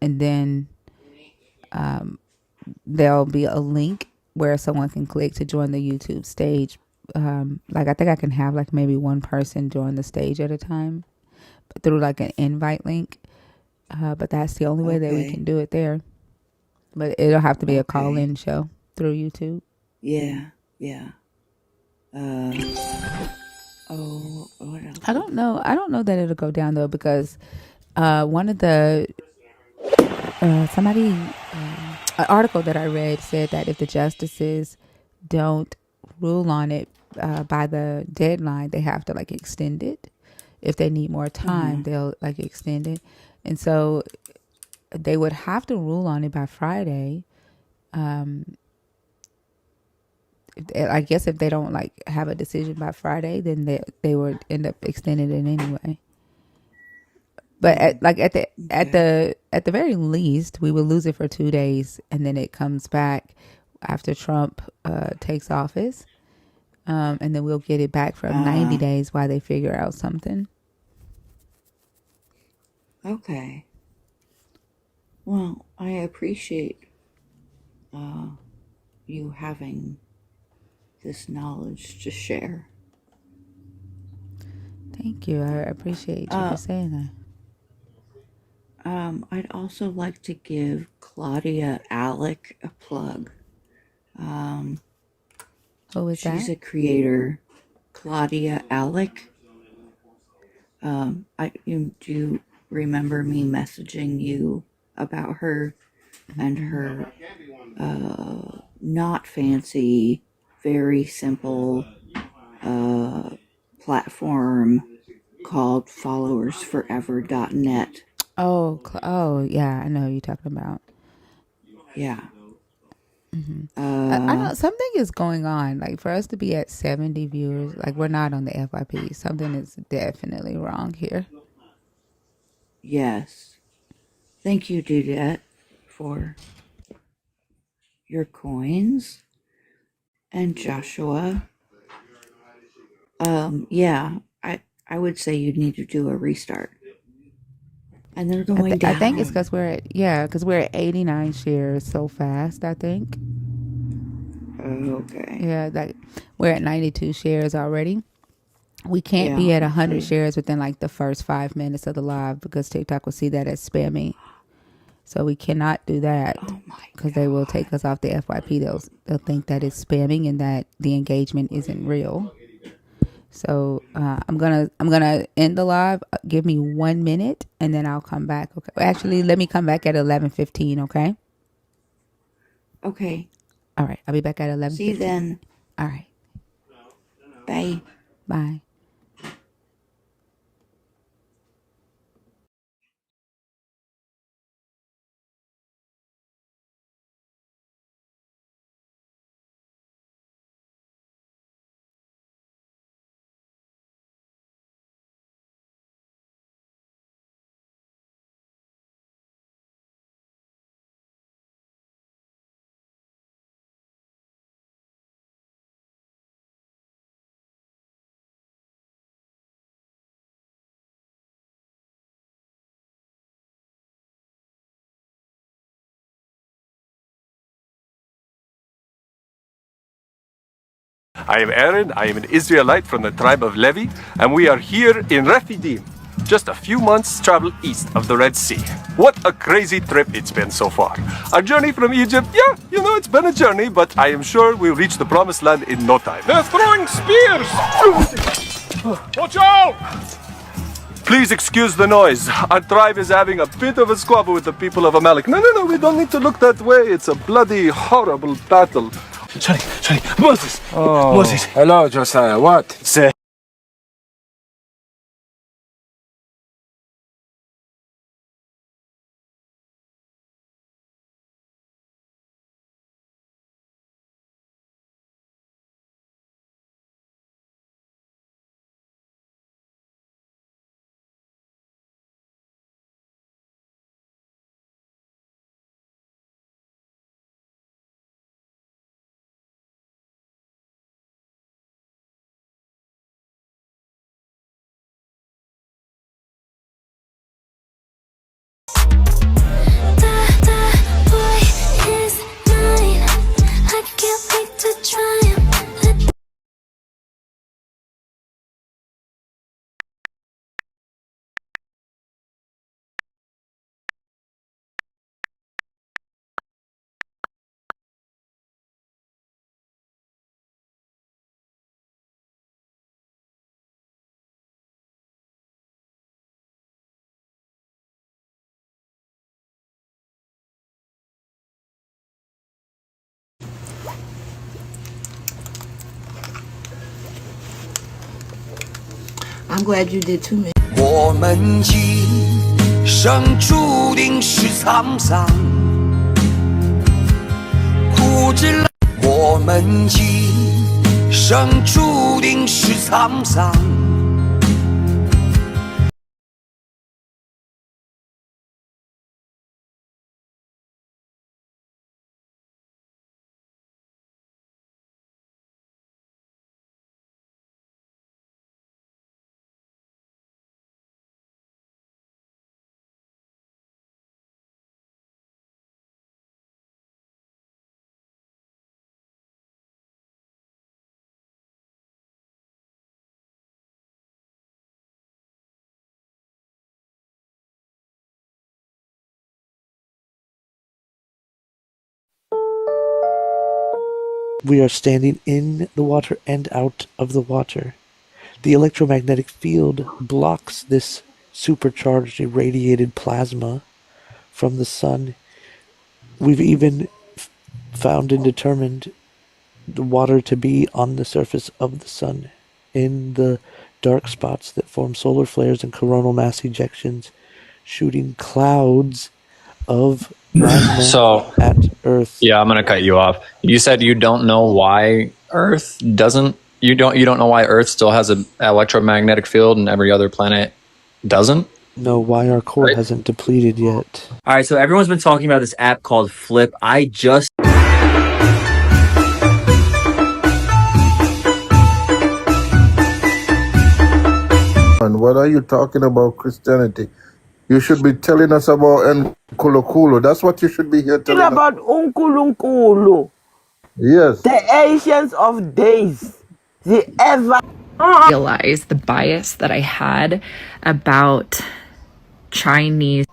and then there'll be a link where someone can click to join the YouTube stage. Like I think I can have like maybe one person join the stage at a time through like an invite link. But that's the only way that we can Okay. do it there. But it'll have to be a Okay. call-in show through YouTube. Yeah. Yeah. Oh, what else I was don't know. I don't know that it'll go down though because one of the somebody an article that I read said that if the justices don't rule on it by the deadline, they have to like extend it. If they need more time, Uh-huh. they'll like extend it, and so they would have to rule on it by Friday. I guess if they don't like have a decision by Friday, then they would end up extending it anyway. But Oh, okay. at the very least, we will lose it for 2 days, and then it comes back after Trump takes office, and then we'll get it back from 90 days while they figure out something. Okay. Well, I appreciate you having this knowledge to share. Thank you. I appreciate you for Uh, saying that. I'd also like to give Claudia Alec a plug. Who was She's that? a creator. Claudia Alec. Do you remember me messaging you about her and her not fancy, very simple platform called followersforever.net. Oh, oh, yeah. I know who you're talking about. Yeah. I know something is going on. Like for us to be at 70 viewers, like we're not on the FYP. Something is definitely wrong here. Yes. Thank you, Dudette, for your coins. And Joshua. Yeah, I would say you need to do a restart. And they're going I think it's down. because because we're at 89 shares so fast. I think Okay. like we're at 92 shares already. We can't Yeah. be at 100 shares within like the first 5 minutes of the live because TikTok will see that as spamming. So we cannot do that Oh my because they will God. take us off the FYP. They'll think that it's spamming and that the engagement isn't real. So I'm gonna end the live. Give me 1 minute and then I'll come back. Okay. Actually, let me come back at 11:15. Okay. Okay. All right. I'll be back at See you 11:15. then. All right. Bye. Bye. I am Aaron, I am an Israelite from the tribe of Levi, and we are here in Rephidim, just a few months' travel east of the Red Sea. What a crazy trip it's been so far. Our journey from Egypt, yeah, it's been a journey, but I am sure we'll reach the promised land in no time. They're throwing spears! Watch out! Please excuse the noise. Our tribe is having a bit of a squabble with the people of Amalek. No, we don't need to look that way. It's a bloody, horrible battle. Shani, Moses! Oh, Moses! hello, Josiah. What? Say, I'm glad you did too, Miss. 我们今生注定是沧桑，苦之来。我们今生注定是沧桑。We are standing in the water and out of the water. The electromagnetic field blocks this supercharged irradiated plasma from the sun. We've even found and determined the water to be on the surface of the sun in the dark spots that form solar flares and coronal mass ejections, shooting clouds of plasma So, at Earth. yeah, I'm going to cut you off. You said you don't know why Earth doesn't. You don't know why Earth still has an electromagnetic field and every other planet doesn't. Know why our core Right. hasn't depleted yet. All right, so everyone's been talking about this app called Flip. I just And what are you talking about Christianity? You should be telling us about Nkulu. That's what you should be here telling us. About Unkulunkulu, Yes. the ancients of days, the ever. Realize the bias that I had about Chinese.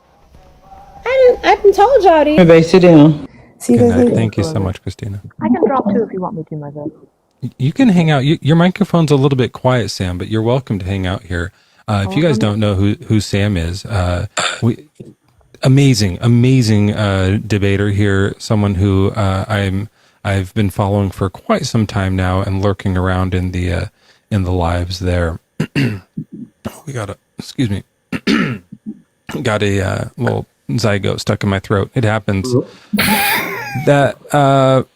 I haven't told y'all this. Everybody sit down. See you guys later. Thank you so much, Christina. I can drop too if you want me to, my love. You can hang out. Your microphone's a little bit quiet, Sam, but you're welcome to hang out here. If you guys don't know who Sam is, amazing debater here. Someone who I've been following for quite some time now and lurking around in the lives there. We got a got a little zygote stuck in my throat. It happens. That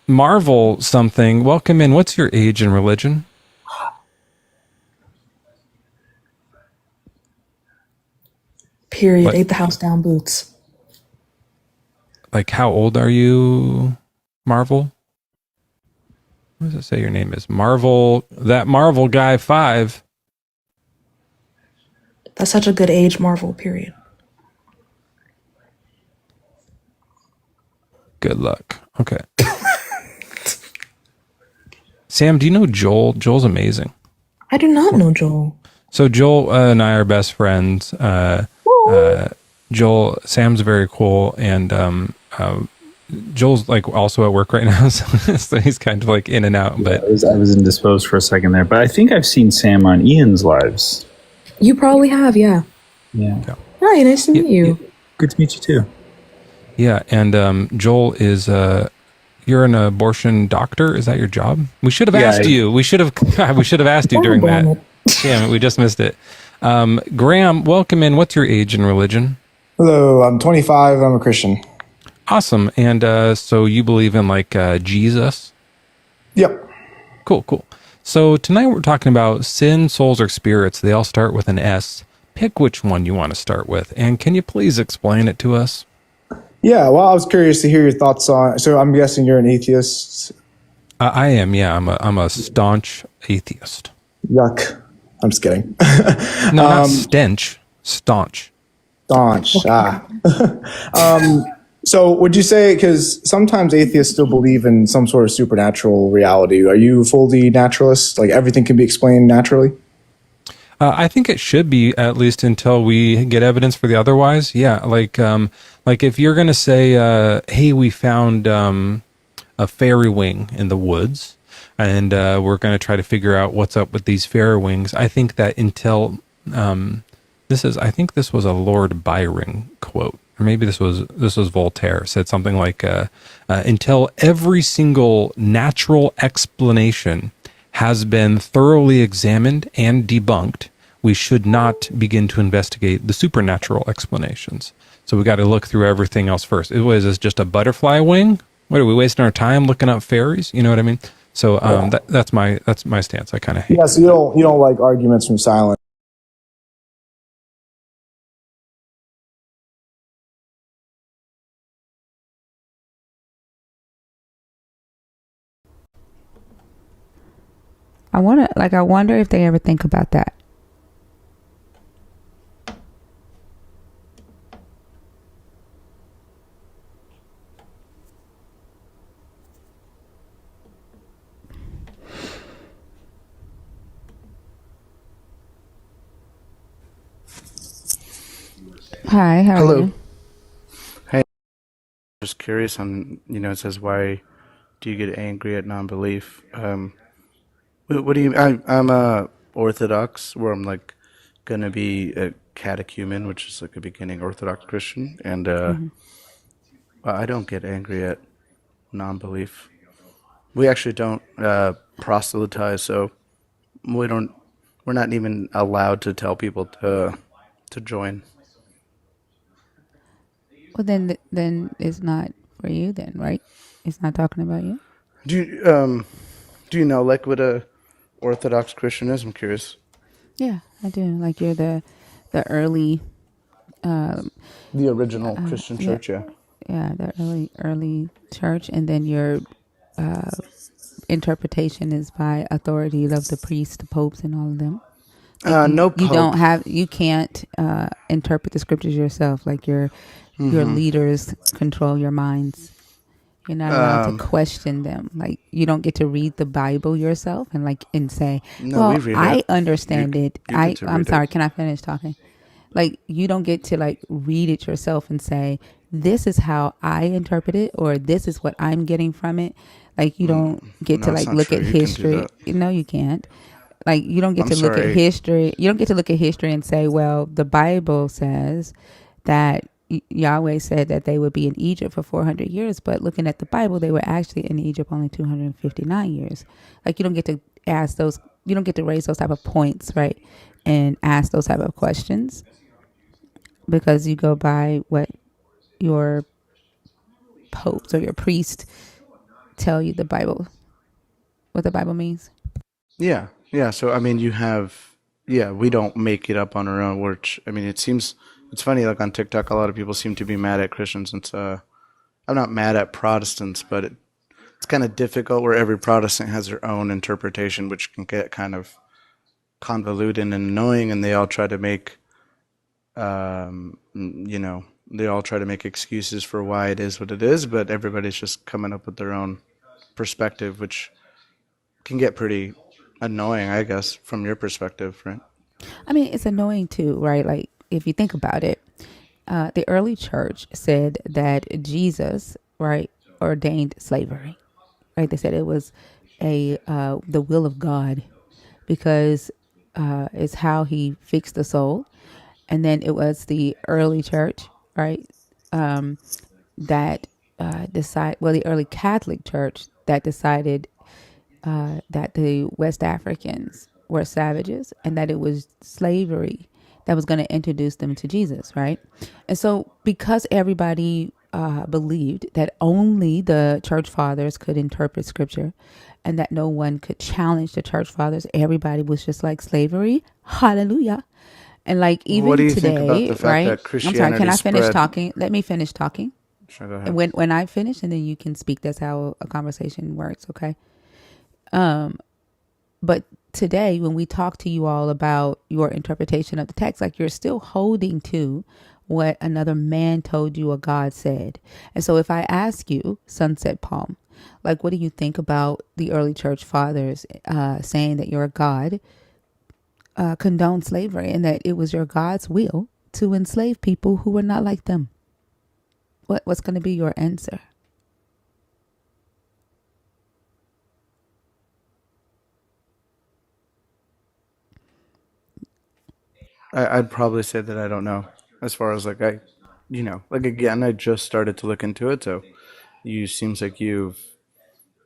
Marvel something. Welcome in. What's your age and religion? Period. What? Ate the house down boots. Like, how old are you, Marvel? What does it say your name is? Marvel, that Marvel guy 5. That's such a good age, Marvel, period. Good luck. Okay. Sam, do you know Joel? Joel's amazing. I do not know Joel. So Joel and I are best friends. Joel, Sam's very cool, and Joel's like also at work right now, so he's kind of like in and out. But I was indisposed for a second there, but I think I've seen Sam on Ian's lives. You probably have, yeah. Yeah. Hi, nice to meet you. Good to meet you too. yeah, and Joel is you're an abortion doctor. Is that your job? We should have asked you. We should have asked you during that. Damn it, we just missed it. Graham, welcome in. What's your age and religion? Hello, I'm 25. I'm a Christian. Awesome. And so you believe in like Jesus? Yep. Cool. So tonight we're talking about sin, souls, or spirits. They all start with an S. Pick which one you want to start with. And can you please explain it to us? Yeah, well, I was curious to hear your thoughts on. So I'm guessing you're an atheist. I am. Yeah, I'm a staunch atheist. Yuck. I'm just kidding. No, not stench. Staunch. Staunch. So would you say, because sometimes atheists still believe in some sort of supernatural reality, are you fully naturalist? Like everything can be explained naturally? I think it should be, at least until we get evidence for the otherwise. Yeah, like if you're going to say, hey, we found a fairy wing in the woods, and we're going to try to figure out what's up with these fairy wings. I think that until I think this was a Lord Byron quote, or maybe this was Voltaire, said something like, until every single natural explanation has been thoroughly examined and debunked, we should not begin to investigate the supernatural explanations. So we got to look through everything else first. Is this just a butterfly wing? What are we wasting our time looking up fairies? You know what I mean? So that's my stance. I kind of hate. Yeah, so you don't like arguments from silence. I wonder if they ever think about that. Hi, how are you? Hey, just curious on, it says, why do you get angry at non-belief? What do you, I'm Orthodox, where I'm like going to be a catechumen, which is like a beginning Orthodox Christian. And I don't get angry at non-belief. We actually don't proselytize, so we're not even allowed to tell people to join. Well, then it's not for you then, right? It's not talking about you. Do you know like what a Orthodox Christian is? I'm curious. Yeah, I do. Like you're the early, The original Christian church, yeah. Yeah, the early church, and then your interpretation is by authority of the priests, the popes, and all of them. Like No pope. you can't interpret the scriptures yourself. Like your leaders control your minds. You're not allowed to question them. Like you don't get to read the Bible yourself and say, No, "Well, we read I it. understand it." I'm sorry. Can I finish talking? Like you don't get to like read it yourself and say, "This is how I interpret it," or "This is what I'm getting from it." Like you don't get to like look at history. No, you can't. Like you don't get to look at history. You don't get to look at history and say, "Well, the Bible says that." Yahweh said that they would be in Egypt for 400 years, but looking at the Bible, they were actually in Egypt only 259 years. Like you don't get to ask those, you don't get to raise those type of points, right? And ask those type of questions because you go by what your popes or your priest tell you what the Bible means. Yeah. So, I mean, we don't make it up on our own, which, I mean, it's funny, like on TikTok, a lot of people seem to be mad at Christians. I'm not mad at Protestants, but it's kind of difficult where every Protestant has their own interpretation, which can get kind of convoluted and annoying, and they all try to make, excuses for why it is what it is, but everybody's just coming up with their own perspective, which can get pretty annoying, I guess, from your perspective, right? I mean, it's annoying too, right? Like if you think about it, the early church said that Jesus, right, ordained slavery, right? They said it was the will of God because it's how he fixed the soul. And then it was the early church, right, that the early Catholic church that decided that the West Africans were savages and that it was slavery that was going to introduce them to Jesus, right? And so because everybody believed that only the church fathers could interpret scripture and that no one could challenge the church fathers, everybody was just like slavery. Hallelujah. And like even what do you today, think about the fact right? that I'm Christianity sorry, can I finish spread- talking? Let me finish talking. Sure, go ahead. And when I finish and then you can speak, that's how a conversation works, okay? But today, when we talk to you all about your interpretation of the text, like you're still holding to what another man told you or God said. And so if I ask you, Sunset Palm, like, what do you think about the early church fathers saying that your God condoned slavery and that it was your God's will to enslave people who were not like them? What's going to be your answer? I'd probably say that I don't know. As far as like again, I just started to look into it, so seems like you've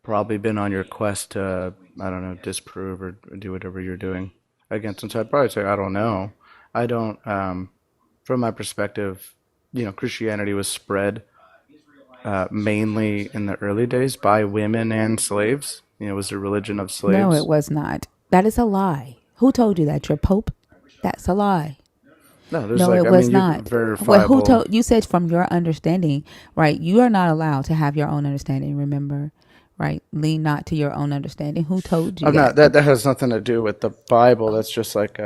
probably been on your quest to, I don't know, disprove or do whatever you're doing. against them. So I'd probably say I don't know. I don't. From my perspective, Christianity was spread mainly in the early days by women and slaves. It was a religion of No, it slaves. was not. That is a lie. Who told you that? Your Pope? That's a lie. No, there's No, like, it I was mean, you not. can Well, who verifiable. told you? Said from your understanding, right? You are not allowed to have your own understanding. Remember, right? Lean not to your own understanding. Who told you I'm not. that? That has nothing to do with the Bible. That's just like.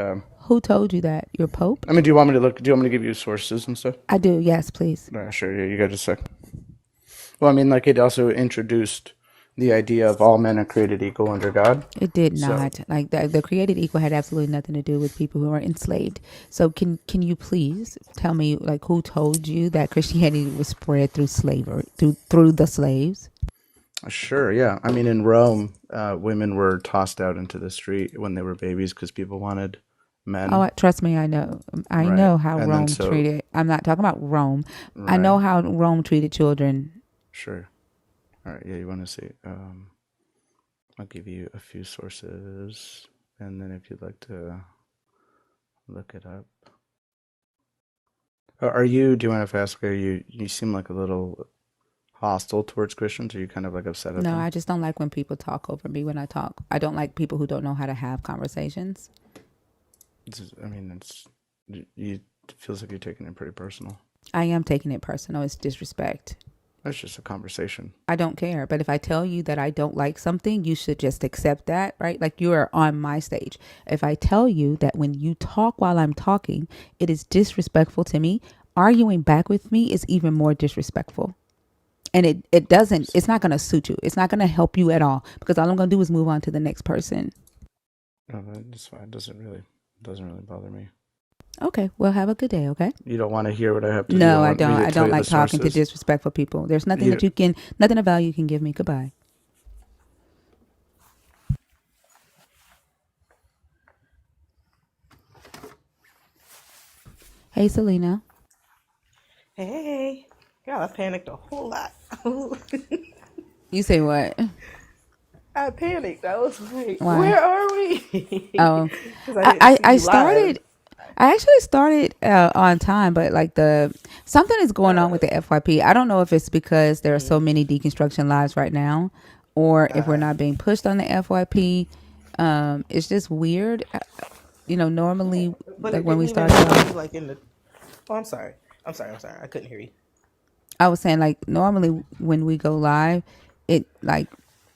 Who told you that? Your Pope? I mean, do you want me to look? Do you want me to give you sources and stuff? I do. Yes, please. Sure. Yeah, you got a sec. Well, I mean, like it also introduced the idea of all men are created equal under God. It did So not. Like the created equal had absolutely nothing to do with people who are enslaved. So can you please tell me like who told you that Christianity was spread through slavery through the slaves? sure, yeah. I mean, in Rome, women were tossed out into the street when they were babies because people wanted men. Oh, trust me, I know. I Right. know how And then Rome so- treated. I'm not talking about Rome. I Right. know how Rome treated children. Sure. All right. Yeah, you want to see? I'll give you a few sources, and then if you'd like to look it up. Are you? Do you want to ask? Are you? You seem like a little hostile towards Christians. Are you kind of like upset at No, them? I just don't like when people talk over me when I talk. I don't like people who don't know how to have conversations. I mean, it feels like you're taking it pretty personal. I am taking it personal. It's disrespect. That's just a conversation. I don't care. But if I tell you that I don't like something, you should just accept that, right? Like you are on my stage. If I tell you that when you talk while I'm talking, it is disrespectful to me, arguing back with me is even more disrespectful. And it's not going to suit you. It's not going to help you at all because all I'm going to do is move on to the next person. No, that's fine. It doesn't really bother me. Okay. Well, have a good day. Okay. You don't want to hear what I have to do? No, I want me don't. to I tell don't you like the talking to sources? disrespectful people. There's nothing nothing of value you can give me. Goodbye. Hey, Selena. Hey, girl, I panicked a whole lot. You say what? I panicked. I was like, Why? where are we? Oh, 'Cause I didn't see I you started. live. I actually started on time, but like something is going on with the FYP. I don't know if it's because there are so many deconstruction lives right now, or if we're not being pushed on the FYP. It's just weird. Normally, But like it when didn't we even start show off, you like in the. Oh, I'm sorry. I'm sorry. I couldn't hear you. I was saying like normally when we go live, it like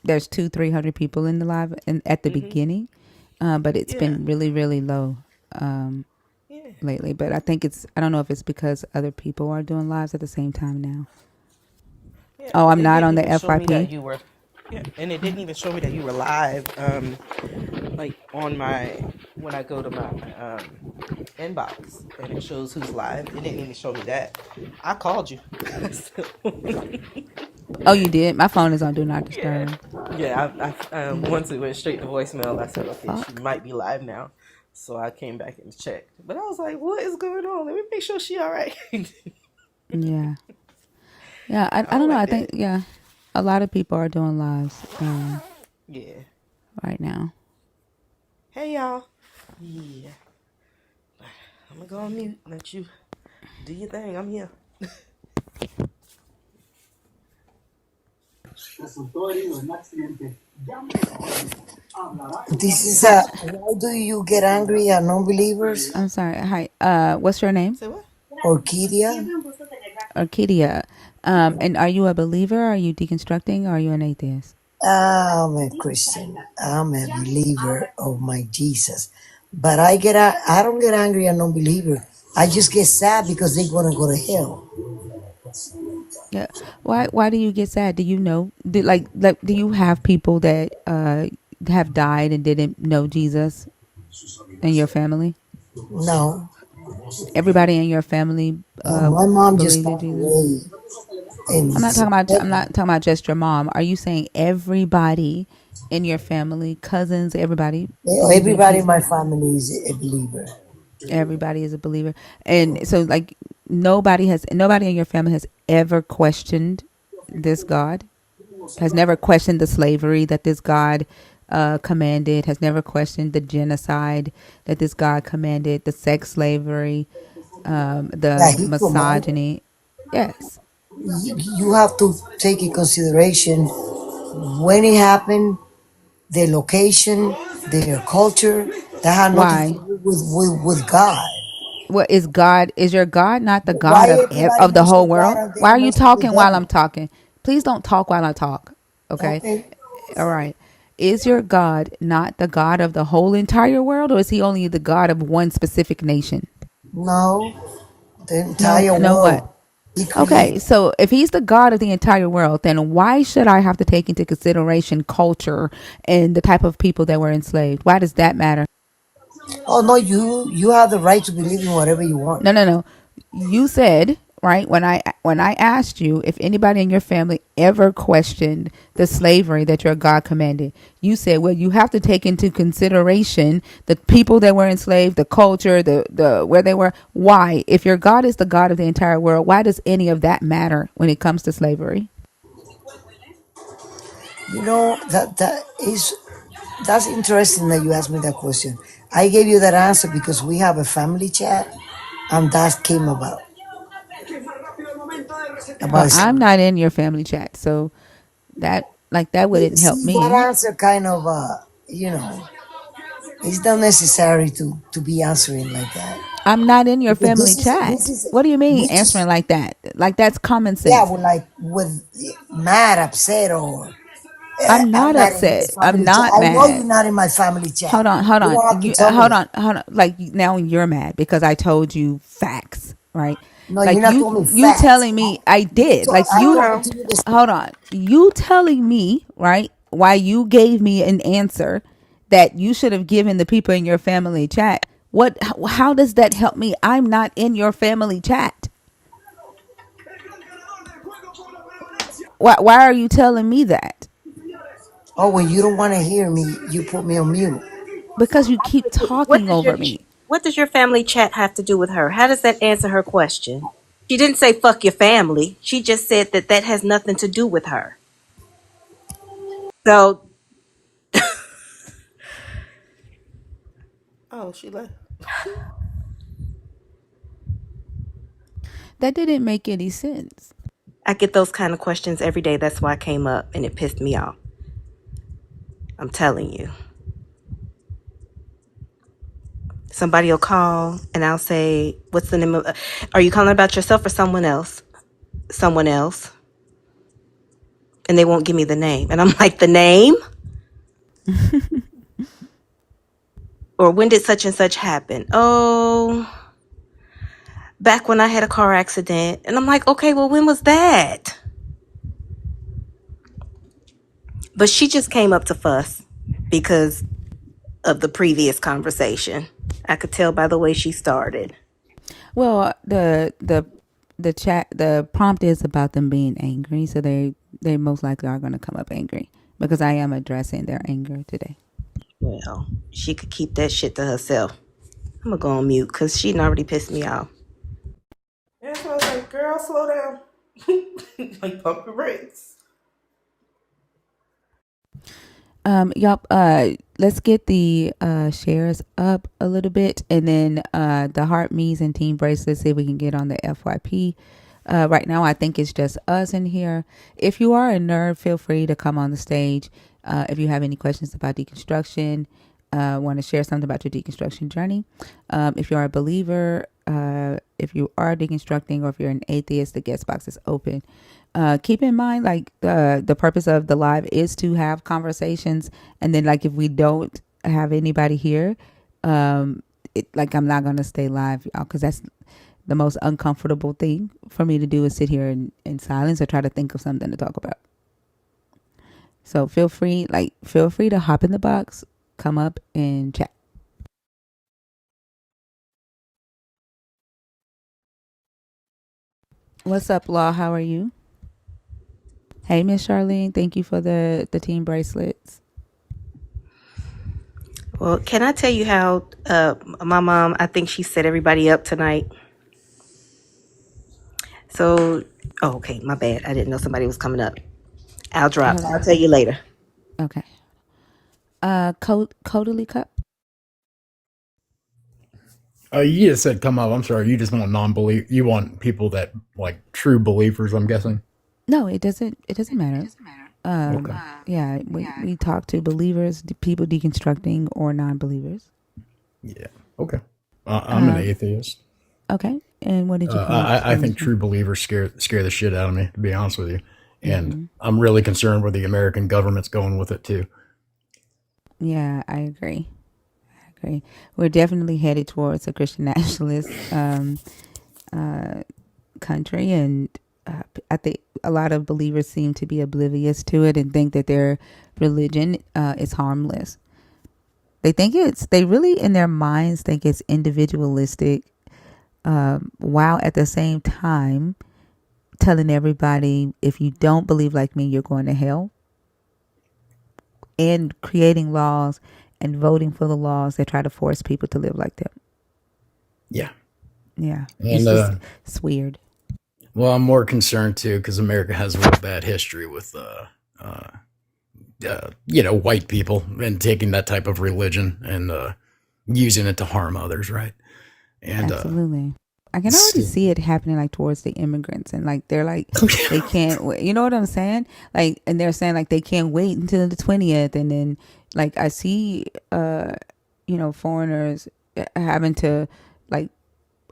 there's 200-300 people in the live and at the beginning, but it's been really really low lately. But I think I don't know if it's because other people are doing lives at the same time now. Yeah, Oh, I'm it not didn't on the even show me that FYP. you were. Yeah, and it didn't even show me that you were live. Like on my when I go to my inbox and it shows who's live. It didn't even show me that. I called you. Oh, you did? My phone is on Do Not Disturb. Yeah, I once it went straight to voicemail. I said, okay, Fuck. she might be live now. So I came back and checked. But I was like, what is going on? Let me make sure she all right. Yeah. Yeah, I don't know. I think, a lot of people are doing lives Yeah. right now. Hey, y'all. Yeah. I'm going to go on mute. Let you do your thing. I'm here. This is why do you get angry at non-believers? I'm sorry. Hi. What's your name? Say what? Orquídea? Orquídea. And are you a believer? Are you deconstructing? Or are you an atheist? I'm a Christian. I'm a believer of my Jesus. But I don't get angry at non-believer. I just get sad because they're gonna go to hell. Yeah. Why do you get sad? Do you know? Do you have people that have died and didn't know Jesus in your family? No. Everybody in your family My mom just believes in passed Jesus. away. And I'm not talking about just your mom. Are you saying everybody in your family, cousins, everybody believes in everybody in Jesus? my family is a believer. Everybody is a believer, and so like nobody in your family has ever questioned this God. Has never questioned the slavery that this God commanded, has never questioned the genocide that this God commanded, the sex slavery, the That he commanded. misogyny. Yes. You have to take in consideration when it happened, their location, their culture. That had nothing to Why? do with God. What is God? Is your God not the God Why everybody of the whole mentioned God world? and Why they are you mentioned the talking while I'm devil? talking? Please don't talk while I talk. Okay. Okay. All right. Is your God not the God of the whole entire world, or is he only the God of one specific nation? No, the No, entire no, what? world. He Okay, created. so if he's the God of the entire world, then why should I have to take into consideration culture and the type of people that were enslaved? Why does that matter? Oh no, you have the right to believe in whatever you want. No, no, no. You said, right, when I asked you if anybody in your family ever questioned the slavery that your God commanded, you said, well, you have to take into consideration the people that were enslaved, the culture, the where they were. Why? If your God is the God of the entire world, why does any of that matter when it comes to slavery? You know that's interesting that you asked me that question. I gave you that answer because we have a family chat, and that came Well, about I'm not in your family chat, so that wouldn't help see that me. answer kind of it's not necessary to be answering like that I'm not in your because family this chat. is What do you mean this answering is like that? Like that's common yeah, sense. with mad, upset, or I'm I'm not not in upset. this I'm family chat. not I know mad. you're not in my family chat. Hold on, hold You on. don't have to You tell me that. hold on. Like now you're mad because I told you facts, right? No, you're Like not you telling me you facts. telling me I did. Like I you told you this. hold on. You telling me, right? Why you gave me an answer that you should have given the people in your family chat. What how does that help me? I'm not in your family chat. Why are you telling me that? Oh, when you don't want to hear me, you put me on mute. Because you keep What talking does your over me. what does your family chat have to do with her? How does that answer her question? She didn't say fuck your family. She just said that that has nothing to do with her. So Oh, she left. That didn't make any sense. I get those kind of questions every day. That's why I came up and it pissed me off. I'm telling you. Somebody will call and I'll say, what's the name of are you calling about yourself or someone else? Someone else. And they won't give me the name. And I'm like, the name? Or when did such and such happen? Oh, back when I had a car accident. And I'm like, okay, well, when was that? But she just came up to fuss because of the previous conversation. I could tell by the way she started. Well, the prompt is about them being angry, so they most likely are going to come up angry because I am addressing their anger today. Well, she could keep that shit to herself. I'm gonna go on mute because she done already pissed me off. And so I was like, girl, slow down. Like, pump your brakes. Yup. Let's get the shares up a little bit, and then the heart me's and team bracelets. See if we can get on the FYP. Right now, I think it's just us in here. If you are a nerd, feel free to come on the stage. If you have any questions about deconstruction, want to share something about your deconstruction journey. If you are a believer, if you are deconstructing, or if you're an atheist, the guest box is open. Keep in mind, like the purpose of the live is to have conversations, and then like if we don't have anybody here, like I'm not gonna stay live, y'all, because that's the most uncomfortable thing for me to do is sit here in silence or try to think of something to talk about. So feel free to hop in the box, come up and chat. What's up, Law? How are you? Hey, Miss Charlene. Thank you for the team bracelets. Well, can I tell you how my mom, I think she set everybody up tonight. So, oh, okay, my bad. I didn't know somebody was coming up. I'll drop. Hold I'll on. tell you later. Okay. Codally cup. You just said come up. I'm sorry. You just want non-believe. You want people that like true believers. I'm guessing. No, it doesn't. It doesn't matter. Okay. Yeah, we talk to believers, people deconstructing, or non-believers. Yeah. Okay. I'm an atheist. Okay. And what did you come up to? I think true believers scare the shit out of me, to be honest with you. And I'm really concerned where the American government's going with it too. Yeah, I agree. We're definitely headed towards a Christian nationalist country, and I think a lot of believers seem to be oblivious to it and think that their religion is harmless. They really in their minds think it's individualistic, while at the same time telling everybody, if you don't believe like me, you're going to hell, and creating laws and voting for the laws that try to force people to live like them. Yeah. Yeah. And it's weird. Well, I'm more concerned too because America has a real bad history with white people and taking that type of religion and using it to harm others, right? And absolutely. I can already see it happening like towards the immigrants, and like they're like they can't wait. You know what I'm saying? Like, and they're saying like they can't wait until the 20th, and then like I see foreigners having to like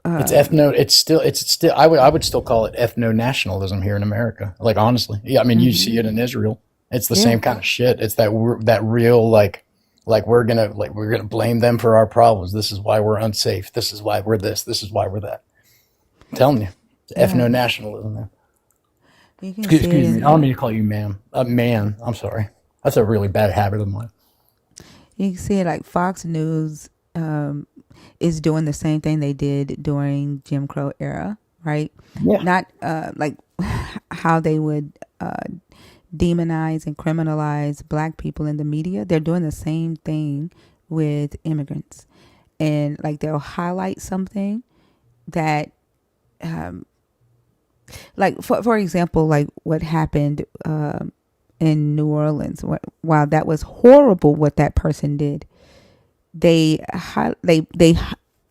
it's still I would still call it ethno nationalism here in America. Like honestly, yeah, I mean you see it in Israel. It's the same kind of shit. It's that real like we're gonna blame them for our problems. This is why we're unsafe. This is why we're this. This is why we're that. I'm telling you, it's ethno nationalism, man. Excuse me. I don't mean to call you ma'am. Man, I'm sorry. That's a really bad habit of mine. You can see it like Fox News is doing the same thing they did during Jim Crow era, right? Yeah. Not like how they would demonize and criminalize black people in the media. They're doing the same thing with immigrants, and like they'll highlight something that like for example, like what happened in New Orleans. While that was horrible what that person did, they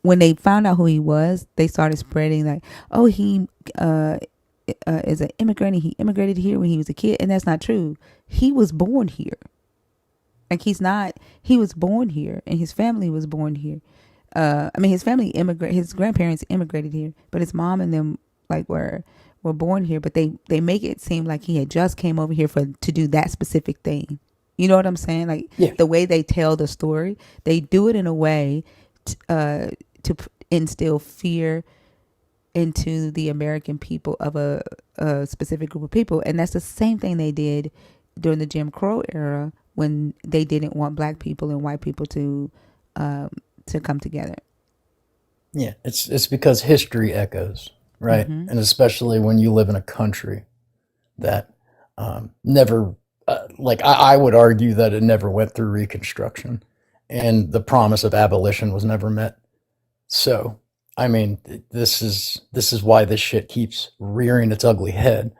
when they found out who he was, they started spreading like, oh, he is an immigrant and he immigrated here when he was a kid, and that's not true. He was born here. Like he was born here, and his family was born here. His family his grandparents immigrated here, but his mom and them like were born here, but they make it seem like he had just came over here to do that specific thing. You know what I'm saying? Like the way they tell the story, they do it in a way to instill fear into the American people of a specific group of people. And that's the same thing they did during the Jim Crow era when they didn't want black people and white people to come together. Yeah, it's because history echoes, right? And especially when you live in a country that never, I would argue that it never went through Reconstruction, and the promise of abolition was never met. So, I mean, this is why this shit keeps rearing its ugly head,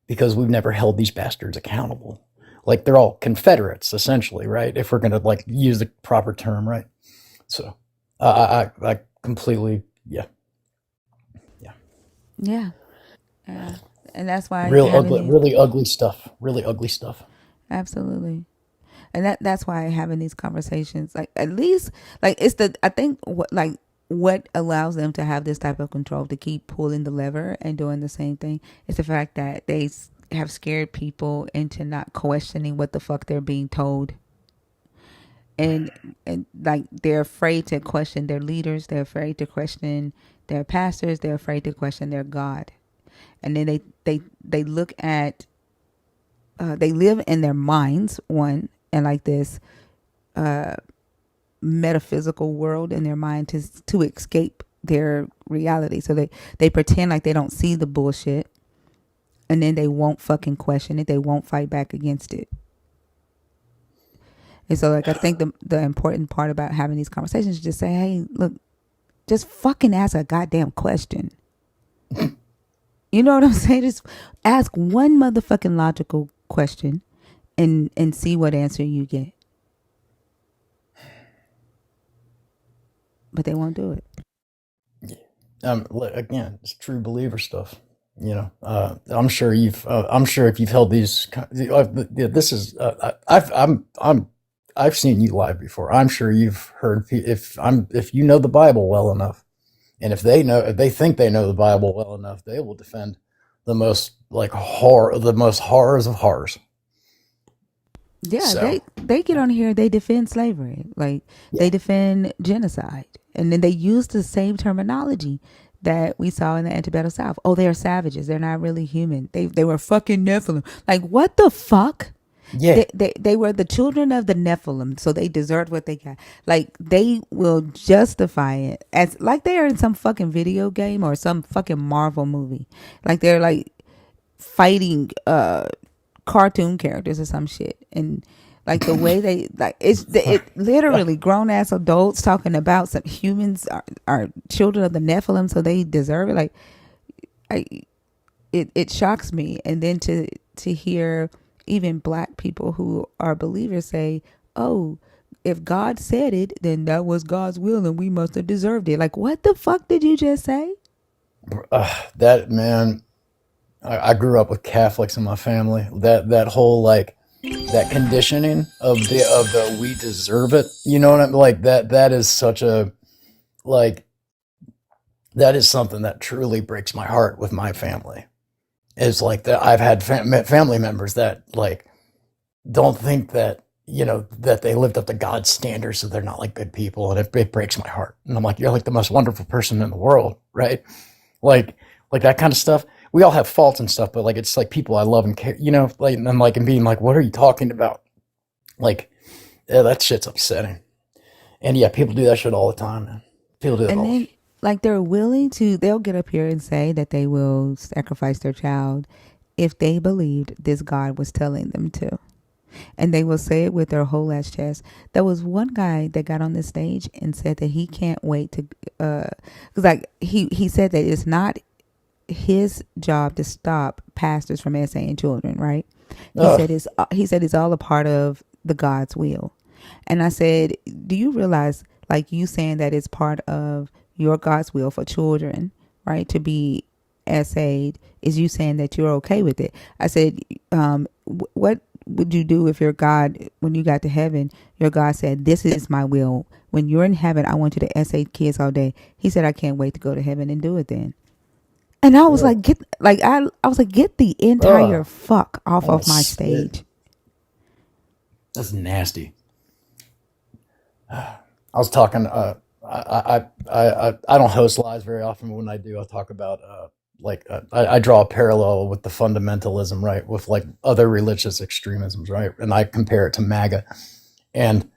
because we've never held these bastards accountable. Like they're all Confederates, essentially, right? If we're gonna like use the proper term, right? So, I completely, yeah. And that's why really ugly stuff. Really ugly stuff. Absolutely. And that's why having these conversations, like at least like I think what allows them to have this type of control to keep pulling the lever and doing the same thing is the fact that they have scared people into not questioning what the fuck they're being told. And like they're afraid to question their leaders, they're afraid to question their pastors, they're afraid to question their God. And then they look at they live in their minds, one, and like this metaphysical world in their mind to escape their reality. So they pretend like they don't see the bullshit, and then they won't fucking question it. They won't fight back against it. And so like I think the important part about having these conversations is just say, hey, look, just fucking ask a goddamn question. You know what I'm saying? Just ask one motherfucking logical question and see what answer you get. but they won't do it. Again, it's true believer stuff. I'm sure if you've held these, this is, I've seen you live before. I'm sure you've heard, if you know the Bible well enough, and if they think they know the Bible well enough, they will defend the most the most horrors of horrors. Yeah, So, they get on here. They defend slavery, like they defend genocide, and then they use the same terminology that we saw in the antebellum South. Oh, they are savages. They're not really human. They were fucking Nephilim. Like what the fuck? yeah, They were the children of the Nephilim, so they deserved what they got. Like they will justify it as like they are in some fucking video game or some fucking Marvel movie. Like they're like fighting cartoon characters or some shit, and like the way they like it literally grown ass adults talking about some humans are children of the Nephilim, so they deserve it. Like it shocks me, and then to hear even black people who are believers say, "Oh, if God said it, then that was God's will, and we must have deserved it." Like, what the fuck did you just say? that man, I grew up with Catholics in my family. That whole that conditioning of the we deserve it. You know what I'm like? That is such a like that is something that truly breaks my heart with my family. Is like that I've had family members that like don't think that that they lived up to God's standards, so they're not like good people, and it breaks my heart. And I'm like, you're like the most wonderful person in the world, right? Like that kind of stuff. We all have faults and stuff, but like it's like people I love and care, like and being like, what are you talking about? Like, yeah, that shit's upsetting. And yeah, people do that shit all the time, man. People do that And all. then like they'll get up here and say that they will sacrifice their child if they believed this God was telling them to. And they will say it with their whole ass chest. There was one guy that got on the stage and said that he can't wait to, cause like he said that it's not his job to stop pastors from essaying children, right? He said it's all a part of the God's will. And I said, do you realize, like you saying that it's part of your God's will for children, right, to be essayed, is you saying that you're okay with it? I said, what would you do if your God, when you got to heaven, your God said, this is my will. When you're in heaven, I want you to essay kids all day. He said, I can't wait to go to heaven and do it then. And I was like, I was like, get the entire fuck off of my stage. That's nasty. I was talking. I don't host lives very often. But when I do, I talk about I draw a parallel with the fundamentalism, right, with like other religious extremisms, right, and I compare it to MAGA. And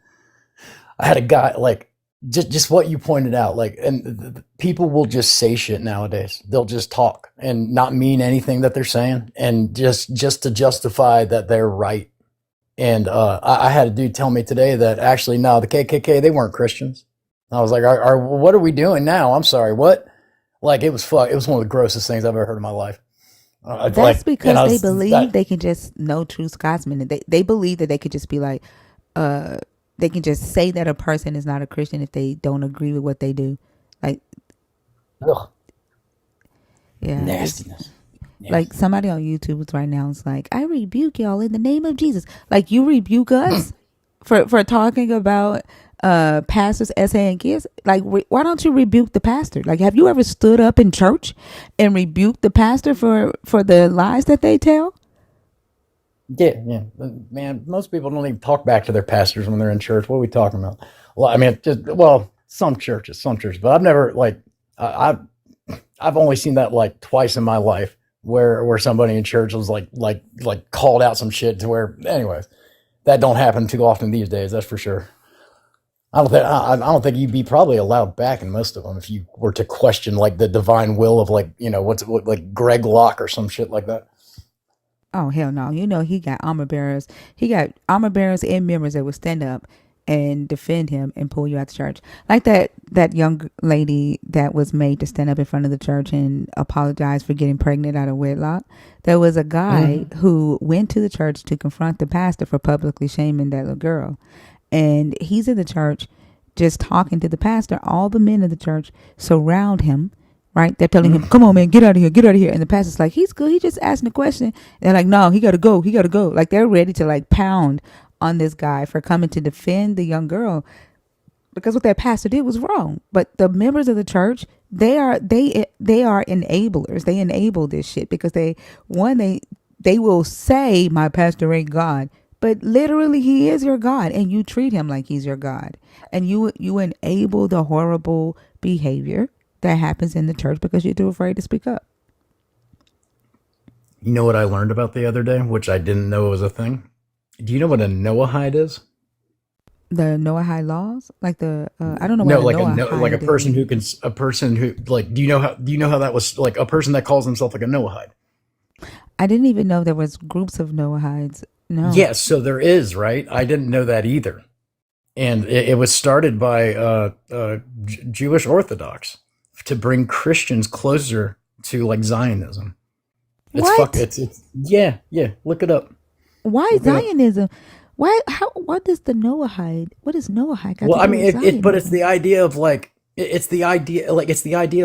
I had a guy like just what you pointed out, like, and people will just say shit nowadays. They'll just talk and not mean anything that they're saying, and just to justify that they're right. And I had a dude tell me today that actually, no, the KKK, they weren't Christians. And I was like, what are we doing now? I'm sorry, what? Like, it was one of the grossest things I've ever heard in my life. That's because they believe they can just know true Scotsmen. And they believe that they could just be like, they can just say that a person is not a Christian if they don't agree with what they do. Like, ugh. Yeah, Nastiness. Yeah. Like somebody on YouTube right now is like, I rebuke y'all in the name of Jesus. Like, you rebuke us for talking about pastors essaying kids. Like, why don't you rebuke the pastor? Like, have you ever stood up in church and rebuked the pastor for the lies that they tell? Yeah. Man, most people don't even talk back to their pastors when they're in church. What are we talking about? Well, I mean, some churches, but I've never I've only seen that like twice in my life where somebody in church was like called out some shit to where, anyways, that don't happen too often these days. That's for sure. I don't think you'd be probably allowed back in most of them if you were to question like the divine will of like, what like Greg Locke or some shit like that. Oh, hell no. He got armor bearers. He got armor bearers and members that would stand up and defend him and pull you out the church. Like that young lady that was made to stand up in front of the church and apologize for getting pregnant out of wedlock. There was a guy who went to the church to confront the pastor for publicly shaming that little girl. And he's in the church just talking to the pastor, all the men of the church surround him, right? They're telling him, come on, man, get out of here, get out of here. And the pastor's like, he's good. He just asking a question. They're like, no, he got to go. He got to go. Like, they're ready to like pound on this guy for coming to defend the young girl because what that pastor did was wrong. But the members of the church, they are enablers. They enable this shit because they will say my pastor ain't God, but literally he is your God, and you treat him like he's your God, and you enable the horrible behavior that happens in the church because you're too afraid to speak up. You know what I learned about the other day, which I didn't know was a thing? Do you know what a noahide is? The Noahide laws, like the I don't know No, what like a person who can, a person who like, do you know how that was, like a person that calls himself like a noahide? I didn't even know there was groups of Noahides. No. Yes, so there is, right? I didn't know that either. And it was started by Jewish Orthodox to bring Christians closer to like Zionism. What? It's yeah. Look it up. Why Look it up. Zionism? Why? How? What does the Noahide? What is Noahide? Well, I mean, but it's the idea of like, it's the idea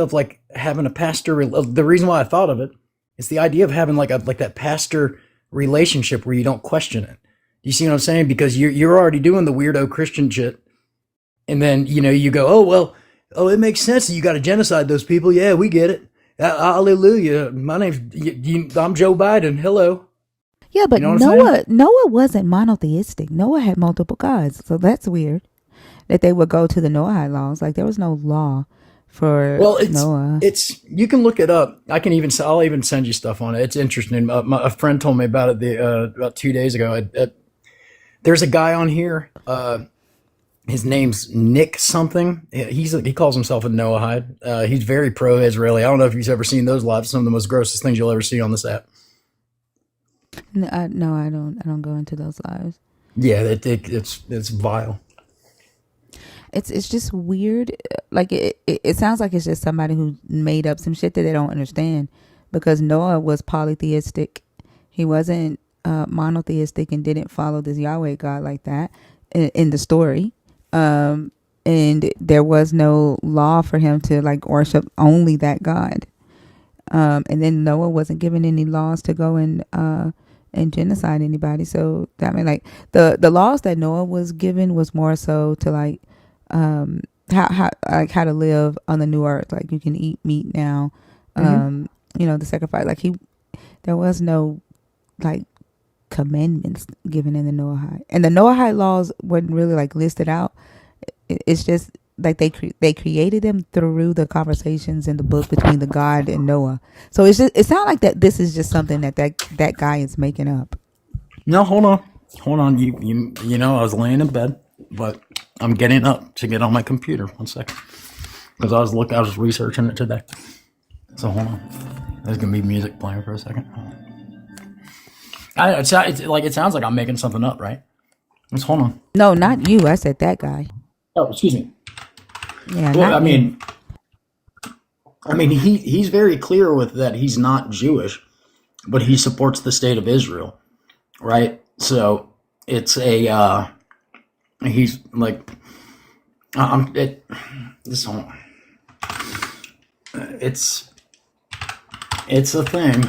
of like having a pastor. The reason why I thought of it, it's the idea of having like that pastor relationship where you don't question it. You see what I'm saying? Because you're already doing the weirdo Christian shit, and then you go, oh well, it makes sense that you got to genocide those people. Yeah, we get it. Hallelujah. My name's I'm Joe Biden. Hello. Yeah, but You know what I'm Noah wasn't monotheistic. Noah had multiple gods, so that's weird that they would go to the Noahide laws. Like there was no law for Noah. It's you can look it up. I'll even send you stuff on it. It's interesting. A friend told me about it about 2 days ago. There's a guy on here. His name's Nick something. He calls himself a Noahide. He's very pro-Israeli. I don't know if you've ever seen those lives. Some of the most grossest things you'll ever see on this app. No, I don't go into those lives. Yeah, it's vile. It's just weird. Like it sounds like it's just somebody who made up some shit that they don't understand. Because Noah was polytheistic. He wasn't monotheistic and didn't follow this Yahweh God like that in the story. And there was no law for him to like worship only that God. And then Noah wasn't given any laws to go and genocide anybody. So I mean, like the laws that Noah was given was more so to like how to live on the new earth. Like you can eat meat now. The sacrifice. Like there was no like commandments given in the Noahide, and the Noahide laws weren't really like listed out. It's just like they created them through the conversations in the book between the God and Noah. So it sounds like that this is just something that guy is making up. No, hold on. You know, I was laying in bed, but I'm getting up to get on my computer. 1 second, because I was researching it today. So hold on. There's gonna be music playing for a second. It sounds like I'm making something up, right? Let's hold on. No, not you. I said that guy. Oh, excuse me. Yeah. Well, I mean, he's very clear with that. He's not Jewish, but he supports the state of Israel, right? So it's he's like, it's a thing.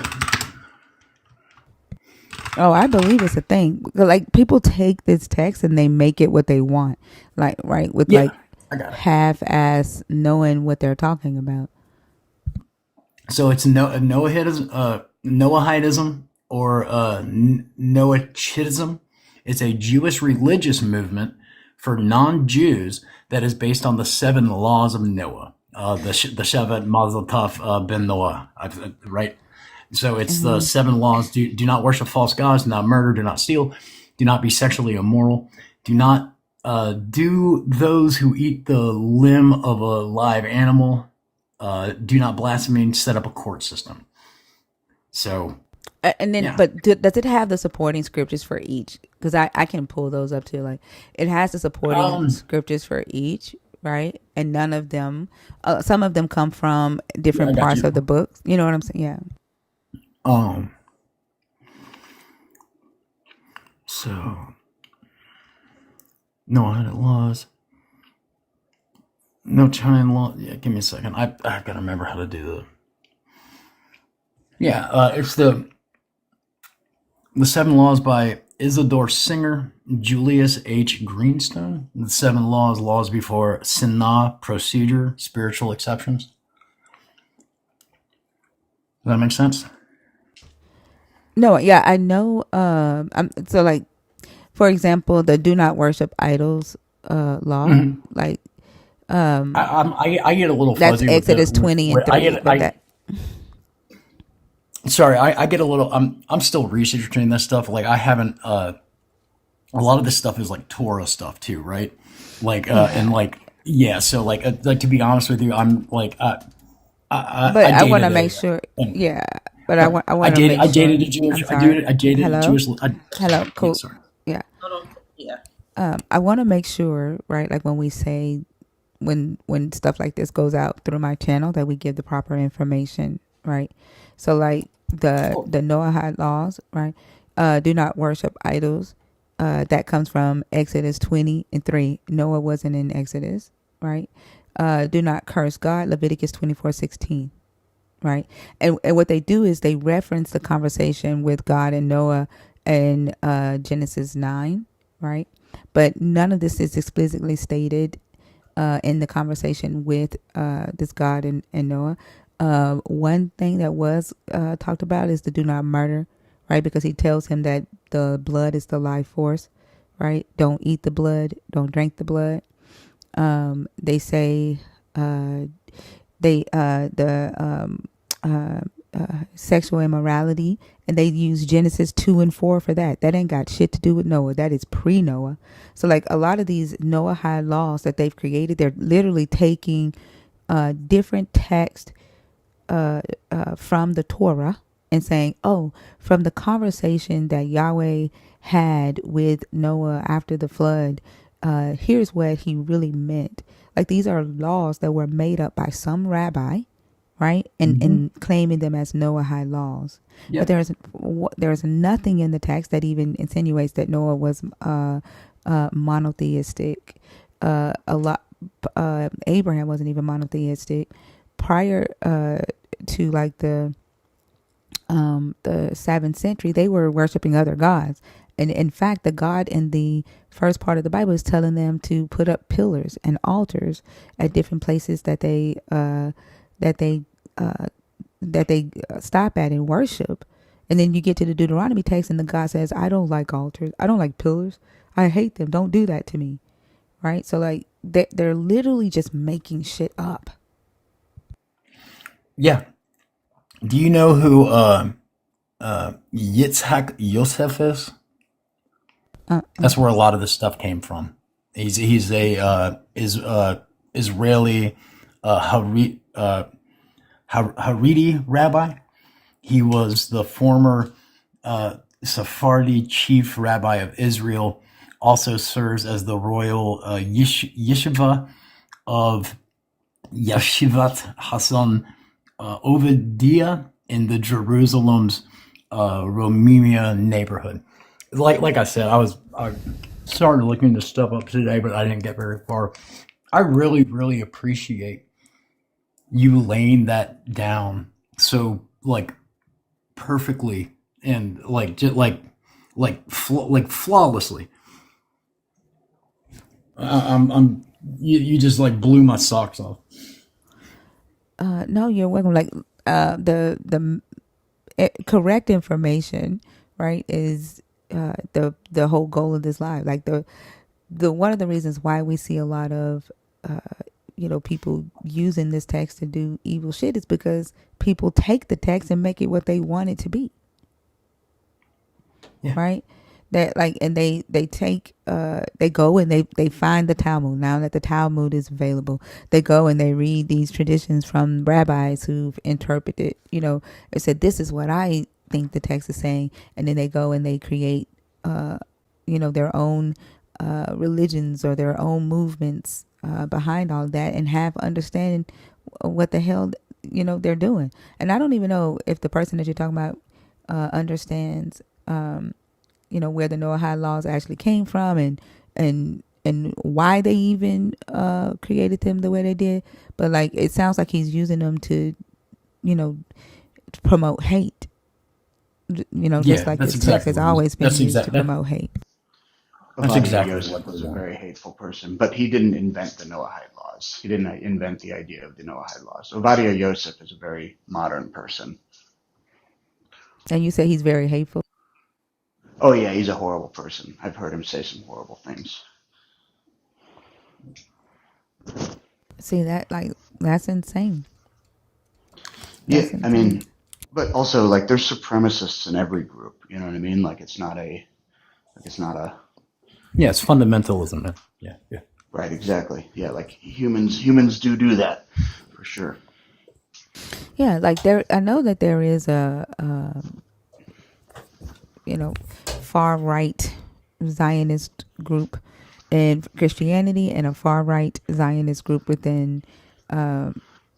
Oh, I believe it's a thing. Like people take this text and they make it what they want. Like right with like half-ass knowing what they're talking about. So it's Noahidism or Noahidism. It's a Jewish religious movement for non-Jews that is based on the 7 laws of Noah. The Shevet Mazel Tov Ben Noah, right? So it's the 7 laws. Do not worship false gods. Do not murder. Do not steal. Do not be sexually immoral. Do not do those who eat the limb of a live animal. Do not blaspheme. Set up a court system. So, and then, but does it have the supporting scriptures for each? Because I can pull those up too. Like it has the supporting scriptures for each, right? And none of them, some of them come from different parts of the book. You know what I'm saying? Yeah. So, no, I had laws. No time law. Yeah, give me a second. I gotta remember how to do the. Yeah, it's the Seven Laws by Isidore Singer, Julius H. Greenstone. The Seven Laws before Sinah procedure, spiritual exceptions. Does that make sense? No, yeah, I know. So like, for example, the do not worship idols law, Mhm. like I get a little that's fuzzy with the. Exodus 20 and With, I 3, get but I that sorry. I get a little. I'm still researching this stuff. Like I haven't. A lot of this stuff is like Torah stuff too, right? Like and yeah. like yeah. So like to be honest with you, I'm like But I I want to dated make sure, a yeah. But I I want to dated make I dated sure. a Jewish I'm sorry. I dated a Hello, Jewish hello, yeah, cool. sorry. Yeah. Hold on. Yeah. I want to make sure, right? Like when we say when stuff like this goes out through my channel, that we give the proper information, right? So like the Noahide laws, right? Do not worship idols. That comes from Exodus 20 and 3. Noah wasn't in Exodus, right? Do not curse God, Leviticus 24:16, right? And what they do is they reference the conversation with God and Noah in Genesis 9, right? But none of this is explicitly stated in the conversation with this God and Noah. One thing that was talked about is the do not murder, right? Because he tells him that the blood is the life force, right? Don't eat the blood, don't drink the blood. They say sexual immorality, and they use Genesis 2 and 4 for that. That ain't got shit to do with Noah. That is pre-Noah. So like a lot of these Noahide laws that they've created, they're literally taking different text from the Torah and saying, oh, from the conversation that Yahweh had with Noah after the flood, here's what he really meant. Like these are laws that were made up by some rabbi, right? And claiming them as Noahide laws. Yeah. But there's nothing in the text that even insinuates that Noah was monotheistic. Abraham wasn't even monotheistic. Prior to like the 7th century, they were worshiping other gods. And in fact, the God in the first part of the Bible is telling them to put up pillars and altars at different places that they stop at and worship. And then you get to the Deuteronomy text, and the God says, "I don't like altars. I don't like pillars. I hate them. Don't do that to me." Right? So like they're literally just making shit up. Yeah. Do you know who Yitzhak Yosef is? That's where a lot of this stuff came from. He's a Israeli Haredi rabbi. He was the former Sephardi chief rabbi of Israel. Also serves as the royal yeshiva of Yeshivat Hassan Ovadia in the Jerusalem's Romemia neighborhood. Like I said, I started looking this stuff up today, but I didn't get very far. I really appreciate you laying that down so like perfectly and like just like flawlessly. I'm you just like blew my socks off. No, you're welcome. Like the correct information, right, is the whole goal of this live. Like the one of the reasons why we see a lot of people using this text to do evil shit is because people take the text and make it what they want it to be. Yeah. Right? That like, and they take they go and they find the Talmud. Now that the Talmud is available, they go and they read these traditions from rabbis who've interpreted, they said, this is what I think the text is saying. And then they go and they create their own religions or their own movements behind all that, and have understanding what the hell they're doing. And I don't even know if the person that you're talking about understands where the Noahide laws actually came from, and and why they even created them the way they did, but like it sounds like he's using them to, to promote hate. Just like that's his text exactly has what he's, always been that's used to exactly promote hate. that's Avadia exactly Yosef what was goes a on. very hateful person, but he didn't invent the Noahide laws. He didn't invent the idea of the Noahide laws. Avadia Yosef is a very modern person. And you say he's very hateful. Oh yeah, he's a horrible person. I've heard him say some horrible things. See that's insane. Yeah, That's I insane. mean, but also like there's supremacists in every group. You know what I mean? Like it's not a Yeah, it's fundamentalism, man. Yeah. right. Exactly. Yeah, like humans do that for sure. Yeah, like I know that there is a far right Zionist group in Christianity and a far right Zionist group within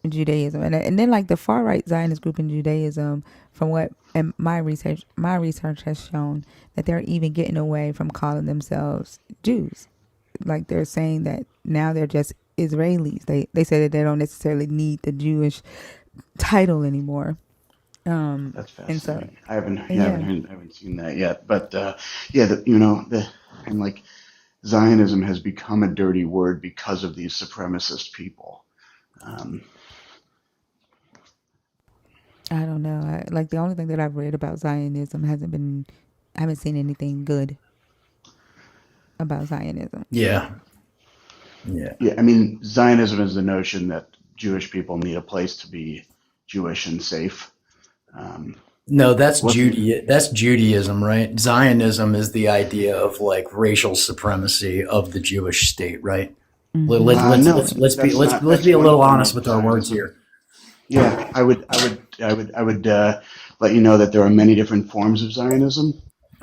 Judaism, and then like the far right Zionist group in Judaism, from what and my research has shown that they're even getting away from calling themselves Jews. Like they're saying that now they're just Israelis. They say that they don't necessarily need the Jewish title anymore. That's And so fascinating. I yeah. haven't seen that yet, but yeah, and like Zionism has become a dirty word because of these supremacist people. I don't know. Like the only thing that I've read about Zionism I haven't seen anything good about Zionism. Yeah. Yeah, I mean, Zionism is the notion that Jewish people need a place to be Jewish and safe. No, that's What's That's Judaism, right? Zionism is the idea of like racial supremacy of the Jewish state, right? no, Let's be that's not. let's That's be a one little form honest of with our words Zionism. here. Yeah, I would let you know that there are many different forms of Zionism.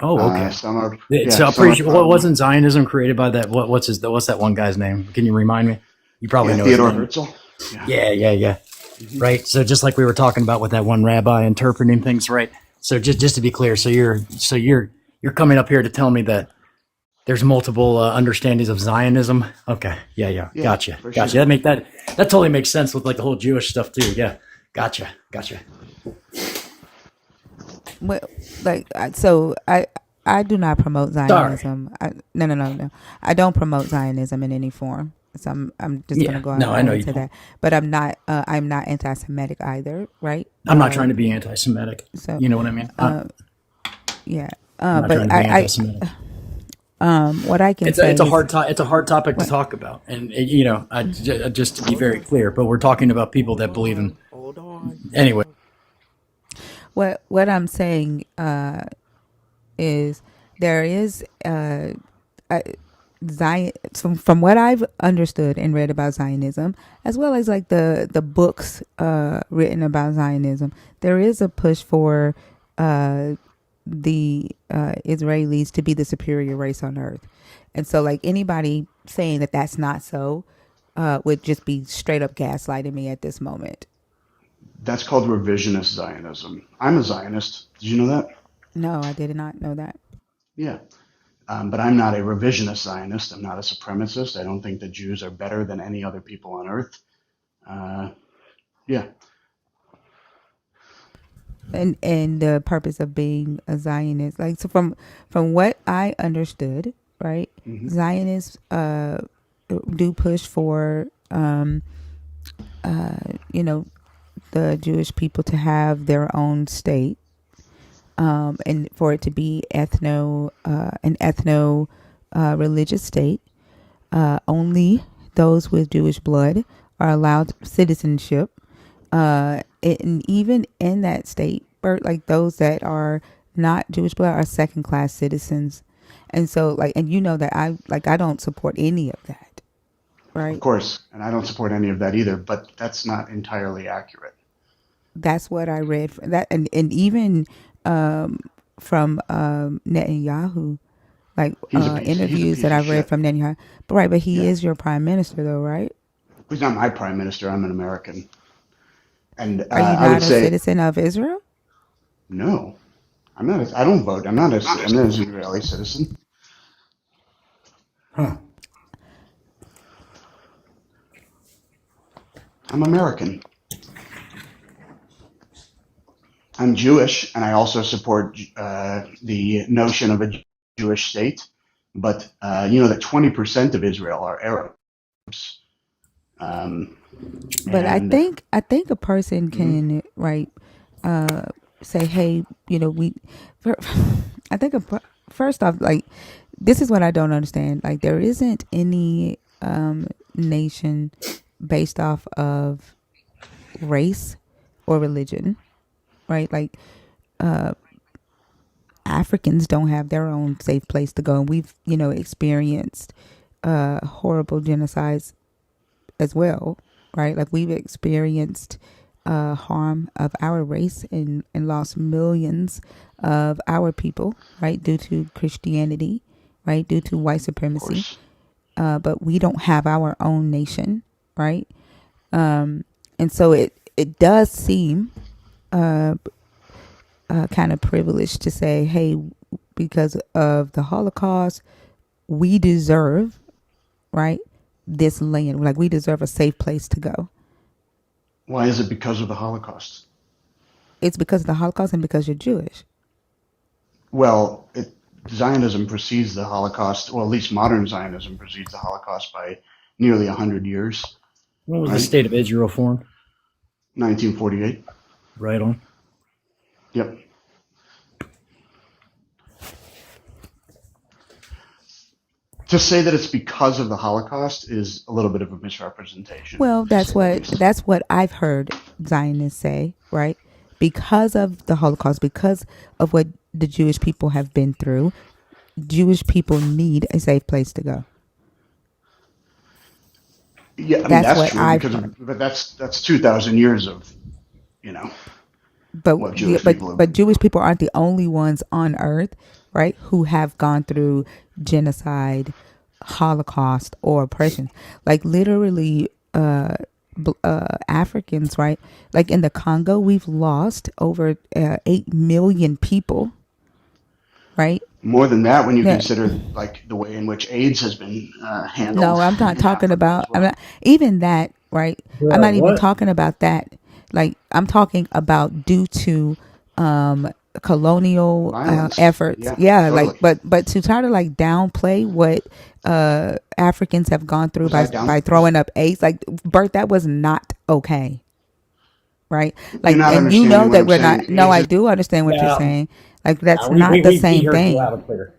Oh, okay. Some are, So yeah, I'm some pretty are sure. What probably, wasn't Zionism created by that? What's that one guy's name? Can you remind me? You probably yeah, know his Theodore name. Herzl. Yeah. Right. So just like we were talking about with that one rabbi interpreting things, right? So just to be clear, you're coming up here to tell me that there's multiple understandings of Zionism. Okay. Yeah. Gotcha. For Sure. sure. That totally makes sense with like the whole Jewish stuff too. Yeah. Gotcha. Well, like I do not promote Zionism. No. I don't promote Zionism in any form. So I'm just gonna go No, I know you into don't. that. But I'm not anti-Semitic either, right? I'm not trying to be anti-Semitic. So You know what I mean? yeah. I'm not But trying to be anti-Semitic. what I can It's say it's a hard it's a hard topic to talk about, and just to be very clear, but we're talking about people that believe in. Anyway, what I'm saying is there is Zion from what I've understood and read about Zionism, as well as like the books written about Zionism, there is a push for the Israelis to be the superior race on earth. And so like anybody saying that that's not so would just be straight up gaslighting me at this moment. That's called revisionist Zionism. I'm a Zionist. Did you know that? No, I did not know that. Yeah. But I'm not a revisionist Zionist. I'm not a supremacist. I don't think the Jews are better than any other people on earth. Yeah. And the purpose of being a Zionist, like so from what I understood, right? Zionists do push for the Jewish people to have their own state, and for it to be an ethno religious state. Only those with Jewish blood are allowed citizenship. And even in that state, like those that are not Jewish blood are second class citizens. And so like, and you know that I don't support any of that. Right. Of course. And I don't support any of that either, but that's not entirely accurate. That's what I read from that. And even from Netanyahu, like interviews that I've read from Netanyahu. But he is your prime minister though, right? He's not my prime minister. I'm an American. And are you not I would a say, citizen of Israel? No, I'm not. I don't vote. I'm not an Israeli citizen. Huh. I'm American. I'm Jewish, and I also support the notion of a Jewish state. But you know that 20% of Israel are Arabs, But I and think I think a person mhm, can uh, say, hey, we. fir- I think first off, like this is what I don't understand. Like there isn't any nation based off of race or religion, right? Like uh, Africans don't have their own safe place to go, and we've experienced horrible genocides as well, right? Like we've experienced harm of our race and lost millions of our people, right, due to Christianity, right, due to white of supremacy. course, But we don't have our own nation, right? And so it does seem uh, kind of privileged to say, hey, because of the Holocaust, we deserve, right, this land. Like we deserve a safe place to go. why is it because of the Holocaust? It's because of the Holocaust and because you're Jewish. Well, Zionism precedes the Holocaust, well, at least modern Zionism precedes the Holocaust by nearly 100 years, When was the right? state of Israel formed? 1948. Right on. Yep. To say that it's because of the Holocaust is a little bit of a misrepresentation, Well, to say the least. that's what I've heard Zionists say, right? Because of the Holocaust, because of what the Jewish people have been through, Jewish people need a safe place to go. Yeah, I mean That's that's what true I've because heard. of, but that's 2,000 years of you know But what Jewish but people have. but Jewish people aren't the only ones on earth, right, who have gone through genocide, Holocaust, or oppression. Like literally, Africans, right? Like in the Congo, we've lost over 8 million people, right? More than that, when you Yeah. consider like the way in which AIDS has been handled No, I'm not in talking Africa as about. I'm well. not even that, right? I'm Bro, not even what? talking about that. Like I'm talking about due to colonial Violence. efforts. Yeah, Yeah, like totally. but to try to like downplay what Africans have gone through Was that by down? throwing up AIDS, like Bert, that was not okay, right? You're Like, not and you understanding know what that I'm we're saying. not. No, AIDS I is do understand what you're Yeah, saying. Like that's we, not we, the we, we same heard you thing. loud and clear.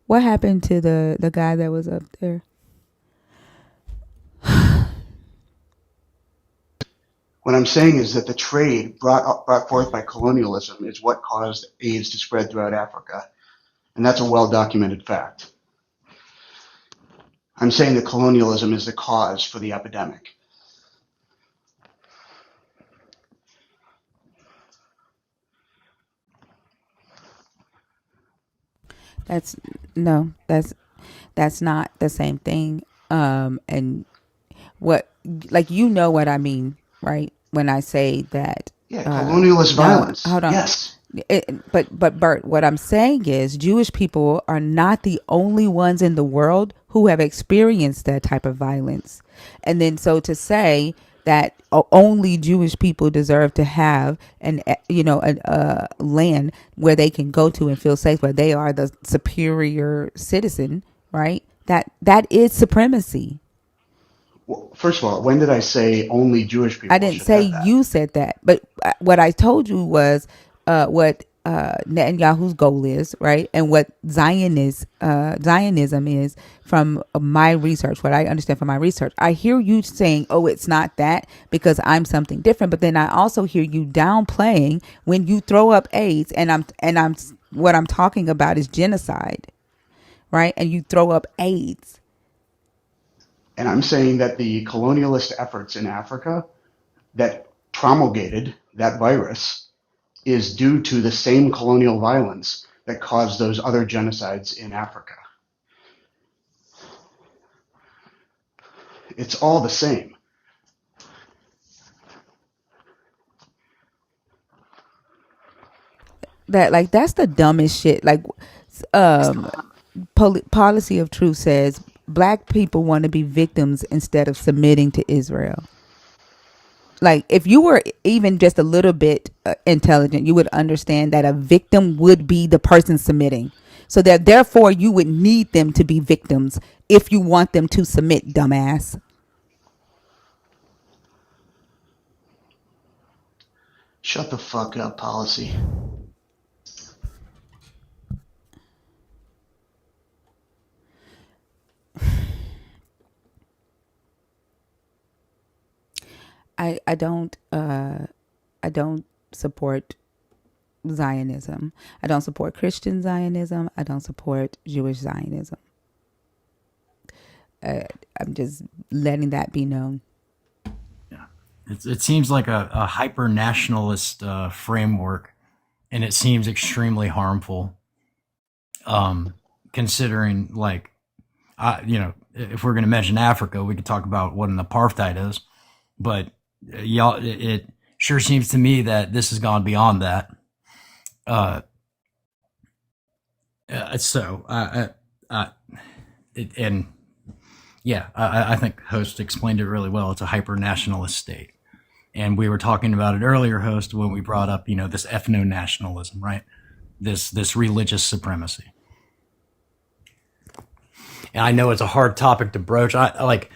What happened to the guy that was up there? what I'm saying is that the trade brought forth by colonialism is what caused AIDS to spread throughout Africa, and that's a well documented fact. I'm saying that colonialism is the cause for the epidemic. That's no, that's not the same thing. And what, like, what I mean, right? When I say that, Yeah, colonialist no, violence. hold on. Yes. But Bert, what I'm saying is Jewish people are not the only ones in the world who have experienced that type of violence. And then so to say that only Jewish people deserve to have a land where they can go to and feel safe, where they are the superior citizen, right? That is supremacy. Well, first of all, when did I say only Jewish I people didn't should say have that? you said that, but what I told you was what Netanyahu's goal is, right, and what Zionism is from my research. What I understand from my research, I hear you saying, "Oh, it's not that because I'm something different," but then I also hear you downplaying when you throw up AIDS, and I'm what I'm talking about is genocide, right? And you throw up AIDS. And I'm saying that the colonialist efforts in Africa that promulgated that virus is due to the same colonial violence that caused those other genocides in Africa. It's all the same. that's the dumbest shit. Like, um, policy of truth says black people want to be victims instead of submitting to Israel. Like, if you were even just a little bit intelligent, you would understand that a victim would be the person submitting. So that therefore you would need them to be victims if you want them to submit, dumbass. Shut the fuck up, policy. I don't support Zionism. I don't support Christian Zionism. I don't support Jewish Zionism. I'm just letting that be known. It seems like a hyper nationalist framework, and it seems extremely harmful. Considering, like, if we're going to mention Africa, we could talk about what an apartheid is, but y'all, it sure seems to me that this has gone beyond that. I think Host explained it really well. It's a hyper nationalist state. And we were talking about it earlier, Host, when we brought up, this ethno-nationalism, right? This religious supremacy. And I know it's a hard topic to broach. I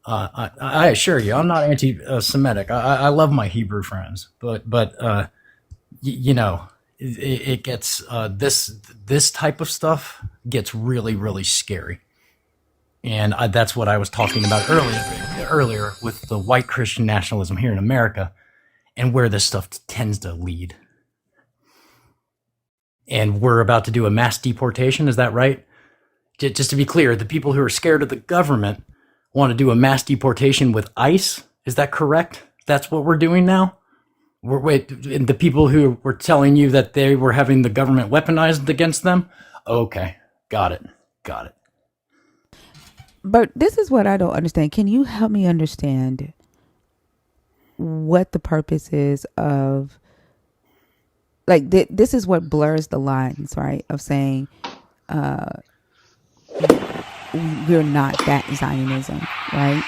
assure you, I'm not anti-Semitic. I love my Hebrew friends, but it gets this type of stuff gets really, really scary. And that's what I was talking about earlier with the white Christian nationalism here in America and where this stuff tends to lead. And we're about to do a mass deportation, is that right? Just to be clear, the people who are scared of the government want to do a mass deportation with ICE. Is that correct? That's what we're doing now? The people who were telling you that they were having the government weaponized against them? Okay, got it. But this is what I don't understand. Can you help me understand what the purpose is of, like, this is what blurs the lines, right? Of saying we're not that Zionism, right?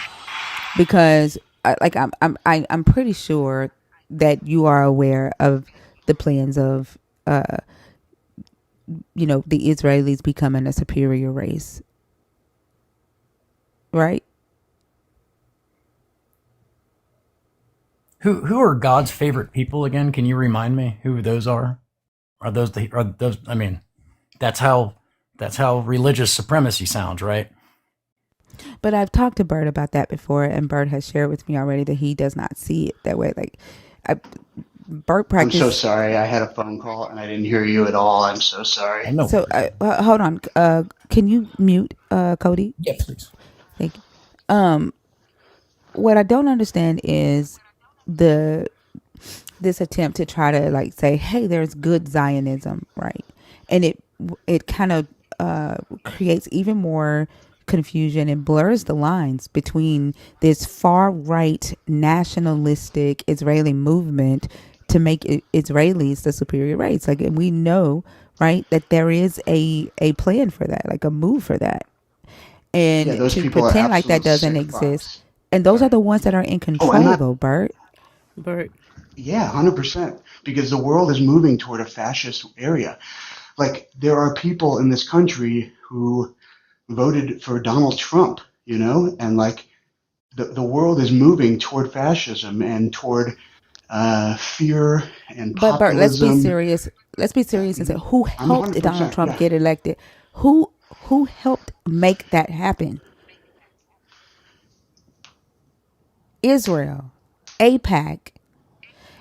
Because I'm pretty sure that you are aware of the plans of the Israelis becoming a superior race, right? Who are God's favorite people again? Can you remind me who those are? Are those? I mean, that's how religious supremacy sounds, right? But I've talked to Bert about that before, and Bert has shared with me already that he does not see it that way. Like, Bert practice. I'm so sorry. I had a phone call and I didn't hear you at all. I'm so sorry. So hold on. Can you mute Cody? Yeah, please. Thank you. What I don't understand is this attempt to try to, like, say, hey, there's good Zionism, right? And it kind of creates even more confusion and blurs the lines between this far right nationalistic Israeli movement to make Israelis the superior race. Like, and we know, right, that there is a plan for that, like a move for that. And those to people are pretend like that absolute doesn't sick exist. fucks. And those are the ones that are in control, though, Bert. Yeah, 100%. Because the world is moving toward a fascist area. Like, there are people in this country who voted for Donald Trump, and like the world is moving toward fascism and toward fear and populism. But Bert, let's be serious. Let's be serious and say, who helped Donald Trump get elected? Who helped make that happen? Israel, AIPAC.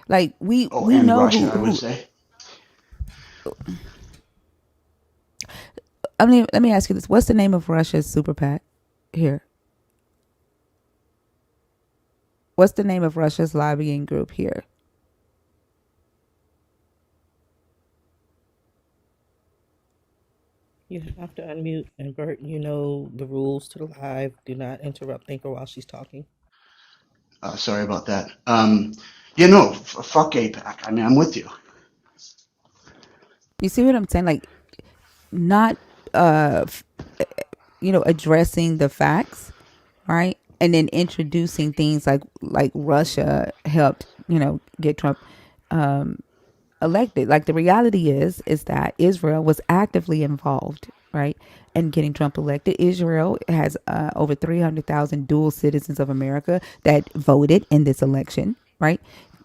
Like, we know Russia, who. I would say. I mean, let me ask you this: what's the name of Russia's super PAC here? What's the name of Russia's lobbying group here? You have to unmute, and Bert, you know the rules to the live. Do not interrupt Thinker while she's talking. Sorry about that. Fuck APAC. I mean, I'm with you. You see what I'm saying? Like, not, addressing the facts, right? And then introducing things like Russia helped, get Trump elected. Like, the reality is that Israel was actively involved, right, in getting Trump elected. Israel has over 300,000 dual citizens of America that voted in this election, right,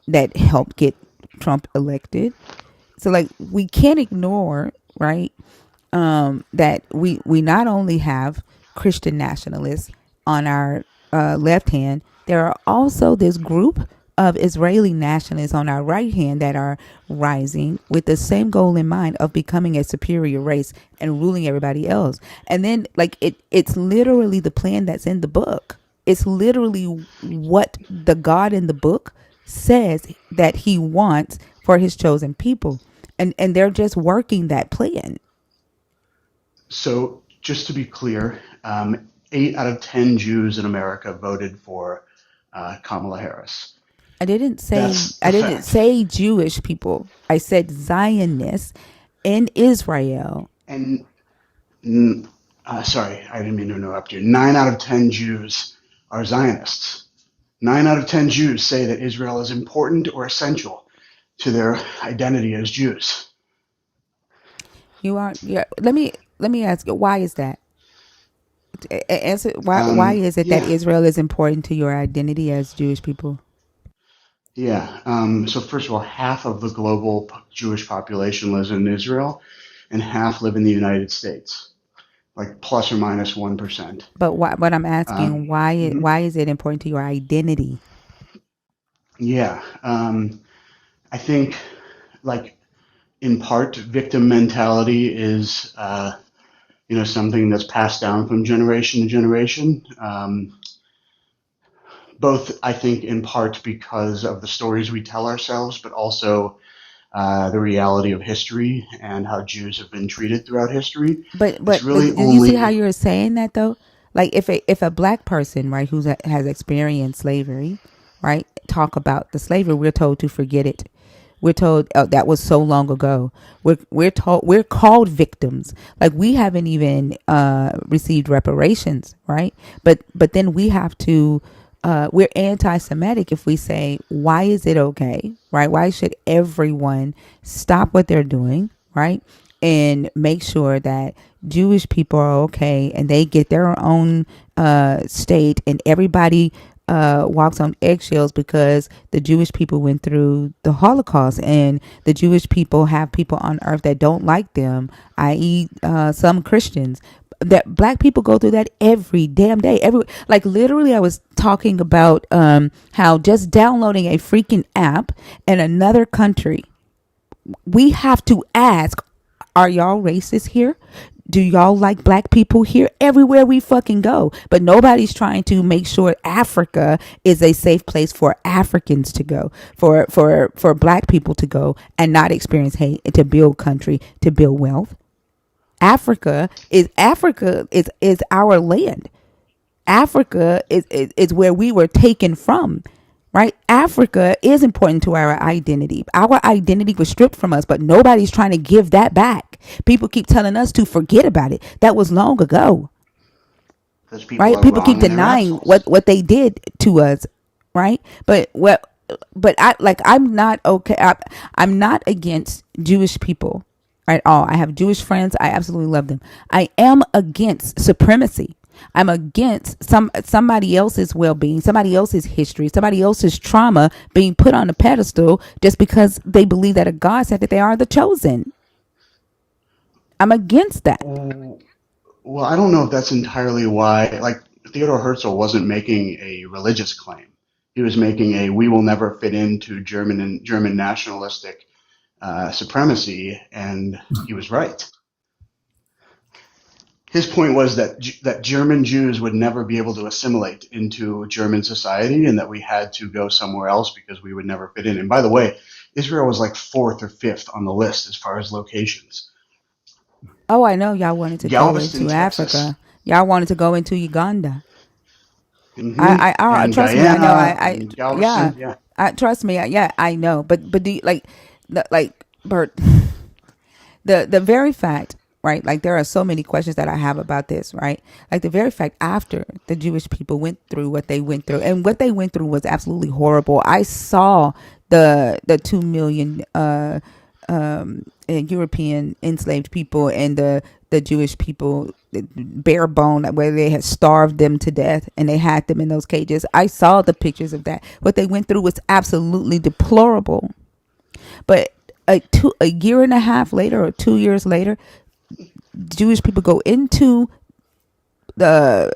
that helped get Trump elected. So, like, we can't ignore, right, that we not only have Christian nationalists on our left hand, there are also this group of Israeli nationalists on our right hand that are rising with the same goal in mind of becoming a superior race and ruling everybody else. And then, like, it's literally the plan that's in the book. It's literally what the God in the book says that he wants for his chosen people. And they're just working that plan. So, just to be clear, 8 out of 10 Jews in America voted for Kamala Harris. I didn't say That's the fact. Jewish people. I said Zionists in Israel. And sorry, I didn't mean to interrupt you. 9 out of 10 Jews are Zionists. 9 out of 10 Jews say that Israel is important or essential to their identity as Jews. You are. Yeah. Let me ask you. Why is that? Answer. Why is it that Yeah, Israel is important to your identity as Jewish people? yeah. So first of all, half of the global Jewish population lives in Israel, and half live in the United States, like plus or minus 1%. But why? But I'm asking why. Mhm. Why is it important to your identity? Yeah, I think like in part victim mentality is something that's passed down from generation to generation. Both, I think, in part because of the stories we tell ourselves, but also the reality of history and how Jews have been treated throughout history. It's But really do you see how only you're saying that though? Like, if a black person, right, has experienced slavery, right, talk about the slavery, we're told to forget it. We're told that was so long ago. We're told we're called victims. Like, we haven't even received reparations, right? But then we have to. We're anti-Semitic if we say, why is it okay, right? Why should everyone stop what they're doing, right, and make sure that Jewish people are okay and they get their own state, and everybody walks on eggshells because the Jewish people went through the Holocaust, and the Jewish people have people on earth that don't like them, i.e., some Christians. That black people go through that every damn day. Like, literally, I was talking about how just downloading a freaking app in another country, we have to ask, are y'all racist here? Do y'all like black people here? Everywhere we fucking go. But nobody's trying to make sure Africa is a safe place for Africans to go, for black people to go and not experience hate, to build country, to build wealth. Africa is our land. Africa is where we were taken from, right? Africa is important to our identity. Our identity was stripped from us, but nobody's trying to give that back. People keep telling us to forget about it. That was long ago, because people right? are People keep wrong and they're denying assholes. what they did to us, right? But I'm not okay. I'm not against Jewish people at all. I have Jewish friends. I absolutely love them. I am against supremacy. I'm against somebody else's well-being, somebody else's history, somebody else's trauma being put on a pedestal just because they believe that a God said that they are the chosen. I'm against that. Well, I don't know if that's entirely why. Like Theodore Herzl wasn't making a religious claim; he was making a "we will never fit into German nationalistic supremacy," and he was right. His point was that German Jews would never be able to assimilate into German society, and that we had to go somewhere else because we would never fit in. And by the way, Israel was like fourth or fifth on the list as far as locations. Oh, I know y'all wanted to go Galveston, into Texas, Africa. Y'all wanted to go into Uganda. I and trust me. I know. Guyana and Yeah. Galveston. Yeah, Trust me. Yeah, I know. But do you, like Bert? the very fact, right? Like there are so many questions that I have about this, right? Like the very fact after the Jewish people went through what they went through, and what they went through was absolutely horrible. I saw the 2 million European enslaved people and the Jewish people bare bone, where they had starved them to death and they had them in those cages. I saw the pictures of that. What they went through was absolutely deplorable. But a year and a half later or 2 years later, Jewish people go into the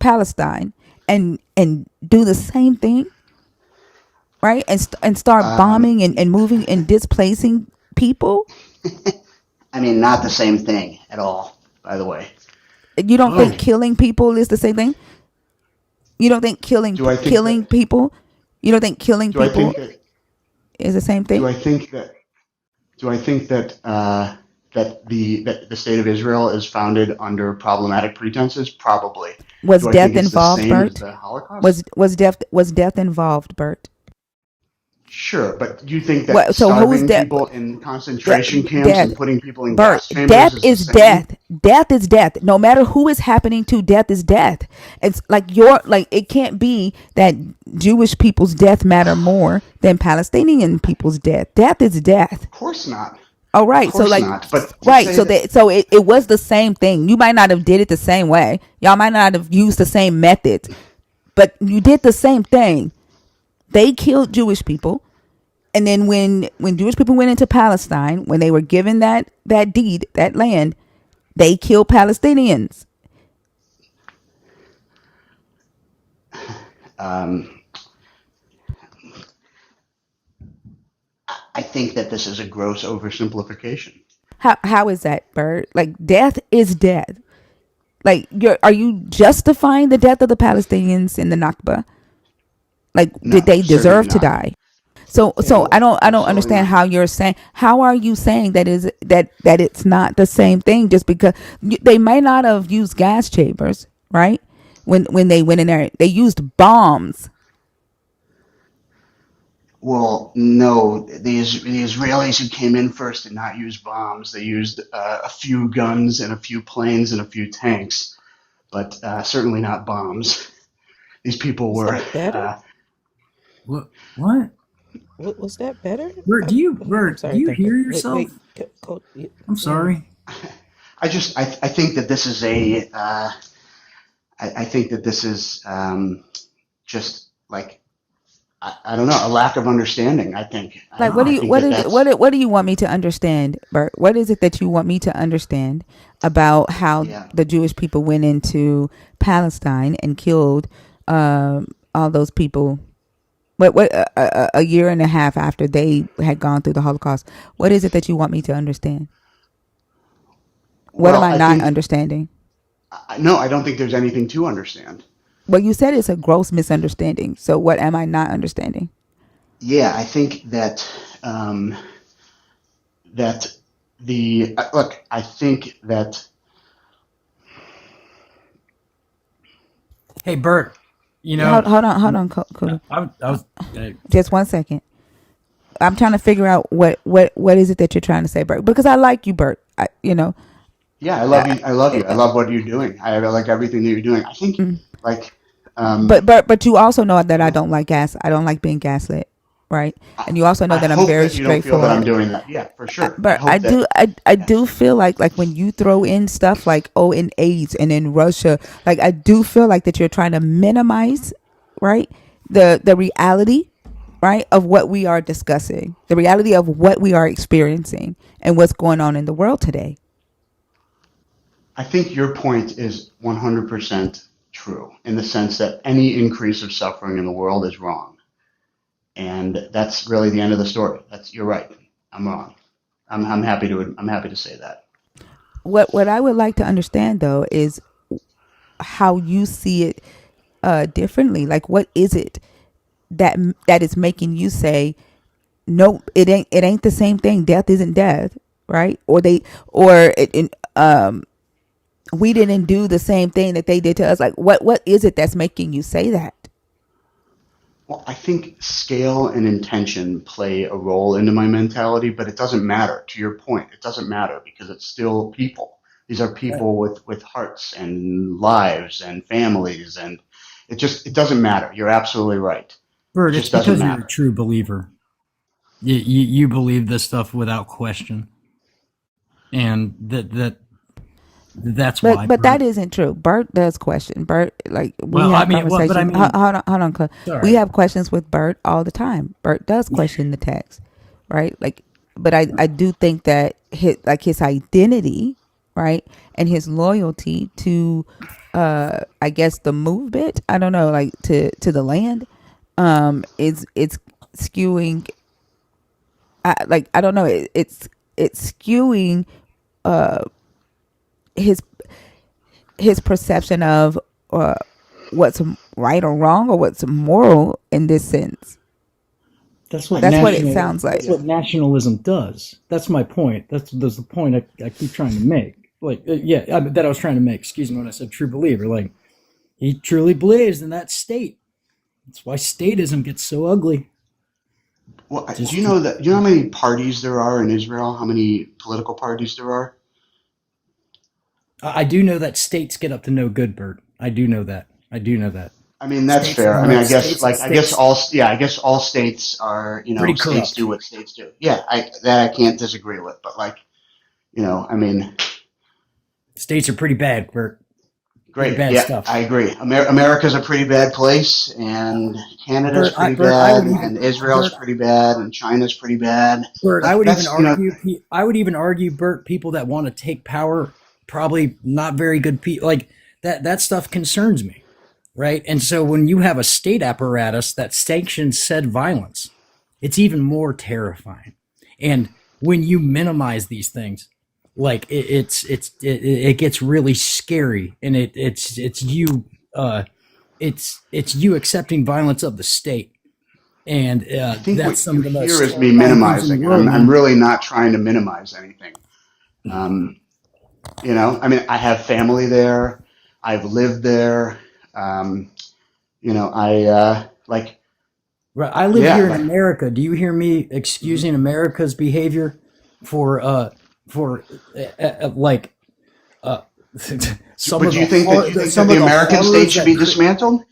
Palestine and do the same thing, right? And start bombing and moving and displacing people. I mean, not the same thing at all, by the way. You don't think killing people is the same thing? You don't think killing people? You don't think killing people is the same thing? Do I think that that the state of Israel is founded under problematic pretenses? Probably. Was Do I death think it's the involved, same as Bert? the Holocaust? Was death involved, Bert? Sure, but do you think that So who's starving death? people in concentration camps Death. and putting people in Bert, gas chambers death is the is same? death. Death is death. No matter who is happening to, death is death. It's like it can't be that Jewish people's death matter more than Palestinian people's death. Death is death. Of course not. Oh, right. Of So course like, not. But right. So it was the same thing. You might not have did it the same way. Y'all might not have used the same methods, but you did the same thing. They killed Jewish people. And then when Jewish people went into Palestine, when they were given that deed, that land, they killed Palestinians. I think that this is a gross oversimplification. How is that, Bert? Like death is death. Like are you justifying the death of the Palestinians in the Nakba? Like did they deserve to die? So I don't understand how you're saying. How are you saying that it's not the same thing? Just because they might not have used gas chambers, right? When they went in there, they used bombs. Well, no, the Israelis who came in first did not use bombs. They used a few guns and a few planes and a few tanks, but certainly not bombs. These people were. That better? What? Was that better? Bert, do you hear Wait, yourself? wait, I'm sorry. I think that this is I think that this is just like I don't know, a lack of understanding. I think. Like what do you want me to understand, Bert? What is it that you want me to understand about how the Jewish people went into Palestine and killed all those people? What a year and a half after they had gone through the Holocaust? What is it that you want me to understand? What am I not understanding? No, I don't think there's anything to understand. Well, you said it's a gross misunderstanding. So what am I not understanding? Yeah, I think that that the look. I think that. Hey, Bert. You know. Hold on, Cool. I was Just 1 second. I'm trying to figure out what is it that you're trying to say, Bert? Because I like you, Bert. Yeah, I love you. I love you. I love what you're doing. I like everything that you're doing. I think like. But you also know that I don't like gas. I don't like being gaslit, right? And you also know that I'm very straightforward. Feel that I'm doing that. Yeah, for sure. But I do feel like when you throw in stuff like in AIDS and in Russia, like I do feel like that you're trying to minimize, right? The reality, right, of what we are discussing, the reality of what we are experiencing and what's going on in the world today. I think your point is 100% true in the sense that any increase of suffering in the world is wrong. And that's really the end of the story. You're right. I'm wrong. I'm happy to say that. What I would like to understand though is how you see it differently. Like what is it that is making you say no, it ain't the same thing. Death isn't death, right? We didn't do the same thing that they did to us. Like what is it that's making you say that? Well, I think scale and intention play a role into my mentality, but it doesn't matter. To your point, it doesn't matter because it's still people. These are people with hearts and lives and families, and it doesn't matter. You're absolutely right. It Bert, it's just doesn't because you're a matter. true believer. You believe this stuff without question, and that's why, But that Bert. isn't true. Bert does question. Bert, like we Well, I have mean, well, but I conversations. mean, Hold on. We sorry. have questions with Bert all the time. Bert does question the text, right? Like, but I do think that his identity, right, and his loyalty to, I guess the movement. I don't know, like to the land, is it's skewing. I don't know. It's skewing, uh, his his perception of what's right or wrong or what's moral in this sense. That's what That's what it sounds like. that's what nationalism does. That's my point. That's the point I keep trying to make. Like, that I was trying to make. Excuse me when I said true believer. Like, he truly believes in that state. That's why statism gets so ugly. Well, do you know that? Do you know how many parties there are in Israel? How many political parties there are? I do know that states get up to no good, Bert. I do know that. I do know that. I mean, that's States fair. I run mean, up states and I guess states all states are, pretty states corrupt. do what states do. Yeah, that I can't disagree with. But like, I mean, States are pretty bad, Bert. Pretty great. bad Yeah, stuff. I agree. America's a pretty bad place, and Canada's pretty Bert, I bad, would even and Israel's Bert, pretty bad, and China's pretty bad. Bert, I Like would even that's, argue. I would even argue, Bert, people that want to take power probably not very good people. Like that. That stuff concerns me, right? And so when you have a state apparatus that sanctions said violence, it's even more terrifying. And when you minimize these things, like it gets really scary, and it's you it's you accepting violence of the state, and I think that's what some you of the hear most is me terrifying things in the minimizing, and world, I'm man. really not trying to minimize anything. Um, I mean, I have family there. I've lived there. Um, like, Right, I live yeah, here in like, America. Do you hear me excusing America's behavior for like uh, some but of do the you think that some the of the American state horrors should that be dismantled?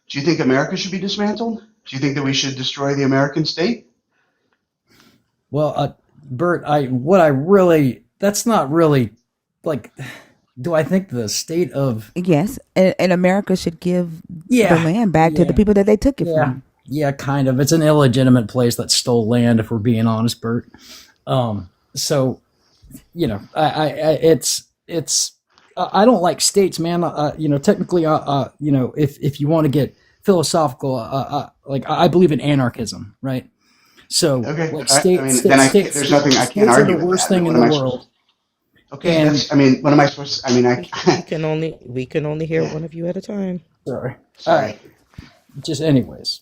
Do you think America should be dismantled? Do you think that we should destroy the American state? well, Bert, what I really that's not really like. Do I think the state of Yes, and America should give the yeah land back to the yeah people that they took it yeah from. yeah kind of it's an illegitimate place that stole land if we're being honest, Bert. So it's I don't like states, man. Technically, if you want to get philosophical, like I believe in anarchism, right? So Okay, like I mean, then there's nothing I can't states are the argue with worst that. I mean, thing what in am the I supposed? world, Okay, and I mean, what am I supposed to? I mean, We can only hear yeah, one of you at a time. sorry, sorry. just anyways,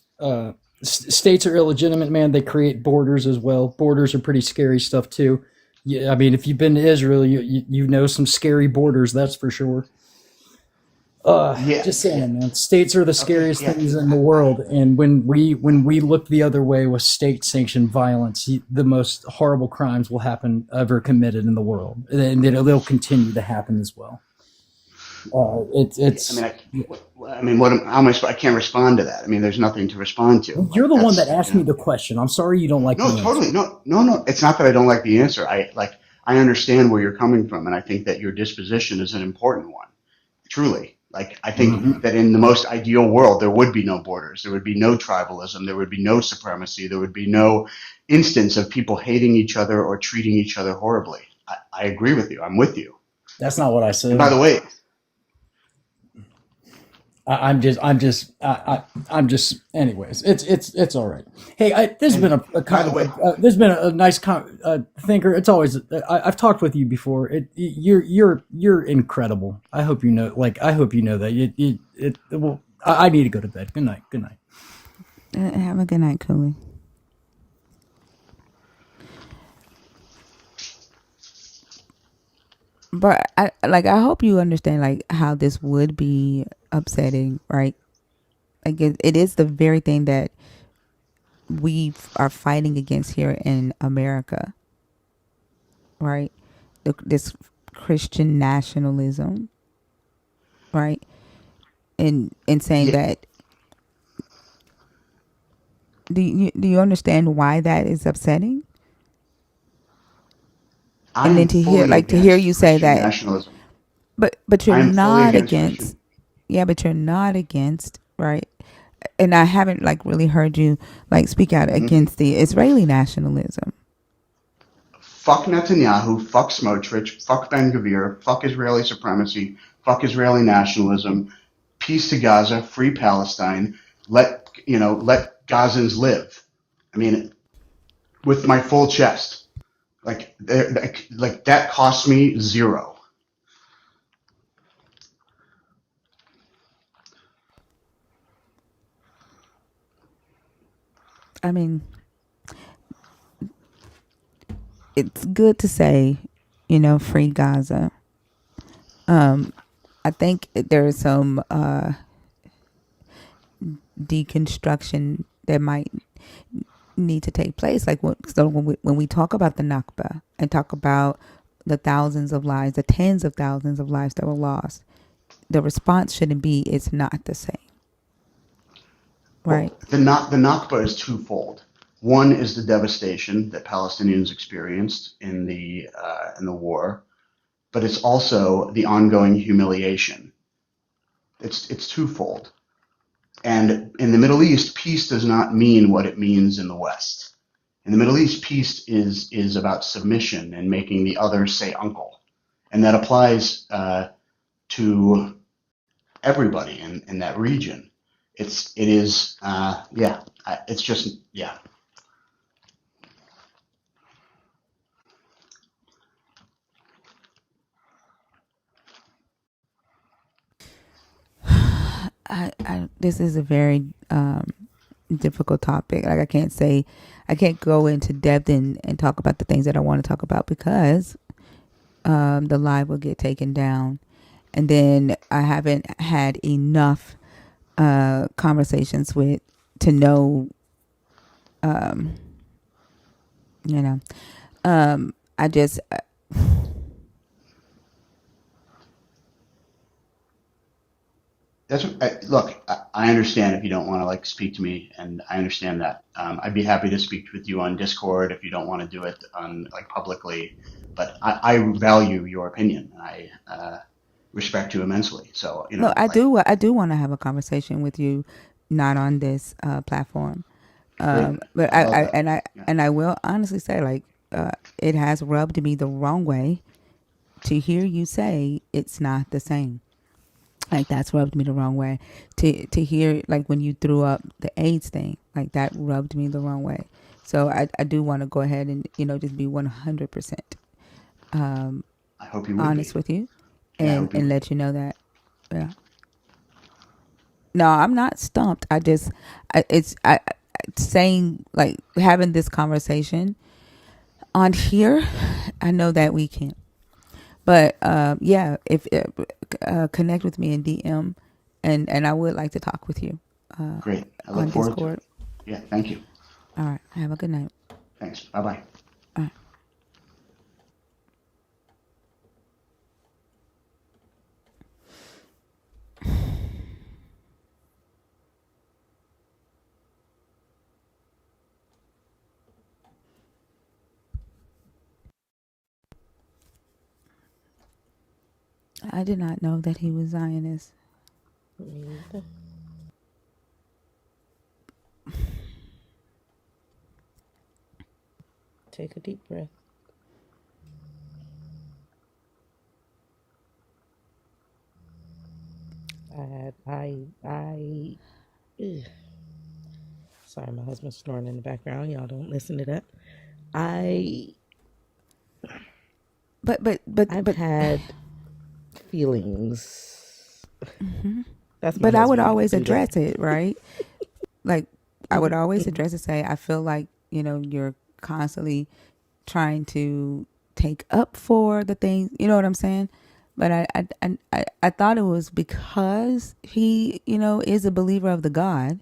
states are illegitimate, man. They create borders as well. Borders are pretty scary stuff too. Yeah, I mean, if you've been to Israel, you know some scary borders, that's for sure. Yeah, Just saying, man. States are the okay, scariest yeah. things in the world, and when we look the other way with state-sanctioned violence, the most horrible crimes will happen ever committed in the world, and they'll continue to happen as well. I mean, how am I? I can't respond to that. I mean, there's nothing to respond to. You're Like the one that that's, asked me the question. I'm sorry you don't like no, the answer. totally, no. It's not that I don't like the answer. I understand where you're coming from, and I think that your disposition is an important one. Truly, like I think that in the most ideal world, there would be no borders, there would be no tribalism, there would be no supremacy, there would be no instance of people hating each other or treating each other horribly. I agree with you. I'm with you. That's not what I And by said. the way, I'm just. Anyways, it's all right. Hey, this has been a by kind the of way, there's been a nice thinker. It's always I've talked with you before. You're incredible. I hope you know. Like I hope you know that. Well, I need to go to bed. Good night. Good night. Have a good night, Cooley. But I hope you understand like how this would be upsetting, right? again, it is the very thing that we are fighting against here in America, right? This Christian nationalism, right? And saying Yeah, that, do you understand why that is upsetting? I And then am fully to hear against you say Christian that, nationalism. but you're I am fully not against against, Christian. yeah, but you're not against, right? And I haven't like really heard you like speak out Mhm. against the Israeli nationalism. Fuck Netanyahu, fuck Smotrich, fuck Ben Gvir, fuck Israeli supremacy, fuck Israeli nationalism, peace to Gaza, free Palestine, let Gazans live. I mean, with my full chest. Like that cost me zero. I mean, it's good to say, free Gaza. I think there is some deconstruction that might need to take place. Like when we talk about the Nakba and talk about the thousands of lives, the tens of thousands of lives that were lost, the response shouldn't be it's not the same, right? Well, the Nakba is twofold. One is the devastation that Palestinians experienced in the war, but it's also the ongoing humiliation. It's twofold. And in the Middle East, peace does not mean what it means in the West. In the Middle East, peace is about submission and making the other say uncle, and that applies to everybody in that region. It is yeah. It's just yeah. This is a very difficult topic. Like I can't go into depth and talk about the things that I want to talk about because the live will get taken down, and then I haven't had enough conversations with to know, um, you know, I just That's look. I understand if you don't want to like speak to me, and I understand that. I'd be happy to speak with you on Discord if you don't want to do it on like publicly. But I value your opinion. I respect you immensely. So no, I do want to have a conversation with you, not on this platform. great. But I love that. Yeah. and I will honestly say, like, it has rubbed me the wrong way to hear you say it's not the same. Like that's rubbed me the wrong way. To hear like when you threw up the AIDS thing, like that rubbed me the wrong way. So I do want to go ahead and just be 100% I hope you would honest be. with you, Yeah, I hope you and would let be. you know that. Yeah. No, I'm not stumped. I just I saying like having this conversation on here. I know that we can't. But yeah, if connect with me in DM, and I would like to talk with you Great. I look on forward to it. Discord. Yeah. Thank you. All right. Have a good night. Thanks. Bye bye. All right. I did not know that he was Zionist. Me neither. Take a deep breath. Ugh. Sorry, my husband's snoring in the background. Y'all don't listen to that. I've had feelings. That's my But I would husband. always Do that. address it, right? Like I would always address it. Say I feel like you're constantly trying to take up for the things. You know what I'm saying? But I thought it was because he, is a believer of the God.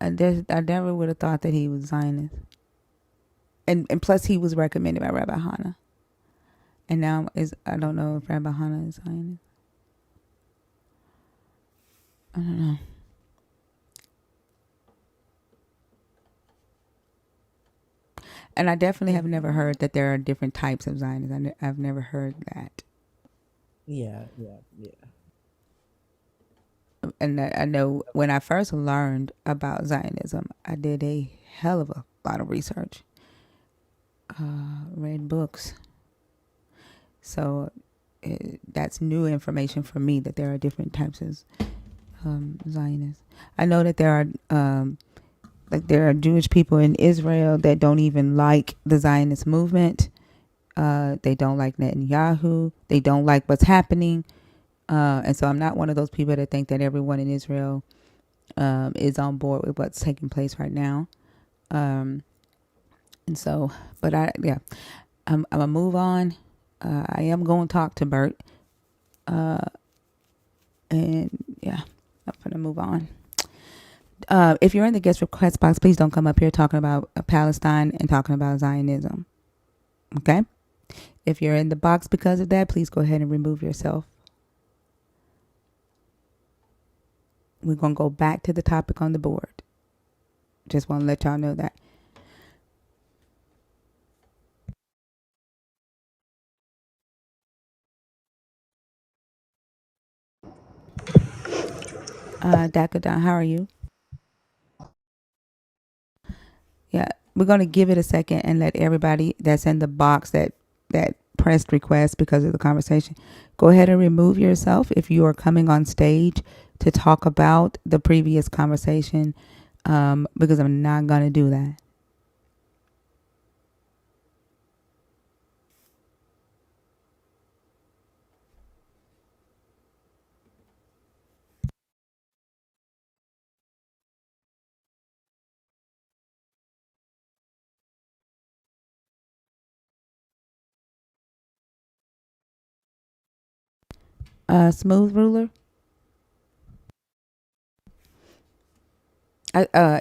I never would have thought that he was Zionist. And plus he was recommended by Rabbi Hannah. And now I don't know if Rabbi Hannah is Zionist. I don't know. And I definitely have never heard that there are different types of Zionists. I've never heard that. Yeah. And I know when I first learned about Zionism, I did a hell of a lot of research, read books. So that's new information for me that there are different types of Zionists. I know that there are Jewish people in Israel that don't even like the Zionist movement. They don't like Netanyahu. They don't like what's happening. And so I'm not one of those people that think that everyone in Israel is on board with what's taking place right now. And so, but I'm gonna move on. I am going to talk to Bert. And yeah, I'm gonna move on. If you're in the guest request box, please don't come up here talking about Palestine and talking about Zionism. Okay? If you're in the box because of that, please go ahead and remove yourself. We're going to go back to the topic on the board. Just want to let y'all know that. Dakadan, how are you? Yeah, we're going to give it a second and let everybody that's in the box that pressed request because of the conversation, go ahead and remove yourself if you are coming on stage to talk about the previous conversation, because I'm not going to do that. Smooth ruler.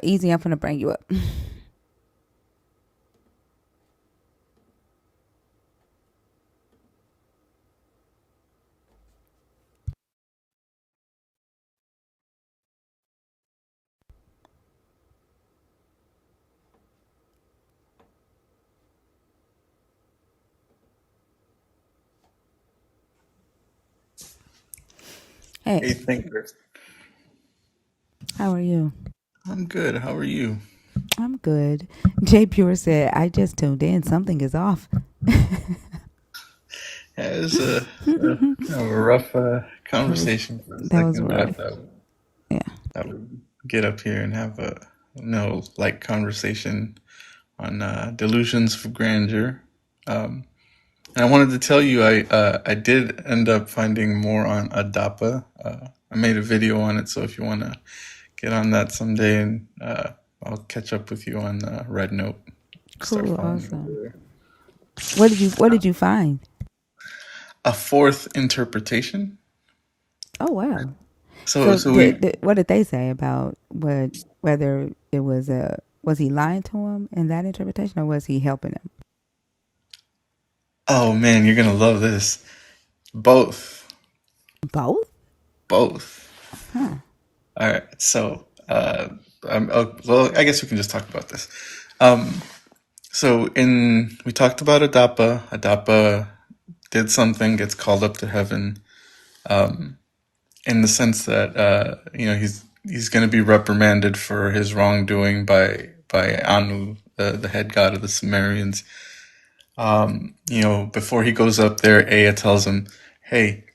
Easy, I'm going to bring you up. Hey, Hey, thinker. how are you? I'm good. How are you? I'm good. Jay Pure said, I just tuned in. Something is off. Yeah, it was a rough conversation for a That was second, but I rough. thought Yeah. I would get up here and have a light conversation on delusions of grandeur. And I wanted to tell you, I did end up finding more on Adapa. I made a video on it, so if you want to get on that someday, and I'll catch up with you on Red Note. Start Cool. following you Awesome. over there. What did you find? A fourth interpretation. Oh, wow. So So so we. what did they say about whether it was he lying to him in that interpretation or was he helping him? Oh man, you're gonna love this. Both. Both? Both. Huh. All right. So well, I guess we can just talk about this. Um, so we talked about Adapa. Adapa did something, gets called up to heaven. In the sense that he's going to be reprimanded for his wrongdoing by Anu, the head god of the Sumerians. Before he goes up there, Ea tells him, "Hey,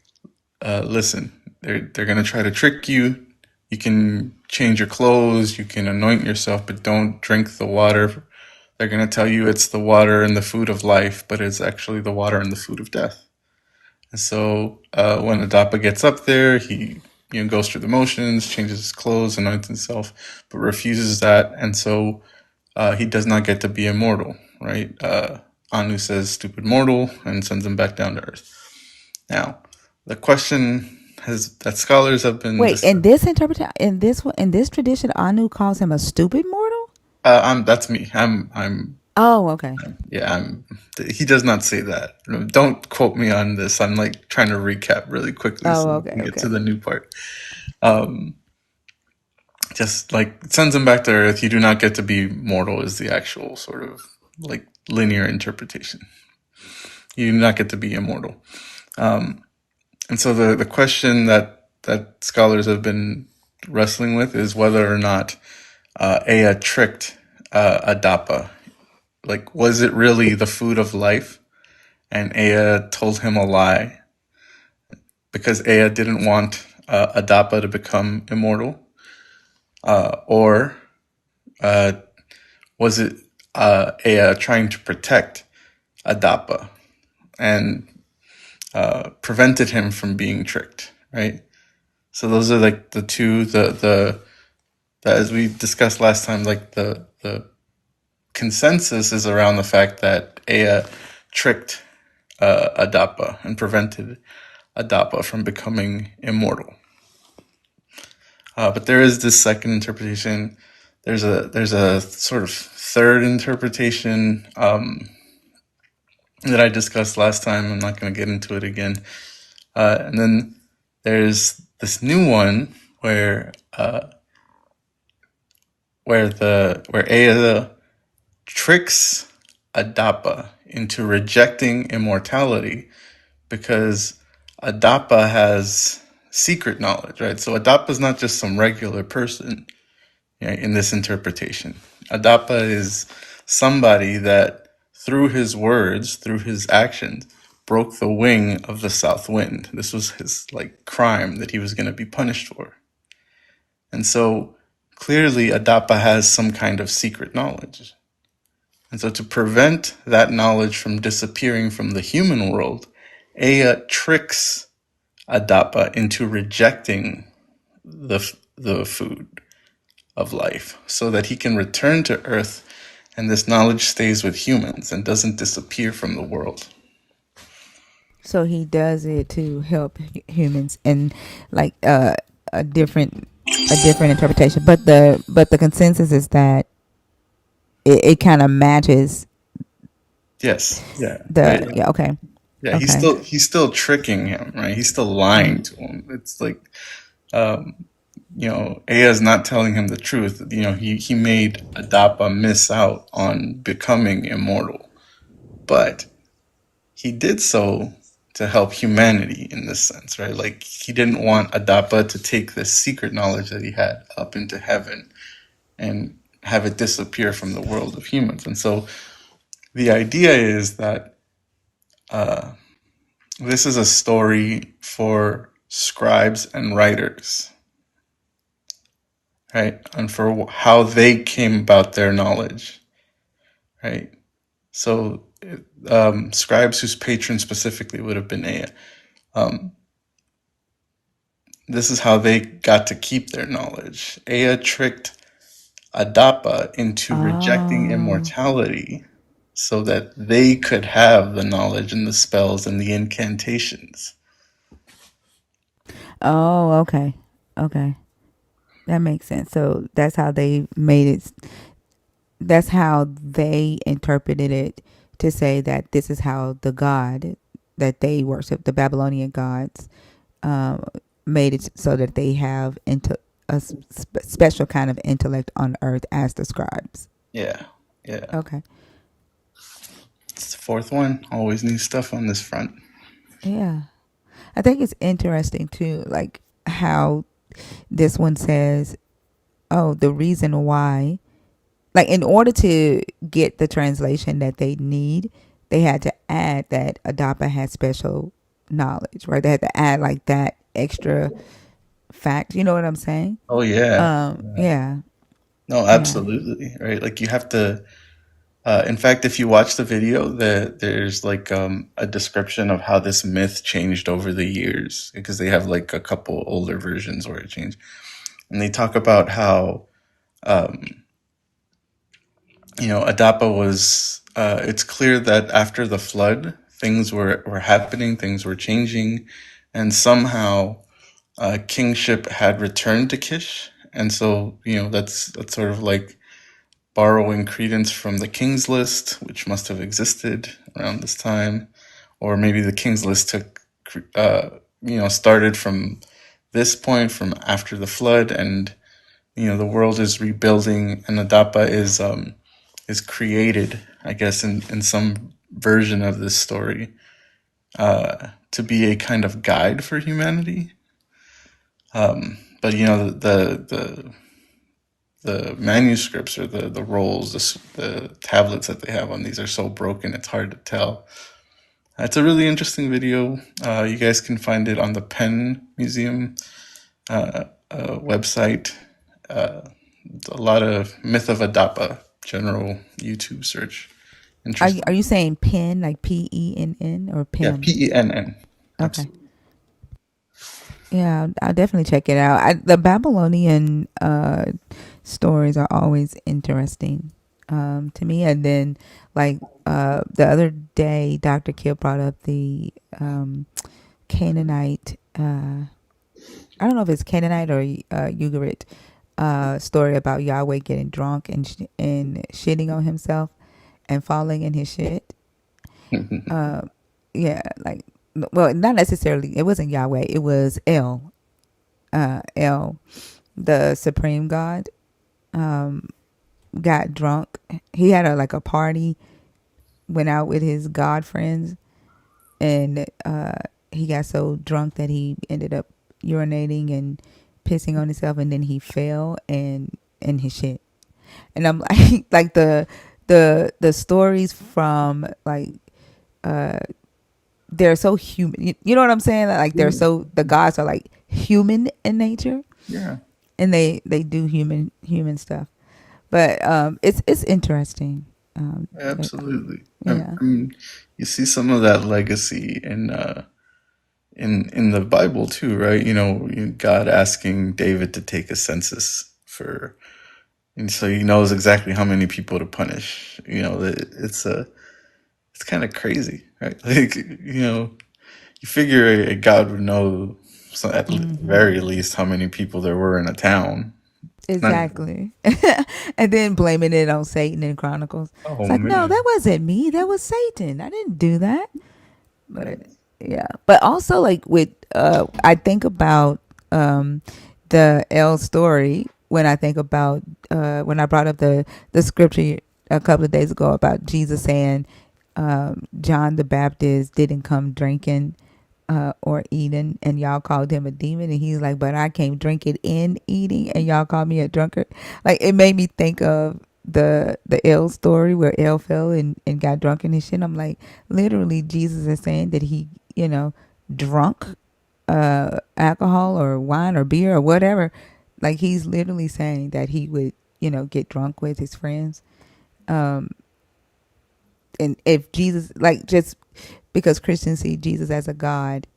listen, they're going to try to trick you. You can change your clothes, you can anoint yourself, but don't drink the water. They're going to tell you it's the water and the food of life, but it's actually the water and the food of death." And so when Adapa gets up there, he goes through the motions, changes his clothes, anoints himself, but refuses that, and so he does not get to be immortal. Right? Anu says, "Stupid mortal," and sends him back down to earth. Now, the question that scholars have been Wait, in this interpretation, in this tradition, Anu calls him a stupid mortal. that's me. I'm Oh, okay. yeah, he does not say that. Don't quote me on this. I'm like trying to recap really quickly so Oh, we okay, can get to okay. the new part. Just like sends him back to Earth. You do not get to be mortal is the actual sort of like linear interpretation. You do not get to be immortal. And so the question that scholars have been wrestling with is whether or not Ea tricked Adapa. Like, was it really the food of life? And Ea told him a lie because Ea didn't want Adapa to become immortal? Or was it Ea trying to protect Adapa and prevented him from being tricked, right? So those are like the two, as we discussed last time, like the consensus is around the fact that Ea tricked Adapa and prevented Adapa from becoming immortal. But there is this second interpretation. There's a sort of third interpretation that I discussed last time. I'm not going to get into it again. And then there's this new one where Ea tricks Adapa into rejecting immortality because Adapa has secret knowledge, right? So Adapa is not just some regular person, right, in this interpretation. Adapa is somebody that through his words, through his actions, broke the wing of the south wind. This was his like crime that he was going to be punished for. And so clearly Adapa has some kind of secret knowledge. And so to prevent that knowledge from disappearing from the human world, Ea tricks Adapa into rejecting the food of life so that he can return to Earth and this knowledge stays with humans and doesn't disappear from the world. So he does it to help humans, and like a different interpretation. But the consensus is that it kind of matches Yes. Yeah. the Right. yeah. Okay. Yeah. Okay. He's still tricking him, right? He's still lying to him. It's like, Ea is not telling him the truth. He made Adapa miss out on becoming immortal, but he did so to help humanity in this sense, right? Like he didn't want Adapa to take this secret knowledge that he had up into heaven and have it disappear from the world of humans. And so the idea is that this is a story for scribes and writers, right? And for how they came about their knowledge, right? So scribes whose patron specifically would have been Ea. This is how they got to keep their knowledge. Ea tricked Adapa into rejecting Oh. immortality so that they could have the knowledge and the spells and the incantations. Oh. Okay. Okay. That makes sense. So that's how they made it. That's how they interpreted it to say that this is how the god that they worship, the Babylonian gods, um, made it so that they have special kind of intellect on earth as the scribes. Yeah, yeah. Okay. It's the fourth one. Always new stuff on this front. Yeah. I think it's interesting too, like how this one says, oh, the reason why, like in order to get the translation that they need, they had to add that Adapa had special knowledge, right? They had to add like that extra fact. You know what I'm saying? Oh yeah. Yeah. No, Yeah. absolutely. Right. Like you have to. In fact, if you watch the video, there's like a description of how this myth changed over the years because they have like a couple older versions where it changed, and they talk about how Adapa was. It's clear that after the flood, things were happening, things were changing, and somehow kingship had returned to Kish. And so, that's sort of like borrowing credence from the King's List, which must have existed around this time, or maybe the King's List started from this point, from after the flood, and the world is rebuilding, and Adapa is created, I guess, in some version of this story, to be a kind of guide for humanity. But the manuscripts or the rolls, the tablets that they have on these are so broken, it's hard to tell. It's a really interesting video. You guys can find it on the Penn Museum website. A lot of Myth of Adapa, general YouTube search. Are you saying pen, like PENN, or pen? Yeah, PENN. Okay. Yeah, I'll definitely check it out. The Babylonian stories are always interesting to me. And then, like the other day, Dr. Kill brought up the Canaanite. I don't know if it's Canaanite or Ugarit story about Yahweh getting drunk and shitting on himself and falling in his shit. Yeah, like, well, not necessarily. It wasn't Yahweh. It was El, the supreme God. Got drunk. He had a party, went out with his God friends, and he got so drunk that he ended up urinating and pissing on himself, and then he fell and in his shit. And I'm like, like the stories from they're so human. You know what I'm saying? Like they're so, the gods are like human in nature. Yeah. And they do human stuff. But it's interesting. Absolutely. Yeah. I mean, you see some of that legacy in the Bible too, right? God asking David to take a census and so he knows exactly how many people to punish. It's kind of crazy, right? Like, you figure a God would know, so at the very least, how many people there were in a town. Exactly. And then blaming it on Satan in Chronicles. Oh, It's like, no, man. that wasn't me. That was Satan. I didn't do that. But yeah. But also, like, with I think about the L story when I think about when I brought up the scripture a couple of days ago about Jesus saying John the Baptist didn't come drinking or eating, and y'all called him a demon, and he's like, but I came drinking and eating, and y'all called me a drunkard. Like, it made me think of the L story where L fell and got drunk in his shit. I'm like, literally, Jesus is saying that he, drunk alcohol or wine or beer or whatever. Like, he's literally saying that he would, get drunk with his friends. And if Jesus, like, just because Christians see Jesus as a God,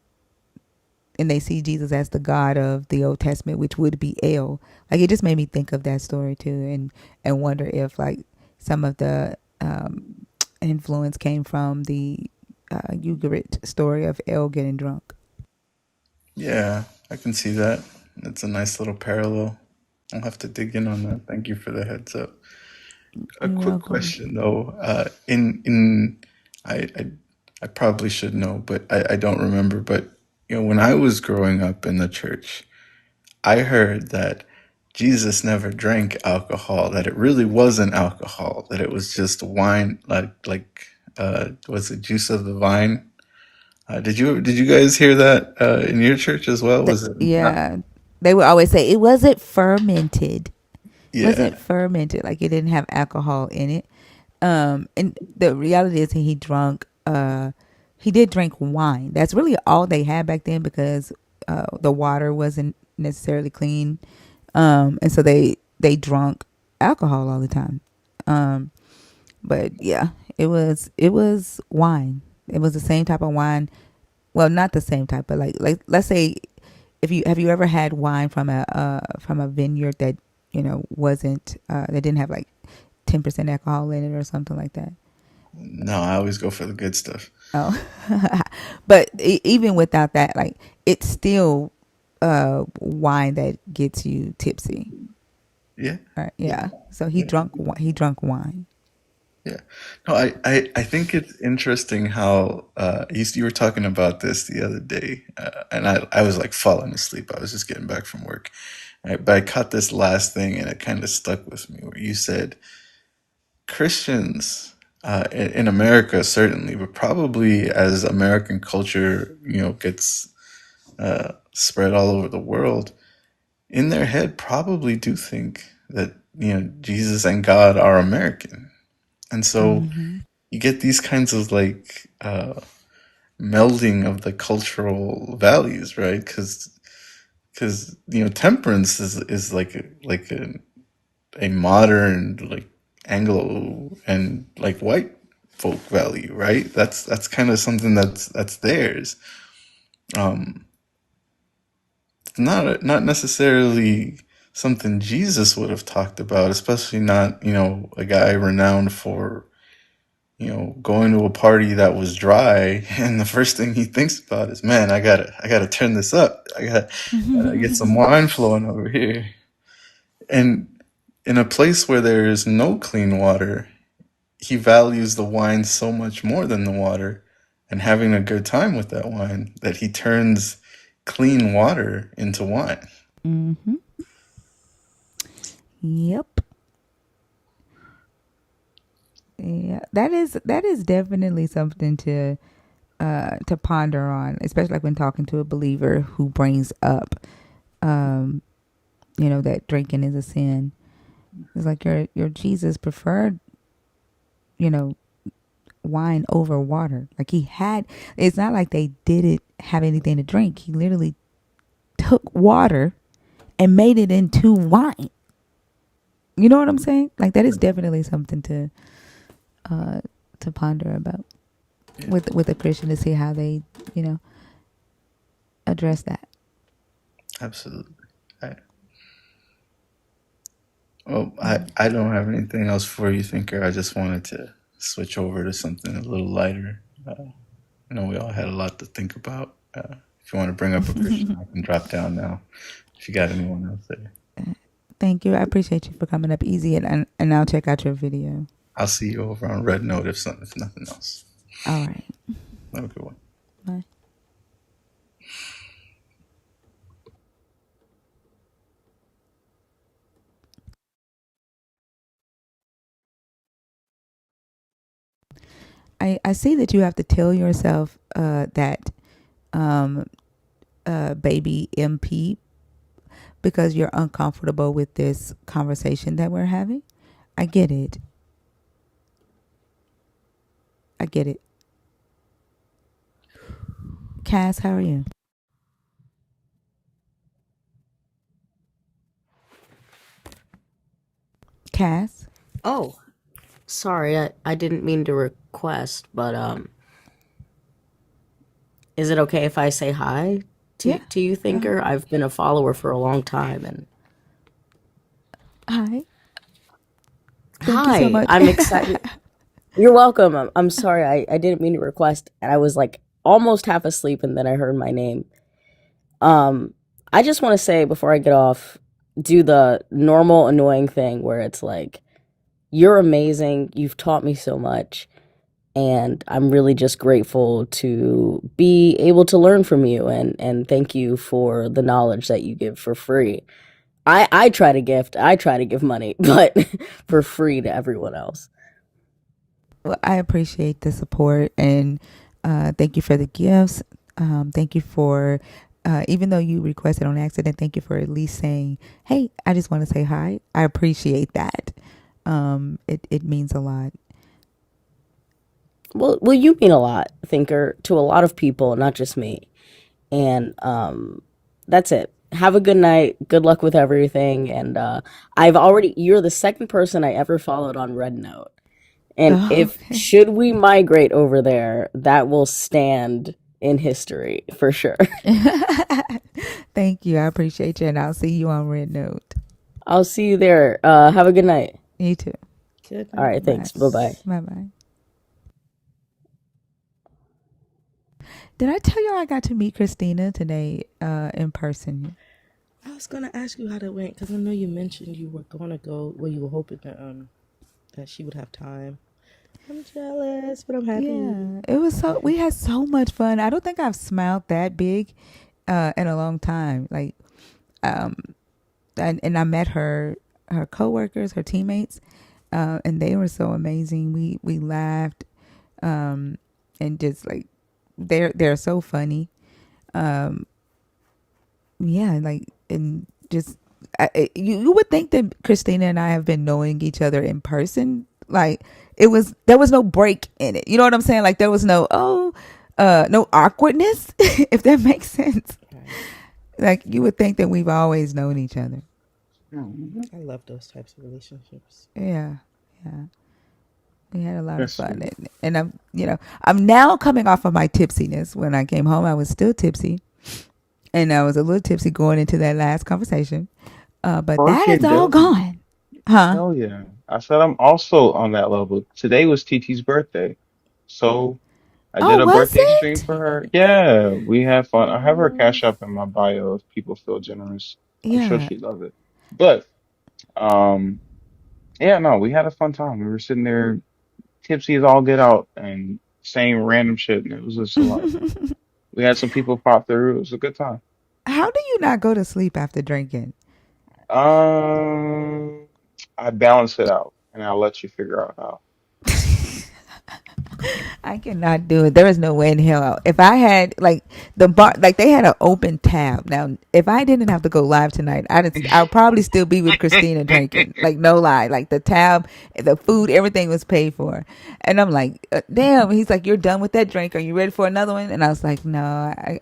and they see Jesus as the God of the Old Testament, which would be El. Like, it just made me think of that story too, and wonder if, like, some of the influence came from the Ugarit story of El getting drunk. Yeah, I can see that. It's a nice little parallel. I'll have to dig in on that. Thank you for the heads up. A You're quick welcome. question though. I probably should know, but I don't remember. But when I was growing up in the church, I heard that Jesus never drank alcohol. That it really wasn't alcohol. That it was just wine, was it juice of the vine? Did you guys hear that in your church as well? Was it not? Yeah, they would always say it wasn't fermented. Yeah. Wasn't fermented, like it didn't have alcohol in it. And the reality is he drunk. He did drink wine. That's really all they had back then, because the water wasn't necessarily clean, and so they drunk alcohol all the time. But yeah, it was wine. It was the same type of wine. Well, not the same type, but like let's say, if you have you ever had wine from a vineyard that wasn't that didn't have like 10% alcohol in it or something like that. No, I always go for the good stuff. Oh, but even without that, like it's still wine that gets you tipsy. Yeah. Right? Yeah. So he drunk. He drunk wine. Yeah. No, I think it's interesting how you were talking about this the other day, and I was like falling asleep. I was just getting back from work. Right? But I caught this last thing and it kind of stuck with me where you said Christians in America, certainly, but probably as American culture, gets spread all over the world, in their head probably do think that, Jesus and God are American. And so Mm-hmm. you get these kinds of like melding of the cultural values, right? Because temperance is like a modern like Anglo and like white folk value, right? That's kind of something that's theirs. Um, not necessarily something Jesus would have talked about, especially not a guy renowned for going to a party that was dry, and the first thing he thinks about is, man, I gotta turn this up. I gotta get some wine flowing over here. And in a place where there is no clean water, he values the wine so much more than the water and having a good time with that wine that he turns clean water into wine. Mm-hmm. Yep. Yeah, that is definitely something to ponder on, especially like when talking to a believer who brings up, um, that drinking is a sin. It's like your Jesus preferred, you know, wine over water. Like he had. It's not like they didn't have anything to drink. He literally took water and made it into wine. You know what I'm saying? Like that is definitely something uh to ponder about with a Christian, to see how they, address that. Absolutely. I don't have anything else for you, Thinker. I just wanted to switch over to something a little lighter. I know we all had a lot to think about. If you want to bring up a Christian, I can drop down now. If you got anyone else there, Thank you. I appreciate you for coming up, Easy, and I'll check out your video. I'll see you over on Red Note if nothing else. All right. Have a good one. Bye. I see that you have to tell yourself that baby MP, because you're uncomfortable with this conversation that we're having. I get it. I get it. Cass, how are you? Cass? Oh, sorry, I didn't mean to request, but is it okay if I say hi Yeah. to you, Thinker? I've been a follower for a long time, and Hi. Thank you so hi, much. I'm excited. You're welcome. I'm sorry, I didn't mean to request, and I was like almost half asleep, and then I heard my name. I just want to say before I get off, do the normal annoying thing where it's like, you're amazing. You've taught me so much. And I'm really just grateful to be able to learn from you, and thank you for the knowledge that you give for free. I try to give money, but for free to everyone else. Well, I appreciate the support, and thank you for the gifts. Thank you for, even though you requested on accident, thank you for at least saying, hey, I just want to say hi. I appreciate that. It means a lot. Well, you mean a lot, Thinker, to a lot of people, not just me. And that's it. Have a good night. Good luck with everything. And you're the second person I ever followed on Red Note. And Oh, if should we migrate over there, that will stand in history for sure. thank you. I appreciate you, and I'll see you on Red Note. I'll see you there. Have a good night. You too. Good All night. right, Bye. thanks. Bye bye. Bye bye. Did I tell y'all I got to meet Christina today in person? I was gonna ask you how that went because I know you mentioned you were gonna go. Well, you were hoping that she would have time. I'm jealous, but I'm happy. Yeah, it was so. We had so much fun. I don't think I've smiled that big in a long time. Like, um, and I met her coworkers, her teammates, and they were so amazing. We laughed, and just like they're so funny. Um, yeah, like and just you would think that Christina and I have been knowing each other in person. Like there was no break in it. You know what I'm saying? Like there was no no awkwardness, if that makes sense. Like you would think that we've always known each other. I love those types of relationships. Yeah, yeah. We had a lot of That's fun, sweet. and I'm now coming off of my tipsiness. When I came home, I was still tipsy, and I was a little tipsy going into that last conversation. But that is Perfect all Delhi. gone, huh? Hell yeah. I said I'm also on that level. Today was TT's birthday. So I Oh, did a was birthday stream it? for her. Yeah, we had fun. I have her cash app in my bio if people feel generous. I'm sure Yeah. she'd love it. But um yeah, no, we had a fun time. We were sitting there tipsy as all get out and saying random shit and it was just a lot. We had some people pop through. It was a good time. How do you not go to sleep after drinking? Um I balance it out and I'll let you figure out how. I cannot do it. There is no way in hell. If I had like the bar, like they had an open tab. Now, if I didn't have to go live tonight, I'd probably still be with Christina drinking. Like no lie, like the tab, the food, everything was paid for. And I'm like, damn. He's like, you're done with that drink. Are you ready for another one? And I was like, no,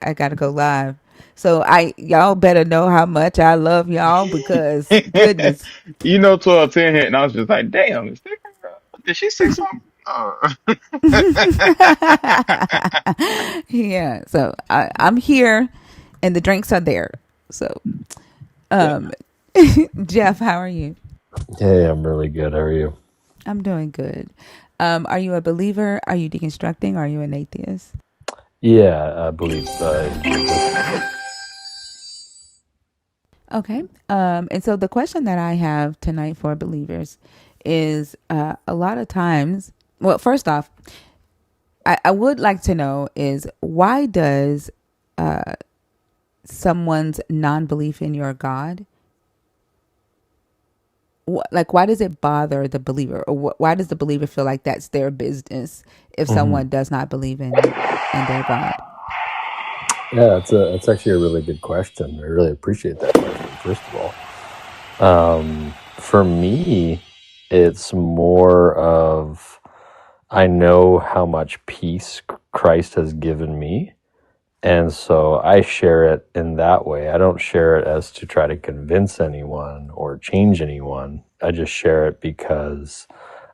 I got to go live. So y'all better know how much I love y'all because goodness. You know, 12:10 hit, and I was just like, damn, is that girl? Did she say something? Yeah. So I'm here, and the drinks are there. So, Yeah. um, Jeff, how are you? Hey, I'm really good. How are you? I'm doing good. Are you a believer? Are you deconstructing? Or are you an atheist? Yeah, I believe in Jesus. Okay. And so the question that I have tonight for believers is a lot of times, well, first off, I would like to know is why does someone's non-belief in your God, like why does it bother the believer, or why does the believer feel like that's their business if hmm someone does not believe in their God? Yeah, that's actually a really good question. I really appreciate that question, first of all. For me, it's more of I know how much peace Christ has given me. And so I share it in that way. I don't share it as to try to convince anyone or change anyone. I just share it because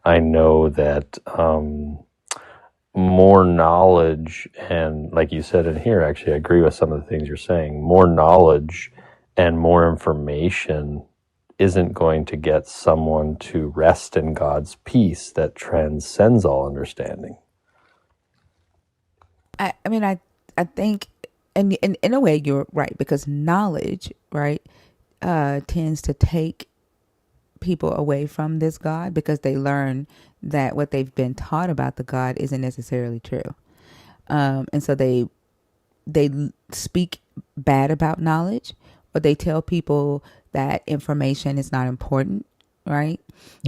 I know that more knowledge, and like you said in here, actually, I agree with some of the things you're saying. More knowledge and more information isn't going to get someone to rest in God's peace that transcends all understanding. I mean, I think, and in a way, you're right because knowledge, right, tends to take people away from this God because they learn that what they've been taught about the God isn't necessarily true, and so they speak bad about knowledge, or they tell people that information is not important, right?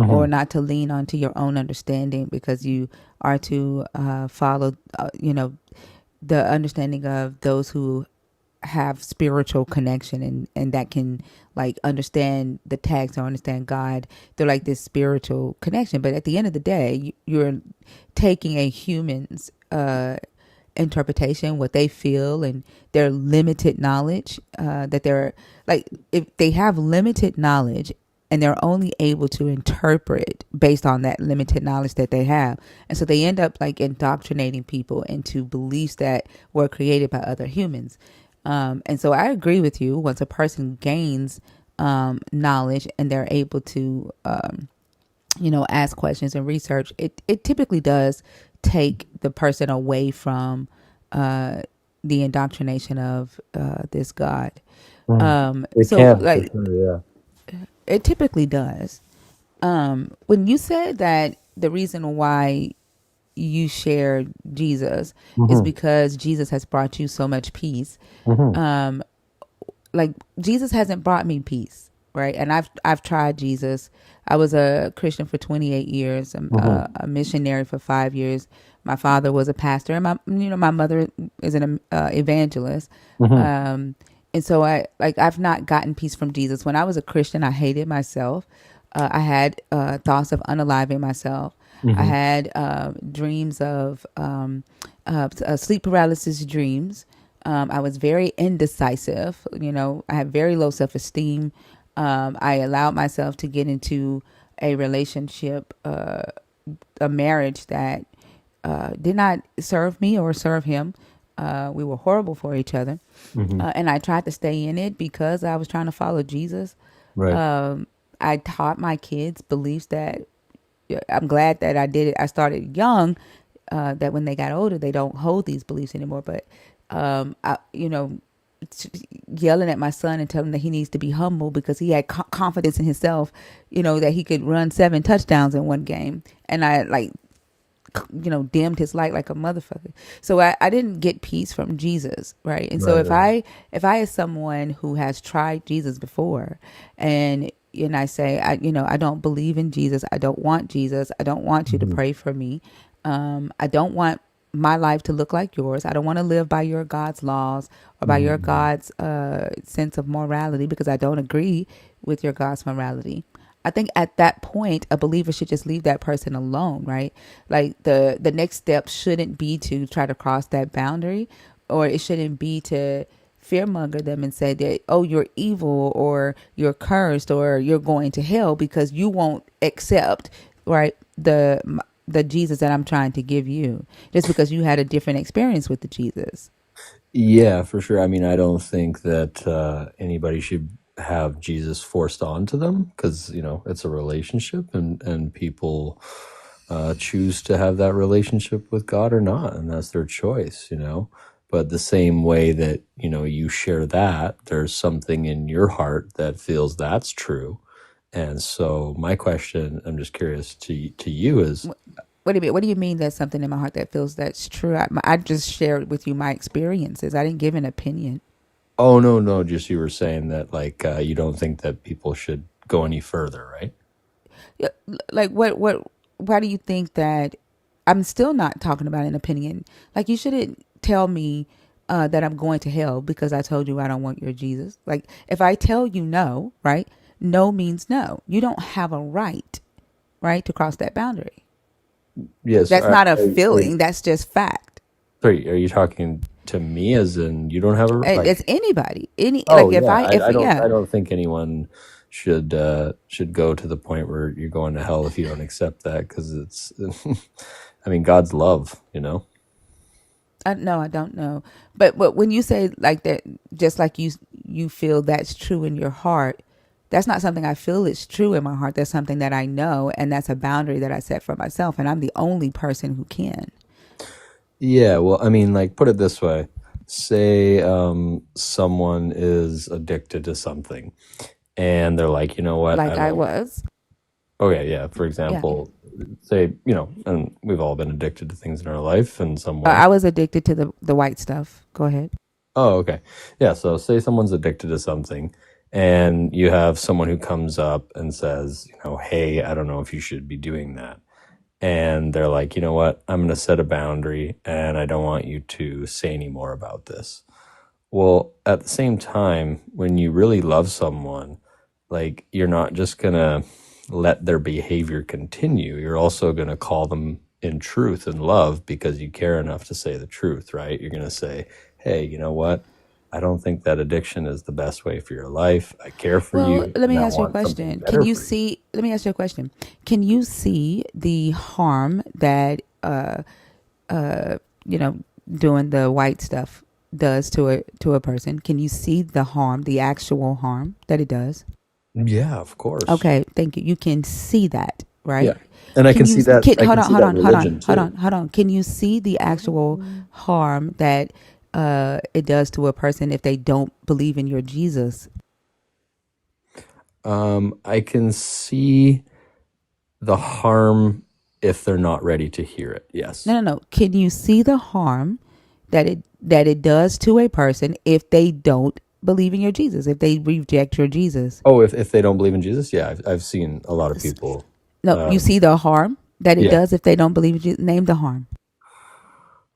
Or not to lean onto your own understanding because you are to follow, the understanding of those who have spiritual connection and that can like understand the text or understand God. They're like this spiritual connection. But at the end of the day, you're taking a human's interpretation, what they feel, and their limited knowledge. That they're like, if they have limited knowledge and they're only able to interpret based on that limited knowledge that they have. And so they end up like indoctrinating people into beliefs that were created by other humans. And so I agree with you. Once a person gains knowledge and they're able to, ask questions and research, it typically does take the person away from uh, the indoctrination of this God. It So can for like sure, it typically does. When you said that the reason why you share Jesus yeah. is because Jesus has brought you so much peace. Um, like Jesus hasn't brought me peace, right? And I've tried Jesus. I was a Christian for 28 years, a missionary for 5 years. My father was a pastor, and my mother is an evangelist. Um, and so I've not gotten peace from Jesus. When I was a Christian, I hated myself. I had thoughts of unaliving myself. I had dreams of sleep paralysis dreams. I was very indecisive. I had very low self-esteem. I allowed myself to get into a relationship, a marriage that did not serve me or serve him. We were horrible for each other. And I tried to stay in it because I was trying to follow Jesus. Right. I taught my kids beliefs that I'm glad that I did it. I started young, that when they got older, they don't hold these beliefs anymore. But, yelling at my son and telling him that he needs to be humble because he had confidence in himself, that he could run 7 touchdowns in one game. And I dimmed his light like a motherfucker. So I didn't get peace from Jesus, right? And so Right, if I as someone who has tried Jesus before, and I say I don't believe in Jesus, I don't want Jesus, I don't want you to pray for me, I don't want my life to look like yours. I don't want to live by your God's laws or by your God's sense of morality because I don't agree with your God's morality. I think at that point, a believer should just leave that person alone, right? Like the next step shouldn't be to try to cross that boundary, or it shouldn't be to fearmonger them and say that, oh, you're evil or you're cursed or you're going to hell because you won't accept, right, the Jesus that I'm trying to give you just because you had a different experience with the Jesus. Yeah, for sure. I mean, I don't think that anybody should have Jesus forced onto them because, it's a relationship and people choose to have that relationship with God or not, and that's their choice. But the same way that, you share that, there's something in your heart that feels that's true. And so my question, I'm just curious to you is, What do you mean there's something in my heart that feels that's true? I just shared with you my experiences. I didn't give an opinion. oh, no, just you were saying that like you don't think that people should go any further, right? Yeah, like why do you think that I'm still not talking about an opinion? Like you shouldn't tell me that I'm going to hell because I told you I don't want your Jesus. Like if I tell you no, right? No means no. You don't have a right, to cross that boundary. Yes. That's not a feeling. That's just fact. Sorry, are you talking to me as in you don't have a like? It's anybody. Oh If yeah, I if I yeah. don't think anyone should go to the point where you're going to hell if you don't accept that because it's, I mean, God's love. No, I don't know. But when you say like that, just like you feel that's true in your heart, that's not something I feel is true in my heart. That's something that I know, and that's a boundary that I set for myself, and I'm the only person who can. Yeah, well, I mean, like, put it this way. Say someone is addicted to something and they're like, you know what, I Like I don't. was. Okay, yeah. For Yeah. example, say, and we've all been addicted to things in our life in some way. I was addicted to the white stuff. Go ahead. Oh, okay. Yeah, so say someone's addicted to something and you have someone who comes up and says, hey, I don't know if you should be doing that. And they're like, you know what, I'm going to set a boundary and I don't want you to say any more about this. Well, at the same time, when you really love someone, like you're not just going to let their behavior continue. You're also going to call them in truth and love because you care enough to say the truth, right? You're going to say, hey, you know what? I don't think that addiction is the best way for your life. I care for Well, you let and me I ask you a want something question. Can better you for you. see? Let me ask you a question. Can you see the harm that uh, you know, doing the white stuff does to a person? Can you see the harm, the actual harm that it does? Yeah, of course. Okay, thank you. You can see that. right? And I Can can you see that. I hold can on, see hold that on, hold religion on, hold too. on, hold on? Can you see the actual harm that it does to a person if they don't believe in your Jesus? I can see the harm if they're not ready to hear it. Yes. No. Can you see the harm that it does to a person if they don't believe in your Jesus, if they reject your Jesus? Oh, if they don't believe in Jesus, yeah, I've seen a lot of people. No, you see the harm that it Yeah. does if they don't believe in Jesus. Name the harm.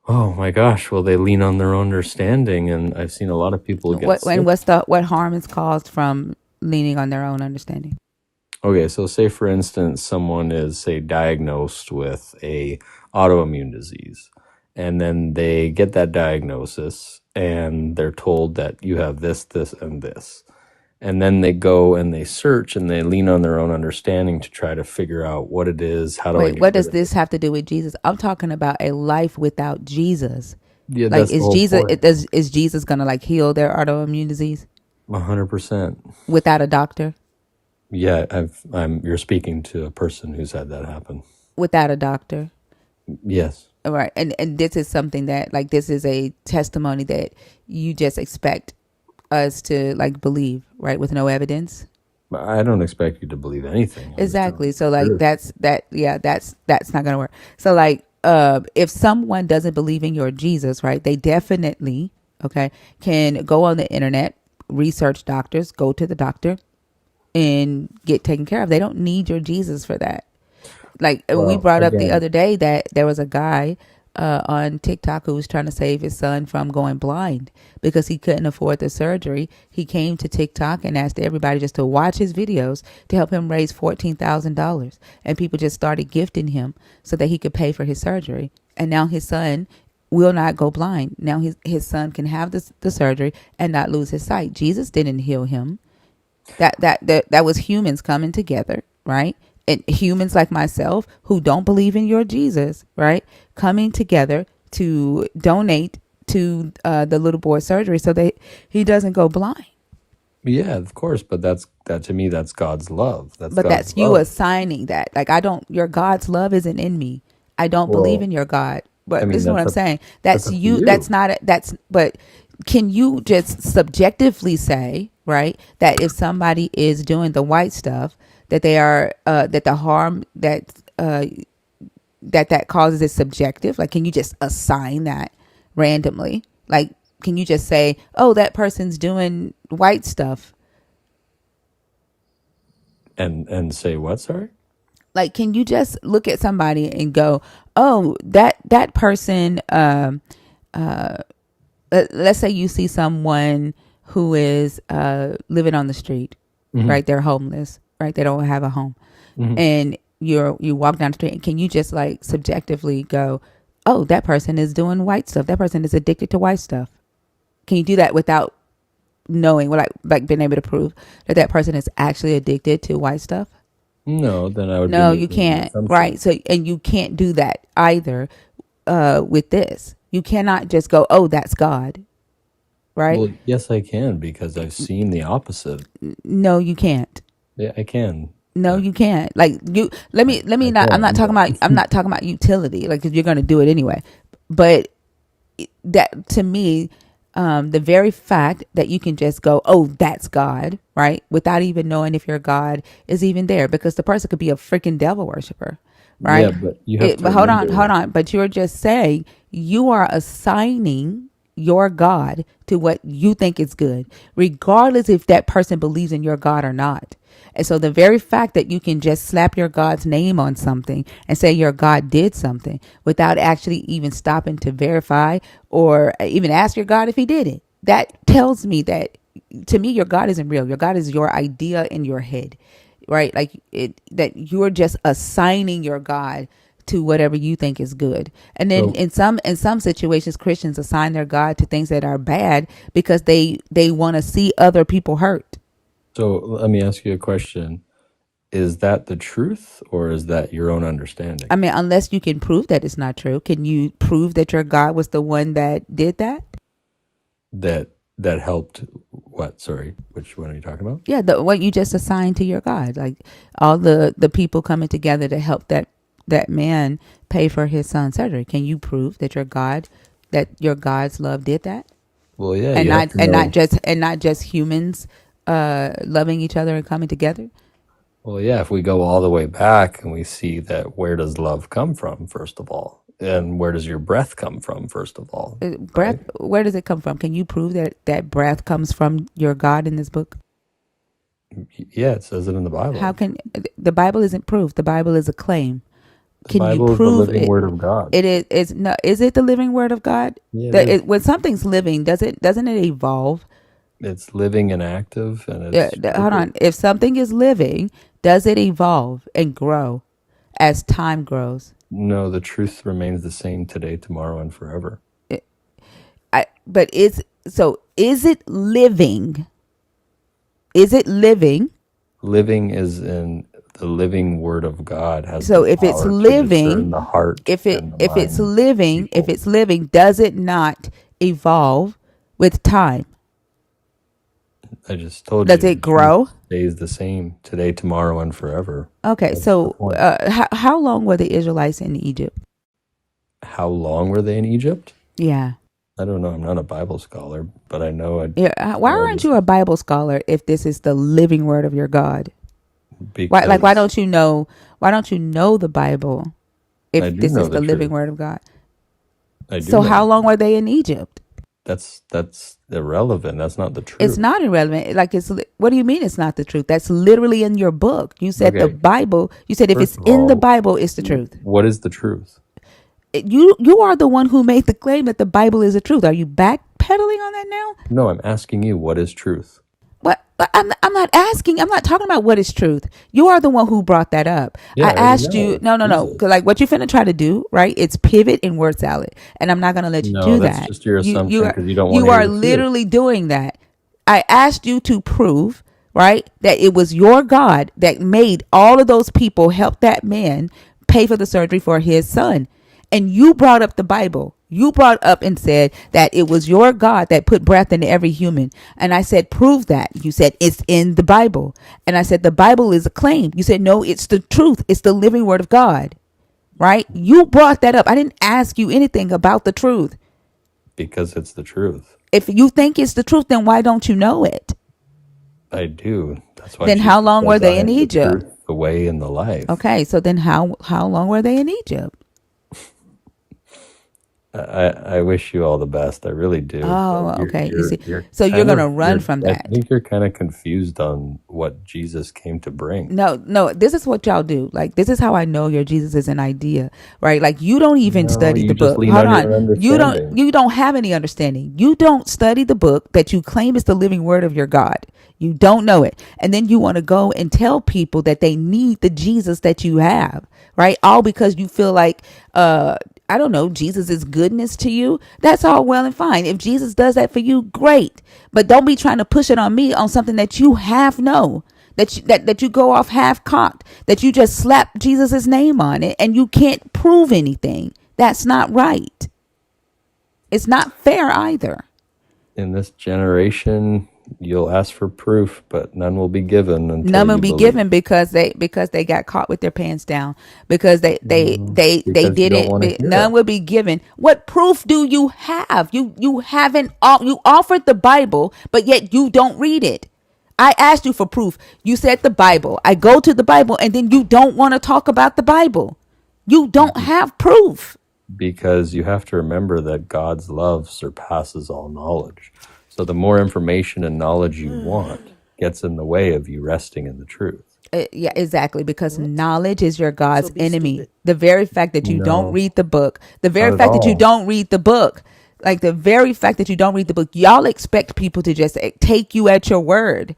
Oh my gosh. Well, they lean on their own understanding, and I've seen a lot of people get sick. What harm is caused from leaning on their own understanding? Okay, so say for instance, someone is say diagnosed with a autoimmune disease, and then they get that diagnosis, and they're told that you have this, this, and this, and then they go and they search and they lean on their own understanding to try to figure out what it is. How do I Wait, get what rid does of it? this have to do with Jesus? I'm talking about a life without Jesus. Yeah, Like, that's the whole point. is Jesus gonna like heal their autoimmune disease 100%. without a doctor? Yeah, you're speaking to a person who's had that happen. Without a doctor? Yes. Right. And this is something that like this is a testimony that you just expect us to like believe, right? With no evidence. I don't expect you to believe anything. Exactly. So like Sure. that's not gonna work. So like if someone doesn't believe in your Jesus, right, they definitely can go on the internet, research doctors, go to the doctor and get taken care of. They don't need your Jesus for that. Like we Well, brought up the again, other day that there was a guy on TikTok who was trying to save his son from going blind because he couldn't afford the surgery. He came to TikTok and asked everybody just to watch his videos to help him raise $14,000, and people just started gifting him so that he could pay for his surgery. And now his son will not go blind. Now his son can have the surgery and not lose his sight. Jesus didn't heal him. That was humans coming together, right? And humans like myself who don't believe in your Jesus, right? Coming together to donate to the little boy's surgery so that he doesn't go blind. yeah, of course, but that to me, that's God's love. That's But God's that's you love. assigning that. Like your God's love isn't in me. I don't believe Well, in your God. I But this mean, is what I'm saying. That's up to you. That's you. not. But can you just subjectively say, right, that if somebody is doing the white stuff, that they are that the harm that causes is subjective? Like, can you just assign that randomly? Like, can you just say, oh, that person's doing white stuff? And say what? Sorry. Like, can you just look at somebody and go, oh, that person, let's say you see someone who is living on the street, Mhm. right? They're homeless, right? They don't have a home. Mhm. And you walk down the street and can you just like subjectively go, oh, that person is doing white stuff. That person is addicted to white stuff. Can you do that without knowing, like being able to prove that person is actually addicted to white stuff? No, then I would be No, you making an can't. Right. assumption. So, and you can't do that either with this. You cannot just go, oh, that's God. Right. Well, yes, I can because I've seen the opposite. No, you can't. Yeah, I can. No, you can't. Like let me I not. I'm not can. talking about. I'm not talking about utility. Like, 'cause you're going to do it anyway. But that to me, the very fact that you can just go, oh, that's God, right, without even knowing if your God is even there, because the person could be a freaking devil worshiper, Yeah, right? but you have to But hold remember. on. But you're just saying you are assigning your God to what you think is good, regardless if that person believes in your God or not. And so the very fact that you can just slap your God's name on something and say your God did something without actually even stopping to verify or even ask your God if he did it, that tells me that, to me, your God isn't real. Your God is your idea in your head, right? Like that you're just assigning your God to whatever you think is good. And then So, in some situations, Christians assign their God to things that are bad because they want to see other people hurt. so let me ask you a question. Is that the truth or is that your own understanding? I mean, unless you can prove that it's not true. Can you prove that your God was the one that did that? That helped What? Sorry, which one are you talking about? Yeah, what you just assigned to your God, like all the people coming together to help that man pay for his son's surgery. Can you prove that your God's love did that? Well, yeah, And you have not to and not know. just and not just humans loving each other and coming together. Well, yeah, if we go all the way back and we see that, where does love come from, first of all? And where does your breath come from, first of all? Breath, where does it come from? Can you prove that breath comes from your God in this book? Yeah, it says it in the Bible. How can the Bible isn't proof? The Bible is a claim. The Can you Bible is the prove living it? word of God. It is no. Is it the living word of God? Yeah, it is. When something's living, doesn't it evolve? It's living and active, and it's Hold on. If something is living, does it evolve and grow as time grows? no, the truth remains the same today, tomorrow, and forever. But is it living? Is it living? Living is in the living word of God, has So the if it's power to living, discern the heart if and the mind it's of living, people. if it's living, does it not evolve with time? I just told Does you, it the truth grow? stays the same today, tomorrow, and forever. Okay, That's the so point. how long were the Israelites in Egypt? How long were they in Egypt? Yeah. I don't know. I'm not a Bible scholar, but I know. Yeah. Why aren't you a Bible scholar if this is the living word of your God? Because Why don't you know? Why don't you know the Bible I if do this know is the the living truth. word of God? I do So know. how long were they in Egypt? That's irrelevant. That's not the It's truth. not irrelevant. Like what do you mean it's not the truth? That's literally in your book. You said the Okay. Bible. You said if it's First of in the all, Bible, it's the truth. what is the truth? You are the one who made the claim that the Bible is the truth. Are you backpedaling on that now? No, I'm asking you, what is truth? What? I'm not asking. I'm not talking about what is truth. You are the one who brought that up. Yeah, I I already asked know. you. It's No. Jesus. 'Cause like what you finna try to do, right? It's pivot and word salad, and I'm not gonna let you No, do that's that. just your assumption because you don't want to You hear are the truth. literally doing that. I asked you to prove, right, that it was your God that made all of those people help that man pay for the surgery for his son. And you brought up the Bible. You brought up and said that it was your God that put breath into every human. And I said, prove that. You said, it's in the Bible. And I said, the Bible is a claim. You said, no, it's the truth. It's the living word of God. Right? You brought that up. I didn't ask you anything about the truth. Because it's the truth. If you think it's the truth, then why don't you know it? I do. That's why Then how Jesus long were says, they I in am the Egypt? truth, the way, and the life. Okay, so then how long were they in Egypt? I wish you all the best. I really do. Oh, But okay. You see, you're so you're kind gonna of, run from I that. think you're kind of confused on what Jesus came to bring. No. This is what y'all do. Like, this is how I know your Jesus is an idea, right? Like, you don't even No, study you the just book. lean Hold on on. your understanding. You don't have any understanding. You don't study the book that you claim is the living word of your God. You don't know it, and then you want to go and tell people that they need the Jesus that you have, right? All because you feel like, I don't know, Jesus is goodness to you. That's all well and fine. If Jesus does that for you, great. But don't be trying to push it on me on something that you have that you go off half cocked, that you just slap Jesus's name on it and you can't prove anything. That's not right. It's not fair either. In this generation, you'll ask for proof, but none will be given until None will you be believe. given because they got caught with their pants down, because they Because you don't want to didn't. hear None it. will be given. What proof do you have? You haven't. You offered the Bible, but yet you don't read it. I asked you for proof. You said the Bible. I go to the Bible, and then you don't want to talk about the Bible. You don't have proof. Because you have to remember that God's love surpasses all knowledge. So the more information and knowledge you want gets in the way of you resting in the truth. Yeah, exactly. Because knowledge is your God's So be enemy. stupid. The very fact that you don't No, read the book, the very not at fact that you all. don't read the book, like the very fact that you don't read the book, y'all expect people to just take you at your word.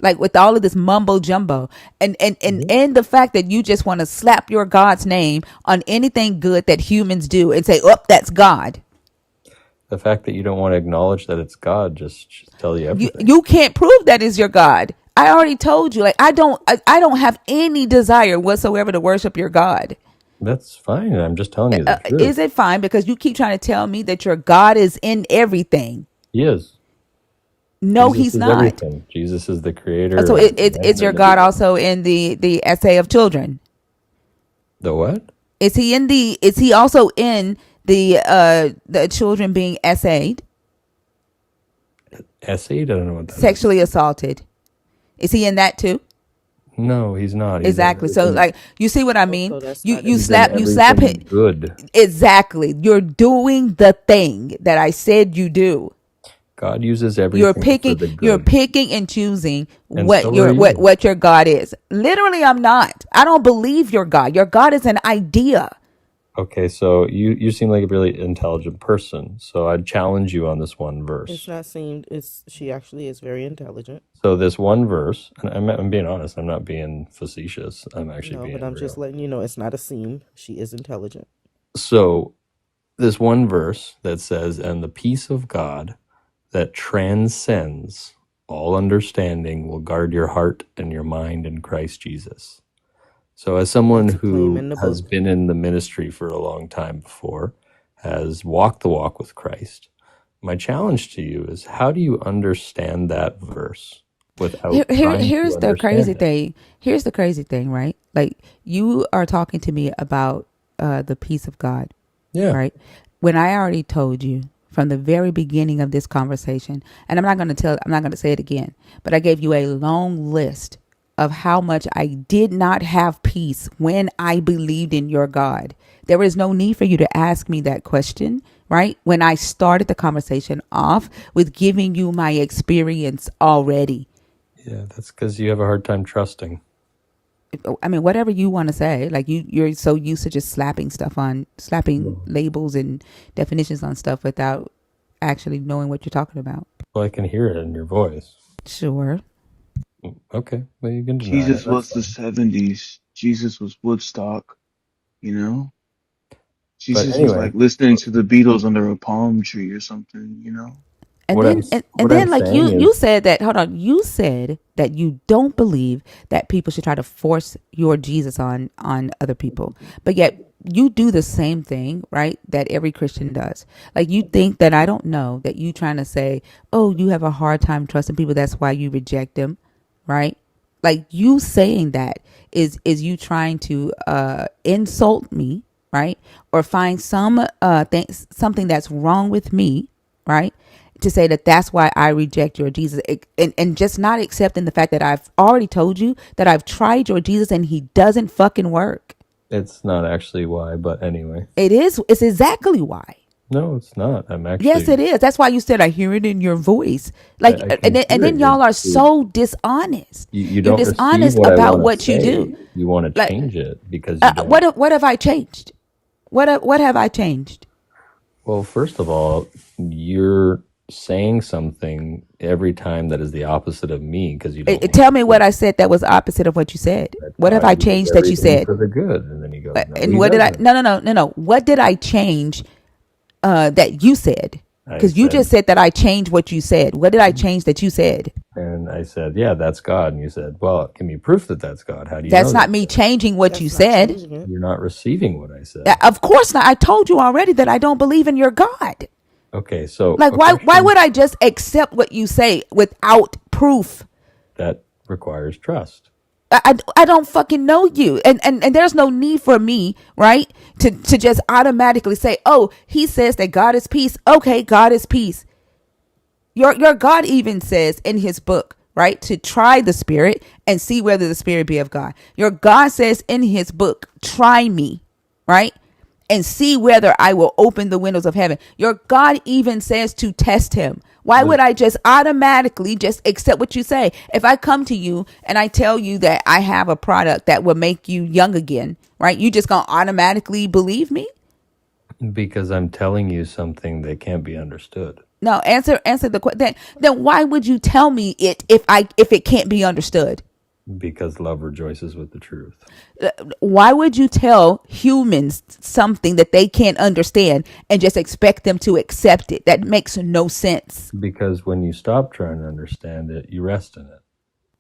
Like with all of this mumbo jumbo and the fact that you just want to slap your God's name on anything good that humans do and say, oh, that's God. The fact that you don't want to acknowledge that it's God just should tell you everything. You can't prove that is your God. I already told you, like, I don't have any desire whatsoever to worship your God. That's fine. I'm just telling you the truth. Is it fine? Because you keep trying to tell me that your God is in everything. He is. No, Jesus he's is not. everything. Jesus is the creator So of it's your humanity. God also in the essay of children? The what? Is he also in the children being essayed, Essayed? I don't know what that is. sexually assaulted? Is he in that too? No, he's not. He's in Exactly. So everything. like you see what I mean? Also, that's not in You the He's in slap everything it. good. Exactly. You're doing the thing that I said you do. God uses everything for the You're good. picking and choosing And so are you. what your God is. Literally, I'm not. I don't believe your God. Your God is an idea. Okay, so you seem like a really intelligent person. So I'd challenge you on this one It's verse. not seemed. It's she actually is very intelligent. So this one verse, and I'm being honest. I'm not being facetious. I'm actually No, but being I'm just real. letting you know it's not a seem. She is intelligent. So this one verse that says, "And the peace of God that transcends all understanding will guard your heart and your mind in Christ Jesus." So as someone That's a claim who in the has book. been in the ministry for a long time before, has walked the walk with Christ, my challenge to you is, how do you understand that verse without trying to Here's the crazy understand it? thing. Here's the crazy thing, right? Like you are talking to me about the peace of God, Yeah. right? When I already told you from the very beginning of this conversation, and I'm not going to say it again, but I gave you a long list of how much I did not have peace when I believed in your God. There is no need for you to ask me that question, right? When I started the conversation off with giving you my experience already. Yeah, that's because you have a hard time trusting. I mean, whatever you want to say, like you're so used to just slapping labels and definitions on stuff without actually knowing what you're talking about. Well, I can hear it in your voice. Sure. Okay, well, you can deny it. Jesus That's was the fine. 70s. Jesus was Woodstock, you know? But Jesus was anyway, like listening to the Beatles under a palm tree or something, you know? And then and what I'm then like saying you is, said that, hold on, you said that you don't believe that people should try to force your Jesus on other people. But yet you do the same thing, right? That every Christian does. Like you think that I don't know that you trying to say, "Oh, you have a hard time trusting people, that's why you reject them." Right? Like you saying that is you trying to insult me, right? Or find something that's wrong with me, right? To say that that's why I reject your Jesus, and just not accepting the fact that I've already told you that I've tried your Jesus and he doesn't fucking work. it's not actually why, but anyway. It's exactly why. No, it's not. I'm Yes, actually, it is. That's why you said I hear it in your voice. Like, I can and hear it. then y'all are so dishonest. You You're don't receive dishonest what I about want to what you say. do. You want to Like, change it because you don't. what have I changed? What have I changed? Well, first of all, you're saying something every time that is the opposite of me because you don't want Tell me to what hear I said that was opposite of what you said. that What have God I uses changed that you everything said? for the good. And then he goes, no, And he what did I? doesn't. No. What did I change that you said? I Because you said, just said that I changed what you said. What did I change that you said? and I said, yeah, that's God. And you said, well, give me proof that that's God. How do you That's know not that? me changing what you That's not said. changing it. You're not receiving what I said. Of course not. I told you already that I don't believe in your God. Okay, so Like a why question would I just accept what you say without proof? that requires trust. I don't fucking know you, and there's no need for me, right, to just automatically say, oh, he says that God is peace. Okay, God is peace. Your God even says in his book, right, to try the spirit and see whether the spirit be of God. Your God says in his book, try me, right, and see whether I will open the windows of heaven. Your God even says to test him. Why would I just automatically just accept what you say? If I come to you and I tell you that I have a product that will make you young again, right, you just gonna automatically believe me? Because I'm telling you something that can't be understood. No, answer the question. Then why would you tell me it if it can't be understood? Because love rejoices with the truth. Why would you tell humans something that they can't understand and just expect them to accept it? That makes no sense. Because when you stop trying to understand it, you rest in it.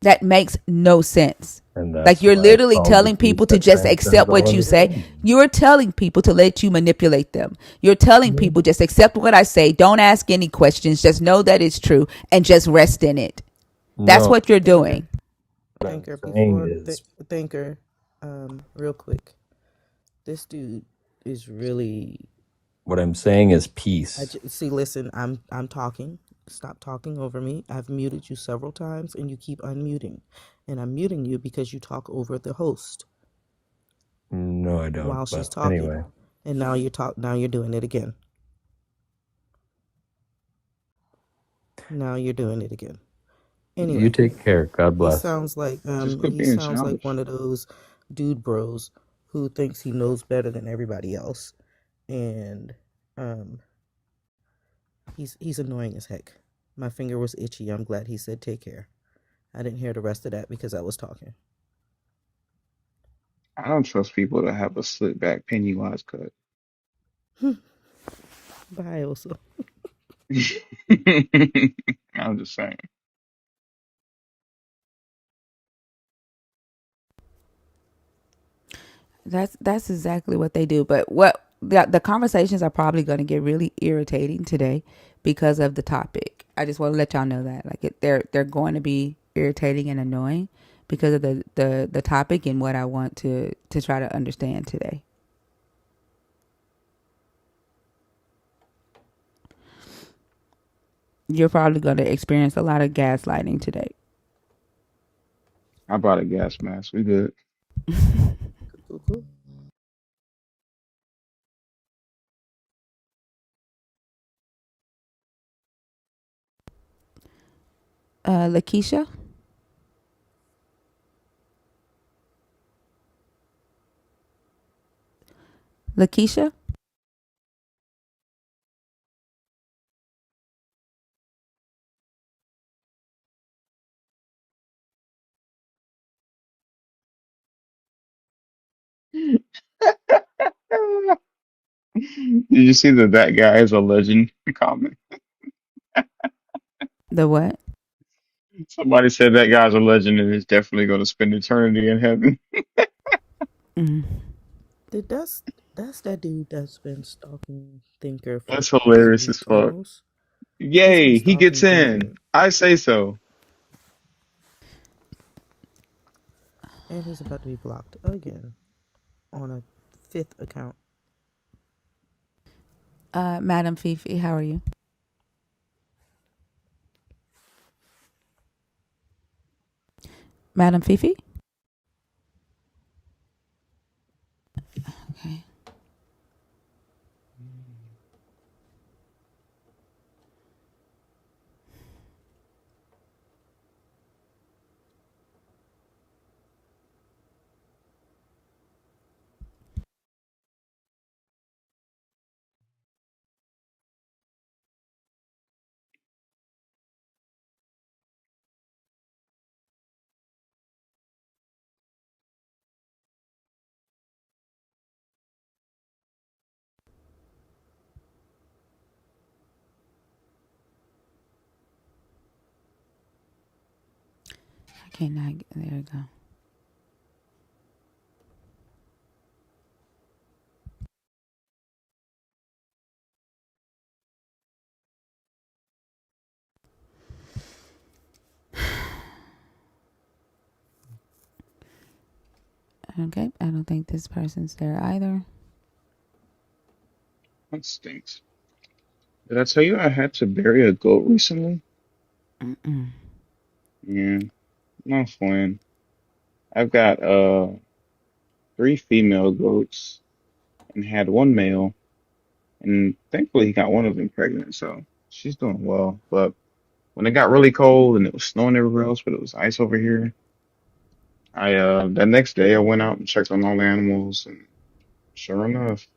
That makes no sense. And Like that's you're why I literally called the telling piece people to that just transcends accept all what you say. understanding. You're telling people to let you manipulate them. You're telling people just accept what I say. Don't ask any questions. Just know that it's true and just rest in it. That's No, what you're Thinker, doing. what I'm thinker. saying Before is thinker, real quick. This dude is really. what I'm saying is peace. See. Listen, I'm talking. Stop talking over me. I've muted you several times, and you keep unmuting, and I'm muting you because you talk over the host No, I don't. while she's But talking, anyway, and now you talk. Now you're doing it again. Now you're doing it again. you Anyway, take care. God he bless. sounds like Just quit he being sounds like childish. one of those dude bros who thinks he knows better than everybody else, and um, he's annoying as heck. My finger was itchy. I'm glad he said take care. I didn't hear the rest of that because I was talking. I don't trust people that have a slick back Pennywise cut. Bye, also. I'm just saying. That's exactly what they do. But what the conversations are probably going to get really irritating today because of the topic. I just want to let y'all know that they're going to be irritating and annoying because of the topic and what I want to try to understand today. You're probably going to experience a lot of gaslighting today. I bought a gas mask. We good. Cool. Lakeisha, Lakeisha. Did you see that guy is a legend comment? The what? Somebody said that guy's a legend and is definitely going to spend eternity in heaven. Mm. That's that dude that's been stalking Thinker for the That's past hilarious as week fuck. almost. He's been Yay, he gets stalking in. Thinker, I say so. and he's about to be blocked again on a fifth account. Madam Fifi, how are you? Madam Fifi? Okay. I cannot get, there we go. Okay, I don't think this person's there either. That stinks. Did I tell you I had to bury a goat recently? Mm-mm. Yeah, no fun. I've got three female goats and had one male, and thankfully he got one of them pregnant, so she's doing well. But when it got really cold and it was snowing everywhere else, but it was ice over here, I that next day I went out and checked on all the animals, and sure enough,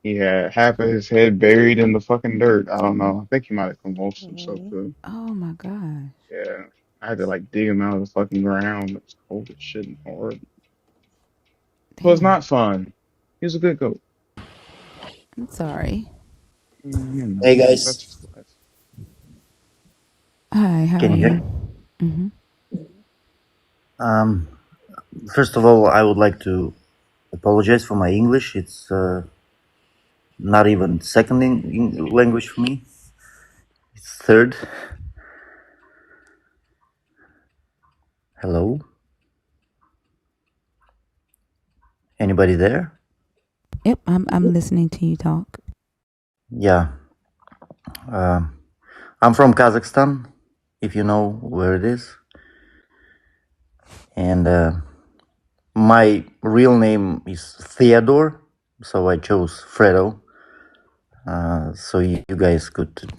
he had half of his head buried in the fucking dirt. I don't know. I think he might have convulsed himself too. Oh my gosh. Yeah, I had to like dig him out of the fucking ground. It was cold as shit and hard. It was Damn. not fun. He was a good goat. I'm sorry. You know, Hey that's guys, just life. Hi, how can are you hear me? you? Mm-hmm. Um, First of all, I would like to apologize for my English. It's not even second language for me. It's third. Hello? Anybody there? Yep, I'm listening to you talk. Yeah. I'm from Kazakhstan, if you know where it is. And my real name is Theodore, so I chose Fredo. So you guys could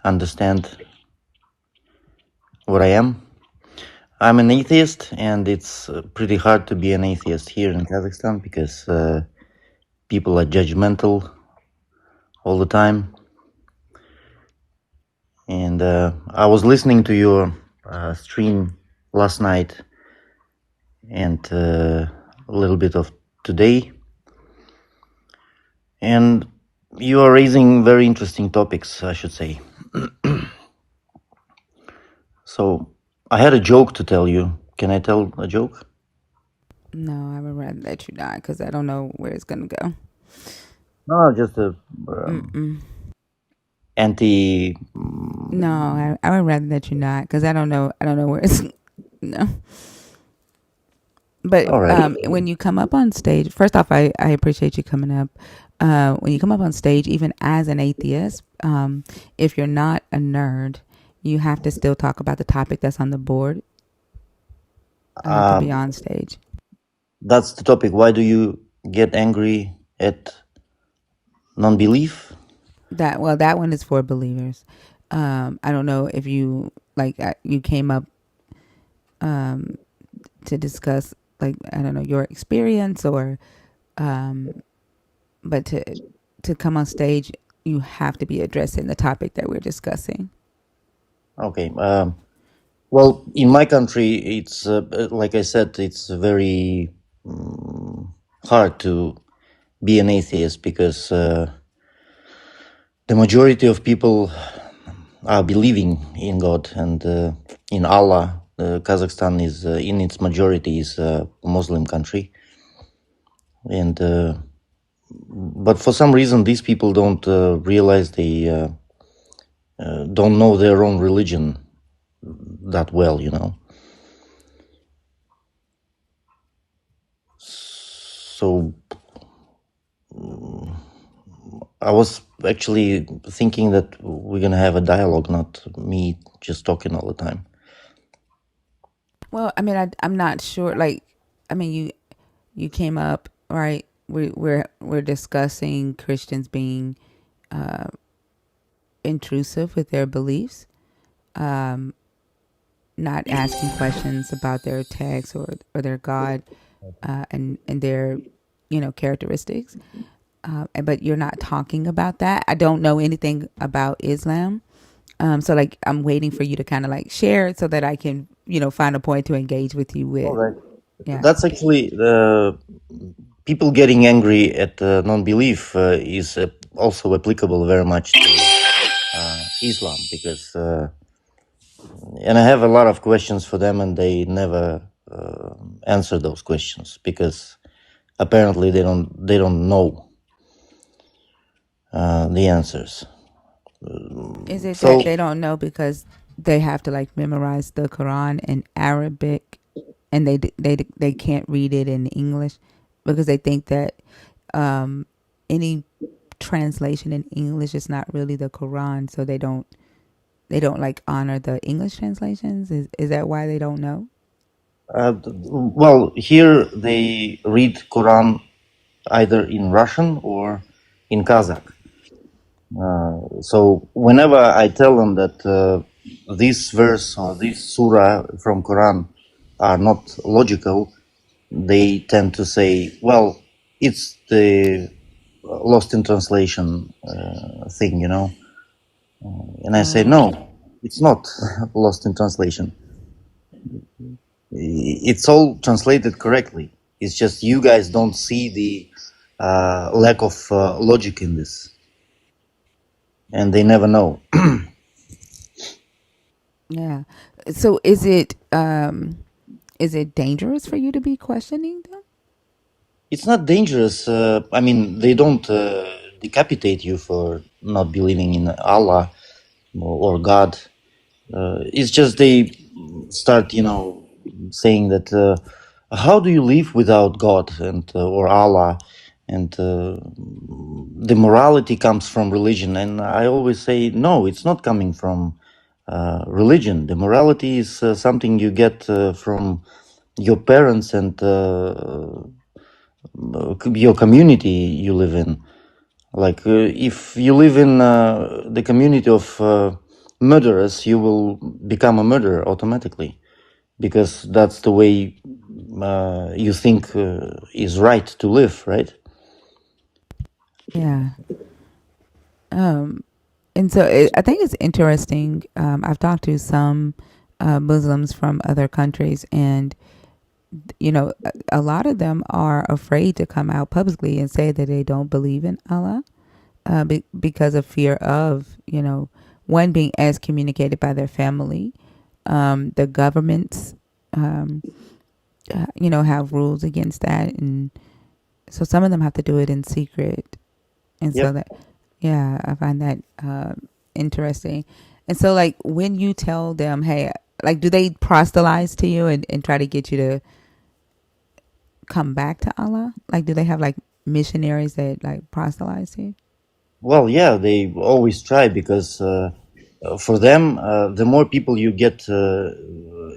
understand what I am. I'm an atheist, and it's pretty hard to be an atheist here in Kazakhstan because people are judgmental all the time. And I was listening to your stream last night and a little bit of today, and you are raising very interesting topics, I should say. So I had a joke to tell you. Can I tell a joke? No, I would rather let you die because I don't know where it's gonna go. No, just a anti. No, I would rather that you not because I don't know. I don't know where it's. No. But All right. when you come up on stage, first off, I appreciate you coming up. When you come up on stage, even as an atheist, if you're not a nerd, you have to still talk about the topic that's on the board to be on stage. That's the topic. Why do you get angry at non-belief? That one is for believers. I don't know if you you came up to discuss I don't know your experience or but to come on stage you have to be addressing the topic that we're discussing. Okay. Well, in my country, it's like I said, it's very hard to be an atheist because the majority of people are believing in God and in Allah. Kazakhstan is in its majority is a Muslim country, and but for some reason these people don't realize they don't know their own religion that well, you know. So I was actually thinking that we're gonna have a dialogue, not me just talking all the time. Well, I mean, I'm not sure. I mean, you came up right. We're discussing Christians being intrusive with their beliefs, not asking questions about their text or their God, and their characteristics. But you're not talking about that. I don't know anything about Islam. So I'm waiting for you to kind of share it so that I can, find a point to engage with you All with. right. Yeah. That's actually people getting angry at non-belief is also applicable very much to Islam because, and I have a lot of questions for them, and they never answer those questions because apparently they don't know the answers. Is it So that they don't know because they have to memorize the Quran in Arabic, and they can't read it in English because they think that any translation in English is not really the Quran, so they don't honor the English translations. Is that why they don't know? well, here they read Quran either in Russian or in Kazakh. So whenever I tell them that this verse or this surah from Quran are not logical, they tend to say, "Well, it's the lost in translation thing, you know." And I say, "No, it's not lost in translation. It's all translated correctly. It's just you guys don't see the lack of logic in this, and they never know." Yeah. So is it dangerous for you to be questioning them? It's not dangerous. I mean, they don't decapitate you for not believing in Allah or God. It's just they start, saying that how do you live without God and or Allah, and the morality comes from religion. And I always say no, it's not coming from religion. The morality is something you get from your parents and your community you live in. Like if you live in the community of murderers, you will become a murderer automatically, because that's the way you think is right to live, right? Yeah. And so I think it's interesting. I've talked to some Muslims from other countries, and a lot of them are afraid to come out publicly and say that they don't believe in Allah, because of fear of one, being excommunicated by their family. The governments, have rules against that, and so some of them have to do it in secret. And so Yep. that, yeah, I find that interesting. And so, like, when you tell them, hey, like, do they proselytize to you and try to get you to come back to Allah? Like, do they have like missionaries that like proselytize to you? Well, yeah, they always try, because for them, the more people you get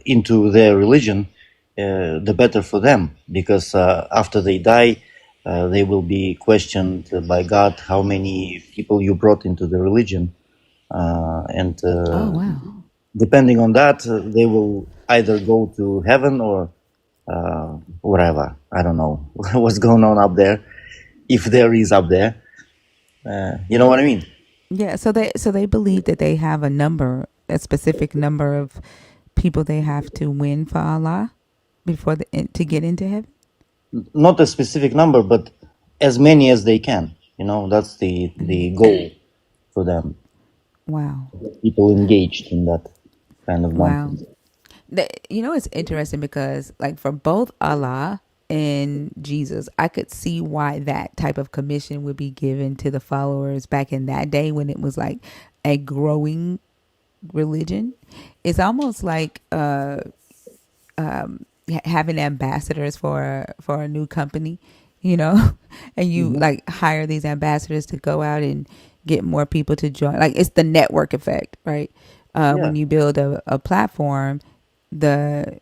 into their religion, the better for them, because after they die, they will be questioned by God how many people you brought into the religion, and Oh, wow. depending on that, they will either go to heaven or whatever. I don't know what's going on up there, if there is up there. You know what I mean? Yeah, so they believe that they have a specific number of people they have to win for Allah before to get into heaven. Not a specific number, but as many as they can. That's the goal for them. Wow. People engaged in that kind of Wow. nonsense. It's interesting because, like, for both Allah and Jesus, I could see why that type of commission would be given to the followers back in that day when it was like a growing religion. It's almost like having ambassadors for a new company, you know, and you Mhm. like hire these ambassadors to go out and get more people to join. Like, it's the network effect, right? Yeah. When you build a platform, the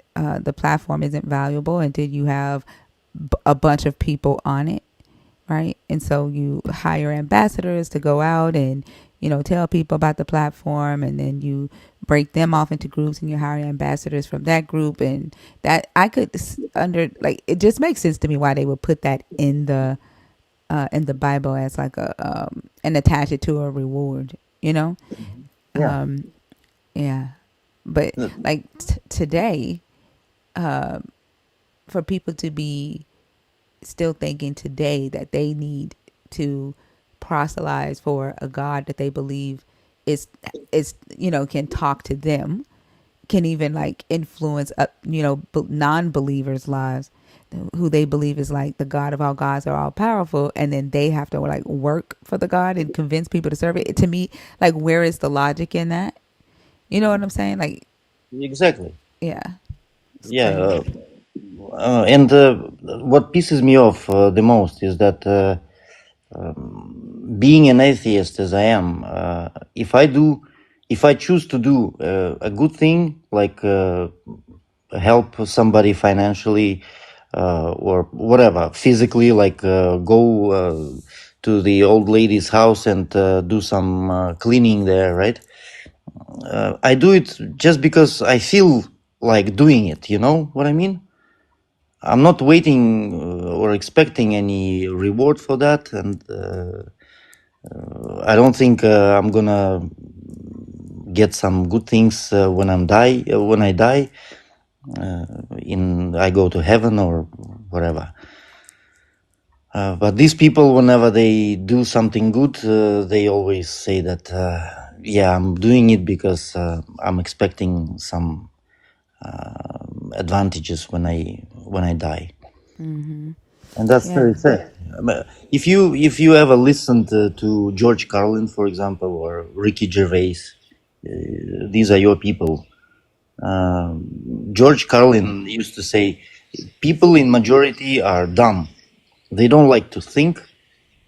platform isn't valuable until you have a bunch of people on it, right? And so you hire ambassadors to go out and tell people about the platform, and then you break them off into groups, and you hire ambassadors from that group, and that I could under like it just makes sense to me why they would put that in the Bible as like a and attach it to a reward, you know. Yeah. Yeah, but like today, for people to be still thinking today that they need to proselytize for a God that they believe is can talk to them, can even like influence non-believers' lives, who they believe is like the God of all gods, are all powerful, and then they have to like work for the God and convince people to serve it. To me, like, where is the logic in that? You know what I'm saying? Like, Exactly. yeah, it's Yeah. crazy. And what pisses me off the most is that being an atheist as I am, if I choose to do a good thing, like help somebody financially or whatever, physically, like go to the old lady's house and do some cleaning there, right? I do it just because I feel like doing it. You know what I mean? I'm not waiting or expecting any reward for that, and I don't think I'm gonna get some good things when when I die. I go to heaven or whatever. But these people, whenever they do something good, they always say that yeah, I'm doing it because I'm expecting some advantages when I die, Mm-hmm. and that's Yeah. very sad. If you ever listened to George Carlin, for example, or Ricky Gervais, these are your people. George Carlin used to say, "People in majority are dumb. They don't like to think,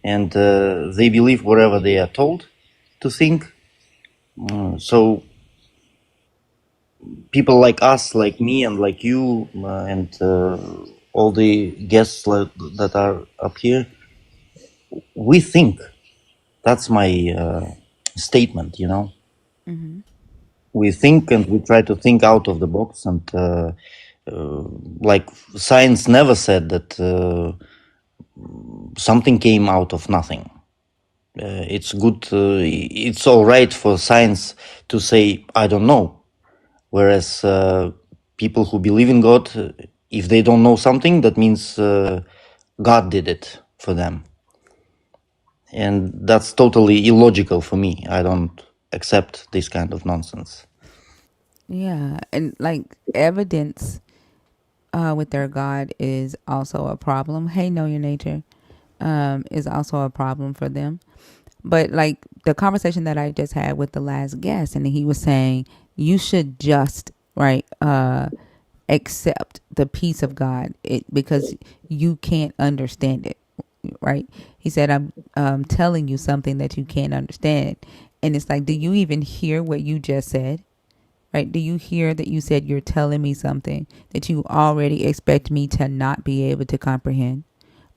and they believe whatever they are told to think. So people like us, like me, and like you, and all the guests that are up here, we think. That's my statement. You know, Mm-hmm. we think and we try to think out of the box, and like science never said that something came out of nothing. It's good. It's all right for science to say I don't know. Whereas people who believe in God, if they don't know something, that means God did it for them. And that's totally illogical for me. I don't accept this kind of nonsense. Yeah, and like evidence with their God is also a problem. Hey, know your nature is also a problem for them. But like the conversation that I just had with the last guest, and he was saying you should just accept the peace of God because you can't understand it, right? He said, I'm telling you something that you can't understand. And it's like, do you even hear what you just said? Right? Do you hear that you said you're telling me something that you already expect me to not be able to comprehend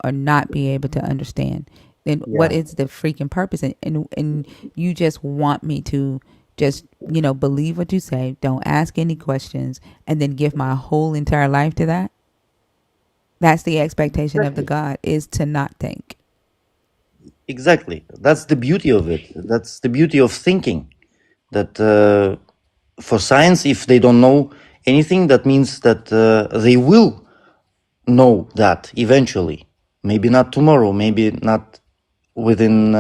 or not be able to understand? Then what Yeah, is the freaking purpose? And you just want me to just, believe what you say, don't ask any questions, and then give my whole entire life to that? That's the expectation of the exactly. God, is to not think. Exactly. That's the beauty of it. That's the beauty of thinking. That for science, if they don't know anything, that means that they will know that eventually. Maybe not tomorrow, maybe not within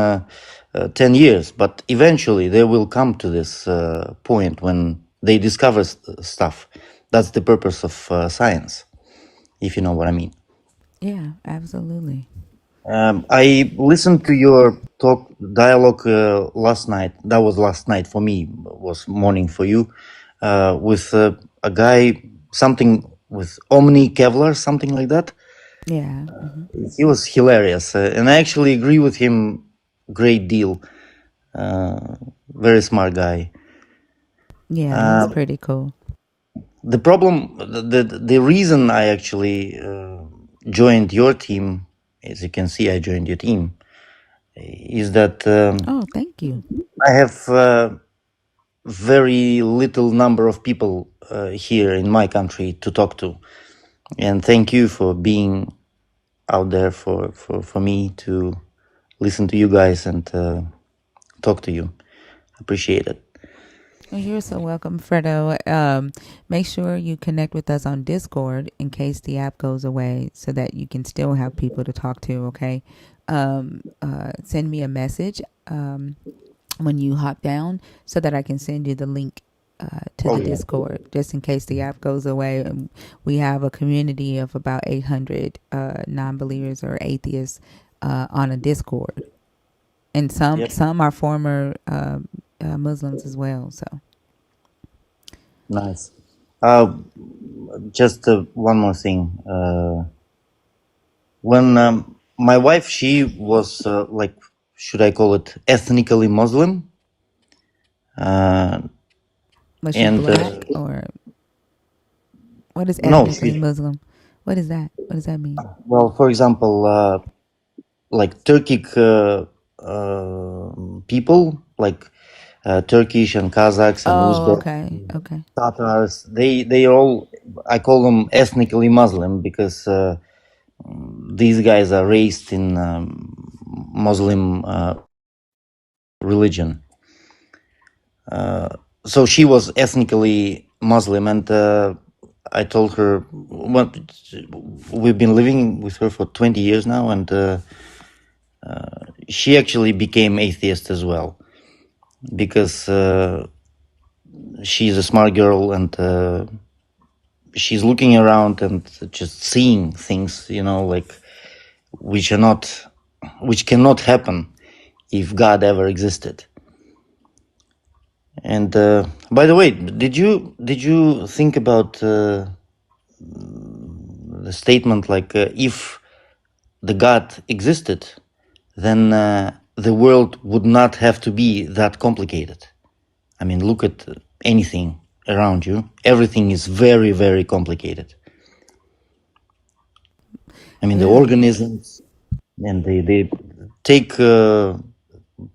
10 years, but eventually they will come to this point when they discover stuff. That's the purpose of science, if you know what I mean. Yeah, absolutely. I listened to your dialogue last night. That was last night for me, was morning for you, with a guy, something with Omni Kevlar, something like that. Yeah. Hmm. He was hilarious, and I actually agree with him great deal. Very smart guy. Yeah, he's Uh, pretty cool. the problem, the reason I actually joined your team, as you can see, I joined your team, is that Oh, thank you. I have very little number of people here in my country to talk to, and thank you for being out there for me to listen to you guys and talk to you. Appreciate it. Well, you're so welcome, Fredo. Make sure you connect with us on Discord in case the app goes away so that you can still have people to talk to, okay? Send me a message when you hop down so that I can send you the link to Oh the yeah, Discord just in case the app goes away. We have a community of about 800 non-believers or atheists on a Discord. And some yep, some are former Muslims as well, so. nice. Just one more thing. When my wife, she was like, should I call it ethnically Muslim? Uh, Was she and black, or what is no, ethnically Muslim? What is that? What does that mean? well, for example, like Turkic people, like Turkish and Kazakhs and Oh, Uzbek, okay, okay. Tatars, they all, I call them ethnically Muslim because these guys are raised in Muslim religion. So she was ethnically Muslim, and I told her, well, we've been living with her for 20 years now, and she actually became atheist as well. because she's a smart girl and she's looking around and just seeing things, like which are not, which cannot happen if God ever existed. And by the way, did you think about the statement like if the God existed, then the world would not have to be that complicated. I mean, look at anything around you. Everything is very, very complicated. I mean, the Yeah. organisms, and they take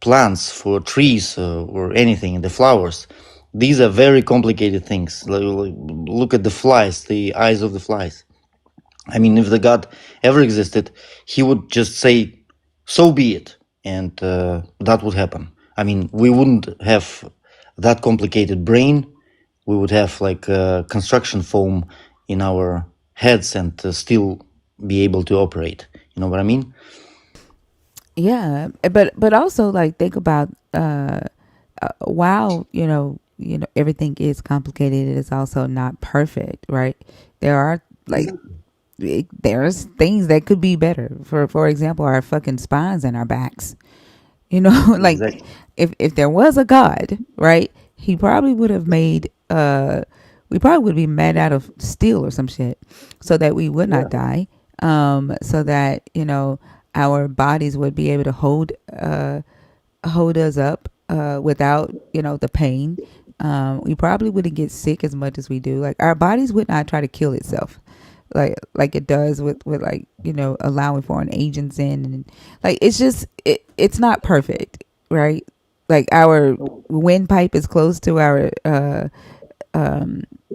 plants for trees or anything, the flowers. These are very complicated things. Look at the flies, the eyes of the flies. I mean, if the God ever existed, he would just say, so be it. And that would happen. I mean, we wouldn't have that complicated brain. We would have like construction foam in our heads and still be able to operate. You know what I mean? Yeah, but also like think about while everything is complicated, it is also not perfect, right? There are like there's things that could be better. For example, our fucking spines and our backs. Like Exactly. if there was a God, right? He probably would have made we probably would be made out of steel or some shit, so that we would not die. So that our bodies would be able to hold us up without the pain. We probably wouldn't get sick as much as we do. Like our bodies would not try to kill itself like it does with like allowing foreign agents in, and like it's just it's not perfect, right? Like our windpipe is close to our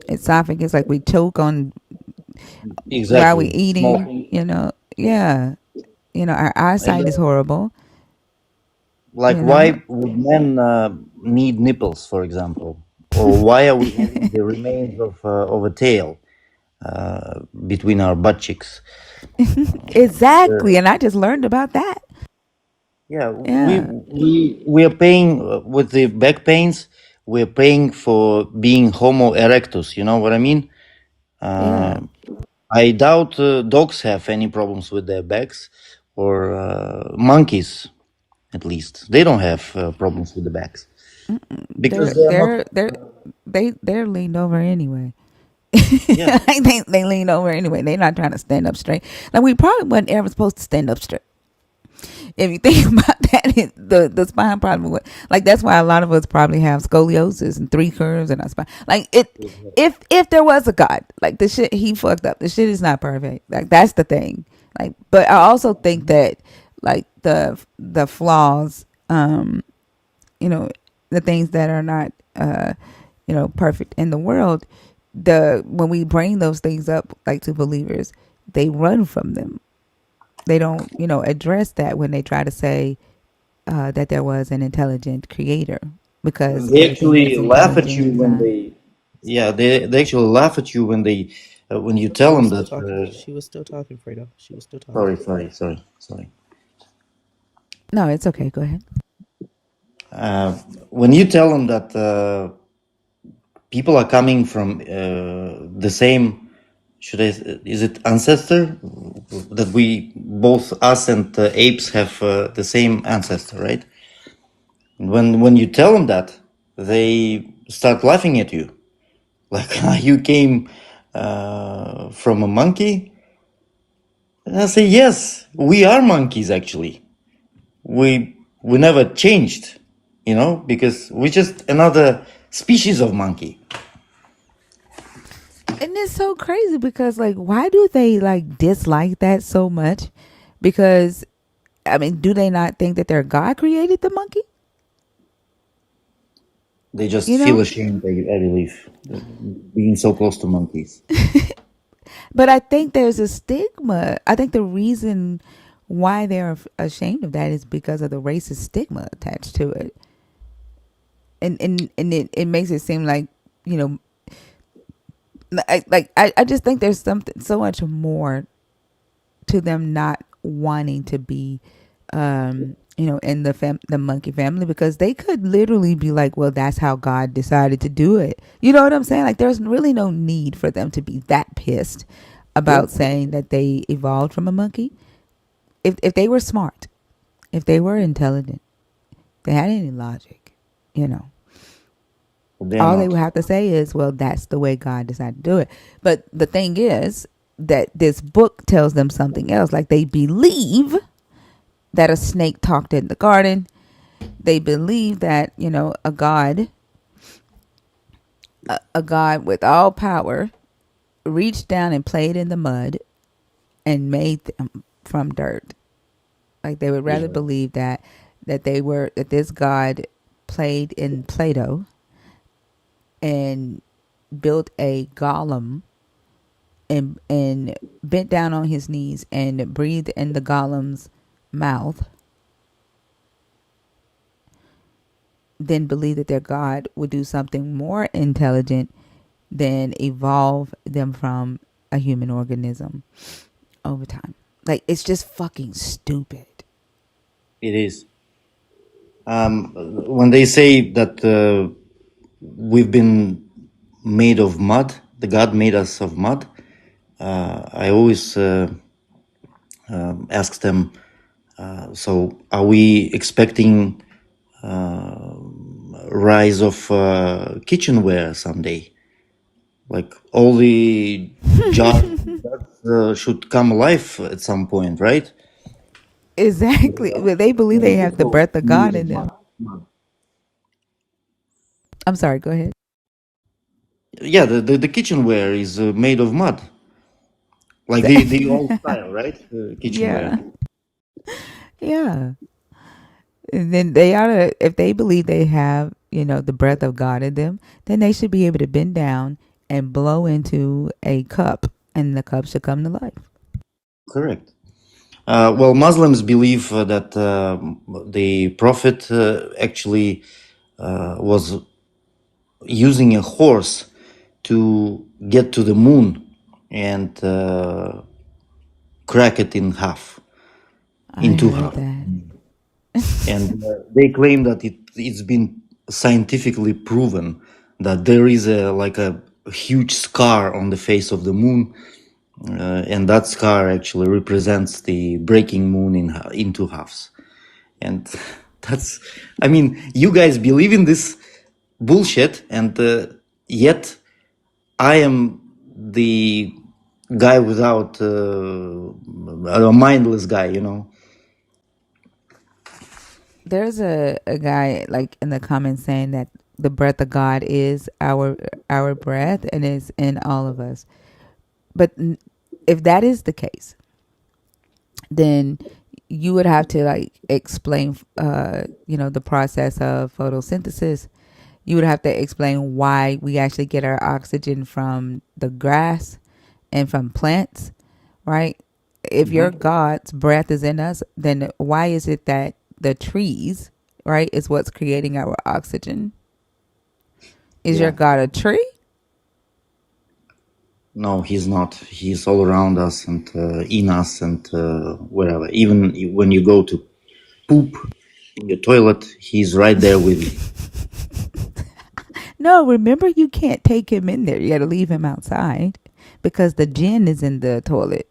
esophagus, like we choke on while we Exactly. eating, Smoking. yeah, our eyesight is horrible, Like, you know. why would men need nipples, for example? Or why are we having the remains of a tail between our butt cheeks? Exactly, and I just learned about that. Yeah, Yeah, we are paying with the back pains. We're paying for being Homo erectus. You know what I mean? yeah. I doubt dogs have any problems with their backs, or monkeys at least. They don't have problems with the backs because they're they are not. they're they're they're leaned over anyway. Yeah, Like they lean over anyway. They're not trying to stand up straight. Like we probably wasn't ever supposed to stand up straight. If you think about that, the spine probably would. Like that's why a lot of us probably have scoliosis and three curves in our spine. Like if there was a God, like the shit he fucked up. The shit is not perfect. Like that's the thing. Like, but I also think that like the flaws, you know, the things that are not perfect in the world, the when we bring those things up like to believers, they run from them. They don't address that when they try to say that there was an intelligent creator, because they everything actually is laugh at intelligent you and when designed. they. Yeah, they actually laugh at you when you She tell was them still that. talking. She was still talking, Fredo. She was still talking. Sorry. No, it's okay, go ahead. When you tell them that people are coming from the same, is it ancestor, that we both us and apes have the same ancestor, right? When you tell them that, they start laughing at you, like you came from a monkey. And I say, yes, we are monkeys actually. We never changed, because we're just another species of monkey. And it's so crazy because like why do they like dislike that so much? Because I mean, do they not think that their God created the monkey? They just You feel know? ashamed, I believe, being so close to monkeys. But I think there's a stigma. I think the reason why they're ashamed of that is because of the racist stigma attached to it. And it makes it seem like, you know, I just think there's something so much more to them not wanting to be in the monkey family, because they could literally be like, well, that's how God decided to do it. You know what I'm saying? Like, there's really no need for them to be that pissed about Yep. saying that they evolved from a monkey. If they were smart, if they were intelligent, they had any logic, you know, They're all they not. would have to say is, well, that's the way God decided to do it. But the thing is that this book tells them something else. Like, they believe that a snake talked in the garden. They believe that, a God with all power reached down and played in the mud and made them from dirt. Like, they would rather Yeah. believe that this God played in Play-Doh and built a golem and bent down on his knees and breathed in the golem's mouth, then believe that their God would do something more intelligent than evolve them from a human organism over time. Like, it's just fucking stupid. It is. When they say that we've been made of mud, the God made us of mud, I always ask them, so are we expecting rise of kitchenware someday? Like, all the jars should come alive at some point, right? Exactly. But they believe they have the breath of God in them. I'm sorry, go ahead. Yeah, the kitchenware is made of mud, like the old style, right? Kitchenware. Yeah. Yeah. And then they ought to, if they believe they have, the breath of God in them, then they should be able to bend down and blow into a cup, and the cup should come to life. Correct. Well, Muslims believe that the Prophet actually was using a horse to get to the moon and crack it in half, I into heard half. that. And they claim that it's been scientifically proven that there is a huge scar on the face of the moon, and that scar actually represents the breaking moon into halves. And that's, I mean, you guys believe in this bullshit, and yet I am the guy without a mindless guy, There's a guy like in the comments saying that the breath of God is our breath and is in all of us. But if that is the case, then you would have to like explain the process of photosynthesis. You would have to explain why we actually get our oxygen from the grass and from plants, right? If your God's breath is in us, then why is it that the trees, right, is what's creating our oxygen? Is your Yeah. God a tree? No, he's not. He's all around us and in us and wherever. Even when you go to poop in your toilet, he's right there with you. No, remember, you can't take him in there. You got to leave him outside because the jinn is in the toilet.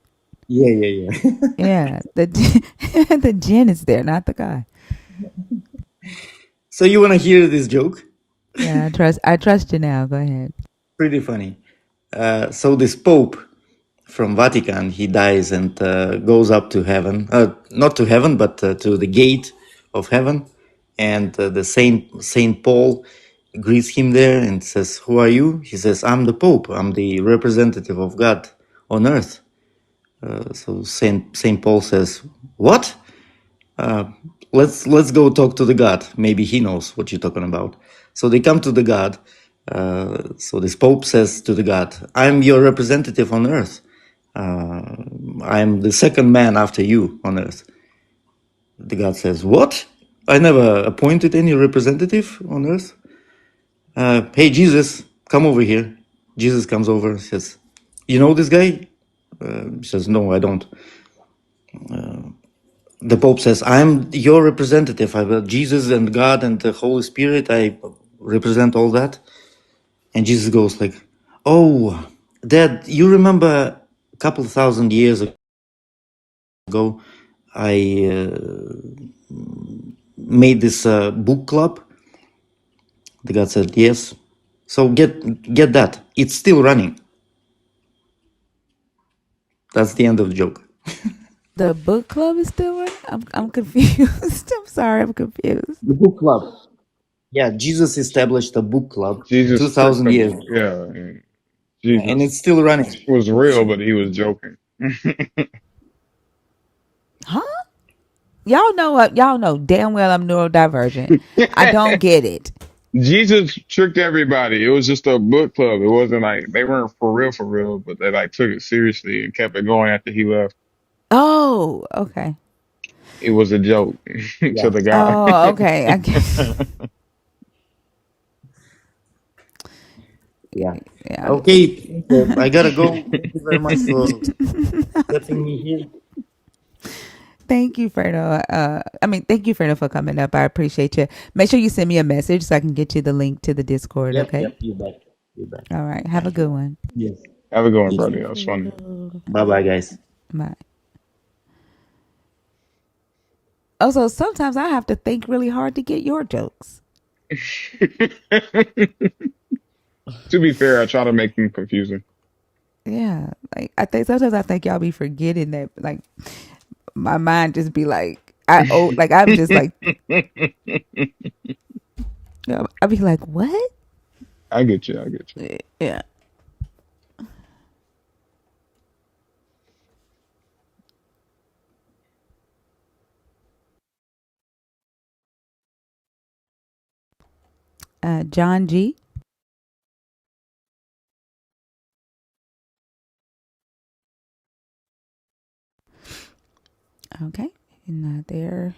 Yeah, yeah, yeah. Yeah, the jinn is there, not the guy. So you want to hear this joke? Yeah, I trust you now. Go ahead. Pretty funny. So this Pope from Vatican, he dies and goes up to heaven. Not to heaven, but to the gate of heaven. And the Saint Paul greets him there and says, "Who are you?" He says, "I'm the Pope. I'm the representative of God on earth." So Saint Paul says, "What? Uh, let's go talk to the God. Maybe he knows what you're talking about." So they come to the God. So this Pope says to the God, "I'm your representative on earth. I'm the second man after you on earth." The God says, "What? I never appointed any representative on earth. Hey, Jesus, come over here." Jesus comes over and says, "You know this guy?" He says, "No, I don't." the Pope says, I'm your representative. I will Jesus and God and the Holy Spirit. I represent all that. And Jesus goes like, oh, Dad, you remember a couple thousand years ago, I made this book club. The God said, yes. So get that. It's still running. That's the end of the joke. The book club is still running? I'm confused. I'm sorry, I'm confused. The book club. Yeah, Jesus established a book club Jesus tricked 2,000 years them. ago. Yeah, and And Jesus it's still running. was real, but he was joking. Huh? Y'all know what? Y'all know damn well I'm neurodivergent. I don't get it. Jesus tricked everybody. It was just a book club. It wasn't like they weren't for real, but they like took it seriously and kept it going after he left. Oh, okay. It was a joke to Yeah. the guy. Oh, okay. I guess. Yeah. Yeah. Okay. I gotta go. Thank you very much for letting me here. Thank you, Fredo. Thank you, Fredo, for coming up. I appreciate you. Make sure you send me a message so I can get you the link to the Discord, okay? Yep. You bet. You bet. All right. Have a good one. Yes. Have a good one, You brother. too. That was funny. Bye bye, guys. Bye. Also, sometimes I have to think really hard to get your jokes. To be fair, I try to make them confusing. Yeah. Like I think sometimes I think y'all be forgetting that like my mind just be like I'm just like I'd be like, what? I get you. I get you. Yeah. John G. Okay. You're not there.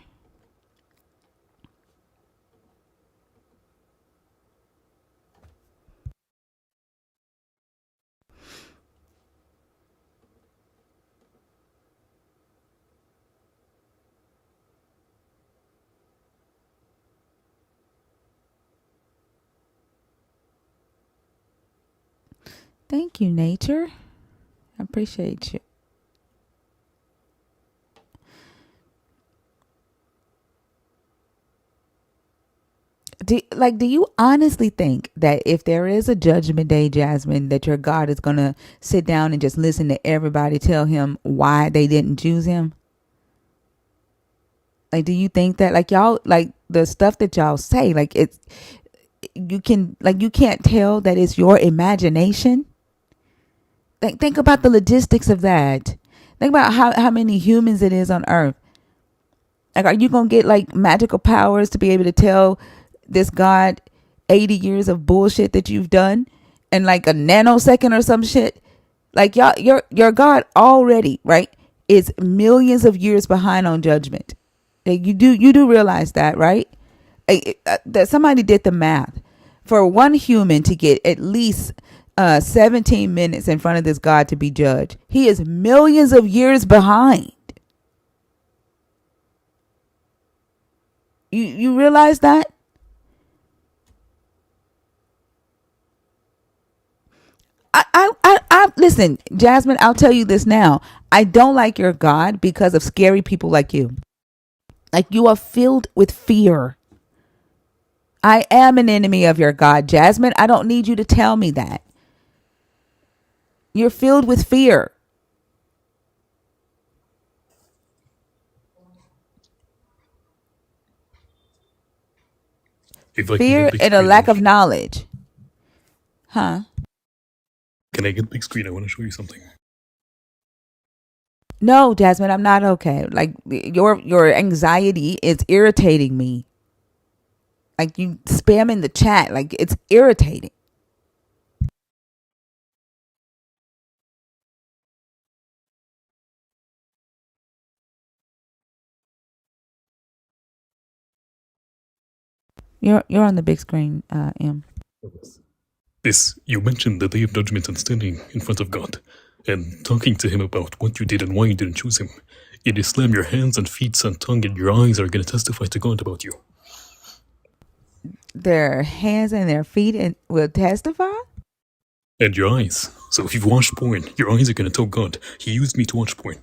Thank you, nature. I appreciate you. Do you honestly think that if there is a judgment day, Jasmine, that your God is going to sit down and just listen to everybody tell him why they didn't choose him? Like, do you think that, like, y'all, like the stuff that y'all say, like it's, you can't tell that it's your imagination? Think about the logistics of that. Think about how many humans it is on earth. Like, are you going to get like magical powers to be able to tell this God 80 years of bullshit that you've done in like a nanosecond or some shit? Like your God already, right, is millions of years behind on judgment. Like, you do realize that, right? That somebody did the math. For one human to get at least 17 minutes in front of this God to be judged, he is millions of years behind. You realize that? I listen, Jasmine, I'll tell you this now. I don't like your God because of scary people like you. Like, you are filled with fear. I am an enemy of your God, Jasmine. I don't need you to tell me that. You're filled with fear. If I can Fear get big and a screen, lack of knowledge. Huh? can I get big screen? I want to show you something. No, Jasmine, I'm not okay. Like, your anxiety is irritating me. Like, you spam in the chat. Like, it's irritating. You're on the big screen, M. This, you mentioned the day of judgment and standing in front of God and talking to him about what you did and why you didn't choose him. In Islam, your hands and feet and tongue and your eyes are going to testify to God about you. Their hands and their feet and will testify? And your eyes. So if you've watched porn, your eyes are going to tell God, He used me to watch porn.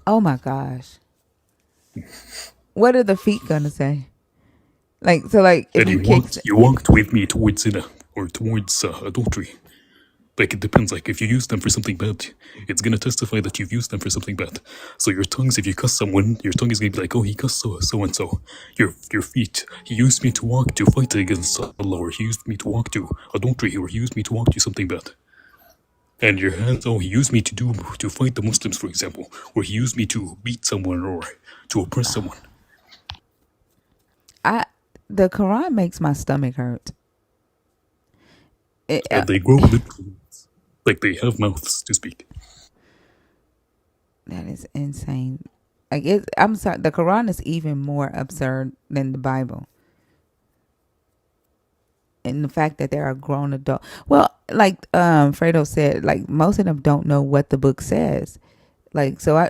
Oh my gosh. What are the feet gonna say? Like, so like if And you kick you walked with me towards zina or towards adultery. Like, it depends. Like, if you use them for something bad, it's going to testify that you've used them for something bad. So your tongues, if you cuss someone, your tongue is going to be like, oh, he cussed so-and-so. Your feet, he used me to walk to fight against Allah, or he used me to walk to adultery, or he used me to walk to something bad. And your hands, oh, he used me to fight the Muslims, for example, or he used me to beat someone or to oppress someone. the Quran makes my stomach hurt. And they grow literally, like they have mouths to speak. That is insane. Like I'm sorry, the Quran is even more absurd than the Bible. And the fact that there are grown adults. Well, like Fredo said, like most of them don't know what the book says. Like, so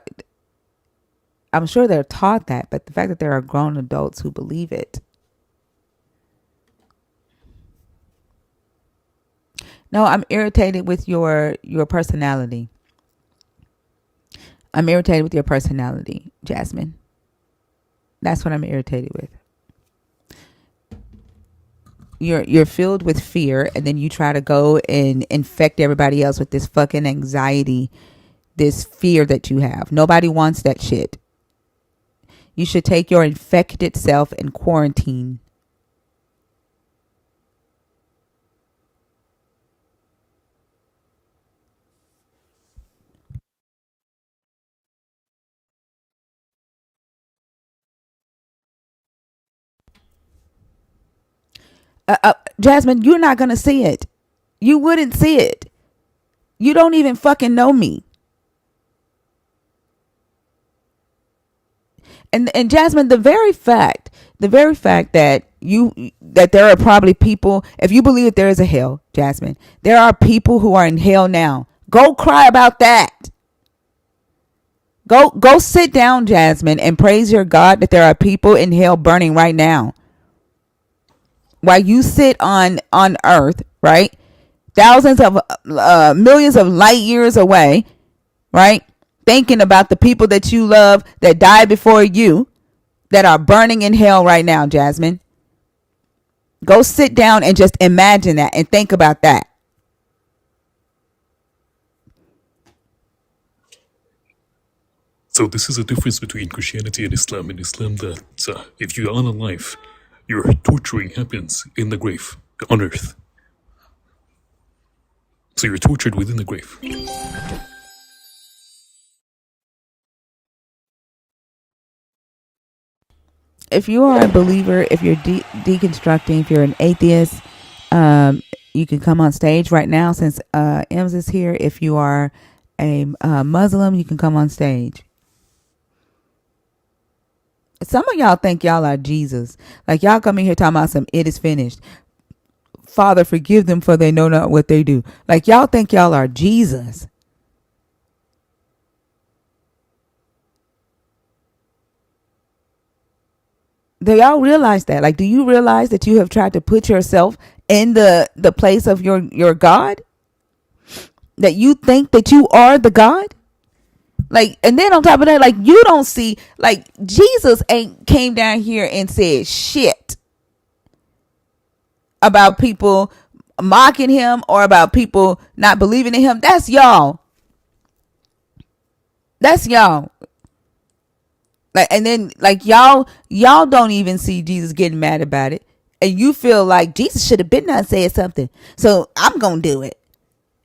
I'm sure they're taught that, but the fact that there are grown adults who believe it. No, I'm irritated with your personality. I'm irritated with your personality, Jasmine. That's what I'm irritated with. You're filled with fear, and then you try to go and infect everybody else with this fucking anxiety, this fear that you have. Nobody wants that shit. You should take your infected self and quarantine. Jasmine, you're not gonna see it. You wouldn't see it. You don't even fucking know me. And Jasmine, the very fact that that there are probably people, if you believe that there is a hell, Jasmine, there are people who are in hell now. Go cry about that. Go sit down, Jasmine, and praise your God that there are people in hell burning right now. While you sit on earth, right? Thousands of millions of light years away, right? Thinking about the people that you love that died before you, that are burning in hell right now, Jasmine. Go sit down and just imagine that and think about that. So this is a difference between Christianity and Islam. In Islam, that if you are unalive, your torturing happens in the grave, on earth. So you're tortured within the grave. If you are a believer, if you're deconstructing, if you're an atheist, you can come on stage right now since Ems is here. If you are a Muslim, you can come on stage. Some of y'all think y'all are Jesus. Like y'all come in here talking about some it is finished. Father, forgive them for they know not what they do. Like y'all think y'all are Jesus. Do y'all realize that? Like, do you realize that you have tried to put yourself in the place of your God? That you think that you are the God? Like, and then on top of that, like, you don't see, like, Jesus ain't came down here and said shit about people mocking him or about people not believing in him. That's y'all. That's y'all. Like, and then like y'all don't even see Jesus getting mad about it, and you feel like Jesus should have been not saying something, so I'm gonna do it.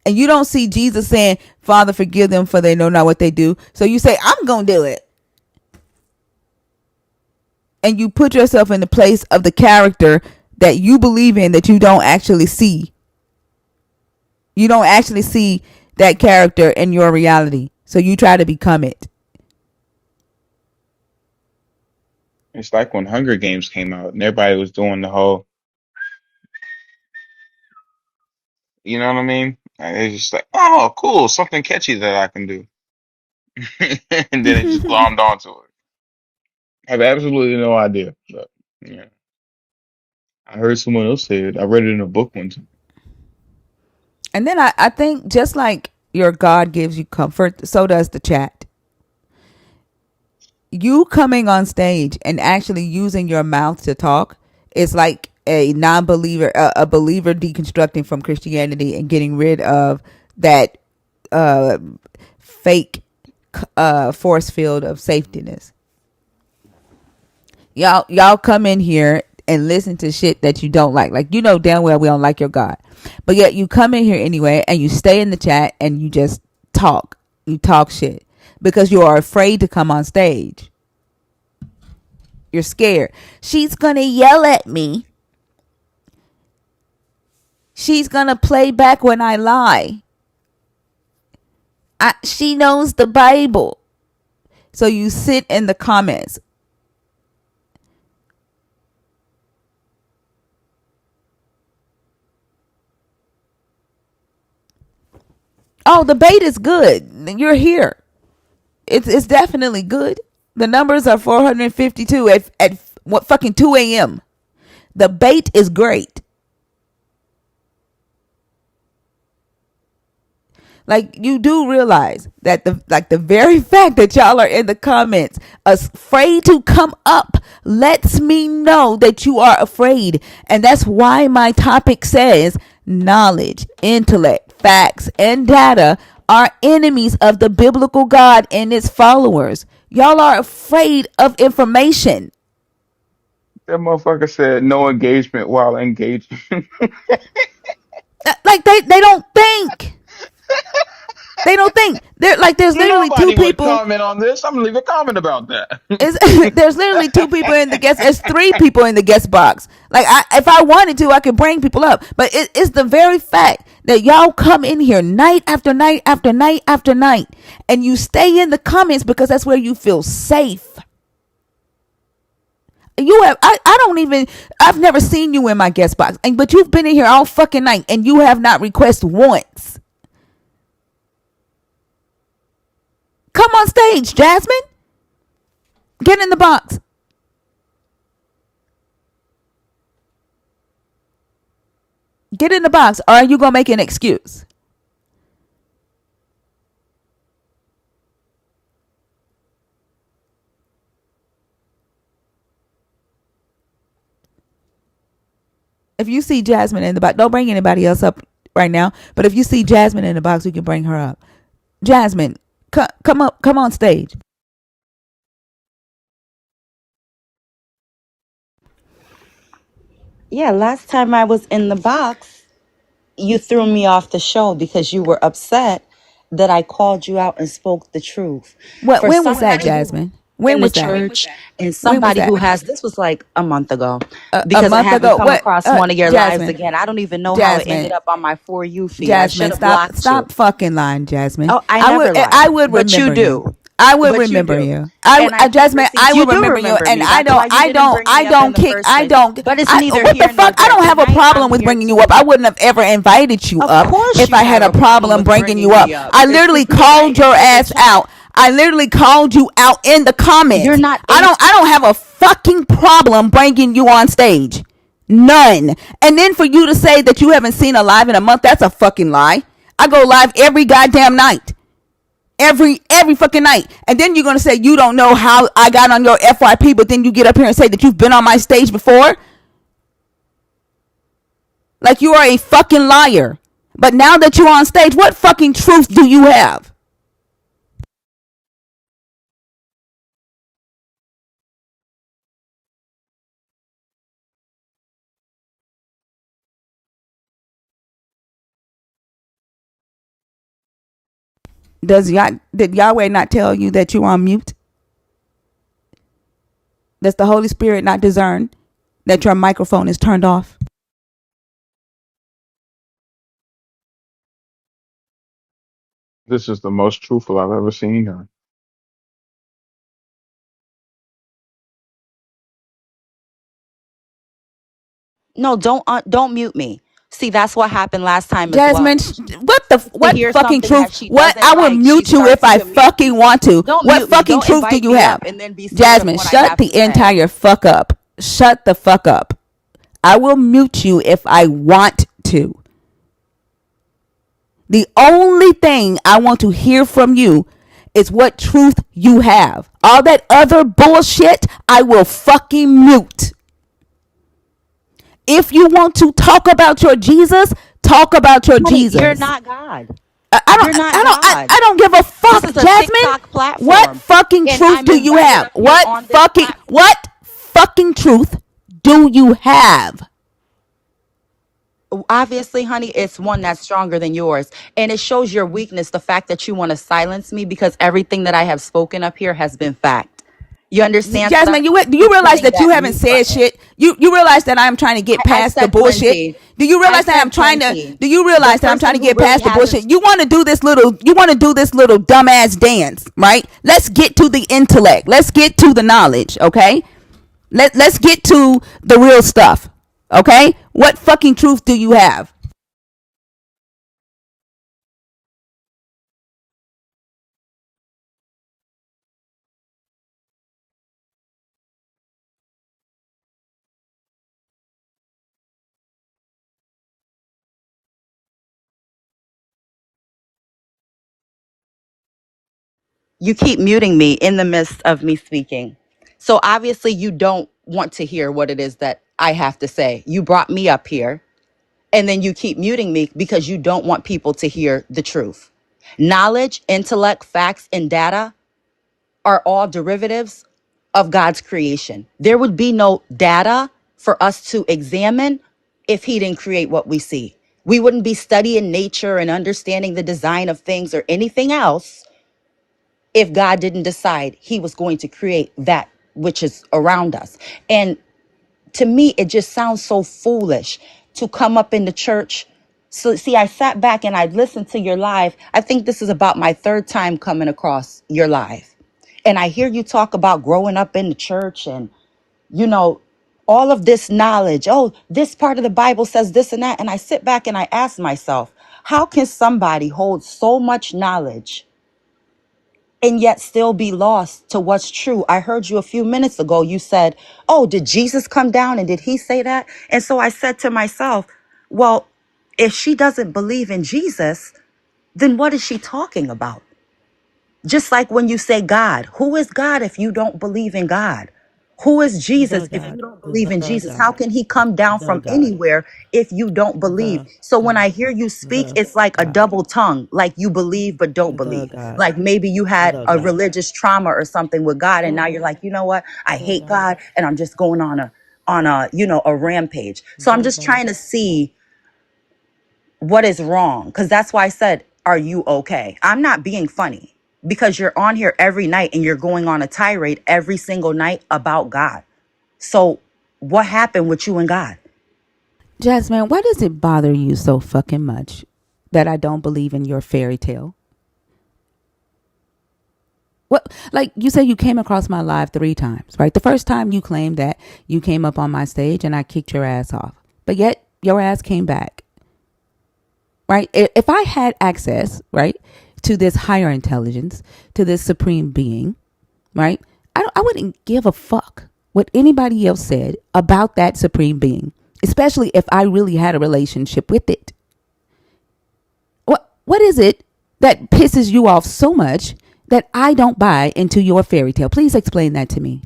And you don't see Jesus saying, Father, forgive them for they know not what they do, so you say, I'm gonna do it. And you put yourself in the place of the character that you believe in, that you don't actually see. You don't actually see that character in your reality, so you try to become it. It's like when Hunger Games came out and everybody was doing the whole, you know what I mean? And it's just like, oh, cool, something catchy that I can do. and then it just glommed onto it. I have absolutely no idea. But yeah, I heard someone else say it. I read it in a book one time. And then I think just like your God gives you comfort, so does the chat. You coming on stage and actually using your mouth to talk is like a non-believer, a believer deconstructing from Christianity and getting rid of that uh, fake force field of safetyness. Y'all come in here and listen to shit that you don't like. Like, you know damn well we don't like your God. But yet you come in here anyway and you stay in the chat and you just talk. You talk shit. Because you are afraid to come on stage. You're scared. She's gonna yell at me. She's gonna play back when I lie. She knows the Bible. So you sit in the comments. Oh, the bait is good. You're here. It's definitely good. The numbers are 452 at what fucking 2 a.m. The bait is great. Like, you do realize that the very fact that y'all are in the comments afraid to come up lets me know that you are afraid. And that's why my topic says knowledge, intellect, facts, and data are enemies of the biblical God and its followers. Y'all are afraid of information. That motherfucker said no engagement while engaging. Like, they don't think. They don't think. They're like, there's literally two Nobody would people. comment on this. I'm gonna leave a comment about that. There's literally two people in the guest. There's three people in the guest box. Like, if I wanted to, I could bring people up. But it's the very fact that y'all come in here night after night after night after night, and you stay in the comments because that's where you feel safe. You have I don't even I've never seen you in my guest box, but you've been in here all fucking night and you have not requested once. Come on stage, Jasmine. Get in the box. Get in the box, or are you gonna make an excuse? If you see Jasmine in the box, don't bring anybody else up right now. But if you see Jasmine in the box, you can bring her up. Jasmine, come up, come on stage. Yeah, last time I was in the box, you threw me off the show because you were upset that I called you out and spoke the truth. For When was that, somebody who Jasmine? in When the was that? church and When was somebody that? who has this was like a month ago A because I month haven't ago. come What? across one of your lives Jasmine. again. I don't even know how it ended Jasmine. up on my For You feed. I should Jasmine, have stop blocked you. fucking lying, Jasmine. Oh, I never lie, I would but you remember you. do. I would But you remember do. you. And I keep Jasmine, I receipts. You would do remember you, remember and me. That's why you didn't bring me I up in don't the kick, first place. But it's neither what the here nor fuck? I there. don't have a Tonight, problem I'm with here bringing you up. to. I wouldn't have ever invited you Of up course if you I had had a a problem problem with bringing bringing you up. me up. I It's literally just the way called your it's in the ass chat. out. I literally called you out in the You're comments. not in. I don't have a fucking problem bringing you on stage. None. And then for you to say that you haven't seen a live in a month, that's a fucking lie. I go live every goddamn night. Every fucking night. And then you're gonna say you don't know how I got on your FYP, but then you get up here and say that you've been on my stage before? Like, you are a fucking liar. But now that you're on stage, what fucking truth do you have? Did Yahweh not tell you that you're on mute? Does the Holy Spirit not discern that your microphone is turned off? This is the most truthful I've ever seen her. No, don't mute me. See, that's what happened last time as Jasmine, well. To what hear fucking something that truth? she What doesn't I will like, she mute you if starts I to mute fucking me. want to. Don't What mute me. fucking Don't truth do invite you me have? up and then be scared of Jasmine, what I shut have the to say. entire fuck up. Shut the fuck up. I will mute you if I want to. The only thing I want to hear from you is what truth you have. All that other bullshit, I will fucking mute. If you want to talk about your Jesus, talk about your Honey, you're Jesus. not God. I don't, You're I not don't, God. I don't give a This fuck, is a Jasmine. TikTok What platform. fucking And truth I'm do you invited have? up here on this platform. What fucking truth do you have? Obviously, honey, it's one that's stronger than yours. And it shows your weakness, the fact that you want to silence me because everything that I have spoken up here has been fact. You understand? So Jasmine, that's do you it's realize hitting that you that haven't mute said button. shit? You realize that I'm trying to get I past the said bullshit? plenty. Do you I realize that I'm said trying to plenty. do you The realize that I'm trying person to who get really past the hasn't. bullshit? You want to do this little dumbass dance, right? Let's get to the intellect. Let's get to the knowledge, okay? Let's get to the real stuff. Okay? What fucking truth do you have? You keep muting me in the midst of me speaking. So obviously, you don't want to hear what it is that I have to say. You brought me up here, and then you keep muting me because you don't want people to hear the truth. Knowledge, intellect, facts, and data are all derivatives of God's creation. There would be no data for us to examine if He didn't create what we see. We wouldn't be studying nature and understanding the design of things or anything else if God didn't decide He was going to create that which is around us. And to me, it just sounds so foolish to come up in the church. So, see, I sat back and I listened to your live. I think this is about my third time coming across your live. And I hear you talk about growing up in the church and, you know, all of this knowledge. Oh, this part of the Bible says this and that. And I sit back and I ask myself, how can somebody hold so much knowledge and yet still be lost to what's true? I heard you a few minutes ago. You said, oh, did Jesus come down and did he say that? And so I said to myself, well, if she doesn't believe in Jesus, then what is she talking about? Just like when you say God, who is God if you don't believe in God? Who is Jesus The if you God. don't believe in The Jesus? How God. can he come down The from God. anywhere if you don't believe? The So when I God. hear you speak, The it's like a God. double tongue, like you believe but don't The believe. God. Like maybe you had The a God. religious trauma or something with God, and now The you're like, you know what? I hate God. God, and I'm just going on a a rampage. So I'm The just God. trying to see what is wrong, because that's why I said, are you okay? I'm not being funny because you're on here every night and you're going on a tirade every single night about God. So what happened with you and God? Jasmine, why does it bother you so fucking much that I don't believe in your fairy tale? What, like you said, you came across my live 3 times, right? The first time you claimed that you came up on my stage and I kicked your ass off, but yet your ass came back, right? If I had access, right, to this higher intelligence, to this supreme being, right, I wouldn't give a fuck what anybody else said about that supreme being, especially if I really had a relationship with it. What is it that pisses you off so much that I don't buy into your fairy tale? Please explain that to me.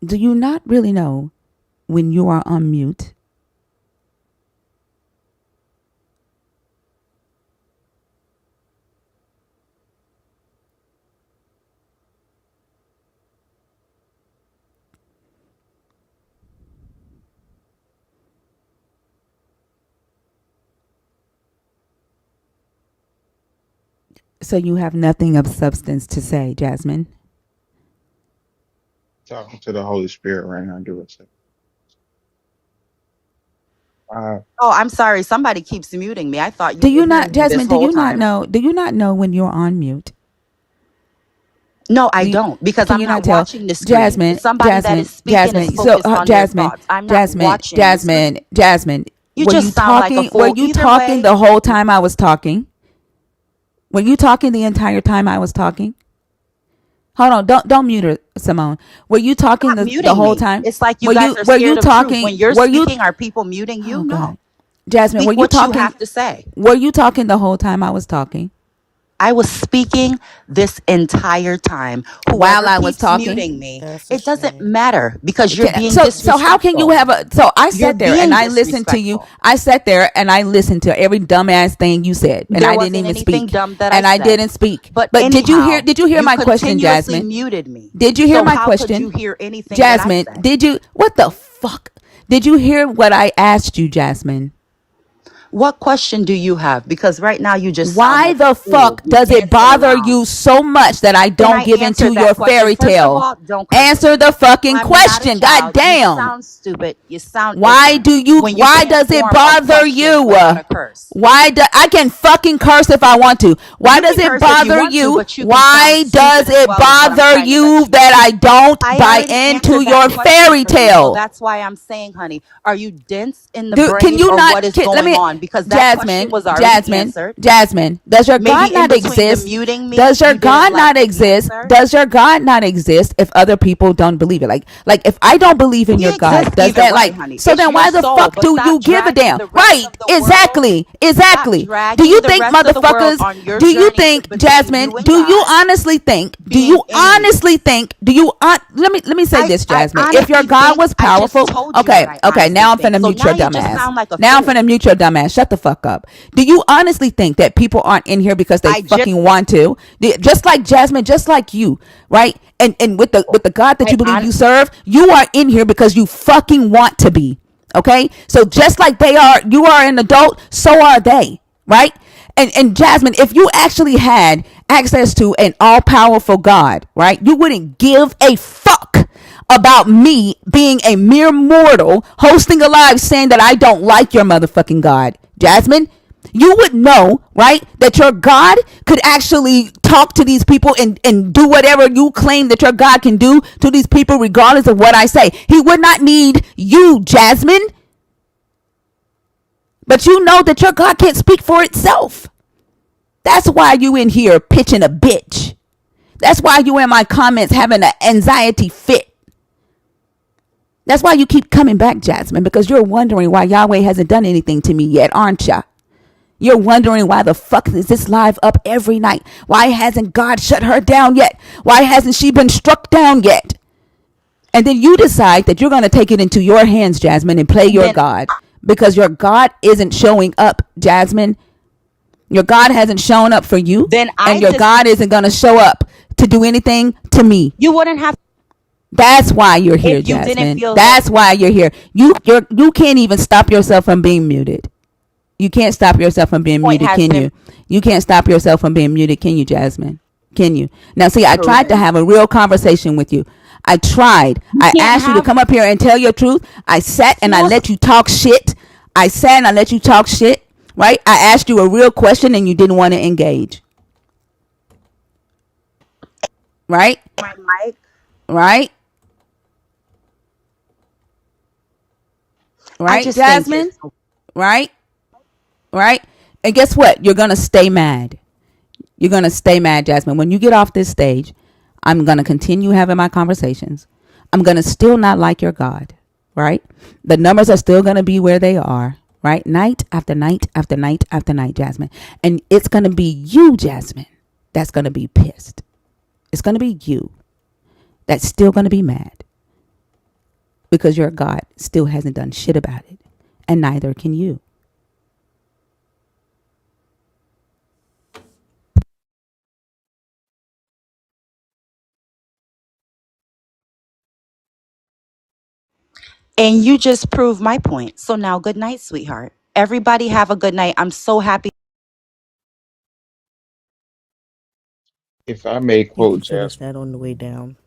Do you not really know when you are on mute? So you have nothing of substance to say, Jasmine? Talking to the Holy Spirit right now. Give it a second. Wow. Oh, I'm sorry. Somebody keeps muting me. I thought you Do could you hear not, me this Jasmine? Do whole you not time. know? Do you not know when you're on mute? No, I Do you, don't, because can I'm you not not tell? watching the screen. Jasmine, Somebody that is Jasmine, speaking is Jasmine. So, focused on their Jasmine, thoughts. I'm not Jasmine, watching the Jasmine, screen. Jasmine. You Were you just sound like a talking? Were fool. you Either talking way, the whole time I was talking? Were you talking the entire time I was talking? Hold on, don't mute her, Simone. Were you talking stop the muting whole me. time? It's like you Were guys you are were you scared of truth. talking? When you're Were you? speaking, are people muting Oh you? God, No. Jasmine, were Speak you what you talking? have to say. Were you talking the whole time I was talking? I was speaking this entire time. While Whoever I was keeps talking. muting me, That's a it doesn't shame. matter because you're being So how can you disrespectful. have a? So I You're sat there and being I listened to you. disrespectful. I sat there and I listened to every dumbass thing you said, and There I didn't wasn't even anything speak. dumb that I And I said. didn't speak. But But did you hear? anyhow, Did you hear you my question, continuously Jasmine? muted me. Did you hear So my how could question, you hear anything that I Jasmine? said? Did you? What the fuck? Did you hear what I asked you, Jasmine? What question do you have? Because right now you just sound Why like a the fool fuck who's does it dancing bother around. you so much that I Can don't I give answer into your that question? fairy First of tale? all, don't curse. Answer the fucking I'm not a question. God child. You damn. sound stupid. You sound Why ignorant. do you? When you Why does can't it form a bother question you? without a curse. Why do I can fucking curse if I want to? Why You does can it curse if you bother want to, you? but you can sound Why stupid does as it well, is what I'm bother trying to you let you that know. I don't I buy already into answered that your question fairy for you. So tale? that's why I'm saying, honey, are you dense in the Can brain you or not? what is Let going me, on? Because that question Jasmine, was already Jasmine, answered. Jasmine. Does your Maybe God in not between the exist? muting me, Does your you didn't God like not the exist? answer. Does your God not exist if other people don't believe it? Like if I don't believe in He your God, exists does either that way, like? honey. So It's then your why the soul, fuck but do stop you give a dragging damn? the rest Right? of the world. Exactly. Stop Exactly. Do dragging you the think rest of the world motherfuckers? on your Do you journey think between Jasmine? you and Do you God honestly think? Do being you enemies. honestly think? Do you? Let me say this, I Jasmine. If your honestly God think, was I just powerful, told you what okay, I okay. honestly Now I'm think. finna So mute now your you just dumbass. sound like a Now I'm fool. finna mute your dumbass. Shut the fuck up. Do you honestly think that people aren't in here because they I just, fucking want to? Just like Jasmine, just like you, right? And with the God that I you believe on, you serve, you are in here because you fucking want to be. Okay? So just like they are, you are an adult, so are they, right? And Jasmine, if you actually had access to an all powerful God, right, you wouldn't give a fuck about me being a mere mortal hosting a live saying that I don't like your motherfucking God. Jasmine, you would know, right, that your God could actually talk to these people and do whatever you claim that your God can do to these people, regardless of what I say. He would not need you, Jasmine. But you know that your God can't speak for itself. That's why you in here pitching a bitch. That's why you in my comments having an anxiety fit. That's why you keep coming back, Jasmine, because you're wondering why Yahweh hasn't done anything to me yet, aren't ya? You're wondering why the fuck is this live up every night? Why hasn't God shut her down yet? Why hasn't she been struck down yet? And then you decide that you're going to take it into your hands, Jasmine, and play your then God because your God isn't showing up, Jasmine. Your God hasn't shown up for you, then and I your just, God isn't going to show up to do anything to me. you wouldn't have, That's why you're here, if you didn't Jasmine. feel that That's why you're here. You can't even stop yourself from being muted. You can't stop yourself from being point muted, has can been you? You can't stop yourself from being muted, can you, Jasmine? Can you? Now, see, I tried to proven. have a real conversation with you. I tried. You I can't asked you to have come up here and tell your truth. I sat and I force. let you talk shit. I sat and I let you talk shit, right? I asked you a real question and you didn't want to engage, right? My mic. Right? I Right, just think you're Jasmine? Right? Right? And guess what? You're going to stay mad. You're going to stay mad, Jasmine. When you get off this stage, I'm going to continue having my conversations. I'm going to still not like your God, right? The numbers are still going to be where they are, right? Night after night after night after night, Jasmine. And it's going to be you, Jasmine, that's going to be pissed. It's going to be you that's still going to be mad because your God still hasn't done shit about it. And neither can you. And you just proved my point. So now, good night, sweetheart. Everybody have a good night. I'm so happy. If I may You quote can finish Jasmine, that on the way down.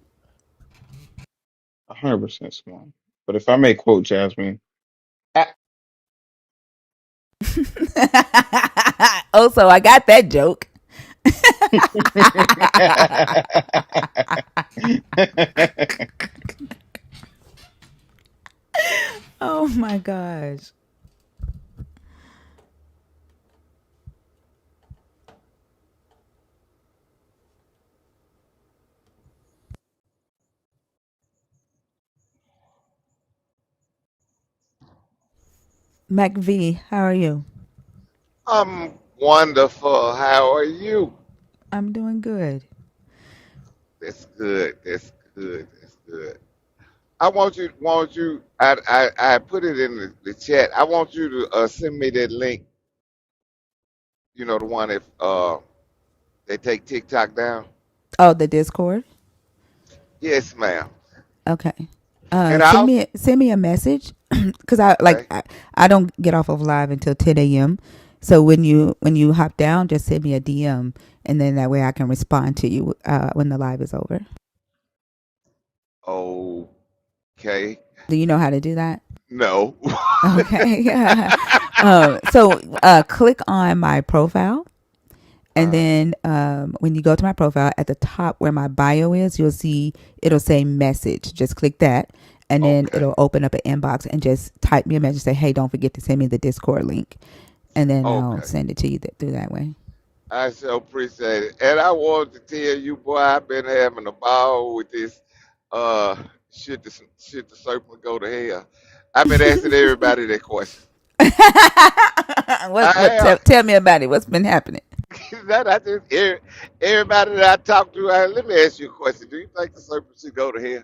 100% smart. But if I may quote Jasmine, Oh, so I got that joke. Oh my gosh. Mac V, how are you? I'm wonderful. How are you? I'm doing good. That's good. That's good. That's good. I I put it in the chat. I want you to send me that link. You know, the one if they take TikTok down. Oh, the Discord. Yes, ma'am. Okay. And Send me a message because okay. I don't get off of live until 10 a.m. So when you hop down, just send me a DM, and then that way I can respond to you when the live is over. Okay. Do you know how to do that? No. Okay. Click on my profile. And uh, then when you go to my profile, at the top where my bio is, you'll see it'll say message. Just click that. And then okay. it'll open up an inbox and just type me a message. Say, hey, don't forget to send me the Discord link. And then I'll Okay. send it to you through that way. I so appreciate it. And I wanted to tell you, boy, I've been having a ball with this uh should the serpent go to hell. I've been asking everybody that question. I have. Tell me about it. What's been happening? That I just everybody that I talk to, let me ask you a question. Do you think the serpent should go to hell?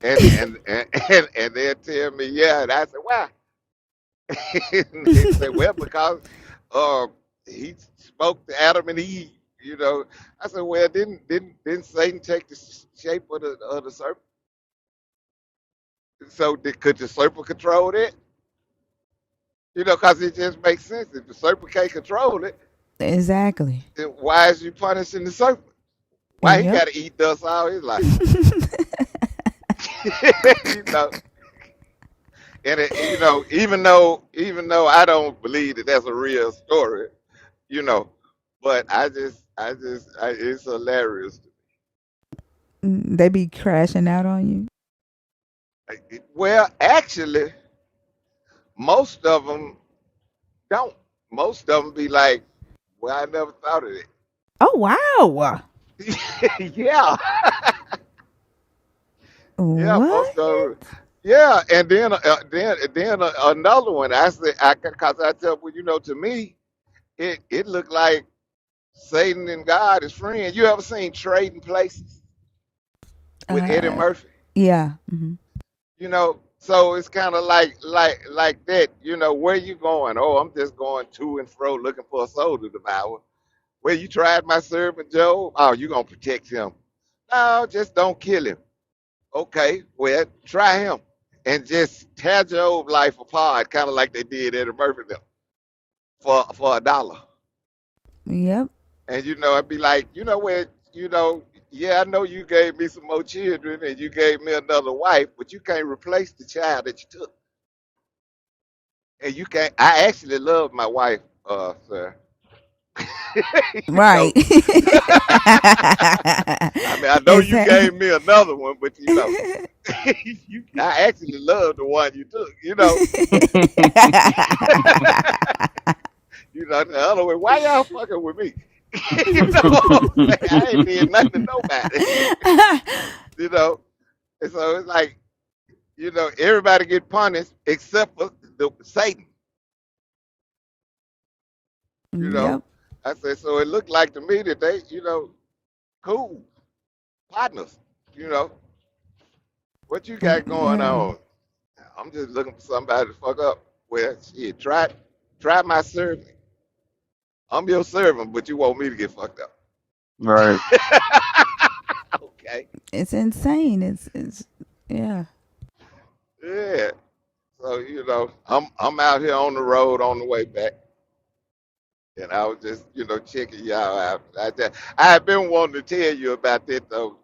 And they'll tell me, yeah. And I said, why? And they say, well, because uh, he spoke to Adam and Eve. You know, I said, well, didn't Satan take the shape of the serpent? So could the serpent control it? You know, because it just makes sense. If the serpent can't control it, Exactly. then why is you punishing the serpent? Why he Yep. got to eat dust all his life? You know, and even though I don't believe that that's a real story, you know, but it's hilarious. They be crashing out on you. Well, actually, most of them don't. Most of them be like, "Well, I never thought of it." Oh, wow. Yeah, yeah, What? most of them. Yeah, and then another one. I said, because I tell well, to me, it looked like Satan and God is friends. You ever seen Trading Places with Eddie Uh, Murphy? yeah. Hmm. So it's kind of like that. Where you going? Oh, I'm just going to and fro looking for a soul to devour. Well, you tried my servant Job. Oh, you gonna protect him? No, just don't kill him. Okay, well, try him and just tear Job's life apart, kind of like they did Eddie Murphy them for $1. Yep. And I'd be like, what, yeah, I know you gave me some more children and you gave me another wife, but you can't replace the child that you took. And you can't. I actually love my wife, sir. you Right. know, I mean, I know It's you gave me another one, but I actually love the one you took. The other way. Why y'all fucking with me? You know what I'm saying? I ain't did nothing to nobody. you know, and so it's like, everybody get punished except for Satan. You know, Yep. I said so. It looked like to me that they, cool partners. You know, what you got going Yeah. on? I'm just looking for somebody to fuck up. Well, shit, try my servant. I'm your servant, but you want me to get fucked up. Right. Okay. It's insane. It's yeah. Yeah. So I'm out here on the road on the way back, and I was just checking y'all out. I have been wanting to tell you about that though.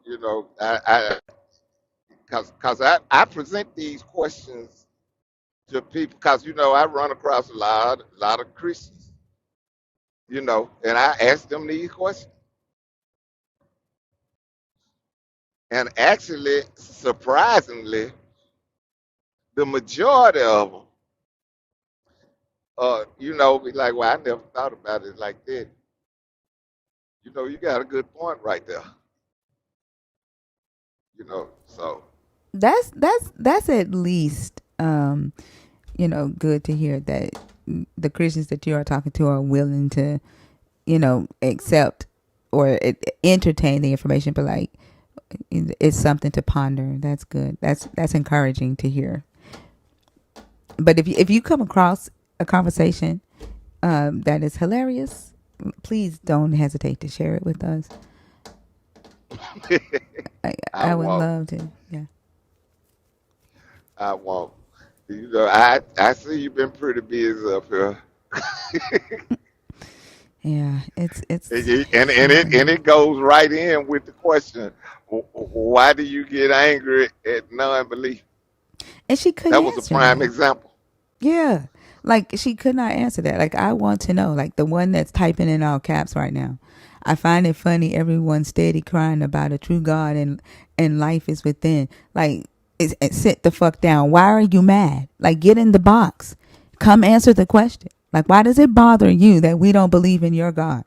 Because I present these questions to people, because I run across a lot of Christians, and I ask them these questions, and actually, surprisingly, the majority of them, be like, "Well, I never thought about it like that." You got a good point right there. So That's at least good to hear that the Christians that you are talking to are willing to accept or entertain the information, but like it's something to ponder. That's good. That's encouraging to hear. But if you come across a conversation that is hilarious, please don't hesitate to share it with us. I, I I would won't. love to. Yeah. I won't. I see you've been pretty busy up here. Yeah. It's And it goes right in with the question, why do you get angry at non-belief? and she couldn't That was a answer prime that. example. Yeah. Like she could not answer that. Like I want to know. Like the one that's typing in all caps right now. I find it funny everyone's steady crying about a true God and life is within. Like sit the fuck down. Why are you mad? Like get in the box. Come answer the question. Like why does it bother you that we don't believe in your God?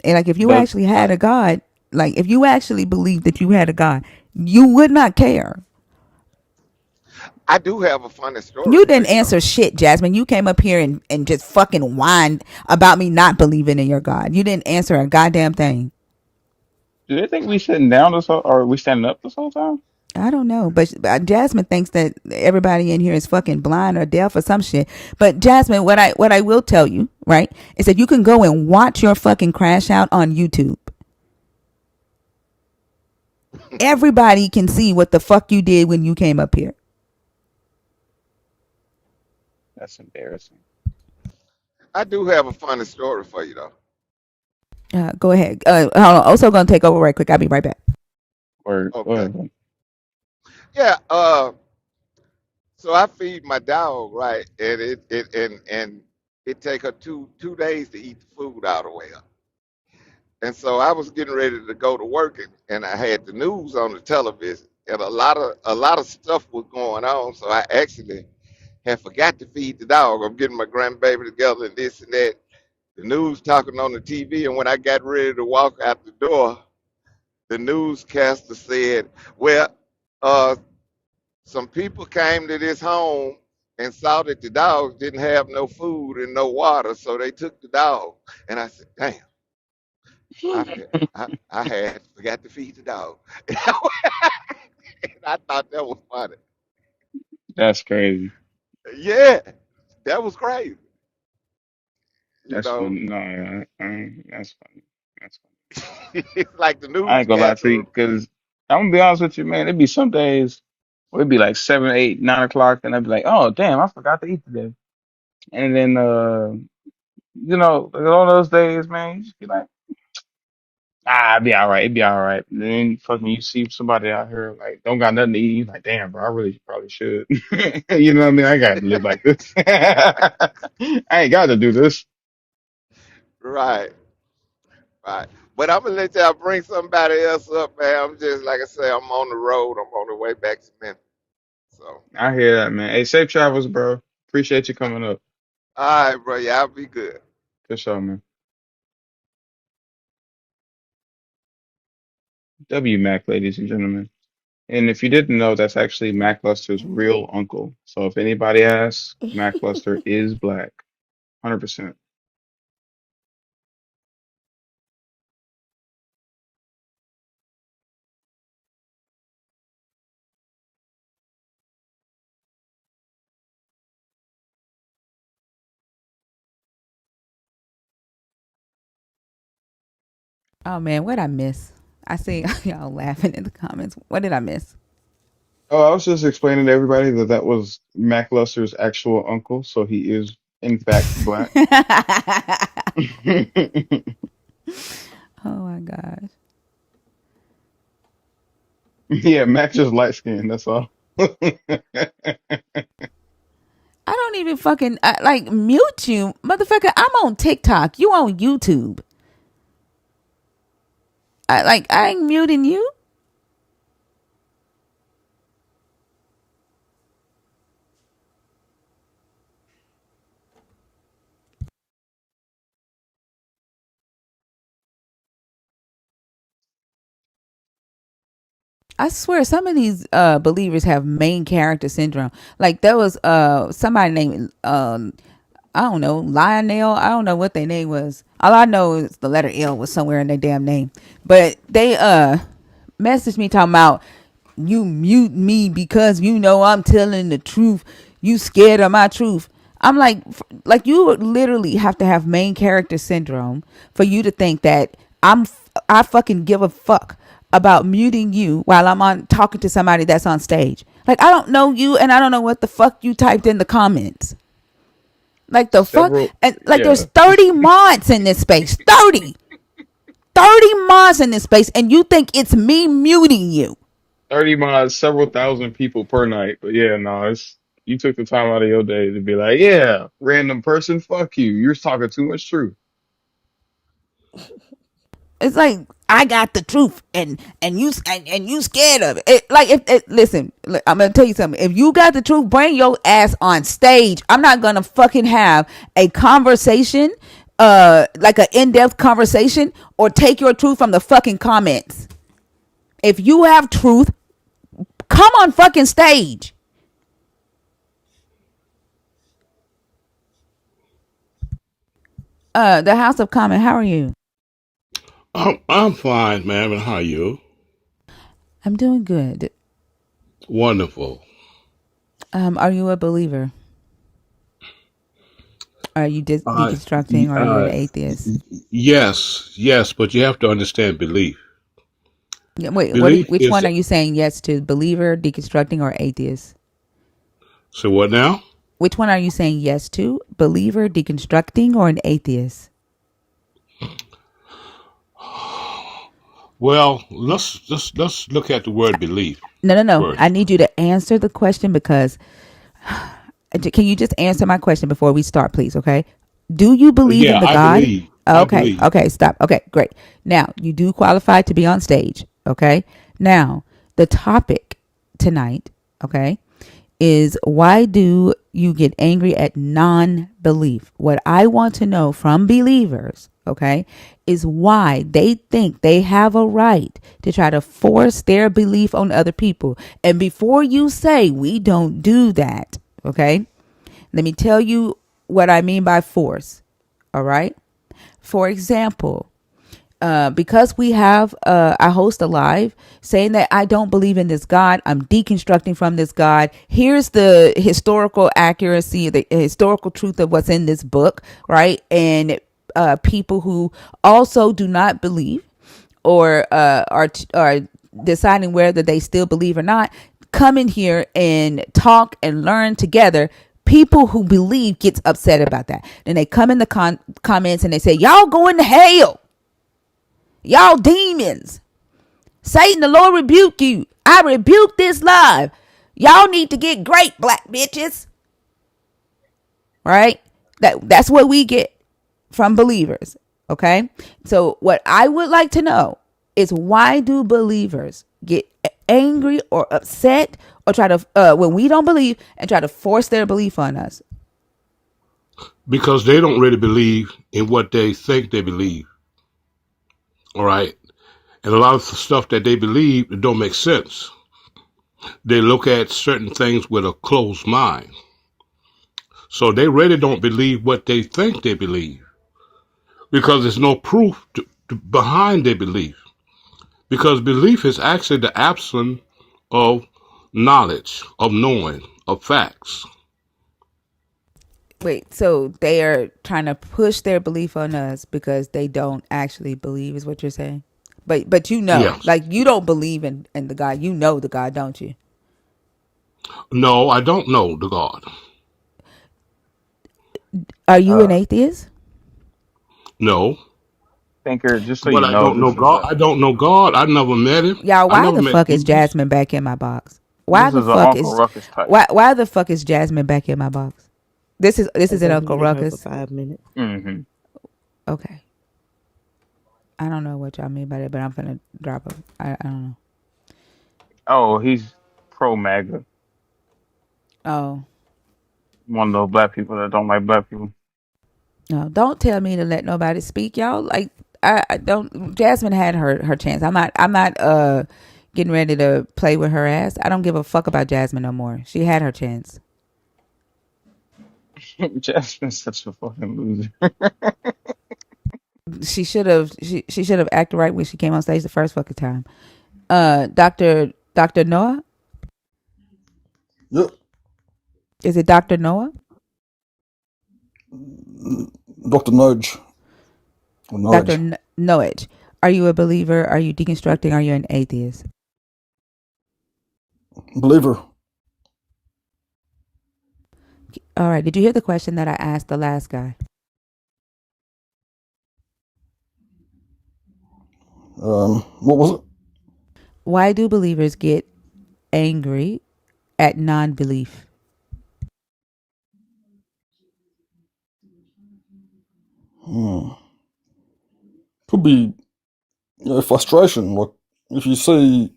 And like if you Does actually had Right. a God, like if you actually believed that you had a God, you would not care. I do have a funny story You for didn't you, though. answer shit, Jasmine. You came up here and just fucking whined about me not believing in your God. You didn't answer a goddamn thing. do they think we sitting down this whole, or we standing up this whole time? I don't know, but Jasmine thinks that everybody in here is fucking blind or deaf or some shit. But Jasmine, what I will tell you, right, is that you can go and watch your fucking crash out on YouTube. Everybody can see what the fuck you did when you came up here. That's embarrassing. I do have a funny story for you, though. Go ahead. Hold on. Also gonna take over right quick. I'll be right back. Or go Okay. ahead. Yeah. So I feed my dog, right, and it take her two days to eat the food out of the way up. And so I was getting ready to go to work, and I had the news on the television, and a lot of stuff was going on. So I actually had forgot to feed the dog. I'm getting my grandbaby together and this and that. The news talking on the TV, and when I got ready to walk out the door, the newscaster said, "Well, uh, some people came to this home and saw that the dogs didn't have no food and no water, so they took the dog." And I said, "Damn, I had forgot to feed the dog." And I thought that was funny. That's crazy. Yeah, that was crazy. You That's know, funny. No, yeah, that's funny. That's funny. it's like the I ain't gonna lie to newscaster. you, because I'm gonna be honest with you, man. It'd be some days where it'd be like 7, 8, 9 o'clock, and I'd be like, "Oh, damn, I forgot to eat today." And then, like all those days, man, you just be like, "Ah, it'd be all right. It'd be all right." And then fucking you see somebody out here like don't got nothing to eat. You're like, "Damn, bro, I really probably should." You know what I mean? I gotta live like this. I ain't got to do this. Right, right. But I'm gonna let y'all bring somebody else up, man. I'm just like I say, I'm on the road. I'm on the way back to Memphis. So, I hear that, man. Hey, safe travels, bro. Appreciate you coming up. all right, bro. Y'all be good. For sure, man. W Mac, ladies and gentlemen. And if you didn't know, that's actually Mac Luster's real uncle. So if anybody asks, Mac Luster is black. 100%. Oh man, what I miss? I see y'all laughing in the comments. What did I miss? Oh, I was just explaining to everybody that that was Mac Luster's actual uncle. So he is, in fact, black. Oh my gosh. Yeah, Mac just light skinned. That's all. I don't even fucking like mute you, motherfucker. I'm on TikTok. You on YouTube. I ain't muting you. I swear some of these believers have main character syndrome. Like there was somebody named I don't know, Lionel. I don't know what their name was. All I know is the letter L was somewhere in their damn name. But they messaged me talking about you mute me because you know I'm telling the truth. You scared of my truth. I'm like you would literally have to have main character syndrome for you to think that I fucking give a fuck about muting you while I'm on talking to somebody that's on stage. Like I don't know you and I don't know what the fuck you typed in the comments. Like the fuck? Several, And like yeah, there's 30 mods in this space. 30 mods in this space and you think it's me muting you. 30 miles, several thousand people per night. But yeah, no, it's you took the time out of your day to be like, yeah, random person, fuck you. You're talking too much truth. It's like I got the truth and you scared of it. Like if listen, look, I'm gonna tell you something. If you got the truth, bring your ass on stage. I'm not gonna fucking have a conversation, like an in-depth conversation, or take your truth from the fucking comments. If you have truth, come on fucking stage. The House of Common, how are you? I'm fine, ma'am, and how are you? I'm doing good. Wonderful. Are you a believer? Are you Uh, deconstructing y- or are you an uh, atheist? yes, but you have to understand belief. Yeah, wait, Belief which is, one are you saying yes to? Believer, deconstructing, or atheist? so what now? Which one are you saying yes to? Believer, deconstructing, or an atheist? Well, let's look at the word belief No. I first. need you to answer the question because can you just answer my question before we start, please? Okay. Do you believe in Yeah, the I God? believe. I Okay. believe. Okay. Stop. Okay. Great. Now you do qualify to be on stage. Okay. Now the topic tonight. Okay, is why do you get angry at non-belief? What I want to know from believers, okay, is why they think they have a right to try to force their belief on other people. And before you say we don't do that, okay, let me tell you what I mean by force. All right. For example, because we have I host a live saying that I don't believe in this God. I'm deconstructing from this God. Here's the historical accuracy, the historical truth of what's in this book, right? And people who also do not believe or are deciding whether they still believe or not come in here and talk and learn together. People who believe gets upset about that. Then they come in the comments and they say, y'all going to hell. Y'all demons. Satan, the Lord rebuke you. I rebuke this live. Y'all need to get great, black bitches. Right? That's what we get from believers. Okay? So what I would like to know is why do believers get angry or upset or try to when we don't believe and try to force their belief on us? Because they don't really believe in what they think they believe. All right. And a lot of the stuff that they believe, it don't make sense. They look at certain things with a closed mind. So they really don't believe what they think they believe because there's no proof behind their belief. Because belief is actually the absence of knowledge, of knowing, of facts. Wait, so they are trying to push their belief on us because they don't actually believe is what you're saying? But you know, Yes. like you don't believe in the God. You know the God, don't you? No, I don't know the God. Are you an Uh, atheist? No. Thinker, just so But you I know, don't know this is God. a I don't know God. I never met him. Y'all, I why never the met fuck is Jesus. Jasmine back in my box? this is an Uncle Ruckus type. Why the fuck is Jasmine back in my box? This is as an I'm Uncle muting her for Ruckus. 5 minutes. Hmm. Okay. I don't know what y'all mean by that, but I'm gonna drop him. I don't know. Oh, he's pro MAGA. Oh One of those black people that don't like black people. no! Don't tell me to let nobody speak, y'all. Like I don't. Jasmine had her chance. I'm not getting ready to play with her ass. I don't give a fuck about Jasmine no more. She had her chance. Jasmine's such a fucking loser. She should have acted right when she came on stage the first fucking time. Doctor Noah, Yeah, is it Doctor Noah? Dr. Nudge. Or Doctor Nudge. Noah, are you a believer? Are you deconstructing? Are you an atheist? Believer. All right. Did you hear the question that I asked the last guy? What was it? Why do believers get angry at non-belief? Could be, frustration. Like, if you see,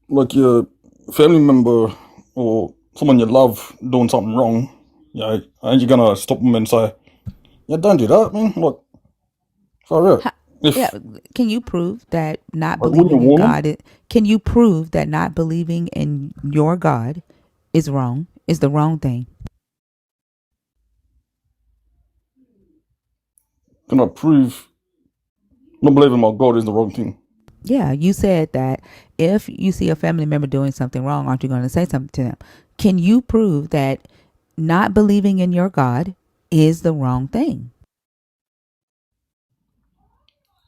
like your family member or someone you love doing something wrong, and you're gonna stop them and say, yeah, don't do that, man. Like, sorry, How, yeah. if, Can you prove that not like, wouldn't you believing in warn them? God? Can you prove that not believing in your God is wrong? Is the wrong thing? Can I prove not believing my God is the wrong thing? Yeah, you said that if you see a family member doing something wrong, aren't you going to say something to them? Can you prove that not believing in your God is the wrong thing?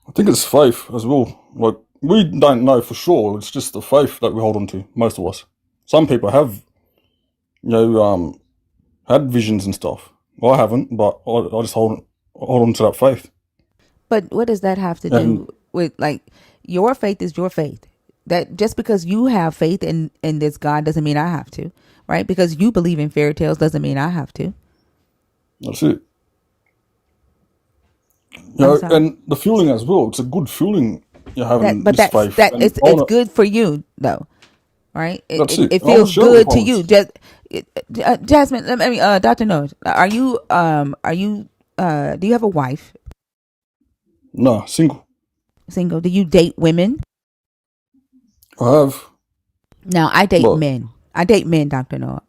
I think it's faith as well. Like, we don't know for sure. It's just the faith that we hold on to, most of us. Some people have, had visions and stuff. Well, I haven't, but I just hold on to that faith. But what does that have to And do with, like, your faith is your faith? That just because you have faith in this God doesn't mean I have to, right? Because you believe in fairy tales doesn't mean I have to. that's it. I'm sorry. And the feeling as well. It's a good feeling you're having But this faith. that And I it's wanna, good for you though, right? It that's it, it. it I want to feels share it with good to you. others. Just Jasmine, I mean, Dr. Noah, do you have a wife? Nah, single. Single? Do you date women? I have, Now, I date but men. I date men, Dr. Noah.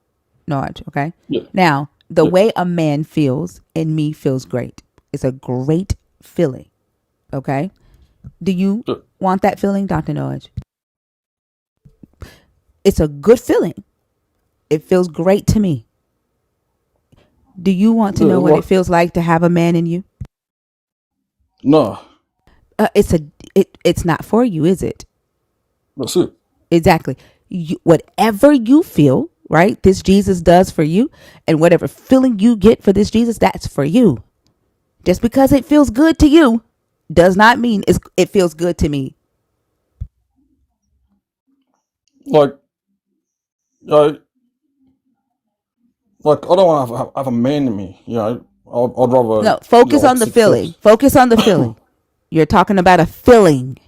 Okay? yeah, Now, the yeah, way a man feels in me feels great. It's a great feeling. Okay? Do you yeah, want that feeling, Dr. Noah? It's a good feeling. It feels great to me. Do you want to yeah. know what it Like, feels like to have a man in you? nah, It's not for you, is it? that's it. Exactly. Whatever you feel, right? This Jesus does for you, and whatever feeling you get for this Jesus, that's for you. Just because it feels good to you does not mean it feels good to me. Like, I, like, I don't want to have a man in me. I'd rather No, focus the on the opposite feeling. sex. Focus on the feeling. You're talking about a feeling,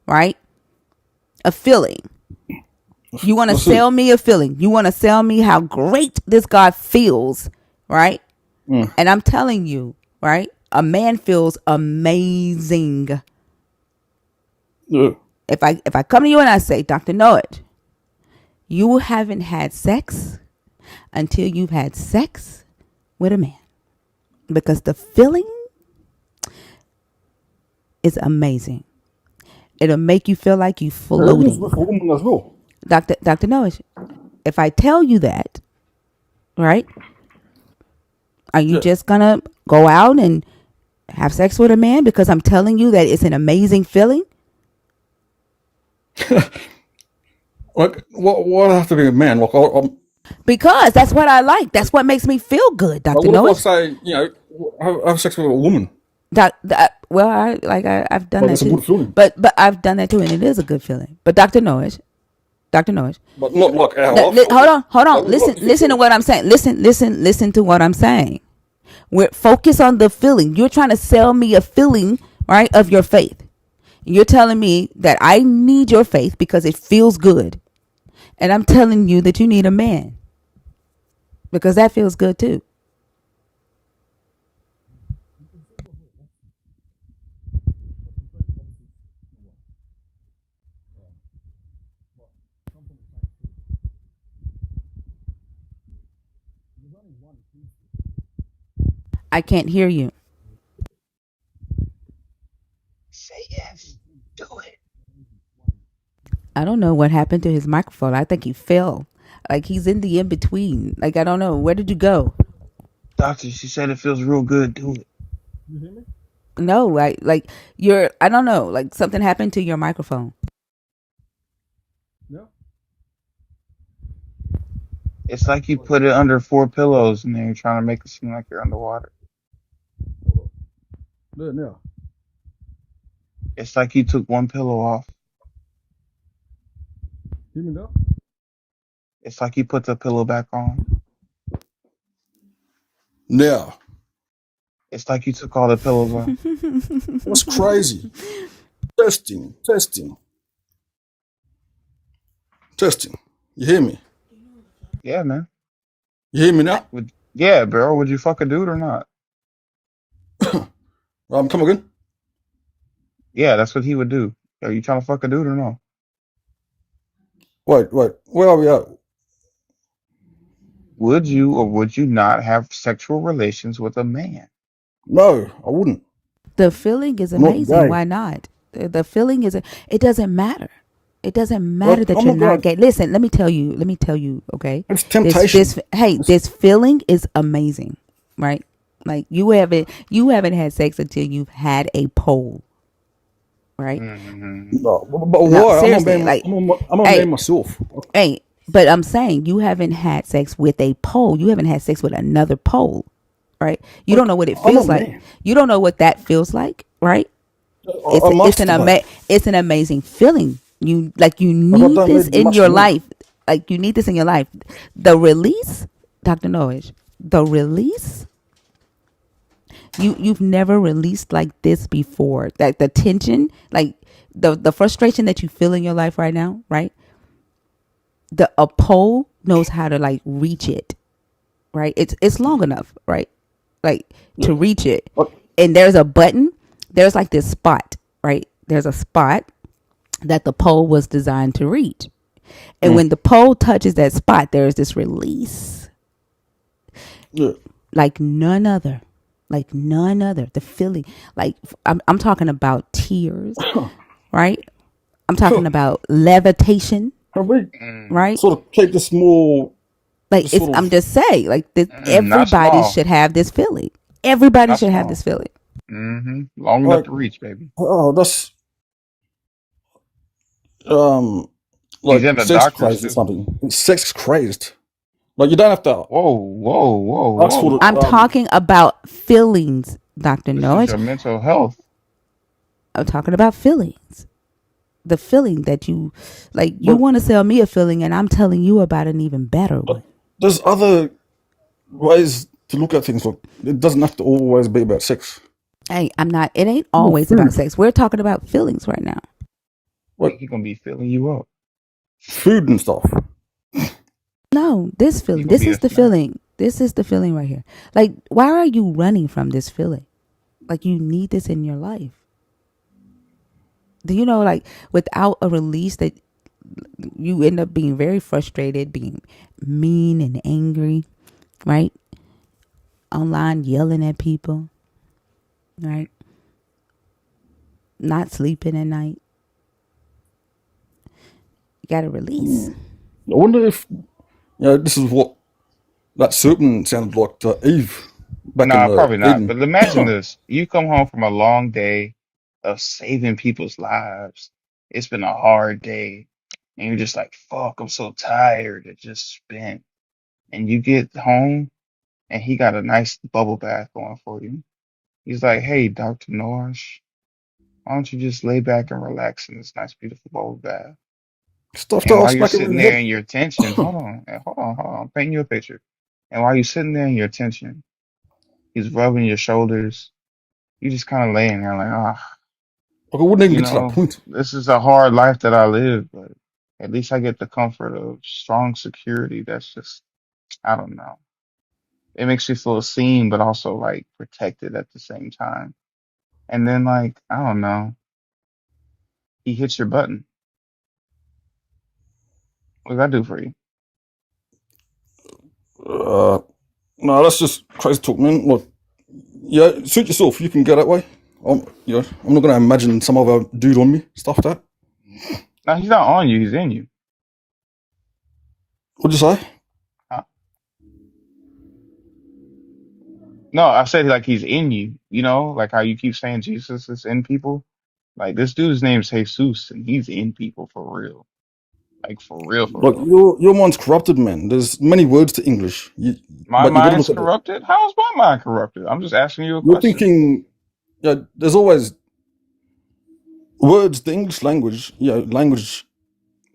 right? A feeling. You want to That's it. sell me a feeling. You want to sell me how great this God feels, right? Mm, And I'm telling you, right? A man feels amazing. yeah. If I come to you and I say, Dr. Noah, you haven't had sex until you've had sex with a man. Because the feeling is amazing. It'll make you feel like you Yeah, it is floating. with a woman as well. Dr. Noah, if I tell you that, right? Are you Yeah. just gonna go out and have sex with a man because I'm telling you that it's an amazing feeling? Like, what I have to be a man? Because that's what I like. That's what makes me feel good, Like, Dr. what if Noah. I say, have sex with a woman? Well, I've done Like, that it's a too, good feeling. but I've done that too, and it is a good feeling. But Dr. Noah, Dr. Noise. but not like our life. Like, Hold like on. we've got Listen to different what I'm saying. Listen to what I'm saying. We're focused on the feeling. You're trying to sell me a feeling, right, of your faith. You're telling me that I need your faith because it feels good. And I'm telling you that you need a man because that feels good too. I can't hear you. Say yes. Do it. I don't know what happened to his microphone. I think he fell. Like he's in the in between. Like I don't know. Where did you go? Doctor, she said it feels real good. Do it. No, like you're I don't know. Like something happened to your microphone. Yeah. It's like you put it under four pillows and then you're trying to make it seem like you're underwater. There now. It's like you took one pillow off. Hear me now? It's like you put the pillow back on. Now. It's like you took all the pillows off. That's crazy. Testing, testing, testing. You hear me? Yeah, man. You hear me now? Yeah, bro. Would you fuck a dude or not? Come again? Yeah, that's what he would do. Are you trying to fuck a dude or no? Wait. Where are we at? Would you or would you not have sexual relations with a man? No, I wouldn't. The feeling is I'm not amazing. gay. Why not? The feeling is. It doesn't matter. It doesn't matter Like, that I'm you're not not gay. gay. Listen, let me tell you. Let me tell you. Okay. It's This temptation. this hey, It's, this feeling is amazing, right? Like you haven't had sex until you've had a pole, right? Mm-hmm. no, but No, why? seriously. Like, I'm gonna hey, name myself. hey. But I'm saying you haven't had sex with a pole. You haven't had sex with another pole, right? You don't Like, know what it I'm a feels like. man. You don't know what that feels like, right? I masturbate. It's an amazing feeling. You Like, I need don't this need in much your more. life. Like you need this in your life. The release, Dr. Noise, the release. You've never released like this before. Like the tension, like the frustration that you feel in your life right now, right? A pole knows how to like reach it, right? It's long enough, right? Like Yeah. to reach it. Like, And there's a button. There's like this spot, right? There's a spot that the pole was designed to reach. And mm, when the pole touches that spot, there's this release yeah. like none other. Like none other. The feeling, like I'm talking about tears, right? I'm talking about levitation, Have we Mm. right? sort of keep this more, Like this it's. sort I'm of, just saying, like this, Not everybody small. should have this feeling. Everybody Not should have this small. feeling. Long enough like, to reach, baby. oh, that's, um, He's like in the sex doctors crazed or too. something. It's sex crazed. Like, you don't have to Whoa, whoa, whoa, ask whoa. for I'm the, talking about feelings, Dr. This is Norwich. your mental health. I'm talking about feelings. The feeling that you like you but, want to sell me a feeling and I'm telling you about an even better but one. there's other ways to look at things. Like, it doesn't have to always be about sex. Hey, I'm not it ain't More always about food. sex. We're talking about feelings right now. Like, He gonna be filling you up. food and stuff. No, this He feeling. gonna This be is a the snack. feeling. This is the feeling right here. Like, why are you running from this feeling? Like you need this in your life. Do you know like without a release that you end up being very frustrated, being mean and angry, right? Online yelling at people, right? Not sleeping at night. You got to release. I wonder if, this is what that serpent sounded like to Eve back in Nah, the probably not. Eden. But imagine this. You come home from a long day of saving people's lives. It's been a hard day. And you're just like, fuck, I'm so tired. It just spent. And you get home and he got a nice bubble bath going for you. He's like, hey, Dr. Nosh, why don't you just lay back and relax in this nice, beautiful bubble bath? Stuff that And I'll while you're smack him in sitting the there head. in your tension, hold on, I'm painting you a picture. And while you're sitting there in your tension, he's rubbing your shoulders. You just kind of laying there like, Like, I wouldn't even you get to that know, point. this is a hard life that I live, but at least I get the comfort of strong security. That's just, I don't know. It makes you feel seen, but also like protected at the same time. And then like, I don't know, he hits your button. What does that do for you? Uh, no, that's just crazy talk, man. Look, yeah, suit yourself. You can go that way. I'm not gonna imagine some other dude on me. Stuff that. No, he's not on you, he's in you. What'd you say? Uh, No, I said like he's in you, you know, like how you keep saying Jesus is in people. Like this dude's name's Jesus and he's in people for real. Like for real, for Look, real. your mind's corrupted, man. There's many words to English, My but you got to mind's look at it. corrupted? How is my mind corrupted? I'm just asking you a You're question. thinking, yeah. There's always words. The English language, language.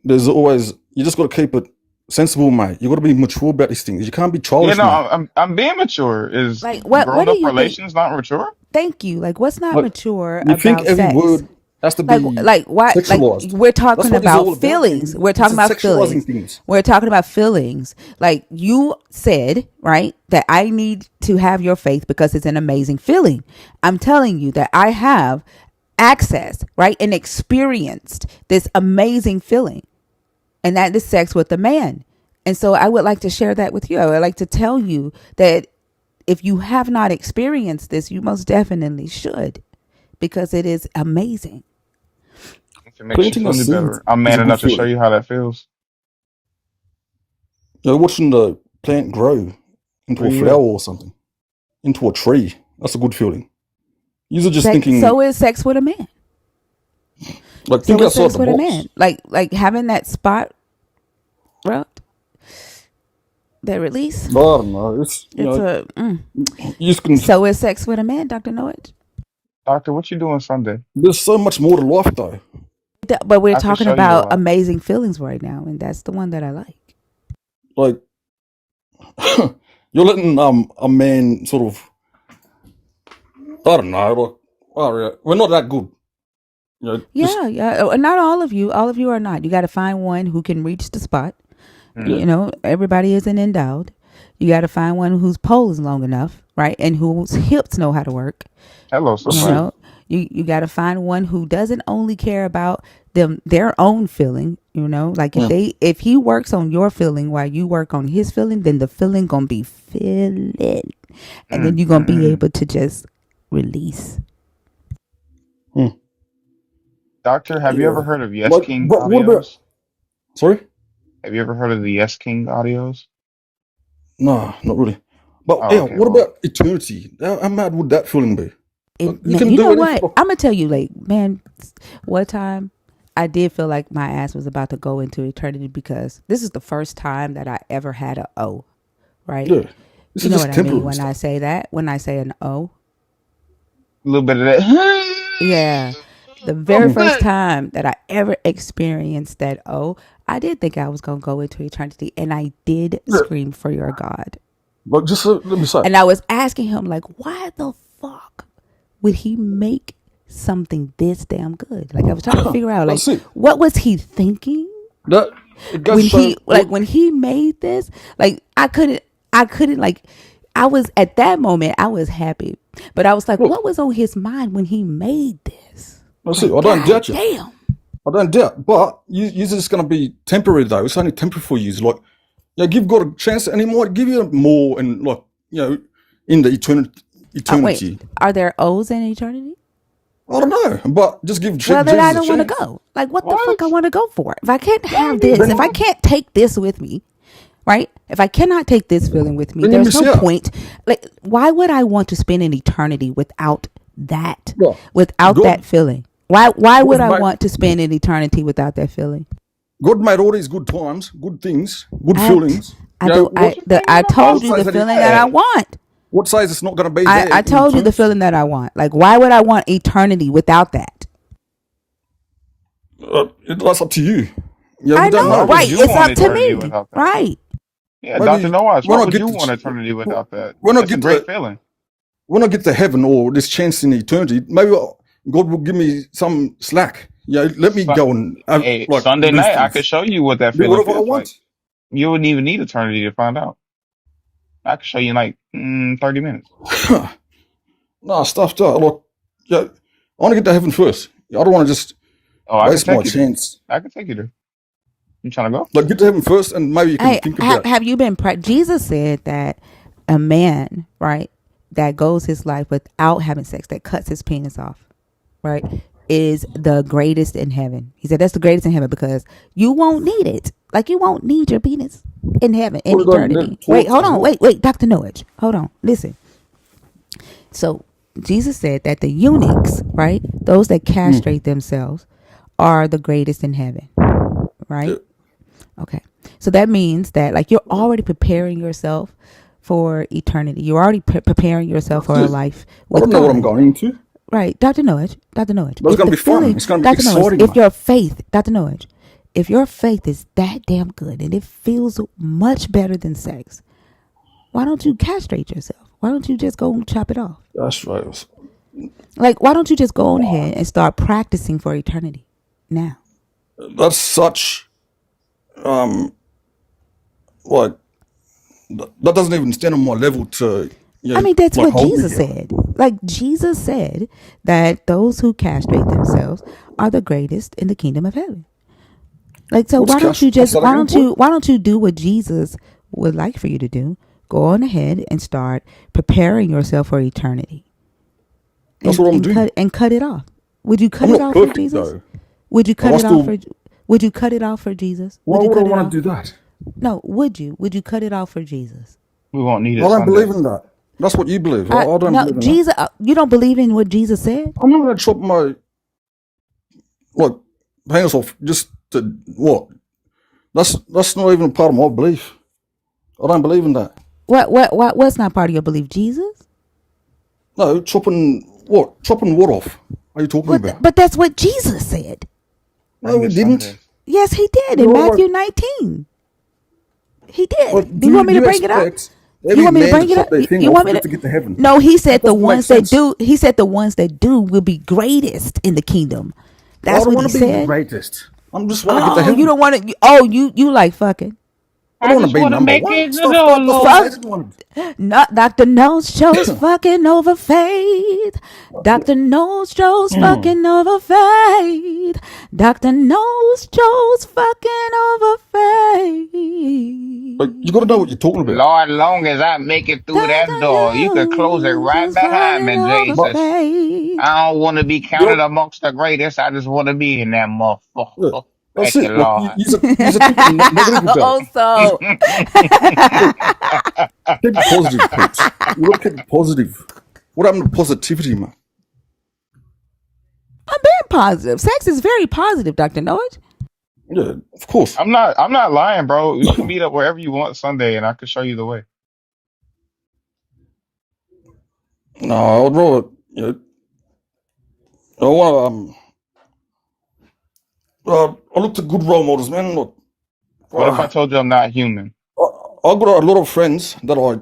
There's always you just got to keep it sensible, mate. You got to be mature about these things. You can't be Yeah, childish, no, man. I'm being mature. Is Like what grown do up you think? relations not mature? Thank you. Like what's not Like mature you think about every sex? word has to be Like why, like sexualized. we're That's talking what it's about all about, feelings, man. we're It's talking about sexualizing feelings, things. we're talking about feelings. Like you said, right, that I need to have your faith because it's an amazing feeling. I'm telling you that I have access, right, and experienced this amazing feeling, and that is sex with a man. And so I would like to share that with you. I would like to tell you that if you have not experienced this, you most definitely should, because it is amazing. If it makes you Planting a feel any seed better, I'm is man a good enough to show feeling. you how that feels. Watching the plant grow into Where a you flower at? or something, into a tree. That's a good feeling. You're just Sex, thinking, so is sex with a man. like, think So is outside sex the with a box. man. Like having that spot rubbed, that release. I don't know. It's It's a you just can. so is sex with a man, Dr. Noah. Doctor, what you doing Sunday? There's so much more to life, though. But we're I can talking show you a about lot. amazing feelings right now, and that's the one that I like. Like you're letting a man sort of. I don't know. Like, oh yeah, we're not that good. Just Yeah, yeah. Not all of you. All of you are not. You got to find one who can reach the spot. Hmm. yeah. You know, everybody isn't endowed. You got to find one whose pole is long enough, right, and whose hips know how to work. Hello, You That's it. somebody. know, you got to find one who doesn't only care about their own feeling. You know, like Yeah. if he works on your feeling while you work on his feeling, then the feeling gonna be feeling, and then Mm, you're gonna mm, be mm. able to just release. Hmm. Doctor, have you ever Yeah. heard of Yes Like, King but what about? audios? Sorry. Have you ever heard of the Yes King audios? No, not really. But Oh, yeah, okay. what Well, about eternity? How mad would that feeling be? Like, It, you man, can you do know anything. what? I'm gonna tell you, like, man, one time I did feel like my ass was about to go into eternity because this is the first time that I ever had a O, right? Yeah. This You is know just what I mean temporary when I stuff. say that? When I say an O, a little bit of yeah. that. The A little very Hmm. first bit. time that I ever experienced that O, I did think I was gonna go into eternity, and I did Yeah. scream for your God, But just let me say, and I was asking him like, why the fuck would he make something this damn good? Like I was trying to figure out like that's it. what was he thinking That it goes when to show. when he made this. Like I couldn't like I was at that moment I was happy, but I was like, Look, what was on his mind when he made this? that's it. Like I don't god doubt you. damn. I don't doubt. But you're just gonna be temporary though. It's only temporary for you. It's like, give God a chance, and He might give you more, and like, in the Wait, eternity. are there O's in eternity? I don't know, but just give Well, then I Jesus a don't want to chance. go. Like, what the fuck I What? want to go for? If I can't Why have do you this, if I Then, want? can't take this with me, right? If I cannot take this feeling with me, then you there's miss no out. point. Like, why would I want to spend an eternity without that, Yeah, without that God, feeling? Why would God I made, want to spend an eternity without that feeling? God made all these good times, good things, good I, feelings. I do. What you mean I about told What you the says that? feeling that I that? want. What says it's not going to be there I in told you the eternity? feeling that I want. Like, why would I want eternity without that? That's up to you. Yeah, we I don't know, Why know. would right? you It's want up to eternity me, without that? right? Yeah, Dr. Maybe Noahs, why when I would get you to want eternity without that? when I It's a get great to feeling. when I get to heaven or this chance in eternity, maybe God will give me some slack. Yeah, let me Su- go and Hey, like Sunday do night, I could things, show you what that do feeling whatever I feels like. want. You wouldn't even need eternity to find out. I could show you in like 30 minutes. No, stuff that. Like, yeah, I want to get to heaven first. I don't want to just Oh, I could waste my take you there. chance. I could take you there. You trying to go? Like, get to heaven first, and maybe you can Hey, think about. have you been? Jesus said that a man, right, that goes his life without having sex, that cuts his penis off, right, is the greatest in heaven. He said that's the greatest in heaven because you won't need it. Like you won't need your penis in heaven in What did I live eternity. Wait, towards hold as on. well? Wait, Dr. Noach. Hold on. Listen. So Jesus said that the eunuchs, right, those that Mm. castrate themselves, are the greatest in heaven, Yeah. right? Okay. So that means that like you're already preparing yourself for eternity. You're already preparing yourself That's for a it. life I with don't know what I'm God. going into, Right. Dr. Noach. Dr. Noach. but it's If going the to be fun. feeling, It's going to be Dr. Noach, exciting, if man. your faith, Dr. Noach, if your faith is that damn good and it feels much better than sex, why don't you castrate yourself? Why don't you just go and chop it off? That's right. Like, why don't you just go on ahead and start practicing for eternity now? That's such like that doesn't even stand on my level to I mean, that's like what hold me Jesus here. said. Like Jesus said that those who castrate themselves are the greatest in the kingdom of heaven. Like, so What's why don't you what's just that again? What? why don't you do what Jesus would like for you to do? Go on ahead and start preparing yourself for eternity, That's what I'm doing. and cut it off. Would you cut I'm it not off for perfect Jesus? though. Would you But cut I it off still. for? Would you cut it off for Jesus? Why Would you would I cut it want off? to do that? No, would you? Would you cut it off for Jesus? We won't need I it don't believe Sunday. in that. That's what you believe. I don't No, believe in that. Jesus. You don't believe in what Jesus said? I'm not going to chop my like hands off just to what? That's not even a part of my belief. I don't believe in that. What's not part of your belief? Jesus? No, chopping what? Chopping what off? Are you talking about? But that's what Jesus said. No, Bring we it didn't. Sunday. Yes, he did in You're like, Matthew 19. He did. like, Do you want me to you bring it up? expect You every want me to man to bring it chop up? their thing You off want me just to? to get to heaven? No, he That said the doesn't make ones that sense. do. He said the ones that do will be greatest in the kingdom. I That's don't what he want to be the said. greatest. I just want to get to Oh, you heaven. don't want to. Oh, you like fucking. I I don't want just to be want to number make one. it to the Stuff that. That's what Fuck. Lord. Satan wanted. Not Dr. No chose fucking over faith. Dr. No chose fucking over faith. Dr. No chose fucking over Like, you got to faith. know what you're talking about. Lord, long as I make it through that Dr. door, you could close it No right chose behind fucking me, over But Jesus. faith. I don't want to be you counted know, amongst the greatest. I just want to be in that yeah, motherfucker. that's Thank you, it. Like, Lord. you're thinking negative about it. Also, Look, keep it positive, peeps. You got to keep it positive. What happened to positivity, man? I'm being positive. Sex is very positive, Dr. Noah. Yeah, of course. I'm not lying, bro. We can meet up wherever you want Sunday and I can show you the way. No, I would rather, I want to, I look to good role models, man. Look, What if I uh, told you I'm not human? I've got a lot of friends that I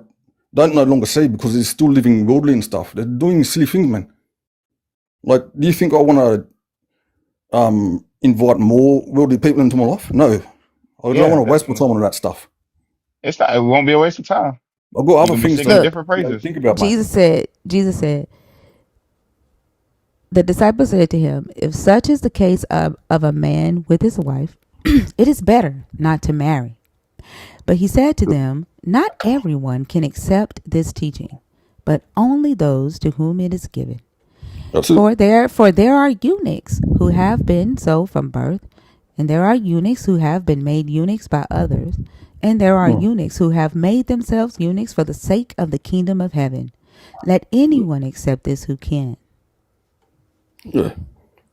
don't no longer see because they're still living worldly and stuff. They're doing silly things, man. Like, do you think I want to invite more worldly people into my life? No, I don't Yeah, want to waste my definitely. time on that stuff. It's not, it won't be a waste of time. I've got You're other gonna be things singing to Look, different praises. think about, mate. Jesus said, the disciples said to him, if such is the case of a man with his wife, it is better not to marry. But he said to them, not everyone can accept this teaching, but only those to whom it is given. That's it. For there are eunuchs who have been so from birth, and there are eunuchs who have been made eunuchs by others, and there are eunuchs who have made themselves eunuchs for the sake of the kingdom of heaven. Let anyone accept this who can. Yeah.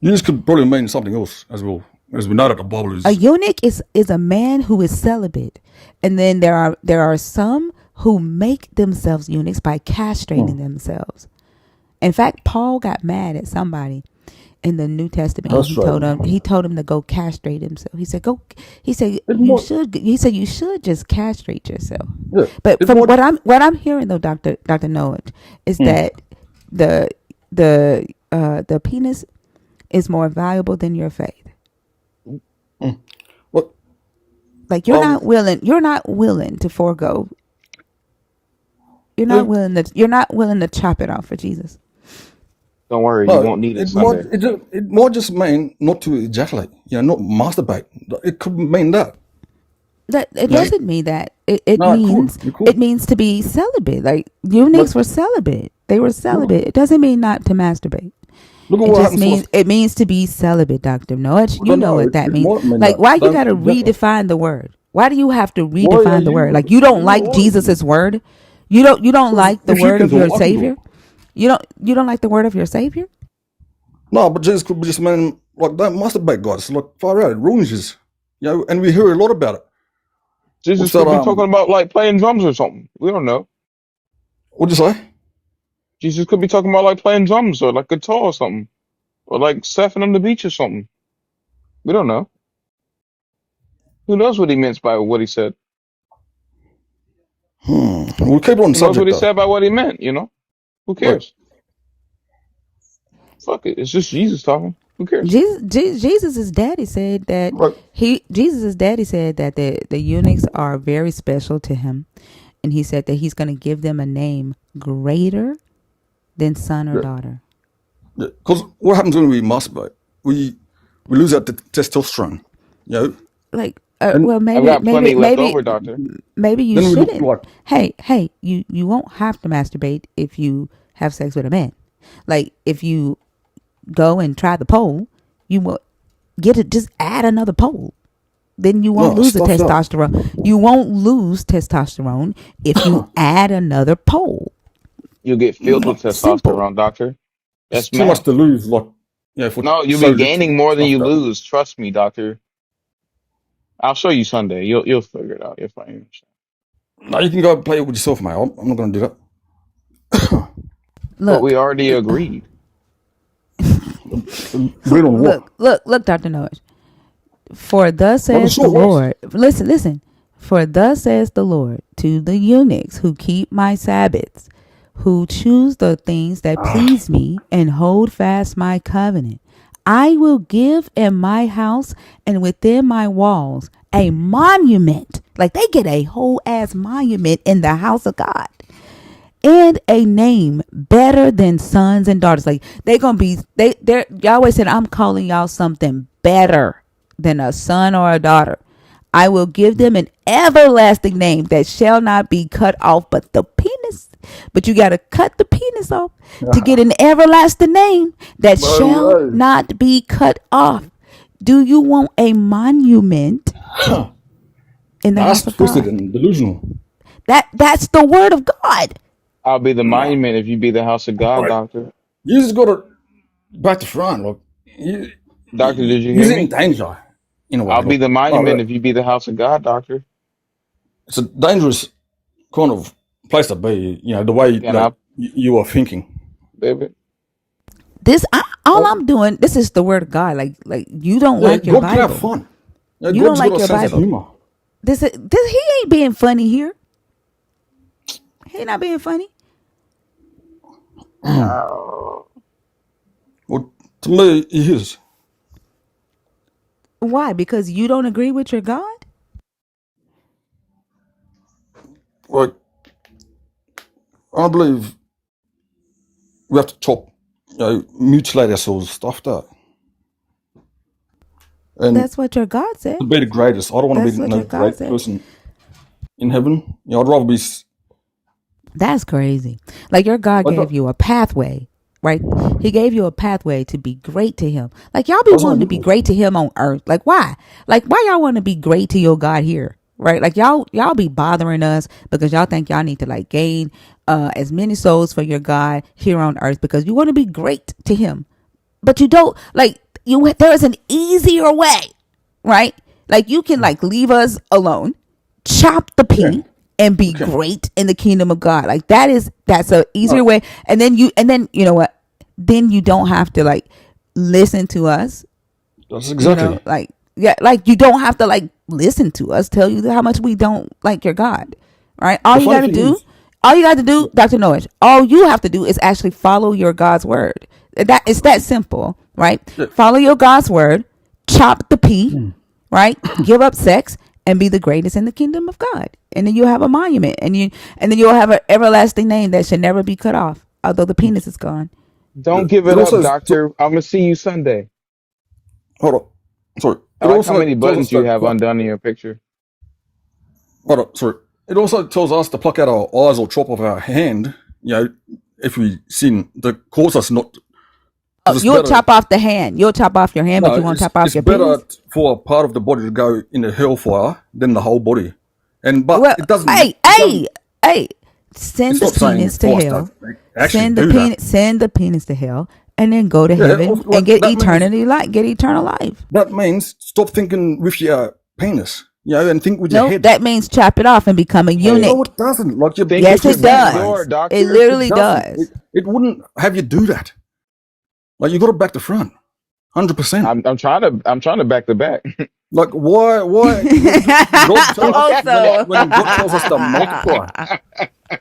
Eunice could probably mean something else as well. As we know that the Bible A is. eunuch is a man who is celibate, and then there are some who make themselves eunuchs by castrating themselves. In fact, Paul got mad at somebody in the New Testament, and That's right. he told him to go castrate himself. He said go. He said It you more, should. He said you should just castrate yourself. yeah, But it from more. what I'm hearing though, Doctor Noah, is Mm, that the the penis is more valuable than your faith. mm. What? Like Um, you're not willing to forego. it, You're not willing to chop it off for Jesus. Don't worry, you no, won't need it it more, Sunday. it more just mean not to ejaculate. Not masturbate. It could mean that. That it Yeah, doesn't mean that. no, it could. It It could. means to be celibate. Like eunuchs But were celibate. They were no, celibate. It doesn't mean not to masturbate. look at It what just happens to us. means to be celibate, Doctor Noah. I You don't know know. what that It means. might mean Like that. why you Don't gotta ejaculate. redefine the word? Why do you have to Why are redefine the word? Like you you don't like you? Jesus's word? You don't like the If you word can of do your it, I can do it. Savior? You don't like the word of your Savior? No, but Jesus could be just mean like don't masturbate, guys. Like far out, it ruins you. And we hear a lot about it. Jesus What's that? could be talking about like playing drums or something. We don't know. What'd you say? Jesus could be talking about like playing drums or like guitar or something. Or like surfing on the beach or something. We don't know. Who knows what he meant by what he said? We'll keep it on Who knows what subject he though. said by what he meant, Who Like, cares? Fuck it. It's just Jesus talking. Who cares? Jesus's daddy said that like, the eunuchs are very special to him, and he said that he's going to give them a name greater than son or yeah, daughter. because what happens when we masturbate? We lose our testosterone, Like, and well, I've got plenty left over, doctor. maybe you then we look shouldn't. like Hey, you won't have to masturbate if you have sex with a man. Like, if you go and try the pole, you will get it. Just add another pole. Then you won't no lose the stuff that. testosterone. You won't lose testosterone if you add another pole. You'll get filled with Simple. testosterone, doctor. It's That's too much math. to lose. Like, if we're No, you'll so be little gaining more than stuff you that. lose. Trust me, doctor. I'll show you Sunday. You'll figure it out. You'll find it. No, you can go play it with yourself, mate. I'm not going to do that. But we Look, already agreed. Read on what? look, Dr. Noah. For thus Well, the says the short was. Lord. Listen. For thus says the Lord to the eunuchs who keep my Sabbaths, who choose the things that please me and hold fast my covenant. I will give in my house and within my walls a monument. Like they get a whole ass monument in the house of God. And a name better than sons and daughters. Like they gonna be they're Yahweh said, I'm calling y'all something better than a son or a daughter. I will give them an everlasting name that shall not be cut off, but the penis. But you gotta cut the penis off to get an everlasting name that shall Well, not be cut off. Do you want a monument in the that's house of twisted God? and delusional. That's the word of God. I'll be the No. monument if you be the house of God, Like, doctor. you just got to back to front. Look, Doctor, did you hear you're in me? danger in a way. I'll be Look, the no, monument if you be the house of God, doctor. it's a dangerous kind of place to be. The way Can I, that you are thinking. baby? All Well, I'm doing, this is the word of God. Like you don't yeah, like your God can have Bible. fun. You don't God's got like a your sense of Bible. humor. This he ain't being funny here. He not being funny. No. Well, to me, he is. Why? Because you don't agree with your God? Like, I believe we have to mutilate ourselves, stuff that. And That's what your God said. to be the greatest, I don't want to That's be what no your God great said. person in heaven. I'd rather be That's crazy. Like your God like gave that. you a pathway, right? He gave you a pathway to be great to him. Like y'all be That's not wanting to be good. great to him on earth. Like why? Like why y'all want to be great to your God here? Right? Like y'all be bothering us because y'all think y'all need to like gain as many souls for your God here on earth because you want to be great to him. But you don't like there is an easier way, right? Like you can like leave us alone, chop the Yeah, P and be okay. great in the kingdom of God. Like that's a easier No, way. And then you know what? Then you don't have to like listen to us. That's You know, exactly. like, yeah, like you don't have to like listen to us tell you how much we don't like your God, right? The funny thing is, All you got to yeah, do, Dr. Norris, all you have to do is actually follow your God's word. That it's that simple, right? yeah, Follow your God's word, chop the P, mm, right? Give up sex and be the greatest in the kingdom of God. And then you'll have a monument, and then you'll have an everlasting name that should never be cut off, although the mm, penis is gone. yeah. Don't give It it up, also doctor. I'm gonna see you Sunday. hold on, sorry. I It like how also many tells us buttons you that have undone in your picture. hold on, sorry. It also tells us to pluck out our eyes or chop off our hand. You know, if we sin, to cause us not, Oh, because it's you'll better. chop off the hand. You'll chop off your hand, but No, you won't chop off it's your better penis. for a part of the body to go in the hellfire than the whole body. And but Well, it doesn't. hey, It doesn't. hey, hey, send It's the not saying penis to twice that hell. they actually do that. Send the penis to hell, and then go to Yeah, heaven and like that means get eternal life. stop thinking with your penis, you know, and think with your No, head. that means chop it off and become a Hey, No, eunuch. it doesn't. Like your think your Yes, with your it brain, back mate. door, does. It doctor. It literally doesn't. does. It wouldn't have you do that. Like you got to back to front, 100%. I'm trying to back to back. Like why when God tells us Also, when God tells us to multiply,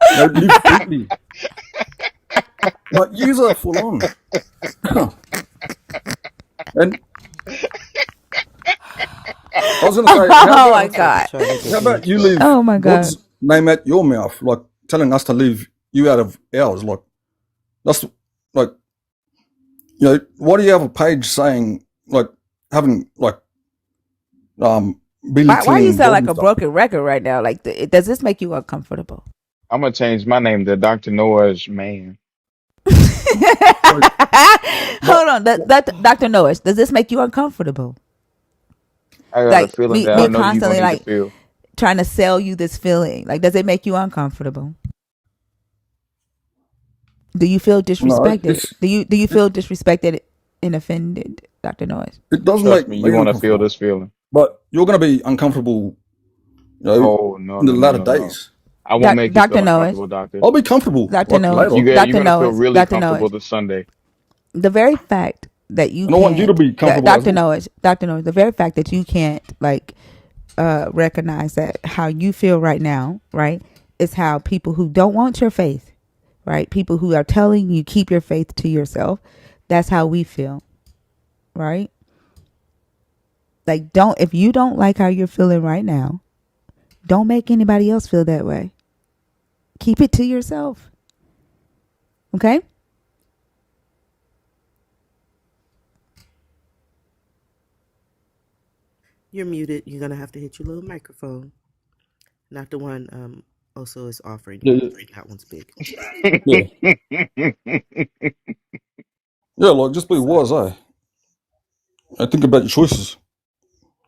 you know, live fruitly, like use are full on. And I was gonna say, oh my That's why we god. try to how get about mute you button. leave Oh my god. God's name out your mouth, like telling us to leave you out of ours? Like that's like, you know, why do you have a page saying like having like Why you belittling sound God like and a stuff? broken record right now? Like, does this make you uncomfortable? I'm gonna change my name to Dr. Noah's man. Like, Hold but on, Dr. Norris, does this make you uncomfortable? I got a Like feeling that I me know you're gonna constantly need to like feel. trying to sell you this feeling. Like, does it make you uncomfortable? Do you feel no, disrespected? Do you it, feel disrespected and offended, Dr. Norris? it doesn't Trust make me, you're me gonna feel uncomfortable. this feeling. But you're gonna be uncomfortable, you know, Oh no in the no no latter no no. days. I won't make you feel Dr. Norris, uncomfortable, doctor. I'll be comfortable Dr. like Norris, later. You're Dr. gonna feel Norris, really Dr. comfortable Norris. this Sunday. The very fact that you And I want you to can't, be comfortable as Dr. well. Norris, Dr. Norris, the very fact that you can't like recognize that how you feel right now, right, is how people who don't want your faith, right, people who are telling you keep your faith to yourself, that's how we feel, right? Like, don't, if you don't like how you're feeling right now, don't make anybody else feel that way. Keep it to yourself. Okay? You're muted. You're gonna have to hit your little microphone. Not the one also is offering Yeah, you. yeah, That one's big. yeah. Yeah, like just be Sorry. wise, eh? I think about your choices.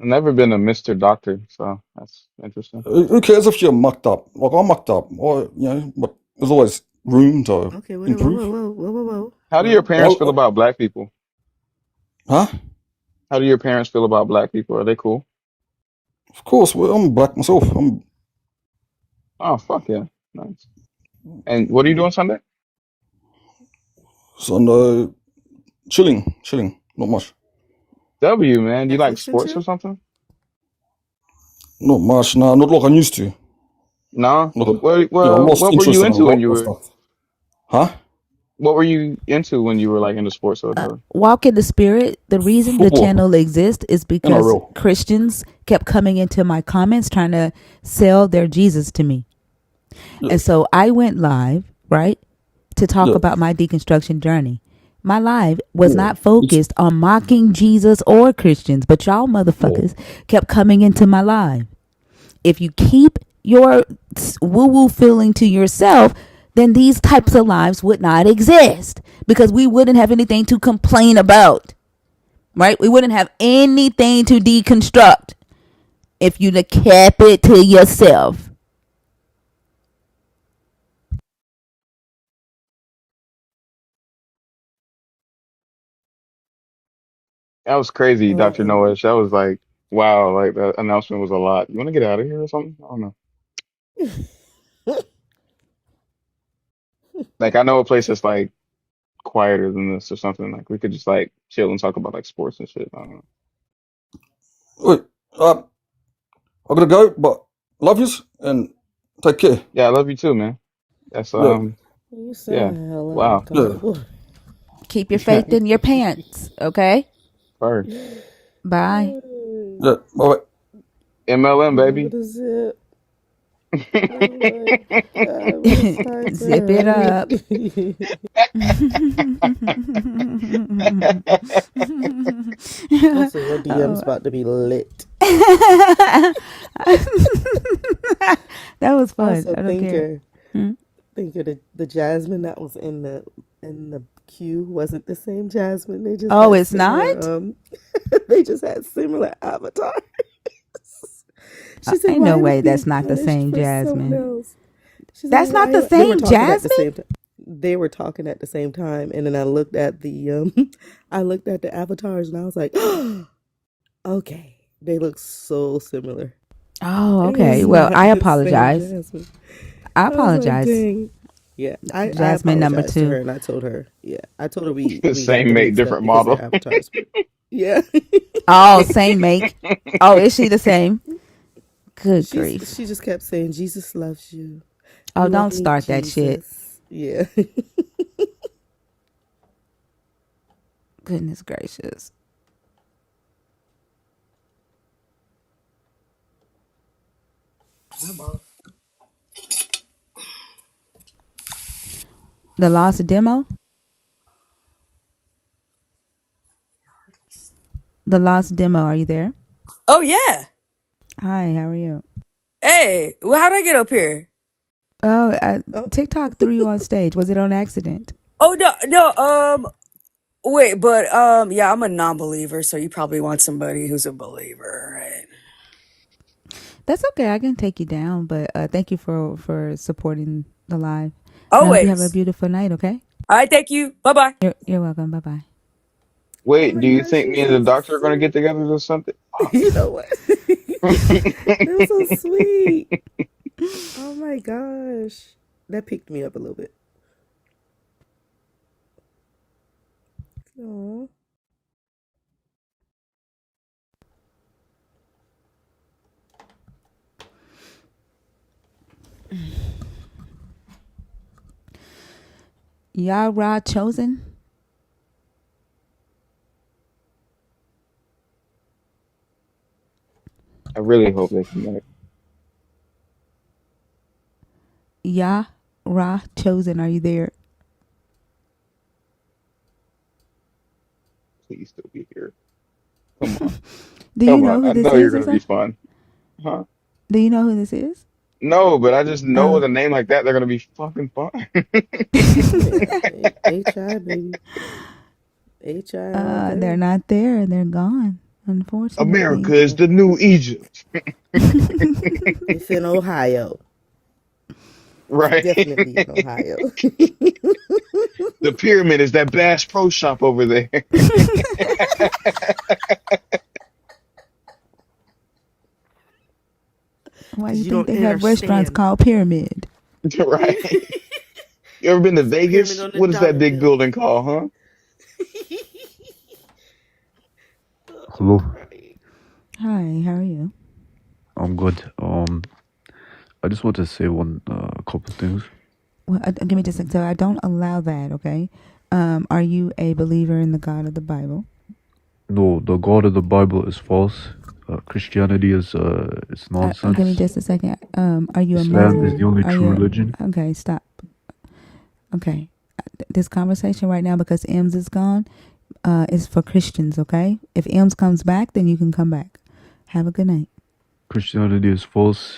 I've never been a Mr. Doctor, so that's interesting. Who cares if you're mucked up? Like I'm mucked up. But there's always room to Okay, whoa, whoa, improve. whoa, whoa, whoa, whoa, whoa, How do your whoa. parents feel Oh, about black people? huh? How do your parents feel about black people? Are they cool? Of course, well, I'm black myself. I'm Oh fuck yeah, nice. And what are you doing Sunday? so no chilling. Not much. W man, you like Netflix and sports or chill? something? Not much. Nah, not like I used to. No. Like, Well, I well, lost what were interest you in a into when lot you of were? stuff. Huh? What were you into when you were like into sports or whatever? Walk in the spirit. The reason the Football. channel exists is because NRL. Christians kept coming into my comments trying to sell their Jesus to me. Yeah, And so I went live, right, to talk yeah. about my deconstruction journey. My live was Yeah. not It's focused on mocking Jesus or Christians, but y'all yeah. motherfuckers kept coming into my live. If you keep your woo-woo feeling to yourself, then these types of lives would not exist because we wouldn't have anything to complain about, right? We wouldn't have anything to deconstruct if you'd have kept it to yourself. That was crazy, Dr. Uh-oh. Noah. That was like, wow, like the announcement was a lot. You want to get out of here or something? I don't know. Like I know a place that's like quieter than this or something. Like we could just like chill and talk about like sports and shit. I don't know. Wait, I gotta go, but love yous and take care. Yeah, I love you too, man. That's Yeah, You yeah. sound hella Wow. yeah, uncomfortable. Keep your faith in your pants, okay? First. Bye. yeah. Bye. MLM Give it baby. a zip. Oh my god, what is Zip it hyper, up. right? Also, your DM's Oh. about to be lit. That was fun. Also, I don't care. thinker, the Jasmine that was in the queue wasn't the same Jasmine. They just Oh, had it's similar not? they just had similar avatars. She said, Ain't no "Why are we way being that's not the punished same for someone Jasmine. else?" She's like, That's not the "Why?" They were same talking at the Jasmine? same time. They were talking at the same time, and then I looked at the I looked at the avatars, and I was like, "Okay, they look so similar." Oh, It okay. was Well, not I the same apologize. Jasmine. I I was like, apologize. "Dang." Yeah, I Jasmine number apologized to her, 2. and I told her, yeah, I told her we got Same them mate, mixed up different because their model. avatars. Yeah, Oh, same make. Oh, is she the same? Good grief. she just kept saying, "Jesus loves you. Oh, You want don't to meet start that shit. Jesus." Yeah. Goodness gracious. The lost demo? The lost demo, are you there? Oh yeah. Hi, how are you? Hey, well, how'd I get up here? Oh, Oh, TikTok threw you on stage. Was it on accident? Oh no, no. Wait, but yeah, I'm a non-believer, so you probably want somebody who's a believer, right? That's okay. I can take you down, but thank you for supporting the live. And I hope you have a Always. beautiful night, okay? All right, thank you. Bye bye. You're welcome. Bye-bye. oh Wait, my do you gosh, think you're me and the so doctor are gonna get sweet. together or something? You know what? That was so Fuck. sweet. Oh my gosh, that picked me up a little bit. Aww. Yara chosen? I really hope they come back. Yara chosen, are you there? Please still be here. Come on. Do you Come know on. who I this know you're is or gonna be something? fun. Huh? Do you know who this is? No, but I just know with Oh. a name like that, they're gonna be fucking fun. HI baby, HI all They're day. not there. They're gone, unfortunately. America is the new Egypt. It's in Ohio. It's Right. definitely in Ohio. The pyramid is that Bass Pro Shop over there. Why do Because you you think don't they have restaurants understand. called Pyramid? Right. You ever been to It's the pyramid Vegas? on the What is that dollar big bill. building called, huh? Oh, I'm Hello, crying. Hi, how are you? I'm good. I just want to say one couple things. Well, give me just a second. So I don't allow that, okay? Are you a believer in the God of the Bible? No, the God of the Bible is false. Christianity is it's Give me nonsense. just a second. Are you a Islam is the Muslim? only Are true you? religion. Okay, stop. Okay, this conversation right now because Ems is gone, is for Christians. Okay, if Ems comes back, then you can come back. Have a good night. Christianity is false.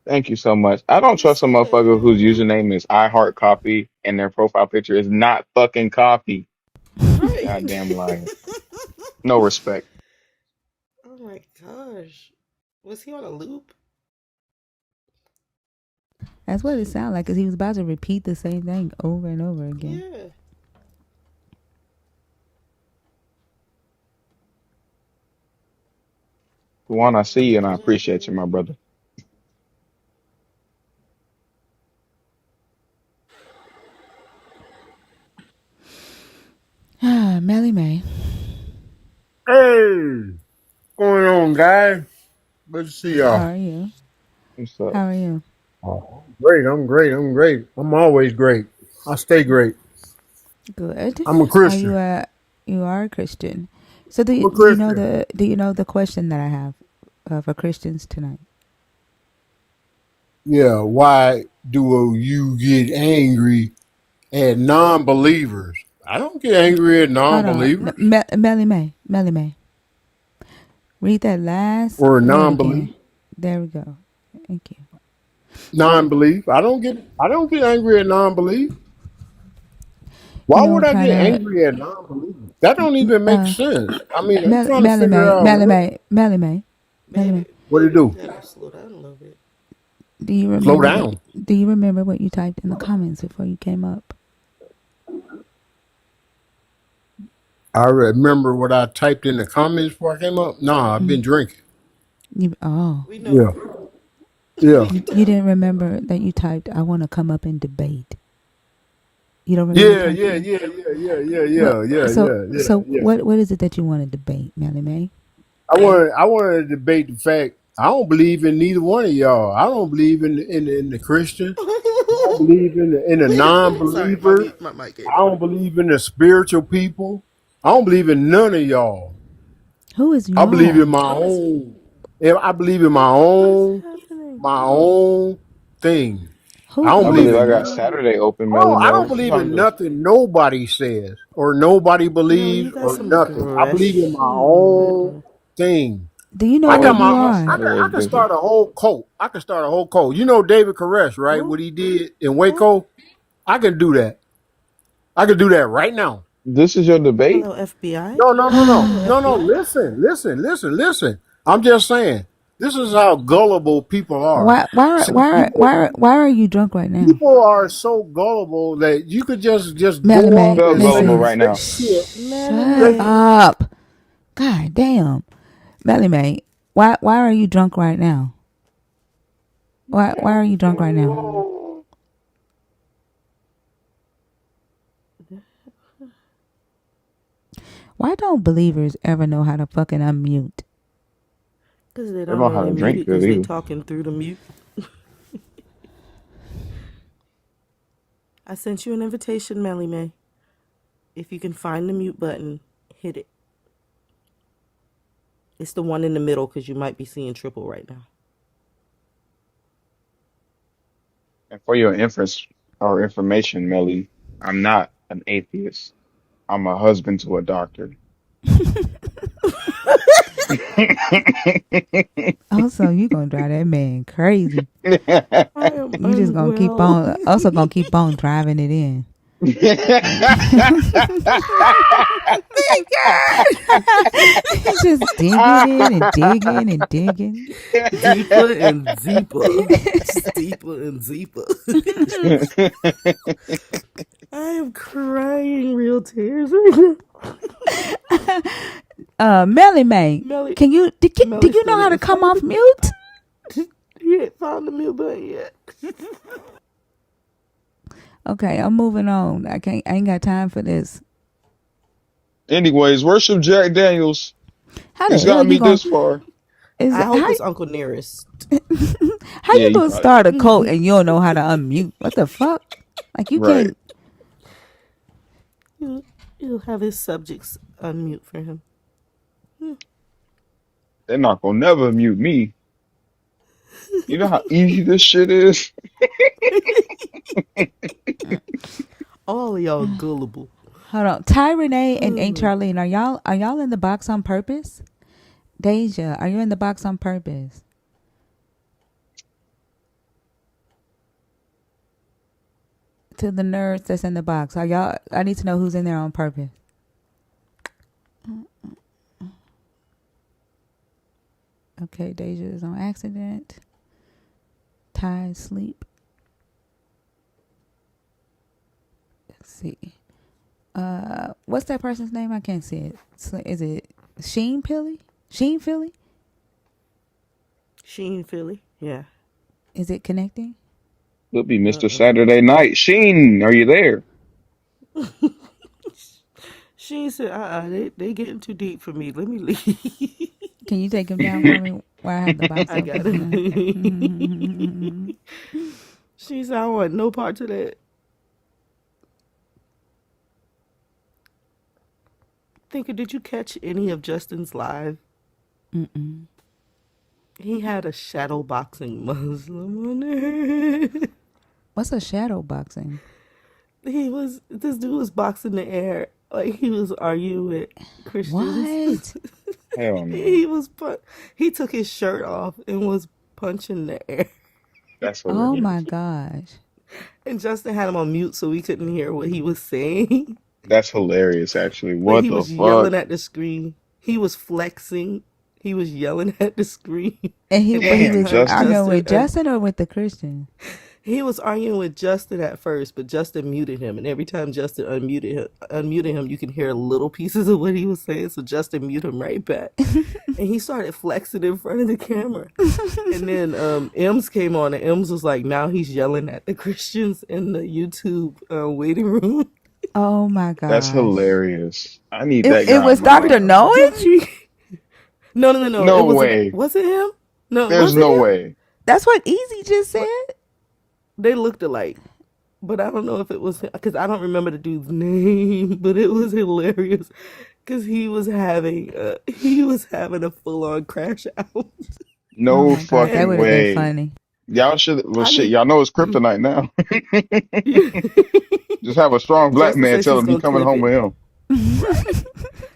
Thank you so much. I don't You trust a said, motherfucker whose username is I Heart Coffee and their profile picture is not fucking coffee. right. Goddamn liar. No respect. Oh my gosh. Was he on a loop? That's what it sounded like, because he was about to repeat the same thing over and over again. Yeah. Juan, I see you and I HI appreciate you, baby. my brother. Melly May. Hey, going on, guys? Good to see How y'all. are you? What's up? How are you? Oh, great. I'm great. I'm great. I'm always great. I stay great. Good. I'm a Are you Christian. a you are a Christian? So do I'm you, a do you know Christian. the question that I have for Christians tonight? Yeah. Why do you get angry at non-believers? I don't get angry at Hold on, non-believers Melly May. Read that last or word non-belief. again. There we go. Thank you. Non-belief. I don't get angry at non-belief. You Why know, would I'm I trying get to angry at non-believers? That don't even make sense. I mean, I'm trying to Melly figure May, out Melly May. what to You do. gotta slow down a little bit. Do you Slow remember what? down. Do you remember what you typed in the comments before you came up? I remember what I typed in the comments before I came up. Nah, I've been drinking. Oh, We know. Yeah, yeah, We you tell. didn't remember that you typed, "I want to come up and debate." You don't remember yeah, typing yeah, that? yeah, yeah, yeah, yeah, Well, yeah, yeah, so yeah, yeah, so yeah. what is it that you want to debate, Melly May? I wanted to debate the fact I don't believe in neither one of y'all. I don't believe in the Christian. I don't believe in the Sorry, non-believers. my mic I gave out. don't believe in the spiritual people. I don't believe in none of y'all. Who is I believe in y'all? my What is own. I believe in what is happening? my own thing. I Who don't I who believe believe is I in got nothing. Saturday open, Oh, Melly I Mel. don't What you believe trying in to do? nothing nobody says or nobody Mel, believes you got or some nothing. I believe in my own aggression. thing. do you know I Oh, what got you my my are? I Saturday can busy. start a whole cult. I can start a whole cult. You know David Koresh, right? What Who? he did in Who? Waco? I can do that. I can do that right now. This is your debate? Hello, FBI. No, no, no, no. Hello, No, no. FBI. Listen. I'm just saying. This is how gullible people are. See, Why are you drunk right now? people are so gullible that you could just Melly go May, up Spell and gullible listen. right now. Melly Shut Say May. up. God damn. Melly May, why are you drunk right now? Why are you drunk right now? Why don't believers ever know how to fucking unmute? Because they They don't know know how they to muted drink good because they either. talking through the mute. I sent you an invitation, Melly May. If you can find the mute button, hit it. It's the one in the middle because you might be seeing triple right now. And for your inference or information, Melly, I'm not an atheist. I'm a husband to a doctor. Also, you gonna drive that man crazy. I am You just gonna keep unwell. on, also gonna keep on driving it in. Just digging in and digging and digging. Deeper and deeper. Just deeper and deeper. I am crying real tears right Melly May, now. Melly, do Melly you still know how to didn't come find off it. mute? He ain't found the mute button yet. Okay, I'm moving on. I ain't got time for this. Anyways, worship Jack Daniels. How the He's hell gotten you me gonna this far. is I hope how it's Uncle Nearest. how Yeah, you you gonna probably start right. a cult and you don't know how to unmute? What the fuck? Like you Right. can't. He'll have his subjects unmute for him. They're not gonna never mute me. You know how easy this shit is? All of y'all gullible. Hold on, Ty Renee and A Oh, Charlene, are y'all in the box on purpose? Deja, are you in the box on purpose? To the nerds that's in the box, are y'all? I need to know who's in there on purpose. Okay, Deja is on accident. Ty is sleep. Let's see. What's that person's name? I can't see it. Is it Sheen Philly? Sheen Philly? Sheen Philly. Yeah. Is it connecting? Could be Mr. Uh-uh. Saturday Night. Sheen, are you there? She said, they getting too deep for me. Let me leave. Can you take him down for me while I have the box I got open? it. She said, I want no part to that. Thinker, did you catch any of Justin's live? Mm-mm. He had a shadow boxing Muslim on there. What's a shadow boxing? This dude was boxing the air. Like he was arguing with Christians. What? Hell no. he was he took his shirt off and was punching the air. That's Oh my hilarious. gosh. And Justin had him on mute so we couldn't hear what he was saying. That's hilarious, actually. But What he the was fuck? yelling at the screen. He was flexing. He was yelling at the screen. And And but he every Damn, was time Justin. arguing with Justin, Justin or with the Christian? he was arguing with Justin at first, but Justin muted him. And every time Justin unmuted him, you can hear little pieces of what he was saying. So Justin muted him right back. And he started flexing in front of the camera. And then Ems came on, and Ems was like, now he's yelling at the Christians in the YouTube waiting room. Oh my That's gosh. hilarious. I need It that it guy was in my Dr. life. Did Knowledge? you? No. It No wasn't. way. Was it him? No, There's was it no him? way. That's what Easy just But said. they looked alike. But I don't know if it was him because I don't remember the dude's name. But it was hilarious because he was having a full on crash out. Oh No my gosh, that And fucking would have been way. funny. Y'all should, well, I shit, need y'all know it's kryptonite now. Just have a strong black Justin man says tell he's him he gonna coming clip home it. with him. Right.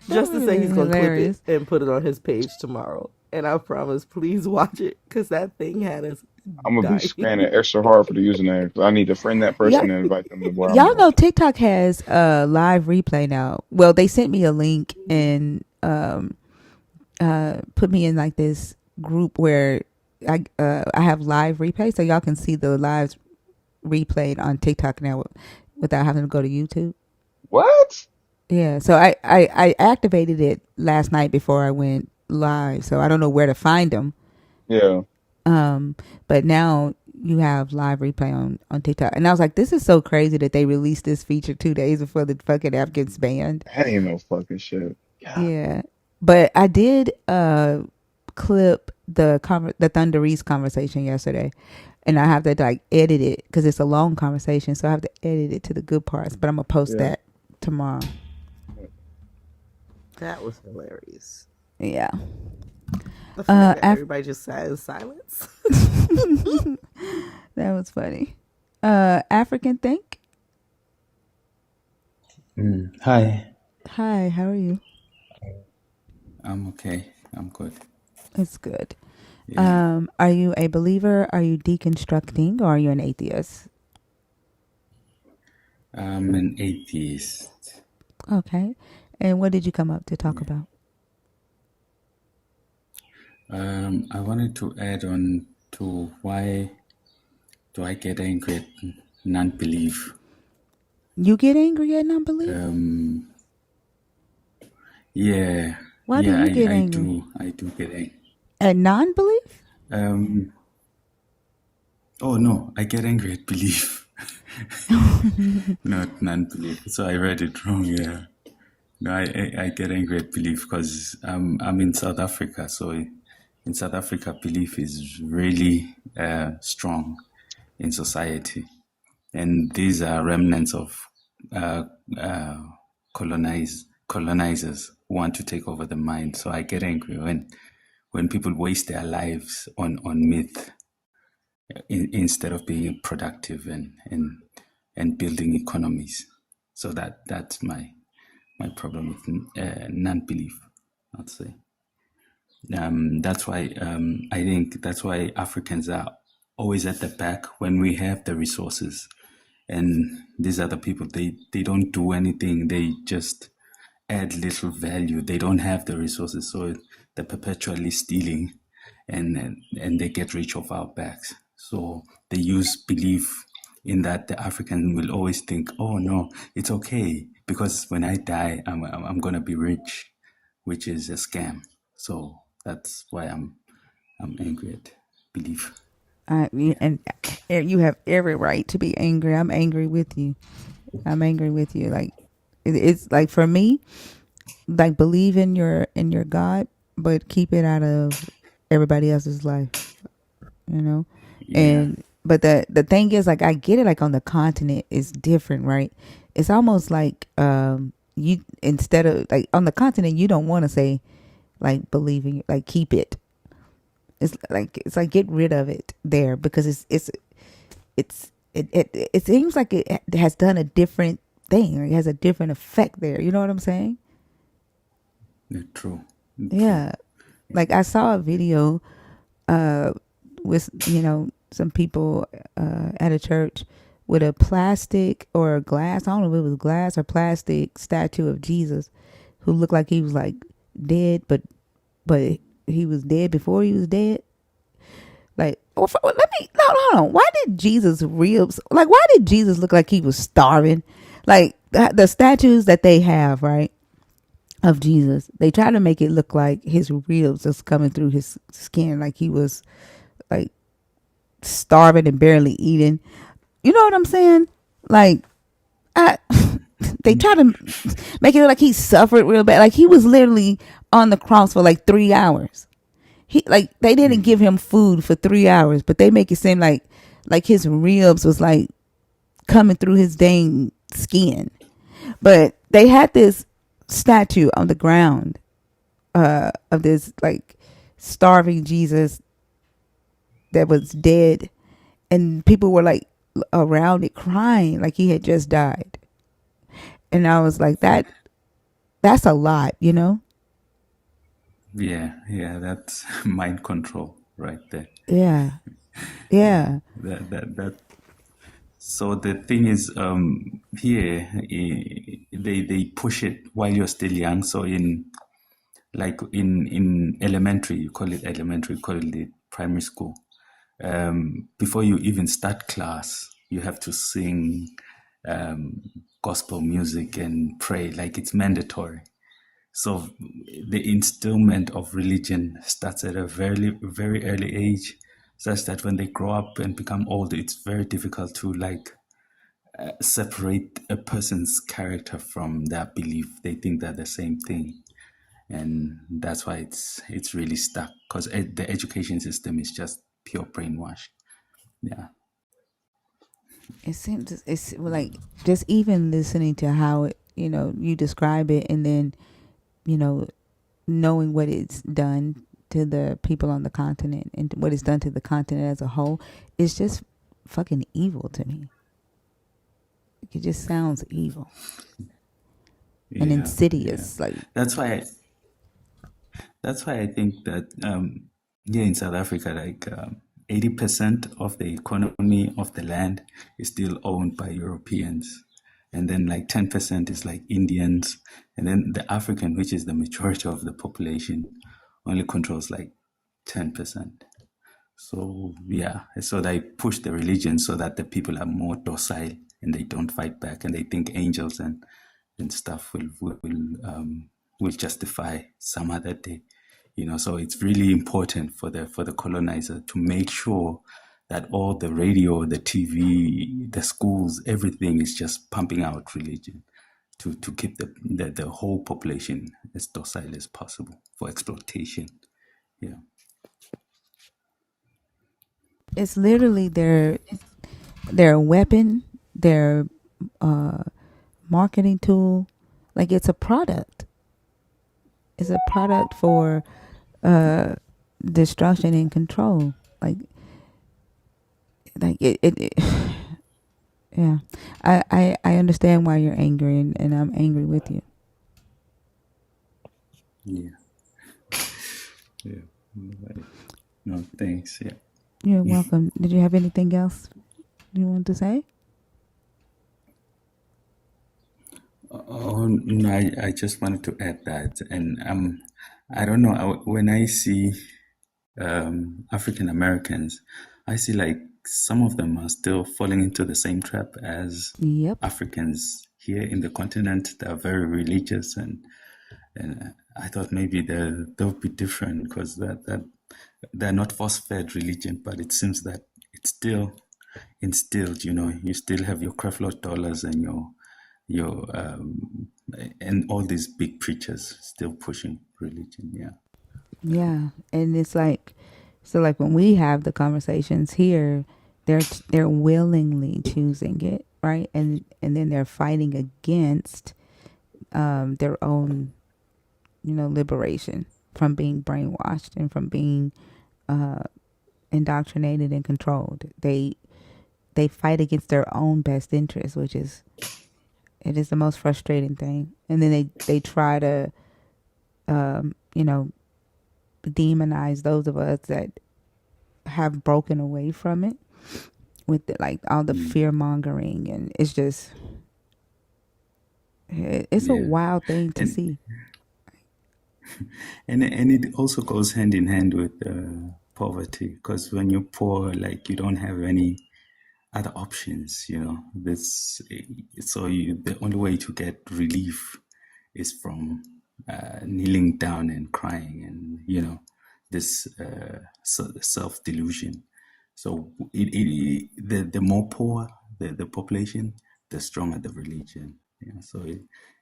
That Justin would have said been he's gonna clip it hilarious. and put it on his page tomorrow. And I promise, please watch it because that thing had us I'm gonna be dying. scanning extra hard for the username 'cause I need to friend that Yeah, person and invite them to where I'm y'all at. know TikTok has a live replay now. Well, they sent me a link and put me in like this group where I have live replay, so y'all can see the lives replayed on TikTok now without having to go to YouTube. What? Yeah, so I activated it last night before I went live, so I don't know where to find them. Yeah, But now you have live replay on TikTok, and I was like, this is so crazy that they released this feature 2 days before the fucking app gets banned. that ain't no fucking shit. God. Yeah, but I did clip the Thunder Reese conversation yesterday, and I have to like edit it because it's a long conversation, so I have to edit it to the good parts. But I'm gonna post Yeah. that tomorrow. That was hilarious. Yeah. The fact that Af- everybody just sat in silence. that was funny. African Think. Hi, Hi, how are you? I'm okay. I'm good. It's good. Yeah, Are you a believer? Are you deconstructing, or are you an atheist? I'm an atheist. Okay. And what did you come up to talk about? I wanted to add on to why do I get angry at non-belief? You get angry at non-belief? Um, yeah, Why do yeah, you get I angry do. I do get angry. at non-belief? Um, oh no, I get angry at belief, not non-belief. So I read it wrong. Yeah. No, I get angry at belief because I'm in South Africa. So in South Africa, belief is really strong in society. And these are remnants of uh, uh, colonizers who want to take over the mind. So I get angry when people waste their lives on myth instead of being productive and building economies. So that's my problem with non-belief, I'd say. That's why I think that's why Africans are always at the back when we have the resources. And these other people, they don't do anything. They just add little value. They don't have the resources, so they're perpetually stealing, and they get rich off our backs. So they use belief in that the African will always think, oh no, it's okay because when I die, I'm gonna be rich, which is a scam. So that's why I'm angry at belief. Yeah. And you have every right to be angry. I'm angry with you. I'm angry with you. Like It's like, for me, like, believe in your God, but keep it out of everybody else's life, you know. Yeah. And but the thing is, like, I get it, like, on the continent it's different, right? It's almost like, you, instead of, like, on the continent you don't want to say, like, believing, like, keep it. It's like get rid of it there, because it seems like it has done a different thing, or it has a different effect there, you know what I'm saying? True. True. Yeah. Like, I saw a video with, some people at a church with a plastic or a glass, I don't know if it was glass or plastic, statue of Jesus, who looked like he was, like, dead, but he was dead before he was dead. Like, let me, no, hold on. Why did Jesus ribs, like, why did Jesus look like he was starving? Like, the statues that they have, right, of Jesus, they try to make it look like his ribs just coming through his skin, like he was, like, starving and barely eating. You know what I'm saying? Like, I, they try to make it look like he suffered real bad. Like, he was literally on the cross for like 3 hours. He, like, they didn't give him food for 3 hours, but they make it seem like his ribs was, like, coming through his dang skin. But they had this statue on the ground of this, like, starving Jesus that was dead, and people were, like, around it crying like he had just died. And I was like, that's a lot, you know? Yeah. Yeah. That's mind control right there. Yeah. Yeah. Yeah. That. So the thing is, here they push it while you're still young. So in elementary, you call it elementary, you call it primary school. Before you even start class, you have to sing gospel music and pray, like it's mandatory. So the instillment of religion starts at a very, very early age, such that when they grow up and become old, it's very difficult to, like, separate a person's character from their belief. They think they're the same thing, and that's why it's really stuck, because the education system is just pure brainwash. Yeah. It seems, it's like, just even listening to how it, you describe it, and then, you know, knowing what it's done to the people on the continent and what it's done to the continent as a whole, it's just fucking evil to me. It just sounds evil and Yeah. Yeah. insidious. Like, That's why. That's why I think that here in South Africa, like 80% of the economy of the land is still owned by Europeans. And then like 10% is like Indians. And then the African, which is the majority of the population, only controls like 10%. So yeah, so they push the religion so that the people are more docile and they don't fight back, and they think angels and stuff will justify some other day. So it's really important for the colonizer to make sure that all the radio, the TV, the schools, everything is just pumping out religion to keep the whole population as docile as possible for exploitation. Yeah. it's literally their weapon, their marketing tool. Like, it's a product. It's a product for destruction and control. Like it yeah. I understand why you're angry, and I'm angry with you. Yeah. Yeah. No, thanks. Yeah. You're welcome. Did you have anything else you want to say? Oh, no, I just wanted to add that, and I don't know, when I see African Americans, I see like some of them are still falling into the same trap as Yep. Africans here in the continent. They are very religious, and I thought maybe they'll be different, because that they're not force-fed religion, but it seems that it's still instilled. You still have your Creflo dollars and your and all these big preachers still pushing religion. Yeah. Yeah, and it's like, so like when we have the conversations here, they're willingly choosing it, right? And then they're fighting against their own, liberation from being brainwashed and from being indoctrinated and controlled. They fight against their own best interest, which is, it is the most frustrating thing. And then they try to you know demonize those of us that have broken away from it with like all the Mm, fear mongering, and it's just it's a yeah. wild thing to And see. and it also goes hand in hand with poverty, because when you're poor, like you don't have any other options, this so the only way to get relief is from kneeling down and crying, and this self delusion. So the more poor the population, the stronger the religion. Yeah, so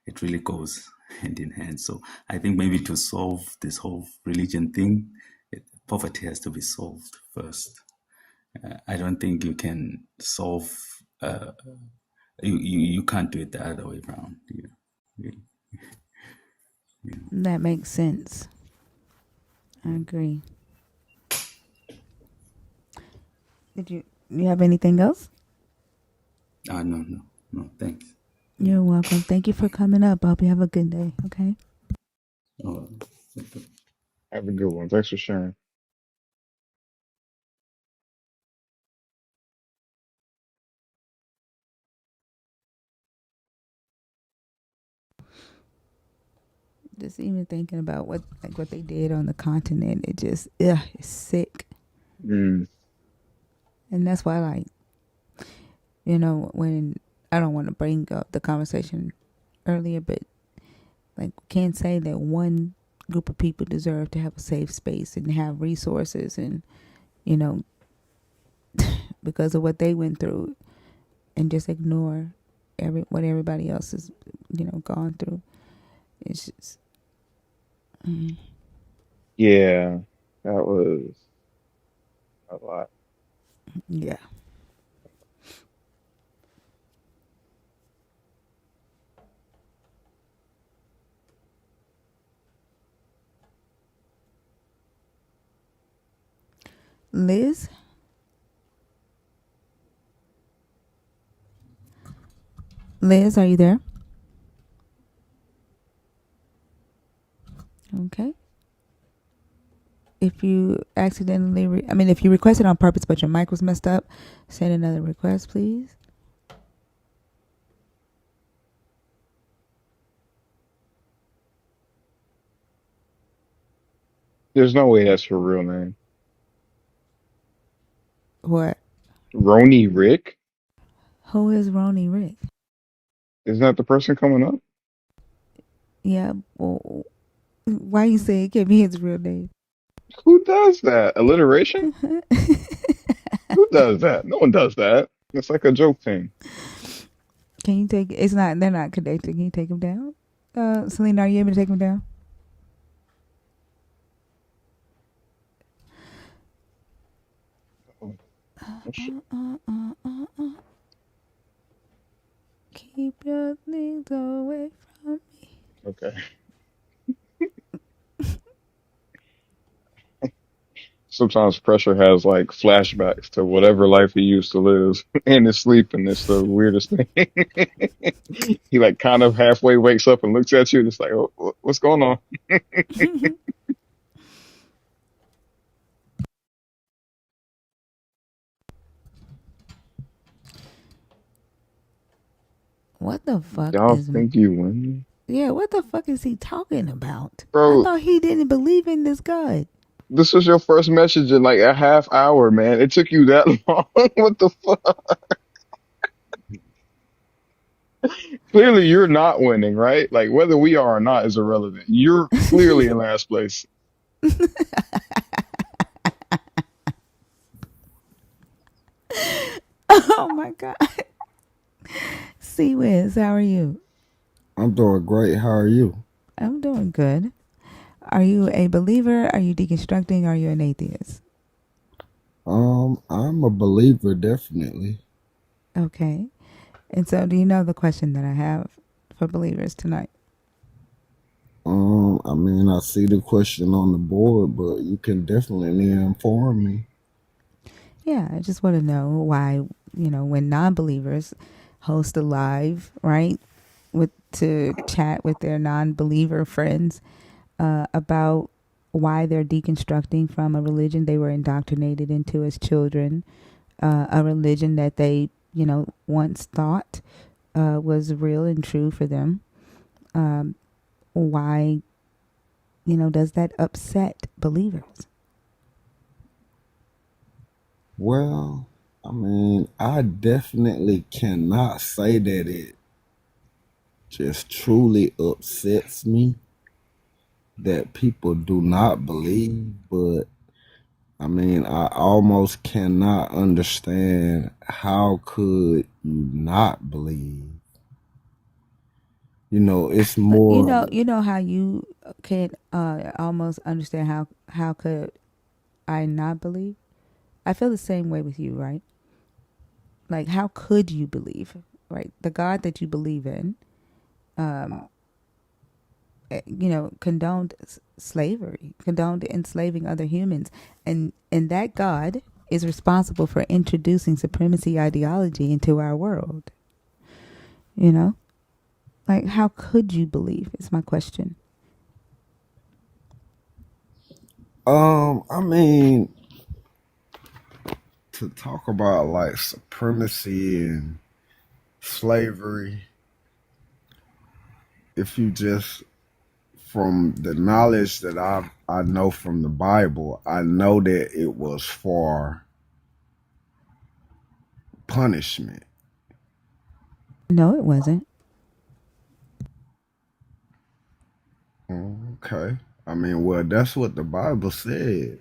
it really goes hand in hand. So I think maybe to solve this whole religion thing, poverty has to be solved first. I don't think you can solve. You can't do it the other way around. Yeah. That makes sense. I agree. Did you have anything else? No. Thanks. You're welcome. Thank you for coming up. I hope you have a good day. Okay. Oh, Have a good one. Thanks for sharing. Just even thinking about what they did on the continent, it just it's sick. Mm. And that's why, like, when I don't want to bring up the conversation earlier, but like, can't say that one group of people deserve to have a safe space and have resources, and you know because of what they went through, and just ignore what everybody else has gone through. It's just Yeah, that was a lot. yeah. Liz, are you there? Okay. If you accidentally, if you requested on purpose but your mic was messed up, send another request, please. There's no way that's her real name. What? Roni Rick? Who is Roni Rick? Isn't that the person coming up? Yeah. Well, why you say it can't be his real name? Who does that? Alliteration? Who does that? No one does that. It's like a joke thing. Can you take? It's not. They're not connected. Can you take him down? Selena, are you able to take him down? Oh, shit. Keep your things away from me. Okay. Sometimes pressure has like flashbacks to whatever life he used to live in his sleep, and it's the weirdest thing. He like kind of halfway wakes up and looks at you, and it's like, oh, what's going on? What the fuck Y'all is? think you win? Yeah, what the fuck is he talking about? I Bro, thought he didn't believe in this God. this was your first message in like a half hour, man. It took you that long. What the fuck? Clearly, you're not winning, right? Like, whether we are or not is irrelevant. You're clearly in last place. Oh my God. C Wiz, how are you? I'm doing great. How are you? I'm doing good. Are you a believer? Are you deconstructing? Are you an atheist? I'm a believer, definitely. Okay. And so, do you know the question that I have for believers tonight? I mean, I see the question on the board, but you can definitely inform me. Yeah, I just want to know why, when non believers host a live, right, to chat with their non believer friends about why they're deconstructing from a religion they were indoctrinated into as children, a religion that they, once thought was real and true for them. Why, does that upset believers? Well, I mean, I definitely cannot say that it just truly upsets me that people do not believe, but I mean, I almost cannot understand how could you not believe? It's But more. you know how you can almost understand how could I not believe? I feel the same way with you, right? Like, how could you believe, right? The God that you believe in, condoned slavery, condoned enslaving other humans, and that God is responsible for introducing supremacy ideology into our world. You know, like, how could you believe? Is my question. I mean, to talk about like supremacy and slavery, if you just from the knowledge that I know from the Bible, I know that it was for punishment. No, it wasn't. Okay. I mean, well, that's what the Bible said.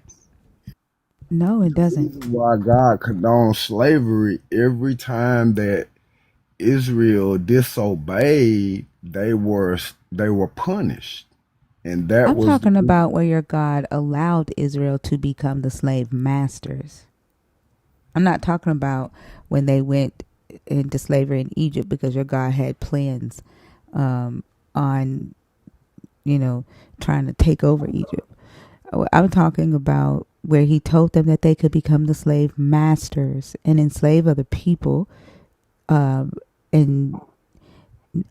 No, it The doesn't. reason why God condoned slavery every time that Israel disobeyed, they were punished. And that I'm was talking about where your God allowed Israel to become the slave masters. I'm not talking about when they went into slavery in Egypt, because your God had plans on, trying to take over Egypt. I'm talking about where he told them that they could become the slave masters and enslave other people, and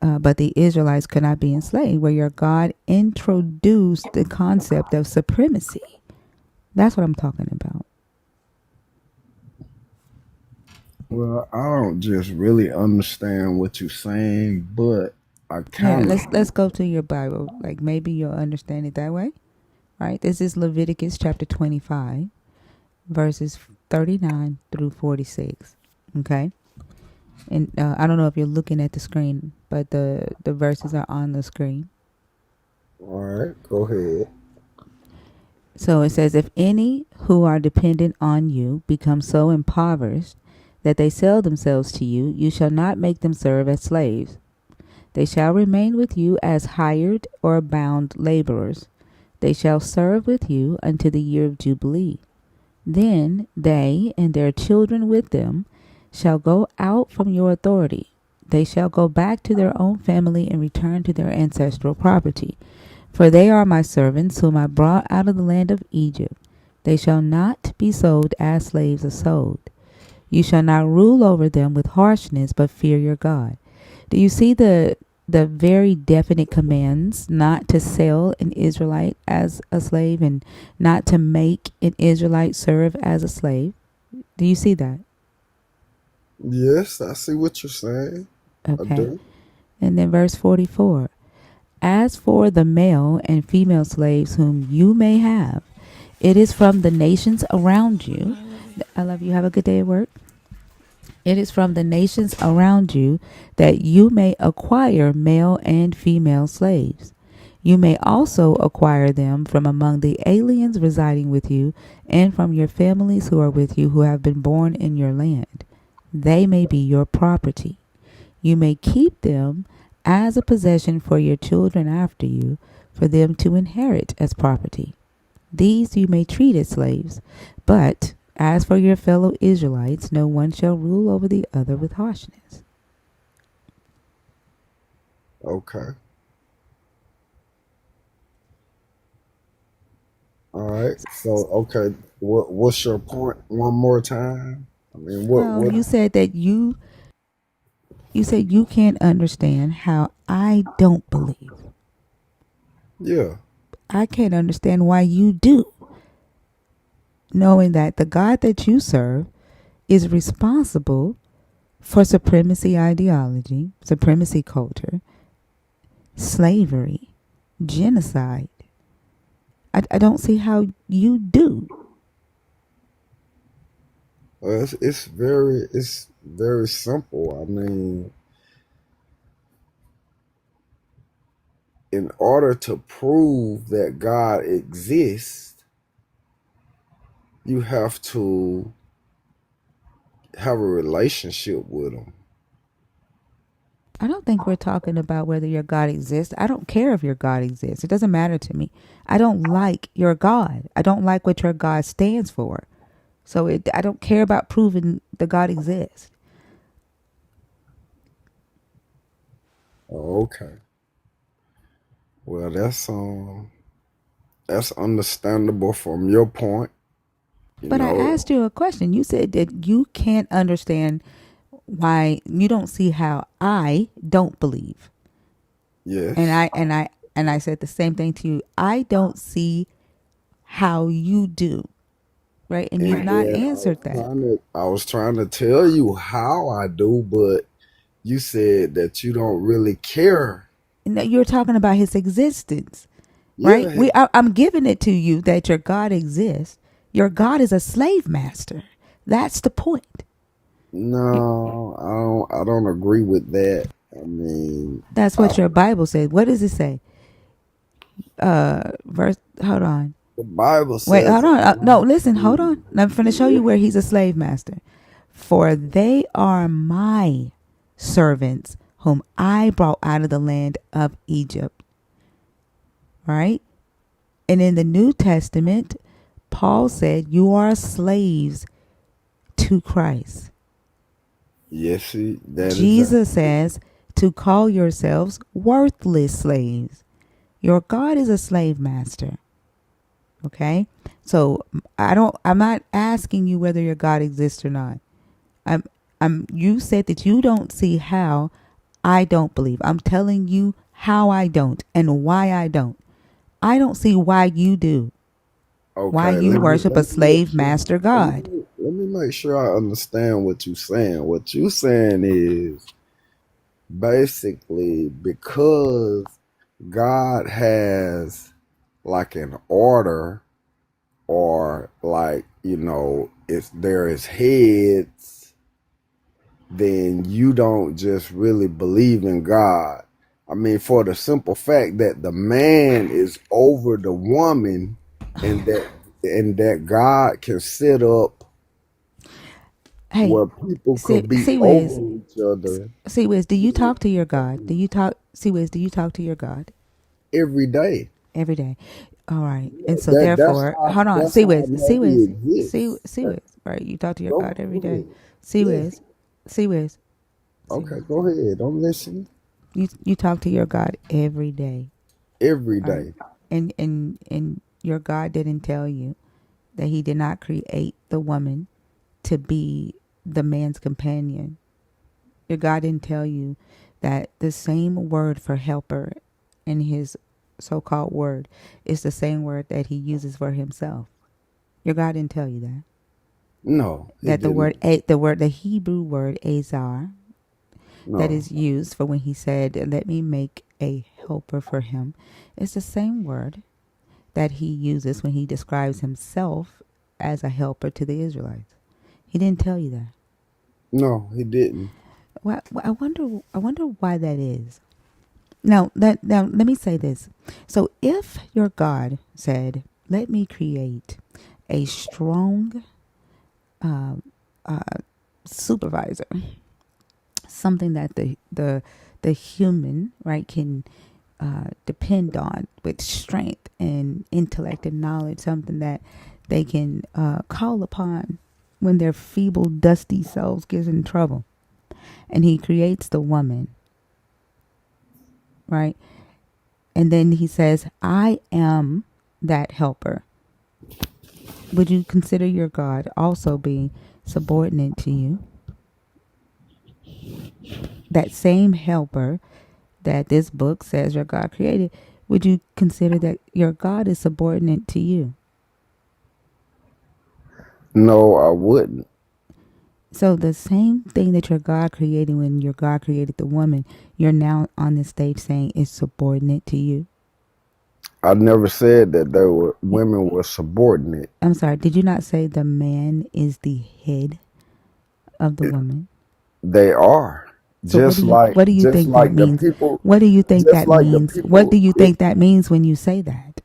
but the Israelites could not be enslaved, where your God introduced the concept of supremacy. That's what I'm talking about. Well, I don't just really understand what you're saying, but I Here, kind of. let's go to your Bible. Like, maybe you'll understand it that way. Right? This is Leviticus chapter 25, verses 39 through 46. Okay? And I don't know if you're looking at the screen, but the verses are on the screen. All right, go ahead. So it says, if any who are dependent on you become so impoverished that they sell themselves to you, you shall not make them serve as slaves. They shall remain with you as hired or bound laborers. They shall serve with you until the year of Jubilee. Then they and their children with them shall go out from your authority. They shall go back to their own family and return to their ancestral property. For they are my servants, whom I brought out of the land of Egypt. They shall not be sold as slaves are sold. You shall not rule over them with harshness, but fear your God. Do you see the very definite commands not to sell an Israelite as a slave and not to make an Israelite serve as a slave? Do you see that? Yes, I see what you're saying. I Okay. do. And then verse 44. As for the male and female slaves whom you may have, it is from the nations around you. I love you. Have a good day at work. It is from the nations around you that you may acquire male and female slaves. You may also acquire them from among the aliens residing with you and from your families who are with you, who have been born in your land. They may be your property. You may keep them as a possession for your children after you, for them to inherit as property. These you may treat as slaves, but as for your fellow Israelites, no one shall rule over the other with harshness. Okay. All right. So okay, what's your point one more time? I mean, what? You said that you said you can't understand how I don't believe. Yeah. I can't understand why you do, knowing that the God that you serve is responsible for supremacy ideology, supremacy culture, slavery, genocide. I don't see how you do. Well, it's very simple. I mean, in order to prove that God exists, you have to have a relationship with him. I don't think we're talking about whether your God exists. I don't care if your God exists. It doesn't matter to me. I don't like your God. I don't like what your God stands for. So I don't care about proving the God exists. Oh, okay. Well, that's understandable from your point. You But I know, asked you a question. You said that you can't understand why you don't see how I don't believe. And yes. I said the same thing to you. I don't see how you do. Right? And you've And not then answered that. I was trying to tell you how I do, but you said that you don't really care. And that you're talking about his existence. Right? Yeah. I'm giving it to you that your God exists. Your God is a slave master. That's the point. No, I don't agree with that. I mean, That's I, what your Bible says. What does it say? Verse. Hold on. the Bible Wait. says Hold a on. No. lot of Listen. Hold on. things. I'm going to show you where he's a slave master. For they are my servants, whom I brought out of the land of Egypt. Right. And in the New Testament, Paul said, "You are slaves to Christ." Yes, that is Jesus accurate. says to call yourselves worthless slaves. Your God is a slave master. Okay? So I'm not asking you whether your God exists or not. You said that you don't see how I don't believe. I'm telling you how I don't and why I don't. I don't see why you do. Why Okay, you worship a let me make slave sure. master God. Let me make sure I understand what you're saying. What you're saying is basically because God has like an order, or like, if there is heads, then you don't just really believe in God. I mean, for the simple fact that the man is over the woman, and that God can set up Hey, where people see, could be see Wiz. over each other See Wiz, do you talk to your God? Do you talk see Wiz, do you talk to your God every day. every day? All right. And so That's therefore, how hold on, that's how I know he See exists. Wiz, right? You talk to your Go God every day. ahead. See Yes. Wiz, see Wiz, see Okay, Wiz. go ahead. I'm listening. You talk to your God every day. Every All right. day. And your God didn't tell you that he did not create the woman to be the man's companion. Your God didn't tell you that the same word for helper in his so-called word is the same word that he uses for himself. Your God didn't tell you that. No, he That didn't. the Hebrew word azar that No. is used for when he said, "Let me make a helper for him," is the same word that he uses when he describes himself as a helper to the Israelites. He didn't tell you that. No, he didn't. Well, I wonder. I wonder why that is. Now, let me say this. So, if your God said, "Let me create a strong uh, supervisor something that the human, right, can depend on with strength and intellect and knowledge, something that they can call upon when their feeble, dusty selves gets in trouble. And he creates the woman, right? And then he says, I am that helper. Would you consider your God also being subordinate to you? That same helper that this book says your God created, would you consider that your God is subordinate to you? No, I wouldn't. So the same thing that your God created when your God created the woman, you're now on this stage saying is subordinate to you. I never said that women were subordinate. I'm sorry, did you not say the man is the head of the woman? They are. So what do you Just think that like the means? people What do you think just that like the means? What do people you think that means when you say that?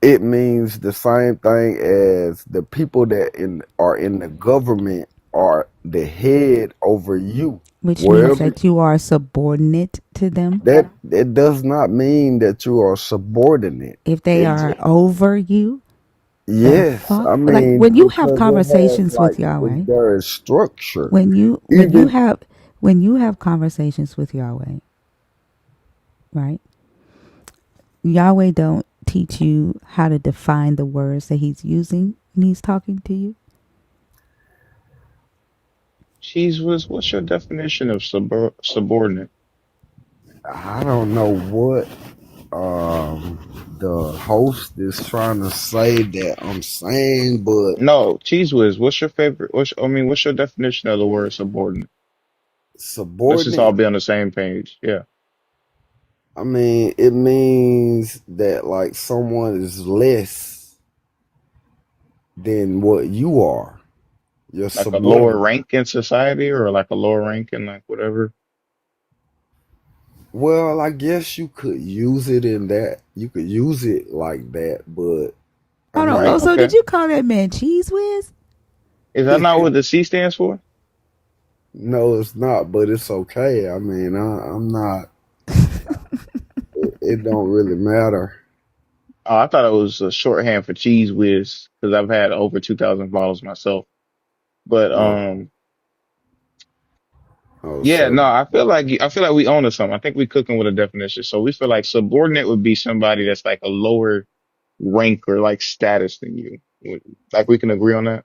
it means the same thing as the people that are in the government are the head over you. Which means Wherever that you are subordinate to them. that it does not mean that you are subordinate. If they It are just over you, the yes, I fuck? Like mean when you have because it has conversations with Yahweh, there is structure. when you when you Even have when you have conversations with Yahweh, right? Yahweh don't teach you how to define the words that he's using when he's talking to you. Cheese whiz, what's your definition of subordinate? I don't know what the host is trying to say that I'm saying, but No, cheese whiz, what's your favorite? What's your definition of the word subordinate? Let's just all subordinate, be on the same page. Yeah, I mean, it means that like someone is less than what you are. You're like a lower subordinate. rank in society, or like a lower rank in like whatever. Well, I guess you could use it in that. You could use it like that, but I Hold on. Right? Oh, mean, so did Okay. you call that man Cheese Whiz? Is that not what the C stands for? no, it's not, but it's okay. I mean, I'm not. It don't really matter. Oh, I thought it was a shorthand for cheese whiz because I've had over 2,000 bottles myself. But Oh, oh, yeah, no, so I feel like we own to something. I think we cooking with a definition. So we feel like subordinate would be somebody that's like a lower rank or like status than you. Like we can agree on that.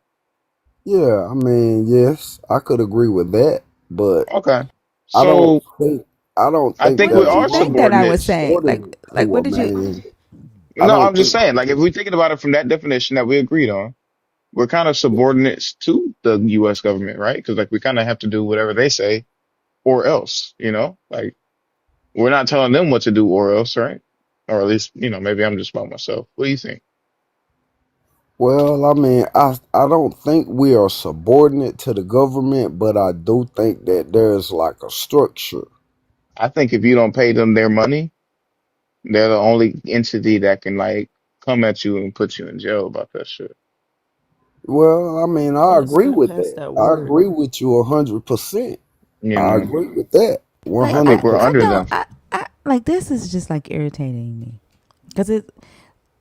yeah. I mean, yes, I could agree with that, but Okay. I don't So think I don't I think think What we that did a you are think woman that I is was subordinates. saying? subordinate Like to what a did you? man. I No, don't I'm just think. saying, like if we thinking about it from that definition that we agreed on, we're kind of subordinates to the US government, right? Because like we kind of have to do whatever they say or else, like we're not telling them what to do or else, right? Or at least, maybe I'm just by myself. What do you think? Well, I mean, I don't think we are subordinate to the government, but I do think that there's like a structure. I think if you don't pay them their money, they're the only entity that can like come at you and put you in jail about that shit. Well, I mean, I Let's agree get with past that. that I word. agree with you 100%. You I know, agree with that I think we're I under 100%. don't. them. I like this is just like irritating me because it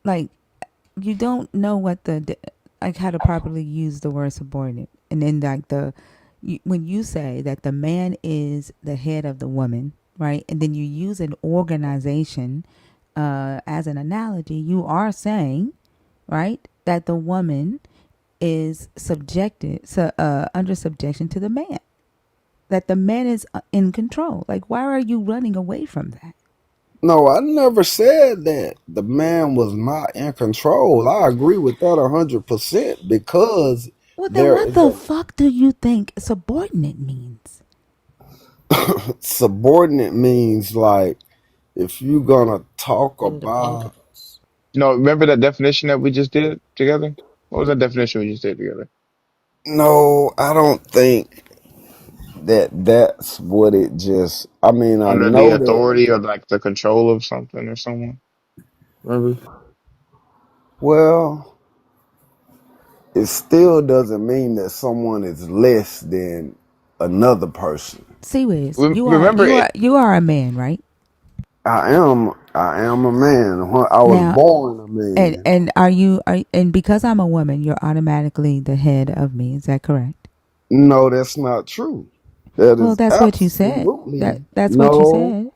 like you don't know what like how to properly use the word subordinate, and then like when you say that the man is the head of the woman, right, and then you use an organization as an analogy, you are saying, right, that the woman is under subjection to the man, that the man is in control. Like, why are you running away from that? No, I never said that the man was not in control. I agree with that 100% because Well, then there what is the a fuck do you think subordinate means? subordinate means like if you're gonna talk about Independence. No, remember that definition that we just did together? What was that definition we just did together? no, I don't think that that's what it just I mean, I Under the know that authority or like the control of something or someone. Remember? well, it still doesn't mean that someone is less than another person. Seawiz, Remember it. you are a man, right? I am a man. I was Now, born a man. and and because I'm a woman, you're automatically the head of me. Is that correct? No, that's not true. That Well, is that's what you said. absolutely That's what you no, said.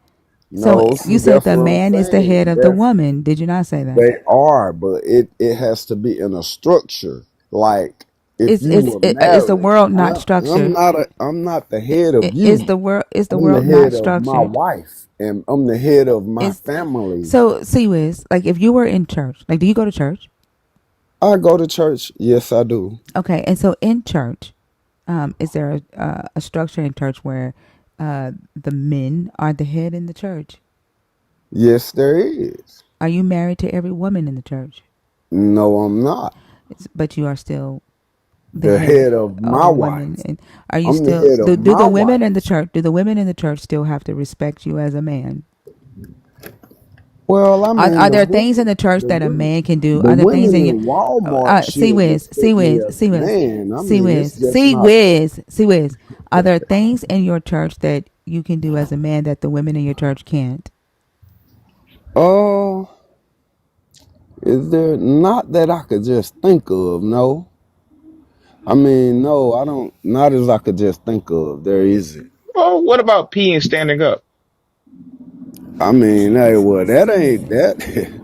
So no. See, you said that's the what I'm man is the head saying. of the woman. Did you not say that? They are, but it has to be in a structure. Like if you were Is the married, world not structured? I'm not the head of you. Is the I'm the world not head of my structured? wife, and I'm the head of my Is family. so Seawiz, like if you were in church, like do you go to church? I go to church. Yes, I do. Okay, and so in church, is there a structure in church where the men are the head in the church? Yes, there is. Are you married to every woman in the church? No, I'm not But you are still the the head head of of my a woman. wife. And are you I'm the still head of do my the women in wife. the church? Do the women in the church still have to respect you as a man? Well, I mean, Are there things in the church that a man can do? the Are there things women in your in Walmart see should whiz, see respect me whiz, as see a whiz, man. I see mean, it's whiz, just see not. whiz, see whiz? Are there things in your church that you can do as a man that the women in your church can't? Oh, is there not that I could just think of? No. I mean, no, I don't. Not as I could just think of. There isn't. Oh, what about peeing standing up? I mean, hey, well, that ain't that.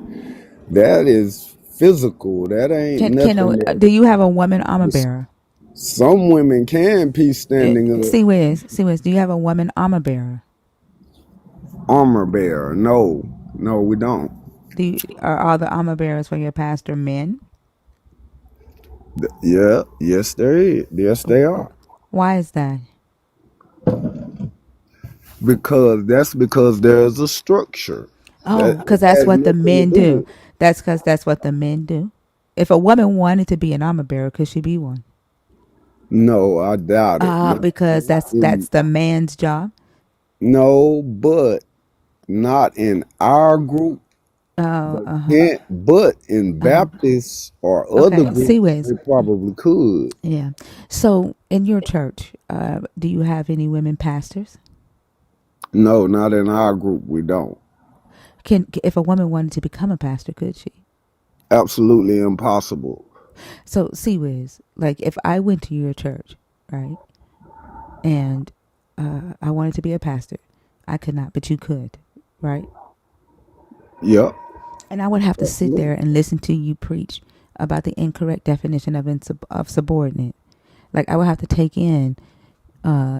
That is physical. That ain't nothing Do that. you have a woman armor bearer? Some women can be standing up. See whiz, do you have a woman armor bearer? Armor bearer. No, no, we don't. Are all the armor bearers for your pastor men? Yeah, yes, there is. Yes, they are. Why is that? Because there's a structure Oh, that because that's has what the nothing to men do do. with it. That's because that's what the men do. If a woman wanted to be an armor bearer, could she be one? No, I doubt it. Because that's the man's job. No, but not in our group. Oh, They can't. But in Baptists or other okay. See groups, ways. they probably could. Yeah. So in your church, do you have any women pastors? No, not in our group. We don't. If a woman wanted to become a pastor, could she? Absolutely impossible. So, see, Wiz, like if I went to your church, right, and I wanted to be a pastor, I could not, but you could, right? Yep. And I would have to sit there Absolutely. and listen to you preach about the incorrect definition of subordinate. Like I would have to take in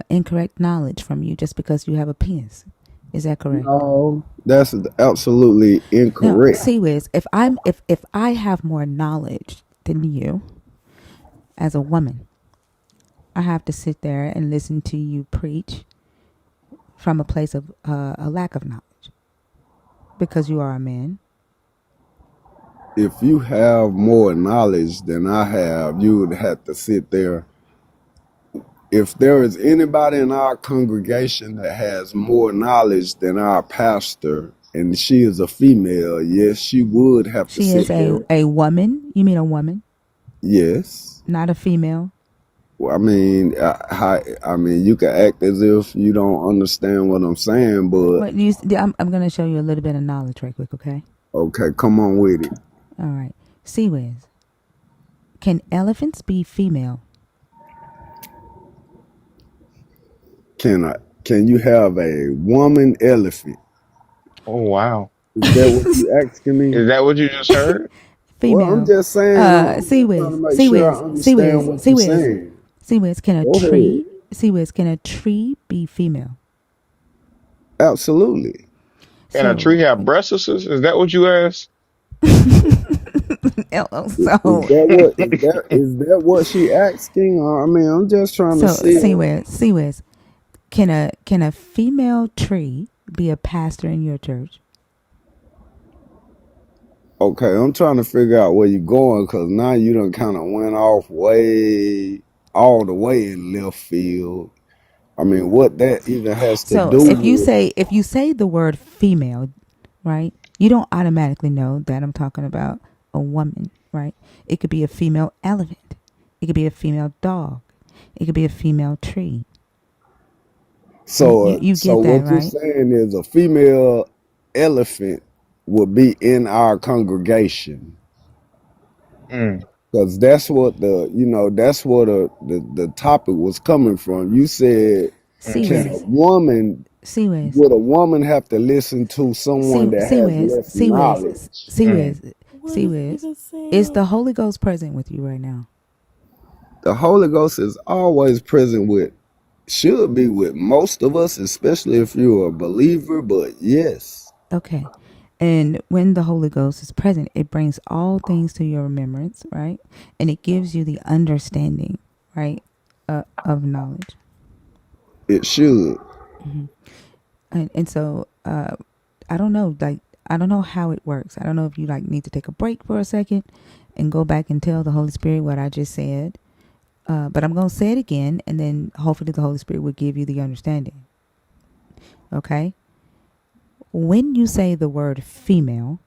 incorrect knowledge from you just because you have a penis. Is that correct? No, that's absolutely Now, incorrect. see, Wiz, if I have more knowledge than you as a woman, I have to sit there and listen to you preach from a place of a lack of knowledge because you are a man. If you have more knowledge than I have, you would have to sit there. If there is anybody in our congregation that has more knowledge than our pastor, and she is a female, yes, she would have to She sit is there. a woman. You mean a woman, Yes. not a female? Well, I mean, you can act as if you don't understand what I'm saying, but What I'm going to show you a little bit of knowledge right quick, okay? okay, come on with it. All right. See, Wiz, can elephants be female? Can I? Can you have a woman elephant? Oh wow. Is that what you asking me? Is that what you just heard? Well, I'm Female. just saying. I'm See, just trying to Wiz, make see, sure I Wiz, see, understand Wiz, what see, you're Wiz, saying. see, Wiz, can a Go ahead. tree, see, Wiz, can a tree be female? Absolutely. Can a So, tree have breasts? Is that what you asked? Is so, that what she asking? I mean, I'm just trying to see. see, Wiz, can a female tree be a pastor in your church? Okay, I'm trying to figure out where you're going because now you done kind of went off way all the way in left field. I mean, what that even has to So do with? if you say the word female, right, you don't automatically know that I'm talking about a woman, right? It could be a female elephant. It could be a female dog. It could be a female tree. You So get that, what you're right? saying is a female elephant would be in our congregation. Mm, Because that's what that's what the topic was coming from. You said, mm-hmm. can a C-Wiz. woman, C-Wiz. would a woman have to listen to someone that has C-Wiz. less C-Wiz. knowledge? Mm. C-Wiz. What is C-Wiz. even Is saying? the Holy Ghost present with you right now? The Holy Ghost is always present with, should be with most of us, especially if you're a believer, but yes. Okay. And when the Holy Ghost is present, it brings all things to your remembrance, right? And it gives you the understanding, right, of knowledge. It should. And so I don't know, like, I don't know how it works. I don't know if you like need to take a break for a second and go back and tell the Holy Spirit what I just said. But I'm going to say it again, and then hopefully the Holy Spirit will give you the understanding. Okay? When you say the word female,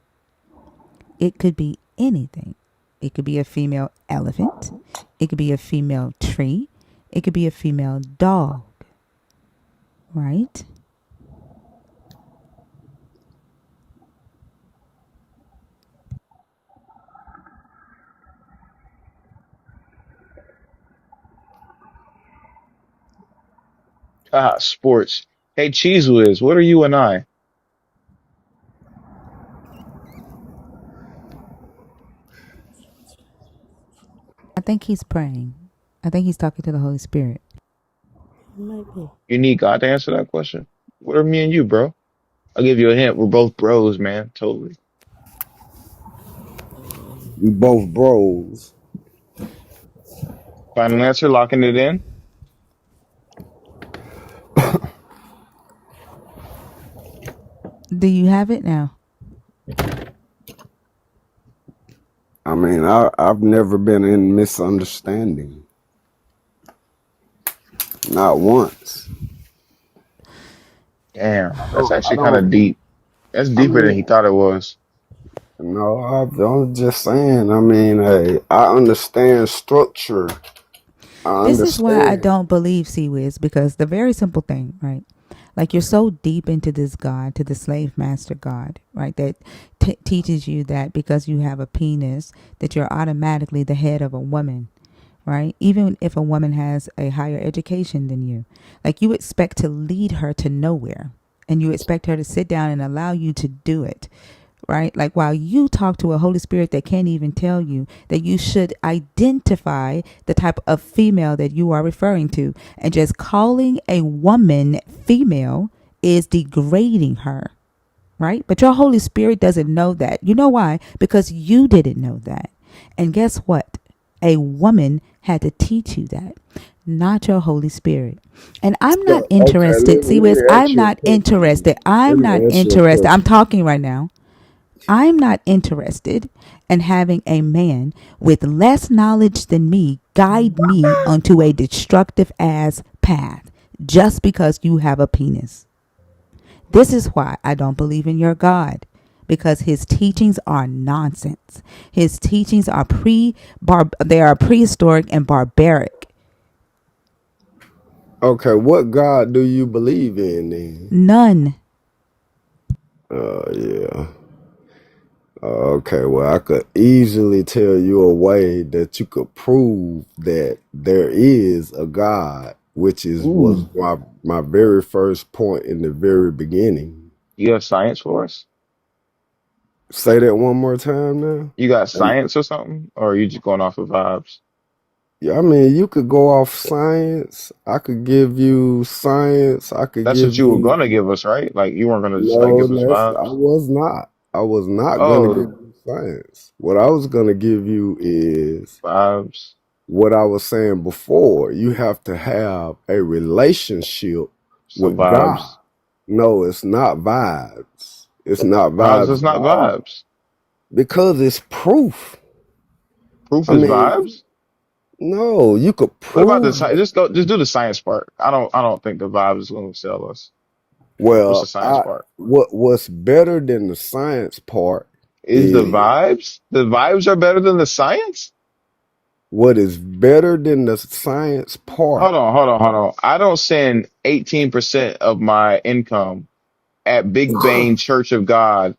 it could be anything. It could be a female elephant. It could be a female tree. It could be a female dog. Right? Sports. Hey, Cheese Whiz, what are you and I? I think he's praying. I think he's talking to the Holy Spirit. It might be. You need God to answer that question? What are me and you, bro? I'll give you a hint. We're both bros, man. Totally. We both bros. Final answer, locking it in. Do you have it now? I mean, I've never been in misunderstanding. Not once. Damn, I that's don't, I actually kind of don't, deep. That's I deeper than he mean, thought it was. no, I'm just saying, I mean, hey, I understand structure. I This is why I understand. don't believe Sea because the very simple thing, right? Like you're so deep into this God, to the slave master God, right? That teaches you that because you have a penis, that you're automatically the head of a woman, right? Even if a woman has a higher education than you, like you expect to lead her to nowhere, and you expect her to sit down and allow you to do it, right? Like while you talk to a Holy Spirit that can't even tell you that you should identify the type of female that you are referring to, and just calling a woman female is degrading her, right? But your Holy Spirit doesn't know that. You know why? Because you didn't know that. And guess what? A woman had to teach you that, not your Holy Spirit. And I'm not So, okay, interested. See, let Wiz, me ask I'm you a not question. interested. Let I'm not me ask you a interested. I'm question. talking right now. I'm not interested in having a man with less knowledge than me guide me onto a destructive ass path just because you have a penis. This is why I don't believe in your God, because his teachings are nonsense. His teachings are they are prehistoric and barbaric. Okay, what God do you believe in then? None. Yeah. Okay, well, I could easily tell you a way that you could prove that there is a God, which was Ooh, my very first point in the very beginning. you have science for us? Say that one more time now. You got And science or something? Or are you just going off of vibes? yeah, I mean, you could go off science. I could give you science. I could That's what give you were you gonna give us, right? Like you weren't gonna just like no. give us That's I vibes. was not. I was not gonna give Oh, you science. What I was gonna give you is vibes. what I was saying before. You have to have a relationship Some with God. vibes. No, it's not vibes. It's not Vibes vibes is at not all vibes. because it's proof. Proof I is mean, vibes. no, you could What about the prove science? that. Just do the science part. I don't think the vibes is gonna sell us. What's the Well, science part? what's better than the science part Is the is vibes? The vibes are better than the science? What is better than the science part? Hold on. I don't send 18% of my income at Big Bang Church of God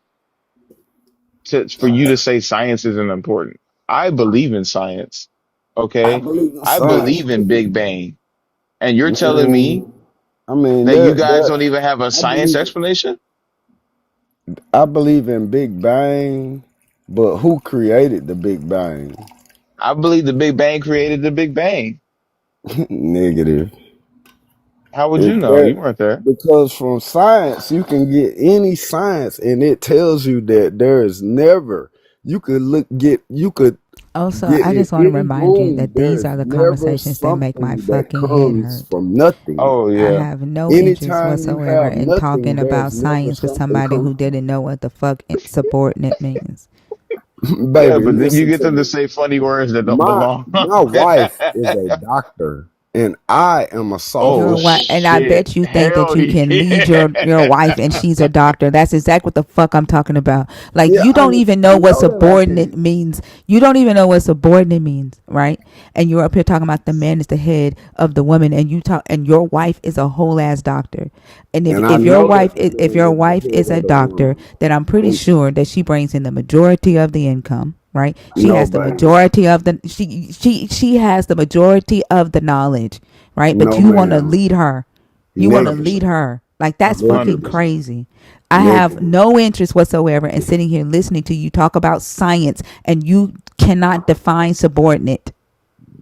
for you to say science isn't important. I believe in science. I Okay. believe in I science believe in too. Big Bang. And you're telling me Man, I mean, that you guys don't even have a I science believe explanation? I believe in Big Bang, but who created the Big Bang? I believe the Big Bang created the Big Bang. Negative. How would you It know? that You weren't there. because from science you can get any science and it tells you that there is never you could Also, get I in just want to any remind you room. that there these is are the never conversations that make my something that fucking head comes hurt. from nothing. Oh I yeah. have no interest Anytime you whatsoever have in nothing, talking about there's never science with something somebody who come didn't know what the fuck subordinate means. Yeah, baby, but then you listen get to them to me. say funny words that don't My belong. my wife is a doctor and I am a Oh Your software wife, and I shit. bet you think that Hell you can lead your yeah. wife, and she's a doctor. That's exactly what the fuck I'm talking about. Like yeah, you don't even I know what know that I subordinate can. means. You don't even know what subordinate means, right? And you're up here talking about the man is the head of the woman, and you talk, and your wife is a whole ass doctor. And if And I if your know that wife the is if man your is the wife head is a of the doctor, woman. then I'm pretty And sure that she brings in the majority of the income. Right, she no, has the baby. majority of the she has the majority of the knowledge, right? But No, you want to ma'am. lead her. You want to lead Negative. her. Like that's fucking 100%. crazy. I have Negative. no interest whatsoever in sitting here listening to you talk about science and you cannot define subordinate.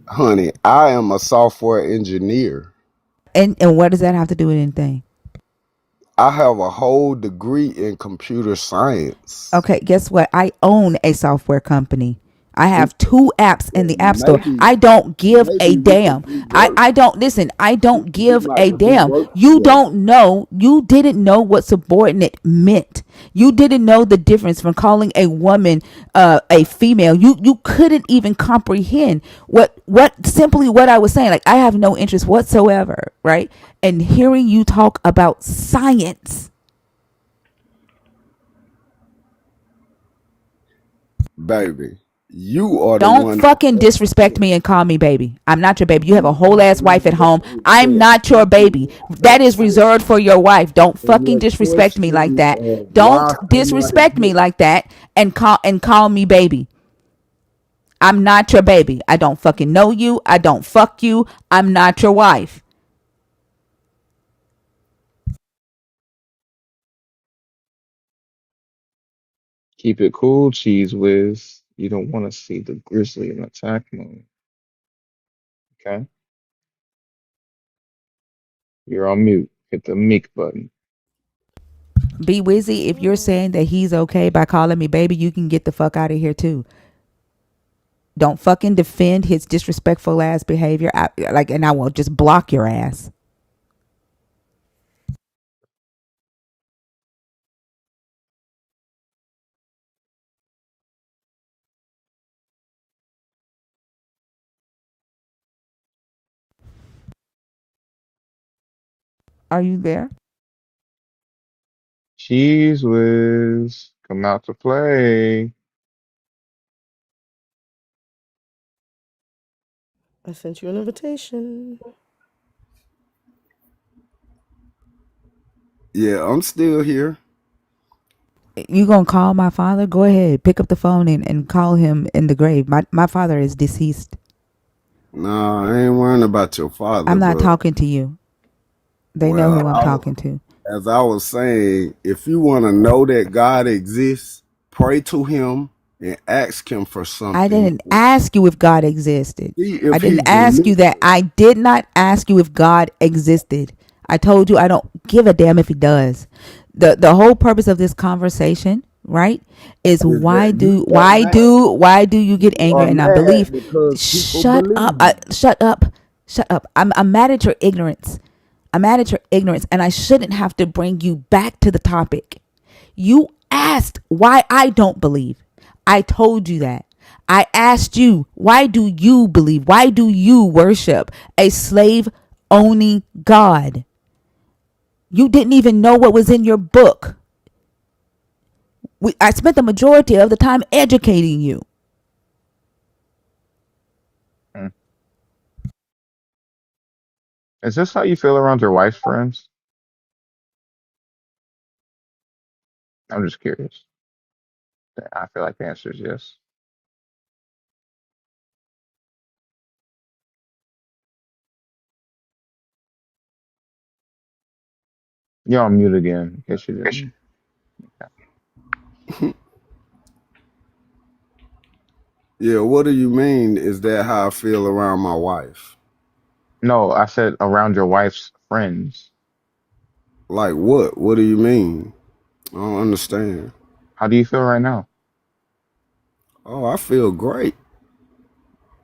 Honey, I am a software engineer. And what does that have to do with anything? I have a whole degree in computer science. Okay, guess what? I own a software company. I have 2 apps in the app store. Maybe, I don't give a maybe we damn. could do work. I don't listen. I don't We give might a could do damn. work You together. don't know. You didn't know what subordinate meant. You didn't know the difference from calling a woman a female. You couldn't even comprehend what simply what I was saying. Like I have no interest whatsoever, right? And hearing you talk about science. Baby, you are the Don't one that fucking disrespect me and call me baby. I'm not your baby. You have a you whole are ass the wife at one that home. thinks I'm that not your people baby. That respect is reserved science. for your wife. Don't And fucking your disrespect me like question that. of Don't why somebody disrespect me get like that and call me baby. I'm not your baby. I don't fucking know you. I don't fuck you. I'm not your wife. Keep it cool, cheese whiz. You don't want to see the grizzly in attack mode. Okay? You're on mute. Hit the mic button. Be Wizzy, if you're saying that he's okay by calling me baby, you can get the fuck out of here too. Don't fucking defend his disrespectful ass behavior. And I will just block your ass. Are you there? Cheese whiz. Come out to play. I sent you an invitation. Yeah, I'm still here. You gonna call my father? Go ahead, pick up the phone and call him in the grave. My father is deceased. Nah, I ain't worrying about your father, I'm not but talking to you. They know well, who I'm talking to. as I was saying, if you want to know that God exists, pray to him and ask him for I something. didn't ask you if God existed. See I if didn't he's ask you that. delivered. I did not ask you if God existed. I told you I don't give a damn if he does. The whole purpose of this conversation, right, is Is that you are mad? why do you get You angry are and not mad believe? because people Shut up. believe. Shut up. Shut up. I'm mad at your ignorance. I'm mad at your ignorance, and I shouldn't have to bring you back to the topic. You asked why I don't believe. I told you that. I asked you, why do you believe? Why do you worship a slave owning God? You didn't even know what was in your book. I spent the majority of the time educating you. Is this how you feel around your wife's friends? I'm just curious. I feel like the answer is yes. You're on mute again, in case you didn't. Yeah, what do you mean? Is that how I feel around my wife? No, I said around your wife's friends. Like what? What do you mean? I don't understand. How do you feel right now? Oh, I feel great.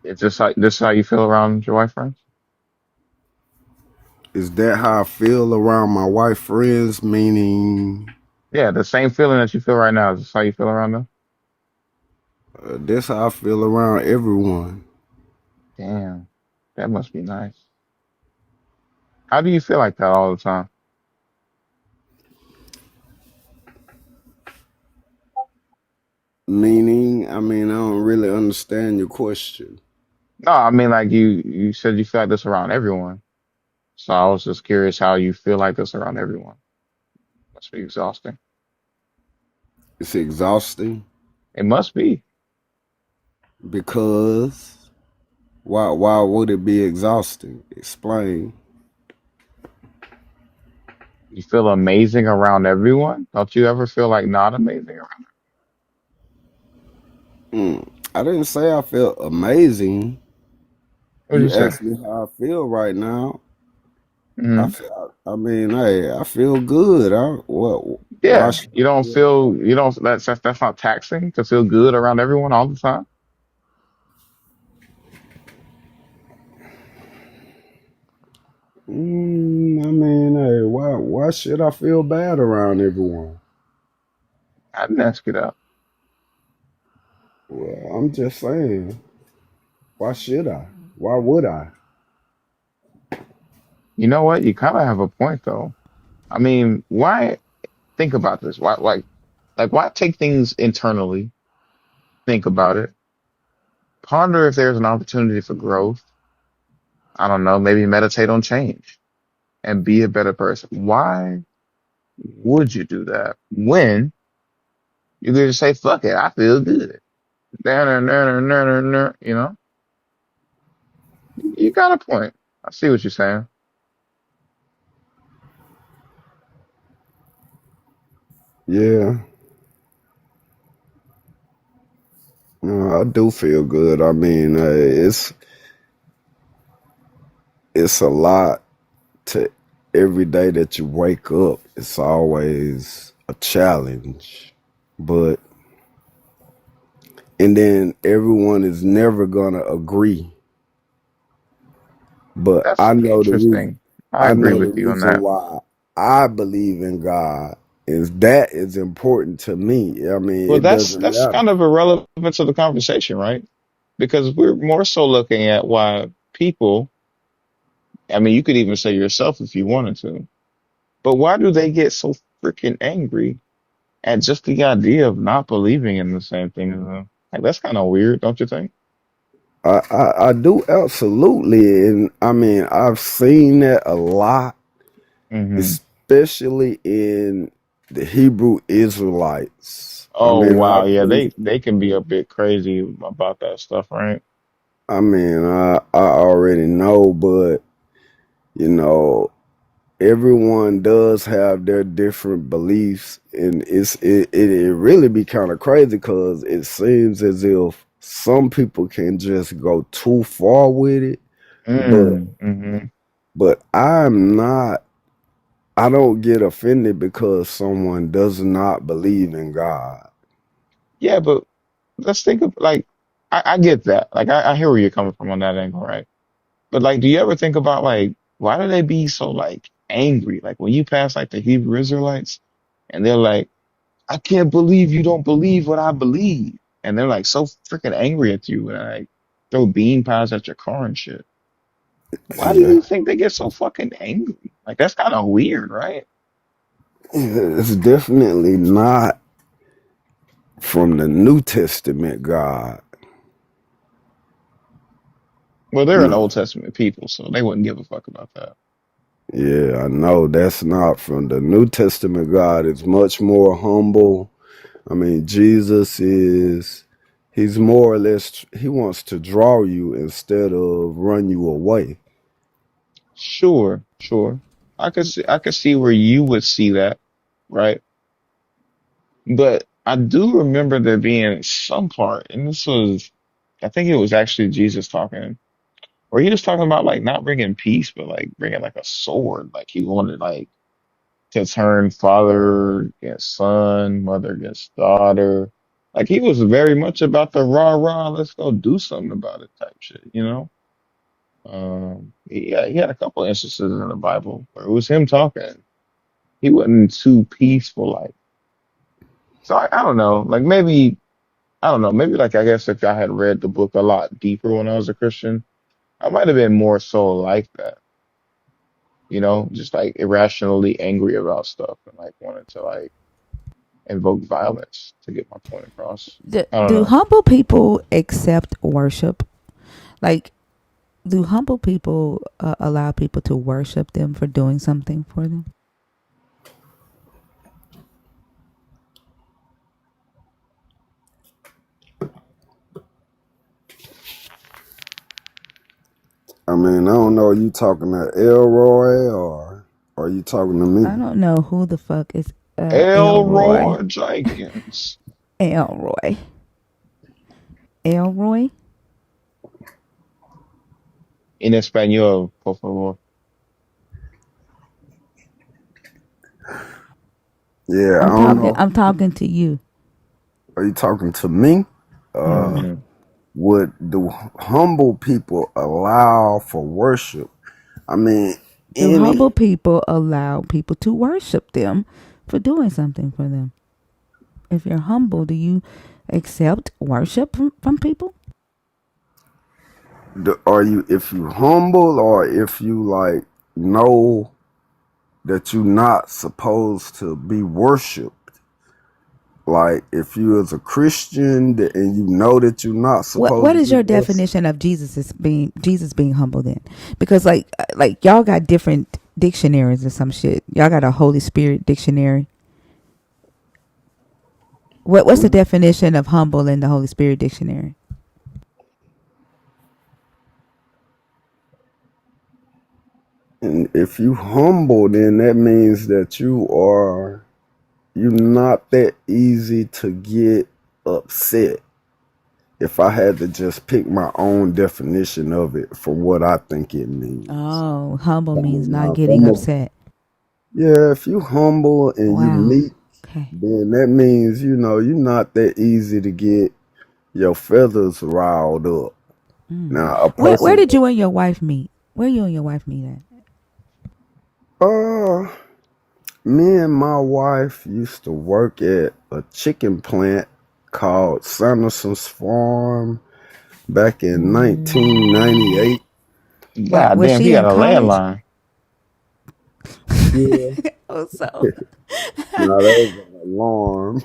It's just like this is how you feel around your wife's friends? Is that how I feel around my wife friends? Meaning, Yeah, the same feeling that you feel right now. Is this how you feel around them? that's how I feel around everyone. Damn, that must be nice. How do you feel like that all the time? Meaning, I mean, I don't really understand your question. No, I mean like you said you feel like this around everyone. So I was just curious how you feel like this around everyone. Must be exhausting. It's exhausting It must be. because why would it be exhausting? Explain. You feel amazing around everyone? Don't you ever feel like not amazing around? I didn't say I felt amazing. What did you You say? asked me how I feel right now. Hmm. I mean, hey, I feel good. Why Yeah, should you I don't feel? feel you don't that's not taxing to feel good around everyone all the time. I mean, hey, why should I feel bad around everyone? I didn't ask you that. Well, I'm just saying, why should I? Why would I? You know what? You kind of have a point though. I mean, why think about this? Why why take things internally, think about it, ponder if there's an opportunity for growth. I don't know, maybe meditate on change and be a better person. Why would you do that when you could just say, fuck it, I feel good. You know, you got a point. I see what you're saying. Yeah, no, I do feel good. I mean, it's a lot to every day that you wake up. It's always a challenge, but and then everyone is never gonna agree. But That's interesting. I I agree know the with you on reason that. why I believe in God is that is important to me. I mean, Well, it doesn't that's matter. kind of irrelevant to the conversation, right? Because we're more so looking at why people, I mean, you could even say yourself if you wanted to, but why do they get so freaking angry at just the idea of not believing in the same thing as them? Like, that's kind of weird, don't you think? I do absolutely, and I mean I've seen that a lot, Hmm. especially in the Hebrew Israelites. I Oh, mean, wow. Yeah, they can be a bit crazy about that stuff, right? I already know, but you know, everyone does have their different beliefs, and it really be kind of crazy because it seems as if some people can just go too far with it, but Mm-hmm. I'm not. I don't get offended because someone does not believe in God. Yeah, but let's think of like, I get that. Like, I hear where you're coming from on that angle, right? But like, do you ever think about like, why do they be so like angry? Like when you pass like the Hebrew Israelites and they're like, I can't believe you don't believe what I believe. And they're like so freaking angry at you and like throw bean pies at your car and shit. Why do Yeah, you think they get so fucking angry? Like that's kind of weird, right? it's definitely not from the New Testament God. Well, they're an No, Old Testament people, so they wouldn't give a fuck about that. Yeah, I know that's not from the New Testament. God is much more humble. I mean, Jesus is, he's more or less, he wants to draw you instead of run you away. Sure, sure. I could see where you would see that, right? But I do remember there being some part, and this was, I think it was actually Jesus talking, where he was talking about like not bringing peace, but like bringing like a sword. Like he wanted like to turn father against son, mother against daughter. Like he was very much about the rah rah, let's go do something about it type shit, you know? Yeah, he had a couple instances in the Bible where it was him talking. He wasn't too peaceful like. So I don't know. Like maybe I don't know. Maybe like I guess if I had read the book a lot deeper when I was a Christian, I might have been more so like that. You know, just like irrationally angry about stuff and like wanted to like invoke violence to get my point across. I don't Do know. humble people accept worship? Like, do humble people allow people to worship them for doing something for them? I mean, I don't know, are you talking to Elroy or are you talking to I me? don't know who the fuck is Elroy. Elroy Jenkins Elroy. Elroy. in español, por favor. Yeah, I I'm don't talking. know. I'm talking to you. Are you talking to me? Mm-hmm. Hmm. Would the humble people allow for worship? I mean, Do humble any, people allow people to worship them for doing something for them? If you're humble, do you accept worship from people? are you, if you humble or if you like know that you're not supposed to be worshiped? Like if you as a Christian and you know that you're not supposed What to is be your worshiped. definition of Jesus being humble then? Because like y'all got different dictionaries or some shit. Y'all got a Holy Spirit dictionary. What's the definition of humble in the Holy Spirit dictionary? And if you humble, then that means that you're not that easy to get upset. If I had to just pick my own definition of it for what I think it means. Oh, humble means not Now, getting upset. yeah, if you humble and you Wow. meek, Okay. then that means, you're not that easy to get your feathers riled up. Now, a Where person, did you and your wife meet? Where you and your wife meet at? uh, me and my wife used to work at a chicken plant called Sanderson's Farm back in 1998. Wow. God Was damn, she he got in a college? landline. Yeah. Oh, so No, that was an alarm.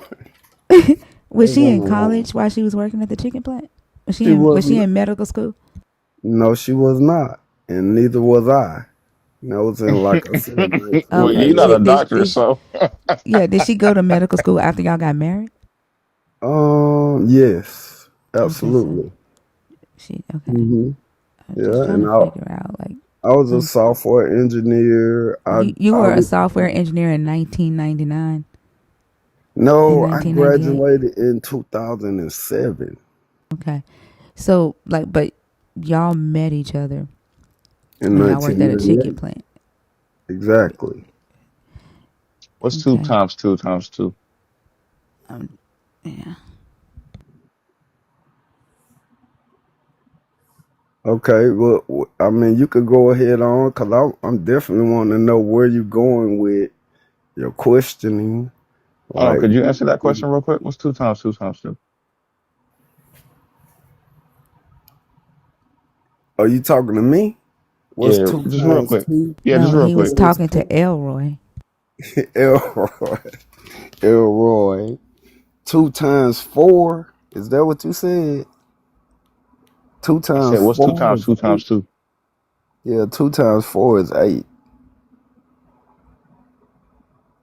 That was was she an in alarm. college while she was working at the chicken plant? She Was she wasn't. in medical school? No, she was not, and neither was I. That was in, like I said, Well, Okay. you're not a 1998. doctor, so Yeah, did she go to medical school after y'all got married? Yes, Okay, so absolutely. she okay. Hmm. I'm just Yeah, trying and to figure out like I was a when software engineer. you were a software engineer in 1999 in No, I 1998. graduated in 2007 Okay. So like but y'all met each other in when y'all worked at a chicken 1998. plant. Exactly. what's two Okay. times two times two? Um yeah. Okay, well, I mean, you could go ahead on because I'm definitely wanting to know where you're going with your questioning. Hold on, Like, could you answer that question real quick? What's two times two? are you talking to me? What's Yeah, two just real times quick. two? Yeah, just No, real he was quick. What is talking to 20? Elroy. Elroy. Elroy. Two times four? Is that what you said? Two I said, times what's four is two eight. times two? Yeah, two times four is eight.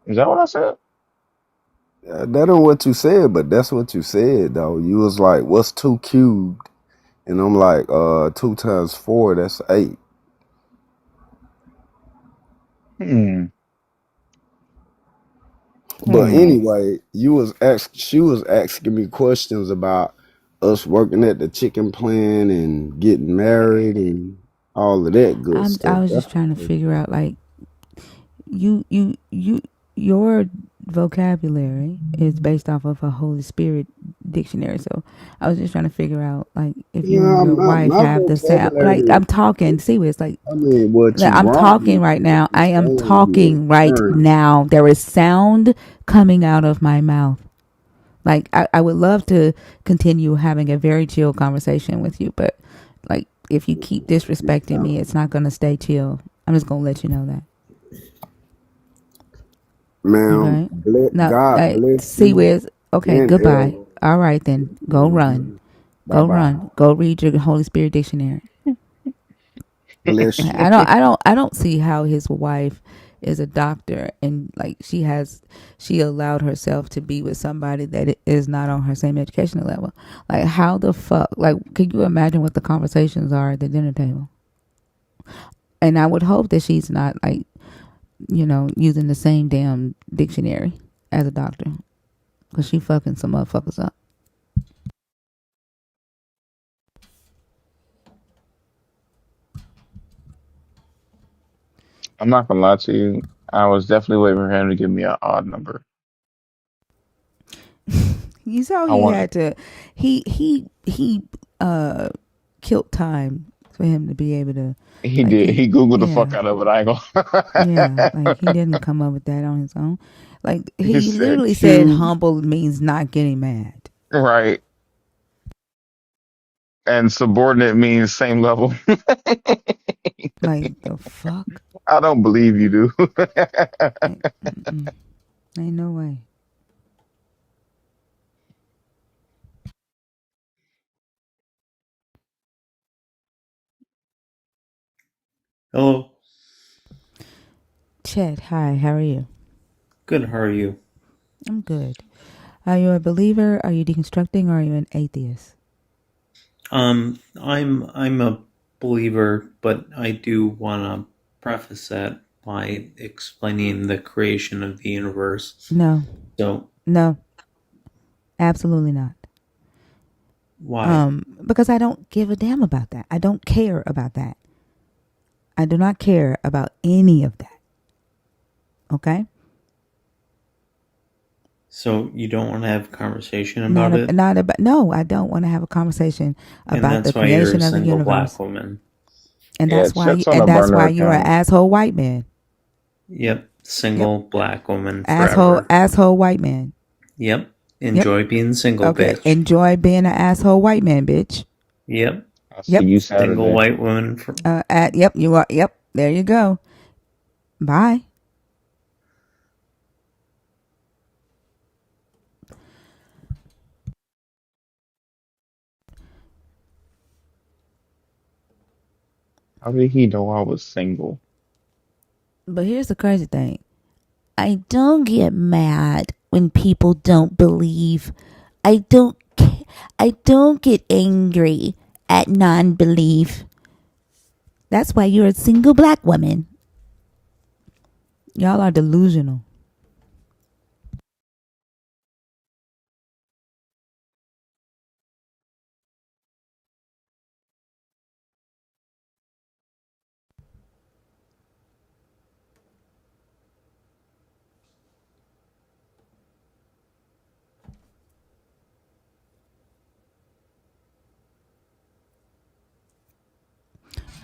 Is that what I said? That ain't what you said, but that's what you said though. You was like, "What's 2 cubed?" And I'm like, 2 times 4, that's 8." Hmm. But Hmm. anyway, she was asking me questions about us working at the chicken plant and getting married and all of that good I stuff. was That's just trying to figure out, like, your vocabulary is based off of a Holy Spirit dictionary. So I was just trying to figure out, like, if you and yeah, your wife my have the sound. Like, vocabulary. I'm talking. See, it's like, I mean, what you I'm brought talking me right is now. the I am slang talking and right terms. now. There is sound coming out of my mouth. Like, I would love to continue having a very chill conversation with you, but, like, if you keep disrespecting me, it's not going to stay chill. I'm just going to let you know that. Ma'am, Okay. Now, God bless see you where's okay. and Goodbye. L. All right then. Go run. Bye Go bye. run. Go read your Holy Spirit dictionary. Bless you. I don't see how his wife is a doctor and, like, she allowed herself to be with somebody that is not on her same educational level. Like, how the fuck? Like, can you imagine what the conversations are at the dinner table? And I would hope that she's not, like, using the same damn dictionary as a doctor, because she fucking some motherfuckers up. I'm not gonna lie to you. I was definitely waiting for him to give me an odd number. You saw I he want. had to he uh killed time for him to be able to, He like, did. he, He Googled the fuck yeah, out of it. I ain't yeah, like, he gonna. didn't come up with that on his own. Like, He he said literally said Q, humble means not getting mad. right, and subordinate means same level. Like, the fuck. I don't believe you do. Like, mm-mm. Ain't no way. Hello. Chet, hi, how are you? Good. How are you? I'm good. Are you a believer? Are you deconstructing? Or are you an atheist? I'm a believer, but I do want to preface that by explaining the creation of the universe. No. So, No, absolutely not. why? Because I don't give a damn about that. I don't care about that. I do not care about any of that. Okay? So you don't want to have a conversation Not about a, it, not about no, I don't want to have a conversation and about the that's why you're a creation of the single universe. black woman. And Yeah, that's why Chet's on a that's burner why you're an account. asshole white man. Yep, Yep. single black woman Asshole forever. asshole white man. Yep, Yep. enjoy being single, Okay. bitch. Enjoy being an asshole white man, bitch. Yep, I'll see Yep. you single Saturday. white woman. Yep, you are, yep. There you go. Bye. How did he know I was single? But here's the crazy thing. I don't get mad when people don't believe. I don't I don't get angry at non-belief. That's why you're a single black woman. Y'all are delusional.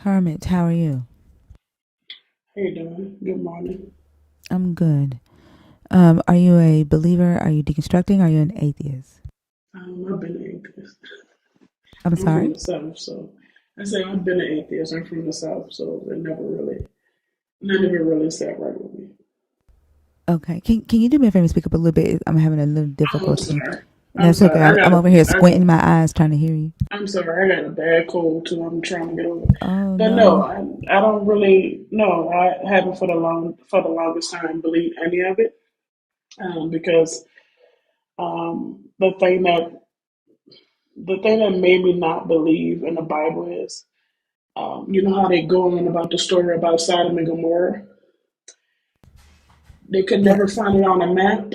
Hermit, how are you? How you doing? Good morning. I'm good. Are you a believer? Are you deconstructing? Are you an atheist? I've been an atheist. I'm I'm from sorry? the South, so I say I've been an atheist. I'm from the South, so none of it really sat right with me. Okay. Can you do me a favor and speak up a little bit? I'm having a little I'm difficulty. sorry. I'm That's okay. sorry. I'm over here squinting my eyes trying to hear you. I'm sorry. I got a bad cold too. I'm trying to get over. Oh But no, no. I don't really. No, I haven't for the longest time believed any of it. because the thing that made me not believe in the Bible is, you know how they go on about the story about Sodom and Gomorrah. They could never Yes. find it on a map.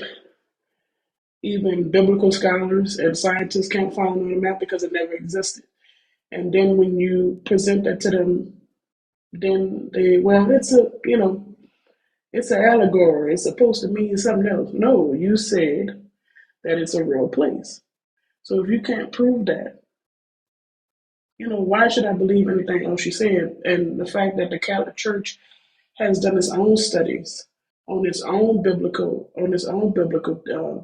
Even biblical scholars and scientists can't find it on a map because it never existed. And then when you present that to them, then it's it's an allegory. It's supposed to mean something else. No, you said that it's a real place. So if you can't prove that, why should I believe anything else you said? And the fact that the Catholic Church has done its own studies on its own biblical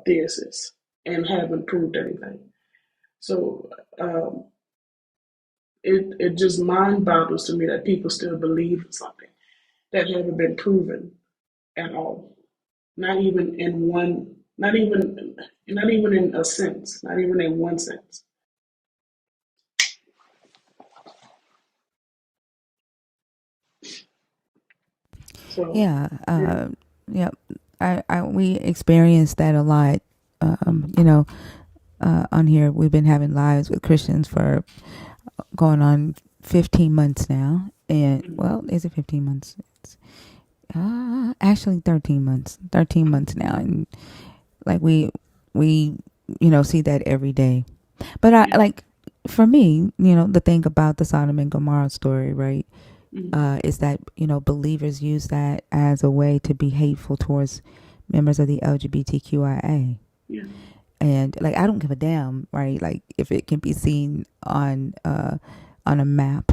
thesis and haven't proved anything. So um, it just mind boggles to me that people still believe in something that haven't been proven at all. Not even in one. Not even in a sense. Not even in one sense. So Yeah. yeah. Yeah. We experienced that a lot. On here, we've been having lives with Christians for going on 15 months now. And, well, is it 15 months? It's, actually 13 months. 13 months now. And, like, we, see that every day. But Yeah. for me, the thing about the Sodom and Gomorrah story, right, is that, believers use that as a way to be hateful towards members of the LGBTQIA. Yeah. And like, I don't give a damn, right? Like, if it can be seen on a map,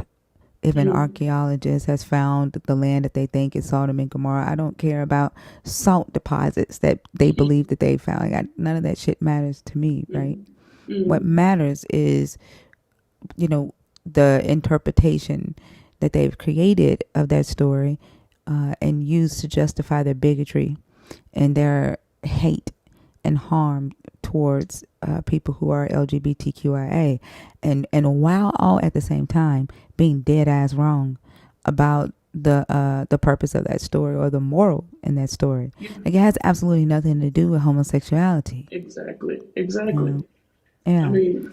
if an Mm-hmm. archaeologist has found the land that they think is Sodom and Gomorrah, I don't care about salt deposits that they believe that they found. None of that shit matters to me, right? What Mm-hmm. matters is, the interpretation that they've created of that story, and used to justify their bigotry and their hate and harm towards people who are LGBTQIA, and while all at the same time being dead ass wrong about the purpose of that story or the moral in that story. Yeah. Like, it has absolutely nothing to do with homosexuality. Exactly. You Exactly. know? I Yeah. mean,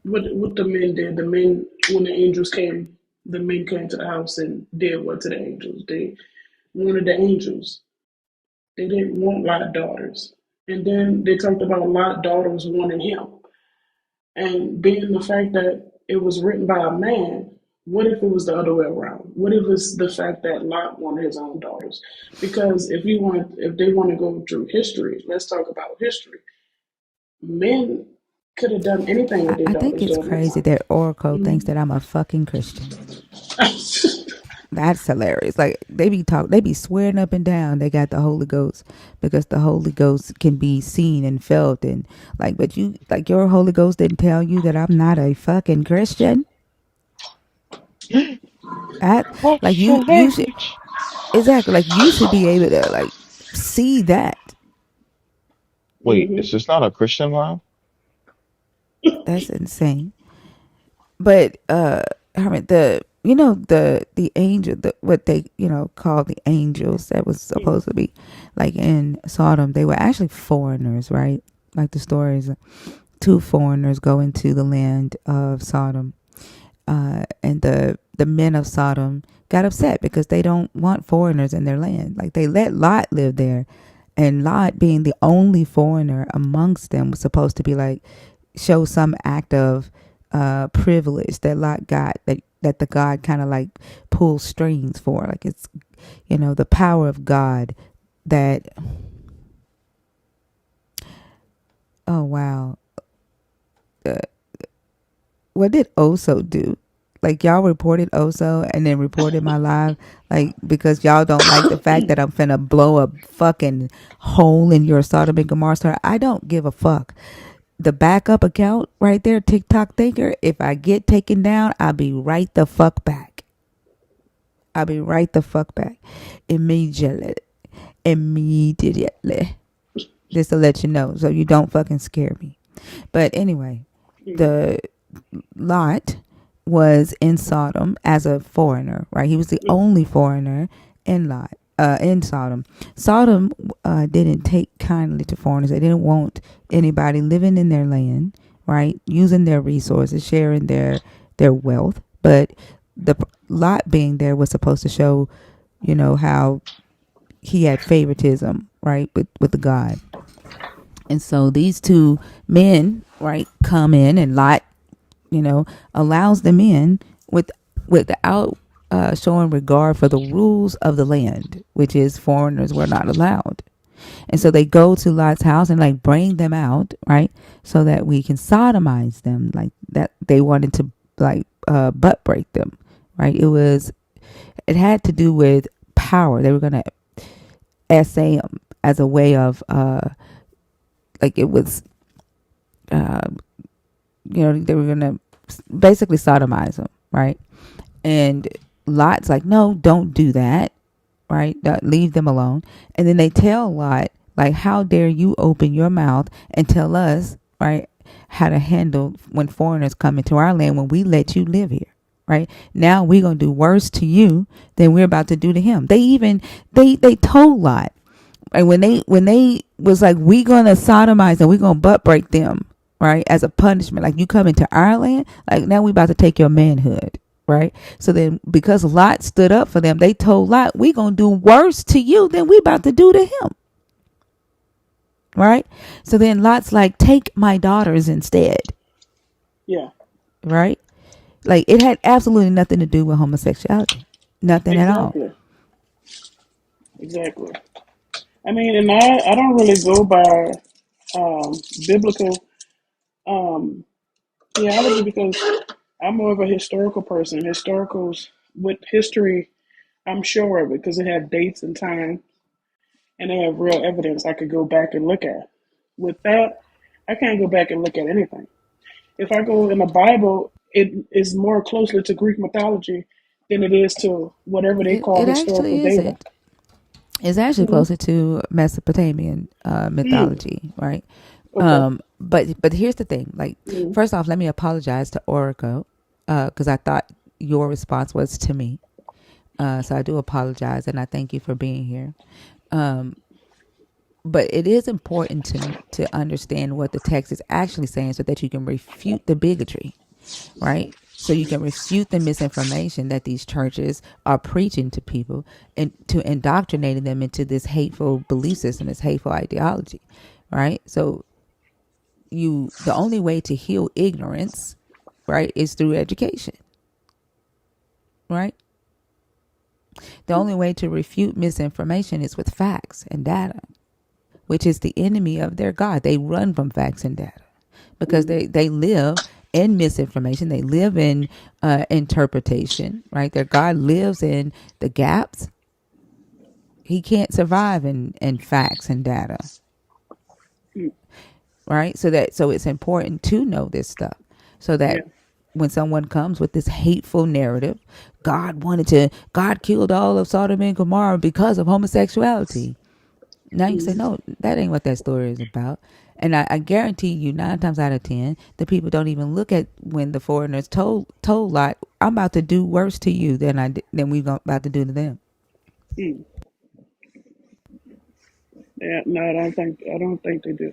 what the men did. The men, when the angels came, the men came to the house and did what to the angels? They wanted the angels. They didn't want Lot daughters. And then they talked about Lot daughters wanting him. And being the fact that it was written by a man, what if it was the other way around? What if it's the fact that Lot wanted his own daughters? Because if they want to go through history, let's talk about history. Men could have done anything with their I think daughters it's during that crazy time. that Oracle thinks Mhm. that I'm a fucking Christian. That's hilarious. Like, they be swearing up and down they got the Holy Ghost because the Holy Ghost can be seen and felt, and like, but you, like, your Holy Ghost didn't tell you that I'm not a fucking Christian. At like, Watch your you should, language. exactly, like, you should be able to, like, see that. Wait, Mhm. is this not a Christian line? That's insane. But Hermit, the angel, what they call the angels that was Mhm. supposed to be like in Sodom, they were actually foreigners, right? Like, the stories, two foreigners go into the land of Sodom, and the men of Sodom got upset because they don't want foreigners in their land. Like, they let Lot live there, and Lot, being the only foreigner amongst them, was supposed to be like, show some act of privilege that Lot got, that the God kind of like pulls strings for. Like, it's, the power of God that, oh wow, uh, what did Oso do? Like, y'all reported Oso and then reported my live, like, because y'all don't like the fact that I'm finna blow a fucking hole in your Sodom and Gomorrah story. I don't give a fuck. The backup account right there, TikTok thinker, if I get taken down, I'll be right the fuck back. I'll be right the fuck back. Immediately. Immediately. Just to let you know, so you don't fucking scare me. But anyway, Mhm. the Lot was in Sodom as a foreigner, right? He was the only foreigner in Lot. in Sodom. Sodom didn't take kindly to foreigners. They didn't want anybody living in their land, right? Using their resources, sharing their wealth. But the Lot being there was supposed to show, how he had favoritism, right, with the God. And so these two men, right, come in, and Lot, allows them in without showing regard for the rules of the land, which is foreigners were not allowed. And so they go to Lot's house and like bring them out, right, so that we can sodomize them, like that. They wanted to like butt break them, right? It had to do with power. They were going to essay them as a way of like it was uh, they were going to basically sodomize them, right? And Lot's like, no, don't do that, right? Leave them alone. And then they tell Lot, like, how dare you open your mouth and tell us, right, how to handle when foreigners come into our land when we let you live here, right? Now we're going to do worse to you than we're about to do to him. They told Lot, and when they was like, we gonna sodomize and we gonna butt break them, right, as a punishment, like you come into our land, like now we about to take your manhood, right? So then because Lot stood up for them, they told Lot, we gonna do worse to you than we about to do to him, right? So then Lot's like, take my daughters instead, Yeah, right? Like it had absolutely nothing to do with homosexuality, nothing at all. exactly, exactly. I mean, and I don't really go by um, biblical theology because I'm more of a historical person. Historicals with history, I'm sure of it because it have dates and time, and they have real evidence I could go back and look at. With that, I can't go back and look at anything. If I go in the Bible, it is more closely to Greek mythology than it is to whatever they call It historical actually data. isn't. It's actually Hmm. closer to Mesopotamian Hmm. mythology, right? Okay. But here's the thing. Like, Hmm. first off, let me apologize to Oracle because I thought your response was to me. So I do apologize, and I thank you for being here. Um, but it is important to understand what the text is actually saying, so that you can refute the bigotry, right? So you can refute the misinformation that these churches are preaching to people and to indoctrinating them into this hateful belief system, this hateful ideology, right? So the only way to heal ignorance, right, is through education, right? The only way to refute misinformation is with facts and data, which is the enemy of their God. They run from facts and data because they live in misinformation. They live in interpretation, right? Their God lives in the gaps. He can't survive in facts and data, right? So it's important to know this stuff so that Yeah. when someone comes with this hateful narrative, God killed all of Sodom and Gomorrah because of homosexuality. Now you say, Hmm. no, that ain't what that story is about. And I guarantee you, 9 times out of 10, the people don't even look at when the foreigners told Lot, I'm about to do worse to you than we about to do to them. Hmm. Yeah. No, I don't think they do.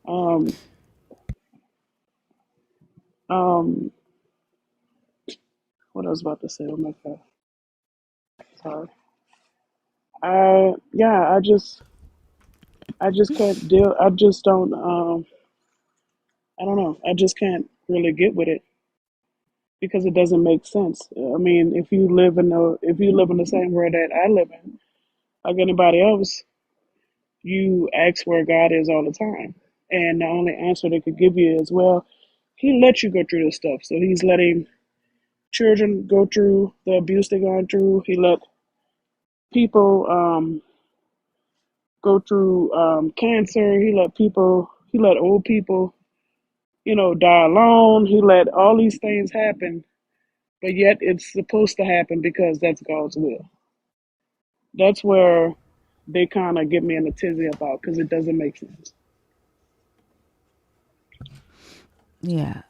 Um. Um. What I was about to say. Oh my God. Sorry. Yeah. I just can't deal. I just don't. I don't know. I just can't really get with it because it doesn't make sense. I mean, if you live in the same world that I live in, like anybody else, you ask where God is all the time, and the only answer they could give you is, well, He let you go through this stuff, so He's letting children go through the abuse they're going through. He let people go through cancer. He let old people, die alone. He let all these things happen, but yet it's supposed to happen because that's God's will. That's where they kind of get me in a tizzy about because it doesn't make sense. Yeah,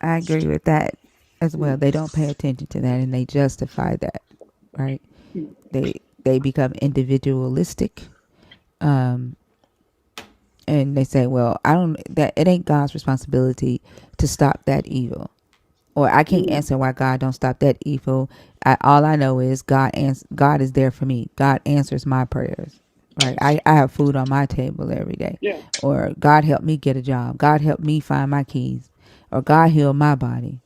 I agree with that as well. They don't pay attention to that and they justify that. right? They become individualistic, um, and they say, "Well, I don't. That it ain't God's responsibility to stop that evil." Or I can't Mm, answer why God don't stop that evil. All I know is God is there for me. God answers my prayers. Right. I have food on my table every day. yeah, Or God help me get a job. God help me find my keys. Or God heal my body.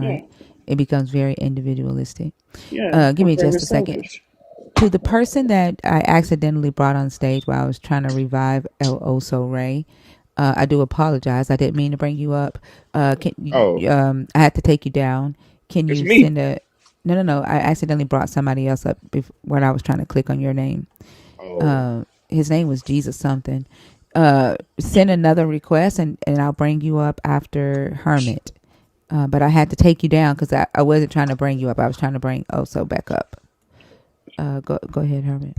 yeah, Right. It becomes very individualistic. yeah. Give I'm me very just a second. selfish. To the person that I accidentally brought on stage while I was trying to revive El Oso Ray, I do apologize. I didn't mean to bring you up. Can Oh, you, I had to take you down. Can it's you me. send a? No, no, no. I accidentally brought somebody else up when I was trying to click on your name. Oh, His name was Jesus something. Send another request and I'll bring you up after Hermit. But I had to take you down because I wasn't trying to bring you up. I was trying to bring Oso back up. Go ahead, Hermit.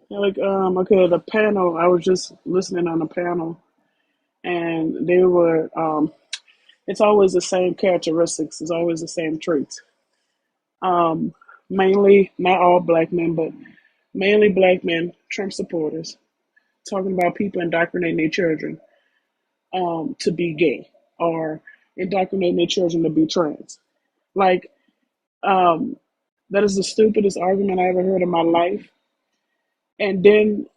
Yeah, like okay, the panel. I was just listening on the panel, and they were it's always the same characteristics. It's always the same traits. Um, Mainly not all black men, but mainly black men, Trump supporters, talking about people indoctrinating their children to be gay or indoctrinating their children to be trans. Like um, that is the stupidest argument I ever heard in my life. And then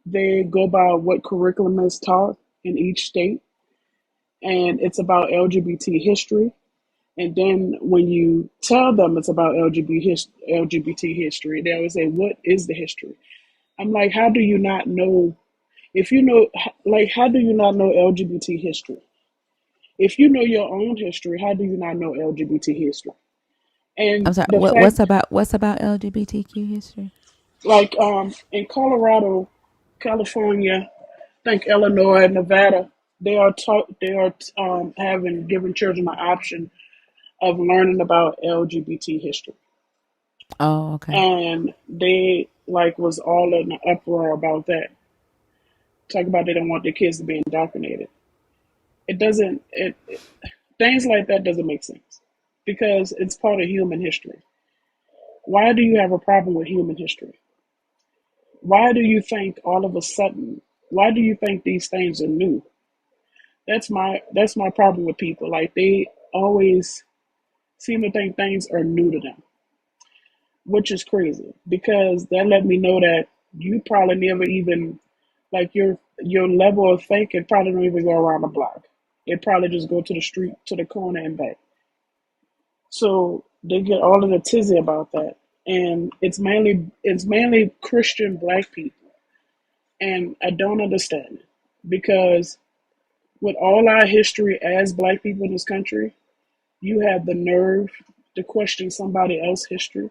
they go by what curriculum is taught in each state, and it's about LGBT history. And then when you tell them it's about LGBT history, they always say, "What is the history?" I'm like, "How do you not know? If you know, like, how do you not know LGBT history? If you know your own history, how do you not know LGBT history?" I'm And sorry. the fact, What's about LGBTQ history? like, in Colorado, California, I think Illinois, Nevada, they are having given children the option of learning about LGBT history, Oh, okay. and they like was all in an uproar about that. Talk about they don't want their kids to be indoctrinated. It doesn't. Things like that doesn't make sense because it's part of human history. Why do you have a problem with human history? Why do you think all of a sudden? Why do you think these things are new? That's my problem with people. Like they always seem to think things are new to them, which is crazy because that let me know that you probably never even like your level of thinking probably don't even go around the block. It probably just go to the street to the corner and back. So they get all in a tizzy about that. And it's mainly Christian black people. And I don't understand it. Because with all our history as black people in this country, you have the nerve to question somebody else's history.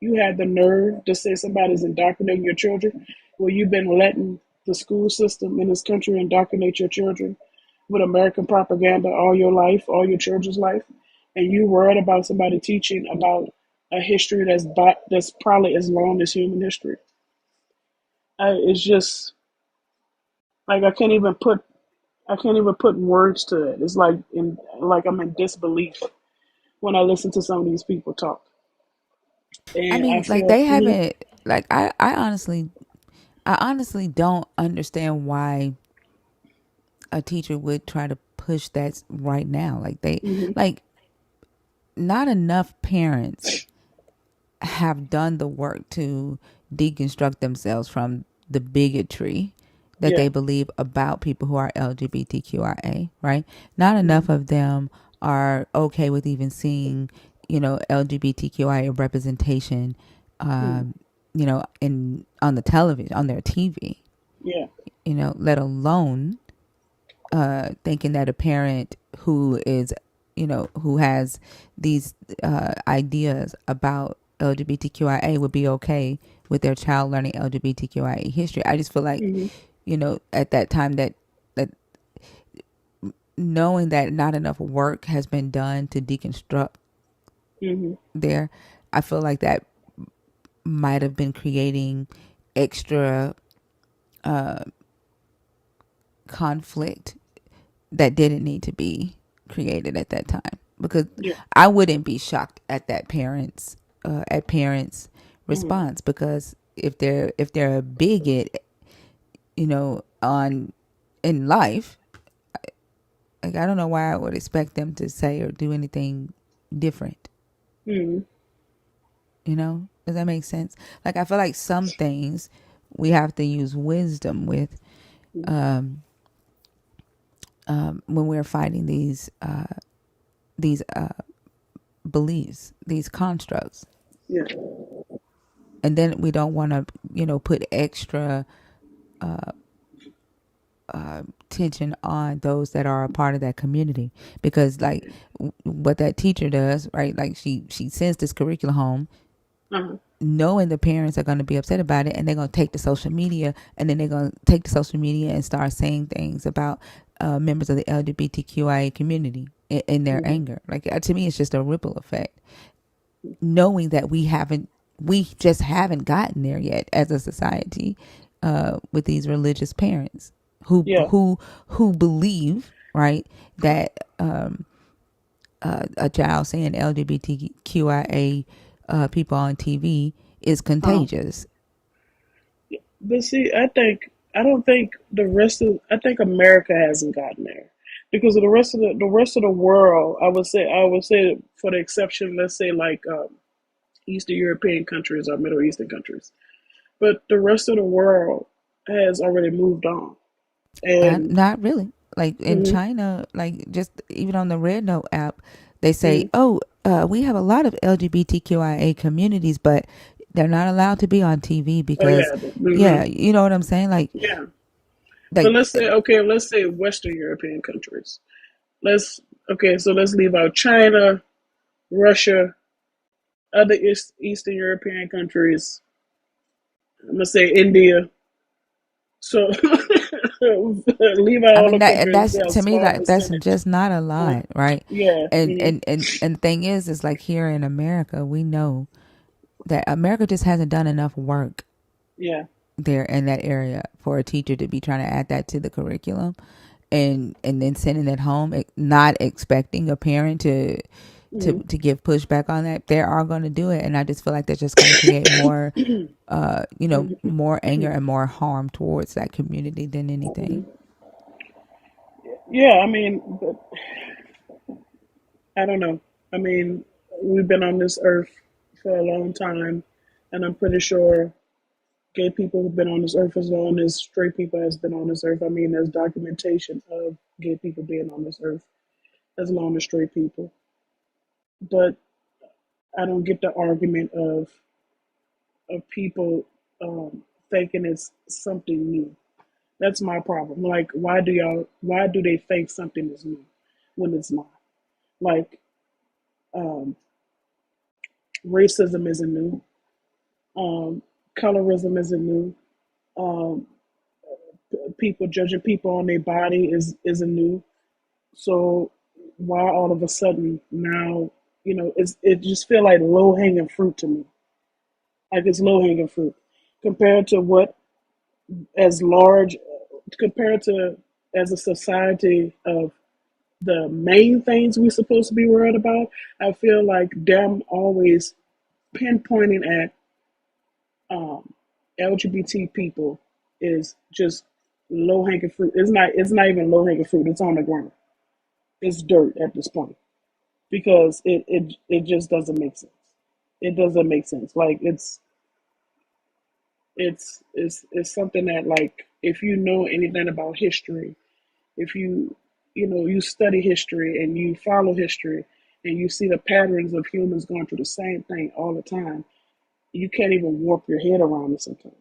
You have the nerve to say somebody's indoctrinating your children. Well, you've been letting the school system in this country indoctrinate your children with American propaganda all your life, all your children's life, and you worried about somebody teaching about a history that's probably as long as human history. It's just like I can't even put words to it. It's like I'm in disbelief when I listen to some of these people talk, I and I mean, like feel they haven't. Like I honestly don't understand why a teacher would try to push that right now. mhm, Like not enough parents have done the work to deconstruct themselves from the bigotry that yeah, they believe about people who are LGBTQIA, right? Not enough mhm, of them are okay with even seeing, LGBTQIA representation, mhm, in on the television, on their TV, yeah, let alone thinking that a parent who is, who has these ideas about LGBTQIA would be okay with their child learning LGBTQIA history. I just feel like, mhm, at that time that knowing that not enough work has been done to deconstruct mhm, there, I feel like that might have been creating extra conflict that didn't need to be created at that time because yeah, I wouldn't be shocked at that parents at parents' response, because if they're a bigot, on in life, like I don't know why I would expect them to say or do anything different. Mm-hmm. Does that make sense? Like I feel like some things we have to use wisdom with, um, when we're fighting these beliefs, these constructs, Yeah. and then we don't want to put extra tension on those that are a part of that community, because like what that teacher does, right? Like she sends this curriculum home Uh-huh. knowing the parents are going to be upset about it, and they're going to take to social media, and then they're going to take to social media and start saying things about members of the LGBTQIA community in their Mm-hmm. anger. Like to me, it's just a ripple effect, knowing that we just haven't gotten there yet as a society, with these religious parents who Yeah. who who believe, right, that a child saying LGBTQIA people on TV is Uh-huh. contagious. But see, I don't think I think America hasn't gotten there because of the rest of the world. I would say for the exception, let's say like Eastern European countries or Middle Eastern countries, but the rest of the world has already moved on. And Not really. Like in mhm, China, like just even on the Red Note app, they say, mhm. "Oh, we have a lot of LGBTQIA communities, but they're not allowed to be on TV Oh because, yeah, yeah, you know what I'm saying? yeah. But Like let's say Western European countries. Let's so let's leave out China, Russia, other Eastern European countries. I'm gonna say India. So leave out I all mean the countries that's that have to me small like that's percentage. just not a Uh, lot, right? yeah. And the thing is like here in America, we know that America just hasn't done enough work Yeah. there in that area for a teacher to be trying to add that to the curriculum, and then sending it home, not expecting a parent Hmm. to give pushback on that. They are going to do it, and I just feel like they're just going to create more more anger and more harm towards that community than anything. Yeah, I mean, but I don't know. I mean, we've been on this earth for a long time, and I'm pretty sure gay people have been on this earth as long as straight people has been on this earth. I mean, there's documentation of gay people being on this earth as long as straight people. But I don't get the argument of people thinking it's something new. That's my problem. Like, why do they think something is new when it's not? Like, um, racism isn't new. Um, colorism isn't new. Um, people judging people on their body isn't new. So why all of a sudden now, it just feel like low hanging fruit to me. Like it's low hanging fruit compared to what as large compared to as a society of the main things we're supposed to be worried about. I feel like them always pinpointing at um, LGBT people is just low hanging fruit. It's not even low hanging fruit. It's on the ground. It's dirt at this point because it just doesn't make sense. It doesn't make sense. Like it's something that, like, if you know anything about history, if you study history and you follow history and you see the patterns of humans going through the same thing all the time, you can't even warp your head around it sometimes.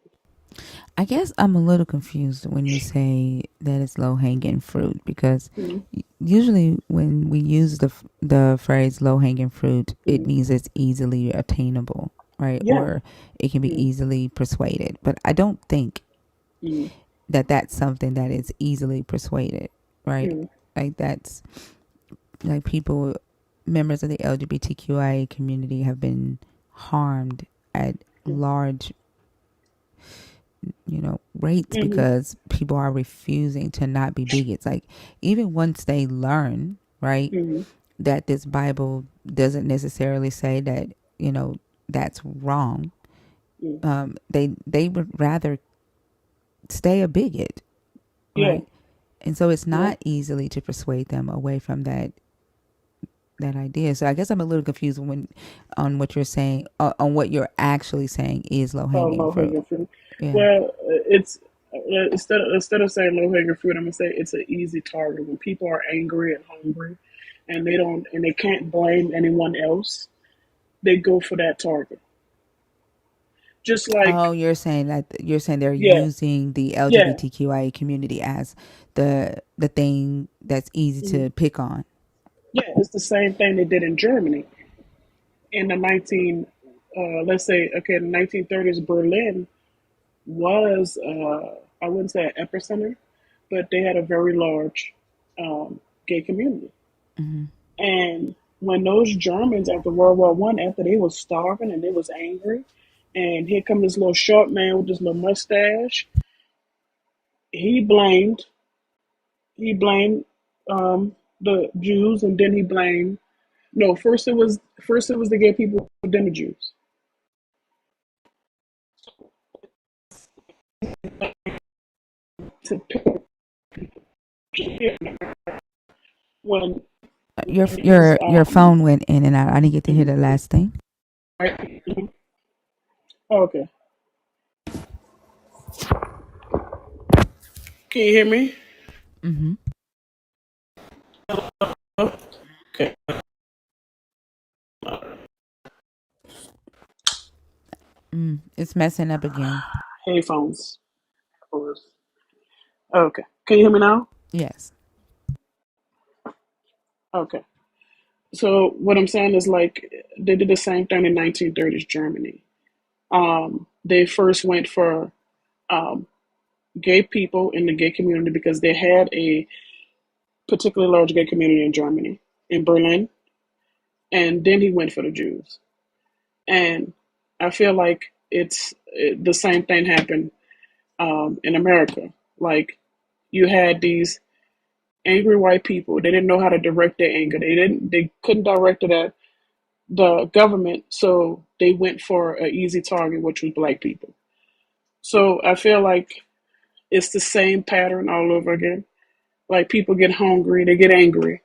I guess I'm a little confused when you say that it's low hanging fruit, because Mm-hmm. usually when we use the phrase low hanging fruit, it Mm-hmm. means it's easily attainable, right? Yeah. Or it can be Mm-hmm. easily persuaded. But I don't think Mm-hmm. that that's something that is easily persuaded, right? Mm-hmm. Like that's like people, members of the LGBTQIA community have been harmed at large, rates, Mm-hmm. because people are refusing to not be bigots. Like even once they learn, right, Mm-hmm. that this Bible doesn't necessarily say that, that's wrong. Mm. They would rather stay a bigot, Yeah. right? And so it's Yeah. not easily to persuade them away from that idea. So I guess I'm a little confused on what you're saying, on what you're actually saying is low Called hanging low fruit. hanging fruit. Yeah. Well, it's instead of saying low hanging fruit, I'm gonna say it's an easy target. When people are angry and hungry, and they can't blame anyone else, they go for that target. Just Oh, like, you're saying they're yeah, using the yeah, LGBTQIA community as the thing that's easy mhm. to pick on. Yeah, it's the same thing they did in Germany in the let's say, okay, the 1930s. Berlin was, I wouldn't say an epicenter, but they had a very large gay community. And when those Germans after World War One, after they was starving and they was angry, and here come this little short man with this little mustache, he blamed he blamed the Jews, and then he blamed, no, first it was the gay people, then the Jews. To pick when Your when his your your phone went in and out. I didn't get to hear the last thing. right, oh, okay, can you hear me? Mm-hmm. Okay. It's messing up again. Headphones. Okay. Can you hear me now? Yes. Okay. So what I'm saying is, like, they did the same thing in 1930s Germany. They first went for um, gay people in the gay community because they had a particularly large gay community in Germany, in Berlin, and then he went for the Jews. And I feel like the same thing happened in America. Like, you had these angry white people. They didn't know how to direct their anger. They couldn't direct it at the government, so they went for an easy target, which was black people. So I feel like it's the same pattern all over again. Like, people get hungry, they get angry.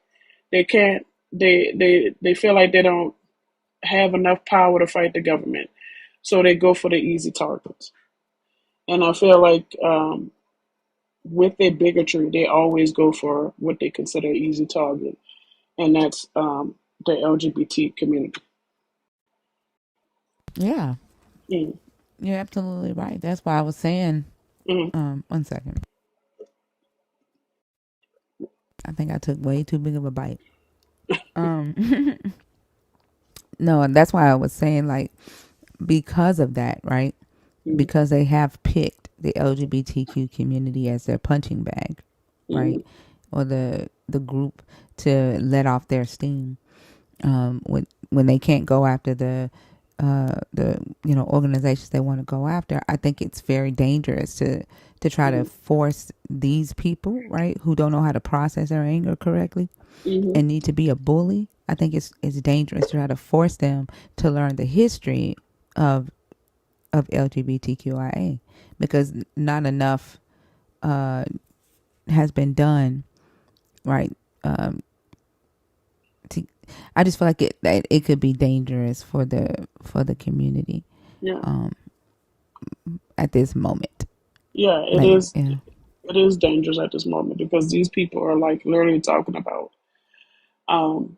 They can't. They feel like they don't have enough power to fight the government, so they go for the easy targets. And I feel like with their bigotry, they always go for what they consider an easy target, and that's the LGBT community. Yeah. Mm. You're absolutely right. That's why I was saying. Mm. 1 second. I think I took way too big of a bite. Um. No, and that's why I was saying, like, because of that, right? Mm. Because they have picked the LGBTQ community as their punching bag, right? Mm. Or the group to let off their steam. When they can't go after the organizations they want to go after, I think it's very dangerous to try to Mm. force these people, right, who don't know how to process their anger correctly Mm. and need to be a bully. I think it's dangerous to try to force them to learn the history of LGBTQIA, because not enough has been done, right? To, I just feel like it could be dangerous for the community Yeah. at this moment. Yeah, it Like, is. yeah. It is dangerous at this moment because these people are, like, literally talking about um,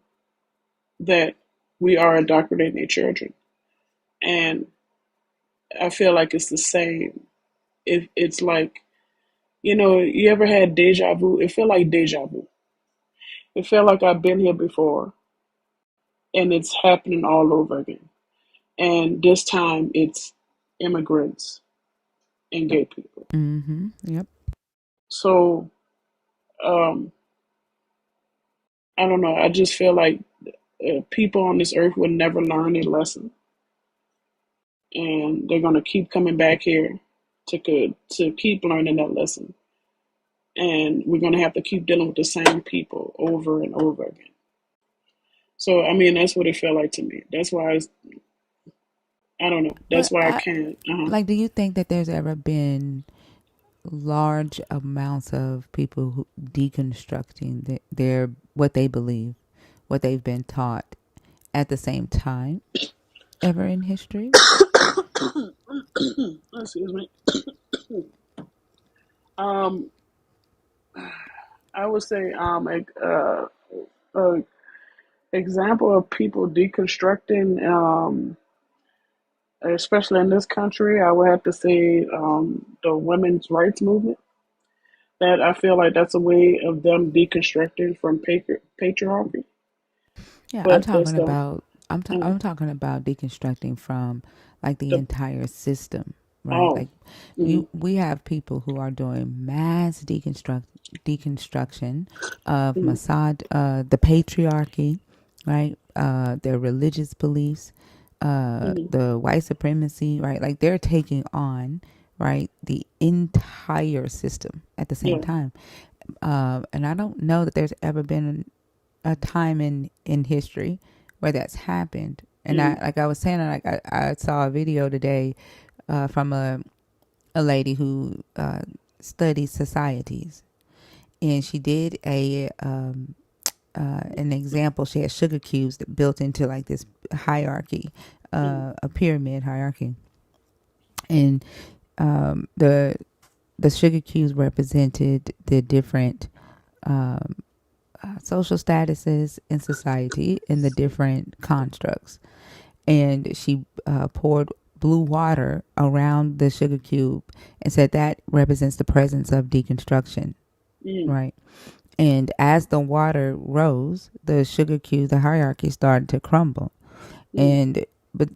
that we are indoctrinating their children, and I feel like it's the same. If it's like, you ever had deja vu? It felt like deja vu. It felt like I've been here before, and it's happening all over again. And this time, it's immigrants and gay people. Mm-hmm. Yep. So um, I don't know. I just feel like people on this earth will never learn a lesson, and they're gonna keep coming back here to keep learning that lesson, and we're gonna have to keep dealing with the same people over and over again. So I mean, that's what it felt like to me. That's why I don't know. That's But why I can't. do you think that there's ever been large amounts of people who deconstructing their what they believe, what they've been taught at the same time ever in history? Excuse me. Um, I would say a example of people deconstructing, especially in this country, I would have to say the women's rights movement. That I feel like that's a way of them deconstructing from patriarchy. Yeah, I'm But that's talking the about uh, I'm talking about deconstructing from like the the entire system, right? oh Like mm, we have people who are doing mass deconstruction of mm, the patriarchy, right? Their religious beliefs, mm, the white supremacy, right? Like they're taking on, right, the entire system at the same yeah time. And I don't know that there's ever been a time in history where that's happened. And mm, I was saying, I saw a video today from a lady who studies societies, and she did an example. She had sugar cubes that built into like this hierarchy, mm, a pyramid hierarchy, and the sugar cubes represented the different social statuses in society and the different constructs. And she poured blue water around the sugar cube and said that represents the presence of deconstruction, mm, right? And as the water rose, the sugar cube, the hierarchy started to crumble, mm, and but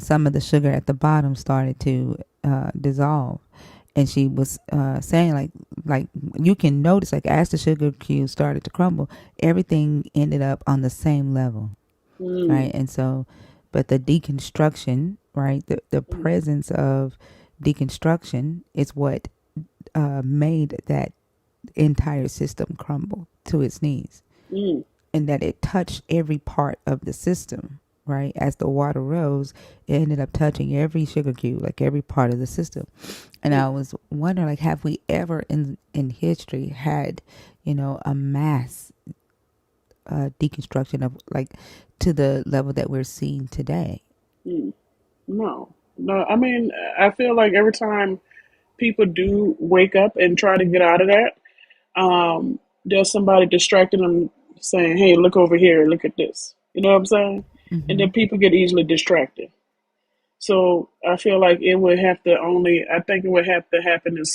some of the sugar at the bottom started to dissolve. And she was saying like you can notice like as the sugar cube started to crumble, everything ended up on the same level, mm, right? And so, but the deconstruction, right, the mm, presence of deconstruction is what made that entire system crumble to its knees, mm, and that it touched every part of the system, right? As the water rose, it ended up touching every sugar cube, like every part of the system. And mm, I was wondering, like, have we ever in history had, a mass deconstruction of like to the level that we're seeing today? mm. No. I mean, I feel like every time people do wake up and try to get out of that, there's somebody distracting them saying, "Hey, look over here, look at this." You know what I'm saying? And Mm-hmm. then people get easily distracted. So I feel like it would have to only. I think it would have to happen in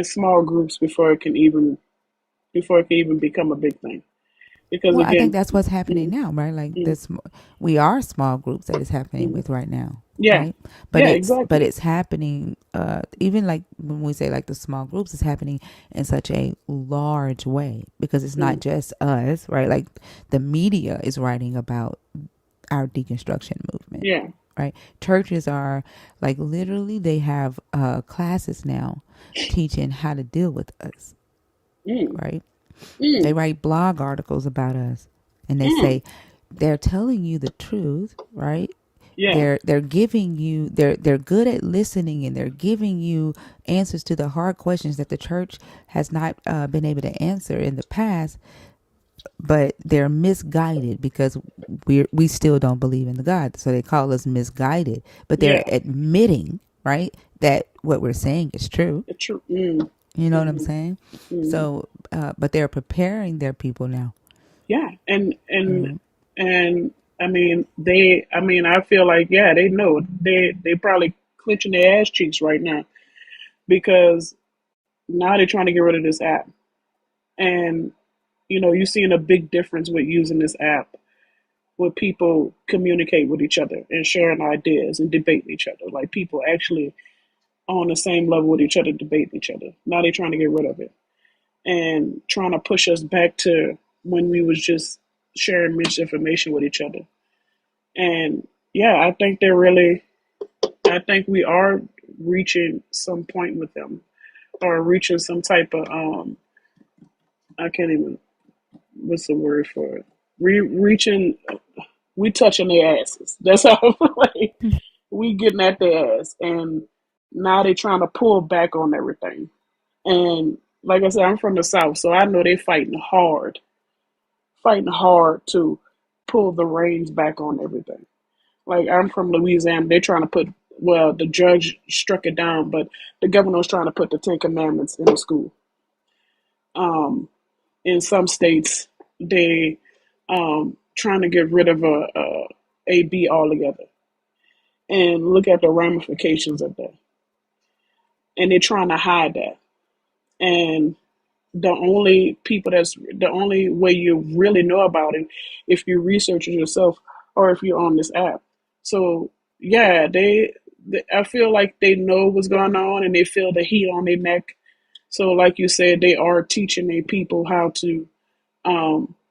small groups before it can even become a big thing. Because Well, I think again, that's what's happening mm, now, right? Like mm, this, we are small groups that is happening mm, with right now, yeah, right? But yeah, but exactly. it's happening. Even like when we say like the small groups, it's happening in such a large way because it's not Mm, just us, right? Like the media is writing about our deconstruction movement, yeah. right? Churches are like literally they have classes now teaching how to deal with us, Mm, right? They mm, write blog articles about us, and they mm, say they're telling you the truth, right? yeah. They're giving you they're good at listening, and they're giving you answers to the hard questions that the church has not been able to answer in the past, but they're misguided because we still don't believe in the God, so they call us misguided. But they're Yeah. admitting, right, that what we're saying is true. The truth. Mm, You know what I'm mm, saying? mm. So, but they're preparing their people now. Yeah. You know. And I mean they. I mean I feel like yeah they know they probably clenching their ass cheeks right now because now they're trying to get rid of this app and you're seeing a big difference with using this app where people communicate with each other and sharing ideas and debating each other. Like people actually on the same level with each other, debating each other. Now they're trying to get rid of it and trying to push us back to when we was just sharing misinformation with each other. And yeah, I think we are reaching some point with them or reaching some type of I can't even what's the word for it? Reaching. We touching their asses. That's how like we getting at their ass, and now they trying to pull back on everything. And like I said, I'm from the South, so I know they fighting hard to pull the reins back on everything. Like I'm from Louisiana, they're trying to put well, the judge struck it down, but the governor's trying to put the Ten Commandments in the school. Um, in some states, they trying to get rid of AB altogether, and look at the ramifications of that. And they're trying to hide that. And the only way you really know about it if you research it yourself or if you're on this app. So yeah, they I feel like they know what's going on and they feel the heat on their neck. So like you said, they are teaching their people how to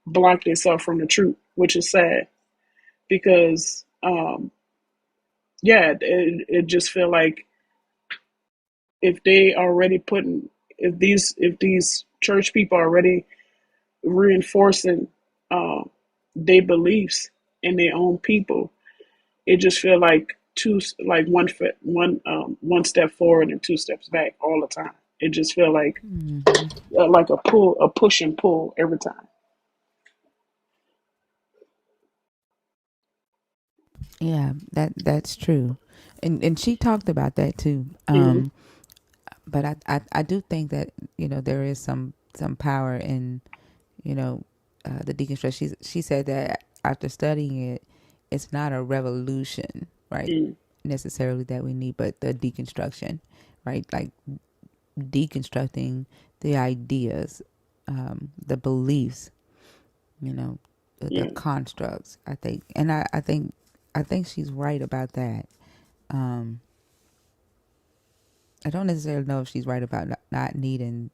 block themselves from the truth, which is sad because yeah, it just feel like if they already putting if these church people are already reinforcing uh, their beliefs in their own people, it just feel like one step forward and two steps back all the time. It just feel like a push and pull every time. Yeah, that's true, and she talked about that too. Mm-hmm. But I do think that there is some power in the deconstruction. She said that after studying it, it's not a revolution, right? Mm-hmm. Necessarily that we need, but the deconstruction, right? Like deconstructing the ideas, the beliefs, the Yeah. constructs. I think, and I think she's right about that. Um, I don't necessarily know if she's right about not needing,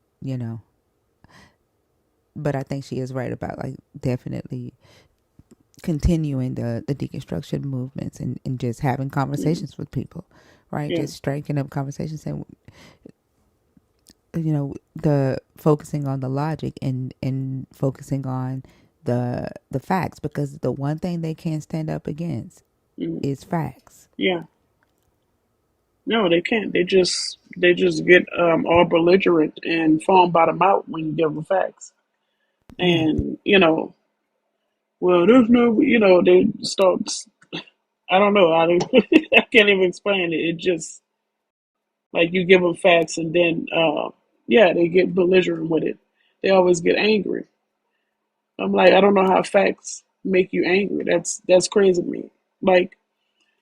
but I think she is right about like definitely continuing the deconstruction movements and just having Mm-hmm. conversations with people, right? Yeah. Just striking up conversations and the focusing on the logic and focusing on the facts, because the one thing they can't stand up against Mm-hmm. is facts. Yeah. No, they can't. They just get all belligerent and foam bottom out when you give them facts. Yeah. And well, there's no, they start. I don't know. I can't even explain it. It just like you give them facts, and then yeah, they get belligerent with it. They always get angry. I'm like, I don't know how facts make you angry. That's crazy to me. Like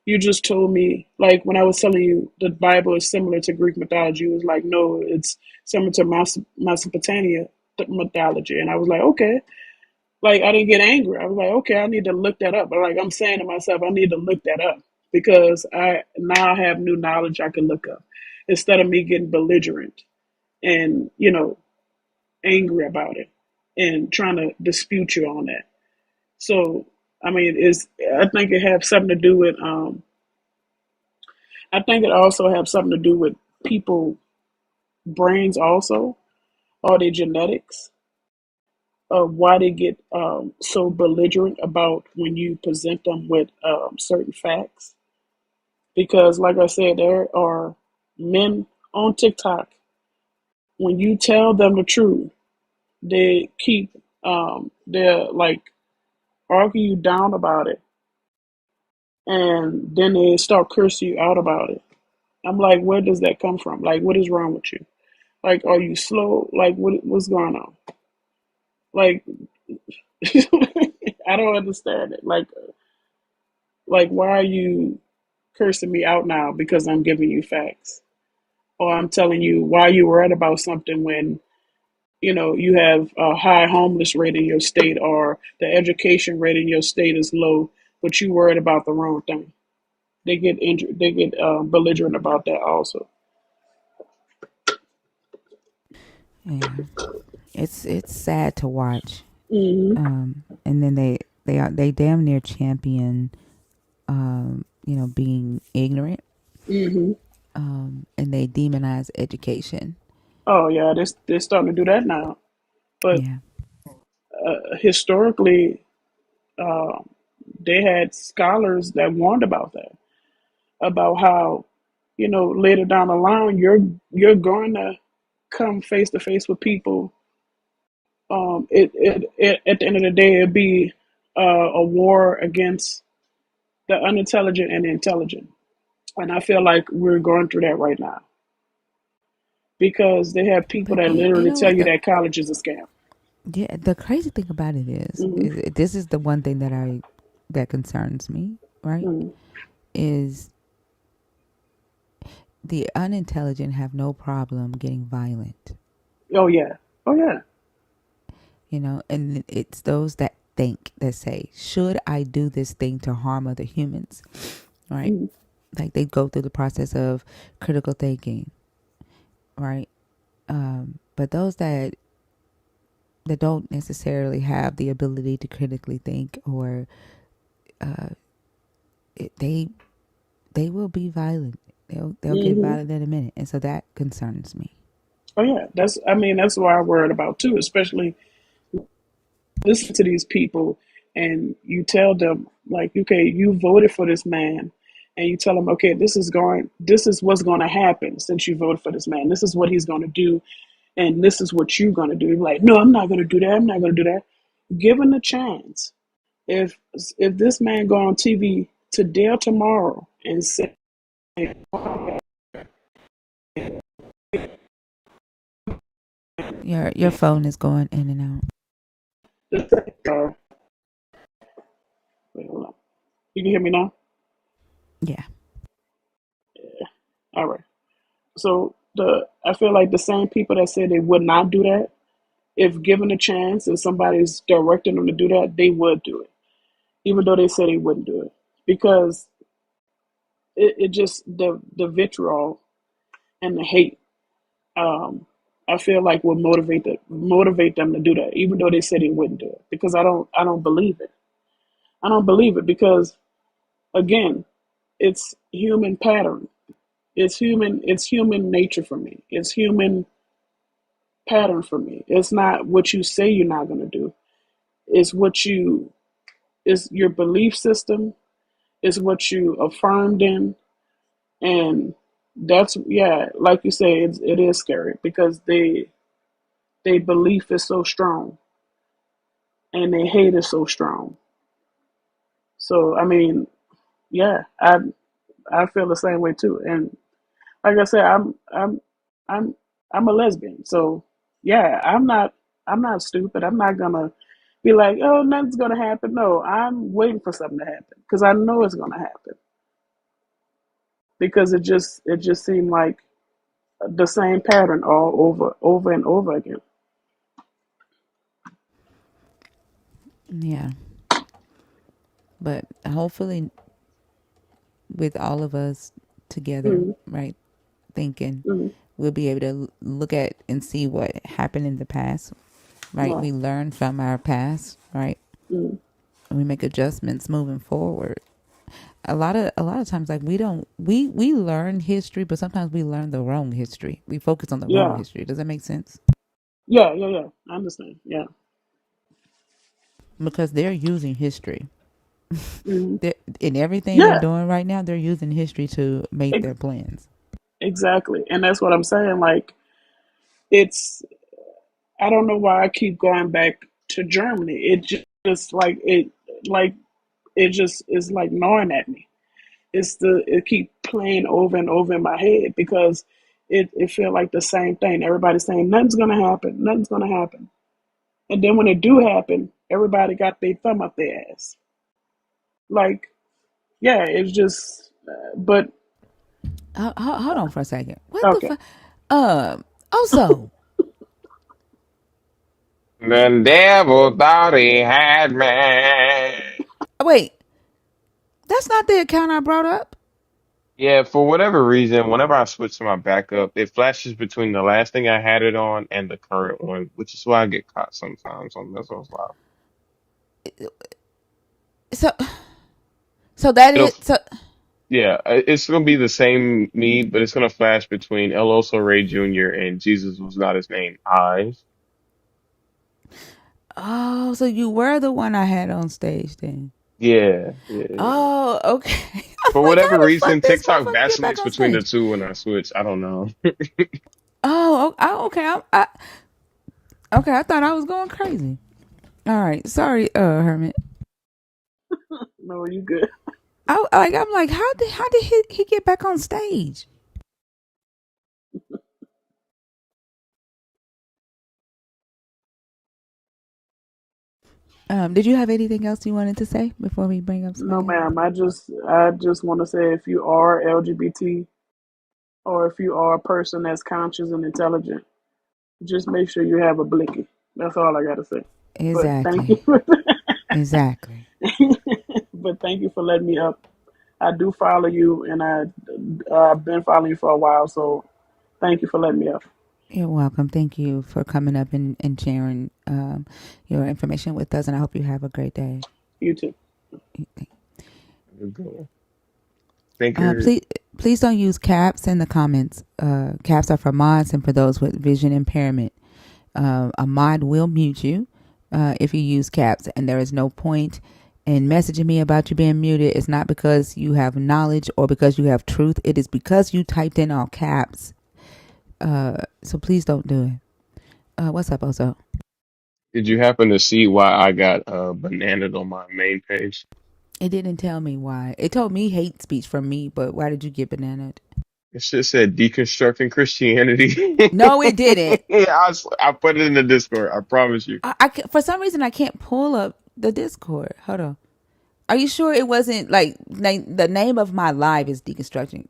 you just told me, like when I was telling you the Bible is similar to Greek mythology, it was like, no, it's similar to Mesopotamia mythology, and I was like, okay. Like I didn't get angry. I was like, okay, I need to look that up. But like I'm saying to myself, I need to look that up because I now have new knowledge I can look up instead of me getting belligerent and angry about it and trying to dispute you on that. So I mean, I think it has something to do with I think it also has something to do with people brains also or their genetics of why they get so belligerent about when you present them with certain facts. Because, like I said, there are men on TikTok, when you tell them the truth, they keep, they're like, argue you down about it. And then they start cursing you out about it. I'm like, where does that come from? Like, what is wrong with you? Like, are you slow? Like, what's going on? Like, I don't understand it. Like, why are you cursing me out now because I'm giving you facts? Or I'm telling you why you worried about something when, you have a high homeless rate in your state or the education rate in your state is low, but you worried about the wrong thing. They get injured. They get belligerent about that also. Yeah. It's sad to watch. Hmm. And then they damn near champion being ignorant. Hmm. And they demonize education. Oh yeah, they're starting to do that now. But Yeah. historically, they had scholars that warned about that, about how, later down the line, you're going to come face to face with people. At the end of the day, it'd be a war against the unintelligent and the intelligent. And I feel like we're going through that right now because they have people But that you literally know tell what you the that college is a scam. yeah, the crazy thing about it Hmm. is this is the one thing that concerns me, right? Hmm. Is the unintelligent have no problem getting violent, Oh yeah. Oh yeah. and it's those that think, that say, should I do this thing to harm other humans, right? Hmm. Like they go through the process of critical thinking, right? But those that don't necessarily have the ability to critically think, or uh, they will be violent. They'll get Hmm. violent in a minute, and so that concerns me. Oh yeah. That's what I'm worried about too, especially listen to these people and you tell them like, okay, you voted for this man, and you tell them, okay, this is what's going to happen since you voted for this man. This is what he's going to do, and this is what you're going to do. You're like, no, I'm not going to do that. I'm not going to do that. Give him a chance. If this man go on TV today or tomorrow and say, Your phone is going in and out. wait, hold on. You can hear me now? Yeah. All right. So I feel like the same people that say they would not do that, if given a chance, if somebody's directing them to do that, they would do it, even though they said they wouldn't do it, because it just the vitriol and the hate. I feel like will motivate them to do that, even though they said they wouldn't do it, because I don't believe it. I don't believe it because again, it's human pattern. It's human nature for me. It's human pattern for me. It's not what you say you're not going to do. It's it's your belief system. It's what you affirmed in, and that's, yeah, like you say, it is scary because they belief is so strong and they hate is so strong. So yeah, I feel the same way too. And like I said, I'm I'm a lesbian. So yeah, I'm not stupid. I'm not gonna be like, oh, nothing's gonna happen. No, I'm waiting for something to happen because I know it's gonna happen because it just seemed like the same pattern all over and over again. Yeah. But hopefully, with all of us together, Mm-hmm. right, thinking, Mm-hmm. we'll be able to look at and see what happened in the past, right? Wow. We learn from our past, right? Mm-hmm. And we make adjustments moving forward. A lot of times, like, we learn history, but sometimes we learn the wrong history. We focus on the wrong Yeah. history. Does that make sense? Yeah. Yeah. Yeah. I understand. Yeah. Because they're using history. Mm-hmm. In everything they're Yeah. doing right now, they're using history to make their Ex- plans. exactly. And that's what I'm saying. Like, it's I don't know why I keep going back to Germany. It just like it just is like gnawing at me. It keep playing over and over in my head because it feel like the same thing. Everybody's saying nothing's gonna happen, nothing's gonna happen, and then when it do happen, everybody got their thumb up their ass. Like, yeah, it's just. But Hold on for a second. What the okay, fuck? Also, The devil thought he had me. wait, that's not the account I brought up. Yeah, for whatever reason, whenever I switch to my backup, it flashes between the last thing I had it on and the current one, which is why I get caught sometimes on this one's live. So, so that It'll, is so. yeah, it's gonna be the same me, but it's gonna flash between El Oso Ray Jr. and Jesus was not his name. Eyes. Oh, so you were the one I had on stage then. Yeah, yeah, yeah. Oh, okay. I'm For like, whatever how the fuck reason, this TikTok motherfucker get back vacillates on between the stage? two when I switch. I don't know. Okay. Okay. I thought I was going crazy. All right. Sorry, Hermit. No, you good. I'm like, how did he get back on stage? Did you have anything else you wanted to say before we bring up No, somebody else? ma'am. I just want to say if you are LGBT or if you are a person that's conscious and intelligent, just make sure you have a blicky. That's all I got to say. But thank you. Exactly. Exactly. But thank you for letting me up. I do follow you, and I've been following you for a while. So thank you for letting me up. You're welcome. Thank you for coming up and sharing your information with us, and I hope you have a great day. You too. Go. Thinker. Please don't use caps in the comments. Caps are for mods and for those with vision impairment. A mod will mute you if you use caps, and there is no point in messaging me about you being muted. It's not because you have knowledge or because you have truth. It is because you typed in all caps. So please don't do it. What's up, Ozo? Did you happen to see why I got bananaed on my main page? It didn't tell me why. It told me hate speech from me, but why did you get bananaed? It just said deconstructing Christianity. No, it didn't. Yeah, I put it in the Discord. I promise you. For some reason I can't pull up the Discord. Hold on. Are you sure it wasn't like the name of my live is deconstructing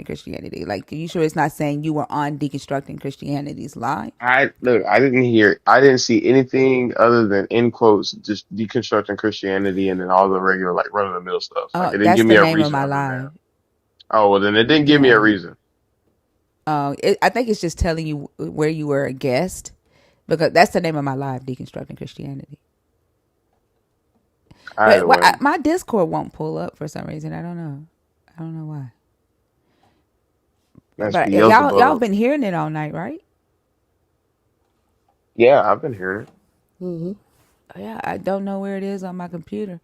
Christianity? Like, are you sure it's not saying you were on deconstructing Christianity's live? I look. I didn't hear. I didn't see anything other than in quotes just deconstructing Christianity and then all the regular like run of the mill stuff. Like Oh, it didn't that's give me the a name of reason my other than. live. Oh well, then it didn't give me a Yeah. reason. I think it's just telling you where you were a guest, because that's the name of my live, deconstructing Christianity. Either But way, my Discord won't pull up for some reason. I don't know. I don't know why. that's But y'all Beelzebub. been hearing it all night, right? Yeah, I've been hearing it. Hmm. Yeah, I don't know where it is on my computer.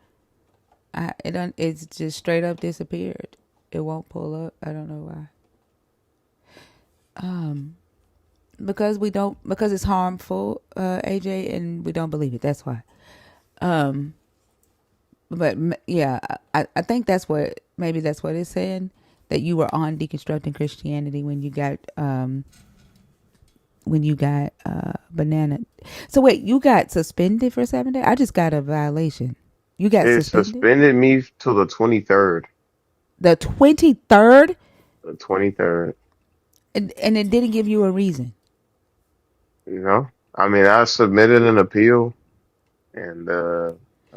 It's just straight up disappeared. It won't pull up. I don't know why. Because it's harmful, AJ, and we don't believe it. That's why. Um, but yeah, I think maybe that's what it's saying, that you were on deconstructing Christianity when you got banana. So wait, you got suspended for 7 days? I just got a violation. You got It suspended suspended me till the 23rd. the 23rd, The 23rd. and it didn't give you a reason. You know, I mean, I submitted an appeal, and I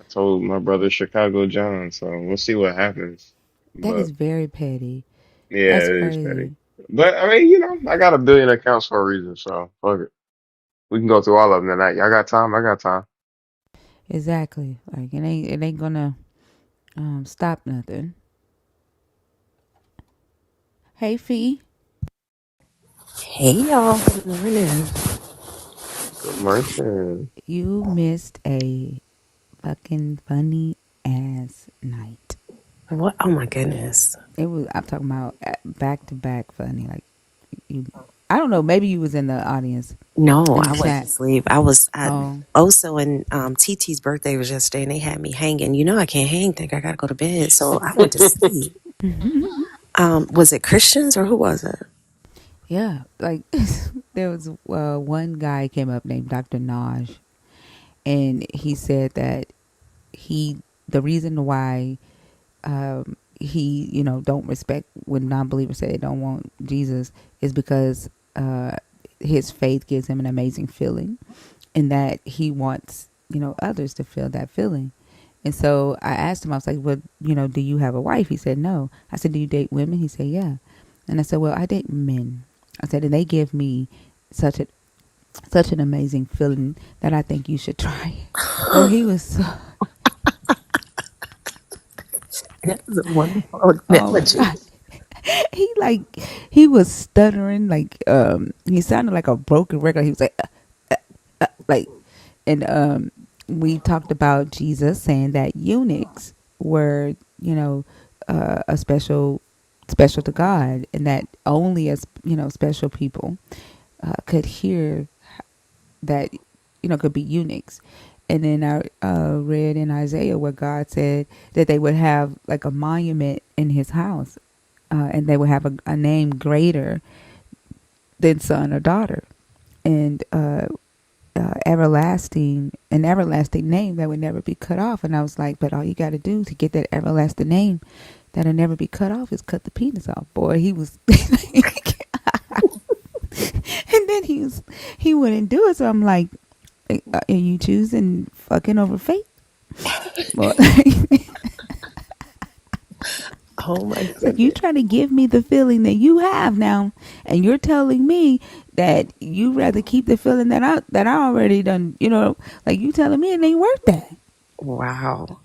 told my brother Chicago John. So we'll see what happens. That But is very petty. yeah, That's it is petty. crazy. But I mean, I got a billion accounts for a reason. So fuck it. We can go through all of them tonight. Y'all got time? I got time. Exactly. Like it ain't gonna stop nothing. Hey Fee, Hey y'all, good morning. Good morning. you missed a fucking funny ass night. What? Oh my goodness. I'm talking about back to back funny. Like you, I don't know. Maybe you was in the audience No, in I the wasn't chat. asleep. I Oh, also and TT's birthday was yesterday and they had me hanging. You know I can't hang, think I gotta go to bed. So I went to sleep. Was it Christians or who was it? yeah. Like there was one guy came up named Dr. Naj, and he said that the reason why he don't respect when non-believers say they don't want Jesus is because his faith gives him an amazing feeling, and that he wants others to feel that feeling. And so I asked him, I was like, well, do you have a wife? He said no. I said, do you date women? He said yeah. And I said, well, I date men. I said, and they give me such an amazing feeling that I think you should try it. Well, he was so, That was a wonderful oh my analogy. god, he was stuttering, like he sounded like a broken record. He was like, and we talked about Jesus saying that eunuchs were, a special to God, and that only as special people could hear that, could be eunuchs. And then I read in Isaiah where God said that they would have like a monument in His house, and they would have a name greater than son or daughter, and an everlasting name that would never be cut off. And I was like, but all you got to do to get that everlasting name that'll never be cut off is cut the penis off. Boy, he was, and then he wouldn't do it. So I'm like, are you choosing fucking over faith? Well, Oh my it's like you goodness. trying to give me the feeling that you have now, and you're telling me that you rather keep the feeling that I already done. Like you telling me it ain't worth that. Wow.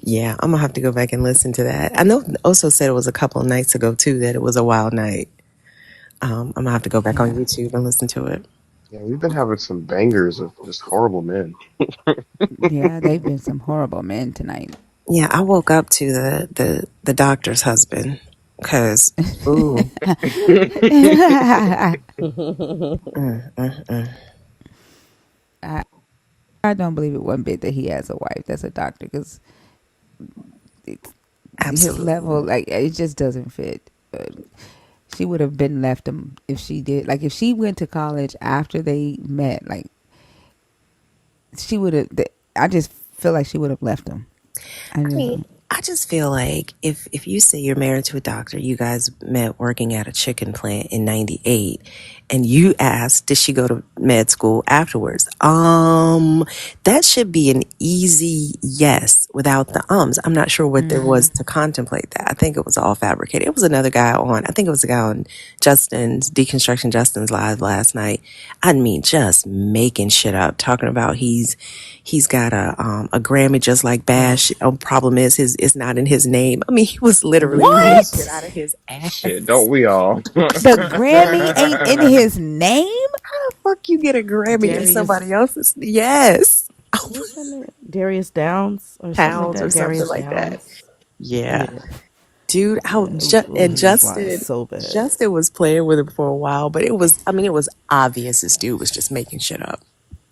Yeah, I'm gonna have to go back and listen to that. I know also said it was a couple of nights ago too that it was a wild night. I'm gonna have to go back on Yeah, YouTube and listen to it. Yeah, we've been having some bangers of just horrible men. yeah, they've been some horrible men tonight. Yeah, I woke up to the doctor's husband because ooh. Mm. I I don't believe it one bit that he has a wife that's a doctor, because his level, Absolutely. like, it just doesn't fit. She would have been left him if she did. Like, if she went to college after they met, like, she would have. I just feel like she would have left him. I I just. mean, I just feel like if you say you're married to a doctor, you guys met working at a chicken plant in '98, and you asked, did she go to med school afterwards? That should be an easy yes without the ums. I'm not sure what there was to contemplate that. I think it was all fabricated. It was another guy on, I think it was a guy on Justin's Deconstruction Justin's live last night. I mean, just making shit up, talking about he's got a Grammy just like Bash. Problem is his it's not in his name. I mean, he was literally pulling shit What? out of his Shit, ass. don't we all? The Grammy ain't in his name? How the fuck you get a Grammy in somebody Darius, else's? Yes, what's that name? Darius Downs or something like Pounds or that. something Darius like that. Downs. Yeah, Yeah, dude. yeah. And He was lying so bad. Justin was playing with him for a while, but it was I mean it was obvious this dude was just making shit up.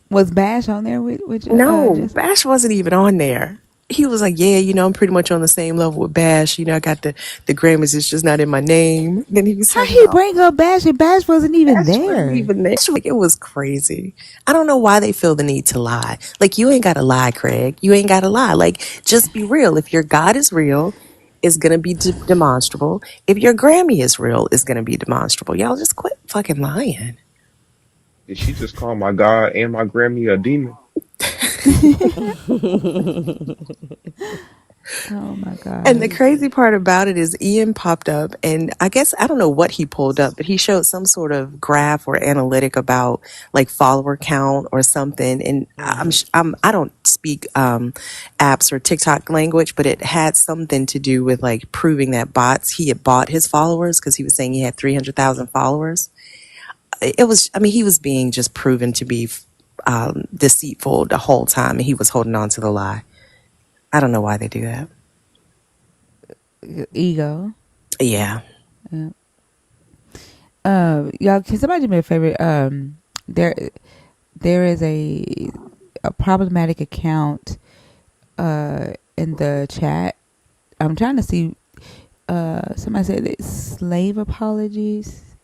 Was Bash on there with No, Justin? Bash wasn't even on there. He was like, yeah, I'm pretty much on the same level with Bash. I got the Grammys, it's just not in my name. Then he was How talking he about bring up Bash and Bash wasn't even Bash wasn't there? even there. Like, it was crazy. I don't know why they feel the need to lie. Like, you ain't got to lie, Craig. You ain't got to lie. Like, just be real. If your God is real, it's going to be demonstrable. If your Grammy is real, it's going to be demonstrable. Y'all just quit fucking lying. Did she just call my God and my Grammy a demon? Oh my And the god. crazy part about it is Ian popped up, and I guess I don't know what he pulled up, but he showed some sort of graph or analytic about like follower count or something. And I don't speak apps or TikTok language, but it had something to do with like proving that he had bought his followers because he was saying he had 300,000 followers. It was, I mean, he was being just proven to be deceitful the whole time, and he was holding on to the lie. I don't know why they do that. Ego. Yeah. Yeah. Y'all, can somebody do me a favor? There there is a problematic account in the chat. I'm trying to see. Somebody said that slave apologies.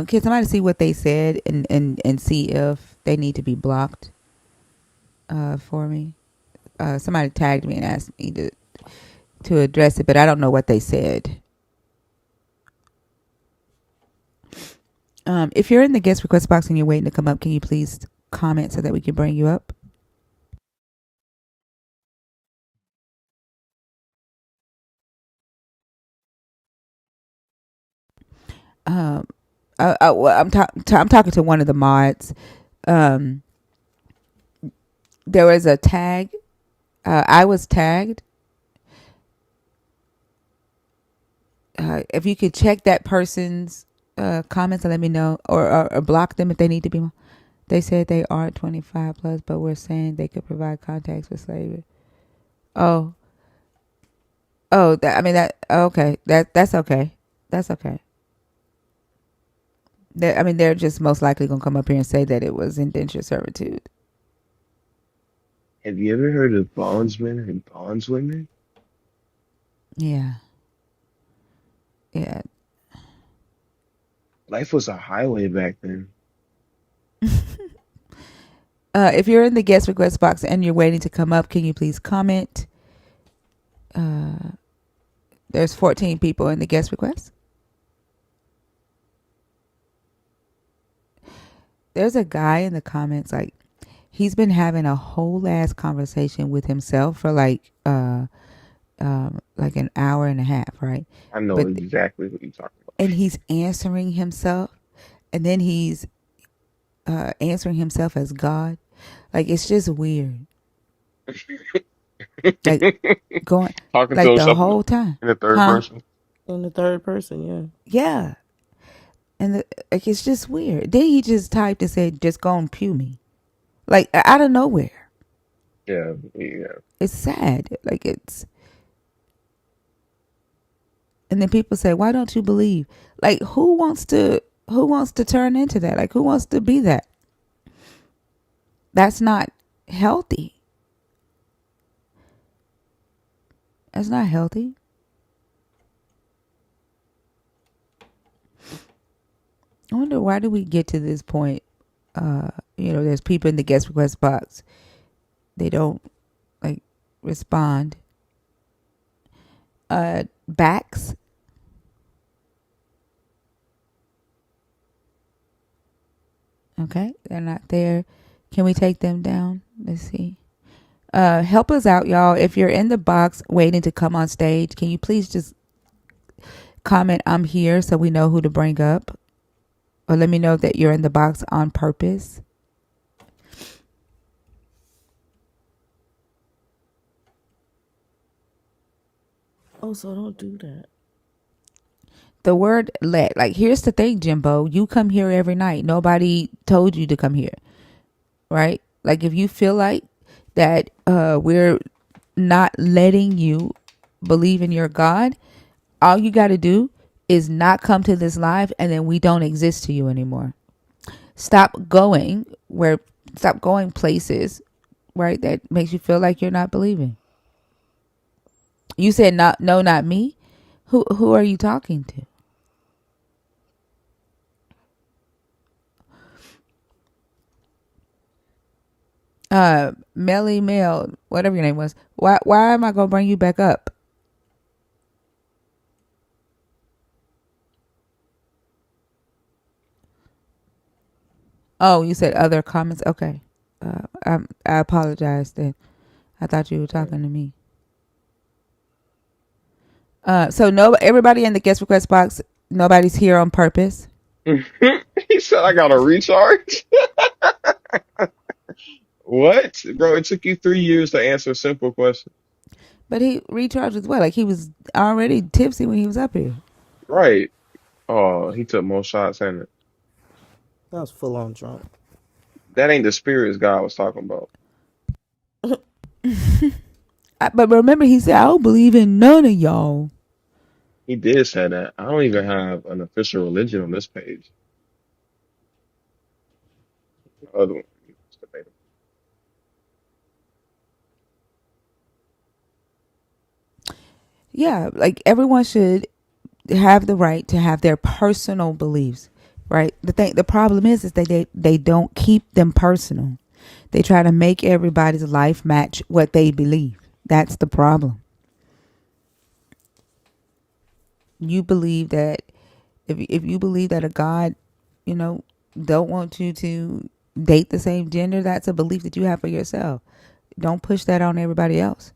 Can somebody see what they said and see if they need to be blocked for me? Somebody tagged me and asked me to address it, but I don't know what they said. If you're in the guest request box and you're waiting to come up, can you please comment so that we can bring you up? Um, well, I'm talking to one of the mods. Um, there was a tag. I was tagged. If you could check that person's comments and let me know, or block them if they need to be. They said they aren't 25 plus, but we're saying they could provide contacts for slavery. Oh, oh, that, I mean that. Okay, that's okay. That's okay. I mean, they're just most likely gonna come up here and say that it was indentured servitude. Have you ever heard of bondsmen and bondswomen? Yeah, yeah. Life was a highway back then. If you're in the guest request box and you're waiting to come up, can you please comment? There's 14 people in the guest request. There's a guy in the comments like he's been having a whole ass conversation with himself for like an hour and a half, right? I know But exactly what you're talking and he's answering himself, and then he's answering himself as God. Like it's just weird. Like about. going Talking to like the himself whole time, in the third huh? person. In the third person, yeah. Yeah, and like it's just weird. Then he just typed and said, "Just go and pew me," like out of nowhere. Yeah, yeah. It's sad. Like it's, and then people say, "Why don't you believe?" Like who wants to turn into that? Like who wants to be that? That's not healthy. That's not healthy. I wonder why do we get to this point? There's people in the guest request box. They don't like respond. Backs. Okay, they're not there. Can we take them down? Let's see. Help us out, y'all. If you're in the box waiting to come on stage, can you please just comment "I'm here" so we know who to bring up, or let me know that you're in the box on purpose. Oh, so don't do that. The word "let," like here's the thing, Jimbo. You come here every night. Nobody told you to come here, right? Like if you feel like that, we're not letting you believe in your God, all you got to do is not come to this live, and then we don't exist to you anymore. Stop going stop going places, right? That makes you feel like you're not believing. You said not, no, not me. Who are you talking to? Melly Mel, whatever your name was. Why am I gonna bring you back up? Oh, you said other comments. Okay. I apologize then. I thought you were talking to me. So no, everybody in the guest request box, nobody's here on purpose. He said I gotta recharge. What? Bro, it took you 3 years to answer a simple question. But he recharged as well. Like he was already tipsy when he was up here. Right. Oh, he took more shots than it. That was full on drunk. That ain't the spirits God was talking about. But remember, he said, "I don't believe in none of y'all." He did say that. I don't even have an official religion on this page. The other one. It's debatable. Yeah, like everyone should have the right to have their personal beliefs, right? The problem is that they don't keep them personal. They try to make everybody's life match what they believe. That's the problem. You believe that if you believe that a God, you know, don't want you to date the same gender, that's a belief that you have for yourself. Don't push that on everybody else.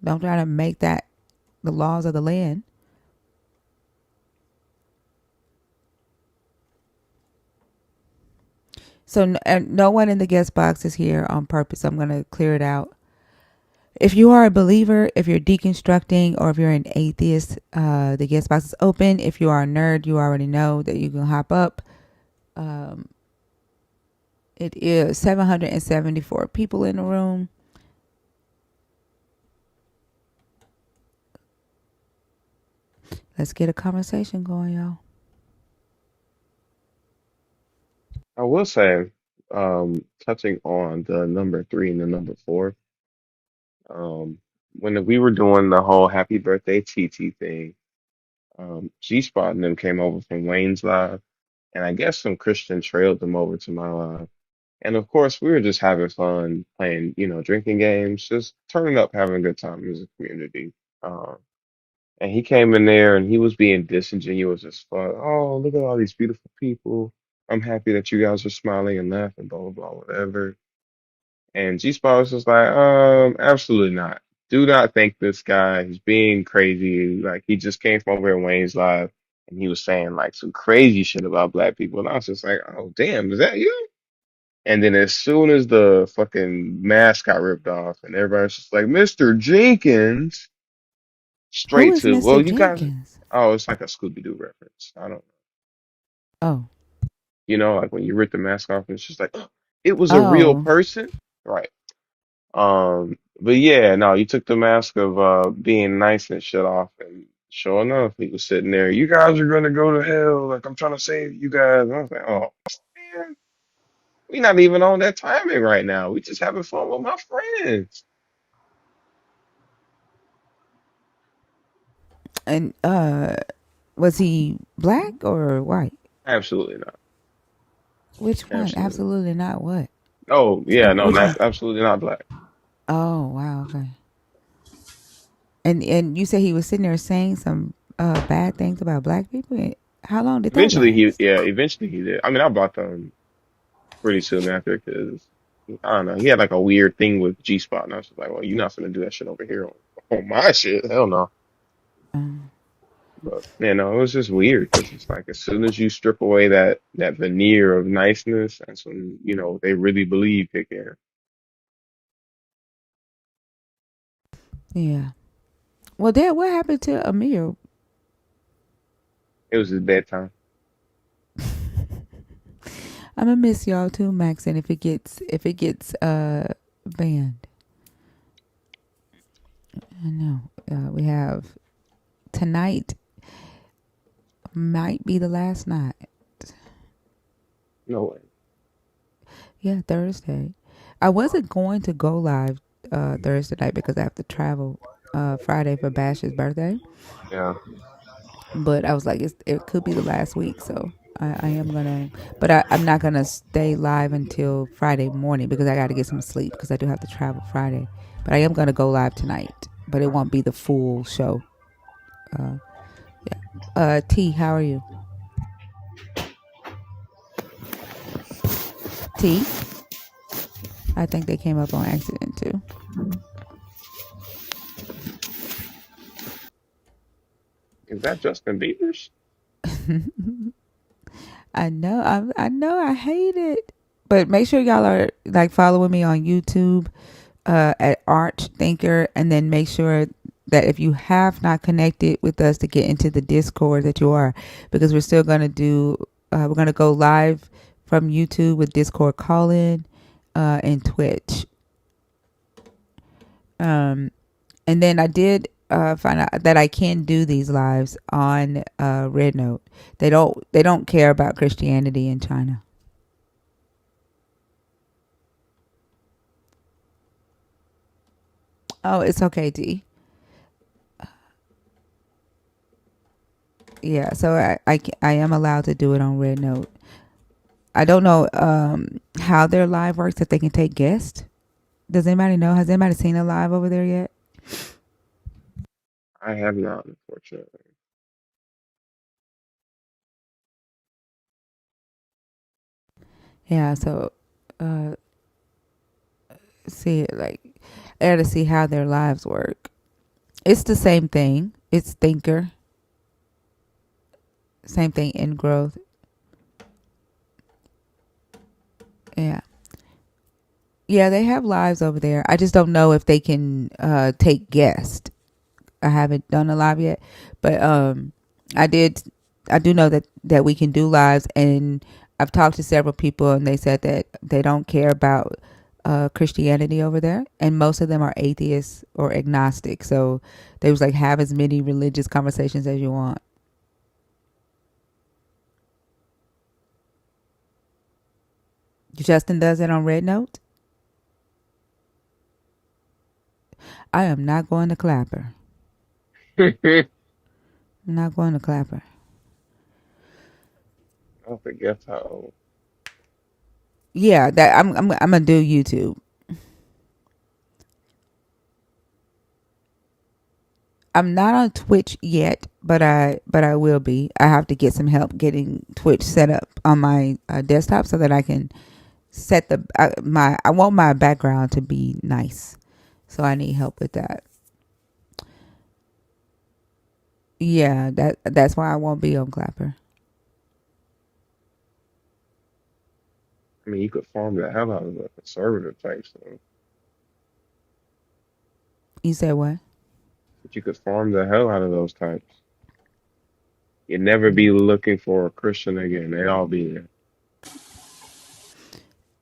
Don't try to make that the laws of the land. So no one in the guest box is here on purpose. I'm going to clear it out. If you are a believer, if you're deconstructing, or if you're an atheist, the guest box is open. If you are a nerd, you already know that you can hop up. It is 774 people in the room. Let's get a conversation going, y'all. I will say, touching on the number three and the number four, when we were doing the whole happy birthday TT thing, G Spot and them came over from Wayne's live, and I guess some Christian trailed them over to my live. And of course, we were just having fun playing, drinking games, just turning up, having a good time as a community. Um, and he came in there and he was being disingenuous as fuck. Oh, look at all these beautiful people. I'm happy that you guys are smiling and laughing, blah, blah, blah, whatever. And G Spot was just like, absolutely not. Do not thank this guy. He's being crazy. Like, he just came from over at Wayne's Live and he was saying like some crazy shit about black people. And I was just like, oh, damn, is that you? And then as soon as the fucking mask got ripped off and everybody's just like, Mr. Jenkins, Who straight is to, well, Mr. you guys, Jenkins? oh, it's like a Scooby-Doo reference. I don't, Oh. like when you rip the mask off and it's just like, oh, it was a real Oh. person. Right. But yeah, no, you took the mask of being nice and shit off, and sure enough, he was sitting there. You guys are gonna go to hell. Like I'm trying to save you guys. And I was like, oh man, we not even on that timing right now. We just having fun with my friends. And was he black or white? Absolutely not. Which one? Absolutely. Absolutely not what? Oh yeah, no, Which not one? absolutely not black. Oh, wow, okay. And you said he was sitting there saying some bad things about black people. How long did that last? Eventually he did. I mean, I bought them pretty soon after because I don't know. He had like a weird thing with G Spot, and I was just like, well, you're not gonna do that shit over here on my shit. Hell no. Um, But it was just weird because it's like as soon as you strip away that veneer of niceness, that's when they really believe kick in. yeah. Well, Dad, what happened to Amir? It was his bedtime. I'm gonna miss y'all too, Max. And if it gets banned, I know we have tonight might be the last night. No way. Yeah, Thursday. I wasn't going to go live Thursday night because I have to travel Friday for Bash's birthday. Yeah. But I was like, it could be the last week, so I am gonna. But I'm not gonna stay live until Friday morning because I got to get some sleep because I do have to travel Friday. But I am gonna go live tonight, but it won't be the full show. Uh, yeah. T, how are you? T, I think they came up on accident too. Is that Justin Bieber's? I know, I hate it. But make sure y'all are like following me on YouTube at Arch Thinker, and then make sure that if you have not connected with us to get into the Discord that you are, because we're still gonna do. We're gonna go live from YouTube with Discord call in and Twitch. And then I did find out that I can do these lives on Red Note. They don't care about Christianity in China. Oh, it's okay, D. Yeah, so I am allowed to do it on Red Note. I don't know how their live works, if they can take guests. Does anybody know? Has anybody seen a live over there yet? I have not, unfortunately. Yeah, so uh, see it like I got to see how their lives work. It's the same thing. It's Thinker. Same thing in growth. Yeah. Yeah, they have lives over there. I just don't know if they can take guests. I haven't done a live yet, but I do know that we can do lives, and I've talked to several people, and they said that they don't care about Christianity over there, and most of them are atheists or agnostic. So they was like, have as many religious conversations as you want. Justin does it on Red Note. I am not going to Clapper. I I'm not going to Clapper. don't think that's how. Yeah, that I'm gonna do YouTube. I'm not on Twitch yet, but I will be. I have to get some help getting Twitch set up on my desktop so that I can set the my. I want my background to be nice, so I need help with that. Yeah, that's why I won't be on Clapper. I mean, you could farm the hell out of a conservative type stuff, You said what? but you could farm the hell out of those types. You'd never be looking for a Christian again. They all be there.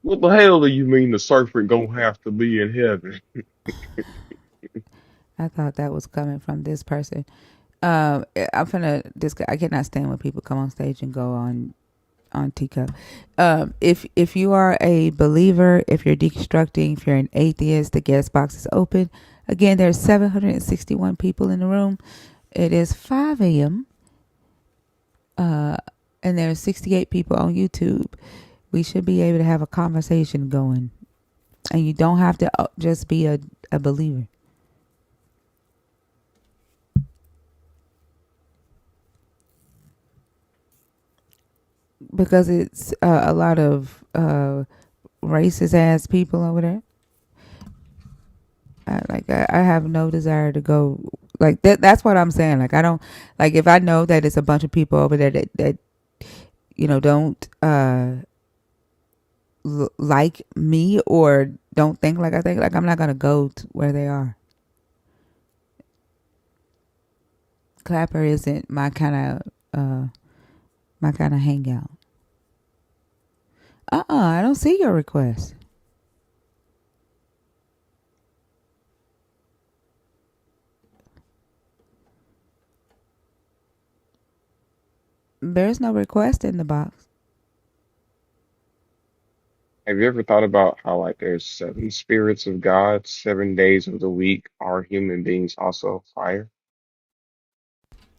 What the hell do you mean the serpent gonna have to be in heaven? I thought that was coming from this person. I'm finna. I cannot stand when people come on stage and go on Teacup. If you are a believer, if you're deconstructing, if you're an atheist, the guest box is open. Again, there's 761 people in the room. It is 5 a.m. And there's 68 people on YouTube. We should be able to have a conversation going, and you don't have to just be a believer. Because it's a lot of racist ass people over there. I have no desire to go like that. That's what I'm saying. Like I don't like if I know that it's a bunch of people over there that don't like me or don't think like I think. Like I'm not gonna go to where they are. Clapper isn't my kind of hangout. I don't see your request. There's no request in the box. Have you ever thought about how like there's 7 spirits of God, 7 days of the week are human beings also fire?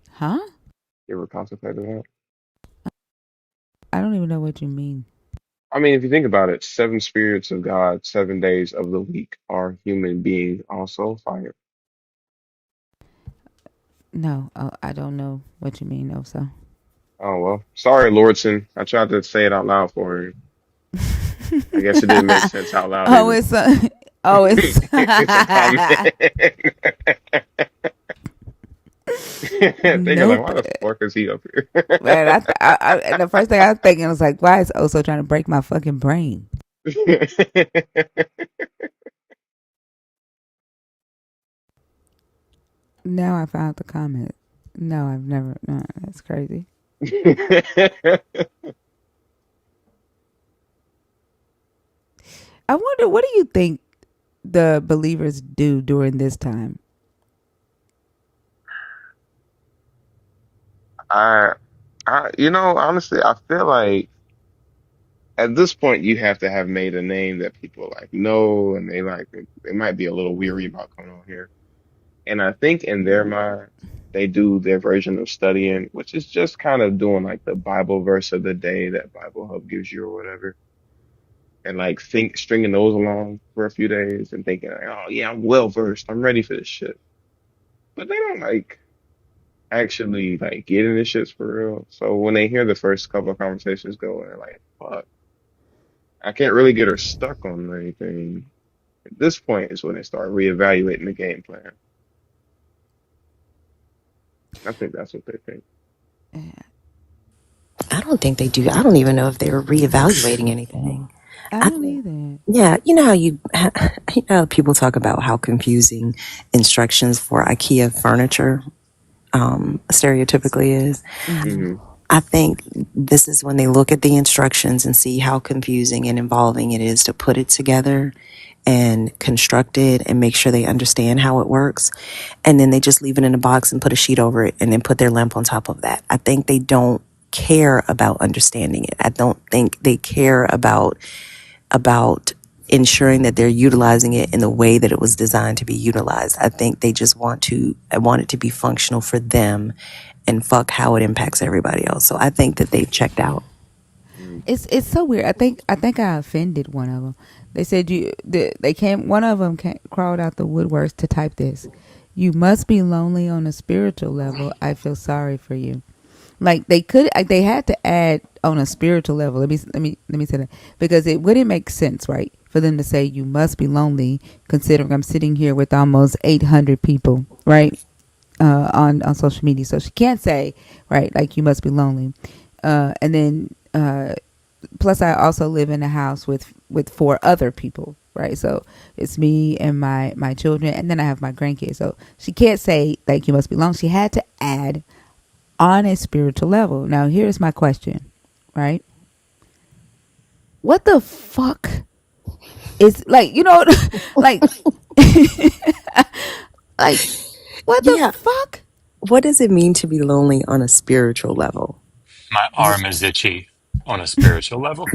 Huh? You ever contemplated that? I don't even know what you mean. I mean, if you think about it, 7 spirits of God, 7 days of the week are human beings also fire. No, I don't know what you mean. No, so. Oh well, sorry, Lordson. I tried to say it out loud for you. I guess it didn't make sense out loud Oh, either. it's it's It's a comment. Thinking like, nope. why the fuck is he up here? Man, the first thing I was thinking was like, why is Oso trying to break my fucking brain? Now I found the comment. No, I've never. No, that's crazy. I wonder, what do you think the believers do during this time? I, honestly, I feel like at this point you have to have made a name that people like know, and they might be a little weary about coming on here. And I think in their mind, they do their version of studying, which is just kind of doing like the Bible verse of the day that Bible Hub gives you or whatever, and like think stringing those along for a few days and thinking, like, oh yeah, I'm well versed, I'm ready for this shit. But they don't like actually like get into shits for real. So when they hear the first couple of conversations go, they're like, fuck, I can't really get her stuck on anything. At this point is when they start reevaluating the game plan. I think that's what they think. I don't think they do. I don't even know if they were reevaluating anything. I I don't think, either. yeah, you know how you know how people talk about how confusing instructions for IKEA furniture stereotypically is. Mm-hmm. Hmm I think this is when they look at the instructions and see how confusing and involving it is to put it together and construct it and make sure they understand how it works. And then they just leave it in a box and put a sheet over it and then put their lamp on top of that. I think they don't care about understanding it. I don't think they care about ensuring that they're utilizing it in the way that it was designed to be utilized. I think they just want it to be functional for them and fuck how it impacts everybody else. So I think that they've checked out. It's so weird. I think I offended one of them. They said they came. One of them crawled out the woodworks to type this. You must be lonely on a spiritual level. I feel sorry for you. Like they had to add on a spiritual level. Let me say that, because it wouldn't make sense, right, for them to say you must be lonely, considering I'm sitting here with almost 800 people, right, on social media. So she can't say, right, like you must be lonely, and then plus I also live in a house with 4 other people, right? So it's me and my children, and then I have my grandkids. So she can't say like you must be lonely. She had to add on a spiritual level. Now here's my question, right? What the fuck is, like, like like what the Yeah. fuck? What does it mean to be lonely on a spiritual level? My arm is itchy on a spiritual level.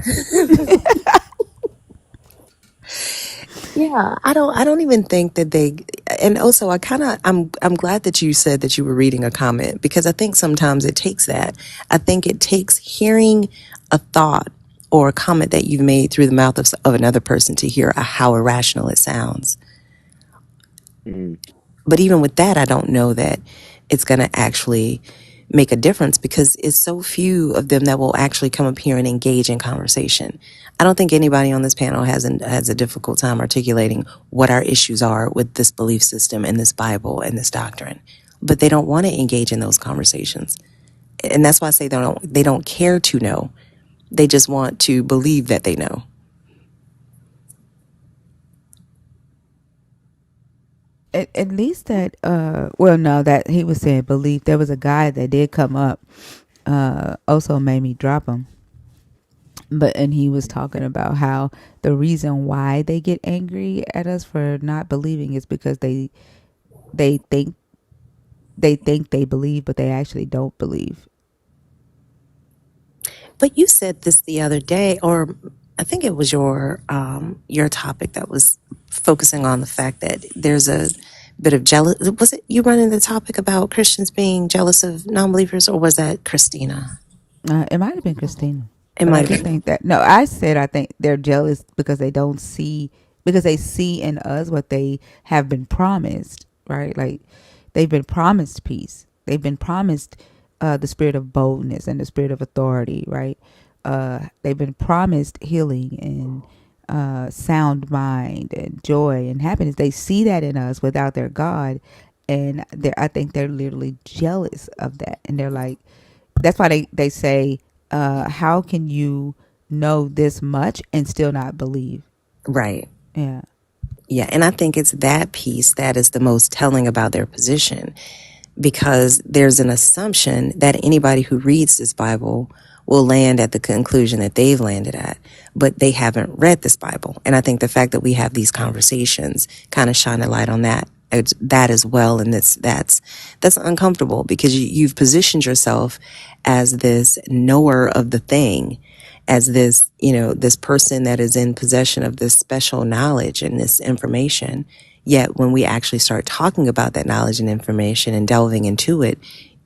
Yeah, I don't even think that they, and also I'm glad that you said that you were reading a comment, because I think sometimes it takes that. I think it takes hearing a thought or a comment that you've made through the mouth of another person to hear how irrational it sounds. But even with that, I don't know that it's going to actually make a difference, because it's so few of them that will actually come up here and engage in conversation. I don't think anybody on this panel has a difficult time articulating what our issues are with this belief system and this Bible and this doctrine, but they don't want to engage in those conversations. And that's why I say they don't care to know. They just want to believe that they know. At least that well, no, that he was saying belief. There was a guy that did come up, also made me drop him, and he was talking about how the reason why they get angry at us for not believing is because they think they believe, but they actually don't believe. But you said this the other day, or I think it was your topic that was focusing on the fact that there's a bit of jealous. Was it you running the topic about Christians being jealous of non-believers, or was that Christina? It might have been Christina, It but I might do have been. think that, no, I said I think they're jealous because they see in us what they have been promised, right? Like they've been promised peace. They've been promised the spirit of boldness and the spirit of authority, right? They've been promised healing and sound mind and joy and happiness. They see that in us without their God, and I think they're literally jealous of that, and they're like, that's why they say, how can you know this much and still not believe? Right. Yeah. Yeah, and I think it's that piece that is the most telling about their position, because there's an assumption that anybody who reads this Bible will land at the conclusion that they've landed at, but they haven't read this Bible. And I think the fact that we have these conversations kind of shine a light on that as well. And that's uncomfortable, because you've positioned yourself as this knower of the thing, as this, this person that is in possession of this special knowledge and this information. Yet when we actually start talking about that knowledge and information and delving into it,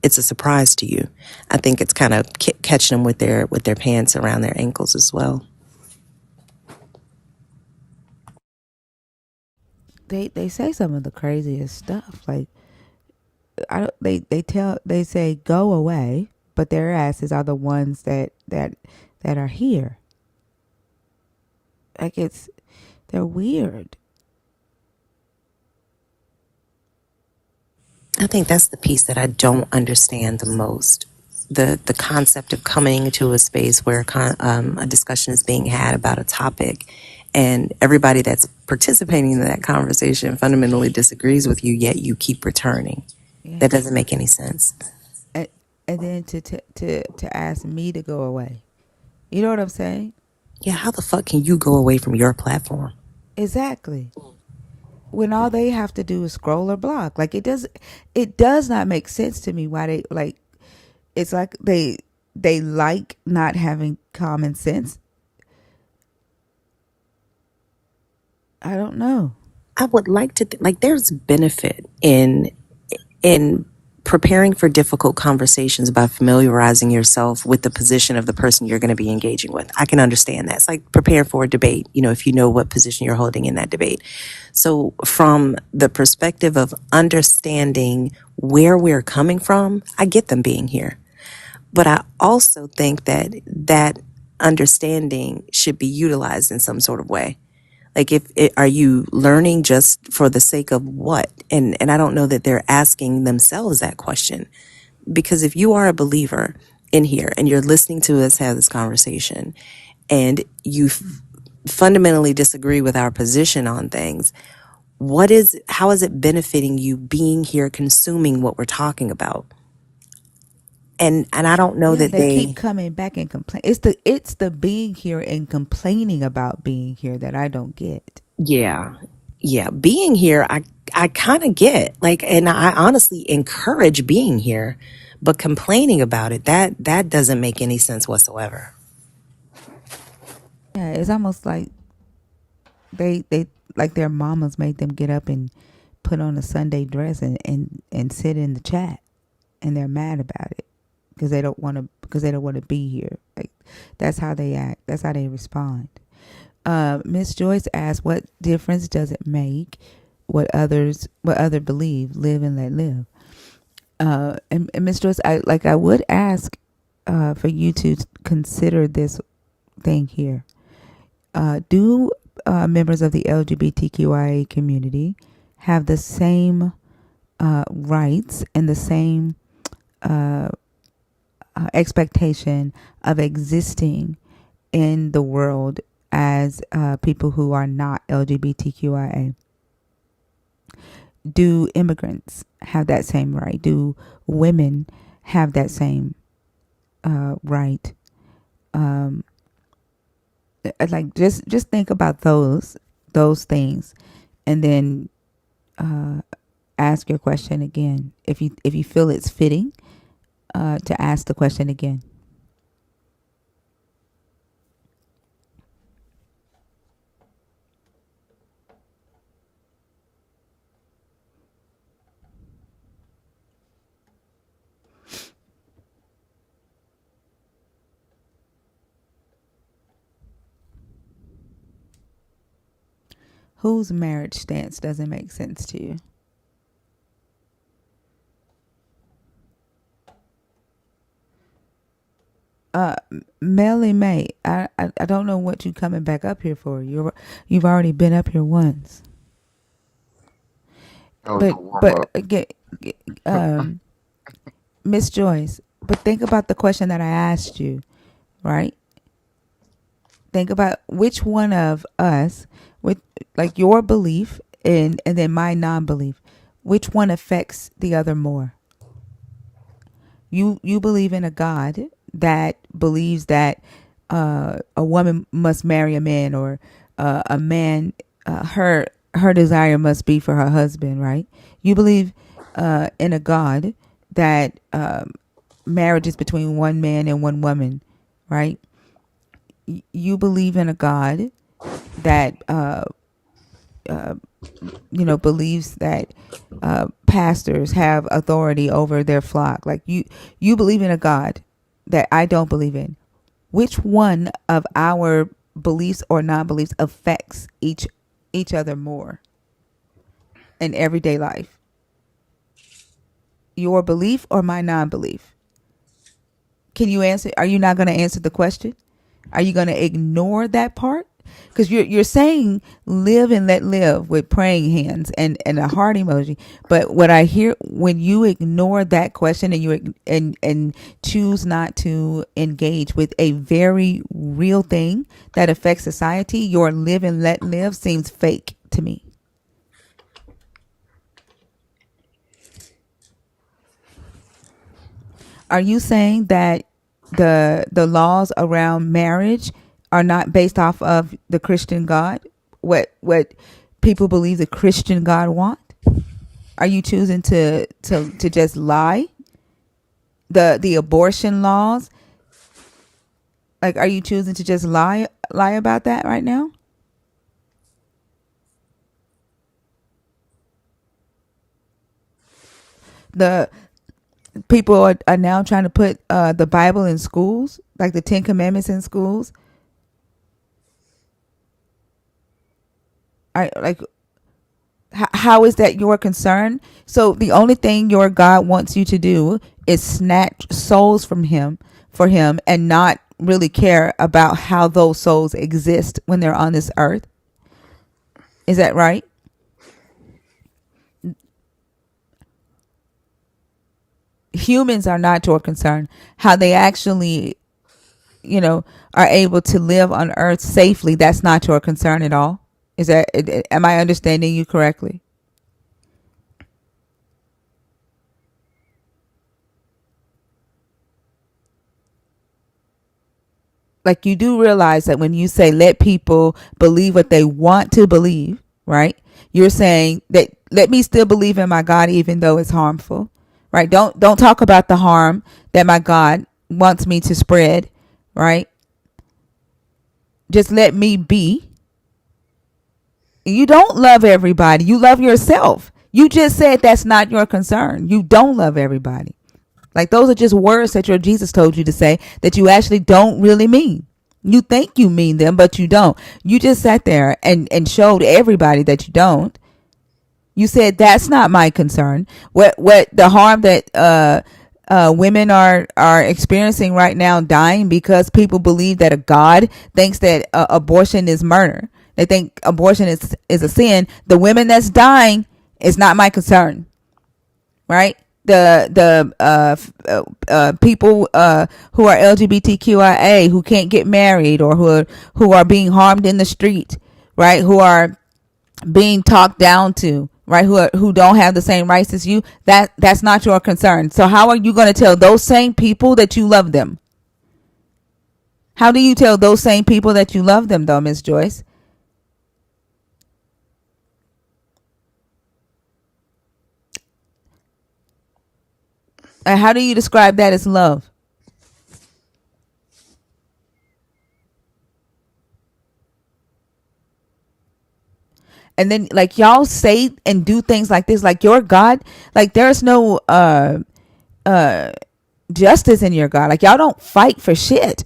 it's a surprise to you. I think it's kind of catching them with their pants around their ankles as well. They say some of the craziest stuff. Like they say go away, but their asses are the ones that are here. Like they're weird. I think that's the piece that I don't understand the most. The concept of coming to a space where a discussion is being had about a topic, and everybody that's participating in that conversation fundamentally disagrees with you, yet you keep returning. Yeah. That doesn't make any sense. and then to ask me to go away. You know what I'm saying? Yeah, how the fuck can you go away from your platform? Exactly. When all they have to do is scroll or block. Like it does not make sense to me why they like it's like they like not having common sense. I don't know. I would like to like there's benefit in preparing for difficult conversations by familiarizing yourself with the position of the person you're going to be engaging with. I can understand that. It's like preparing for a debate, if you know what position you're holding in that debate. So from the perspective of understanding where we're coming from, I get them being here. But I also think that that understanding should be utilized in some sort of way. Like, are you learning just for the sake of what? And I don't know that they're asking themselves that question. Because if you are a believer in here and you're listening to us have this conversation and you fundamentally disagree with our position on things, how is it benefiting you being here consuming what we're talking about? And I don't know Yeah, that they keep they, coming back and complain. It's the being here and complaining about being here that I don't get. yeah, yeah, being here, I kind of get like, and I honestly encourage being here, but complaining about it, that doesn't make any sense whatsoever. Yeah, it's almost like they like their mamas made them get up and put on a Sunday dress and sit in the chat, and they're mad about it because they don't want to be here. Like that's how they act. That's how they respond. Miss Joyce asked, "What difference does it make what other believe, live and let live?" And Miss Joyce, I would ask for you to consider this thing here. Do members of the LGBTQIA community have the same rights and the same expectation of existing in the world as people who are not LGBTQIA? Do immigrants have that same right? Do women have that same right? Um, like just think about those things, and then ask your question again if you feel it's fitting to ask the question again. Whose marriage stance doesn't make sense to you? Uh, Melly May, I don't know what you coming back up here for. You've already been up here once, That was but a warm but up. um, Miss Joyce. But think about the question that I asked you, right? Think about which one of us, with like your belief and then my non-belief, which one affects the other more? You believe in a God that believes that a woman must marry a man, or a man her desire must be for her husband, right? You believe in a God that marriage is between one man and one woman, right? You believe in a God that believes that pastors have authority over their flock. Like you believe in a God that I don't believe in. Which one of our beliefs or non-beliefs affects each other more in everyday life? Your belief or my non-belief? Can you answer? Are you not going to answer the question? Are you going to ignore that part? Because you're saying live and let live with praying hands and a heart emoji. But what I hear when you ignore that question and and choose not to engage with a very real thing that affects society, your live and let live seems fake to me. Are you saying that the laws around marriage are not based off of the Christian God? What people believe the Christian God want? Are you choosing to just lie? The abortion laws, like, are you choosing to just lie about that right now? The people are now trying to put the Bible in schools, like the Ten Commandments in schools. I like, how is that your concern? So the only thing your God wants you to do is snatch souls from him for him, and not really care about how those souls exist when they're on this earth. Is that right? Humans are not your concern. How they actually, are able to live on earth safely, that's not your concern at all. Is that, am I understanding you correctly? Like, you do realize that when you say let people believe what they want to believe, right? You're saying that let me still believe in my God even though it's harmful, right? Don't talk about the harm that my God wants me to spread, right? Just let me be. You don't love everybody. You love yourself. You just said that's not your concern. You don't love everybody. Like, those are just words that your Jesus told you to say that you actually don't really mean. You think you mean them, but you don't. You just sat there and showed everybody that you don't. You said that's not my concern. What the harm that women are experiencing right now, dying because people believe that a God thinks that abortion is murder. They think abortion is a sin. The women that's dying is not my concern, right? The people who are LGBTQIA, who can't get married, or who are being harmed in the street, right? Who are being talked down to, right? Who don't have the same rights as you. That's not your concern. So how are you going to tell those same people that you love them? How do you tell those same people that you love them, though, Miss Joyce? And how do you describe that as love? And then, like, y'all say and do things like this, like your God, like there's no justice in your God. Like, y'all don't fight for shit.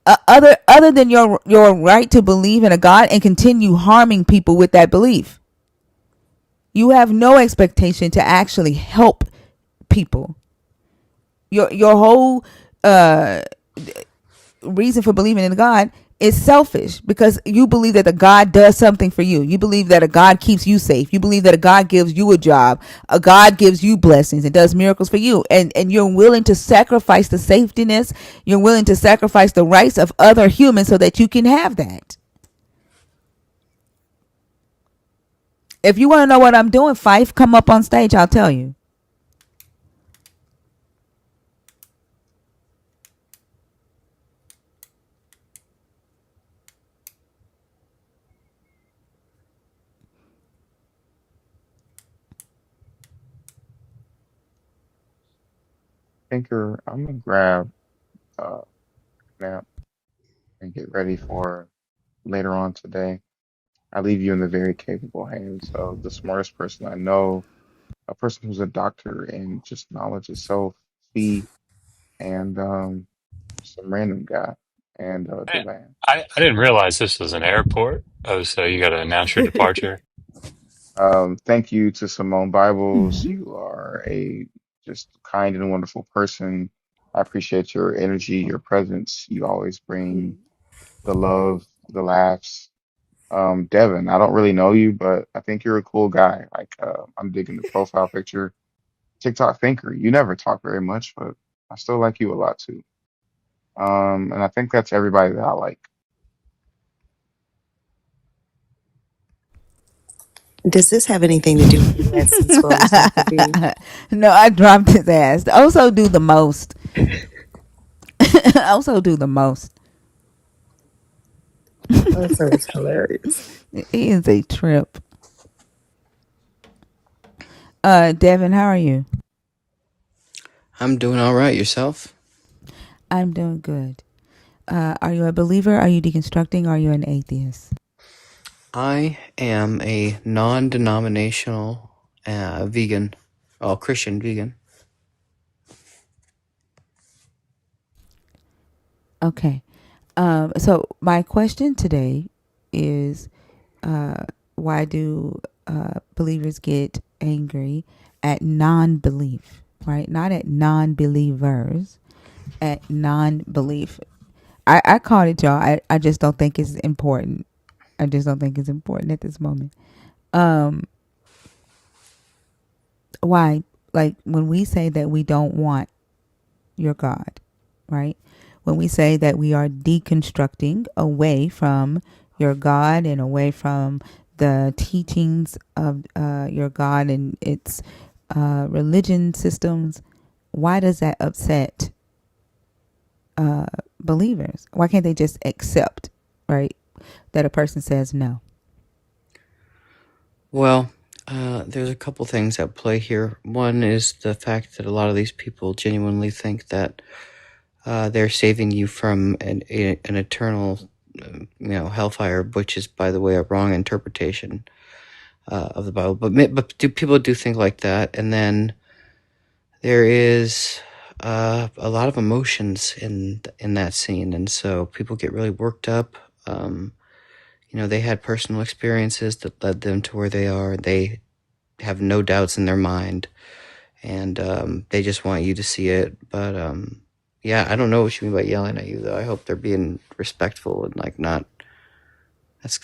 Other than your right to believe in a God and continue harming people with that belief. You have no expectation to actually help people. Your whole reason for believing in God is selfish, because you believe that the God does something for you. You believe that a God keeps you safe. You believe that a God gives you a job. A God gives you blessings and does miracles for you. And you're willing to sacrifice the safetyness. You're willing to sacrifice the rights of other humans so that you can have that. If you want to know what I'm doing, Fife, come up on stage. I'll tell you. Thinker, I'm gonna grab uh nap and get ready for later on today. I leave you in the very capable hands of the smartest person I know, a person who's a doctor in just knowledge itself, fee, and some random guy and I, Deland. I didn't realize this was an airport. Oh, so you got to announce your departure. Thank you to Simone Bibles. Mm-hmm. You are a just kind and wonderful person. I appreciate your energy, your presence. You always bring the love, the laughs. Devin, I don't really know you, but I think you're a cool guy. Like, I'm digging the profile picture. TikTok thinker. You never talk very much, but I still like you a lot too. And I think that's everybody that I like. Does this have anything to do with the Dead Scrolls, Dr. B? No, I dropped his ass. Also do the most. Also do the most. That sounds hilarious. He is a trip. Devin, how are you? I'm doing all right. Yourself? I'm doing good. Are you a believer? Are you deconstructing? Are you an atheist? I am a non-denominational vegan, Christian vegan. Okay. So my question today is, why do believers get angry at non-belief? Right? Not at non-believers, at non-belief. I called it, y'all. I just don't think it's important. I just don't think it's important at this moment. Why? Like when we say that we don't want your God, right? When we say that we are deconstructing away from your God and away from the teachings of your God and its religion systems, why does that upset believers? Why can't they just accept, right, that a person says no? Well, there's a couple things at play here. One is the fact that a lot of these people genuinely think that they're saving you from an eternal, hellfire, which is, by the way, a wrong interpretation of the Bible. But people do think like that, and then there is a lot of emotions in that scene, and so people get really worked up. They had personal experiences that led them to where they are. They have no doubts in their mind, and they just want you to see it. But yeah, I don't know what you mean by yelling at you, though. I hope they're being respectful and like not.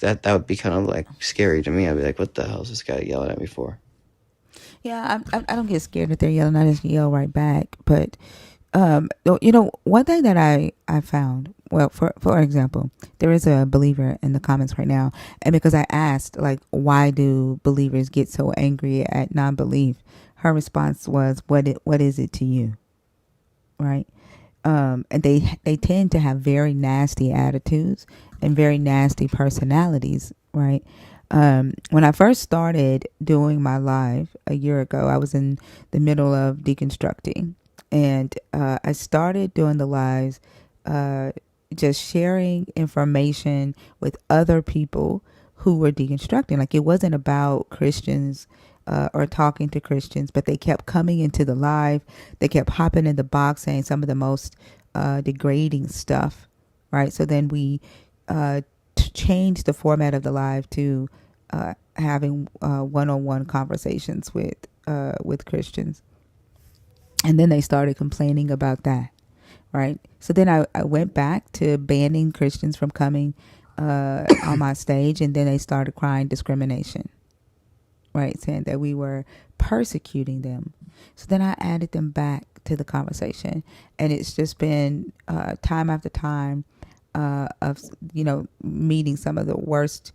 That would be kind of like scary to me. I'd be like, what the hell is this guy yelling at me for? Yeah, I don't get scared that they're yelling. I just yell right back. But one thing that I found, well, for example, there is a believer in the comments right now, and because I asked like, why do believers get so angry at non-belief, her response was, what is it to you, right? And they tend to have very nasty attitudes and very nasty personalities, right? When I first started doing my live a year ago, I was in the middle of deconstructing, and I started doing the lives, just sharing information with other people who were deconstructing. Like it wasn't about Christians or talking to Christians, but they kept coming into the live. They kept hopping in the box saying some of the most degrading stuff, right? So then we changed the format of the live to having one-on-one conversations with Christians, and then they started complaining about that, right? So then I went back to banning Christians from coming on my stage, and then they started crying discrimination, right? Saying that we were persecuting them. So then I added them back to the conversation, and it's just been time after time of meeting some of the worst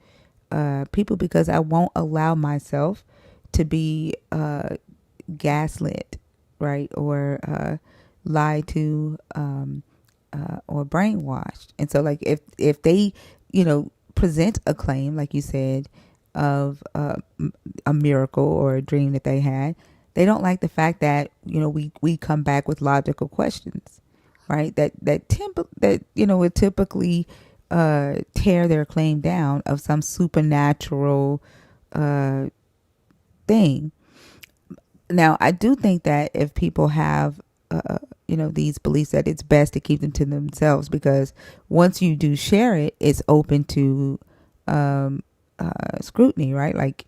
people, because I won't allow myself to be gaslit, right, or lied to, or brainwashed. And so, like, if they, present a claim, like you said, of a miracle or a dream that they had, they don't like the fact that we come back with logical questions, right? That would typically tear their claim down of some supernatural thing. Now, I do think that if people have, these beliefs, that it's best to keep them to themselves, because once you do share it, it's open to scrutiny, right? Like,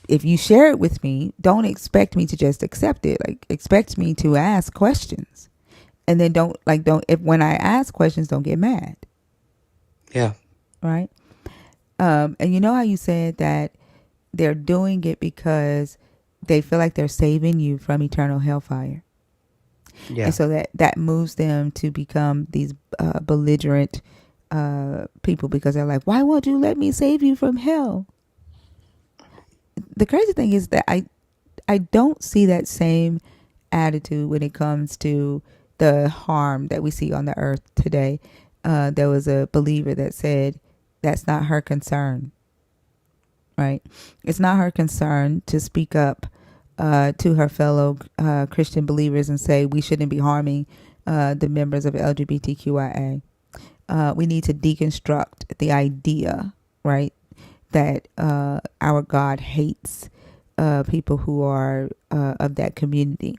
if you share it with me, don't expect me to just accept it. Like, expect me to ask questions, and then don't if when I ask questions, don't get mad, Yeah. right? And you know how you said that they're doing it because they feel like they're saving you from eternal hellfire. Yeah. And so that moves them to become these belligerent people, because they're like, why won't you let me save you from hell? the crazy thing is that I don't see that same attitude when it comes to the harm that we see on the earth today. There was a believer that said that's not her concern, right? It's not her concern to speak up to her fellow Christian believers and say we shouldn't be harming the members of LGBTQIA. We need to deconstruct the idea, right, that our God hates people who are of that community.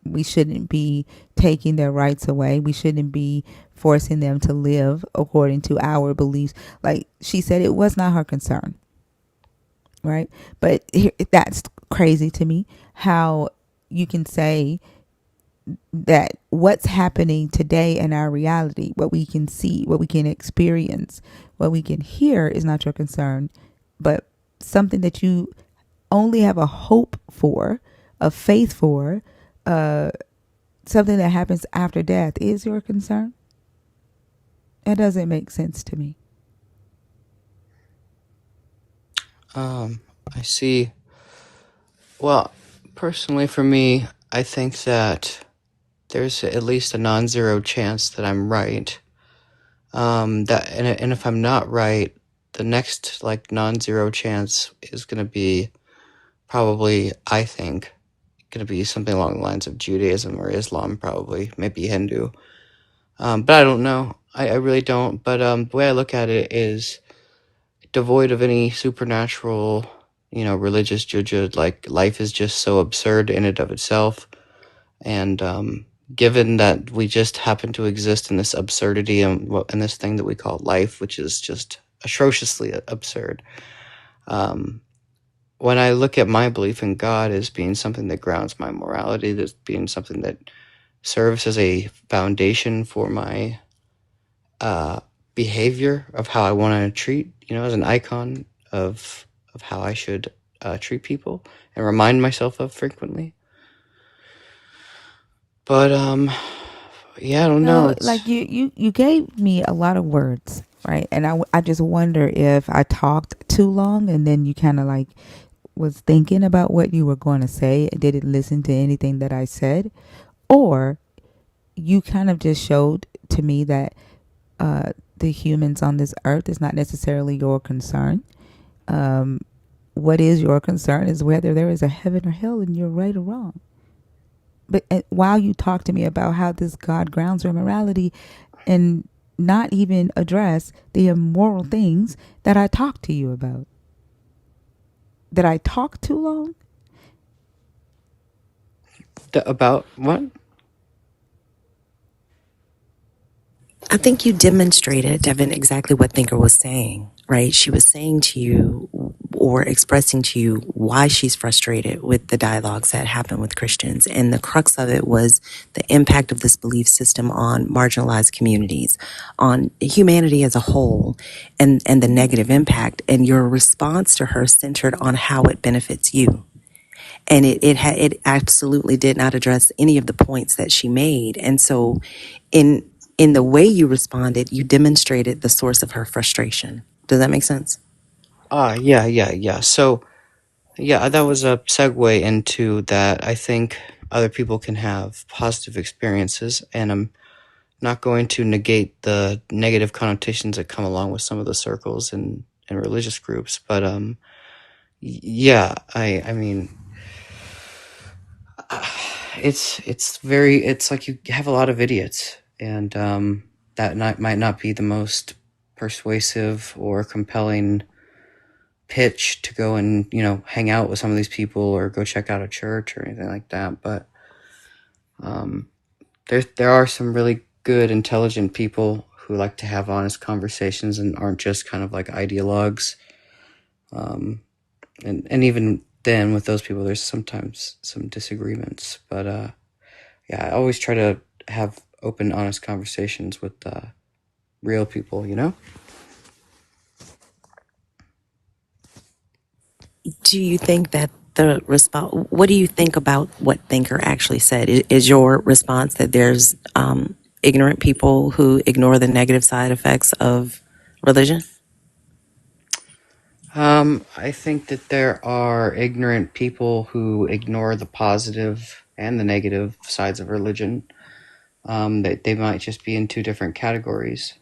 We shouldn't be taking their rights away. We shouldn't be forcing them to live according to our beliefs. Like she said, it was not her concern, right? But that's crazy to me how you can say that what's happening today in our reality, what we can see, what we can experience, what we can hear is not your concern, but something that you only have a hope for, a faith for, something that happens after death is your concern. That doesn't make sense to me. I see. Well, personally, for me, I think that there's at least a non-zero chance that I'm right. And if I'm not right, the next like non-zero chance is going to be probably, I think, going to be something along the lines of Judaism or Islam, probably, maybe Hindu. But I don't know. I really don't. But the way I look at it is devoid of any supernatural, religious judgment. Like life is just so absurd in and of itself, and given that we just happen to exist in this absurdity and this thing that we call life, which is just atrociously absurd. When I look at my belief in God as being something that grounds my morality, as being something that serves as a foundation for my behavior of how I want to treat, as an icon of how I should treat people and remind myself of frequently. But yeah, I don't know. No, like you gave me a lot of words, right? And I just wonder if I talked too long and then you kind of like was thinking about what you were going to say and didn't listen to anything that I said, or you kind of just showed to me that the humans on this earth is not necessarily your concern. What is your concern is whether there is a heaven or hell, and you're right or wrong. But while you talk to me about how this God grounds your morality and not even address the immoral things that I talked to you about. Did I talk too long? About what? I think you demonstrated, Devin, exactly what Thinker was saying, right? She was saying to you or expressing to you why she's frustrated with the dialogues that happen with Christians. And the crux of it was the impact of this belief system on marginalized communities, on humanity as a whole, and the negative impact. And your response to her centered on how it benefits you. And it absolutely did not address any of the points that she made. And so in the way you responded, you demonstrated the source of her frustration. Does that make sense? Yeah. So, yeah, that was a segue into that. I think other people can have positive experiences, and I'm not going to negate the negative connotations that come along with some of the circles and religious groups. But yeah, I mean, it's like you have a lot of idiots, and that might not be the most persuasive or compelling pitch to go and hang out with some of these people or go check out a church or anything like that. But there are some really good, intelligent people who like to have honest conversations and aren't just kind of like ideologues. And even then, with those people, there's sometimes some disagreements. But yeah, I always try to have open, honest conversations with real people. Do you think that the response, what do you think about what Thinker actually said? Is your response that there's ignorant people who ignore the negative side effects of religion? I think that there are ignorant people who ignore the positive and the negative sides of religion. That they might just be in two different categories.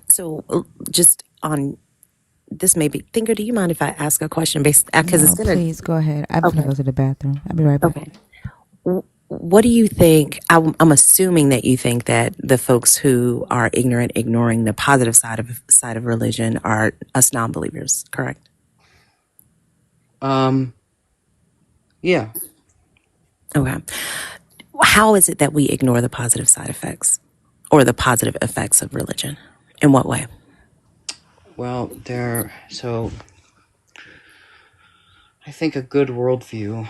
So, just on this, maybe Thinker, do you mind if I ask a question based because it's No, gonna? please go ahead. I'm gonna Okay, go to the bathroom. I'll be right back. okay. What do you think? I'm assuming that you think that the folks who are ignorant, ignoring the positive side of religion, are us non-believers, correct? Yeah. Okay. How is it that we ignore the positive side effects or the positive effects of religion? In what way? Well, so I think a good worldview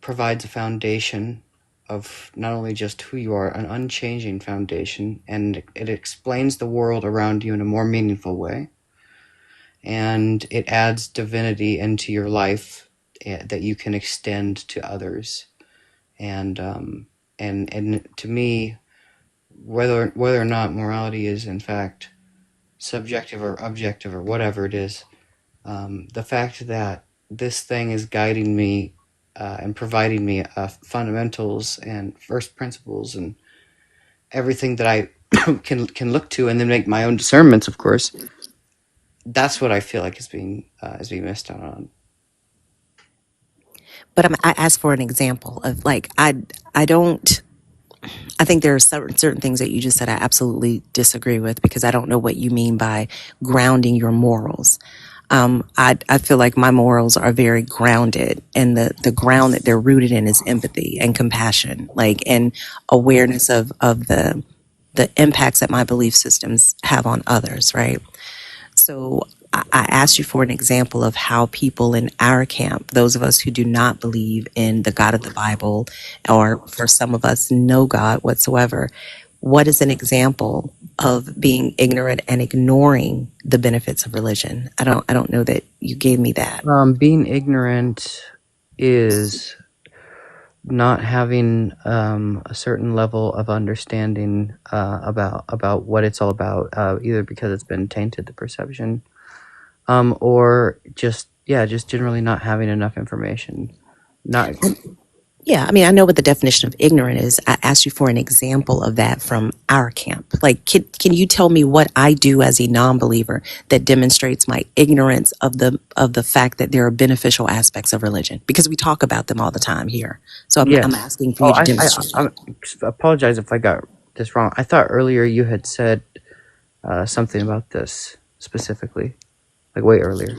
provides a foundation of not only just who you are, an unchanging foundation, and it explains the world around you in a more meaningful way. And it adds divinity into your life that you can extend to others. And to me, whether or not morality is in fact subjective or objective or whatever it is, the fact that this thing is guiding me and providing me fundamentals and first principles and everything that I can look to and then make my own discernments, of course. That's what I feel like is being missed out on. But I asked for an example of like I don't. I think there are certain things that you just said I absolutely disagree with because I don't know what you mean by grounding your morals. I feel like my morals are very grounded, and the ground that they're rooted in is empathy and compassion, like and awareness of the impacts that my belief systems have on others, right? So I asked you for an example of how people in our camp, those of us who do not believe in the God of the Bible, or for some of us, no God whatsoever, what is an example of being ignorant and ignoring the benefits of religion? I don't know that you gave me that. Being ignorant is not having a certain level of understanding about what it's all about, either because it's been tainted the perception, or just generally not having enough information. Not Yeah, I mean, I know what the definition of ignorant is. I asked you for an example of that from our camp. Like, can you tell me what I do as a non-believer that demonstrates my ignorance of the fact that there are beneficial aspects of religion? Because we talk about them all the time here. So I'm Yes. asking for Oh, you to demonstrate I that. apologize if I got this wrong. I thought earlier you had said something about this specifically, like way earlier.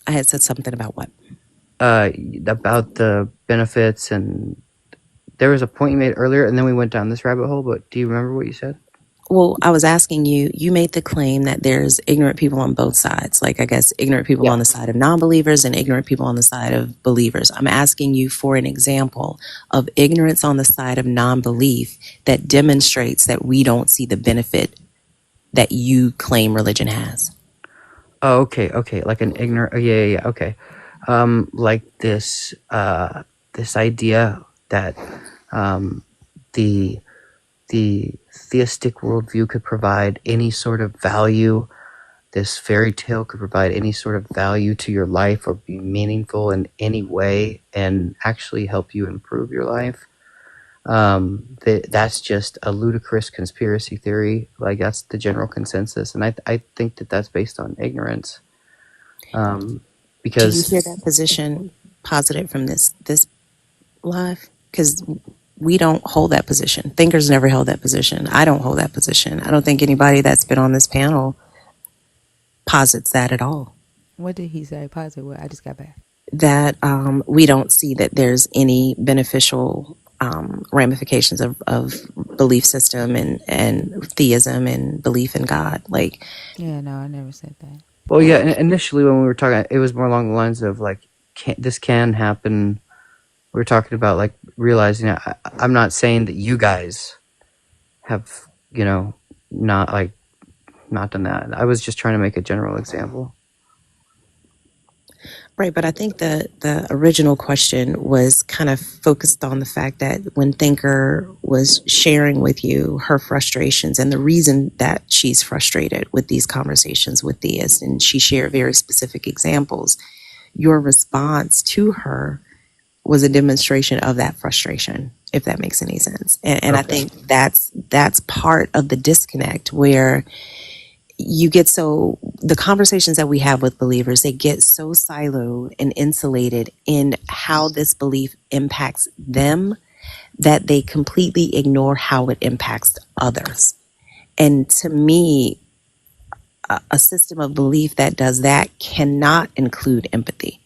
I had said something about what? About the benefits, and there was a point you made earlier, and then we went down this rabbit hole. But do you remember what you said? Well, I was asking you, you made the claim that there's ignorant people on both sides. Like, I guess, ignorant people Yeah. on the side of non-believers and ignorant people on the side of believers. I'm asking you for an example of ignorance on the side of non-belief that demonstrates that we don't see the benefit that you claim religion has. Oh, okay. Like an ignorant. Oh, yeah. Okay. Like this idea that um, the the theistic worldview could provide any sort of value. This fairy tale could provide any sort of value to your life or be meaningful in any way and actually help you improve your life. That's just a ludicrous conspiracy theory. Like, that's the general consensus, and I think that that's based on ignorance. Do you Because hear that position posited from this live? Because we don't hold that position. Thinkers never held that position. I don't hold that position. I don't think anybody that's been on this panel posits that at all. What did he say? Positive. Well, I just got back. That we don't see that there's any beneficial ramifications of belief system and theism and belief in God. Like, Yeah, no, I never said that. well, yeah, initially when we were talking, it was more along the lines of like, this can happen. We were talking about like realizing I'm not saying that you guys have, not done that. I was just trying to make a general example. Right, but I think the original question was kind of focused on the fact that when Thinker was sharing with you her frustrations and the reason that she's frustrated with these conversations with theists, and she shared very specific examples, your response to her was a demonstration of that frustration, if that makes any sense. And I Okay. think that's part of the disconnect where you get so the conversations that we have with believers, they get so siloed and insulated in how this belief impacts them that they completely ignore how it impacts others. And to me, a system of belief that does that cannot include empathy.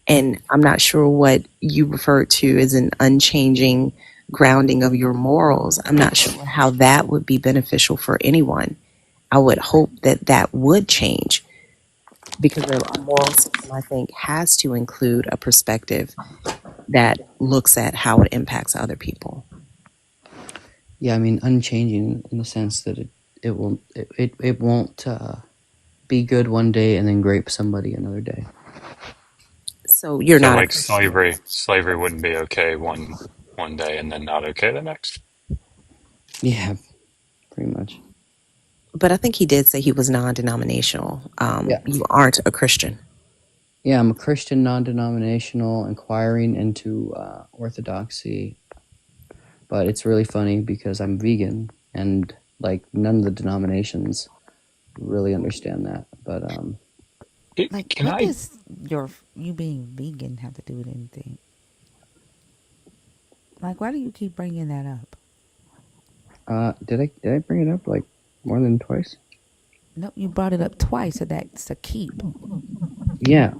And I'm not sure what you refer to as an unchanging grounding of your morals. I'm not sure how that would be beneficial for anyone. I would hope that that would change because a moral system, I think, has to include a perspective that looks at how it impacts other people. Yeah, I mean, unchanging in the sense that it won't be good one day and then grape somebody another day. So you're So not a like Christian. slavery wouldn't be okay one day and then not okay the next. Yeah, pretty much. But I think he did say he was non-denominational. Yeah. You aren't a Christian. Yeah, I'm a Christian, non-denominational, inquiring into orthodoxy. But it's really funny because I'm vegan, and like none of the denominations really understand that. But It, Like, can what I does you being vegan have to do with anything? Like, why do you keep bringing that up? did I bring it up like more than twice? No, you brought it up twice, so that's a keep. Yeah.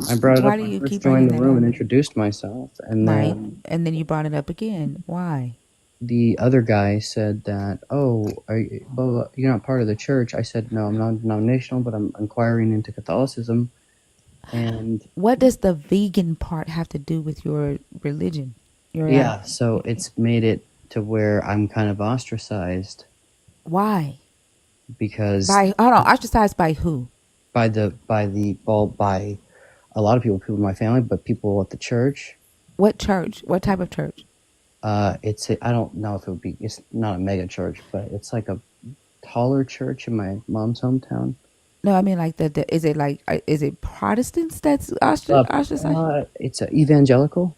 I brought it Why up do when I you keep first joined bringing the that room up? and introduced myself, and Right, then and then you brought it up again. Why? the other guy said that, oh, blah, blah, you're not part of the church. I said, no, I'm non-denominational, but I'm inquiring into Catholicism. And What does the vegan part have to do with your religion? yeah, so it's made it to where I'm kind of ostracized Why? because By hold on, ostracized by who? by a lot of people in my family, but people at the church. What church? What type of church? I don't know if it would be. It's not a mega church, but it's like a taller church in my mom's hometown. No, I mean like is it Protestants that's ostracized? It's a evangelical.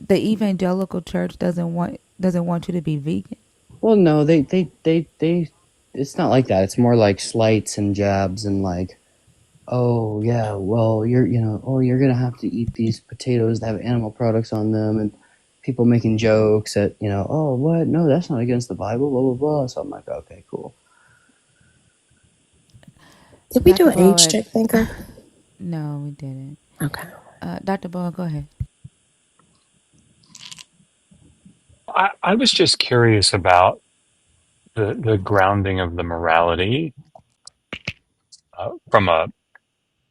The evangelical church doesn't want you to be vegan. Well, no, they. It's not like that. It's more like slights and jabs and like, oh yeah, well you're gonna have to eat these potatoes that have animal products on them, and people making jokes at oh what, no, that's not against the Bible, blah blah blah. So I'm like, okay, cool. Did we do Dr. an age Bowen, check, Thinker? no, we didn't. Okay. Dr. Bowen, go ahead. I was just curious about the grounding of the morality from a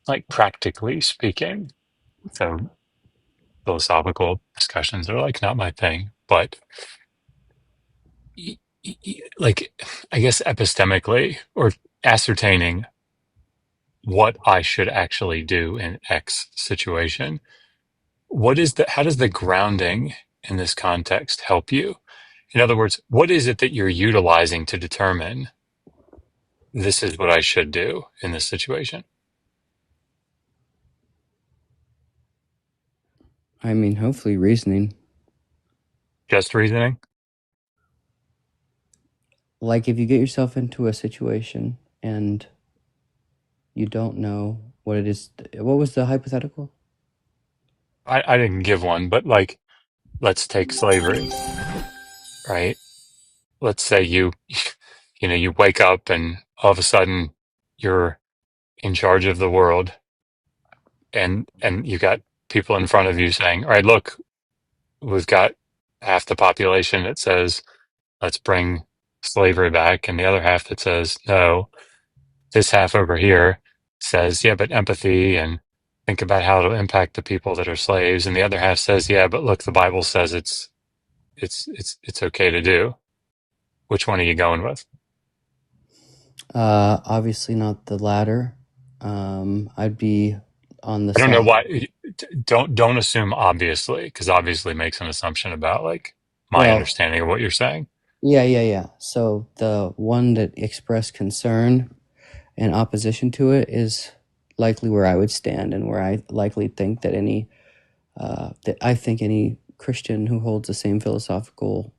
like practically speaking. So philosophical discussions are like not my thing, but like I guess epistemically or ascertaining what I should actually do in X situation. How does the grounding in this context help you? In other words, what is it that you're utilizing to determine this is what I should do in this situation? I mean, hopefully reasoning. Just reasoning? Like if you get yourself into a situation and you don't know what it is. What was the hypothetical? I didn't give one, but like, let's take slavery, right? Let's say you wake up and all of a sudden you're in charge of the world and you got people in front of you saying, all right, look, we've got half the population that says, let's bring slavery back, and the other half that says, no. This half over here says, yeah, but empathy and think about how it'll impact the people that are slaves. And the other half says, yeah, but look, the Bible says it's okay to do. Which one are you going with? Obviously not the latter. on the I don't know side. why. Don't assume obviously, because obviously makes an assumption about like my Well, understanding of what you're saying. yeah. So the one that expressed concern and opposition to it is likely where I would stand, and where I likely think that any Christian who holds the same philosophical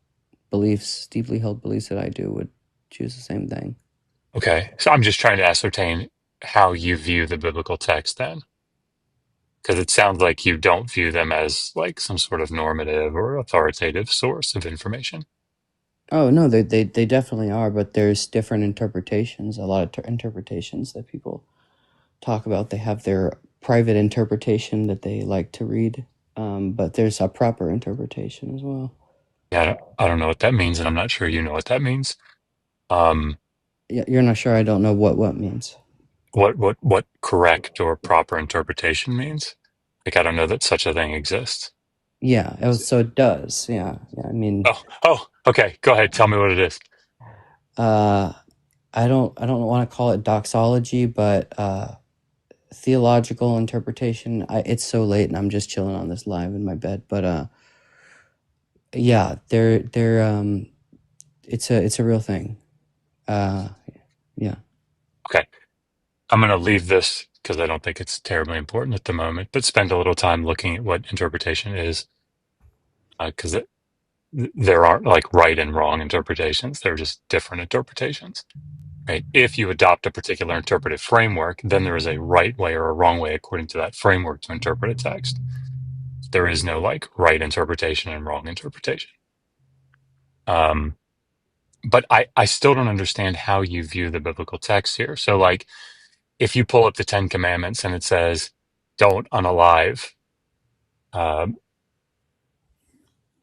beliefs, deeply held beliefs that I do, would choose the same thing. Okay, so I'm just trying to ascertain how you view the biblical text then, because it sounds like you don't view them as like some sort of normative or authoritative source of information. Oh no, they definitely are, but there's different interpretations. A lot of interpretations that people talk about. They have their private interpretation that they like to read, but there's a proper interpretation as well. Yeah, I don't know what that means, and I'm not sure you know what that means. Yeah, you're not sure. I don't know what means. What correct or proper interpretation means? Like I don't know that such a thing exists. Yeah, so it does. Yeah. I mean, Okay. Go ahead. Tell me what it is. uh, I don't want to call it doxology, but theological interpretation. It's so late, and I'm just chilling on this live in my bed. But yeah, it's a real thing. Yeah. Okay. I'm going to leave this because I don't think it's terribly important at the moment, but spend a little time looking at what interpretation is, because there aren't like right and wrong interpretations. They're just different interpretations, right? If you adopt a particular interpretive framework, then there is a right way or a wrong way according to that framework to interpret a text. There is no like right interpretation and wrong interpretation. But I still don't understand how you view the biblical text here. So like, if you pull up the Ten Commandments and it says, don't unalive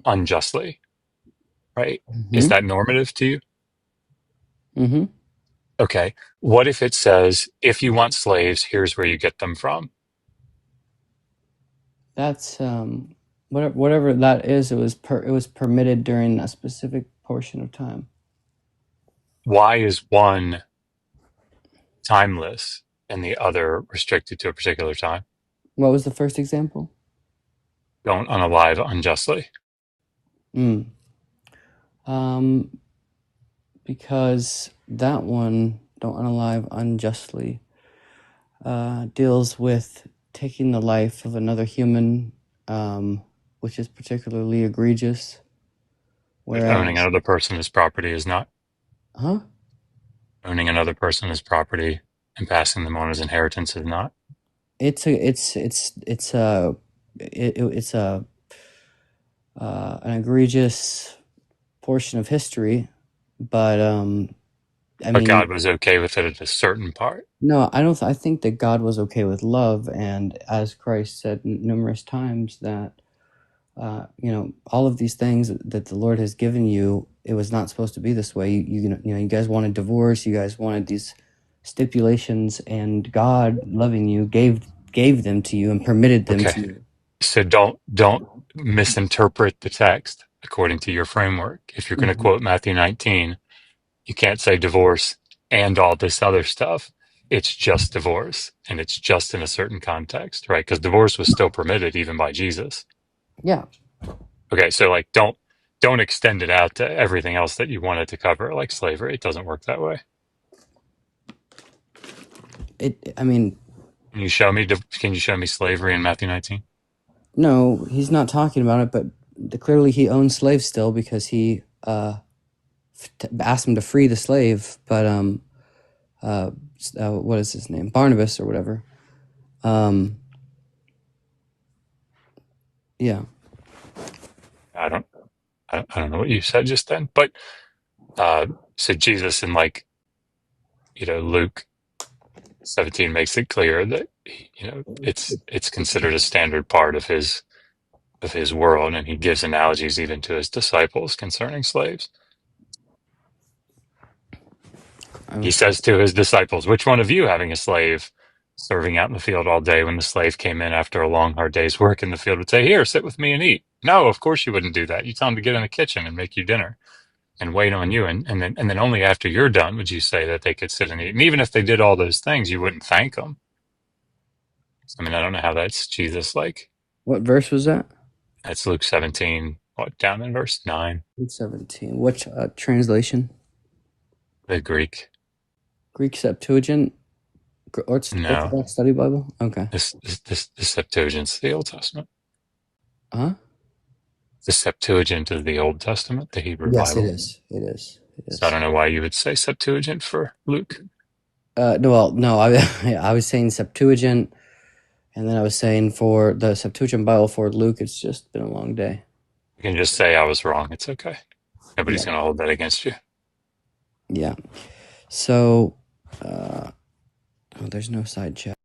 unjustly, right? Is that normative to you? Mm-hmm. Okay. What if it says, if you want slaves, here's where you get them from? That's whatever that is. It was permitted during a specific portion of time. Why is one timeless and the other restricted to a particular time? What was the first example? Don't unalive unjustly. Mm. Because that one, don't unalive unjustly, deals with taking the life of another human, which is particularly egregious. But owning Whereas, another person as property is not. huh? Owning another person as property and passing them on as inheritance is not. It's a an egregious portion of history, but I But God mean, was okay with it at a certain part. no, I don't. I think that God was okay with love, and as Christ said numerous times that all of these things that the Lord has given you, it was not supposed to be this way. You guys wanted divorce, you guys wanted these stipulations, and God, loving you, gave them to you and permitted them Okay. to you. So don't misinterpret the text according to your framework. If you're going to Mhm. quote Matthew 19, you can't say divorce and all this other stuff. It's just divorce, and it's just in a certain context, right? Because divorce was still permitted even by Jesus. Yeah, Okay, so like don't extend it out to everything else that you wanted to cover, like slavery. It doesn't work that way. I mean, Can you show me slavery in Matthew 19? no, he's not talking about it, but clearly he owns slaves still because he asked him to free the slave. But what is his name? Barnabas or whatever. Um, yeah. I don't I don't know what you said just then, but so Jesus in like Luke 17 makes it clear that it's considered a standard part of his world, and he gives analogies even to his disciples concerning slaves. He says to his disciples, which one of you, having a slave serving out in the field all day, when the slave came in after a long hard day's work in the field, would say, here, sit with me and eat? No, of course you wouldn't do that. You tell him to get in the kitchen and make you dinner and wait on you, and then only after you're done would you say that they could sit and eat. And even if they did all those things, you wouldn't thank them. I mean, I don't know how that's Jesus like. What verse was that? That's Luke 17, what, down in verse 9, 17. Which translation? the Greek. Greek Septuagint? No, Orthodox Study Bible? Okay. the Septuagint's the Old Testament. Huh? The Septuagint is the Old Testament, the Hebrew Yes, it Bible. is. It is. It So I is. don't know why you would say Septuagint for Luke. No, well, no, I was saying Septuagint, and then I was saying for the Septuagint Bible for Luke, it's just been a long day. You can just say I was wrong. It's okay. Nobody's Yeah. going to hold that against you. Yeah. So, there's no side chat.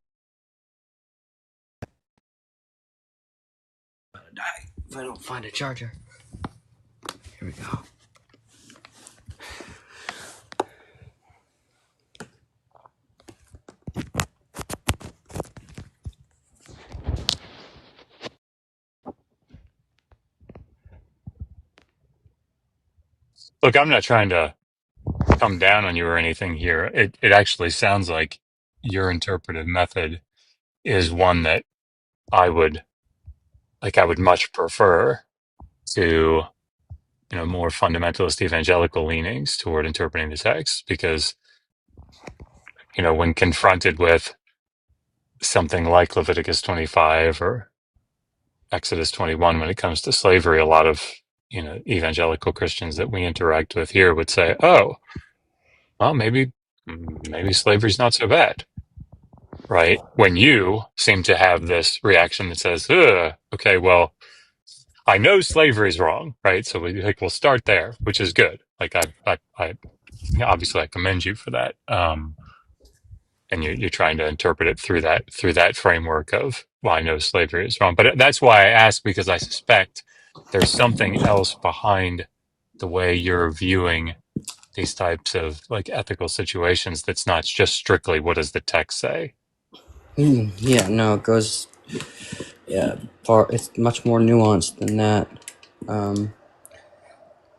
I'm gonna die if I don't find a charger. Here we go. Look, I'm not trying to come down on you or anything here. It actually sounds like your interpretive method is one that I would I would much prefer to, more fundamentalist evangelical leanings toward interpreting the text because, when confronted with something like Leviticus 25 or Exodus 21 when it comes to slavery, a lot of, evangelical Christians that we interact with here would say, "Oh, well, maybe slavery's not so bad." Right? When you seem to have this reaction that says, "Ugh, okay, well, I know slavery is wrong," right? So we'll start there, which is good. Like I obviously I commend you for that. And you're trying to interpret it through that framework of, well, I know slavery is wrong, but that's why I ask, because I suspect there's something else behind the way you're viewing these types of like ethical situations that's not just strictly what does the text say. Yeah, no, it goes far. It's much more nuanced than that.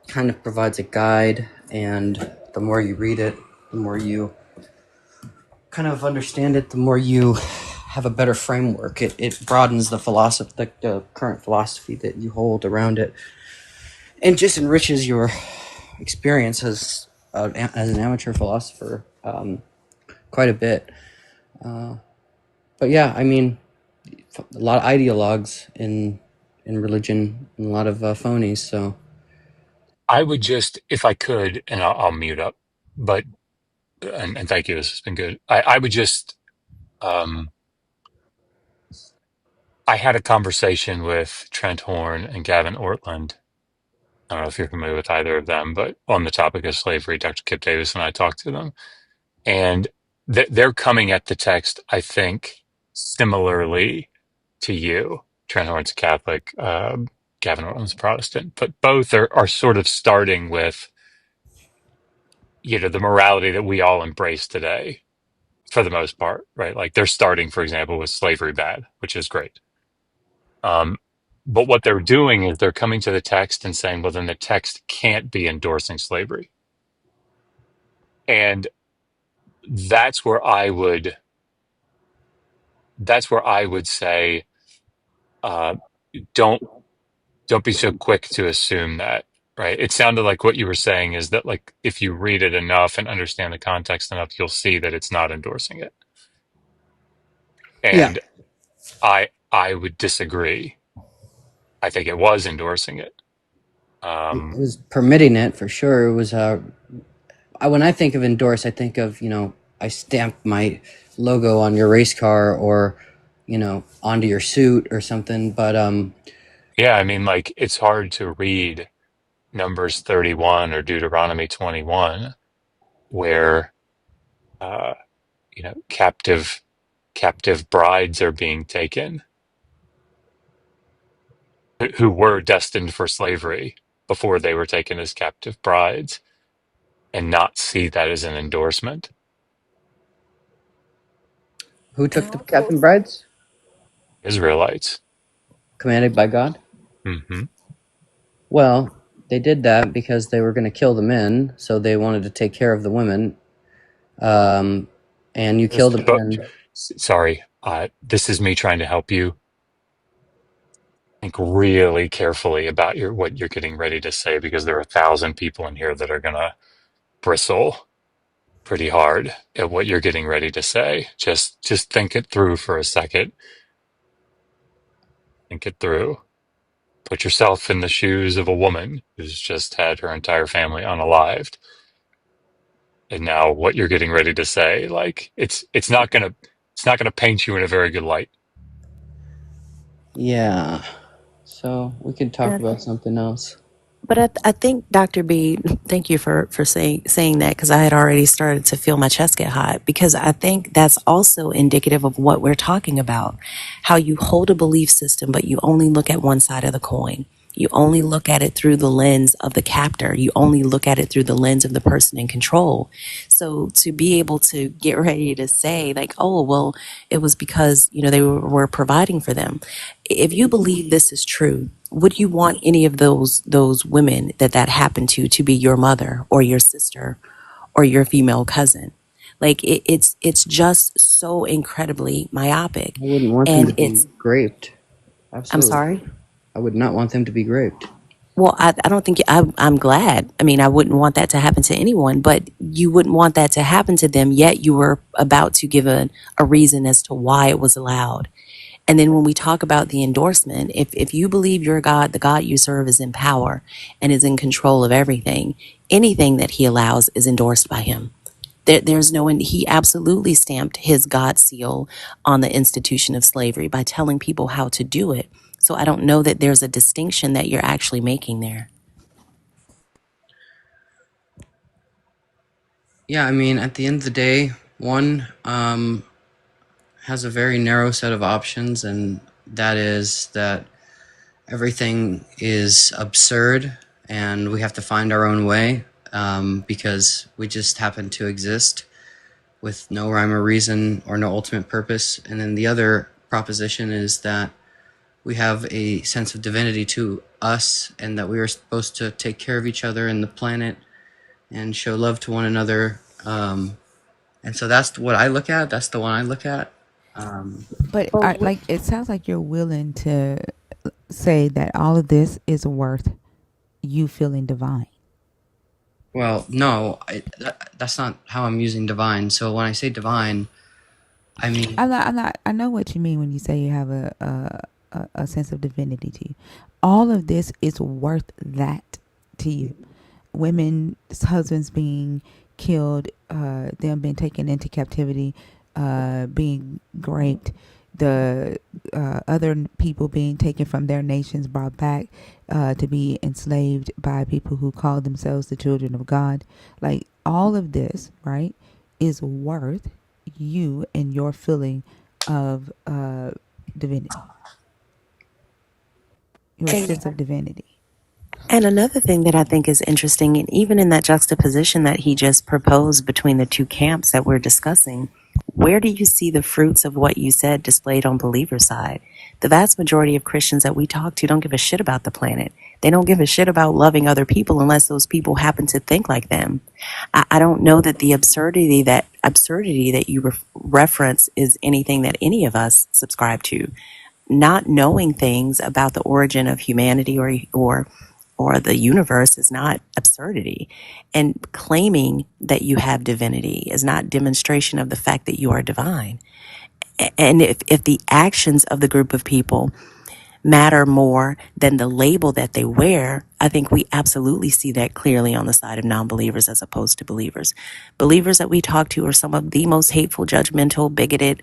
Kind of provides a guide, and the more you read it, the more you kind of understand it, the more you have a better framework. It broadens the philosophy, the current philosophy that you hold around it, and just enriches your experience as an amateur philosopher quite a bit. But yeah, I mean, a lot of ideologues in religion, and a lot of phonies. So I would just, if I could, and I'll mute up, but and thank you, this has been good. I would just, I had a conversation with Trent Horn and Gavin Ortland. I don't know if you're familiar with either of them, but on the topic of slavery, Dr. Kip Davis and I talked to them, and they're coming at the text, I think, similarly to you. Trent Horn's a Catholic, Gavin Ortland's a Protestant, but both are sort of starting with, the morality that we all embrace today for the most part, right? Like they're starting, for example, with slavery bad, which is great. But what they're doing is they're coming to the text and saying, well, then the text can't be endorsing slavery. And that's where I would say, uh, don't be so quick to assume that, right? It sounded like what you were saying is that, like, if you read it enough and understand the context enough, you'll see that it's not endorsing it. yeah, And I would disagree. I think it was endorsing it. it was permitting it for sure. It was when I think of endorse, I think of I stamp my logo on your race car or onto your suit or something. But Yeah, I mean, like, it's hard to read Numbers 31 or Deuteronomy 21 where, uh, captive brides are being taken who were destined for slavery before they were taken as captive brides, and not see that as an endorsement. who took the captain brides? Israelites. Commanded by God. Hmm. Well, they did that because they were going to kill the men, so they wanted to take care of the women. And you kill the But men. sorry, This is me trying to help you. Think really carefully about what you're getting ready to say, because there are 1,000 people in here that are gonna bristle pretty hard at what you're getting ready to say. Just think it through for a second. Think it through. Put yourself in the shoes of a woman who's just had her entire family unalived. And now what you're getting ready to say, like it's not gonna paint you in a very good light. Yeah. So we can talk about something else. But I think, Dr. B, thank you for saying that, because I had already started to feel my chest get hot, because I think that's also indicative of what we're talking about. How you hold a belief system, but you only look at one side of the coin. You only look at it through the lens of the captor. You only look at it through the lens of the person in control. So to be able to get ready to say, like, oh, well, it was because, they were providing for them. If you believe this is true, would you want any of those women that happened to be your mother or your sister or your female cousin? Like, it's just so incredibly myopic. I wouldn't want them to And be raped. I'm Absolutely. sorry. I would not want them to be raped. Well, I don't think I'm glad. I mean, I wouldn't want that to happen to anyone, but you wouldn't want that to happen to them, yet you were about to give a reason as to why it was allowed. And then when we talk about the endorsement, if you believe your God, the God you serve, is in power and is in control of everything, anything that he allows is endorsed by him. There's no, he absolutely stamped his God seal on the institution of slavery by telling people how to do it. So I don't know that there's a distinction that you're actually making there. Yeah, I mean, at the end of the day, one has a very narrow set of options, and that is that everything is absurd and we have to find our own way, because we just happen to exist with no rhyme or reason or no ultimate purpose. And then the other proposition is that we have a sense of divinity to us, and that we are supposed to take care of each other and the planet and show love to one another. And so that's what I look at. That's the one I look at. But it sounds like you're willing to say that all of this is worth you feeling divine. Well, no, that's not how I'm using divine. So when I say divine, I mean, I'm not. I know what you mean when you say you have a sense of divinity to you. All of this is worth that to you. Women's husbands being killed, them being taken into captivity, being raped, the other people being taken from their nations, brought back to be enslaved by people who call themselves the children of God. Like, all of this, right, is worth you and your feeling of divinity, your sense of divinity. And another thing that I think is interesting, and even in that juxtaposition that he just proposed between the two camps that we're discussing, where do you see the fruits of what you said displayed on believer side? The vast majority of Christians that we talk to don't give a shit about the planet. They don't give a shit about loving other people unless those people happen to think like them. I don't know that the absurdity that you reference is anything that any of us subscribe to. Not knowing things about the origin of humanity or the universe is not absurdity. And claiming that you have divinity is not demonstration of the fact that you are divine. And if the actions of the group of people matter more than the label that they wear, I think we absolutely see that clearly on the side of non-believers as opposed to believers. Believers that we talk to are some of the most hateful, judgmental, bigoted,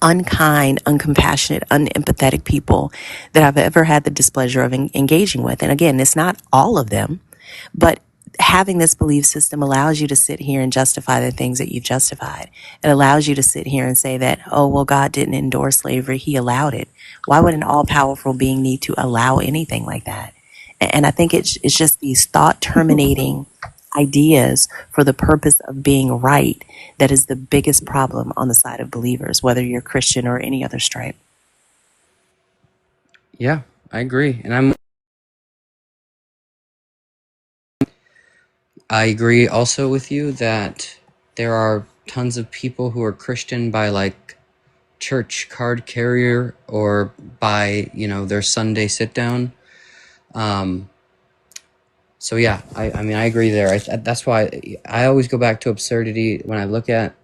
unkind, uncompassionate, unempathetic people that I've ever had the displeasure of engaging with. And again, it's not all of them, but having this belief system allows you to sit here and justify the things that you've justified. It allows you to sit here and say that, oh, well, God didn't endorse slavery. He allowed it. Why would an all-powerful being need to allow anything like that? And I think it's just these thought-terminating ideas for the purpose of being right that is the biggest problem on the side of believers, whether you're Christian or any other stripe. yeah, I agree. And I agree also with you that there are tons of people who are Christian by like church card carrier or by, their Sunday sit down. So yeah, I mean, I agree there. That's why I always go back to absurdity when I look at,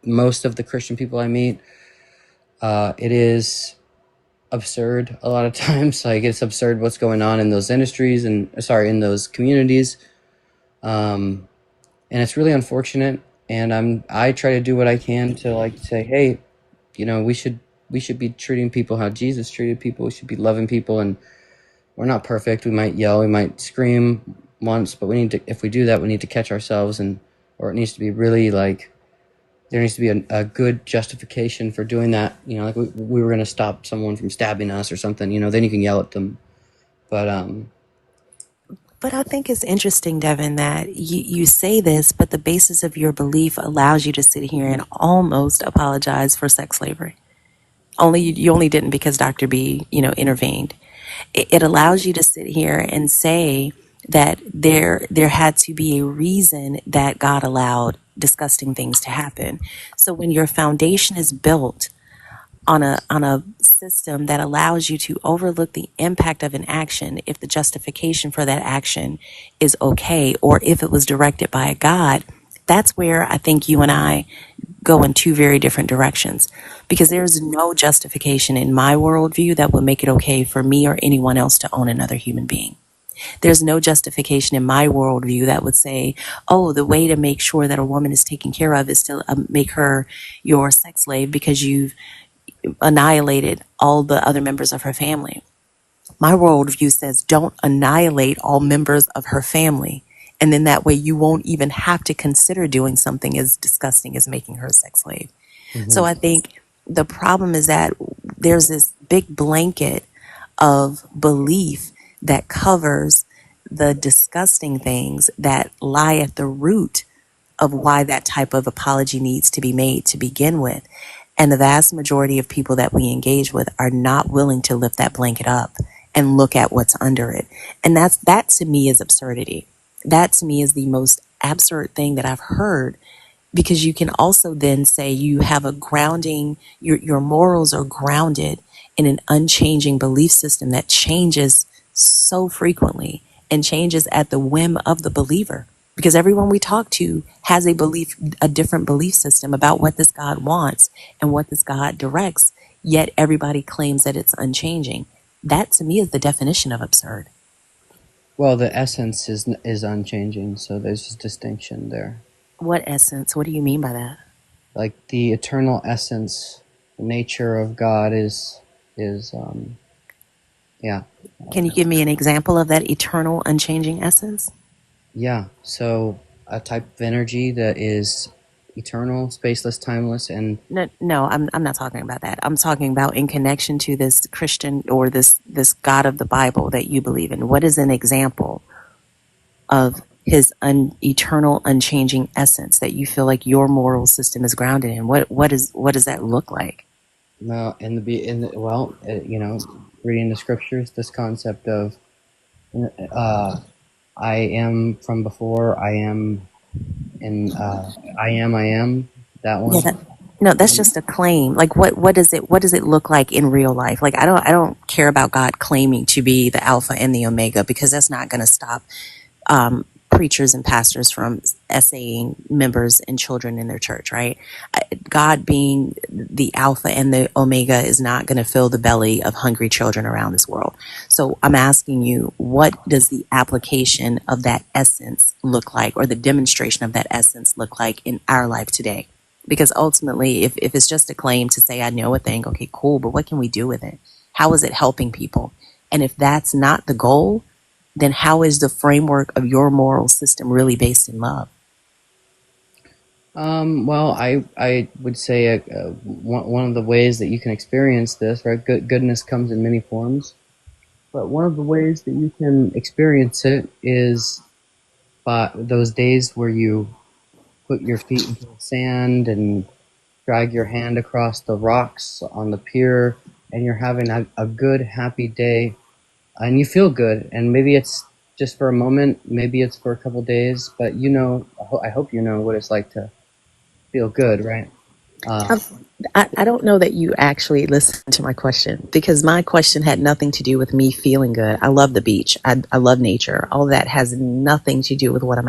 most of the Christian people I meet. It is absurd a lot of times. Like, it's absurd what's going on in those industries and in those communities. And it's really unfortunate. And I try to do what I can to, like, say, hey, we should be treating people how Jesus treated people. We should be loving people, and we're not perfect. We might yell, we might scream once, but if we do that, we need to catch ourselves, or it needs to be really, like, there needs to be a good justification for doing that. Like we were going to stop someone from stabbing us or something, then you can yell at them. But I think it's interesting, Devin, that you say this, but the basis of your belief allows you to sit here and almost apologize for sex slavery. You only didn't because Dr. B, intervened. It allows you to sit here and say that there had to be a reason that God allowed disgusting things to happen. So when your foundation is built on a system that allows you to overlook the impact of an action if the justification for that action is okay, or if it was directed by a God, that's where I think you and I go in two very different directions, because there's no justification in my worldview that would make it okay for me or anyone else to own another human being. There's no justification in my worldview that would say, oh, the way to make sure that a woman is taken care of is to make her your sex slave because you've annihilated all the other members of her family. My worldview says don't annihilate all members of her family. And then that way you won't even have to consider doing something as disgusting as making her a sex slave. Mm-hmm. So I think the problem is that there's this big blanket of belief that covers the disgusting things that lie at the root of why that type of apology needs to be made to begin with. And the vast majority of people that we engage with are not willing to lift that blanket up and look at what's under it. And that to me is absurdity. That to me is the most absurd thing that I've heard, because you can also then say you have a grounding, your morals are grounded in an unchanging belief system that changes so frequently and changes at the whim of the believer. Because everyone we talk to has a different belief system about what this God wants and what this God directs, yet everybody claims that it's unchanging. That to me is the definition of absurd. Well, the essence is unchanging, so there's a distinction there. What essence? What do you mean by that? Like the eternal essence, the nature of God is yeah. Can you give me an example of that eternal, unchanging essence? Yeah, so a type of energy that is eternal, spaceless, timeless, and no, I'm not talking about that. I'm talking about in connection to this Christian or this God of the Bible that you believe in. What is an example of his eternal, unchanging essence that you feel like your moral system is grounded in? What does that look like? No, reading the scriptures, this concept of I am from before, I am, and I am that one. Yeah, no, that's just a claim. Like what does it look like in real life? Like I don't care about God claiming to be the Alpha and the Omega, because that's not going to stop preachers and pastors from essaying members and children in their church, right? God being the Alpha and the Omega is not going to fill the belly of hungry children around this world. So I'm asking you, what does the application of that essence look like, or the demonstration of that essence look like in our life today? Because ultimately, if it's just a claim to say, I know a thing, okay, cool, but what can we do with it? How is it helping people? And if that's not the goal, then how is the framework of your moral system really based in love? Well, I would say one of the ways that you can experience this, right? Goodness comes in many forms, but one of the ways that you can experience it is by those days where you put your feet into the sand and drag your hand across the rocks on the pier, and you're having a good, happy day, and you feel good. And maybe it's just for a moment, maybe it's for a couple days, but I hope you know what it's like to feel good, right? Uh, I don't know that you actually listened to my question, because my question had nothing to do with me feeling good. I love the beach. I love nature. All that has nothing to do with what I'm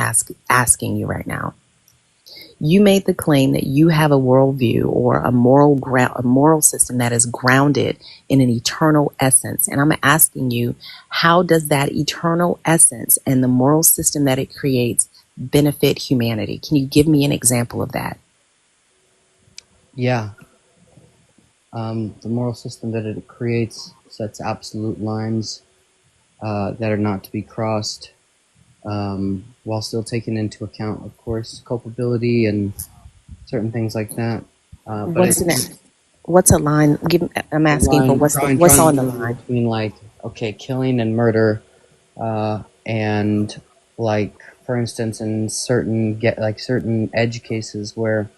asking you right now. You made the claim that you have a worldview or a moral system that is grounded in an eternal essence. And I'm asking you, how does that eternal essence and the moral system that it creates benefit humanity? Can you give me an example of that? yeah. The moral system that it creates sets absolute lines that are not to be crossed, while still taking into account, of course, culpability and certain things like that. But What's what's a line? I'm the asking for line what's drawing on the the line line. between, like, okay, killing and murder, and, like, for instance, in certain edge cases where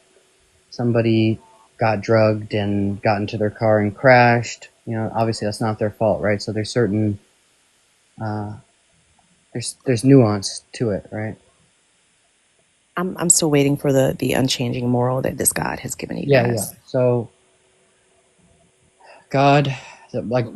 somebody got drugged and got into their car and crashed, obviously that's not their fault, right? So there's certain uh, there's nuance to it, right? I'm still waiting for the unchanging moral that this God has given you Yeah. guys. So God, like,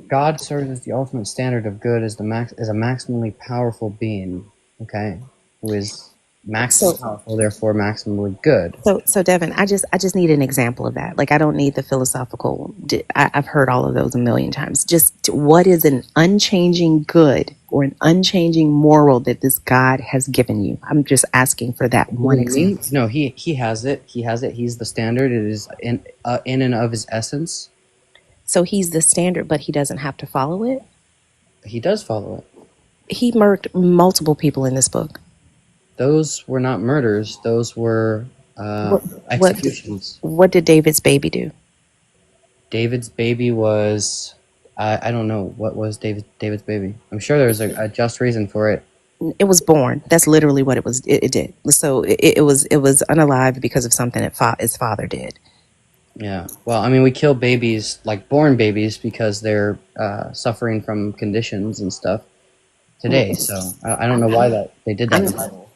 God serves as the ultimate standard of good, as as a maximally powerful being, okay, who is So maximally powerful, therefore maximally good. so Devin, I just need an example of that. Like, I don't need the philosophical. I've heard all of those a million times. Just what is an unchanging good or an unchanging moral that this God has given you? I'm just asking for that one Giving me? example. No, he has it. He has it. He's the standard. It is in and of his essence. So he's the standard, but he doesn't have to follow it. He does follow it. He murdered multiple people in this book. Those were not murders. Those were What what did, executions. what did David's baby do? David's baby was. I don't know what was David's baby. I'm sure there was a just reason for it. It was born. That's literally what it was. It did. So it was unalive because of something that his father did. Yeah. Well, I mean, we kill babies, like born babies, because they're suffering from conditions and stuff today. So I don't know why that they did that in I'm the Bible.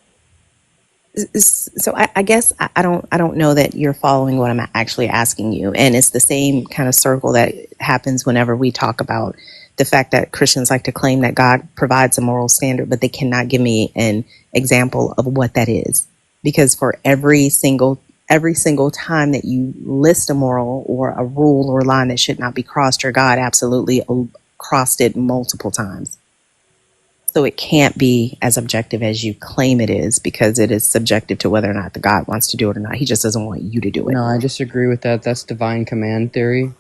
so I guess I don't know that you're following what I'm actually asking you, and it's the same kind of circle that happens whenever we talk about the fact that Christians like to claim that God provides a moral standard, but they cannot give me an example of what that is, because for every single time that you list a moral or a rule or line that should not be crossed, your God absolutely crossed it multiple times. So it can't be as objective as you claim it is, because it is subjective to whether or not the God wants to do it or not. He just doesn't want you to do it. No, I disagree with that. That's divine command theory.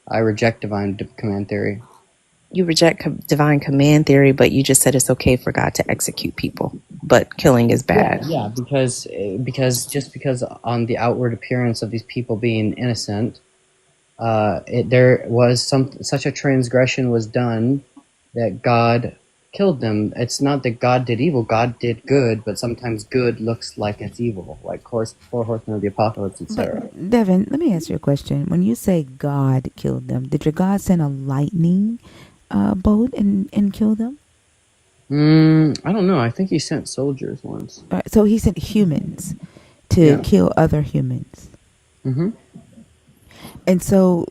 I reject divine command theory. You reject divine command theory, but you just said it's okay for God to execute people, but killing is bad. Yeah, because on the outward appearance of these people being innocent, there was such a transgression was done that God killed them. It's not that God did evil; God did good. But sometimes good looks like it's evil, like four horsemen of the apocalypse, etc. But Devin, let me ask you a question. When you say God killed them, did your God send a lightning bolt and kill them? I don't know. I think he sent soldiers once. So he sent humans to Yeah. kill other humans. Mm-hmm. And so,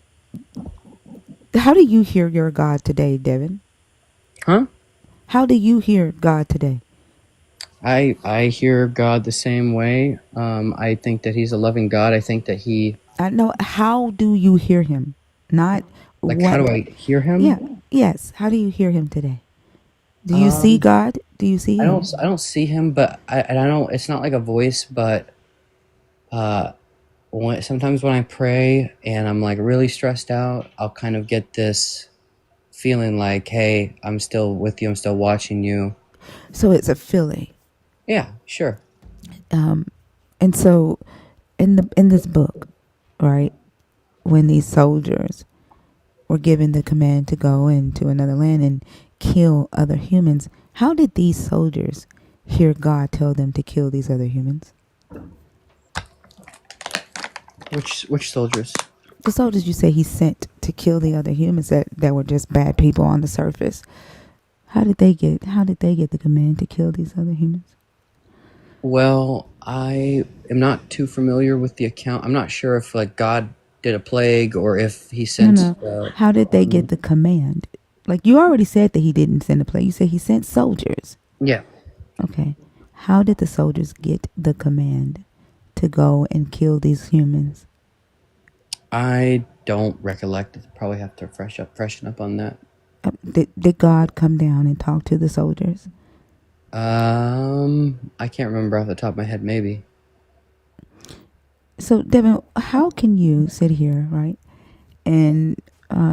how do you hear your God today, Devin? Huh? How do you hear God today? I hear God the same way. I think that he's a loving God. I think that he, I know. How do you hear him? Not like, how what. do I hear Yeah. him? Yes. How do you hear him today? Do you see Um, God? Do you see him? I don't see him, but I don't. It's not like a voice, but uh, sometimes when I pray and I'm like really stressed out, I'll kind of get this feeling like, hey, I'm still with you. I'm still watching you. So it's a feeling. Yeah, sure. And so, in this book, right, when these soldiers were given the command to go into another land and kill other humans, how did these soldiers hear God tell them to kill these other humans? Which soldiers? The soldiers you say he sent to kill the other humans that were just bad people on the surface. How did they get the command to kill these other humans? Well, I am not too familiar with the account. I'm not sure if like God did a plague or if he No, sent. no. How did they get the command? Like you already said that he didn't send a plane. You said he sent soldiers. Yeah, Okay. How did the soldiers get the command to go and kill these humans? I don't recollect. Probably have to freshen up on that. Did God come down and talk to the soldiers? I can't remember off the top of my head. Maybe. So, Devin, how can you sit here, right, and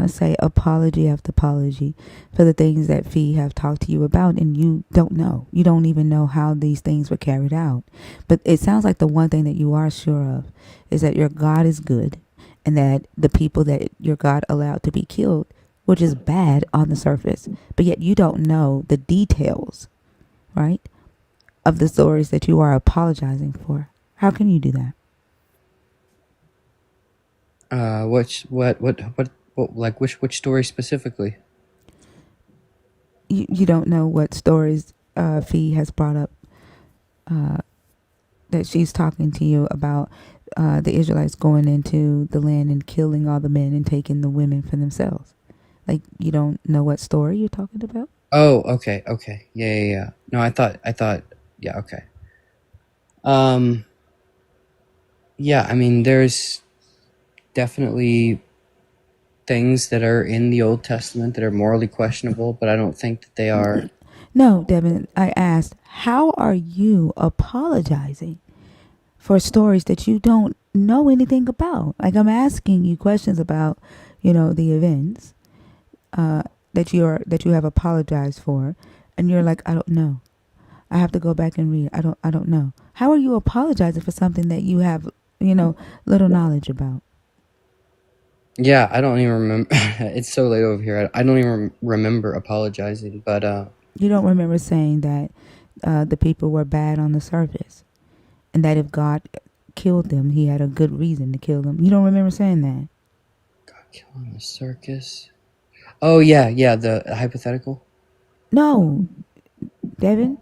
say apology after apology for the things that Fee have talked to you about, and you don't know? You don't even know how these things were carried out. But it sounds like the one thing that you are sure of is that your God is good, and that the people that your God allowed to be killed were just bad on the surface. But yet you don't know the details, right, of the stories that you are apologizing for. How can you do that? What like which story specifically? You don't know what stories Fee has brought up uh, that she's talking to you about the Israelites going into the land and killing all the men and taking the women for themselves. Like you don't know what story you're talking about? Oh, okay, yeah. No, I thought, yeah, okay. Yeah, I mean, there's definitely things that are in the Old Testament that are morally questionable, but I don't think that they are. No, Devin, I asked, how are you apologizing for stories that you don't know anything about? Like I'm asking you questions about, the events uh, that you have apologized for, and you're like, I don't know. I have to go back and read. I don't know. How are you apologizing for something that you have, little knowledge about? Yeah, I don't even remember. It's so late over here. I don't even remember apologizing, but You don't remember saying that the people were bad on the surface, and that if God killed them, He had a good reason to kill them. You don't remember saying that? God killing the circus. Oh yeah, the hypothetical. No, Devin.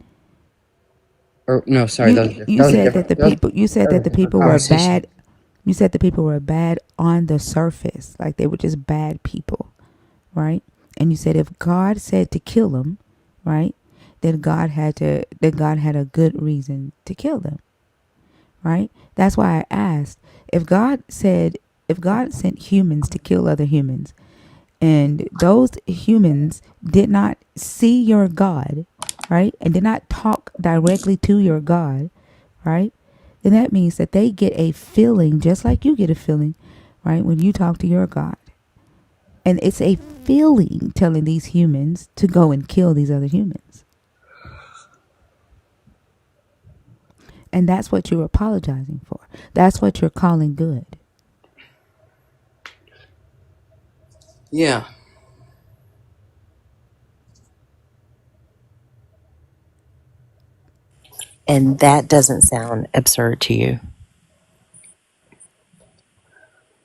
Or no, sorry, You that was you said that different. the people. You said That that was the a different people were conversation. bad. You said the people were bad on the surface, like they were just bad people, right? And you said if God said to kill them, right, then God had a good reason to kill them, right? That's why I asked if God sent humans to kill other humans, and those humans did not see your God, right, and did not talk directly to your God, right, then that means that they get a feeling just like you get a feeling, right, when you talk to your God. And it's a feeling telling these humans to go and kill these other humans. And that's what you're apologizing for. That's what you're calling good. Yeah. And that doesn't sound absurd to you.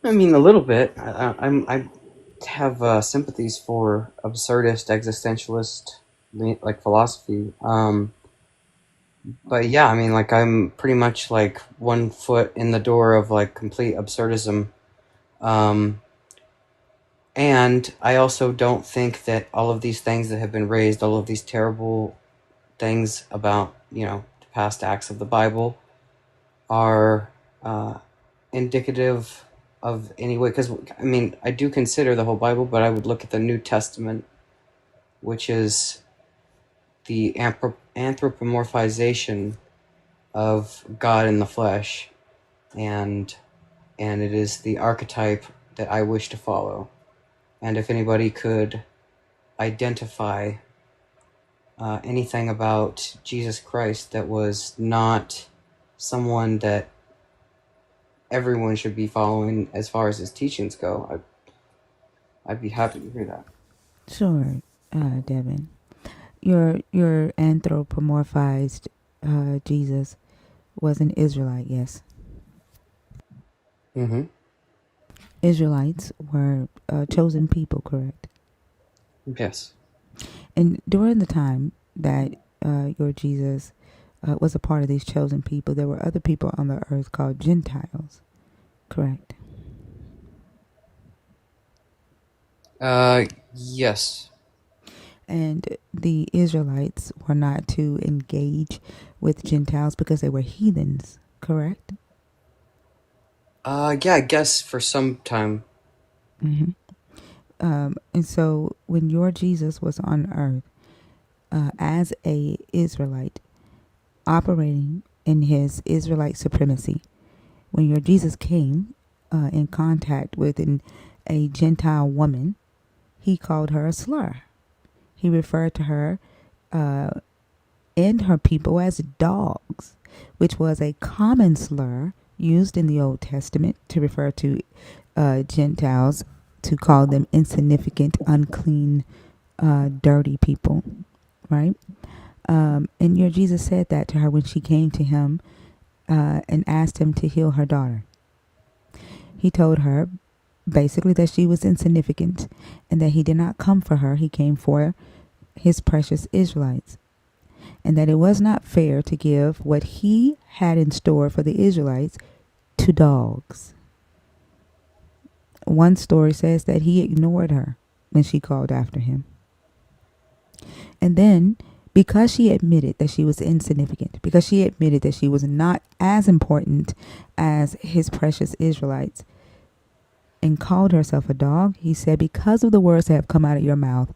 I mean, a little bit. I have sympathies for absurdist existentialist like philosophy. But yeah, I mean, like I'm pretty much like 1 foot in the door of like complete absurdism. Um, and I also don't think that all of these things that have been raised, all of these terrible things about the past acts of the Bible, are indicative of any way. Because I mean, I do consider the whole Bible, but I would look at the New Testament, which is the anthropomorphization of God in the flesh, and it is the archetype that I wish to follow. And if anybody could identify anything about Jesus Christ that was not someone that everyone should be following as far as his teachings go, I'd be happy to hear that. Sure, Devin. Your anthropomorphized Jesus was an Israelite, yes. Mm-hmm. Israelites were a chosen people, correct? Yes. And during the time that your Jesus was a part of these chosen people. There were other people on the earth called Gentiles. Correct. Yes. And the Israelites were not to engage with Gentiles because they were heathens. Correct. Yeah, I guess for some time. hmm and so when your Jesus was on earth as a Israelite, operating in his Israelite supremacy, when your Jesus came in contact with a Gentile woman, he called her a slur. He referred to her and her people as dogs, which was a common slur used in the Old Testament to refer to Gentiles, to call them insignificant, unclean, dirty people, right? And your Jesus said that to her when she came to him and asked him to heal her daughter. He told her basically that she was insignificant and that he did not come for her, he came for his precious Israelites. And that it was not fair to give what he had in store for the Israelites to dogs. One story says that he ignored her when she called after him. And then, because she admitted that she was insignificant, because she admitted that she was not as important as his precious Israelites, and called herself a dog, he said, because of the words that have come out of your mouth,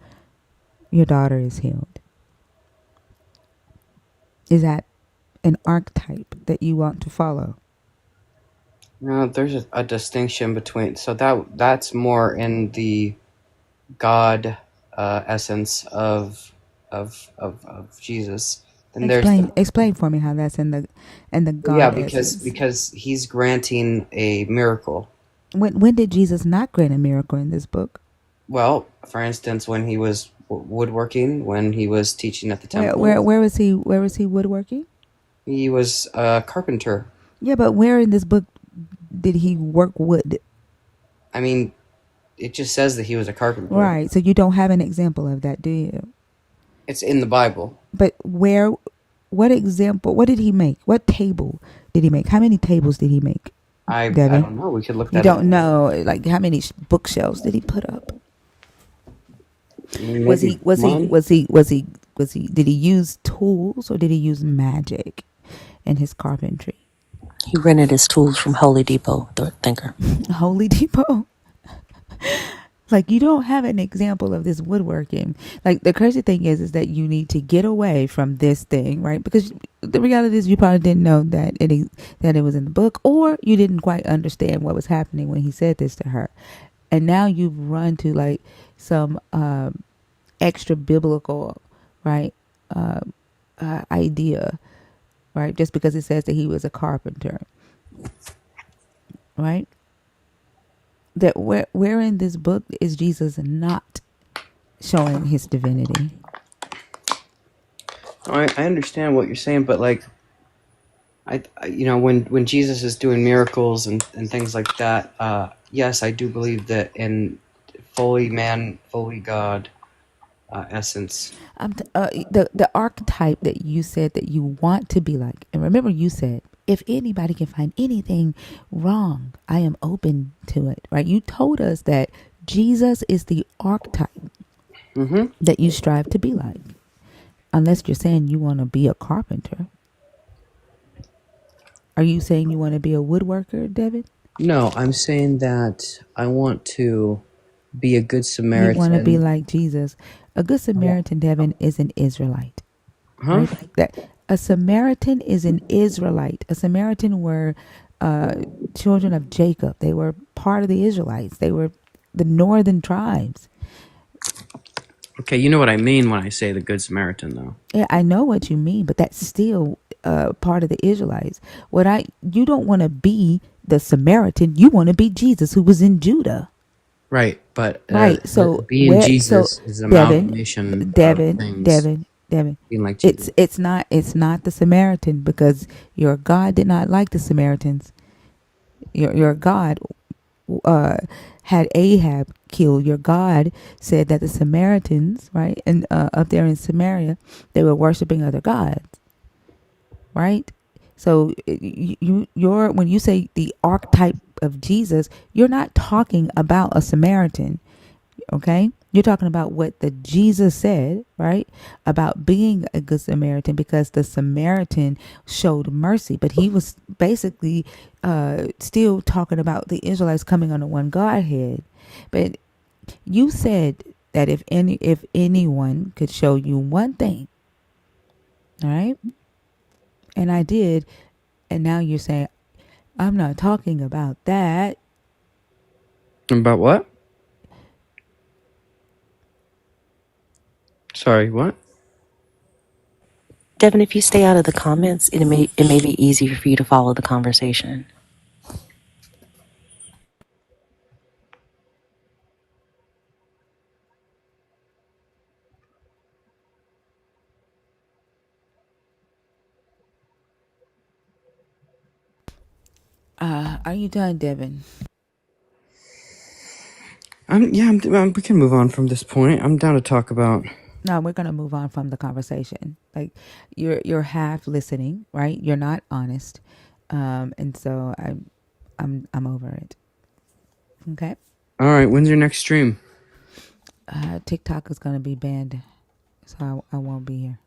your daughter is healed. Is that an archetype that you want to follow? No, there's a distinction between. So that's more in the God essence of Jesus. Then there's Explain for me how that's in the yeah, God because essence. because he's granting a miracle. When did Jesus not grant a miracle in this book? Well, for instance, when he was woodworking, when he was teaching at the temple, Where was he? Where was he woodworking? he was a carpenter. Yeah, but where in this book did he work wood? I mean, it just says that he was a carpenter. Right. So you don't have an example of that, do you? It's in the Bible. But where? What example? What did he make? What table did he make? How many tables did he make? I Devin? don't know. We could look You that up. don't know, like how many bookshelves did he put up? Was Maybe he? Did he use tools or did he use magic in his carpentry? He rented his tools from Holy Depot, the thinker. Holy Depot. Like, you don't have an example of this woodworking. Like, the crazy thing is that you need to get away from this thing, right? Because the reality is you probably didn't know that it was in the book, or you didn't quite understand what was happening when he said this to her. And now you've run to like some extra biblical, right, idea, right? Just because it says that he was a carpenter, right? That where in this book is Jesus not showing his divinity? I understand what you're saying, but like, when Jesus is doing miracles and things like that, yes, I do believe that in fully man, fully God essence. The archetype that you said that you want to be like, and remember you said, if anybody can find anything wrong, I am open to it, right? You told us that Jesus is the archetype that you strive to be like, unless you're saying you want to be a carpenter. Are you saying you want to be a woodworker, David? No, I'm saying that I want to be a good You want to be Samaritan. like Jesus. A good Samaritan, Devin, is an Israelite. Huh? Right? That a Samaritan is an Israelite. A Samaritan were children of Jacob. They were part of the Israelites. They were the northern tribes. Okay, you know what I mean when I say the good Samaritan, though. Yeah, I know what you mean, but that's still part of the Israelites. You don't want to be the Samaritan. You want to be Jesus, who was in Judah. Right, but Right. So being Jesus is an Devin, amalgamation of Devin, things. Devin, Devin. Being like Jesus. It's not the Samaritan, because your God did not like the Samaritans. Your God had Ahab killed. Your God said that the Samaritans, right, and up there in Samaria, they were worshiping other gods. right? So you're when you say the archetype of Jesus, you're not talking about a Samaritan, okay? You're talking about what the Jesus said, right? About being a good Samaritan, because the Samaritan showed mercy, but he was basically still talking about the Israelites coming under one Godhead. But you said that if anyone could show you one thing, all right, and I did, and now you're saying I'm not talking about that. About what? Sorry, what? Devin, if you stay out of the comments, it may be easier for you to follow the conversation. Are you done, Devin? We can move on from this point. I'm down to talk about. No, we're gonna move on from the conversation. Like you're half listening, right? You're not honest, and so I'm over it. Okay. All right, when's your next stream? TikTok is gonna be banned, so I won't be here.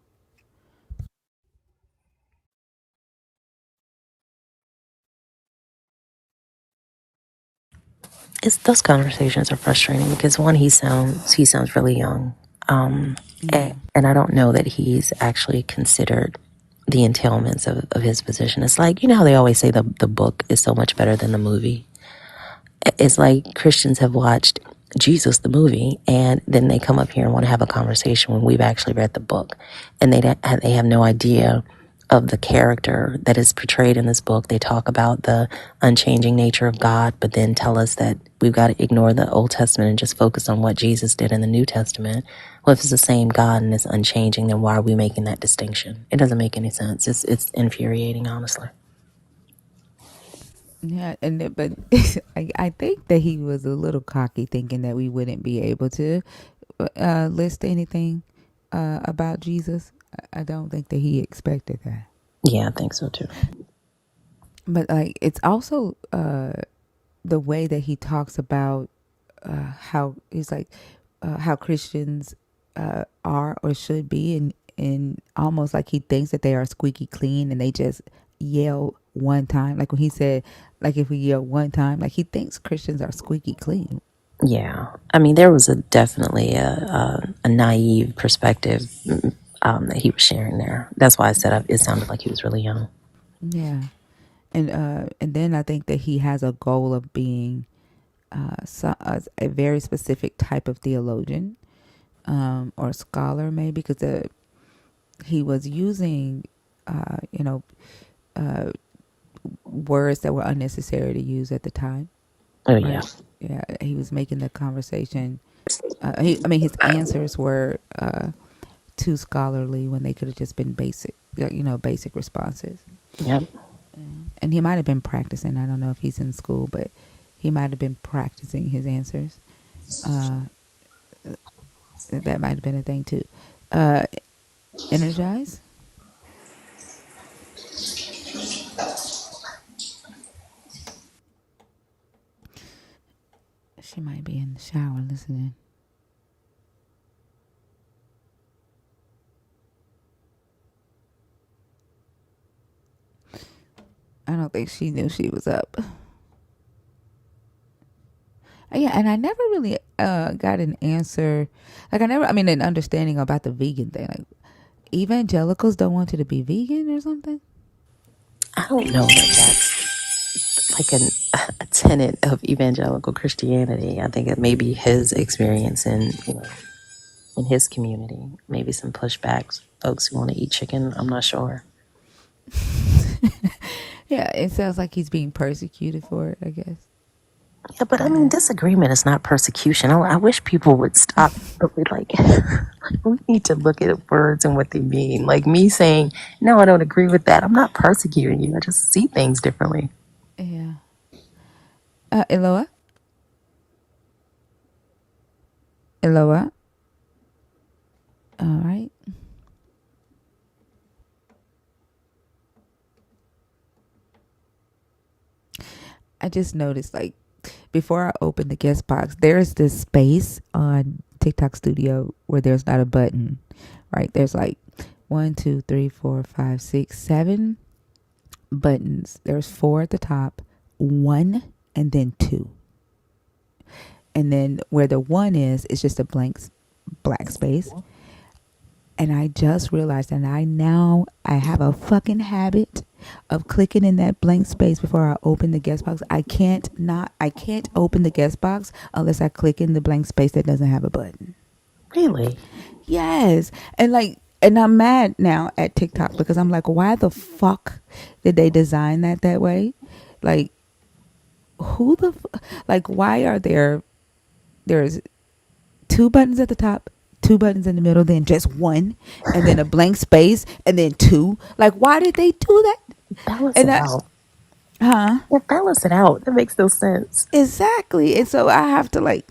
Those conversations are frustrating because one, he sounds really young, Yeah. and I don't know that he's actually considered the entailments of his position. It's like, you know how they always say the book is so much better than the movie. It's like Christians have watched Jesus the movie, and then they come up here and want to have a conversation when we've actually read the book, and they have no idea of the character that is portrayed in this book. They talk about the unchanging nature of God, but then tell us that we've got to ignore the Old Testament and just focus on what Jesus did in the New Testament. Well, if it's the same God and it's unchanging, then why are we making that distinction? It doesn't make any sense. It's infuriating, honestly. Yeah, but I think that he was a little cocky, thinking that we wouldn't be able to list anything about Jesus. I don't think that he expected that. Yeah, I think so too. But like, it's also the way that he talks about how he's like how Christians are or should be, and almost like he thinks that they are squeaky clean and they just yell one time. Like when he said, like if we yell one time, like he thinks Christians are squeaky clean. Yeah, I mean, there was definitely a naive perspective that he was sharing there. That's why I said it sounded like he was really young. Yeah, and then I think that he has a goal of being a very specific type of theologian or scholar, maybe, because he was using, you know, words that were unnecessary to use at the time, Oh yeah, right? Yeah, he was making the conversation. His answers were too scholarly when they could have just been basic, basic responses. yep. And he might have been practicing. I don't know if he's in school, but he might have been practicing his answers. Uh, that might have been a thing too. Uh, Energize. She might be in the shower listening. I don't think she knew she was up. Yeah, and I never really got an answer. Like an understanding about the vegan thing. Like evangelicals don't want you to be vegan or something. I don't know that that's like a tenet of evangelical Christianity. I think it may be his experience in his community. Maybe some pushbacks, folks who want to eat chicken. I'm not sure. Yeah, it sounds like he's being persecuted for it, I guess. Yeah, but I mean, disagreement is not persecution. I wish people would stop. Like, we need to look at words and what they mean. Like me saying, no, I don't agree with that. I'm not persecuting you. I just see things differently. Yeah. Eloa? Eloa? All right. I just noticed, like, before I open the guest box, there's this space on TikTok Studio where there's not a button, right? There's like 1, 2, 3, 4, 5, 6, 7 buttons. There's 4 at the top, 1, and then 2. And then where the 1 is, it's just a black space. And I just realized that I have a fucking habit of clicking in that blank space before I open the guest box. I can't open the guest box unless I click in the blank space that doesn't have a button. Really? Yes. And I'm mad now at TikTok because I'm like, why the fuck did they design that way? Like, like, why are there's 2 buttons at the top, 2 buttons in the middle, then just 1, and then a blank space, and then 2. Like, why did they do that? Balance And it that, out. huh? Yeah, balance it out. That makes no sense. Exactly. And so I have to like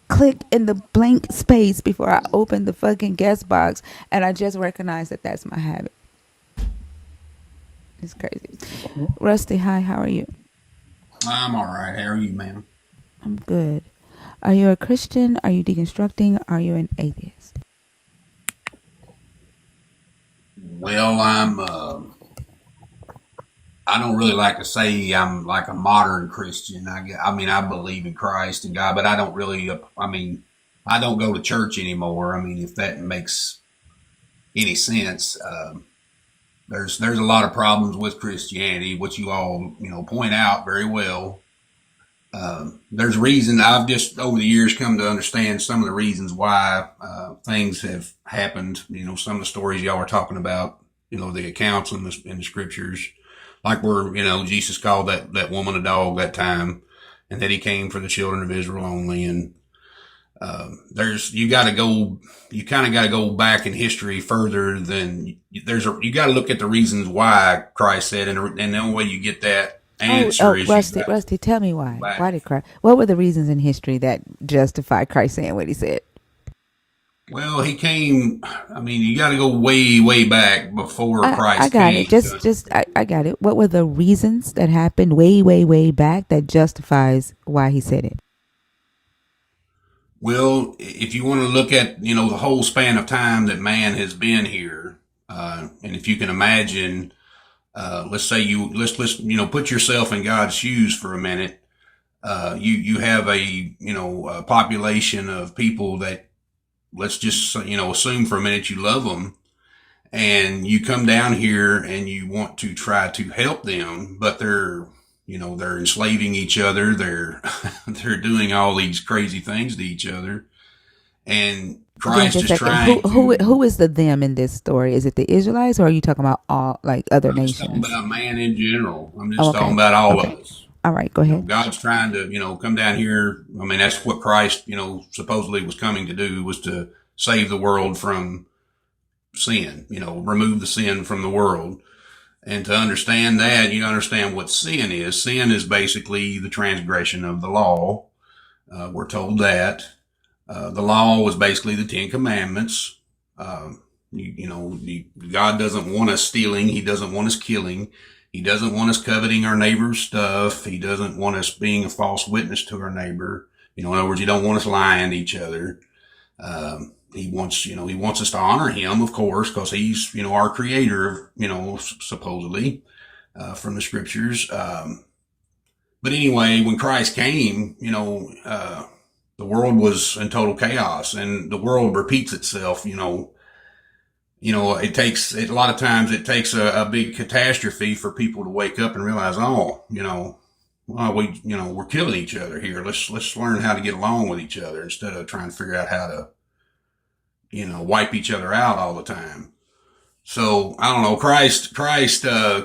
click in the blank space before I open the fucking guest box, and I just recognize that that's my habit. It's crazy. Rusty, hi. How are you? I'm all right. How are you, ma'am? I'm good. Are you a Christian? Are you deconstructing? Are you an atheist? Well, I don't really like to say I'm like a modern Christian. I mean, I believe in Christ and God, but I don't really. I mean, I don't go to church anymore. I mean, if that makes any sense, there's a lot of problems with Christianity, which you all point out very well. There's reason I've just over the years come to understand some of the reasons why things have happened. Some of the stories y'all were talking about. The accounts in the scriptures, like where Jesus called that woman a dog that time, and that he came for the children of Israel only. And you got to go. You kind of got to go back in history further than you got to look at the reasons why Christ said, and the only way you get that answer Oh, is you got Rusty, tell me to go why. back. Why did Christ? What were the reasons in history that justify Christ saying what he said? Well, he came. I mean, you got to go way, way back before I Christ got it. came. I got it. What were the reasons that happened way, way, way back that justifies why he said it? Well, if you want to look at the whole span of time that man has been here, and if you can imagine, let's say let's put yourself in God's shoes for a minute. You have a population of people that let's just assume for a minute you love them, and you come down here and you want to try to help them, but they're enslaving each other. They're they're doing all these crazy things to each other, and Then Christ just is a second. trying to. Who is the them in this story? Is it the Israelites, or are you talking about all like other I'm just talking nations? about man in general. I'm Oh, just talking okay. about all of Okay. us. All right. Go ahead. God's trying to, come down here. I mean, that's what Christ, supposedly was coming to do, was to save the world from sin, remove the sin from the world. And to understand that, you understand what sin is. Sin is basically the transgression of the law. We're told that. The law was basically the 10 Commandments. God doesn't want us stealing. He doesn't want us killing. He doesn't want us coveting our neighbor's stuff. He doesn't want us being a false witness to our neighbor. In other words, he don't want us lying to each other. He wants us to honor him, of course, because he's, our creator, supposedly, from the scriptures. But anyway, when Christ came, the world was in total chaos, and the world repeats itself. A lot of times it takes a big catastrophe for people to wake up and realize, well, we're killing each other here. Let's learn how to get along with each other instead of trying to figure out how to, wipe each other out all the time. So I don't know. Christ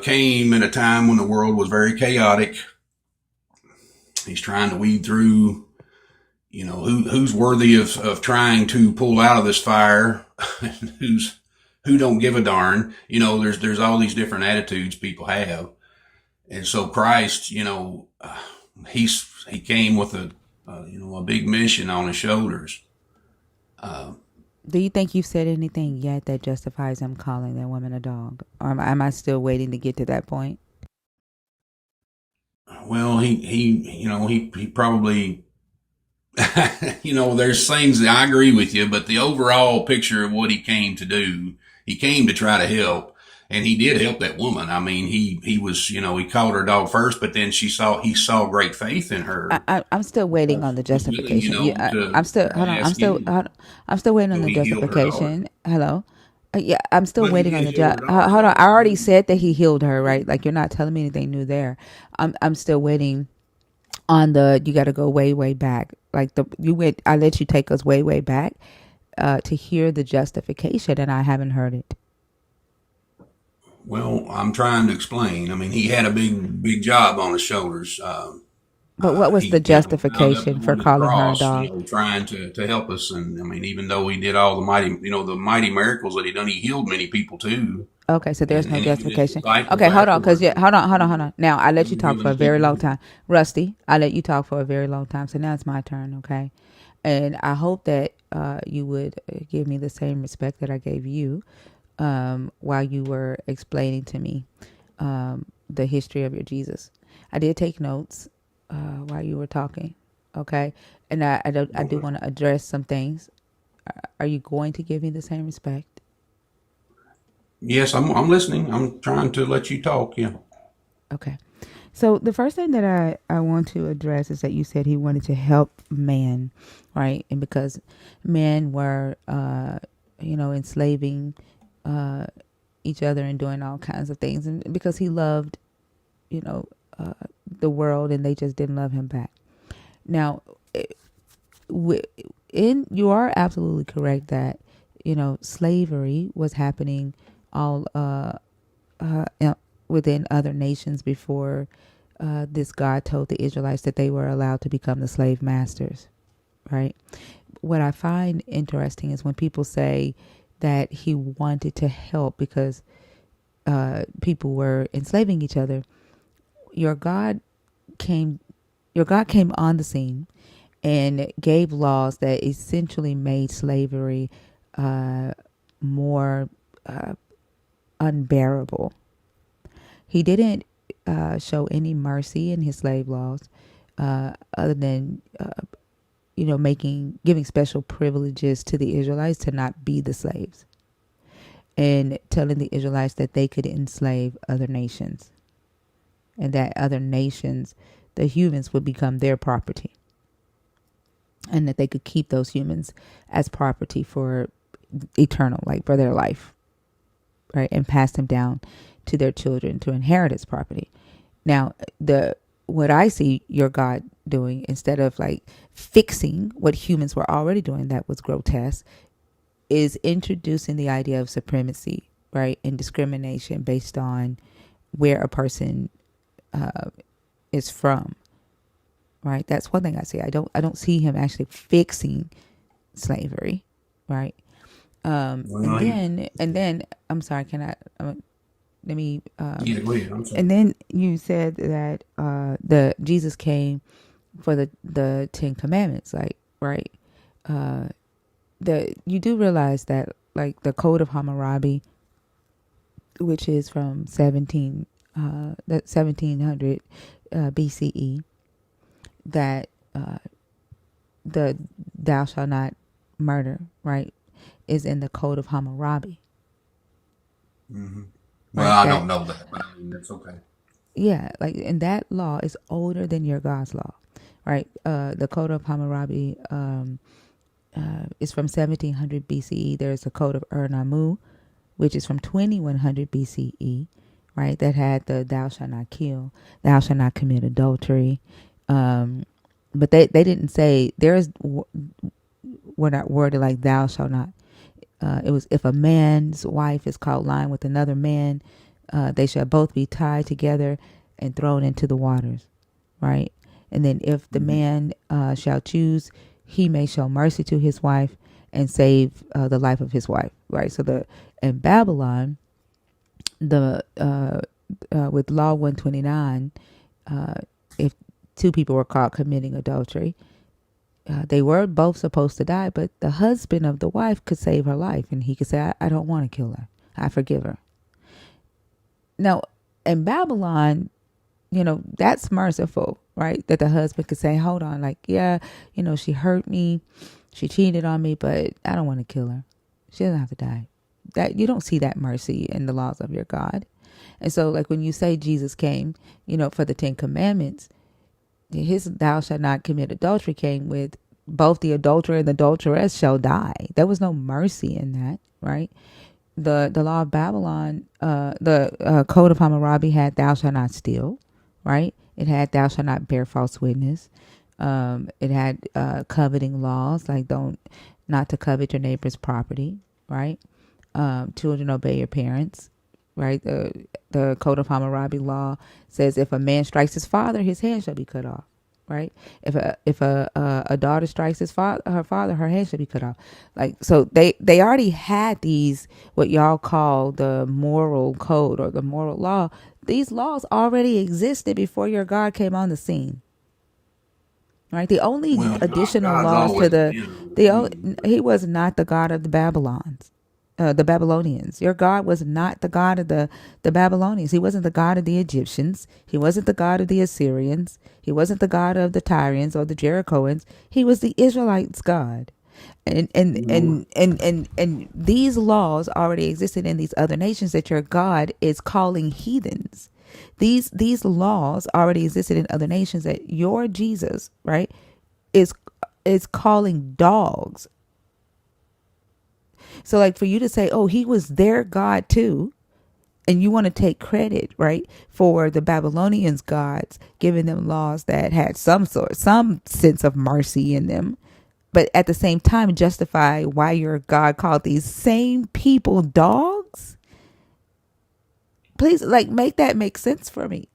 came in a time when the world was very chaotic. He's trying to weed through, who's worthy of trying to pull out of this fire, who don't give a darn. There's all these different attitudes people have, and so Christ, he came with a big mission on his shoulders. Do you think you've said anything yet that justifies him calling that woman a dog, or am I still waiting to get to that point? Well, he probably, there's things that I agree with you, but the overall picture of what he came to do, he came to try to help. And he did help that woman. I mean, he was, he called her dog first, but then he saw great faith in her. I'm still waiting on the Was willing, justification. I'm to still hold on. ask him. I'm still waiting on So the he healed her daughter. justification. Hello. Yeah, I'm still But he waiting on did the heal her daughter, hold on. though. I already said that he healed her, right? Like you're not telling me anything new there. I'm still waiting on the. You got to go way back. Like you went. I let you take us way back to hear the justification, and I haven't heard it. Well, I'm trying to explain. I mean, he had a big job on his shoulders. But what was the He wound up justification for going to the calling her a cross, dog? trying to help us. And I mean, even though he did all the mighty miracles that he done, he healed many people too. Okay, so there's no And even his justification. disciples Okay, hold on, cause afterwards, yeah, hold on. Now I he let you was talk for healing a very long people. time, Rusty. I let you talk for a very long time, so now it's my turn. Okay, and I hope that you would give me the same respect that I gave you while you were explaining to me the history of your Jesus. I did take notes while you were talking. Okay, and I do Okay. want to address some things. Are you going to give me the same respect? Yes, I'm listening. I'm trying to let you talk. Yeah. Okay. So the first thing that I want to address is that you said he wanted to help man, right? And because men were, enslaving uh, each other and doing all kinds of things, and because he loved, you know, the world, and they just didn't love him back. Now, you are absolutely correct that slavery was happening all uh, within other nations before this God told the Israelites that they were allowed to become the slave masters, right? What I find interesting is when people say that he wanted to help because people were enslaving each other. Your God came, your God came on the scene and gave laws that essentially made slavery more unbearable. He didn't show any mercy in his slave laws, other than giving special privileges to the Israelites to not be the slaves, and telling the Israelites that they could enslave other nations, and that other nations, the humans, would become their property, and that they could keep those humans as property for eternal, like for their life, right, and pass them down to their children to inherit its property. Now, what I see your God doing, instead of like fixing what humans were already doing that was grotesque, is introducing the idea of supremacy, right, and discrimination based on where a person is from, right. That's one thing I see. I don't see him actually fixing slavery, right. And Well, then I'm sorry. Can I? Let me. yeah, go ahead. I'm sorry. And then you said that the Jesus came for the Ten Commandments, like, right? You do realize that, like, the Code of Hammurabi, which is from 1700 BCE, that the "Thou shalt not murder," right, is in the Code of Hammurabi, Hmm. Well, right? I That don't know that, but I mean that's okay. Yeah, like, and that law is older than your God's law, right? The Code of Hammurabi is from 1700 BCE. There's a Code of Namu, which is from 2100 BCE, right? That had the "Thou shalt not kill," "Thou shalt not commit adultery," but they didn't say we're not worded like "Thou shalt not." It was, if a man's wife is caught lying with another man, they shall both be tied together and thrown into the waters, right? And then if the Hmm. man shall choose, he may show mercy to his wife and save the life of his wife, right? So in Babylon, the with Law 129, if two people were caught committing adultery, they were both supposed to die, but the husband of the wife could save her life, and he could say, I don't want to kill her. I forgive her. Now, in Babylon, that's merciful, right? That the husband could say, hold on, like, yeah, she hurt me, she cheated on me, but I don't want to kill her. She doesn't have to die. That you don't see that mercy in the laws of your God. And so, like, when you say Jesus came, for the 10 Commandments, his thou shalt not commit adultery came with both the adulterer and the adulteress shall die. There was no mercy in that, right? The law of Babylon, the code of Hammurabi had thou shalt not steal, right? It had thou shalt not bear false witness. It had coveting laws, like not to covet your neighbor's property, right? Children obey your parents, right? The code of Hammurabi law says if a man strikes his father, his hand shall be cut off, right? If a daughter strikes her father, her hand shall be cut off. Like, so they already had these, what y'all call the moral code or the moral law. These laws already existed before your God came on the scene. Right, the only Well, additional God's laws to always been. he was not the God of the the Babylonians. Your God was not the God of the Babylonians. He wasn't the God of the Egyptians. He wasn't the God of the Assyrians. He wasn't the God of the Tyrians or the Jerichoans. He was the Israelites' God. And these laws already existed in these other nations that your God is calling heathens. These laws already existed in other nations that your Jesus, right, is calling dogs. So, like, for you to say, oh, he was their God too, and you want to take credit, right, for the Babylonians' gods giving them laws that had some sense of mercy in them, but at the same time justify why your God called these same people dogs. Please, like, make that make sense for me.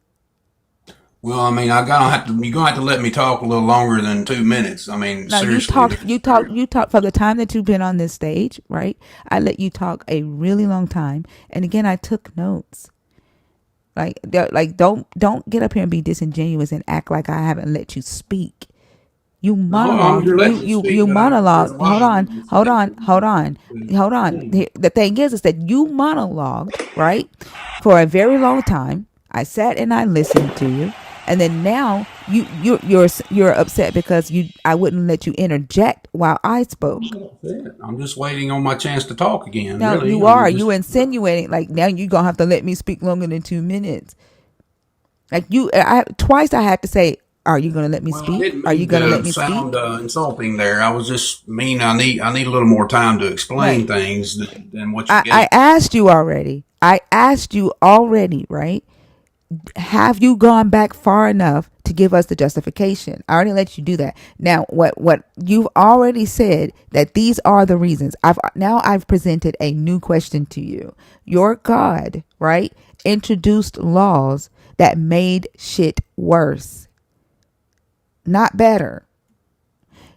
Well, I mean, you're gonna have to let me talk a little longer than 2 minutes. I mean, Now you seriously, talk, this you is talk, you talk from the time that you've been on this stage, right? I let you talk a really long time, and again, I took notes. Like, don't get up here and be disingenuous and act like I haven't let you speak. You no, monologued. you're letting me You speak, but there's a monologued. lot Hold of on. Hold on. Hold on. Hold on. The thing is that you monologued, right, for a very long time. I sat and I listened to you, and then now you're upset because I wouldn't let you interject while I spoke. I'm just waiting on my chance to talk again. Now Really, you I'm are you just. insinuating like now you gonna have to let me speak longer than 2 minutes. Like twice I had to say, "Are you gonna let me Well, I speak? didn't Are you mean gonna let to me sound speak?" insulting there. I was just mean. I need a little more time to explain Right. things than what you I gave. asked you already. I asked you already, right? Have you gone back far enough to give us the justification? I already let you do that. Now, what you've already said that these are the reasons. I've presented a new question to you. Your God, right, introduced laws that made shit worse, not better.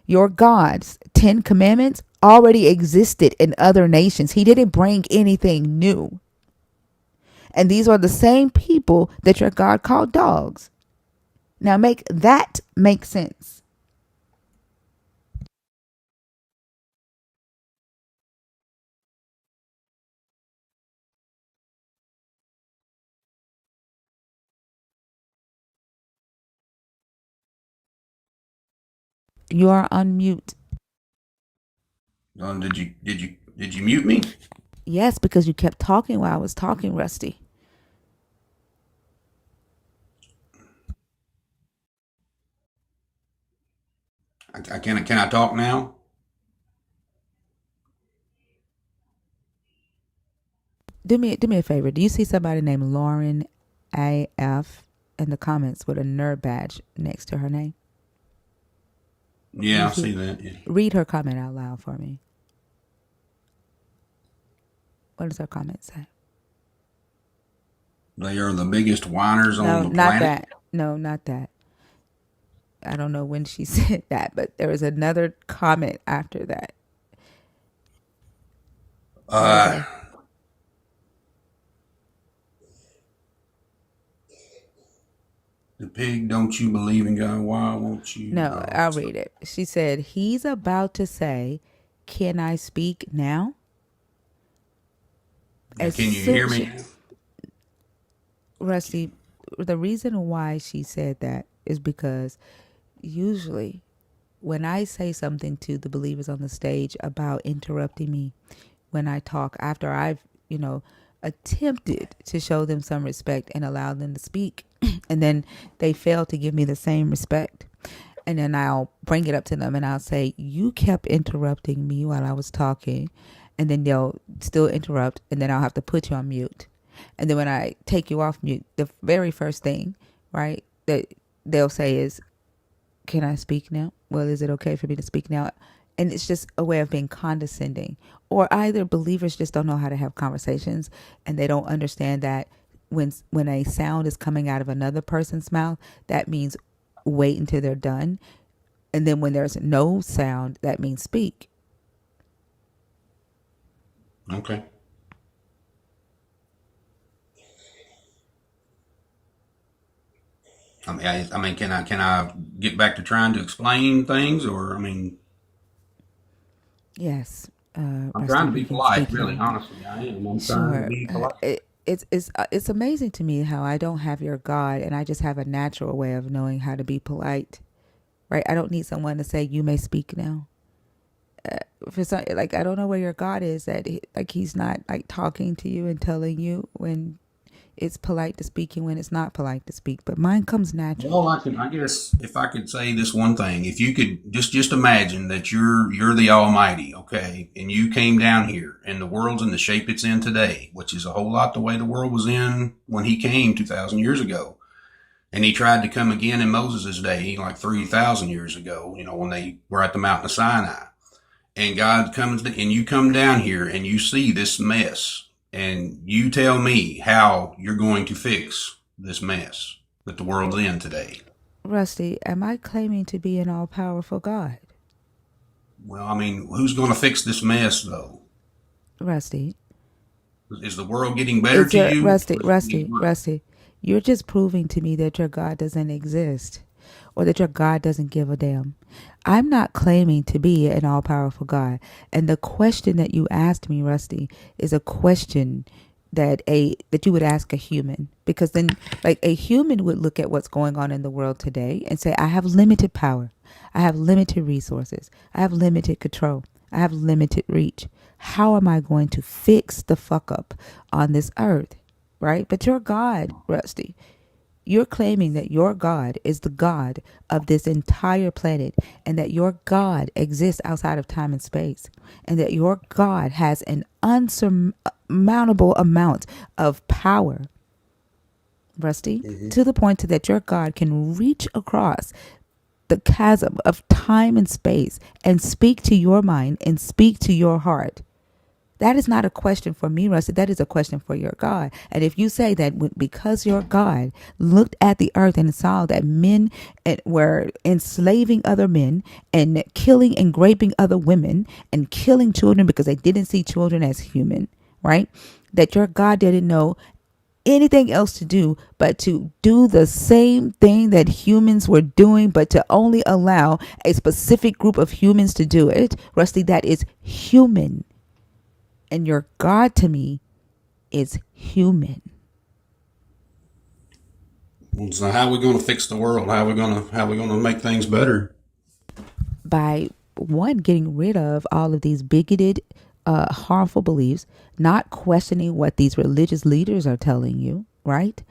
Your God's 10 commandments already existed in other nations. He didn't bring anything new. And these are the same people that your God called dogs. Now make that make sense. You are on mute. Did you mute me? Yes, because you kept talking while I was talking, Rusty. Can I talk now? Do me a favor. Do you see somebody named Lauren AF in the comments with a nerd badge next to her name? Do you Yeah, I see? see that. Yeah. Read her comment out loud for me. What does her comment say? They are the biggest whiners on No, the not planet. that. No, not that. I don't know when she said that, but there was another comment after that. What does Uh, that? the pig, don't you believe in God? Why won't you? No, I'll read it. She said, he's about to say, can I speak now? Now, As can you soon, hear me? Rusty, the reason why she said that is because usually when I say something to the believers on the stage about interrupting me when I talk after I've, attempted to show them some respect and allow them to speak, and then they fail to give me the same respect. And then I'll bring it up to them and I'll say, you kept interrupting me while I was talking. And then they'll still interrupt. And then I'll have to put you on mute. And then when I take you off mute, the very first thing, right, that they'll say is, can I speak now? Well, is it okay for me to speak now? And it's just a way of being condescending. Or either believers just don't know how to have conversations and they don't understand that when a sound is coming out of another person's mouth, that means wait until they're done. And then when there's no sound, that means speak. Okay. Can I get back to trying to explain things, or Yes, I'm Rusty, trying to you be can polite, speak really, now. honestly, I am. I'm trying to Sure. be polite. It's amazing to me how I don't have your God and I just have a natural way of knowing how to be polite, right? I don't need someone to say you may speak now. For some, like I don't know where your God is that he's not like talking to you and telling you when it's polite to speak and when it's not polite to speak. But mine comes naturally. Well, I guess if I could say this one thing, if you could just imagine that you're the Almighty, okay, and you came down here, and the world's in the shape it's in today, which is a whole lot the way the world was in when He came 2,000 years ago, and He tried to come again in Moses' day, like 3,000 years ago, when they were at the mountain of Sinai, and God comes and you come down here and you see this mess, and you tell me how you're going to fix this mess that the world's in today. Rusty, am I claiming to be an all-powerful God? Well, who's going to fix this mess, though? Rusty, Is the world getting better to you? Or is it getting worse? Rusty, you're just proving to me that your God doesn't exist or that your God doesn't give a damn. I'm not claiming to be an all-powerful God. And the question that you asked me, Rusty, is a question that you would ask a human, because then like a human would look at what's going on in the world today and say, I have limited power. I have limited resources. I have limited control. I have limited reach. How am I going to fix the fuck up on this earth? Right? But your God, Rusty, you're claiming that your God is the God of this entire planet and that your God exists outside of time and space and that your God has an unsurmountable amount of power, Rusty, to the point that your God can reach across the chasm of time and space and speak to your mind and speak to your heart. That is not a question for me, Rusty. That is a question for your God. And if you say that because your God looked at the earth and saw that men were enslaving other men and killing and raping other women and killing children because they didn't see children as human, right? That your God didn't know anything else to do but to do the same thing that humans were doing, but to only allow a specific group of humans to do it. Rusty, that is human. And your God to me is human. So how are we going to fix the world? How are we going to make things better? By one, getting rid of all of these bigoted, harmful beliefs, not questioning what these religious leaders are telling you, right?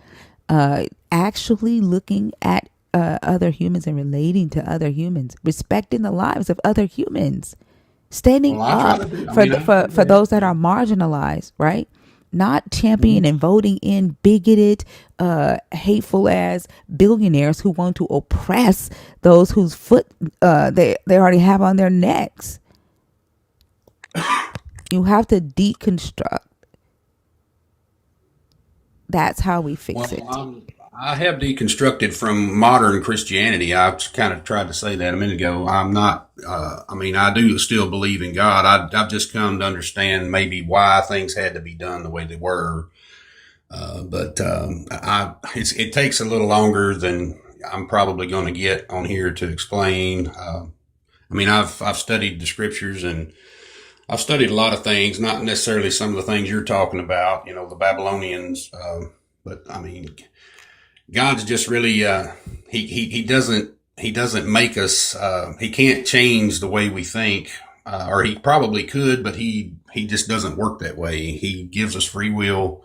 Actually looking at other humans and relating to other humans, respecting the lives of other humans, standing Well, I try up to do. for those that are marginalized, right? Not championing and voting in bigoted, hateful ass billionaires who want to oppress those whose foot they already have on their necks. You have to deconstruct. That's how we fix Well, it. I have deconstructed from modern Christianity. I've kind of tried to say that a minute ago. I'm not. I do still believe in God. I've just come to understand maybe why things had to be done the way they were. It takes a little longer than I'm probably going to get on here to explain. I've studied the scriptures, and I've studied a lot of things, not necessarily some of the things you're talking about, the Babylonians. But God's just really he doesn't make us he can't change the way we think, or he probably could, but he just doesn't work that way. He gives us free will.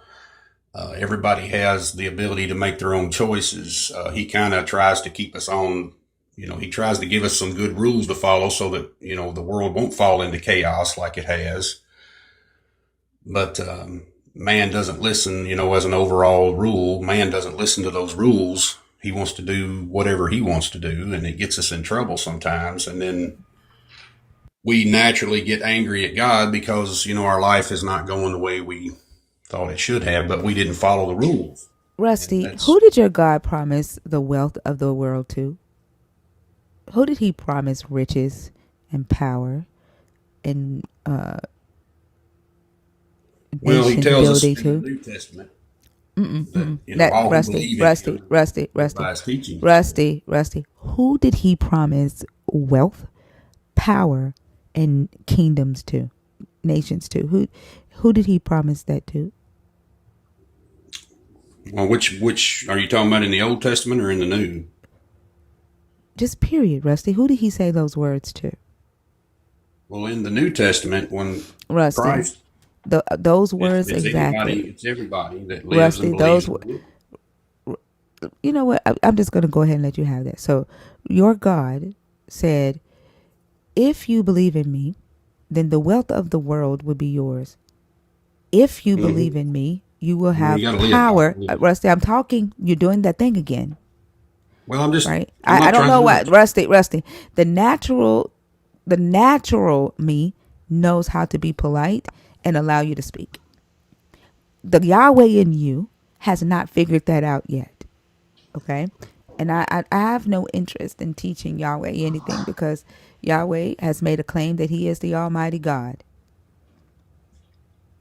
Everybody has the ability to make their own choices. He kind of tries to keep us on, he tries to give us some good rules to follow so that, the world won't fall into chaos like it has. But man doesn't listen, as an overall rule. Man doesn't listen to those rules. He wants to do whatever he wants to do, and it gets us in trouble sometimes. And then we naturally get angry at God because, our life is not going the way we thought it should have, but we didn't follow the rules. Rusty, who did your God promise the wealth of the world to? Who did he promise riches and power and Well, he nation tells us building in the to? New Testament that, That all who Rusty, believe in Rusty, him Rusty, live Rusty, by his teachings. Rusty. Who did he promise wealth, power, and kingdoms to? Nations to? Who did he promise that to? Well, which are you talking about, in the Old Testament or in the New? Just period, Rusty. Who did he say those words to? Well, in the New Testament, when Rusty, Christ, those words it's exactly. it's everybody that lives Rusty, and believes those. in the You know what? I'm just going to go ahead and let you have that. So, your God said, "If you believe in me, then the wealth of the world will be yours. If you believe in me, you will Well, have you got to live by power." it. Rusty, I'm talking. You're doing that thing again, Well, I'm right? not I don't trying to know do what that. Rusty. The natural me knows how to be polite and allow you to speak. The Yahweh in you has not figured that out yet. Okay. And I have no interest in teaching Yahweh anything because Yahweh has made a claim that he is the Almighty God.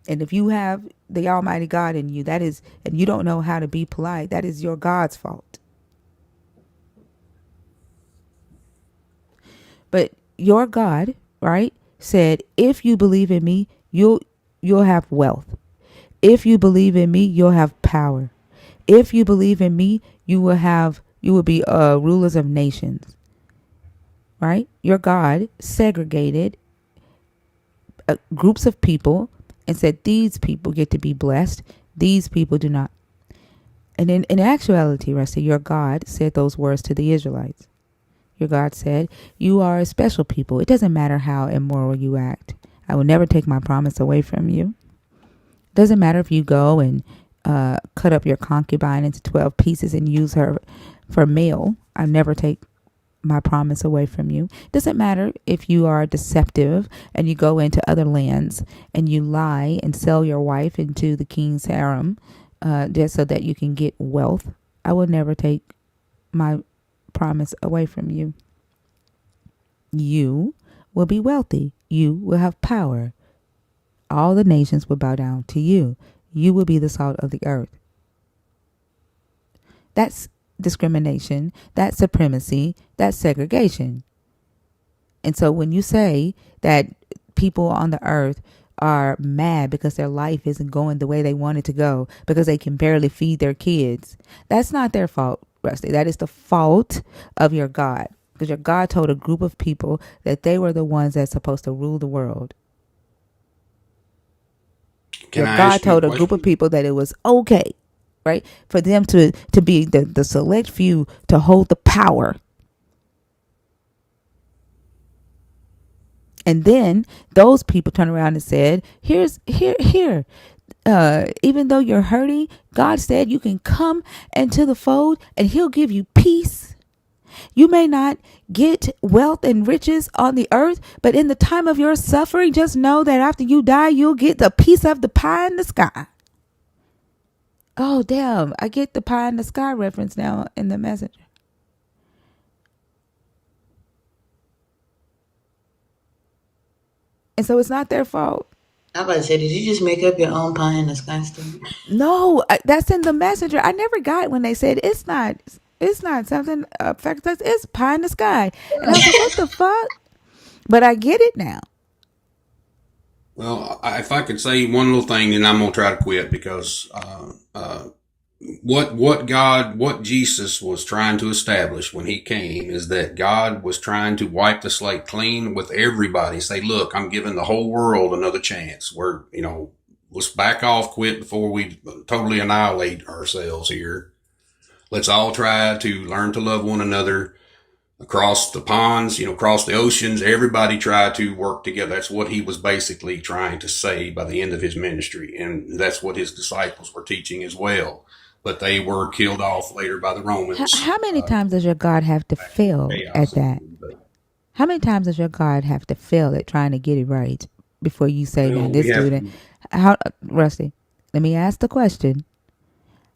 And if you have the Almighty God in you, that is, and you don't know how to be polite, that is your God's fault. But your God, right, said, if you believe in me, you'll have wealth. If you believe in me, you'll have power. If you believe in me, you will be rulers of nations. Right? Your God segregated groups of people and said these people get to be blessed, these people do not. And in actuality, Rusty, your God said those words to the Israelites. Your God said, you are a special people. It doesn't matter how immoral you act. I will never take my promise away from you. It doesn't matter if you go and cut up your concubine into 12 pieces and use her for meal. I'll never take my promise away from you. It doesn't matter if you are deceptive and you go into other lands and you lie and sell your wife into the king's harem just so that you can get wealth. I will never take my promise away from you. You will be wealthy. You will have power. All the nations will bow down to you. You will be the salt of the earth. That's discrimination. That's supremacy. That's segregation. And so when you say that people on the earth are mad because their life isn't going the way they want it to go, because they can barely feed their kids, that's not their fault, Rusty. That is the fault of your God. Because your God told a group of people that they were the ones that's supposed to rule the world. Can Your I God ask you a told a group of question? people that it was okay, right, for them to be the select few to hold the power. And then those people turn around and said, here. Even though you're hurting, God said you can come into the fold and he'll give you peace. You may not get wealth and riches on the earth, but in the time of your suffering, just know that after you die, you'll get the piece of the pie in the sky. Oh, damn. I get the pie in the sky reference now in the Messenger. And so it's not their fault. I was about to say, did you just make up your own pie in the sky story? No, that's in the Messenger. I never got it when they said it's not something it's pie in the sky. And I was like, what the fuck? But I get it now. Well, if I could say one little thing, then I'm gonna try to quit because what Jesus was trying to establish when he came is that God was trying to wipe the slate clean with everybody. Say, look, I'm giving the whole world another chance. Let's back off, quit before we totally annihilate ourselves here. Let's all try to learn to love one another across the ponds, across the oceans. Everybody tried to work together. That's what he was basically trying to say by the end of his ministry. And that's what his disciples were teaching as well. But they were killed off later by the Romans. How many times does your God have to fail at Chaos. that? How many times does your God have to fail at trying to get it right before you say, "Man, Well, we this have student"? How, Rusty? Let me ask the question: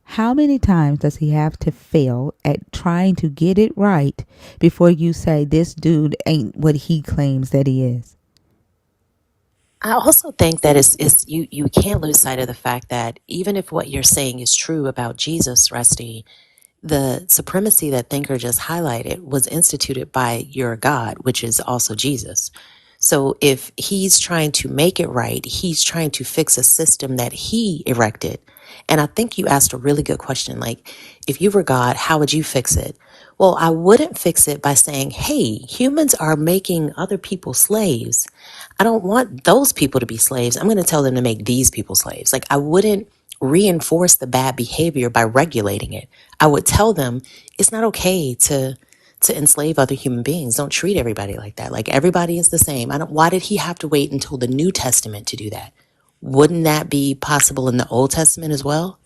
how many times does he have to fail at trying to get it right before you say this dude ain't what he claims that he is? I also think that you can't lose sight of the fact that even if what you're saying is true about Jesus, Rusty, the supremacy that Thinker just highlighted was instituted by your God, which is also Jesus. So if he's trying to make it right, he's trying to fix a system that he erected. And I think you asked a really good question. Like, if you were God, how would you fix it? Well, I wouldn't fix it by saying, hey, humans are making other people slaves. I don't want those people to be slaves. I'm going to tell them to make these people slaves. Like, I wouldn't reinforce the bad behavior by regulating it. I would tell them it's not okay to enslave other human beings. Don't treat everybody like that. Like, everybody is the same. Why did he have to wait until the New Testament to do that? Wouldn't that be possible in the Old Testament as well?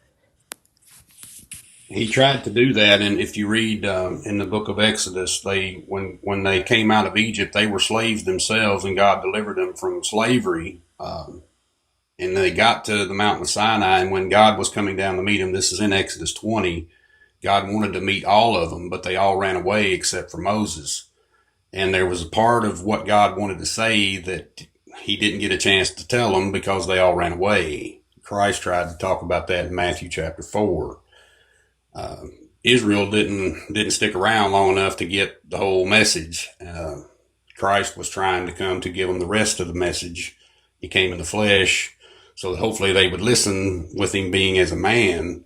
He tried to do that, and if you read in the book of Exodus, when they came out of Egypt, they were slaves themselves, and God delivered them from slavery. And they got to the mountain of Sinai, and when God was coming down to meet them, this is in Exodus 20. God wanted to meet all of them, but they all ran away except for Moses. And there was a part of what God wanted to say that he didn't get a chance to tell them because they all ran away. Christ tried to talk about that in Matthew chapter 4. Uh, Israel didn't stick around long enough to get the whole message. Christ was trying to come to give them the rest of the message. He came in the flesh, so that hopefully they would listen with him being as a man,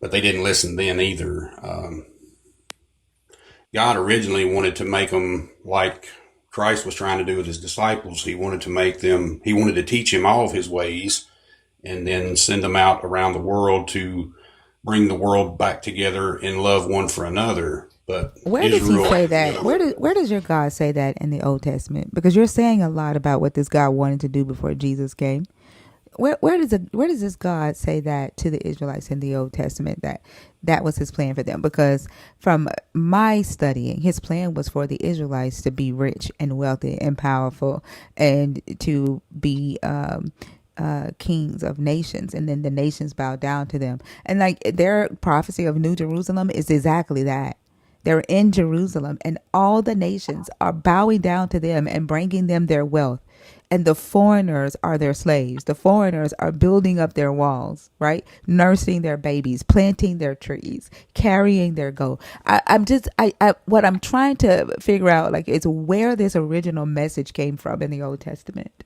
but they didn't listen then either. God originally wanted to make them like Christ was trying to do with his disciples. He wanted to teach him all of his ways and then send them out around the world to bring the world back together in love one for another. But Where does he Israel, say that? Where does your God say that in the Old Testament? Because you're saying a lot about what this God wanted to do before Jesus came. Where does this God say that to the Israelites in the Old Testament, that was his plan for them? Because from my studying, his plan was for the Israelites to be rich and wealthy and powerful and to be kings of nations, and then the nations bow down to them. And like their prophecy of New Jerusalem is exactly that. They're in Jerusalem, and all the nations are bowing down to them and bringing them their wealth. And the foreigners are their slaves. The foreigners are building up their walls, right? Nursing their babies, planting their trees, carrying their gold. What I'm trying to figure out, like, is where this original message came from in the Old Testament.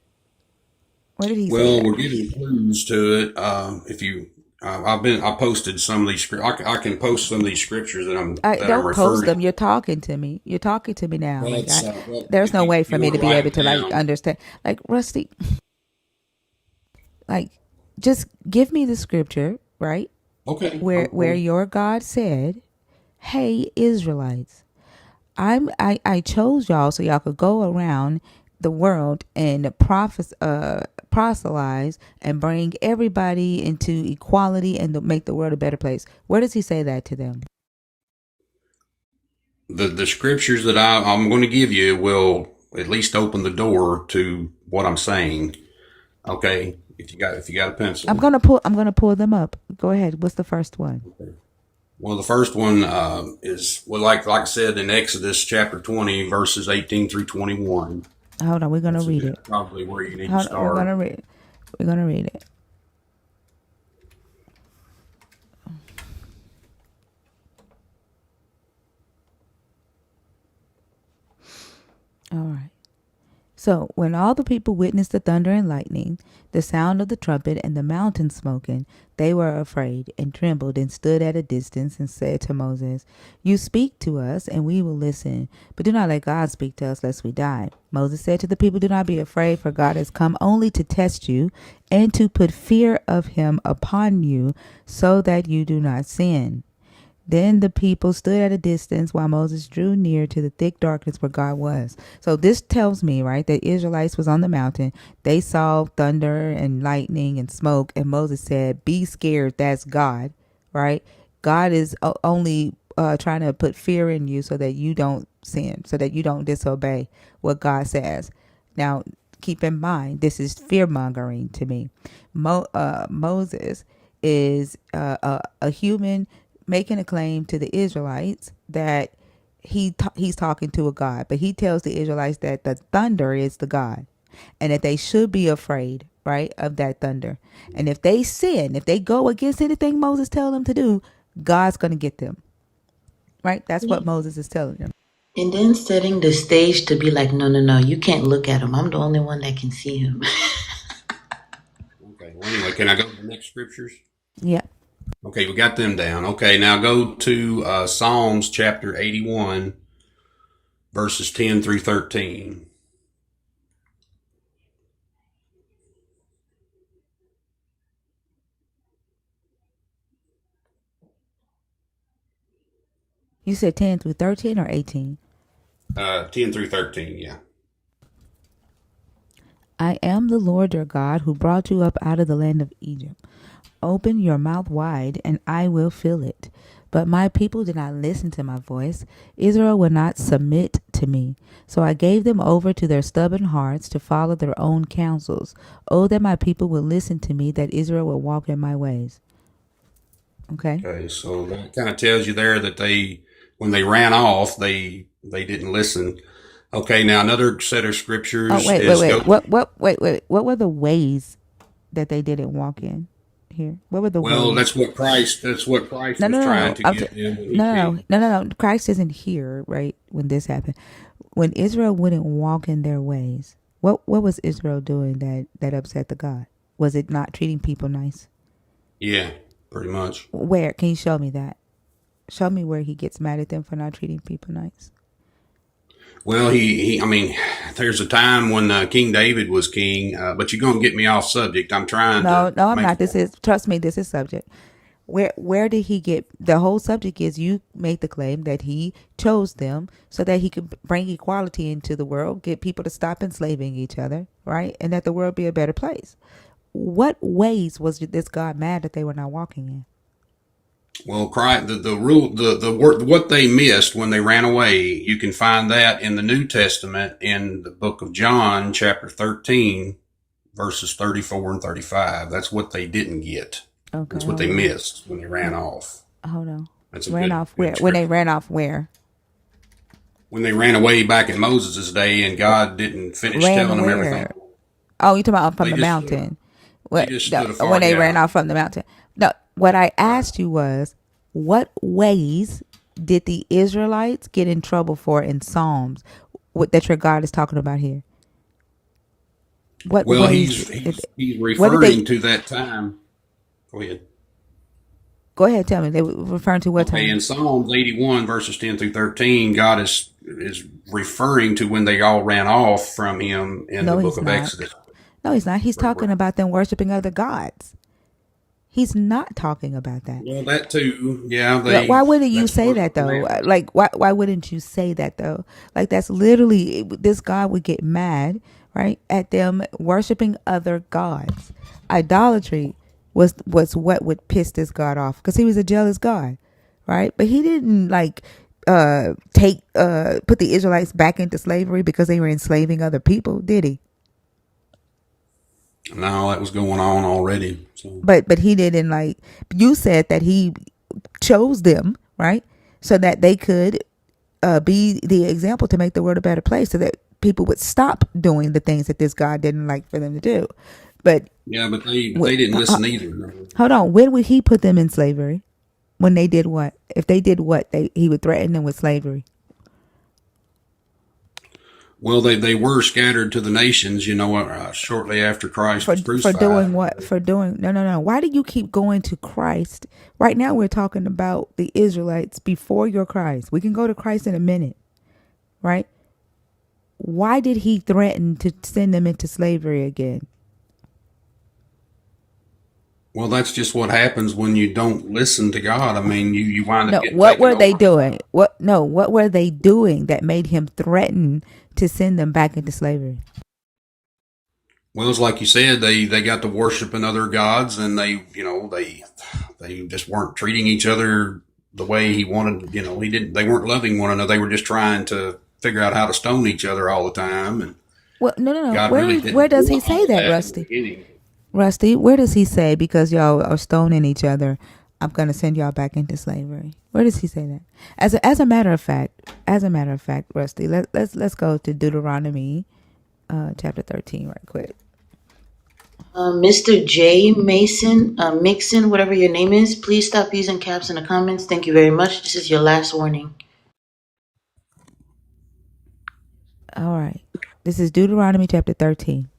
Where did he say well, that? we're getting clues to it. If you, I posted some of these. I can post some of these scriptures I that I'm don't post referring. them. You're talking to me. You're talking to me now. Well, Like, well, there's if no way for you me want to to be write able them to like down, understand. Like, Rusty, like, just give me the scripture, right? okay. Where your God said, "Hey, Israelites, I chose y'all so y'all could go around the world and proselytize and bring everybody into equality and to make the world a better place." Where does he say that to them? The scriptures that I'm going to give you will at least open the door to what I'm saying. Okay, if you got a I'm pencil. gonna pull them up. Go ahead. What's the first one? Okay. Well, the first one is well, like I said in Exodus chapter 20, verses 18 through 21. Hold on, we're gonna read it. Probably where you need to Hold on, we're start. gonna read. We're gonna read it. All right. So when all the people witnessed the thunder and lightning, the sound of the trumpet, and the mountain smoking, they were afraid and trembled and stood at a distance and said to Moses, "You speak to us, and we will listen, but do not let God speak to us, lest we die." Moses said to the people, "Do not be afraid, for God has come only to test you and to put fear of him upon you, so that you do not sin." Then the people stood at a distance while Moses drew near to the thick darkness where God was. So this tells me, right, that Israelites was on the mountain. They saw thunder and lightning and smoke, and Moses said, "Be scared, that's God," right? God is only trying to put fear in you so that you don't sin, so that you don't disobey what God says. Now, keep in mind, this is fear mongering to me. Moses is a human making a claim to the Israelites that he's talking to a God, but he tells the Israelites that the thunder is the God, and that they should be afraid, right, of that thunder. And if they sin, if they go against anything Moses tells them to do, God's going to get them, right? That's what Moses is telling them. And then setting the stage to be like, no, no, no, you can't look at him. I'm the only one that can see him. Okay. Well, anyway, can I go to the next scriptures? Yeah. Okay, we got them down. Okay, now go to Psalms chapter 81, verses 10 through 13. You said 10 through 13 or 18? 10 through 13, yeah. I am the Lord your God who brought you up out of the land of Egypt. Open your mouth wide, and I will fill it. But my people did not listen to my voice. Israel would not submit to me. So I gave them over to their stubborn hearts to follow their own counsels. Oh, that my people would listen to me, that Israel would walk in my ways. Okay. Okay, so that kind of tells you there that when they ran off, they didn't listen. Okay, now another set of Oh, scriptures wait. is go. What were the ways that they didn't walk in here? What were the Well, ways? That's what Christ No, was no, no, trying no. to get them when he came. No. Christ isn't here, right? When this happened, when Israel wouldn't walk in their ways, what was Israel doing that upset the God? Was it not treating people nice? Yeah, pretty much. Where can you show me that? Show me where he gets mad at them for not treating people nice. Well, I mean, there's a time when King David was king, but you're going to get me off subject. I'm trying No, to no, I'm make not. a point. Trust me, this is subject. Where did he get the whole subject is you make the claim that he chose them so that he could bring equality into the world, get people to stop enslaving each other, right? And that the world be a better place. What ways was this God mad that they were not walking in? Well, Christ, the rule, the what they missed when they ran away, you can find that in the New Testament in the book of John, chapter 13, verses 34 and 35. That's what they didn't get. Okay, That's what they missed when they ran off. hold on. That's a Ran off where? good When they scripture. ran off where? When they ran away back in Moses' day and God didn't finish telling Ran them everything, where? Oh, you talking about from they the just mountain? they What? just No, stood when afar. they ran Yeah, off from the mountain? No. What I right. asked you was, what ways did the Israelites get in trouble for in Psalms? What that your God is talking about here? What Well, ways? he's What did they? referring to that time. Go ahead. Go ahead, tell me. They were referring to what Okay, time? in Psalms 81, verses 10 through 13, God is referring to when they all ran off from him in the No, book he's of not. Exodus. No, he's not. He's Where- talking about them worshiping other gods. He's not talking about that. Well, that too. Yeah, Why wouldn't you that's say part of that the though? commandment. Like, why wouldn't you say that though? Like, that's literally this God would get mad, right, at them worshiping other gods. Idolatry was what would piss this God off because he was a jealous God, right? But he didn't like take put the Israelites back into slavery because they were enslaving other people, did he? No, that was going on already. So, But he didn't like. You said that he chose them, right, so that they could be the example to make the world a better place, so that people would stop doing the things that this God didn't like for them to do. But yeah, but they didn't listen either. hold on, when would he put them in slavery? When they did what? If they did what, he would threaten them with slavery. Well, they were scattered to the nations, shortly after Christ was For doing crucified. what? For doing no. Why do you keep going to Christ? Right now we're talking about the Israelites before your Christ. We can go to Christ in a minute, right? Why did he threaten to send them into slavery again? Well, that's just what happens when you don't listen to God. I mean, you wind up No, getting what taken were they over. doing? What were they doing that made him threaten to send them back into slavery? Well, it's like you said, they got to worshiping other gods, and they just weren't treating each other the way he wanted. He didn't. They weren't loving one another. They were just trying to figure out how to stone each other all the time, and Well, no. God really Where didn't does he want say all that, that in the Rusty? beginning. Rusty, where does he say because y'all are stoning each other, I'm gonna send y'all back into slavery? Where does he say that? As a matter of fact, Rusty, let's go to Deuteronomy, chapter 13, right quick. Mr. J Mason, Mixon, whatever your name is, please stop using caps in the comments. Thank you very much. This is your last warning. All right, this is Deuteronomy chapter 13.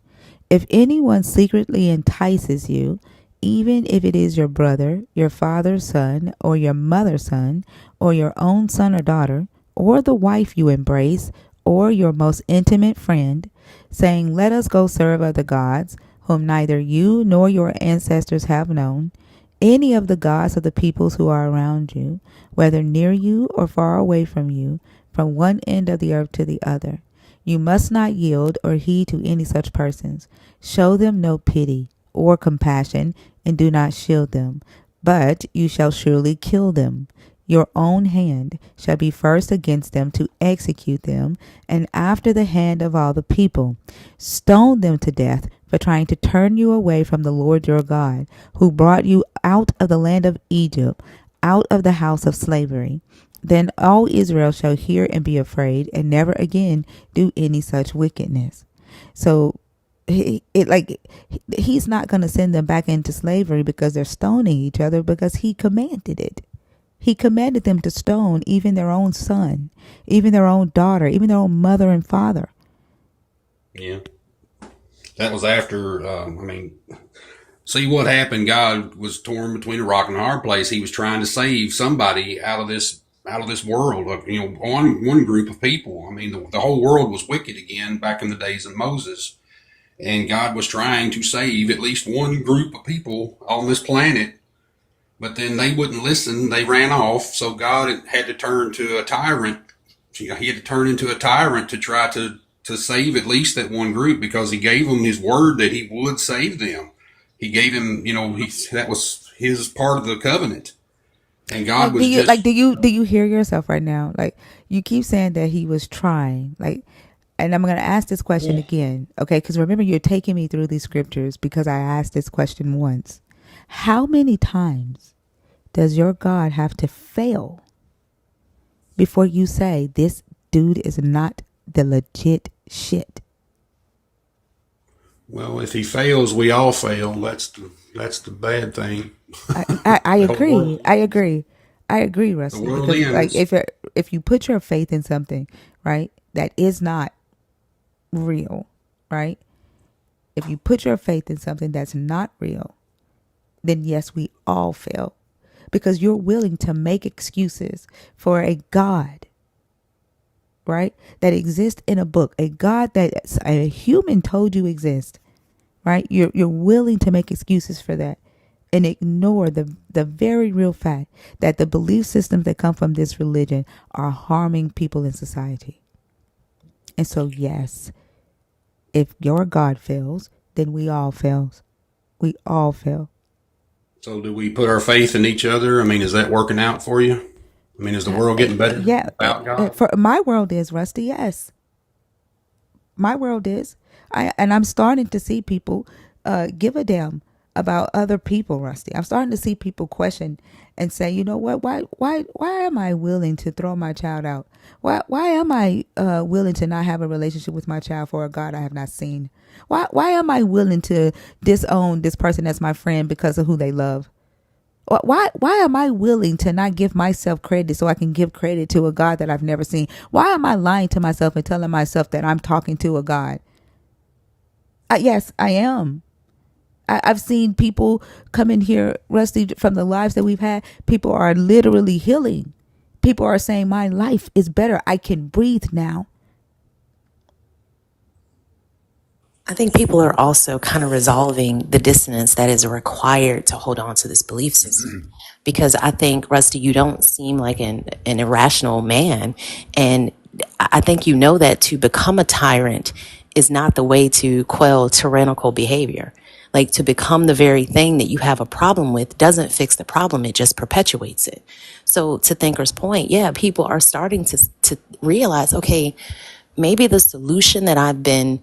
If anyone secretly entices you, even if it is your brother, your father's son, or your mother's son, or your own son or daughter, or the wife you embrace, or your most intimate friend, saying, let us go serve other gods, whom neither you nor your ancestors have known, any of the gods of the peoples who are around you, whether near you or far away from you, from one end of the earth to the other. You must not yield or heed to any such persons. Show them no pity or compassion, and do not shield them, but you shall surely kill them. Your own hand shall be first against them to execute them, and after the hand of all the people. Stone them to death for trying to turn you away from the Lord your God, who brought you out of the land of Egypt, out of the house of slavery. Then all Israel shall hear and be afraid, and never again do any such wickedness. So he's not going to send them back into slavery because they're stoning each other, because he commanded it. He commanded them to stone even their own son, even their own daughter, even their own mother and father. Yeah, that was after. See what happened. God was torn between a rock and a hard place. He was trying to save somebody out of this world of one group of people. I mean, the whole world was wicked again back in the days of Moses, and God was trying to save at least one group of people on this planet. But then they wouldn't listen. They ran off. So God had to turn to a tyrant. He had to turn into a tyrant to try to save at least that one group, because he gave them his word that he would save them. He gave him, that was his part of the covenant. And God was just, Do you hear yourself right now? Like, you keep saying that he was trying, and I'm going to ask this question Yeah. again, okay? Because remember, you're taking me through these scriptures because I asked this question once. How many times does your God have to fail before you say this dude is not the legit shit? well, if he fails, we all fail. That's the bad thing. I The whole agree. world, I agree, the Rusty. world Because like ends. if you put your faith in something, right, that is not real, right? If you put your faith in something that's not real, then yes, we all fail. Because you're willing to make excuses for a God, right, that exists in a book, a God that a human told you exists, right? You're willing to make excuses for that and ignore the very real fact that the belief systems that come from this religion are harming people in society. And so, yes, if your God fails, then we all fails. We all fail. So do we put our faith in each other? I mean, is that working out for you? I mean, is the world getting better Yeah, without God? for my world is, Rusty. Yes, my world is. I'm starting to see people give a damn about other people, Rusty. I'm starting to see people question and say, you know what? Why am I willing to throw my child out? Why am I willing to not have a relationship with my child for a God I have not seen? Why am I willing to disown this person as my friend because of who they love? Why am I willing to not give myself credit so I can give credit to a God that I've never seen? Why am I lying to myself and telling myself that I'm talking to a God? Yes, I am. I've seen people come in here, Rusty, from the lives that we've had. People are literally healing. People are saying, my life is better. I can breathe now. I think people are also kind of resolving the dissonance that is required to hold on to this belief system. Because I think, Rusty, you don't seem like an irrational man. And I think you know that to become a tyrant is not the way to quell tyrannical behavior. Like, to become the very thing that you have a problem with doesn't fix the problem, it just perpetuates it. So, to Thinker's point, yeah, people are starting to realize, okay, maybe the solution that I've been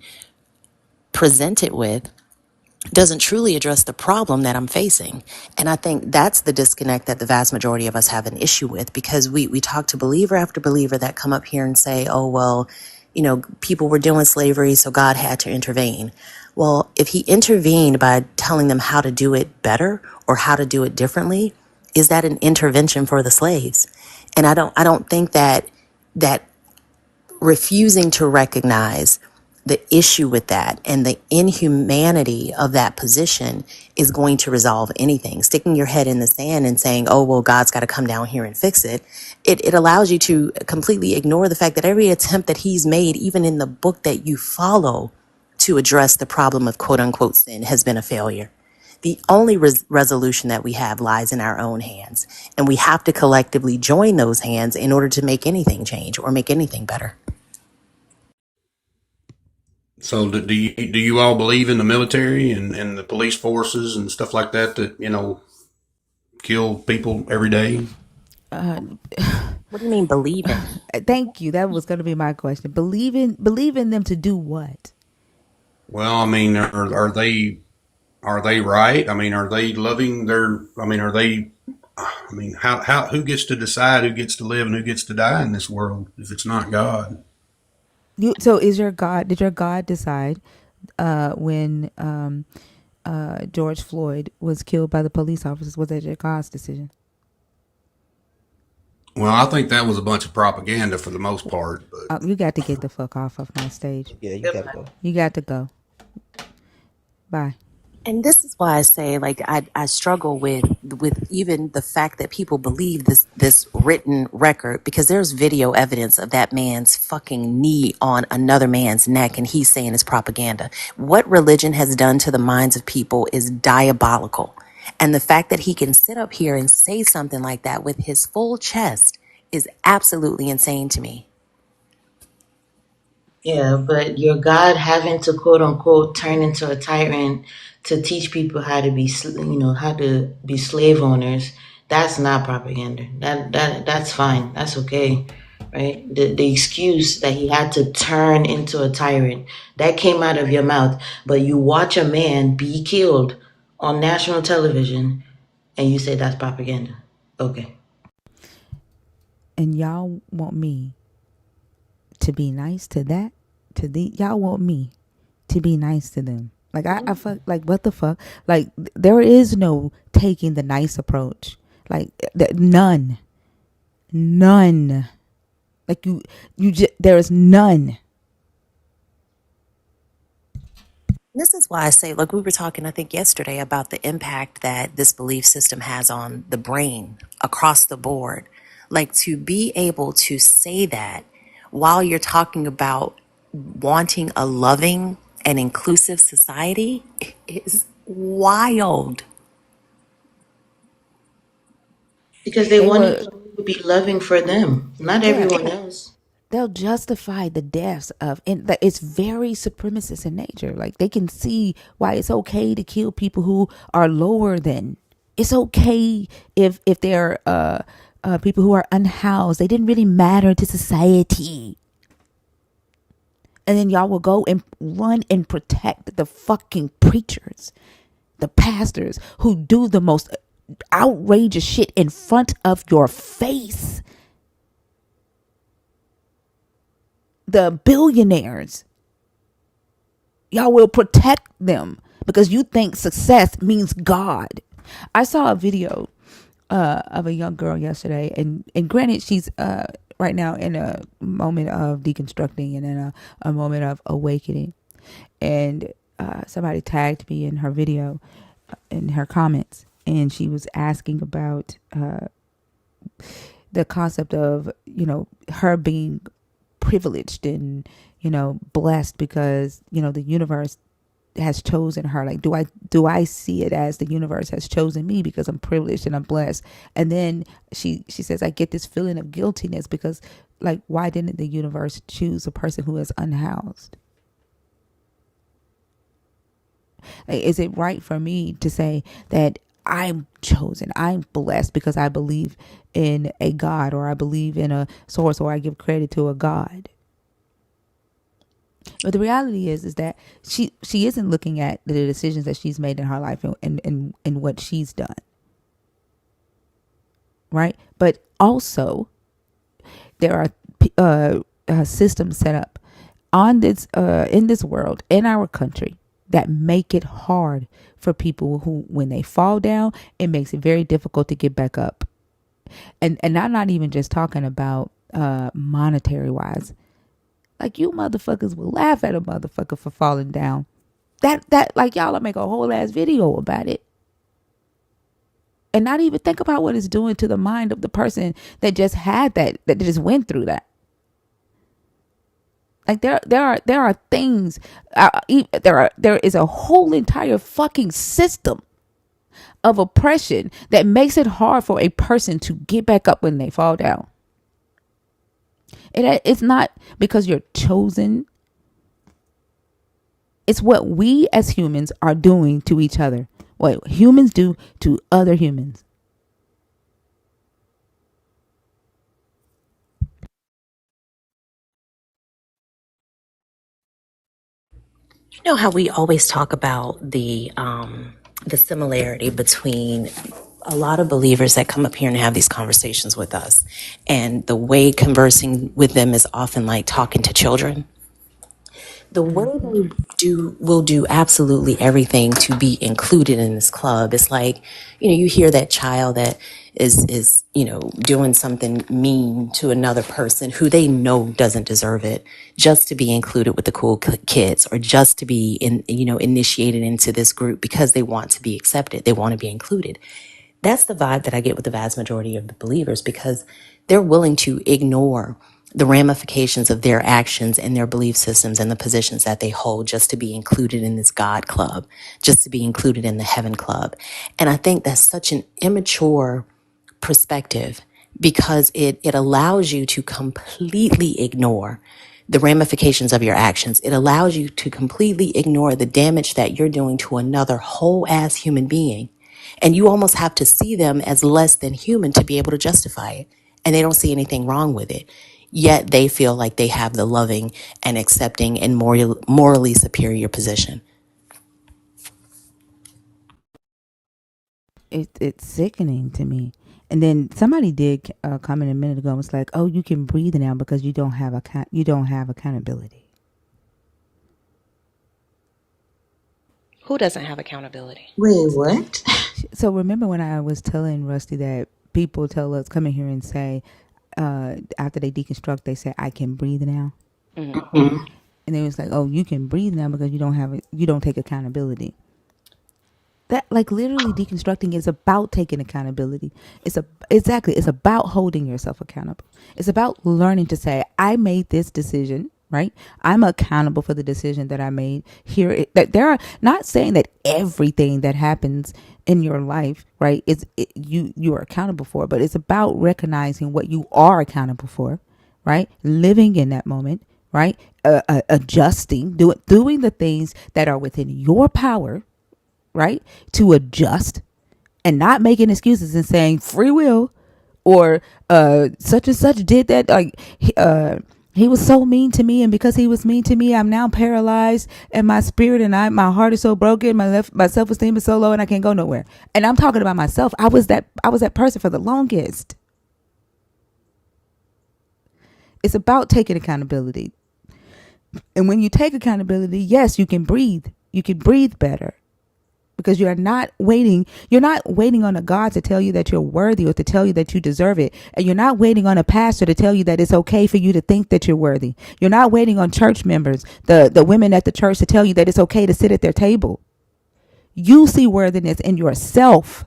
presented with doesn't truly address the problem that I'm facing. And I think that's the disconnect that the vast majority of us have an issue with, because we talk to believer after believer that come up here and say, oh, well, people were doing slavery, so God had to intervene. Well, if he intervened by telling them how to do it better or how to do it differently, is that an intervention for the slaves? And I don't think that refusing to recognize the issue with that and the inhumanity of that position is going to resolve anything. Sticking your head in the sand and saying, oh, well, God's got to come down here and fix it. It allows you to completely ignore the fact that every attempt that he's made, even in the book that you follow, to address the problem of quote unquote sin has been a failure. The only resolution that we have lies in our own hands, and we have to collectively join those hands in order to make anything change or make anything better. So do you all believe in the military and the police forces and stuff like that kill people every day? What do you mean believe in? Thank you. That was going to be my question. Believe in them to do what? Well, I mean, are they right? I mean, are they loving their? I mean, are they? I mean, how who gets to decide who gets to live and who gets to die in this world if it's not God? So is your God? Did your God decide when George Floyd was killed by the police officers? Was that your God's decision? Well, I think that was a bunch of propaganda for the most part. But You got to get the fuck off of my stage. Yeah, you gotta go. You got to go. Bye. And this is why I say, like, I struggle with even the fact that people believe this written record, because there's video evidence of that man's fucking knee on another man's neck, and he's saying it's propaganda. What religion has done to the minds of people is diabolical. And the fact that he can sit up here and say something like that with his full chest is absolutely insane to me. Yeah, but your God having to quote unquote turn into a tyrant to teach people how to be, how to be slave owners, that's not propaganda. That's fine. That's okay, right? The excuse that he had to turn into a tyrant, that came out of your mouth, but you watch a man be killed on national television, and you say that's propaganda. Okay. And y'all want me to be nice to that? Y'all want me to be nice to them? Like I fuck, like what the fuck? Like there is no taking the nice approach. Like none. Like there is none. This is why I say, look, we were talking, I think, yesterday about the impact that this belief system has on the brain across the board. Like, to be able to say that while you're talking about wanting a loving and inclusive society is wild. Because they They want were, it to be loving for them, not yeah. everyone else. They'll justify the deaths of, and that it's very supremacist in nature. Like they can see why it's okay to kill people who are lower than. It's okay if they're people who are unhoused. They didn't really matter to society. And then y'all will go and run and protect the fucking preachers, the pastors who do the most outrageous shit in front of your face. The billionaires. Y'all will protect them because you think success means God. I saw a video of a young girl yesterday, and granted, she's right now in a moment of deconstructing and in a moment of awakening, and somebody tagged me in her video, in her comments, and she was asking about the concept of, her being privileged and, blessed because, the universe has chosen her. Like, do I see it as the universe has chosen me because I'm privileged and I'm blessed? And then she says, I get this feeling of guiltiness because, like, why didn't the universe choose a person who is unhoused? Like, is it right for me to say that I'm chosen, I'm blessed because I believe in a God, or I believe in a source, or I give credit to a God? But the reality is that she isn't looking at the decisions that she's made in her life and what she's done, right? But also there are systems set up on this in this world, in our country, that make it hard for people who, when they fall down, it makes it very difficult to get back up. And I'm not even just talking about monetary wise. Like, you motherfuckers will laugh at a motherfucker for falling down. That like, y'all will make a whole ass video about it. And not even think about what it's doing to the mind of the person that just had that just went through that. Like, there are things, there is a whole entire fucking system of oppression that makes it hard for a person to get back up when they fall down. It's not because you're chosen. It's what we as humans are doing to each other. What humans do to other humans. You know how we always talk about the similarity between a lot of believers that come up here and have these conversations with us, and the way conversing with them is often like talking to children. The way they will do absolutely everything to be included in this club. It's like, you hear that child that is doing something mean to another person who they know doesn't deserve it, just to be included with the cool kids, or just to be initiated into this group because they want to be accepted, they want to be included. That's the vibe that I get with the vast majority of the believers, because they're willing to ignore the ramifications of their actions and their belief systems and the positions that they hold, just to be included in this God club, just to be included in the heaven club. And I think that's such an immature perspective, because it allows you to completely ignore the ramifications of your actions. It allows you to completely ignore the damage that you're doing to another whole ass human being. And you almost have to see them as less than human to be able to justify it. And they don't see anything wrong with it. Yet they feel like they have the loving and accepting and morally superior position. It's sickening to me. And then somebody did comment a minute ago and was like, "Oh, you can breathe now because you don't have accountability." Who doesn't have accountability? Wait, what? So remember when I was telling Rusty that people tell us, come in here and say, after they deconstruct, they say, "I can breathe now," Mhm. and they was like, "Oh, you can breathe now because you don't take accountability." That, like, literally deconstructing is about taking accountability. It's about holding yourself accountable. It's about learning to say, I made this decision, right? I'm accountable for the decision that I made here. That there are, not saying that everything that happens in your life, right, you are accountable for, but it's about recognizing what you are accountable for, right? Living in that moment, right? Adjusting, doing the things that are within your power, right, to adjust, and not making excuses and saying free will, or such and such did that, like, he was so mean to me, and because he was mean to me, I'm now paralyzed, and my spirit and my heart is so broken, my self-esteem is so low, and I can't go nowhere. And I'm talking about myself. I was that person for the longest. It's about taking accountability. And when you take accountability, yes, you can breathe better, because you're not waiting on a God to tell you that you're worthy or to tell you that you deserve it. And you're not waiting on a pastor to tell you that it's okay for you to think that you're worthy. You're not waiting on church members, the women at the church, to tell you that it's okay to sit at their table. You see worthiness in yourself.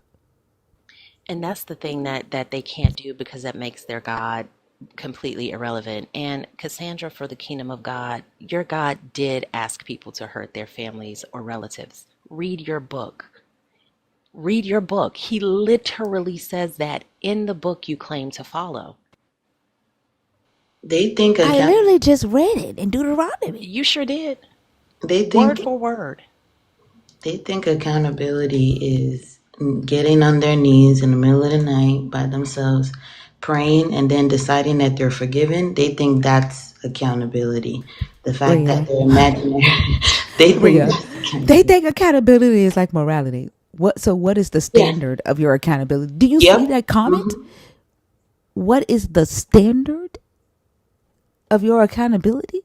And that's the thing that they can't do, because that makes their God completely irrelevant. And Cassandra, for the kingdom of God, your God did ask people to hurt their families or relatives. Read your book. Read your book. He literally says that in the book you claim to follow. They think I account. literally just read it in Deuteronomy. You sure did. They Word think for word. they think accountability is getting on their knees in the middle of the night by themselves, praying, and then deciding that they're forgiven. They think that's accountability. The fact that Rhea. they're imaginary, they think Rhea. that's They accountability. think accountability is like morality. What is the Yeah. standard of your accountability? Do you see Yep. that comment? hmm What is the standard of your accountability?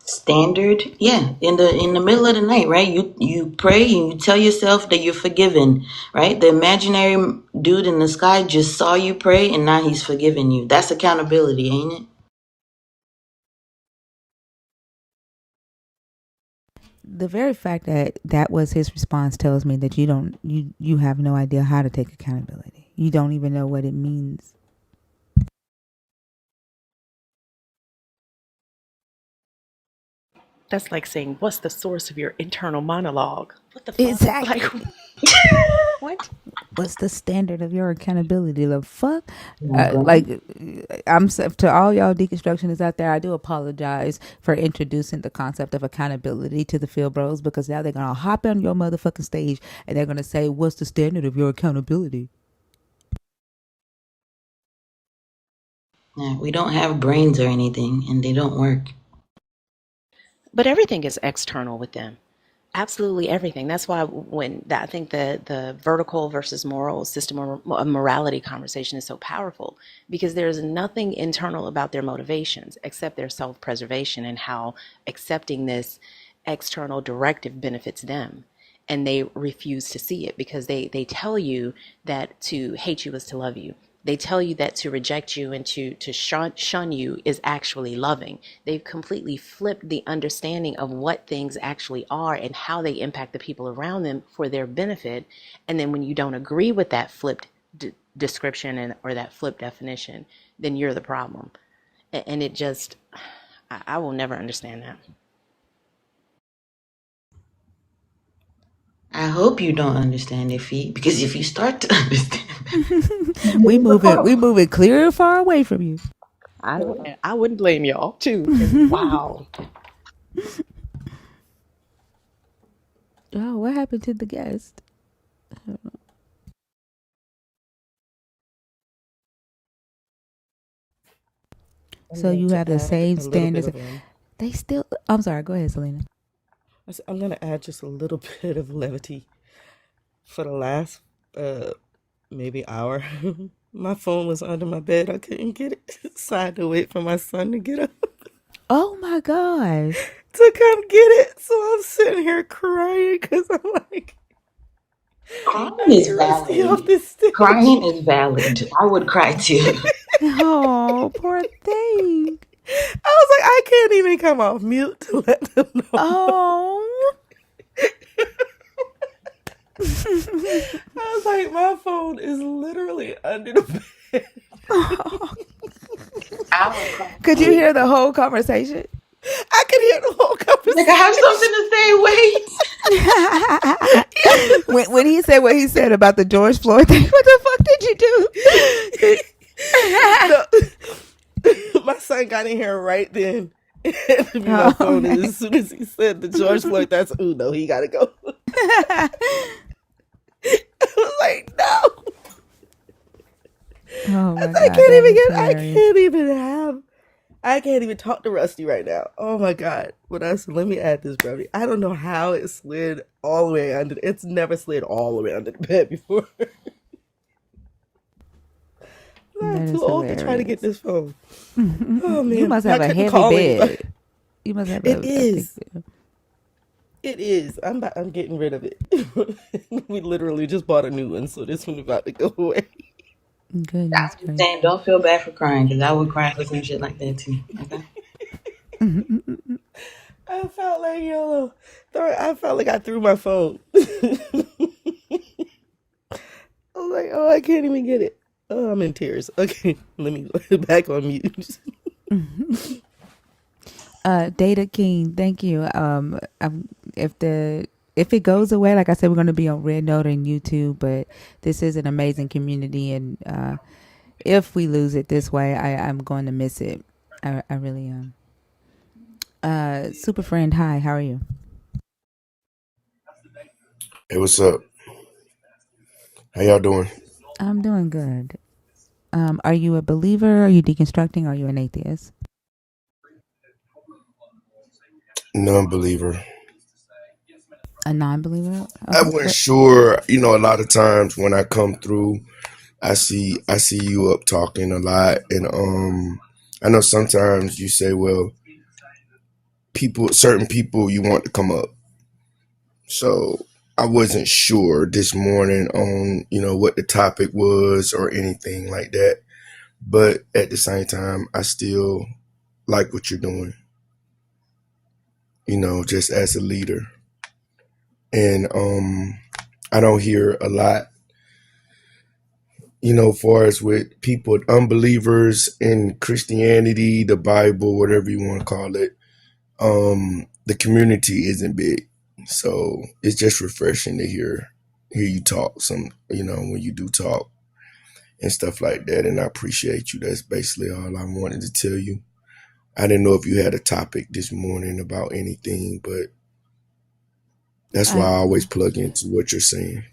Standard. Yeah. In the middle of the night, right? You pray and you tell yourself that you're forgiven, right? The imaginary dude in the sky just saw you pray and now he's forgiven you. That's accountability, ain't it? The very fact that that was his response tells me that you have no idea how to take accountability. You don't even know what it means. That's like saying, what's the source of your internal monologue? What the fuck? Like, Exactly. what? What's the standard of your accountability? The fuck? Yeah, bro. Like, to all y'all deconstructionists out there, I do apologize for introducing the concept of accountability to the field bros, because now they're gonna hop on your motherfucking stage and they're gonna say, "What's the standard of your accountability?" Yeah, we don't have brains or anything, and they don't work. But everything is external with them. Absolutely everything. That's why I think the vertical versus moral system of morality conversation is so powerful, because there's nothing internal about their motivations except their self-preservation and how accepting this external directive benefits them. And they refuse to see it because they tell you that to hate you is to love you. They tell you that to reject you and to shun you is actually loving. They've completely flipped the understanding of what things actually are and how they impact the people around them for their benefit. And then when you don't agree with that flipped description or that flipped definition, then you're the problem. And it just, I will never understand that. I hope you don't understand it, Fee, because if you start to understand, We moving clear and far away from you. I wouldn't blame y'all too, because wow. Oh, what happened to the guest? I'm So going you to have the add same a little bit standards. of They still. I'm sorry. Go ahead, Selena. I'm going to add just a little bit of levity. For the last maybe hour, my phone was under my bed. I couldn't get it, so I had to wait for my son to get up Oh my gosh. to come get it. So I'm sitting here crying because I'm like, crying I need is Rusty off valid. this stage. Crying is valid. I would cry too. Oh, poor thing. I was like, I can't even come off mute to let them know. Oh. I was like, my phone is literally under the bed. I would cry Could you too. hear the whole conversation? I could hear the whole Like I have something conversation. to say. Wait. when he said what he said about the George Floyd thing, what the fuck did you do? No, my son got in here right then. And handed me my Oh, phone, and okay. as soon as he said the George Floyd, that's no, he gotta go. I was like, no, Oh I my God, can't that even is get, hilarious. I can't even talk to Rusty right now. Oh my God, what I said, let me add this, brother. I don't know how it slid all the way under. It's never slid all the way under the bed before. I'm That too is old to try to get hilarious. this phone. Oh You man, must I have a couldn't heavy call anybody. bed. You must have It a thick is. bed. It is. I'm getting rid of it. We literally just bought a new one, so this one about to go away. Goodness I'm just saying, don't feel bad for crying, because I would cry for some shit like that too. Okay. gracious. I felt like I felt like I threw my phone. I was like, oh, I can't even get it. Oh, I'm in tears. Okay, let me go back on mute. Data King, thank you. If the if it goes away, like I said, we're going to be on Red Note and YouTube. But this is an amazing community, and if we lose it this way, I'm going to miss it. I really am. Super friend, hi. How are you? Hey, what's up? How y'all doing? I'm doing good. Are you a believer? Are you deconstructing? Are you an atheist? Non-believer. A non-believer? I Okay. wasn't sure. A lot of times when I come through, I see you up talking a lot, and I know sometimes you say, well, certain people, you want to come up. So I wasn't sure this morning on what the topic was or anything like that. But at the same time, I still like what you're doing. Just as a leader, and I don't hear a lot, far as with people, unbelievers in Christianity, the Bible, whatever you want to call it. The community isn't big. So it's just refreshing to hear you talk when you do talk and stuff like that. And I appreciate you. That's basically all I wanted to tell you. I didn't know if you had a topic this morning about anything, but that's why I always plug into what you're saying.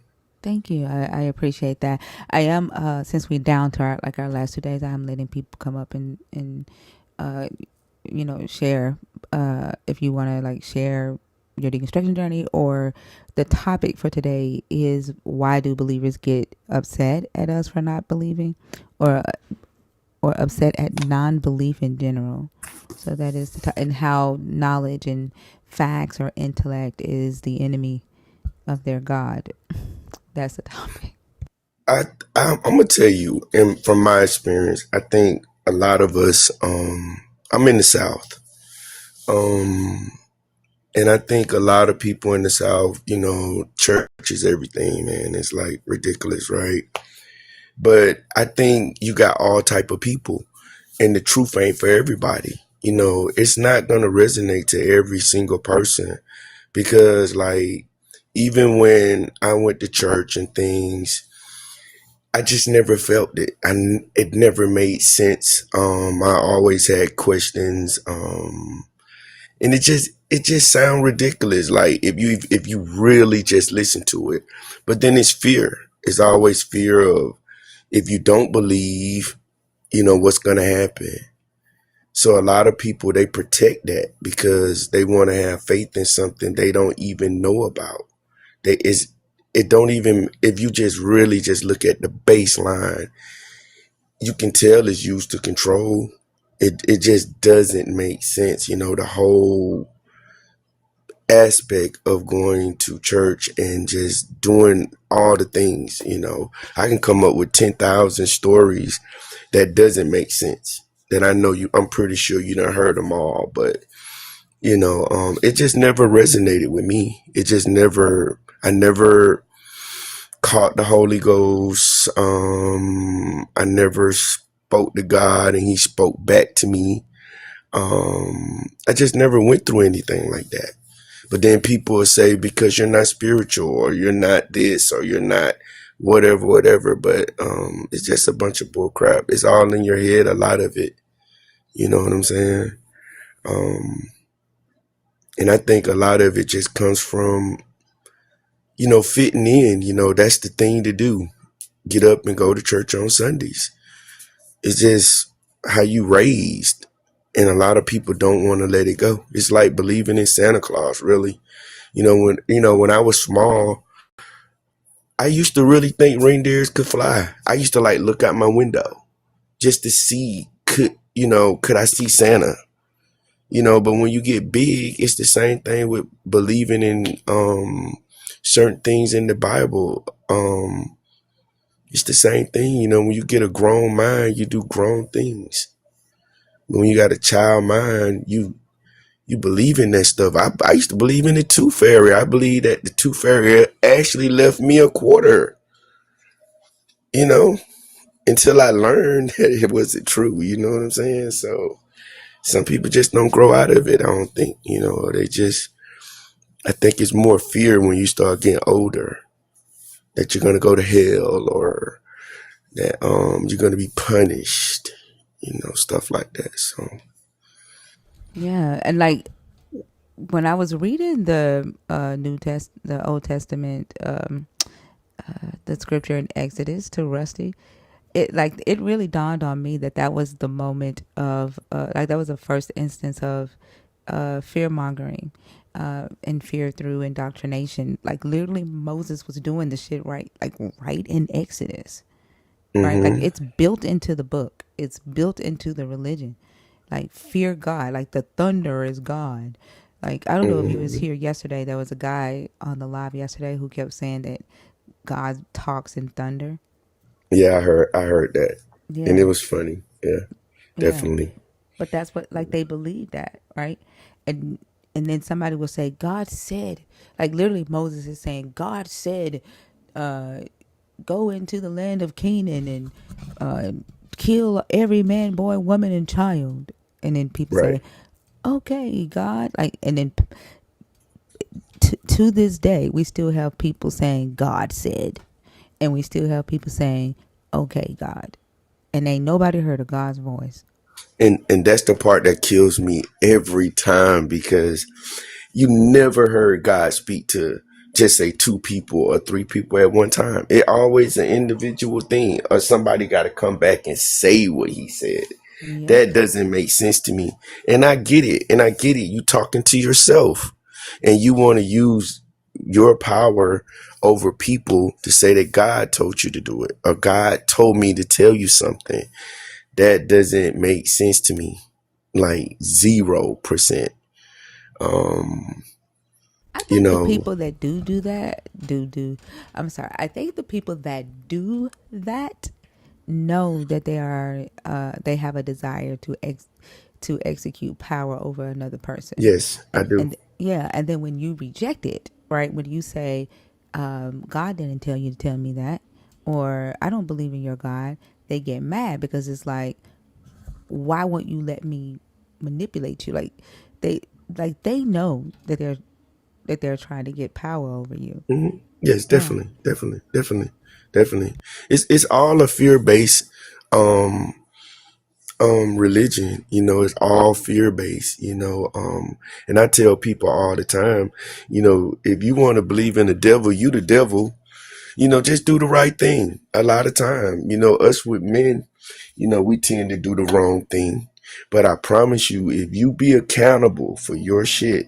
Thank you. I appreciate that. I am since we're down to our last 2 days, I'm letting people come up and share if you want to share your deconstruction journey, or the topic for today is why do believers get upset at us for not believing, or upset at non-belief in general. So that is and how knowledge and facts or intellect is the enemy of their God. That's the topic. I'm gonna tell you, and from my experience, I think a lot of us. I'm in the South, and I think a lot of people in the South, church is everything, man. It's like ridiculous, right? But I think you got all type of people, and the truth ain't for everybody. It's not gonna resonate to every single person because, even when I went to church and things, I just never felt it. It never made sense. I always had questions. And it just sounds ridiculous. Like if you really just listen to it, but then it's fear. It's always fear of if you don't believe, what's gonna happen. So a lot of people, they protect that because they want to have faith in something they don't even know about. It don't even, if you just really just look at the baseline, you can tell it's used to control. It just doesn't make sense. The whole aspect of going to church and just doing all the things. I can come up with 10,000 stories that doesn't make sense, that I know I'm pretty sure you done heard them all, but it just never resonated with me. I never caught the Holy Ghost. I never spoke to God and he spoke back to me. I just never went through anything like that. But then people will say, because you're not spiritual or you're not this or you're not whatever. But it's just a bunch of bull crap. It's all in your head, a lot of it. You know what I'm saying? And I think a lot of it just comes from, fitting in. That's the thing to do. Get up and go to church on Sundays. It's just how you raised. And a lot of people don't want to let it go. It's like believing in Santa Claus, really. When I was small, I used to really think reindeers could fly. I used to look out my window just to see could I see Santa? But when you get big, it's the same thing with believing in certain things in the Bible. It's the same thing, when you get a grown mind, you do grown things. When you got a child mind, you believe in that stuff. I used to believe in the tooth fairy. I believe that the tooth fairy actually left me a quarter, you know, until I learned that it wasn't true. You know what I'm saying? So some people just don't grow out of it. I don't think, I think it's more fear when you start getting older that you're going to go to hell or that you're going to be punished, stuff like that. So, Yeah, and like when I was reading the the Old Testament, the scripture in Exodus to Rusty, it really dawned on me that was the moment of that was the first instance of fear mongering and fear through indoctrination. Like literally, Moses was doing the shit right in Exodus, right? Like hmm it's built into the book. It's built into the religion. Like fear God. Like the thunder is God. Like I don't know if you was hmm here yesterday. There was a guy on the live yesterday who kept saying that God talks in thunder. yeah, I heard that, and it Yeah, was funny. Yeah, yeah. definitely. But that's what like they believe that, right? And and then somebody will say, God said, like literally Moses is saying, God said, uh, go into the land of Canaan and uh, kill every man, boy, woman, and child. And then people Right. say, okay, God. Like, and then to this day, we still have people saying, God said. And we still have people saying, okay, God. And ain't nobody heard of God's voice. And that's the part that kills me every time, because you never heard God speak to just say two people or three people at one time. It always an individual thing, or somebody got to come back and say what he said. Yep. That doesn't make sense to me. And I get it. And I get it. You talking to yourself and you want to use your power over people to say that God told you to do it, or God told me to tell you something. That doesn't make sense to me. Like 0%. Um, I you think the know, people that do that I'm sorry. I think the people that do that know that they have a desire to execute power over another person. yes, I do. And yeah, and then when you reject it, right? When you say God didn't tell you to tell me that, or I don't believe in your God, they get mad because it's like, why won't you let me manipulate you? They they know that they're trying to get power over you. hmm Yes, Yeah. definitely, definitely, definitely, definitely. It's all a fear based um religion. It's all fear based. And I tell people all the time, if you want to believe in the devil, you the devil. Just do the right thing. A lot of time, us with men, we tend to do the wrong thing. But I promise you, if you be accountable for your shit,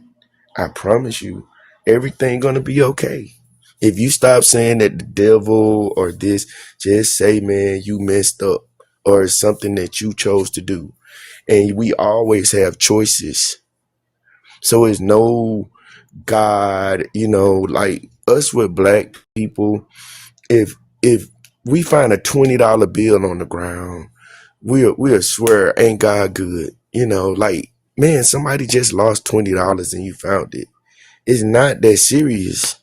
I promise you, everything gonna be okay. If you stop saying that the devil or this, just say, man, you messed up, or it's something that you chose to do. And we always have choices. So it's no God, like us with black people, if we find a $20 bill on the ground, we'll swear ain't God good. Like, man, somebody just lost $20 and you found it. It's not that serious,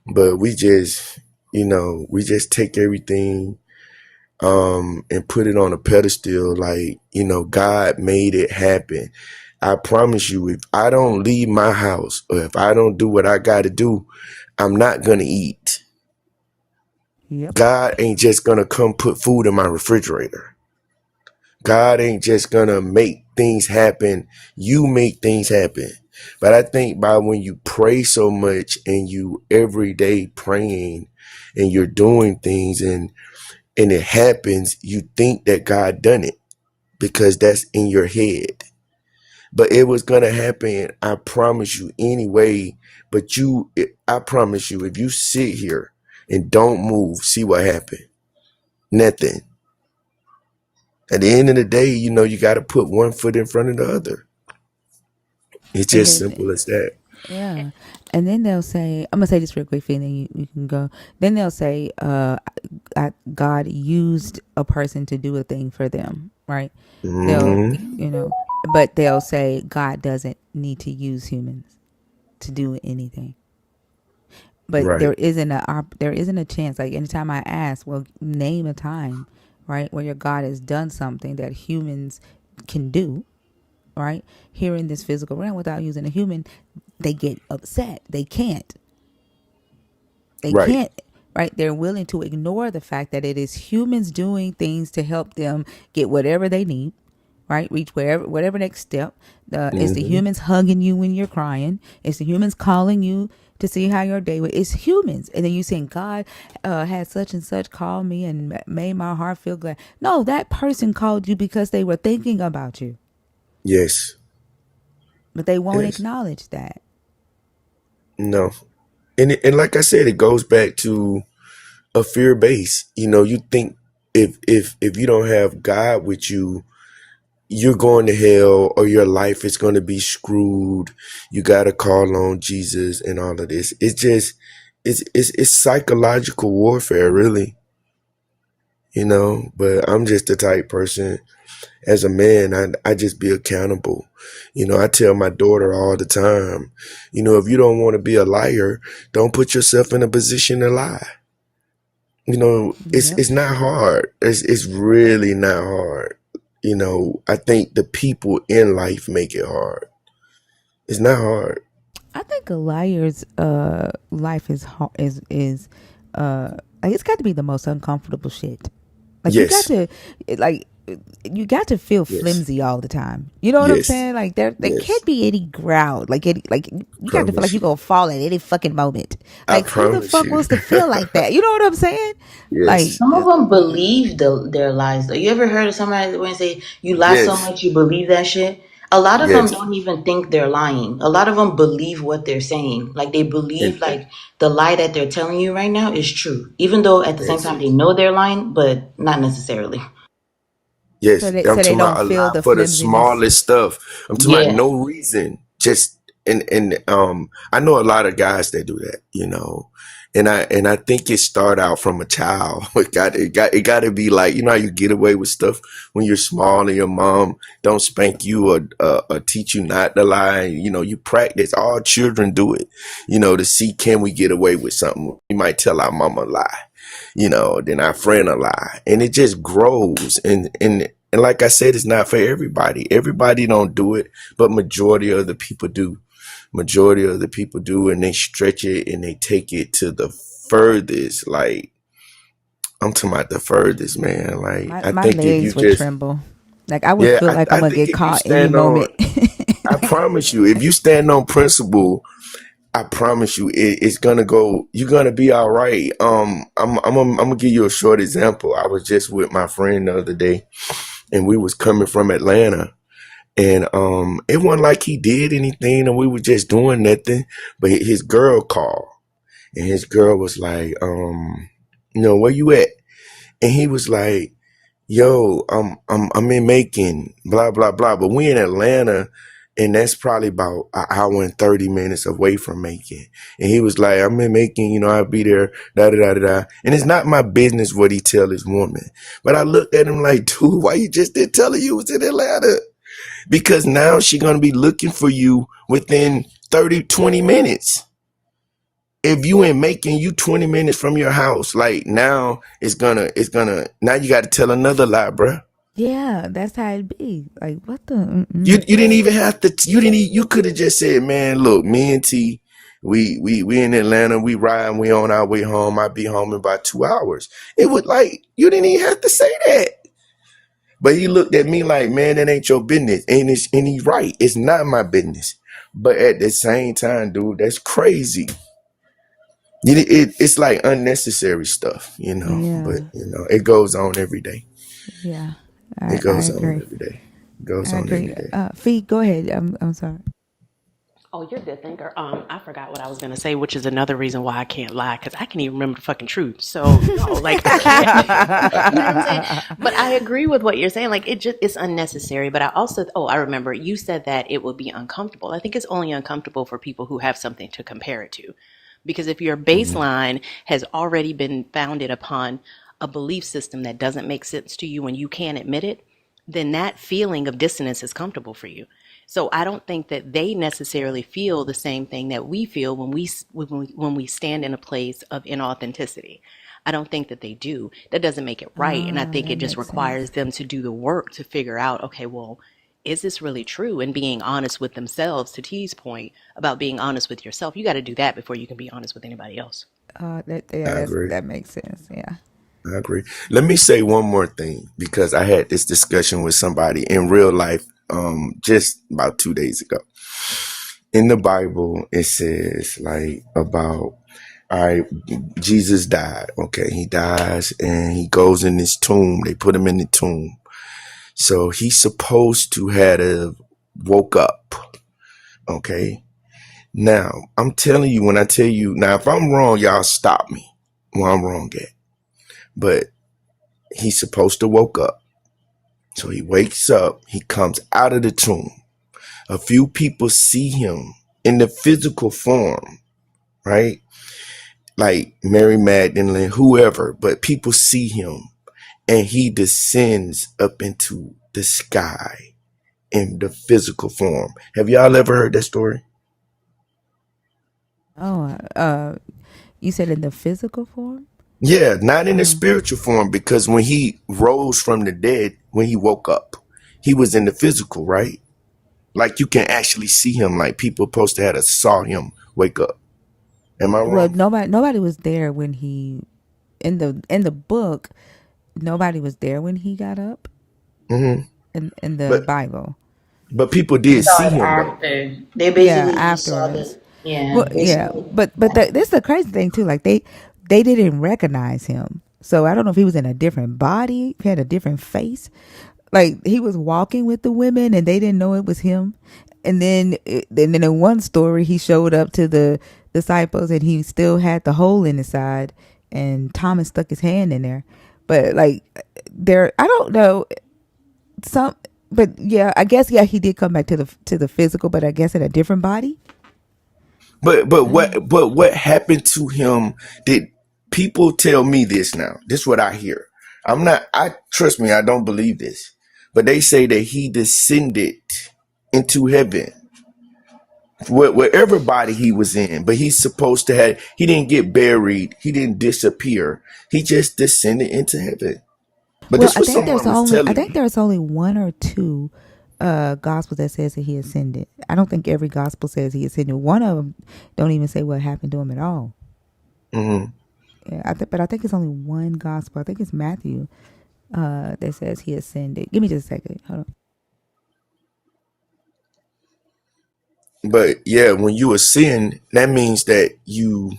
but we just take everything and put it on a pedestal, like, God made it happen. I promise you, if I don't leave my house or if I don't do what I got to do, I'm not gonna eat. Yep. God ain't just gonna come put food in my refrigerator. God ain't just gonna make things happen. You make things happen. But I think by when you pray so much and you every day praying and you're doing things and it happens, you think that God done it because that's in your head. But it was gonna happen, I promise you, anyway. But I promise you, if you sit here and don't move, see what happened. Nothing. At the end of the day, you got to put one foot in front of the other. It's And just then simple as that. yeah, and then they'll say, I'm gonna say this real quick, and then you can go. Then they'll say, God used a person to do a thing for them, right? They'll, Hmm. but they'll say God doesn't need to use humans to do anything. But Right. there isn't a chance. Like anytime I ask, well, name a time, right, where your God has done something that humans can do, right, here in this physical realm without using a human, they get upset. They can't. They Right. can't, right? They're willing to ignore the fact that it is humans doing things to help them get whatever they need, right? Reach whatever next step. It's the Hmm. humans hugging you when you're crying. It's the humans calling you to see how your day was. It's humans. And then you saying, God had such and such call me and made my heart feel glad. No, that person called you because they were thinking about you, Yes. but they won't Yes. acknowledge that. No. And like I said, it goes back to a fear base. You think if you don't have God with you, you're going to hell or your life is going to be screwed. You got to call on Jesus and all of this. It's just it's psychological warfare, really. But I'm just the type person. As a man, I just be accountable. I tell my daughter all the time, if you don't want to be a liar, don't put yourself in a position to lie. Yep. It's not hard. It's really not hard. I think the people in life make it hard. It's not hard. I think a liar's life like it's got to be the most uncomfortable shit. Like Yes. like you got to feel Yes. flimsy all the time. You know what I'm Yes. saying? Like there Yes. can't be any ground. Like you got to feel like Promise you're you. gonna fall at any fucking moment. I Like who the promise fuck you. wants to feel like that? You know what I'm saying? Like Yes. Some of them believe their lies. Though, you ever heard of somebody when say you lie so Yes. much you believe that shit? A lot of them Yes. don't even think they're lying. A lot of them believe what they're saying. Like they believe And like the lie that they're telling you right now is true, even though at the same yes. time they know they're lying, but not necessarily. Yes, I'm so they talking don't about a feel lie the for the flimsiness. smallest stuff. I'm talking about Yeah. no reason. Just and I know a lot of guys that do that, and I think it start out from a child. It got to be like how you get away with stuff when you're small and your mom don't spank you or teach you not to lie. You practice. All children do it. To see can we get away with something. We might tell our mama a lie. Then our friend a lie, and it just grows. And like I said, it's not for everybody. Everybody don't do it, but majority of the people do. Majority of the people do, and they stretch it and they take it to the furthest. Like I'm talking about the furthest, man. Like I My think if you legs would just, tremble. Like I would yeah, feel I, like I'm I gonna think get if you caught any stand on, moment. I promise you, if you stand on principle, I promise you, it's gonna go. You're gonna be all right. I'm gonna give you a short example. I was just with my friend the other day, and we was coming from Atlanta, and it wasn't like he did anything, and we were just doing nothing. But his girl called, and his girl was like, where you at? And he was like, yo, I'm in Macon, blah blah blah. But we in Atlanta, and that's probably about an hour and 30 minutes away from Macon. And he was like, I'm in Macon, I'll be there, da da da da. And it's not my business what he tell his woman. But I looked at him like, dude, why you just didn't tell her you was in Atlanta? Because now she gonna be looking for you within 30-20 minutes. If you ain't making you 20 minutes from your house, like now now you got to tell another lie, bruh. Yeah, that's how it be. Like what the? You didn't even have to. You could have just said, man, look, me and T, we in Atlanta, we riding, we on our way home. I'll be home in about 2 hours. It was like you didn't even have to say that. But he looked at me like, man, that ain't your business, and he's right. It's not my business. But at the same time, dude, that's crazy. It's like unnecessary stuff, But Yeah, it goes on every day. yeah. It I goes on agree. every day. It goes I on agree. every day. Fee, go ahead. I'm sorry. Oh, you're good, thinker. I forgot what I was gonna say, which is another reason why I can't lie, because I can't even remember the fucking truth. So no, like I can't. You know what I'm saying? But I agree with what you're saying. Like it's unnecessary. But I remember you said that it would be uncomfortable. I think it's only uncomfortable for people who have something to compare it to, because if your Hmm. baseline has already been founded upon a belief system that doesn't make sense to you and you can't admit it, then that feeling of dissonance is comfortable for you. So I don't think that they necessarily feel the same thing that we feel when we stand in a place of inauthenticity. I don't think that they do. That doesn't make it right, and I think That it just makes sense. requires them to do the work to figure out, okay, well, is this really true? And being honest with themselves, to T's point about being honest with yourself, you got to do that before you can be honest with anybody else. I agree. That makes sense. Yeah. I agree. Let me say one more thing because I had this discussion with somebody in real life just about 2 days ago. In the Bible, it says like about all right, Jesus died. Okay, he dies and he goes in this tomb. They put him in the tomb. So he's supposed to have woke up. Okay. Now, I'm telling you, when I tell you, now if I'm wrong, y'all stop me where I'm wrong at. But he's supposed to woke up. So he wakes up, he comes out of the tomb. A few people see him in the physical form, right? Like Mary Magdalene, whoever, but people see him and he descends up into the sky in the physical form. Have y'all ever heard that story? Oh, you said in the physical form? Yeah, not in the spiritual form, because when he rose from the dead, when he woke up, he was in the physical, right? Like you can actually see him, like people supposed to have saw him wake up. Am I Well, wrong? nobody was there when he in the book. Nobody was there when he got up Hmm. in the But Bible. people They did saw see it him though. after. They Yeah, basically just saw afterwards. the, yeah, Well, they yeah, saw it but this is the crazy thing too. Like they didn't recognize him. So I don't know if he was in a different body, if he had a different face. Like he was walking with the women and they didn't know it was him. And then in one story, he showed up to the disciples and he still had the hole in his side, and Thomas stuck his hand in there. But like I don't know some. But yeah, I guess yeah, he did come back to the physical, but I guess in a different body. But what happened to him? Did people tell me this now? This is what I hear. I trust me, I don't believe this. But they say that he descended into heaven, wherever body he was in, but he's supposed to have, he didn't get buried, he didn't disappear, he just descended into heaven. But Well, this was someone was I telling think me. there's only one or two gospels that says that he ascended. I don't think every gospel says he ascended. One of them don't even say what happened to him at all. Hmm. Yeah, but I think it's only one gospel. I think it's Matthew that says he ascended. Give me just a second. Hold on. But yeah, when you ascend, that means that you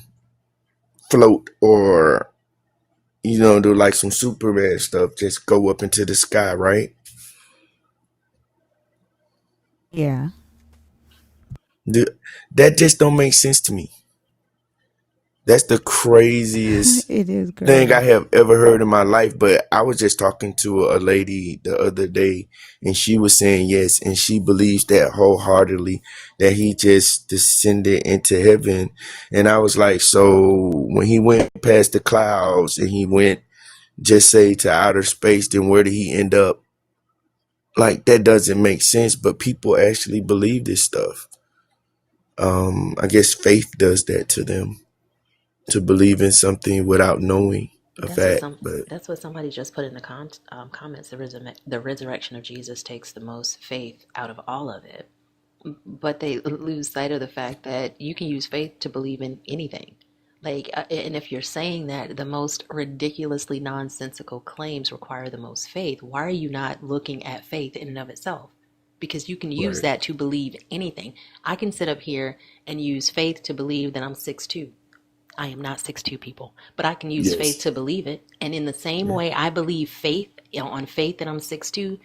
float, or do like some Superman stuff, just go up into the sky, right? Yeah, That just don't make sense to me. That's the craziest it is thing I crazy. have ever heard in my life. But I was just talking to a lady the other day, and she was saying yes, and she believes that wholeheartedly, that he just descended into heaven. And I was like, so when he went past the clouds and he went, just say, to outer space, then where did he end up? Like, that doesn't make sense, but people actually believe this stuff. I guess faith does that to them, to believe in something without knowing a fact. But That's what somebody just put in the comments. The resurrection of Jesus takes the most faith out of all of it, but they lose sight of the fact that you can use faith to believe in anything. Like, and if you're saying that the most ridiculously nonsensical claims require the most faith, why are you not looking at faith in and of itself? Because you can use right. that to believe anything. I can sit up here and use faith to believe that I'm 6'2". I am not 6'2", people, but I can use faith Yes. to believe it. And in the same Yeah. way I believe faith, on faith that I'm 6'2",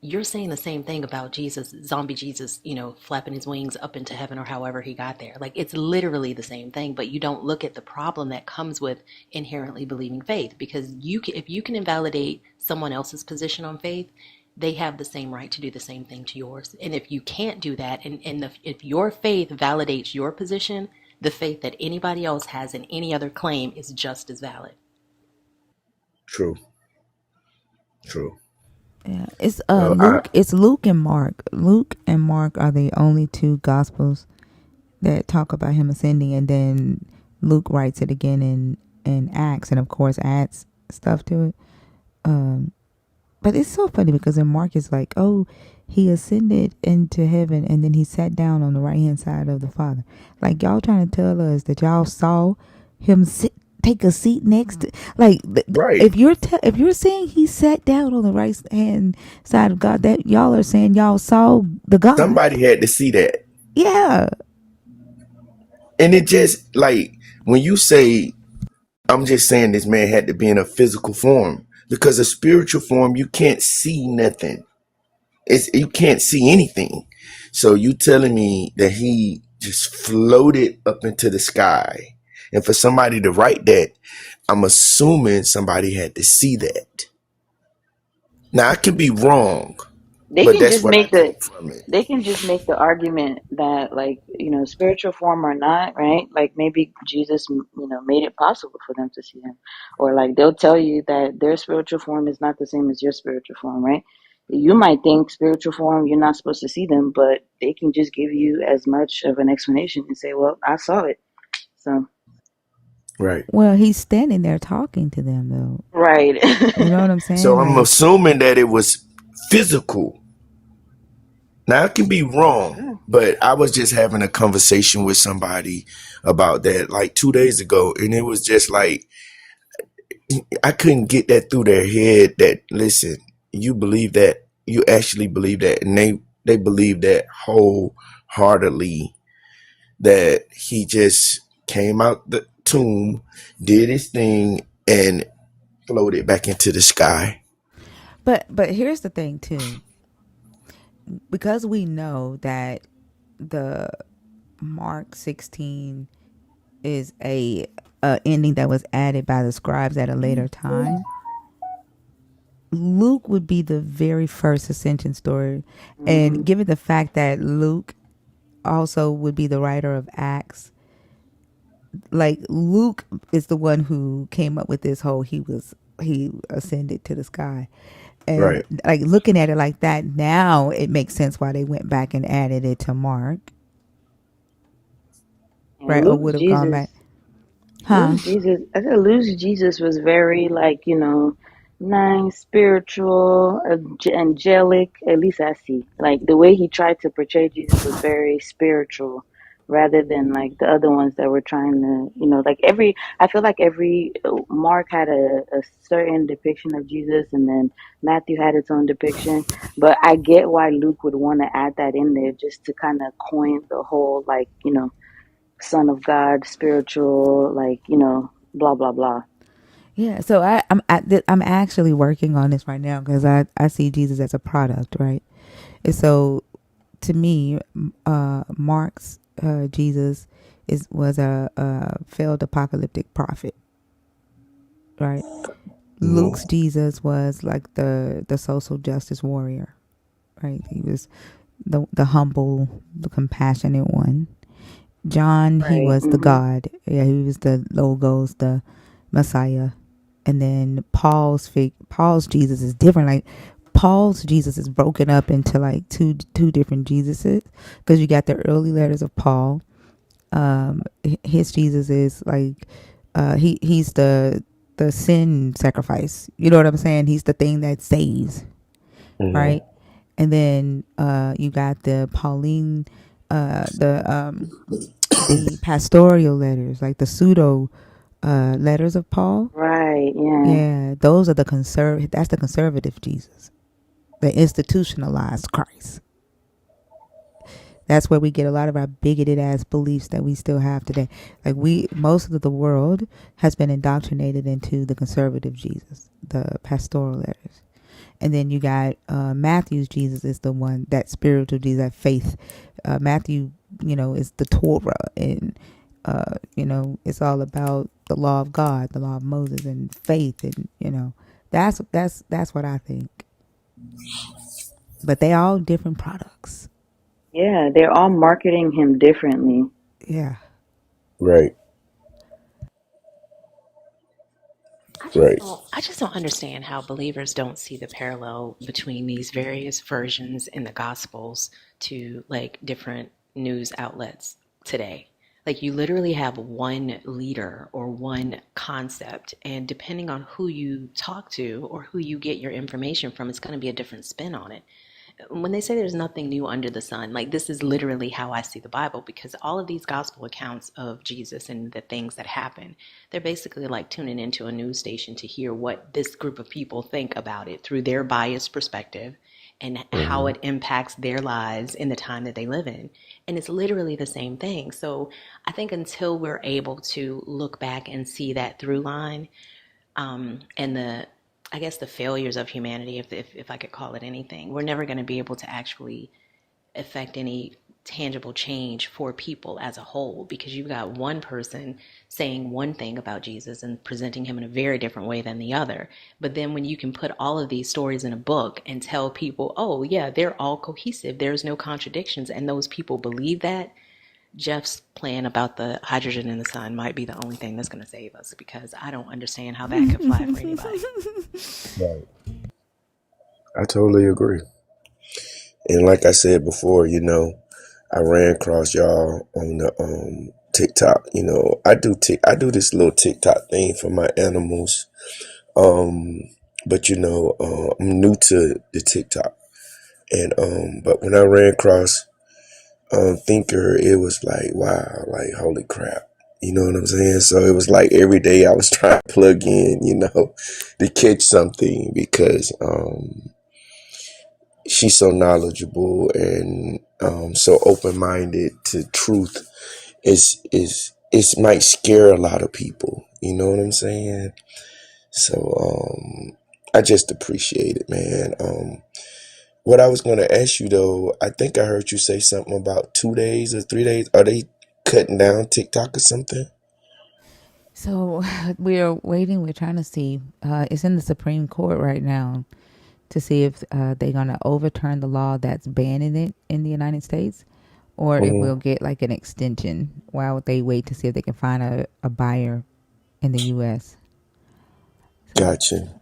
you're saying the same thing about Jesus, zombie Jesus, flapping his wings up into heaven or however he got there. Like it's literally the same thing, but you don't look at the problem that comes with inherently believing faith because if you can invalidate someone else's position on faith, they have the same right to do the same thing to yours. And if you can't do that, if your faith validates your position, the faith that anybody else has in any other claim is just as valid. True. True. Yeah, it's Well, I Luke. It's Luke and Mark. Luke and Mark are the only two gospels that talk about him ascending, and then Luke writes it again in Acts, and of course adds stuff to it. But it's so funny because in Mark it's like, oh, he ascended into heaven, and then he sat down on the right hand side of the Father. Like y'all trying to tell us that y'all saw him take a seat next to, like right. if you're saying he sat down on the right hand side of God, that y'all are saying y'all saw the God. Somebody had to see that. Yeah. And it just like when you say, I'm just saying this man had to be in a physical form, because a spiritual form you can't see nothing. You can't see anything. So you telling me that he just floated up into the sky, and for somebody to write that, I'm assuming somebody had to see that. Now I could be wrong, They but can that's just what I make the take from it. they can just make the argument that, like, spiritual form or not, right? Like maybe Jesus, made it possible for them to see him, or like they'll tell you that their spiritual form is not the same as your spiritual form, right? You might think spiritual form you're not supposed to see them, but they can just give you as much of an explanation and say, "Well, I saw it." So Right. Well, he's standing there talking to them though. right. You know what I'm saying? So I'm Like, assuming that it was physical. Now I can be wrong, Sure. but I was just having a conversation with somebody about that like 2 days ago, and it was just like I couldn't get that through their head that, listen, you believe that, you actually believe that, and they believe that wholeheartedly, that he just came out the tomb, did his thing, and floated back into the sky. but here's the thing too, because we know that the Mark 16 is a ending that was added by the scribes at a later time. Luke would be the very first ascension story, Hmm. and given the fact that Luke also would be the writer of Acts, like Luke is the one who came up with this whole he ascended to the sky. And Right. like looking at it like that now, it makes sense why they went back and added it to Mark, And right? Or Luke's would have gone Jesus. back, huh? Luke's Jesus, I said Luke's Jesus was very, like, nice, spiritual, angelic. At least I see. Like the way he tried to portray Jesus was very spiritual, rather than like the other ones that were trying to, like every. I feel like every Mark had a certain depiction of Jesus, and then Matthew had its own depiction. But I get why Luke would want to add that in there just to kind of coin the whole, like, Son of God, spiritual, like, blah blah blah. Yeah. So I'm actually working on this right now because I see Jesus as a product, right? And so to me, Mark's Jesus was a failed apocalyptic prophet, right? Luke's Jesus was like the social justice warrior, right? He was the humble, the compassionate one. John, he Right. was the Hmm. God. Yeah, he was the logos, the Messiah. And then Paul's Jesus is different. Like Paul's Jesus is broken up into like two different Jesuses, because you got the early letters of Paul. His Jesus is like he's the sin sacrifice. You know what I'm saying? He's the thing that saves, Mm-hmm. right? And then you got the Pauline, the pastoral letters, like the pseudo letters of Paul. Right. Yeah. Yeah, those are that's the conservative Jesus, the institutionalized Christ. That's where we get a lot of our bigoted ass beliefs that we still have today. Like most of the world has been indoctrinated into the conservative Jesus, the pastoral letters. And then you got Matthew's Jesus is the one, that spiritual Jesus, that faith. Matthew, is the Torah, and it's all about the law of God, the law of Moses, and faith, and that's what I think. But they all different products. Yeah, they're all marketing him differently. Yeah. Right. Right. I just don't understand how believers don't see the parallel between these various versions in the gospels to like different news outlets today. Like you literally have one leader or one concept, and depending on who you talk to or who you get your information from, it's going to be a different spin on it. When they say there's nothing new under the sun, like this is literally how I see the Bible, because all of these gospel accounts of Jesus and the things that happen, they're basically like tuning into a news station to hear what this group of people think about it through their biased perspective and how Mm-hmm. it impacts their lives in the time that they live in. And it's literally the same thing. So I think until we're able to look back and see that through line, and I guess the failures of humanity, if I could call it anything, we're never going to be able to actually affect any tangible change for people as a whole, because you've got one person saying one thing about Jesus and presenting him in a very different way than the other. But then when you can put all of these stories in a book and tell people, oh yeah, they're all cohesive, there's no contradictions, and those people believe that, Jeff's plan about the hydrogen in the sun might be the only thing that's going to save us, because I don't understand how that could fly for anybody. Right. I totally agree. And like I said before, I ran across y'all on the TikTok. I do this little TikTok thing for my animals. But I'm new to the TikTok, and but when I ran across Thinker, it was like, wow, like holy crap. You know what I'm saying? So it was like every day I was trying to plug in, to catch something, because she's so knowledgeable and so open minded to truth. It might scare a lot of people. You know what I'm saying? So I just appreciate it, man. What I was going to ask you though, I think I heard you say something about 2 days or 3 days. Are they cutting down TikTok or something? So we're waiting. We're trying to see. It's in the Supreme Court right now to see if they're going to overturn the law that's banning it in the United States, or if Hmm. we'll get like an extension while they wait to see if they can find a buyer in the U.S. So, Gotcha.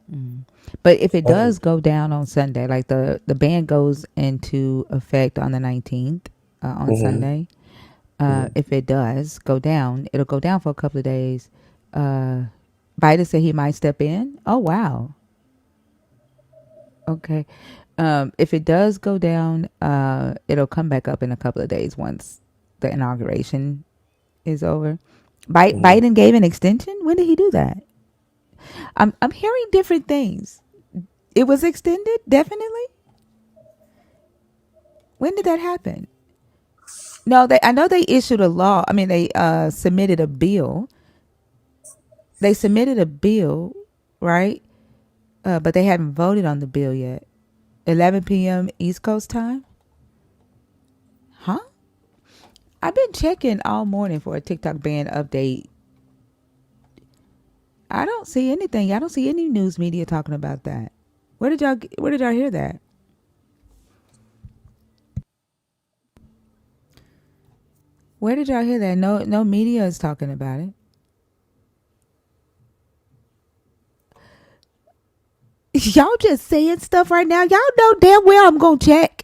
but if it Oh. does go down on Sunday, like the ban goes into effect on the 19th on Hmm. Sunday. If it does go down, it'll go down for a couple of days. Biden said he might step in. Oh wow. Okay. If it does go down, it'll come back up in a couple of days once the inauguration is over. Hmm. Biden gave an extension. When did he do that? I'm hearing different things. It was extended, definitely. When did that happen? No, I know they issued a law. I mean, they submitted a bill. They submitted a bill, right? But they haven't voted on the bill yet. 11 p.m. East Coast time? Huh? I've been checking all morning for a TikTok ban update. I don't see anything. I don't see any news media talking about that. Where did y'all hear that? Where did y'all hear that? No media is talking about it. Y'all just saying stuff right now. Y'all know damn well I'm gonna check.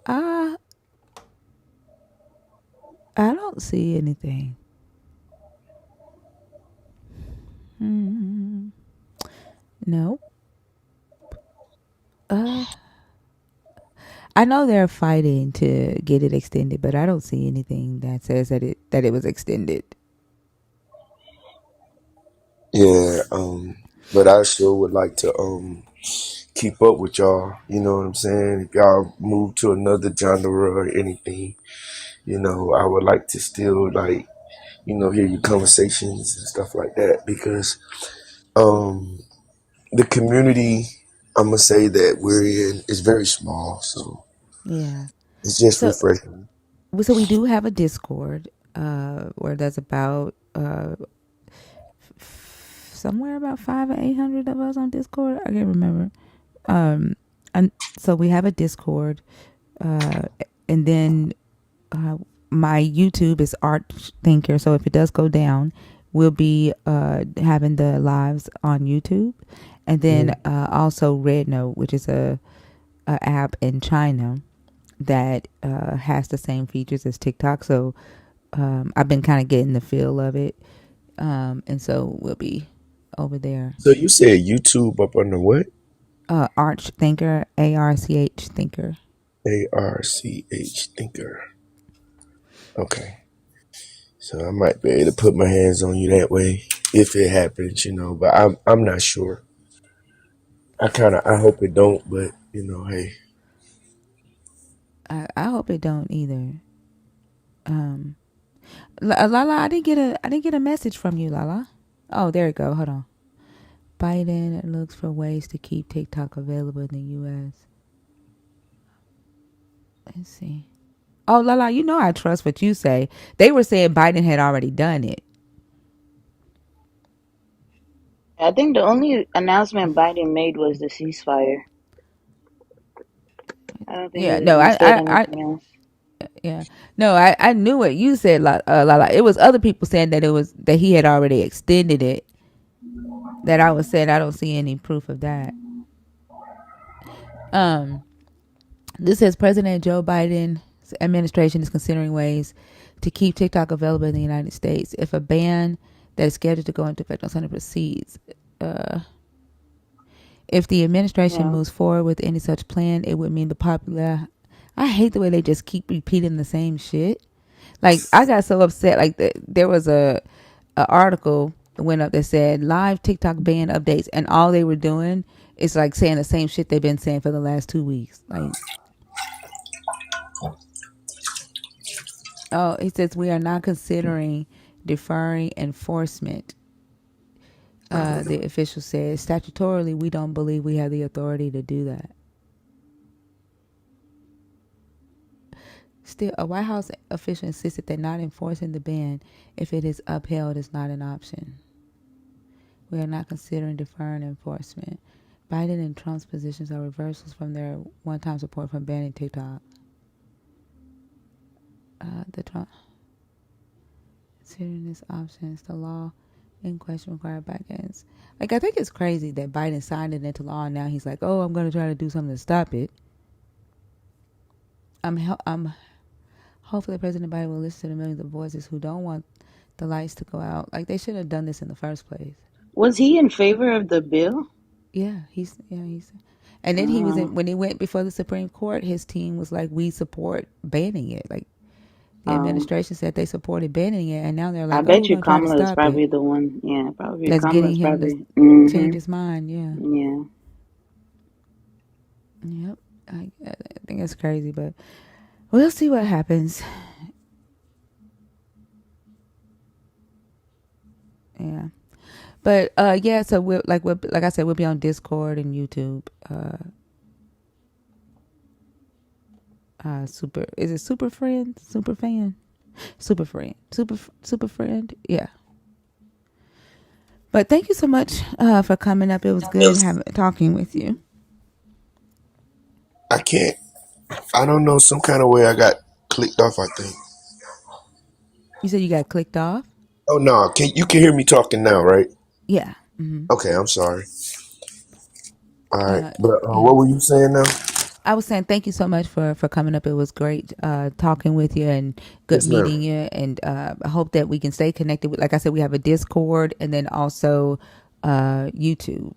Uh I don't see anything. Hmm. No. Uh I know they're fighting to get it extended, but I don't see anything that says that it was extended. Yeah. But I sure would like to keep up with y'all. You know what I'm saying? If y'all move to another genre or anything, I would like to still like, hear your conversations and stuff like that because um the community I'm gonna say that we're in is very small, so Yeah. it's just So refreshing. so we do have a Discord where there's about somewhere about 500 or 800 of us on Discord. I can't remember. Um, and so we have a Discord, uh, and then uh, my YouTube is Art Thinker. So if it does go down, we'll be having the lives on YouTube, and then Mhm. also Red Note, which is a app in China that has the same features as TikTok. So I've been kind of getting the feel of it, and so we'll be over there. So you said YouTube up under what? Arch Thinker, ARCH Thinker. ARCH Thinker. Okay. So I might be able to put my hands on you that way if it happens, but I'm not sure. I hope it don't, but hey. I hope it don't either. Um, Lala, I didn't get a message from you, Lala. Oh, there you go. Hold on. Biden looks for ways to keep TikTok available in the U.S. Let's see. Oh, Lala, I trust what you say. They were saying Biden had already done it. I think the only announcement Biden made was the ceasefire. I don't think Yeah, no, he said I anything else. yeah, no, I knew what you said, Lala. It was other people saying that he had already extended it. That I was saying I don't see any proof of that. Um, this says President Joe Biden's administration is considering ways to keep TikTok available in the United States. If a ban that is scheduled to go into effect on Sunday proceeds, if the administration Yeah. moves forward with any such plan, it would mean the popular. I hate the way they just keep repeating the same shit. Like I got so upset. Like there was a article that went up that said live TikTok ban updates, and all they were doing is like saying the same shit they've been saying for the last 2 weeks. Like, oh, he says we are not considering deferring enforcement. The official says statutorily we don't believe we have the authority to do that. Still, a White House official insisted that not enforcing the ban, if it is upheld, is not an option. We are not considering deferring enforcement. Biden and Trump's positions are reversals from their one-time support for banning TikTok. The Trump considering this option is the law in question required Biden's. Like, I think it's crazy that Biden signed it into law and now he's like, oh, I'm going to try to do something to stop it. I'm hopefully President Biden will listen to the millions of voices who don't want the lights to go out. Like, they should have done this in the first place. Was he in favor of the bill? Yeah, and then he was Uh, when he went before the Supreme Court, his team was like, we support banning it. Like, the um, administration said they supported banning it, and now they're I like, oh, we're bet you going to try to Kamala is stop it. probably the one. Yeah, probably That's Kamala getting is him to probably. change Mm-hmm. his mind. Yeah. Yeah. Yep. I think it's crazy, but we'll see what happens. Yeah. But yeah, so like I said, we'll be on Discord and YouTube. Super is it Super Friend? Super Fan? Super Friend. Super Friend? Yeah. But thank you so much for coming up. It was good talking with you. I can't. I don't know. Some kind of way I got clicked off. I think. You said you got clicked off? Oh no! You can hear me talking now, right? Yeah. Mm-hmm. Okay, I'm sorry. All right, Uh, but yeah. what were you saying now? I was saying thank you so much for coming up. It was great talking with you and good Yes, ma'am. meeting you. And I hope that we can stay connected. Like I said, we have a Discord and then also YouTube.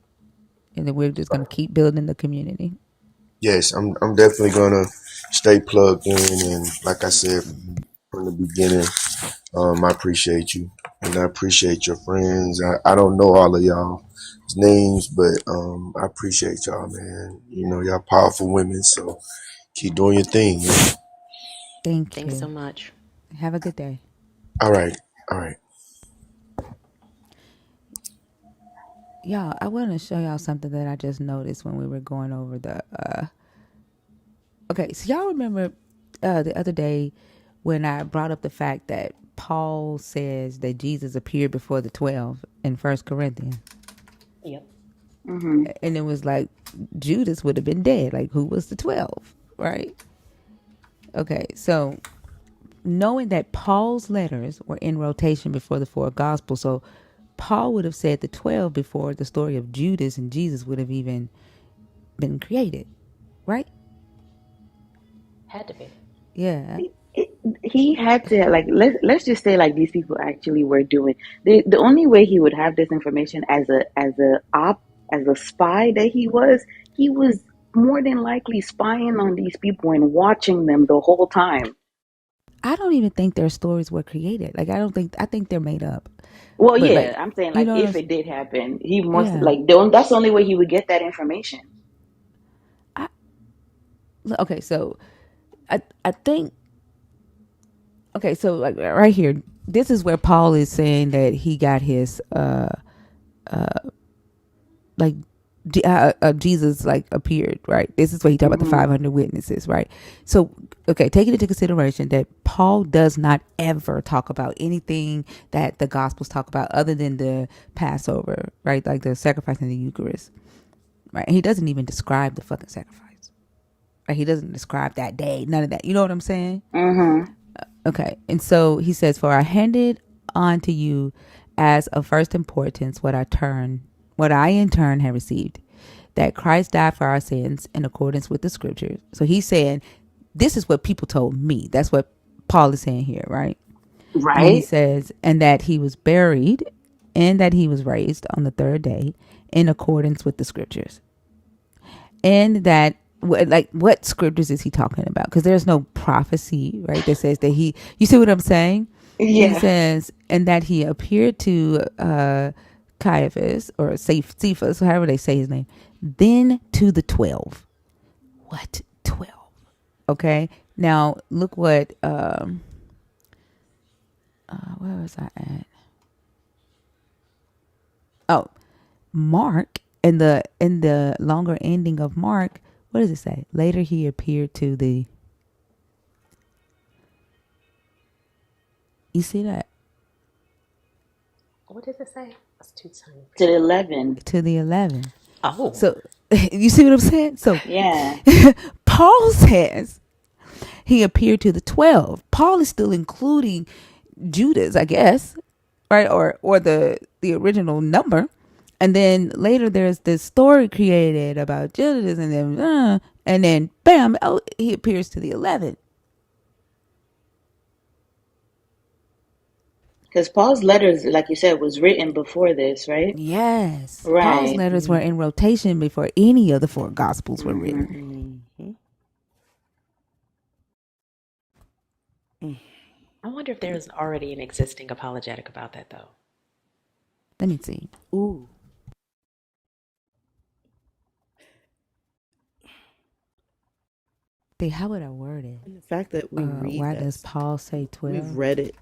And then we're just going to keep building the community. Yes, I'm definitely gonna stay plugged in, and like I said from the beginning, I appreciate you, and I appreciate your friends. I don't know all of y'all, names, but I appreciate y'all, man. You know, y'all powerful women, so keep doing your thing. Man. Thank Thanks so you. much. Have a good day. All right, all right. Y'all, I want to show y'all something that I just noticed when we were going over the. Okay, so y'all remember the other day when I brought up the fact that Paul says that Jesus appeared before the 12 in First Corinthians, Yep. Mm-hmm. and it was like Judas would have been dead. Like, who was the 12, right? Okay, so knowing that Paul's letters were in rotation before the four gospels, so Paul would have said the 12 before the story of Judas and Jesus would have even been created, right? Had to be. Yeah. He had to, like, let's just say, like, these people actually were doing the only way he would have this information as a spy that he was more than likely spying on these people and watching them the whole time. I don't even think their stories were created. Like, I think they're made up. Well, But yeah, like, I'm saying, you like, know what I'm if saying? it did happen, he must, Yeah. like, that's the only way he would get that information. I, okay, so I think okay, so like right here, this is where Paul is saying that he got his like Jesus like appeared, right? This is what he talked about the Mm-hmm. 500 witnesses, right? So, okay, taking into consideration that Paul does not ever talk about anything that the Gospels talk about other than the Passover, right? Like the sacrifice in the Eucharist, right? He doesn't even describe the fucking sacrifice, right? He doesn't describe that day, none of that. You know what I'm saying? Mm-hmm. Okay, and so he says, "For I handed on to you as of first importance what I in turn have received, that Christ died for our sins in accordance with the Scriptures." So he's saying, "This is what people told me." That's what Paul is saying here, right? And then he Right? says, "And that he was buried, and that he was raised on the third day in accordance with the Scriptures." And that like what scriptures is he talking about? Because there's no prophecy, right, that says that he, you see what I'm saying? He Yeah. says, and that he appeared to Caiaphas or Cephas, however they say his name, then to the 12. What 12? Okay, now look what where was I at? Oh, Mark, in the longer ending of Mark, what does it say? Later he appeared to the, you see that? What does it say? That's too tiny for To me. 11. To the 11. Oh. So you see what I'm saying? So Yeah. Paul says he appeared to the 12. Paul is still including Judas, I guess, right? Or the original number. And then later there's this story created about Judas, and then bam, oh, he appears to the 11. Because Paul's letters, like you said, was written before this, right? Yes. Paul's Right. letters were in rotation before any of the four gospels were Mm-hmm. written. I wonder if there's already an existing apologetic about that, though. Let me see. Ooh. How would I word it? And the fact that we read Why does that, Paul say we've 12? read it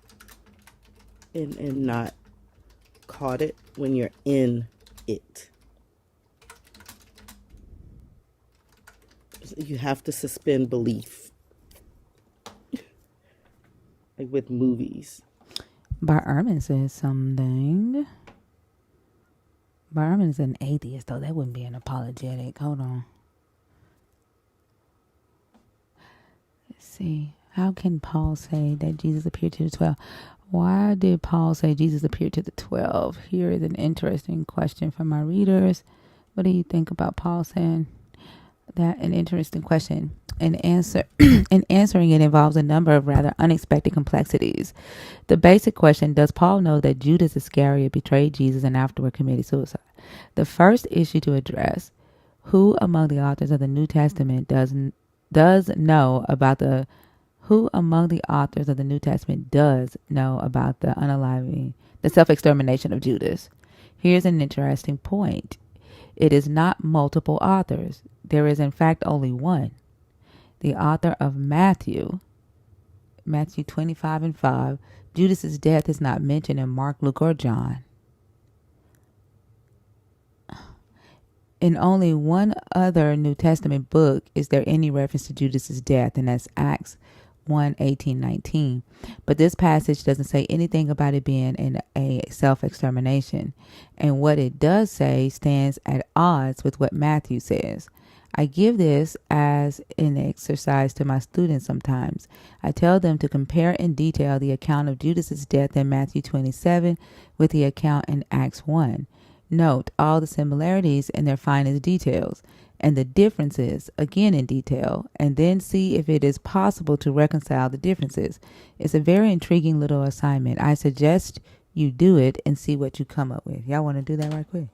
and not caught it when you're in it. You have to suspend belief, like with movies. Bar Ehrman says something. Bar Ehrman is an atheist, though. That wouldn't be an apologetic. Hold on. Let's see. How can Paul say that Jesus appeared to the 12? Why did Paul say Jesus appeared to the 12? Here is an interesting question for my readers. What do you think about Paul saying that? An interesting question. And answering it involves a number of rather unexpected complexities. The basic question, does Paul know that Judas Iscariot betrayed Jesus and afterward committed suicide? The first issue to address, who among the authors of the New Testament does know about the self-extermination of Judas? Here's an interesting point. It is not multiple authors. There is, in fact, only one. The author of Matthew 25 and 5. Judas's death is not mentioned in Mark, Luke, or John. In only one other New Testament book is there any reference to Judas's death, and that's Acts 1:18-19. But this passage doesn't say anything about it being a self-extermination. And what it does say stands at odds with what Matthew says. I give this as an exercise to my students sometimes. I tell them to compare in detail the account of Judas's death in Matthew 27 with the account in Acts 1. Note all the similarities in their finest details and the differences again in detail, and then see if it is possible to reconcile the differences. It's a very intriguing little assignment. I suggest you do it and see what you come up with. Y'all want to do that right quick?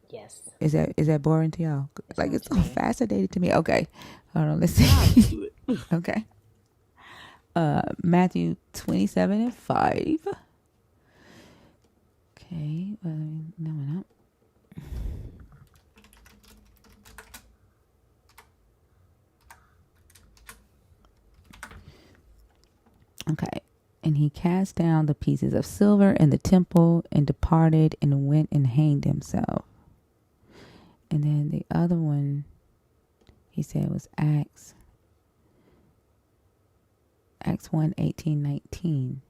Yes. Is that boring to y'all? That Like, it's sounds so fun. fascinating to me. Okay. Hold on, let's see. Okay. Matthew 27 and 5. Okay. No, no. Okay. And he cast down the pieces of silver in the temple and departed and went and hanged himself. And then the other one he said was Acts 1:18-19.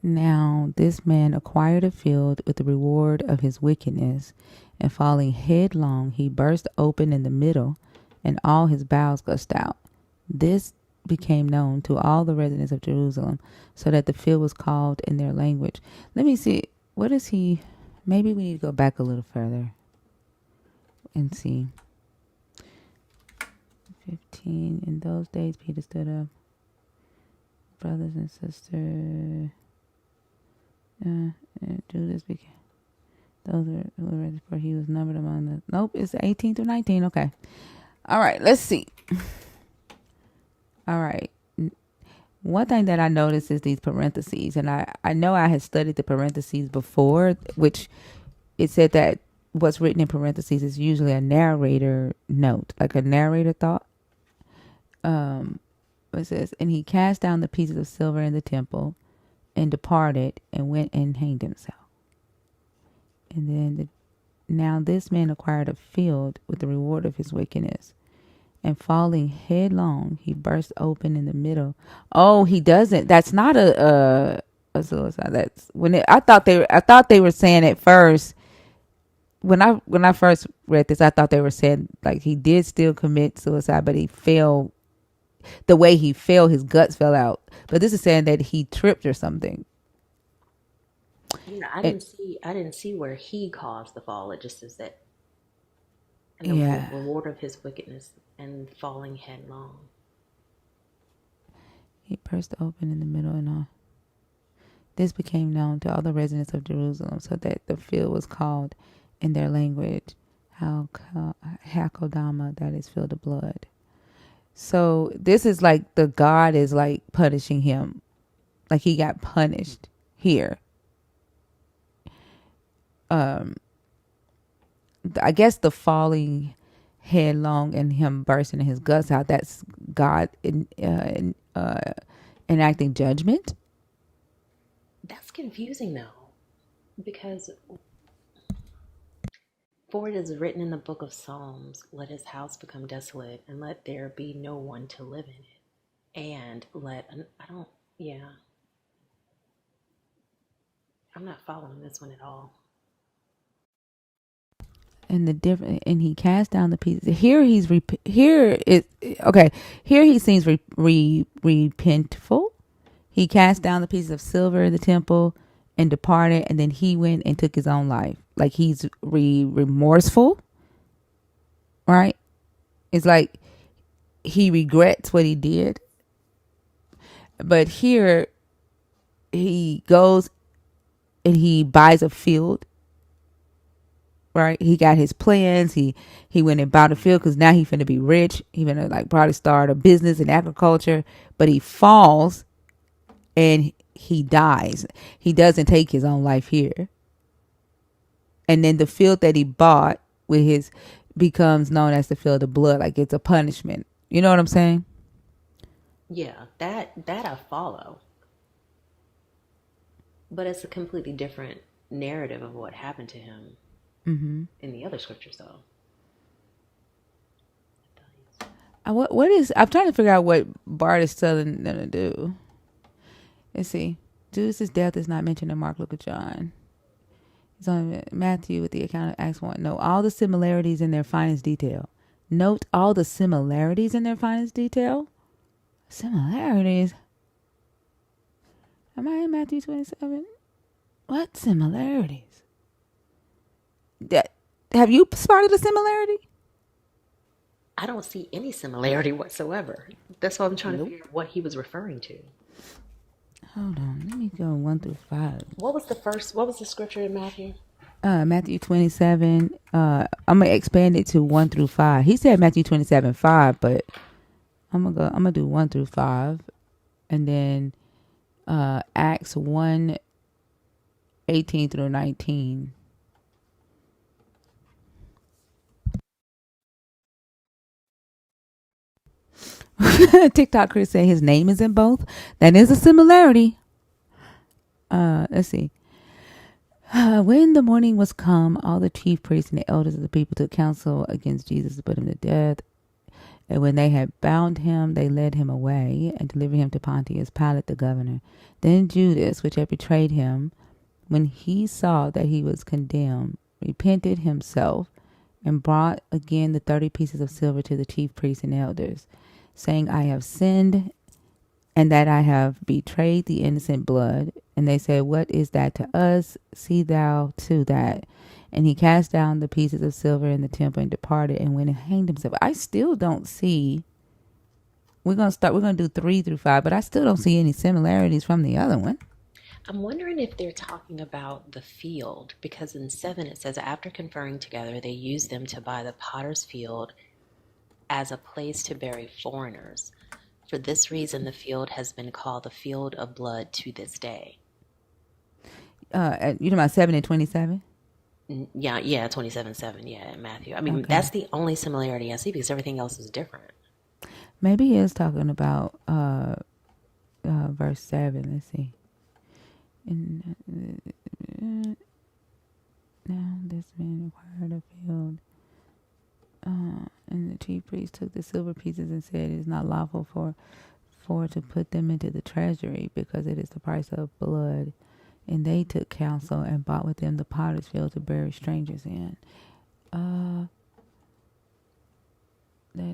Now this man acquired a field with the reward of his wickedness, and falling headlong, he burst open in the middle, and all his bowels gushed out. This became known to all the residents of Jerusalem, so that the field was called in their language. Let me see. What is he? Maybe we need to go back a little further and see. 15. In those days, Peter stood up. Brothers and sisters. Judas became those who were ready for he was numbered among the. Nope, it's 18 through 19. Okay. All right, let's see. All right. One thing that I noticed is these parentheses, and I know I had studied the parentheses before, which it said that what's written in parentheses is usually a narrator note, like a narrator thought. It says, and he cast down the pieces of silver in the temple and departed and went and hanged himself. And then now this man acquired a field with the reward of his wickedness. And falling headlong, he burst open in the middle. Oh, he doesn't. That's not a suicide. That's when I thought they were saying at first. When I first read this, I thought they were saying like he did still commit suicide, but he fell. The way he fell, his guts fell out. But this is saying that he tripped or something. Yeah, It, I didn't see where he caused the fall. It just says that, and the yeah. reward of his wickedness and falling headlong. He burst open in the middle and all. This became known to all the residents of Jerusalem, so that the field was called in their language Hakodama, that is field of blood. So this is like the God is like punishing him. Like he got punished here. I guess the falling headlong and him bursting his guts out, that's God enacting judgment. That's confusing though, because for it is written in the book of Psalms, let his house become desolate and let there be no one to live in it. And yeah, I'm not following this one at all. And the different, and he cast down the pieces. Here Here he seems repentful. He cast down the pieces of silver in the temple and departed, and then he went and took his own life. Like he's remorseful, right? It's like he regrets what he did. But here he goes and he buys a field, right? He got his plans. He went and bought a field because now he finna be rich. He finna like probably start a business in agriculture. But he falls and he dies. He doesn't take his own life here. And then the field that he bought with his becomes known as the field of blood. Like it's a punishment. You know what I'm saying? Yeah, that I follow. But it's a completely different narrative of what happened to him in the other scriptures, though. What is? I'm trying to figure out what Bart is telling them to do. Let's see. Judas' death is not mentioned in Mark, Luke, or John. It's on Matthew with the account of Acts 1. Note all the similarities in their finest detail. Note all the similarities in their finest detail. Similarities? Am I in Matthew 27? What similarities? Have you spotted a similarity? I don't see any similarity whatsoever. That's why I'm trying to Nope. figure out what he was referring to. Hold on. Let me go 1 through 5. What was the scripture in Matthew? Matthew 27. I'm gonna expand it to 1 through 5. He said Matthew 27, 5, but I'm gonna do 1 through 5, and then Acts 1, 18 through 19. TikTok Chris said his name is in both. That is a similarity. Let's see. When the morning was come, all the chief priests and the elders of the people took counsel against Jesus to put him to death. And when they had bound him, they led him away and delivered him to Pontius Pilate the governor. Then Judas, which had betrayed him, when he saw that he was condemned, repented himself and brought again the 30 pieces of silver to the chief priests and elders, saying, I have sinned and that I have betrayed the innocent blood. And they said, what is that to us? See thou to that. And he cast down the pieces of silver in the temple and departed and went and hanged himself. I still don't see. We're going to do 3 through 5, but I still don't see any similarities from the other one. I'm wondering if they're talking about the field, because in 7 it says, after conferring together, they used them to buy the potter's field as a place to bury foreigners. For this reason, the field has been called the field of blood to this day. You talking about 7 and 27? Yeah, 27:7, yeah, Matthew. I mean, Okay. that's the only similarity I see because everything else is different. Maybe he is talking about verse 7. Let's see. Now this man required a field. And the chief priest took the silver pieces and said, it is not lawful for to put them into the treasury, because it is the price of blood. And they took counsel and bought with them the potter's field to bury strangers in. That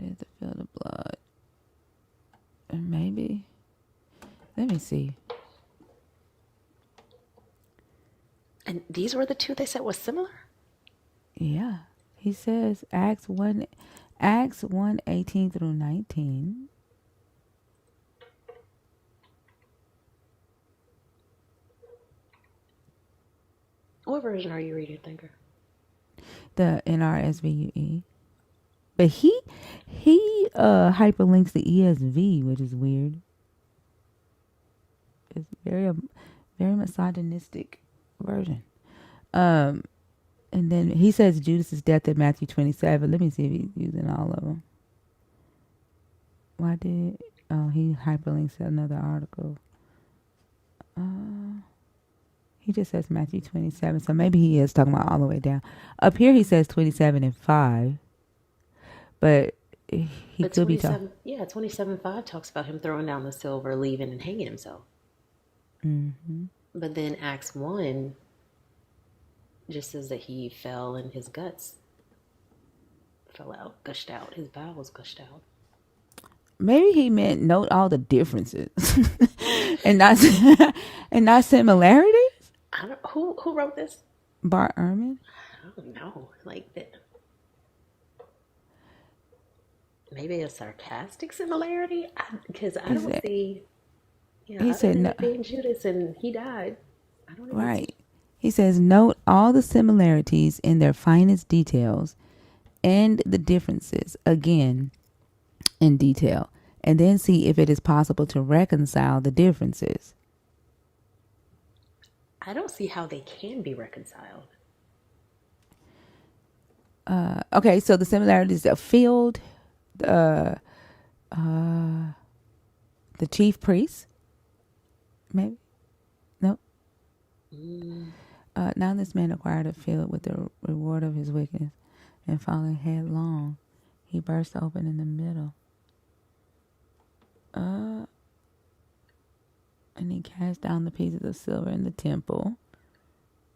is the field of blood. And maybe. Let me see. And these were the two they said was similar? Yeah. He says Acts 1, 18 through 19. What version are you reading, Thinker? The NRSVUE. But he hyperlinks the ESV, which is weird. It's very misogynistic version. And then he says Judas's death in Matthew 27. Let me see if he's using all of them. He hyperlinks another article. He just says Matthew 27, so maybe he is talking about all the way down. Up here he says 27 and 5, but he could be talking. Yeah, 27:5 talks about him throwing down the silver, leaving, and hanging himself. Mm-hmm. But then Acts 1 just says that he fell and his guts fell out, gushed out. His bowels gushed out. Maybe he meant note all the differences and not similarities. Who wrote this? Bart Ehrman. I don't know. Like that. Maybe a sarcastic similarity, because I don't see. He said no. Being Judas and he died. I don't even see. He says, note all the similarities in their finest details and the differences, again, in detail, and then see if it is possible to reconcile the differences. I don't see how they can be reconciled. Okay, so the similarities of field, uh, uh, the chief priest, maybe? No. Now this man acquired a field with the reward of his wickedness, and falling headlong, he burst open in the middle. And he cast down the pieces of silver in the temple,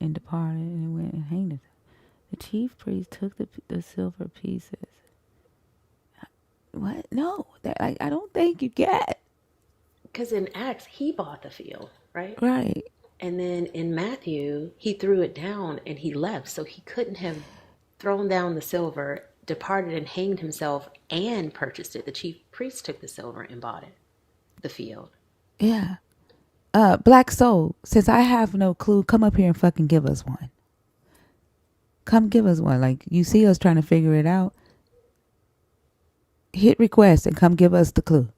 and departed, and went and hanged himself. The chief priest took the silver pieces. What? No, that I don't think you get. Because in Acts, he bought the field, right? Right. And then in Matthew, he threw it down and he left. So he couldn't have thrown down the silver, departed and hanged himself, and purchased it. The chief priest took the silver and bought it, the field. Yeah. Black Soul, since I have no clue, come up here and fucking give us one. Come give us one. Like, you see us trying to figure it out. Hit request and come give us the clue.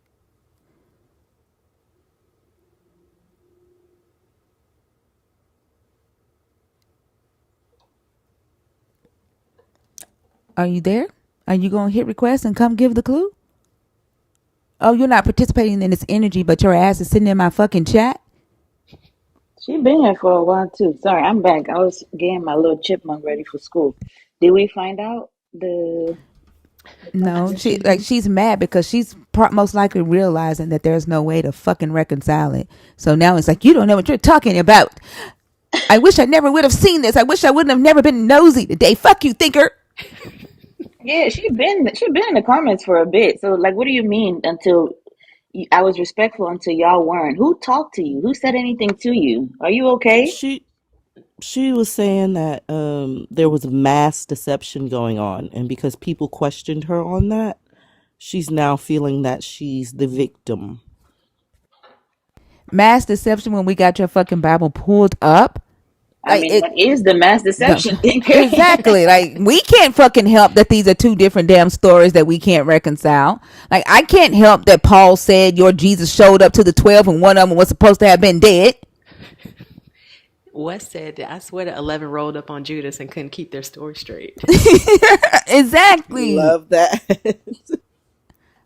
Are you there? Are you going to hit request and come give the clue? Oh, you're not participating in this energy, but your ass is sitting in my fucking chat? She been here for a while too. Sorry, I'm back. I was getting my little chipmunk ready for school. Did we find out the No, contradiction? she's mad because she's most likely realizing that there's no way to fucking reconcile it. So now it's like, you don't know what you're talking about. I wish I never would have seen this. I wish I wouldn't have never been nosy today. Fuck you, thinker. Yeah, she been in the comments for a bit. So like, what do you mean until I was respectful until y'all weren't? Who talked to you? Who said anything to you? Are you okay? She was saying that there was mass deception going on, and because people questioned her on that, she's now feeling that she's the victim. Mass deception when we got your fucking Bible pulled up. I Like mean, it. what is the mass deception, thinker? Exactly. Like, we can't fucking help that these are two different damn stories that we can't reconcile. Like, I can't help that Paul said your Jesus showed up to the 12 and one of them was supposed to have been dead. Wes said that I swear the 11 rolled up on Judas and couldn't keep their story straight. Exactly. Love that.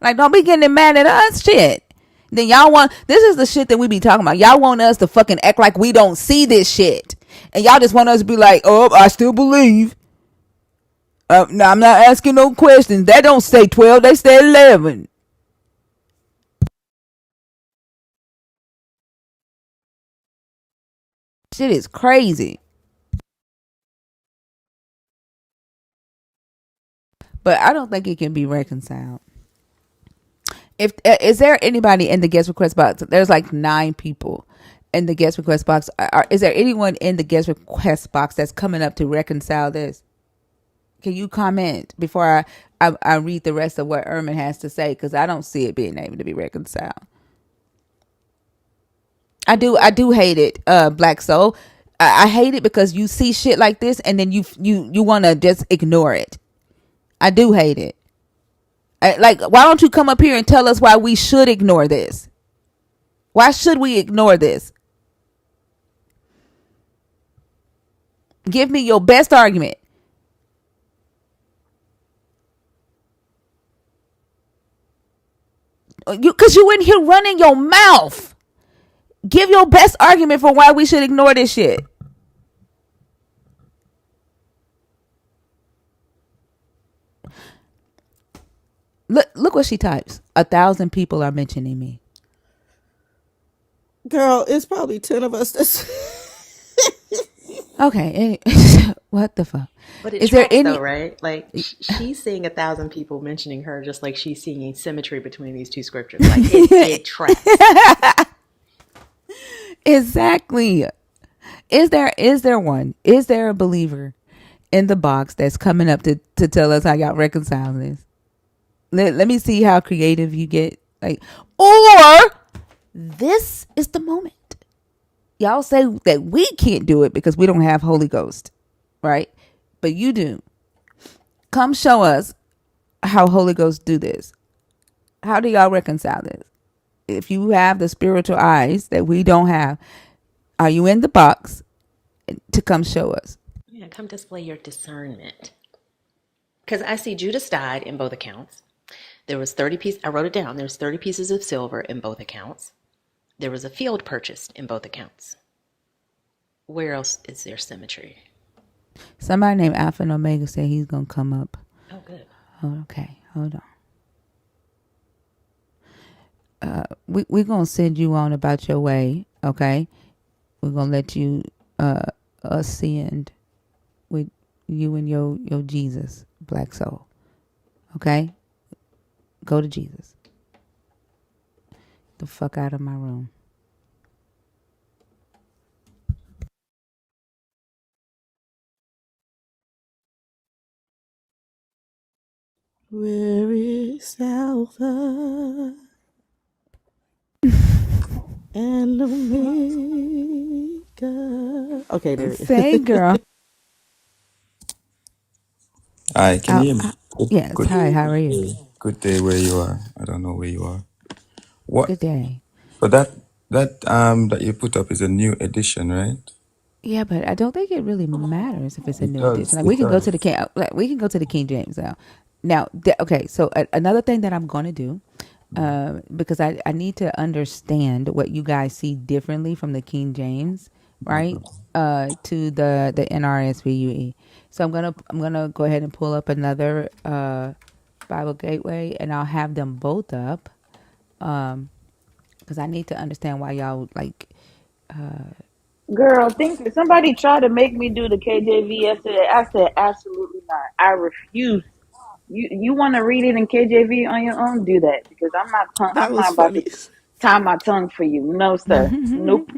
Like, don't be getting mad at us, shit. Then y'all want, this is the shit that we be talking about. Y'all want us to fucking act like we don't see this shit. And y'all just want us to be like, oh, I still believe. No, I'm not asking no questions. That don't say 12, they say 11. Shit is crazy. But I don't think it can be reconciled. If is there anybody in the guest request box? There's like 9 people in the guest request box. Is there anyone in the guest request box that's coming up to reconcile this? Can you comment before I read the rest of what Erman has to say? Because I don't see it being able to be reconciled. I do hate it, Black Soul. I hate it because you see shit like this and then you want to just ignore it. I do hate it. Like, why don't you come up here and tell us why we should ignore this? Why should we ignore this? Give me your best argument. Because you in here running your mouth. Give your best argument for why we should ignore this shit. Look what she types. 1,000 people are mentioning me. Girl, it's probably 10 of us that's Okay. What the fuck? But it Is there tracks though, any? right? Like she's seeing 1,000 people mentioning her, just like she's seeing symmetry between these two scriptures. Like it tracks. Exactly. Is there one? Is there a believer in the box that's coming up to tell us how y'all reconcile this? Let me see how creative you get. Like, or this is the moment. Y'all say that we can't do it because we don't have Holy Ghost, right? But you do. Come show us how Holy Ghost do this. How do y'all reconcile this? If you have the spiritual eyes that we don't have, are you in the box to come show us? Yeah, come display your discernment. Because I see Judas died in both accounts. There was 30 pieces, I wrote it down. There was 30 pieces of silver in both accounts. There was a field purchased in both accounts. Where else is there symmetry? Somebody named Alpha and Omega said he's gonna come up. Oh, good. Oh, okay, hold on. We're gonna send you on about your way. Okay, we're gonna let you ascend with you and your Jesus, black soul. Okay, go to Jesus. The fuck out of my room. Where is Alpha and Omega? Okay, there it Say, is. girl. Hi, can you hear me? Yes. Good, Hi. How are you? good day where you are. I don't know where you are. What? Good day. So that you put up is a new edition, right? Yeah, but I don't think it really matters if it's a It new edition. does. Like It we can go does. to the we can go to the King James now. Now, okay. So another thing that I'm going to do, because I need to understand what you guys see differently from the King James, No right? problem. To the NRSVUE. So I'm gonna go ahead and pull up another Bible Gateway, and I'll have them both up, because I need to understand why y'all like. Girl, somebody tried to make me do the KJV yesterday. I said absolutely not. I refuse. You want to read it in KJV on your own? Do that because That I'm was not about to funny. tie my tongue for you. No, sir. Nope.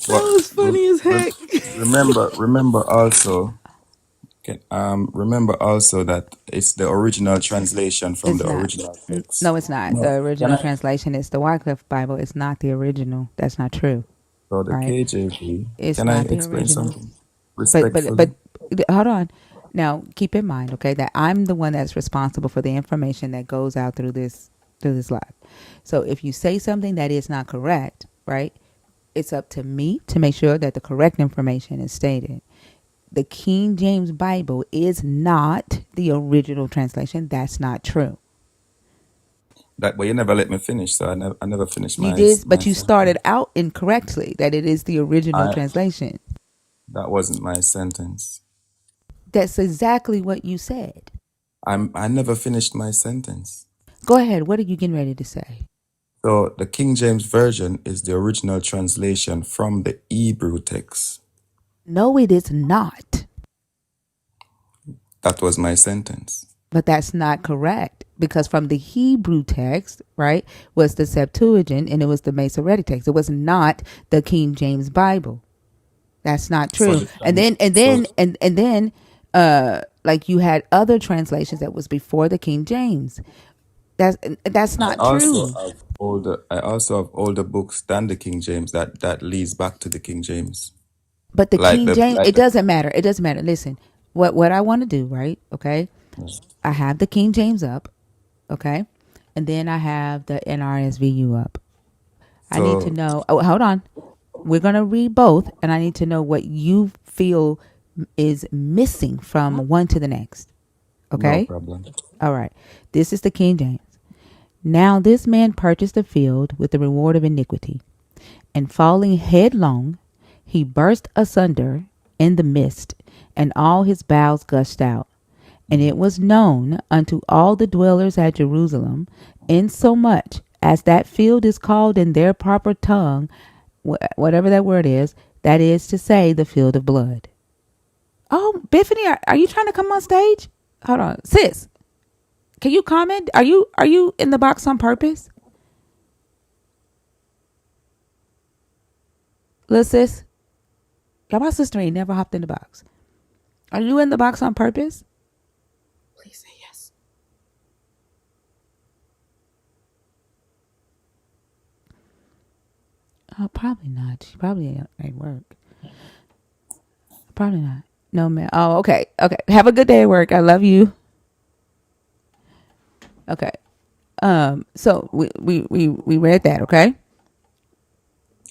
That But was funny as heck. remember also, remember also that it's the original translation from It's the not. original No, text. it's not. The No, can original I? translation is the Wycliffe Bible. It's not the original. That's not true. So the Right? KJV. It's Can I not the explain original. something But respectfully? hold on. Now keep in mind, okay, that I'm the one that's responsible for the information that goes out through this live. So if you say something that is not correct, right, it's up to me to make sure that the correct information is stated. The King James Bible is not the original translation. That's not true. That, but you never let me finish, so I never finished You my did, my but you started sentence. out incorrectly that it is the original I translation. That wasn't my sentence. That's exactly what you said. I never finished my sentence. Go ahead. What are you getting ready to say? So the King James Version is the original translation from the Hebrew text. No, it is not. That was my sentence. But that's not correct because from the Hebrew text, right, was the Septuagint and it was the Masoretic text. It was not the King James Bible. That's not So true. the trans- so And then like you had other translations that was before the King James. That's I not also true. have older books than the King James that leads back to the King James. But the Like King the James, like it the doesn't matter. It doesn't matter. Listen, what I want to do, right? Okay, I have the King James up, okay, and then I have the NRSVU up. I need to so know. Oh, hold on. We're gonna read both, and I need to know what you feel is missing from one to the next. no Okay. problem. All right. This is the King James. Now this man purchased a field with the reward of iniquity, and falling headlong, he burst asunder in the midst, and all his bowels gushed out. And it was known unto all the dwellers at Jerusalem, insomuch as that field is called in their proper tongue, whatever that is to say, the field of blood. Oh, Biffany, are you trying to come on stage? Hold on, sis. Can you comment? Are you in the box on purpose, little sis? Yeah, my sister ain't never hopped in the box. Are you in the box on purpose? Please say yes. Probably not. She probably at work. Probably not. No, man. Oh, okay. Okay. Have a good day at work. I love you. Okay. So we read that, okay?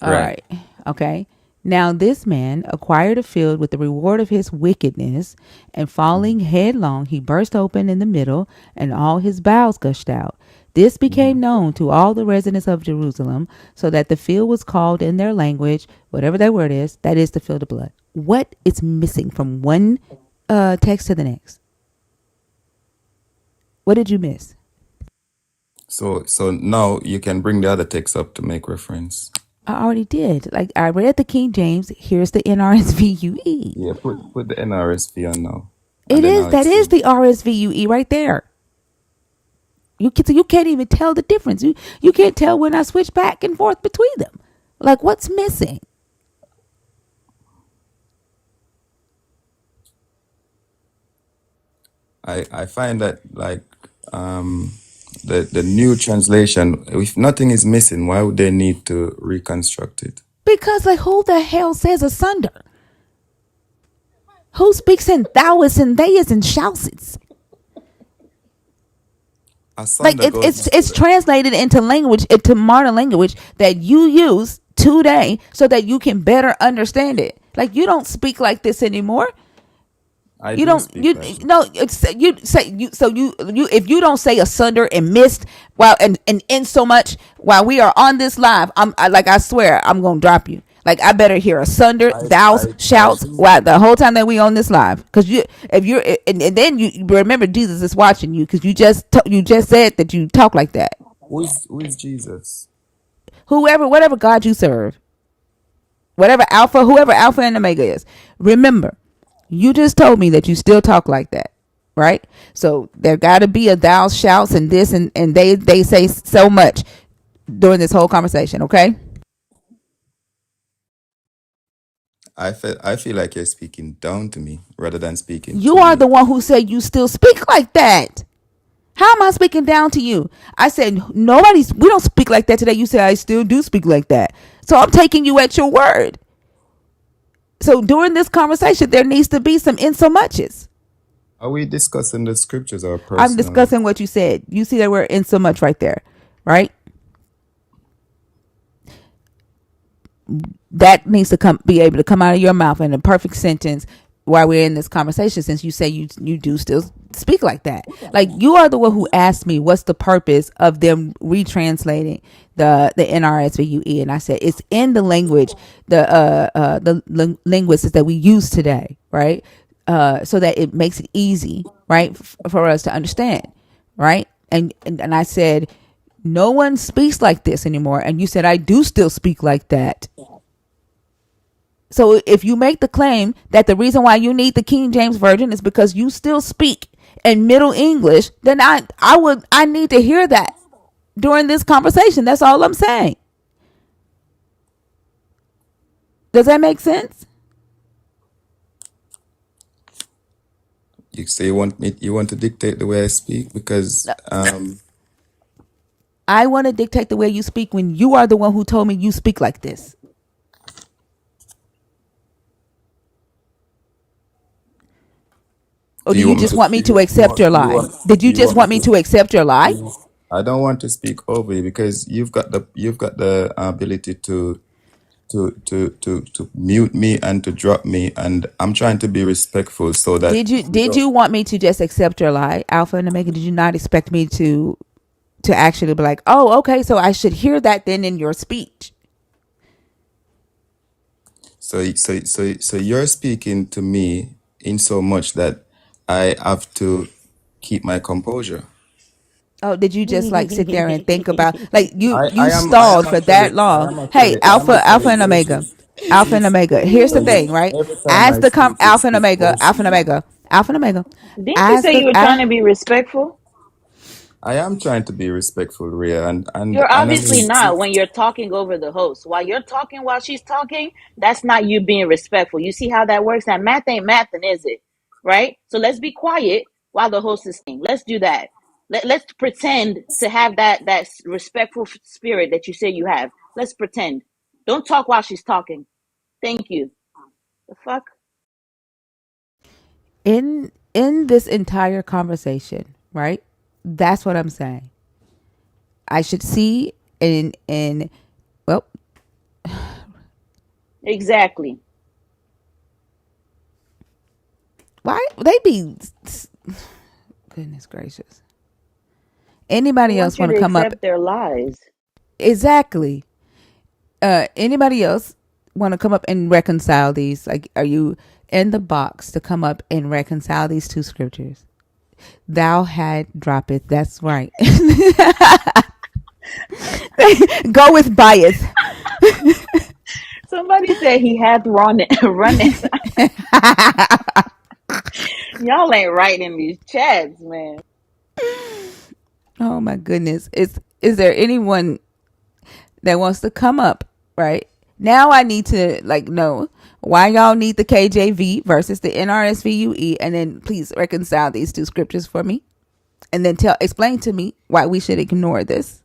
All Right. right. Okay. Now this man acquired a field with the reward of his wickedness, and falling headlong, he burst open in the middle, and all his bowels gushed out. This became known to all the residents of Jerusalem, so that the field was called in their language, whatever that word is, that is the field of blood. What is missing from one text to the next? What did you miss? So now you can bring the other text up to make reference. I already did. Like I read the King James. Here's the NRSVUE. Yeah, put the NRSV on now, and It then is I'll that is explain. the RSVUE right there. You can't even tell the difference. You can't tell when I switch back and forth between them. Like what's missing? I find that like um the new translation, if nothing is missing, why would they need to reconstruct it? Because like who the hell says asunder? Who speaks in thouists and theists and shoutses? Like Asunder goes back to it's the, translated into language, into modern language that you use today so that you can better understand it. Like you don't speak like this anymore. I You do don't speak you like this. no it's you say you so you if you don't say asunder and missed while and in so much while we are on this live, like I swear I'm gonna drop you. Like I better hear asunder, thous, I shouts do while speak. the whole time that we on this live. Cause you if you're and then you remember Jesus is watching you because you just said that you talk like that. Who is Jesus? Whoever whatever God you serve, whoever Alpha and Omega is. Remember, you just told me that you still talk like that, right? So there got to be a thou shouts and this and they say so much during this whole conversation, okay? I feel like you're speaking down to me rather than speaking You to are me. the one who said you still speak like that. How am I speaking down to you? I said we don't speak like that today. You say I still do speak like that. So I'm taking you at your word. So during this conversation, there needs to be some insomuches. Are we discussing the scriptures or I'm personal? discussing what you said. You see that we're in so much right there, right? That needs to be able to come out of your mouth in a perfect sentence while we're in this conversation. Since you say you do still speak like that, like you are the one who asked me what's the purpose of them retranslating the NRSVUE, and I said it's in the language the linguists that we use today, right? So that it makes it easy, right, for us to understand, right? And I said no one speaks like this anymore, and you said I do still speak like that. So if you make the claim that the reason why you need the King James Version is because you still speak in Middle English, then I need to hear that during this conversation. That's all I'm saying. Does that make sense? You say you want to dictate the way I speak because No. I want to dictate the way you speak when you are the one who told me you speak like this. Or do do you you want me just to want me to accept your lie? Did do you you just want me want me to to accept your lie? I don't want to speak over you because you've got the ability to mute me and to drop me, and I'm trying to be respectful so that you Did don't. you want me to just accept your lie, Alpha and Omega? Did you not expect me to actually be like, oh, okay, so I should hear that then in your speech? So you're speaking to me in so much that I have to keep my composure. Oh, did you just like sit there and think about like you I am stalled for actually that long? Hey, I am Alpha actually and waiting. Omega, Alpha and Omega. Here's So the thing, right? every time As I the speak, you Alpha and speak Omega, close to Alpha and me. Omega, Alpha and Omega. Didn't you As say the you were trying to be respectful? I am trying to be respectful, Rhea, and You're I obviously mean, not when you're talking over the host. While you're talking while she's talking, that's not you being respectful. You see how that works? That math ain't mathing, is it? Right? So let's be quiet while the host is speaking. Let's do that. Let's pretend to have that respectful spirit that you say you have. Let's pretend. Don't talk while she's talking. Thank you. The fuck? In this entire conversation, right? That's what I'm saying. I should see in well, Exactly. why they be goodness gracious. They Anybody want else you want to to come up? accept their lies. Exactly. Anybody else want to come up and reconcile these? Like, are you in the box to come up and reconcile these two scriptures? Thou had droppeth. That's right. Go with bias. Somebody said he had runneth. Y'all ain't writing in these chats, man. Oh my goodness. Is there anyone that wants to come up, right? Now I need to like know why y'all need the KJV versus the NRSVUE, and then please reconcile these two scriptures for me, and then explain to me why we should ignore this.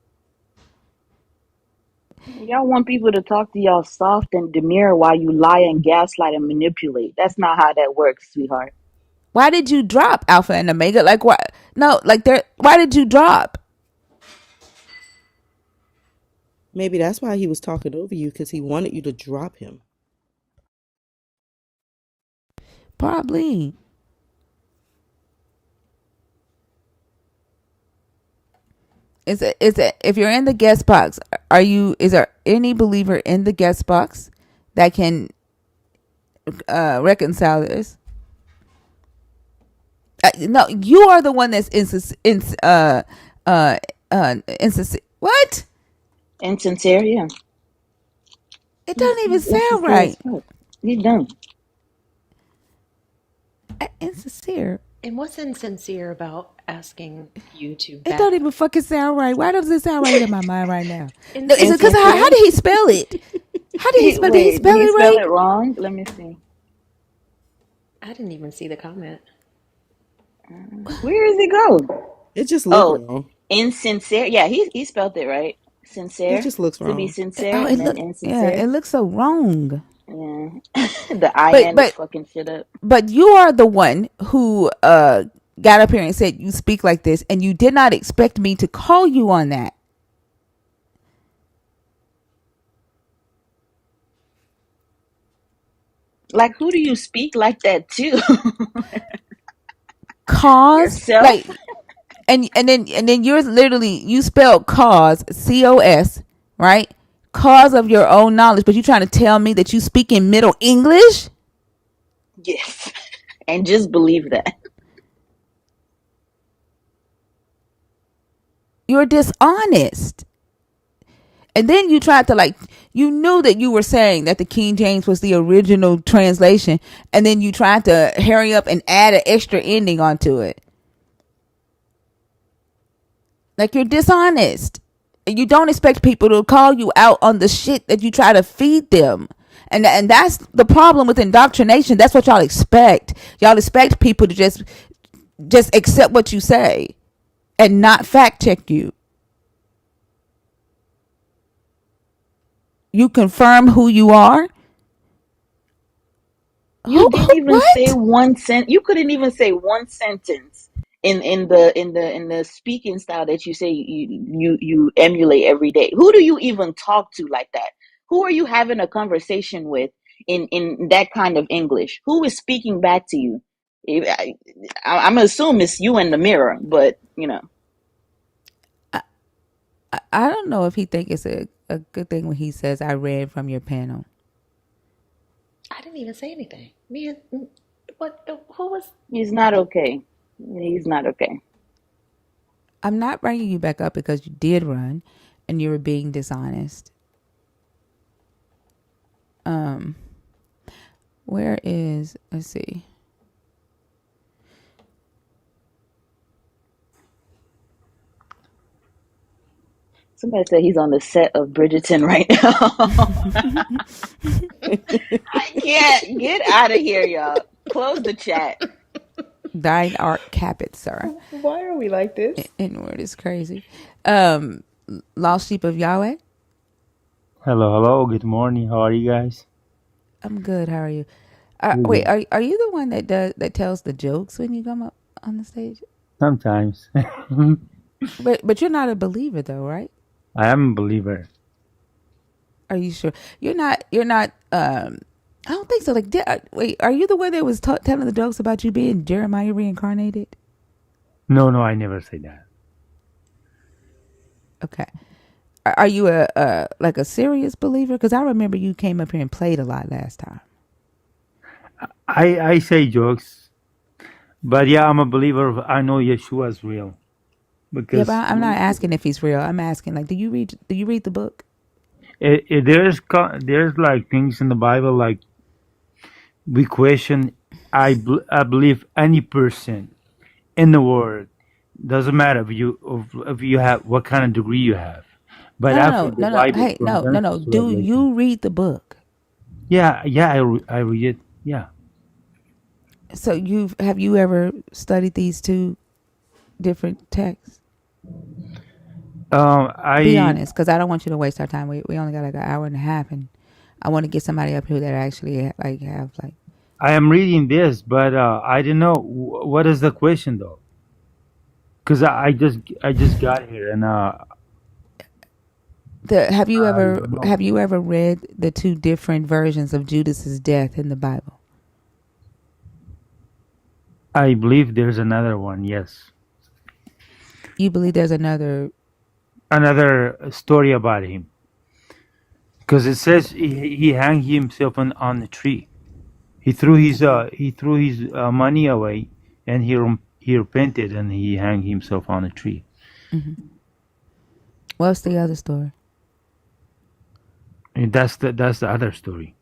Y'all want people to talk to y'all soft and demure while you lie and gaslight and manipulate. That's not how that works, sweetheart. Why did you drop Alpha and Omega? Like what? No, like there. Why did you drop? Maybe that's why he was talking over you, because he wanted you to drop him. Probably. Is it if you're in the guest box? Is there any believer in the guest box that can reconcile this? No, you are the one that's what? Insincere, yeah. It doesn't even He's sound insincere as right. fuck. He's dumb. Insincere. And what's insincere about asking you to It back don't up? even fucking sound right. Why does it sound right in my mind right now? No, is it because how Insincere? did he spell it? How did he spell? Did he Wait, did spell he it spell right? it wrong? Let me see. I didn't even see the comment. Where does it go? It just looked Oh, wrong. insincere. Yeah, he spelled it right. It Sincere. just looks To be wrong. sincere Oh, and it then look yeah, insincere. it looks so wrong. Yeah. The But IN is but fucking shit up. but you are the one who got up here and said you speak like this, and you did not expect me to call you on that. Like, who do you speak like that to? Cause Yourself? like and then you're literally you spelled cause COS, right? Cause of your own knowledge, but you trying to tell me that you speak in Middle English? Yes. And just believe that. You're dishonest. And then you tried to like you knew that you were saying that the King James was the original translation, and then you tried to hurry up and add an extra ending onto it. Like you're dishonest. And you don't expect people to call you out on the shit that you try to feed them. And that's the problem with indoctrination. That's what y'all expect. Y'all expect people to just accept what you say and not fact check you. You confirm who you are. You didn't even say What? one sent. You couldn't even say one sentence in the speaking style that you say you emulate every day. Who do you even talk to like that? Who are you having a conversation with in that kind of English? Who is speaking back to you? I'm gonna assume it's you in the mirror, but you know. I don't know if he think it's a good thing when he says I read from your panel. I didn't even say anything. Man, what? Who was? He's not okay. He's not okay. I'm not bringing you back up because you did run and you were being dishonest. Where is, let's see. Somebody said he's on the set of Bridgerton right now. I can't get out of here, y'all. Close the chat. Thine art caput, sir. Why are we like this? Inward is crazy. Um, Lost sheep of Yahweh. Hello, hello. Good morning. How are you guys? I'm good. How are you? Good, Wait, good. are you the one that tells the jokes when you come up on the stage? Sometimes. But you're not a believer though, right? I am a believer. Are you sure? You're not. You're not. I don't think so. Like, wait, are you the one that was telling the jokes about you being Jeremiah reincarnated? No, no, I never say that. Okay. Are you a like a serious believer? Because I remember you came up here and played a lot last time. I say jokes, but yeah, I'm a believer. I know Yeshua is real Yeah, but because I'm not asking if he's real. I'm asking like, do you read the book? there's like things in the Bible like we question. I believe any person in the world doesn't matter if you have what kind of degree you have, but No, no, after no, the no, no. Bible Hey, from no, no, Genesis no. to Do Revelation. you read the book? Yeah, yeah, I read it. Yeah. So have you ever studied these two different texts? Be I honest, because I don't want you to waste our time. We only got like an hour and a half, and I want to get somebody up here that actually like have like I am reading this, but I don't know what is the question though, because I just got here and the. I don't know. Have you ever read the two different versions of Judas's death in the Bible? I believe there's another one. Yes, You believe there's another? another story about him, because it says he hanged himself on the tree. He threw his money away, and he repented and he hanged himself on a tree. Mm-hmm. What's the other story? And that's the other story.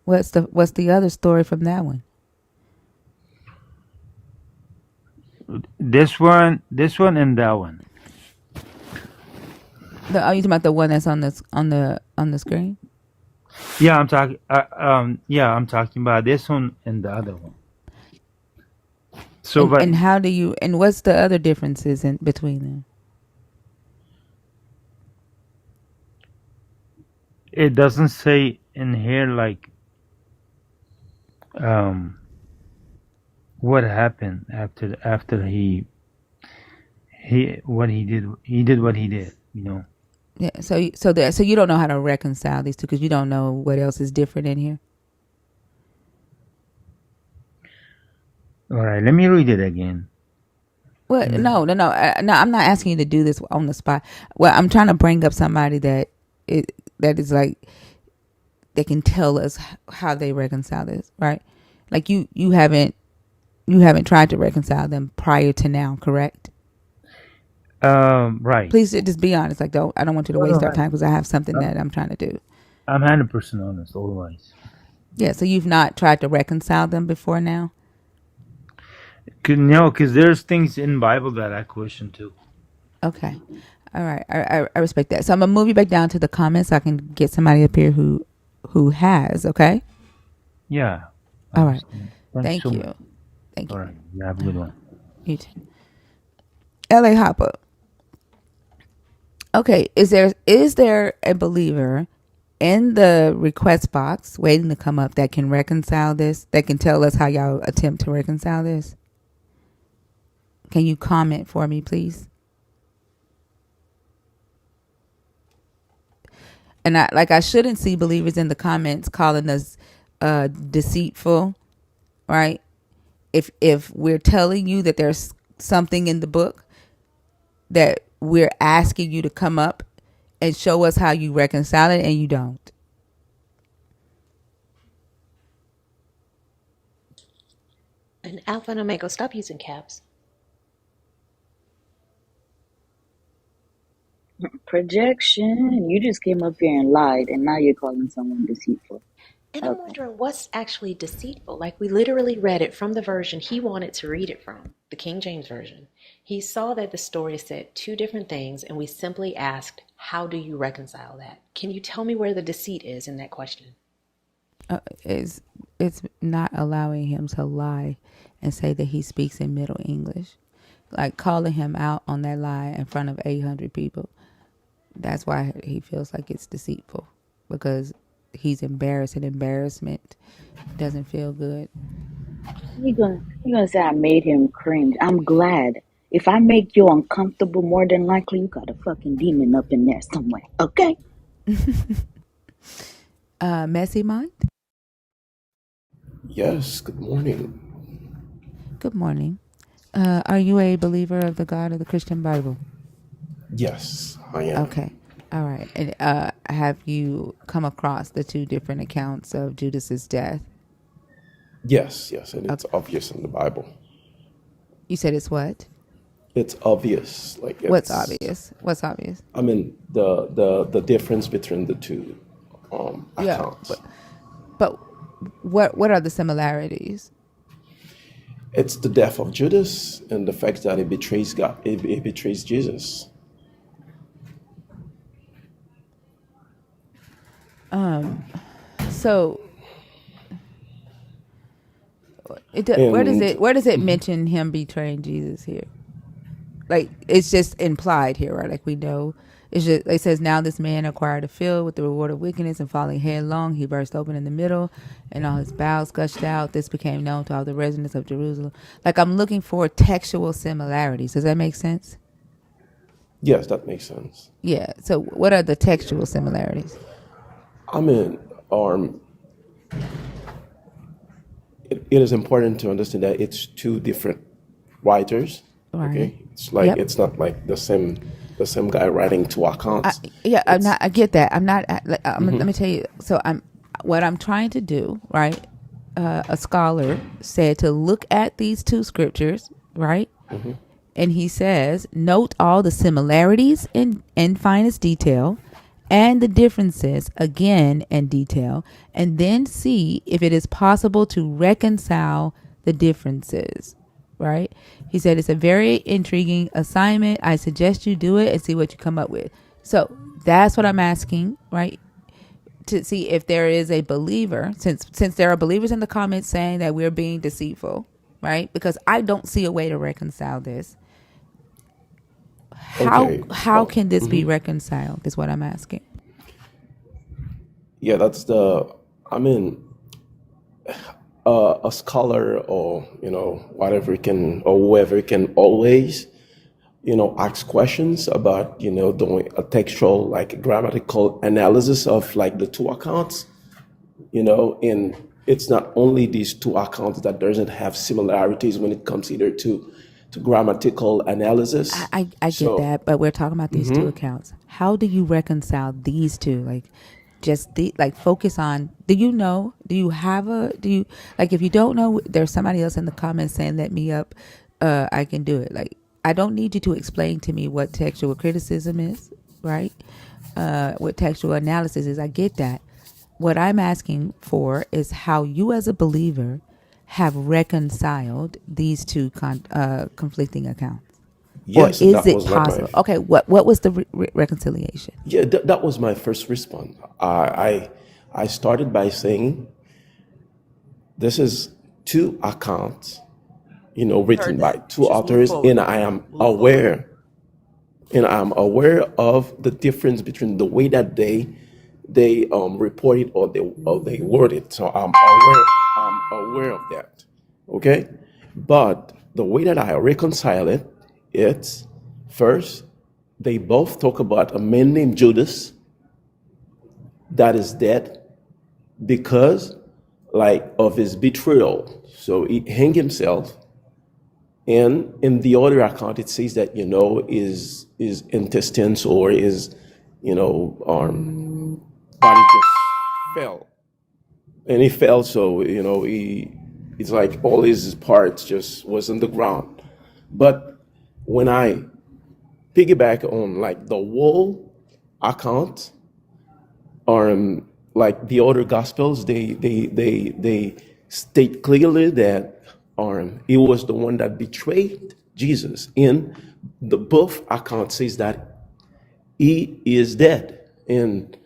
What's the other story from that one? This one, and that one. Are you talking about the one that's on the screen? Yeah, I'm talking. Yeah, I'm talking about this one and the other one. So, but And how do you and what's the other differences in between them? it doesn't say in here like um what happened after he what he did what he did. You know. Yeah. So you don't know how to reconcile these two because you don't know what else is different in here. All right, let me read it again. Well, no. I'm not asking you to do this on the spot. Well, I'm trying to bring up somebody that is like they can tell us how they reconcile this, right? Like you haven't tried to reconcile them prior to now, correct? Right. Please just be honest. Like I don't want you to No, waste no, our time because I have something I'm that I'm trying to do. I'm 100% honest always. Yeah. So you've not tried to reconcile them before now. No, because there's things in Bible that I question too. Okay. All right. I respect that. So I'm gonna move you back down to the comments so I can get somebody up here who has. Okay. Yeah, I All right. understand. Thank you Thank so much. you. Thank All you. right, you have a good one. You too. L.A. Hopper. Okay. Is there a believer in the request box waiting to come up that can reconcile this? That can tell us how y'all attempt to reconcile this? Can you comment for me, please? And I shouldn't see believers in the comments calling us deceitful, right? If we're telling you that there's something in the book that we're asking you to come up and show us how you reconcile it and you don't. And Alpha and Omega, stop using caps. Projection. You just came up here and lied, and now you're calling someone deceitful. And I'm Okay. wondering what's actually deceitful. Like, we literally read it from the version he wanted to read it from, the King James Version. He saw that the story said two different things, and we simply asked, how do you reconcile that? Can you tell me where the deceit is in that question? Is it's not allowing him to lie and say that he speaks in Middle English, like calling him out on that lie in front of 800 people. That's why he feels like it's deceitful because he's embarrassed, and embarrassment doesn't feel good. He gonna say I made him cringe. I'm glad. If I make you uncomfortable, more than likely you got a fucking demon up in there somewhere. Okay? Messy Mind, Yes, good morning. good morning. Are you a believer of the God of the Christian Bible? Yes, I am. Okay. All right. And have you come across the two different accounts of Judas's death? Yes, and it's Okay. obvious in the Bible. You said it's what? It's obvious. Like What's it's obvious? What's obvious? I mean the difference between the two Yeah, accounts. but what are the similarities? It's the death of Judas and the fact that he betrays God, he betrays Jesus. So And where does it mention him betraying Jesus here? Like, it's just implied here, right? Like, we know it's just, it says, now this man acquired a field with the reward of wickedness, and falling headlong he burst open in the middle, and all his bowels gushed out. This became known to all the residents of Jerusalem. Like, I'm looking for textual similarities. Does that make sense? yes, that makes sense. Yeah. So what are the textual similarities? I mean, it is important to understand that it's two different writers. Right. Okay, it's like Yep. it's not like the same guy writing two accounts. I'm It's not. I get that. I'm not. Let me tell you. So what I'm trying to do, right? A scholar said to look at these two scriptures, right? And he says, note all the similarities in finest detail, and the differences again in detail, and then see if it is possible to reconcile the differences. Right? He said it's a very intriguing assignment. I suggest you do it and see what you come up with. So that's what I'm asking, right? To see if there is a believer, since there are believers in the comments saying that we're being deceitful, right? Because I don't see a way to reconcile this. okay. How can this be reconciled? Is what I'm asking. Yeah, that's the. I mean, a scholar or whatever can or whoever can always ask questions about doing a textual like grammatical analysis of like the two accounts. And it's not only these two accounts that doesn't have similarities when it comes either to grammatical analysis. I get So that, but we're talking about these two accounts. How do you reconcile these two? Like, just focus on. Do you know? Do you have a? Do you like? If you don't know, there's somebody else in the comments saying, "Let me up. I can do it." Like, I don't need you to explain to me what textual criticism is, right? What textual analysis is. I get that. What I'm asking for is how you, as a believer, have reconciled these two conflicting accounts, or yes, and is that it was not my possible? Okay, what was the reconciliation? yeah that was my first response. I started by saying this is two accounts written Heard by that. two Let's just move authors, forward. Move forward. I'm aware of the difference between the way that they report it or they word it. So I'm aware of that. Okay, but the way that I reconcile it, it's first they both talk about a man named Judas that is dead because like of his betrayal. So he hanged himself. And in the other account, it says that his intestines or his body just fell, and he fell. So it's like all his parts just was on the ground. But when I piggyback on like the whole account, like the other gospels, they state clearly that he was the one that betrayed Jesus. In the both accounts says that he is dead, and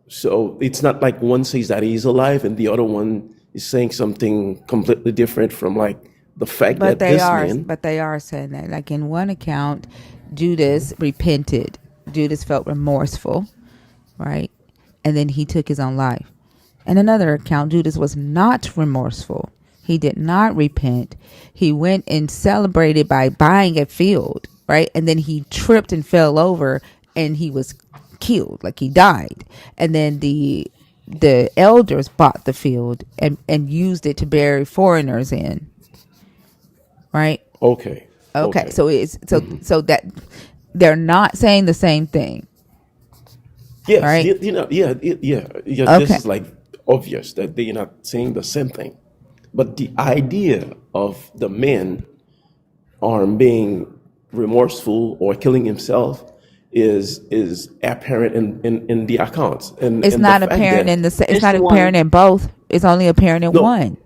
so it's not like one says that he's alive and the other one is saying something completely different from like the fact But that they this are, man. saying that. Like, in one account, Judas repented. Judas felt remorseful, right? and then he took his own life. In another account, Judas was not remorseful. He did not repent. He went and celebrated by buying a field, right? And then he tripped and fell over and he was killed, like he died. And then the elders bought the field and used it to bury foreigners in, right? Okay. Okay, Okay. so so that they're not saying the same thing, Yes. right? Yeah. This Okay, is like obvious that they're not saying the same thing. But the idea of the men being remorseful or killing himself is apparent in the accounts, it's and the not fact apparent in that it's Just not one. apparent in both. It's only apparent in no one.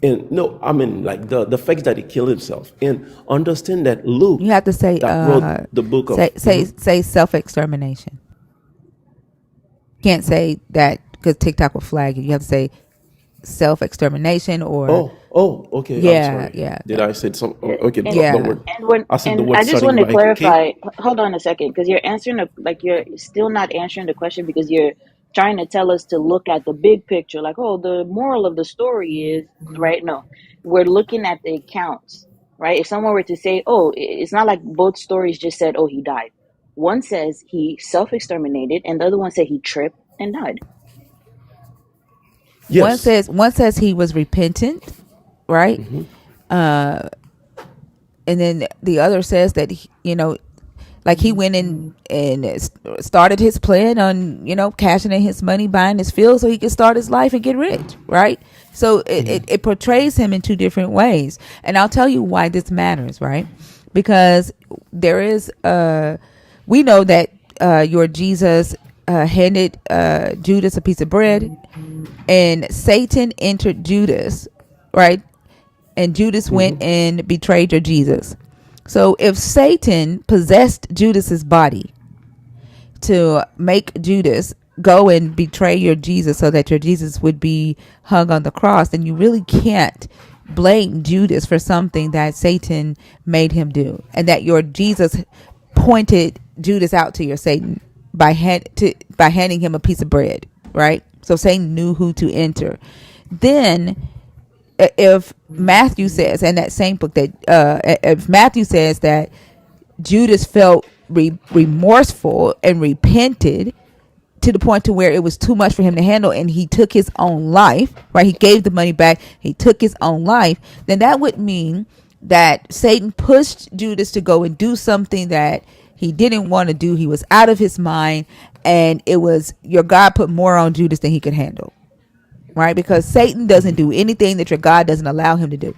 and no, I mean, like the fact that he killed himself, and understand that Luke You have to say that wrote the book of say self extermination. Can't say that because TikTok will flag you. You have to say self extermination or okay, I'm yeah, sorry, yeah, did I say some okay, And the yeah. word, when I said the and word I just starting want to by K. clarify. Hold on a second, because you're answering like you're still not answering the question, because you're trying to tell us to look at the big picture. Like, oh, the moral of the story is right. No, we're looking at the accounts, right? If someone were to say, oh, it's not like both stories just said, oh, he died. One says he self-exterminated, and the other one said he tripped and died. Yes. One says he was repentant, right? And then the other says that like he went in and started his plan on cashing in his money, buying his field so he could start his life and get rich, right? So it portrays him in two different ways, and I'll tell you why this matters, right? Because there is we know that your Jesus handed Judas a piece of bread, and Satan entered Judas, right? And Judas went and betrayed your Jesus. So if Satan possessed Judas's body to make Judas go and betray your Jesus so that your Jesus would be hung on the cross, then you really can't blame Judas for something that Satan made him do, and that your Jesus pointed Judas out to your Satan by handing him a piece of bread, right? So Satan knew who to enter. Then if Matthew says in that same book that if Matthew says that Judas felt remorseful and repented to the point to where it was too much for him to handle and he took his own life, right? He gave the money back, he took his own life, then that would mean that Satan pushed Judas to go and do something that he didn't want to do. He was out of his mind, and it was your God put more on Judas than he could handle, right? Because Satan doesn't do anything that your God doesn't allow him to do.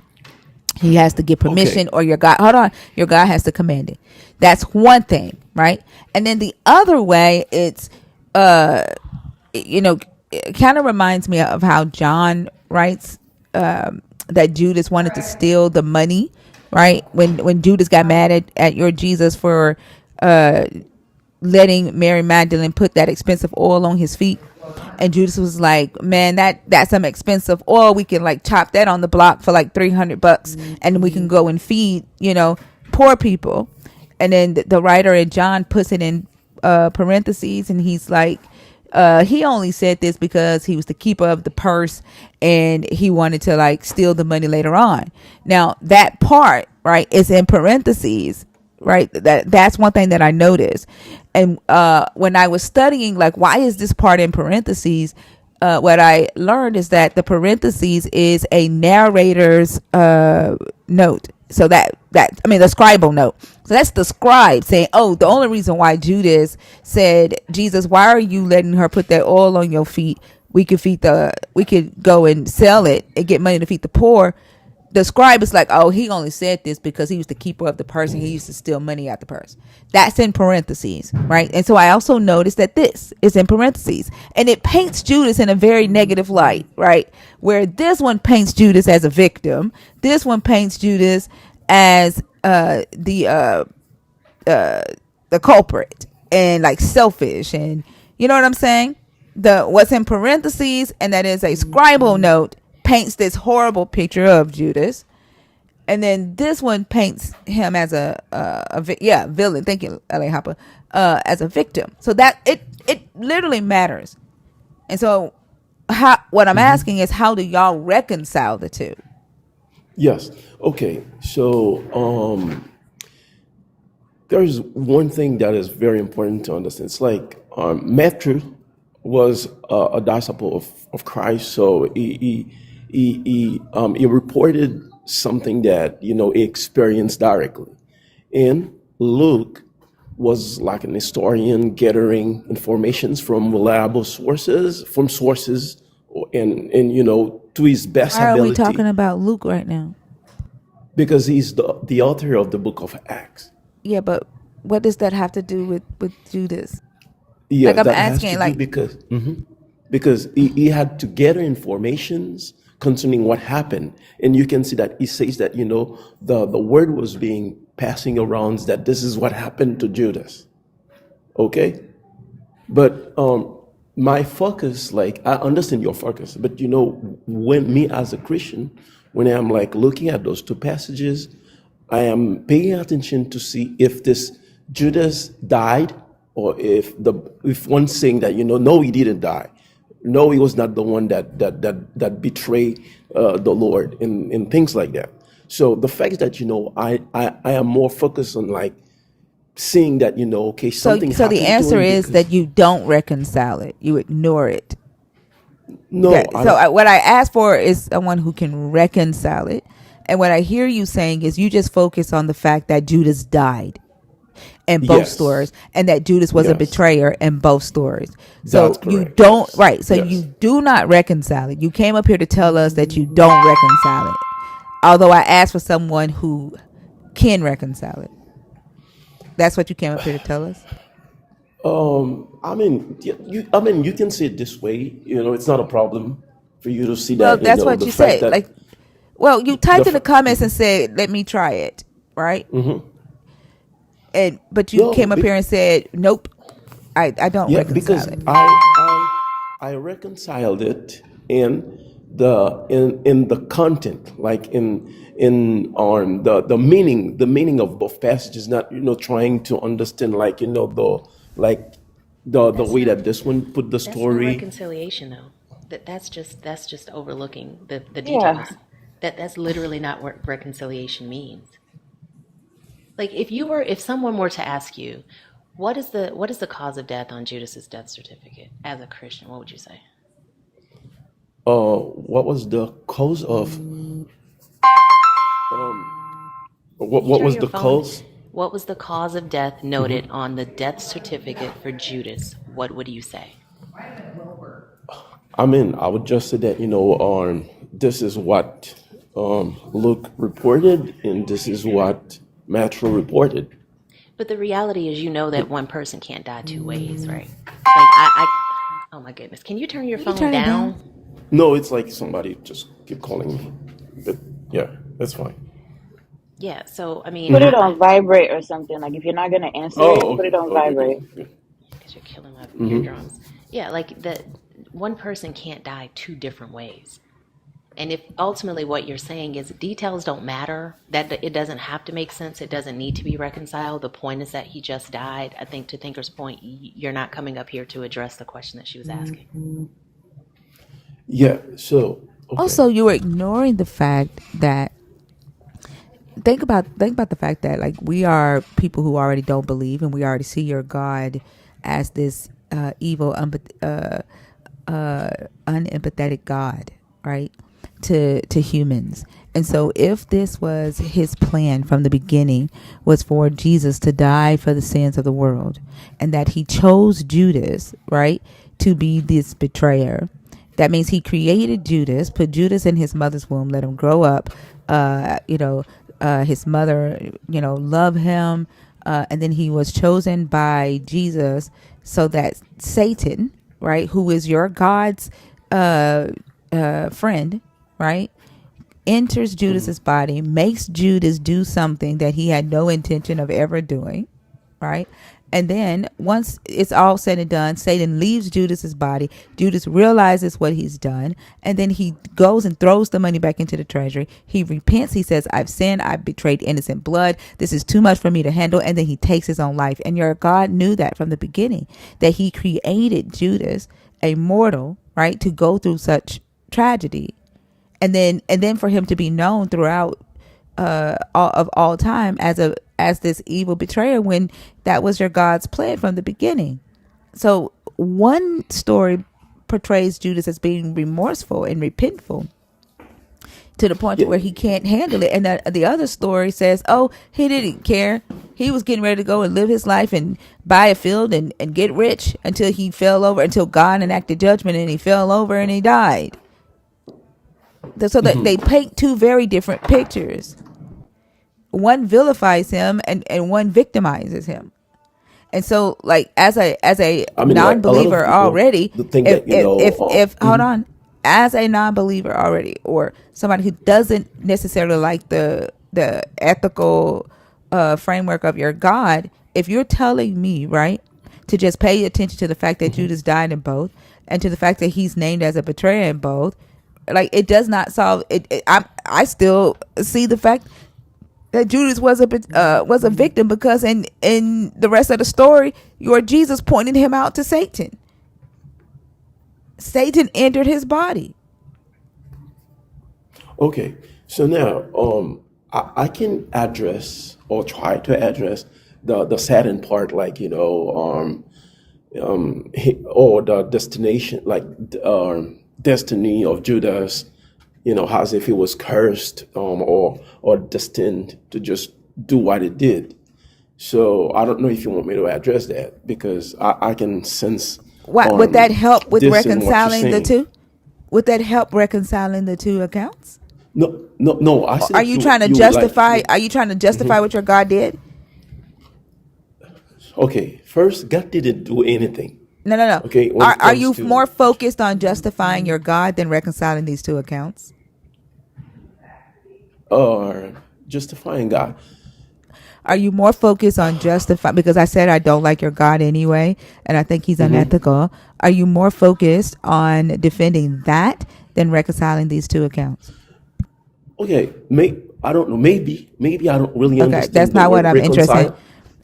He has to get permission, Okay. or your God has to command it. That's one thing, right? And then the other way, it's it kind of reminds me of how John writes that Judas wanted to steal the money, right? When Judas got mad at your Jesus for letting Mary Magdalene put that expensive oil on his feet. And Judas was like, man, that's some expensive oil. We can like chop that on the block for like $300, and we can go and feed, poor people. And then the writer in John puts it in parentheses, and he's like, he only said this because he was the keeper of the purse and he wanted to like steal the money later on. Now that part, right, is in parentheses, right? That's one thing that I noticed. And when I was studying, like, why is this part in parentheses? What I learned is that the parentheses is a narrator's note. So that I mean the scribal note. So that's the scribe saying, "Oh, the only reason why Judas said, Jesus, why are you letting her put that oil on your feet? We could go and sell it and get money to feed the poor." The scribe is like, oh, he only said this because he was the keeper of the purse and he used to steal money out the purse. That's in parentheses, right? And so I also noticed that this is in parentheses, and it paints Judas in a very negative light, right? Where this one paints Judas as a victim, this one paints Judas as the culprit and like selfish, and you know what I'm saying? The what's in parentheses, and that is a scribal note, paints this horrible picture of Judas, And then this one paints him as a villain. Thank you, L.A. Hopper, as a victim. So that it literally matters. And so, what I'm asking is, how do y'all reconcile the two? Yes. Okay. So there's one thing that is very important to understand. It's like Matthew was a disciple of Christ, so he reported something that he experienced directly. And Luke was like an historian gathering informations from reliable sources, and to his best Why are we ability, talking about Luke right now? because he's the author of the book of Acts. Yeah, but what does that have to do with Judas? Like Yes, I'm that has to asking, do like, because he had to gather informations concerning what happened, and you can see that he says that the word was being passing around that this is what happened to Judas. Okay, but my focus, like I understand your focus, but when me as a Christian, when I'm like looking at those two passages, I am paying attention to see if this Judas died, or if one saying that no, he didn't die, no, he was not the one that betrayed the Lord, and things like that. So the fact that I am more focused on like seeing that okay, something so the happened to answer him is that because you don't reconcile it. You ignore it. no, That I so don't. what I asked for is someone who can reconcile it. And what I hear you saying is you just focus on the fact that Judas died in both Yes, stories and that Judas was a yes, betrayer in both stories. that's So you correct. don't, Yes, right. So you yes. do not reconcile it. You came up here to tell us that you don't reconcile it. Although I asked for someone who can reconcile it. That's what you came up here to tell us? I mean, I mean, you can see it this way. It's not a problem for you to see Well, that. that's what The you fact said. that Like, well, you the typed in the fa- comments and said, "Let me try it," right? But you no, came up here and said, "Nope, I don't yeah, reconcile because it." I reconciled it in the content, like in on the meaning of both passages, not trying to understand like like the That's way not that this one put the that's not story. reconciliation though. That's just overlooking the Yeah. details. That's literally not what reconciliation means. Like if someone were to ask you, what is the cause of death on Judas's death certificate as a Christian, what would you say? What was the cause of Can you what turn was your the phone? cause? What was the cause of death noted on the death certificate for Judas? What would you say? I mean, I would just say that this is what Luke reported, and this is what Matthew reported. But the reality is, that one person can't die two ways, right? Like oh my goodness, can you turn your You can phone turn it down. down? No, it's like somebody just keep calling me, but yeah, that's fine. Yeah. So I mean, Put it on vibrate or something. Like if you're not gonna answer it, Oh, put it okay, on okay, vibrate. good, good. because you're killing my eardrums. Yeah, like that. One person can't die two different ways. And if ultimately what you're saying is details don't matter, that it doesn't have to make sense, it doesn't need to be reconciled. The point is that he just died. I think to Thinker's point, you're not coming up here to address the question that she was asking. Yeah, so okay. Also, you were ignoring the fact that think about the fact that like we are people who already don't believe, and we already see your God as this evil, unempathetic God, right? To humans. And so if this was his plan from the beginning, was for Jesus to die for the sins of the world, and that he chose Judas, right, to be this betrayer, that means he created Judas, put Judas in his mother's womb, let him grow up, his mother, love him, and then he was chosen by Jesus so that Satan, right, who is your God's friend, right, enters Judas's body, makes Judas do something that he had no intention of ever doing, right? And then once it's all said and done, Satan leaves Judas's body. Judas realizes what he's done, and then he goes and throws the money back into the treasury. He repents. He says, I've sinned. I've betrayed innocent blood. This is too much for me to handle. And then he takes his own life. And your God knew that from the beginning, that he created Judas, a mortal, right, to go through such tragedy. And then for him to be known throughout all time as this evil betrayer, when that was your God's plan from the beginning. So one story portrays Judas as being remorseful and repentful to the point to Yeah. where he can't handle it, and the other story says, oh, he didn't care. He was getting ready to go and live his life and buy a field and get rich until he fell over, until God enacted judgment, and he fell over and he died. So that they paint two very different pictures. One vilifies him, and one victimizes him. And so, like, as a I mean, like a lot of non-believer people already, think that if hold on, as a non-believer already, or somebody who doesn't necessarily like the ethical framework of your God, if you're telling me, right, to just pay attention to the fact that Judas died in both, and to the fact that he's named as a betrayer in both, like, it does not solve it. I still see the fact that Judas was a victim, because in the rest of the story, your Jesus pointed him out to Satan. Satan entered his body. Okay, so now I can address or try to address the saddened part, like or the destination, like destiny of Judas, as if he was cursed, or destined to just do what he did. So I don't know if you want me to address that, because I can sense What would that help with this in what you're reconciling the saying. two? Would that help reconciling the two accounts? No, no, no. I Or said are you trying to justify what your God did? okay. First, God didn't do anything. No, no, no. Okay, when it Are comes you more to focused on justifying your God than reconciling these two accounts? justifying God. Are you more focused on justify, because I said I don't like your God anyway, and I think he's unethical. Are you more focused on defending that than reconciling these two accounts? Okay, I don't know. Maybe I don't really Okay, that's understand the not what word I'm interested in. reconcile.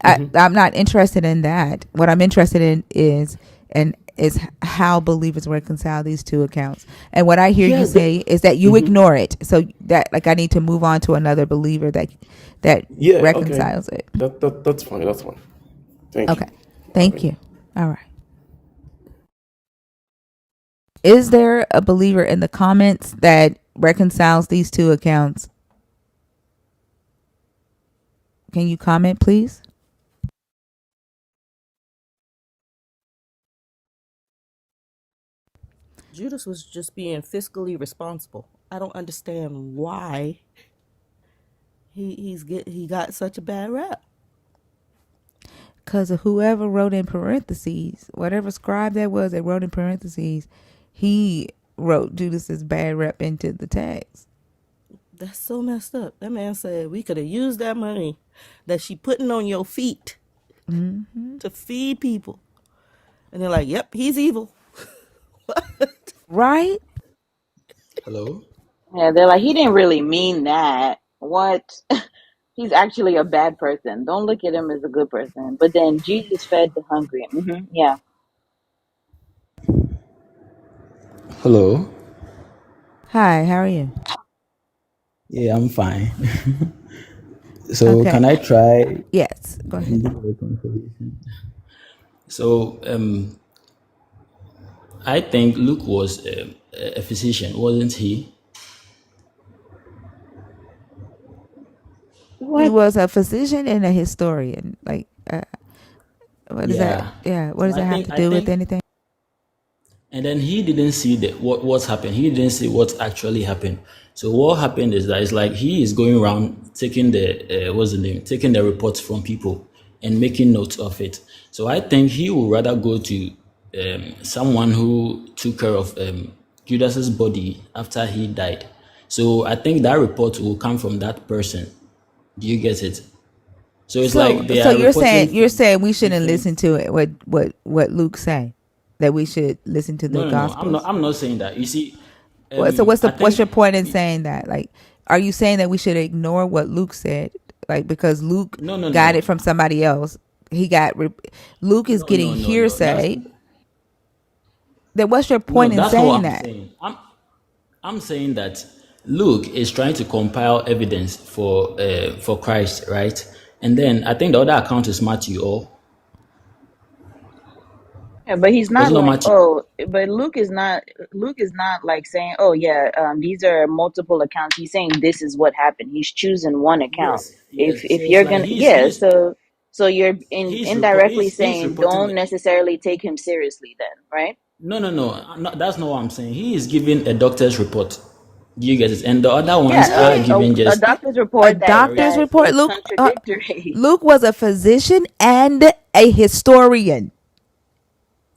I'm not interested in that. What I'm interested in is how believers reconcile these two accounts. And what I hear you Yeah, say is that you ignore it. So that, like, I need to move on to another believer that yeah. Okay, reconciles it. that's fine. That's fine. Thank Okay. you. All Thank right. you. All right. Is there a believer in the comments that reconciles these two accounts? Can you comment, please? Judas was just being fiscally responsible. I don't understand why he got such a bad rap. Because of whoever wrote in parentheses, whatever scribe that was that wrote in parentheses, he wrote Judas's bad rep into the text. That's so messed up. That man said we could have used that money that she putting on your feet to feed people. And they're like, yep, he's evil. Right? Hello? Yeah, they're like, he didn't really mean that. What? He's actually a bad person. Don't look at him as a good person. But then Jesus fed the hungry. Yeah. Hello. Hi, how are you? Yeah, I'm fine. So Okay. can I try? Yes, go ahead. So I think Luke was a physician, wasn't he? He What? was a physician and a historian. Like, what is that? Yeah. Yeah, what So does that have to I do with think, anything? and then he didn't see what's happened. He didn't see what actually happened. So what happened is that it's like he is going around taking the what's the name, taking the reports from people and making notes of it. So I think he would rather go to someone who took care of Judas's body after he died. So I think that report will come from that person. Do you get it? So it's So like they so are reporting you're from saying we shouldn't different. listen to it what Luke say, that we should listen to the No, no, no. I'm not. gospels. I'm not saying that. You see, So I what's think your point in saying that? Like, are you saying that we should ignore what Luke said? Like, because Luke no, no, got no, it from somebody else. He got Luke is no, getting no, no, no. That's hearsay. Then what's your no. point in That's not what saying I'm that? saying. I'm saying that Luke is trying to compile evidence for Christ, right? And then I think the other account is Matthew, or Yeah, but he's was not it not like, Matthew? oh, but Luke is not like saying, oh yeah, these are multiple accounts. He's saying this is what happened. He's choosing one account. Yes, If yes. if So it's you're like gonna, yeah, so you're indirectly he's saying reporting don't the. necessarily take him seriously then, right? No, no, no, that's not what I'm saying. He is giving a doctor's report. Do you get it? And the other ones Yeah, are giving a just doctor's A report very. doctor's that report. is contradictory. Luke was a physician and a historian.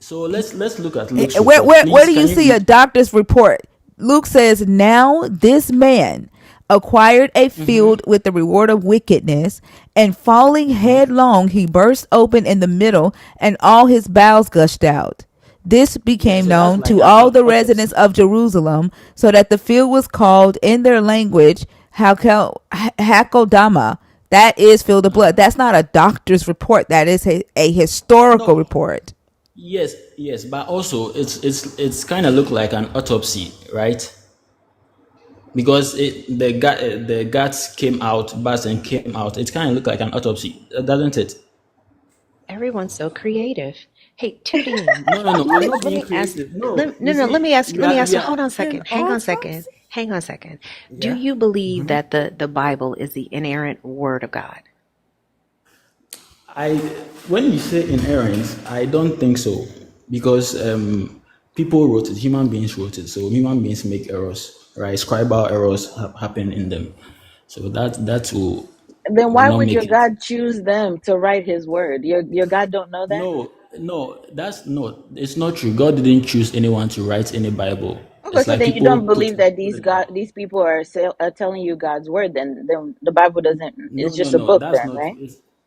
So let's look at Luke's report, Where please. do Can you you see a read? doctor's report? Luke says, now this man acquired a field with the reward of wickedness, and falling headlong, he burst open in the middle, and all his bowels gushed out. This Yeah, became so that's known like to that's all an the autopsy. residents of Jerusalem, so that the field was called in their language Hakodama. That is field of blood. That's not a doctor's report. That is a historical No, report. yes, yes, but also it's kind of look like an autopsy, right? Because the guts came out, bus and came out. It kind of look like an autopsy, doesn't it? Everyone's so creative. Hey, Tudine, No, no, no. I'm not let being me ask. creative. No, No, you no. Let see, me ask. Let me ask. we Hold are on a An second. Hang on a second. autopsy? Hang on a second. Do yeah. you believe that the Bible is the inerrant word of God? I when you say inerrant, I don't think so because people wrote it, human beings wrote it, so human beings make errors, right? Scribal errors happen in them, so that will Then why not would your make it. God choose them to write His word? Your God don't know that. No, no, that's no. It's not true. God didn't choose anyone to write any Bible. Okay, It's so like then you people don't put believe that it there. these people are telling you God's word. Then the Bible doesn't. It's No, no, just a no. book, That's then, not. right?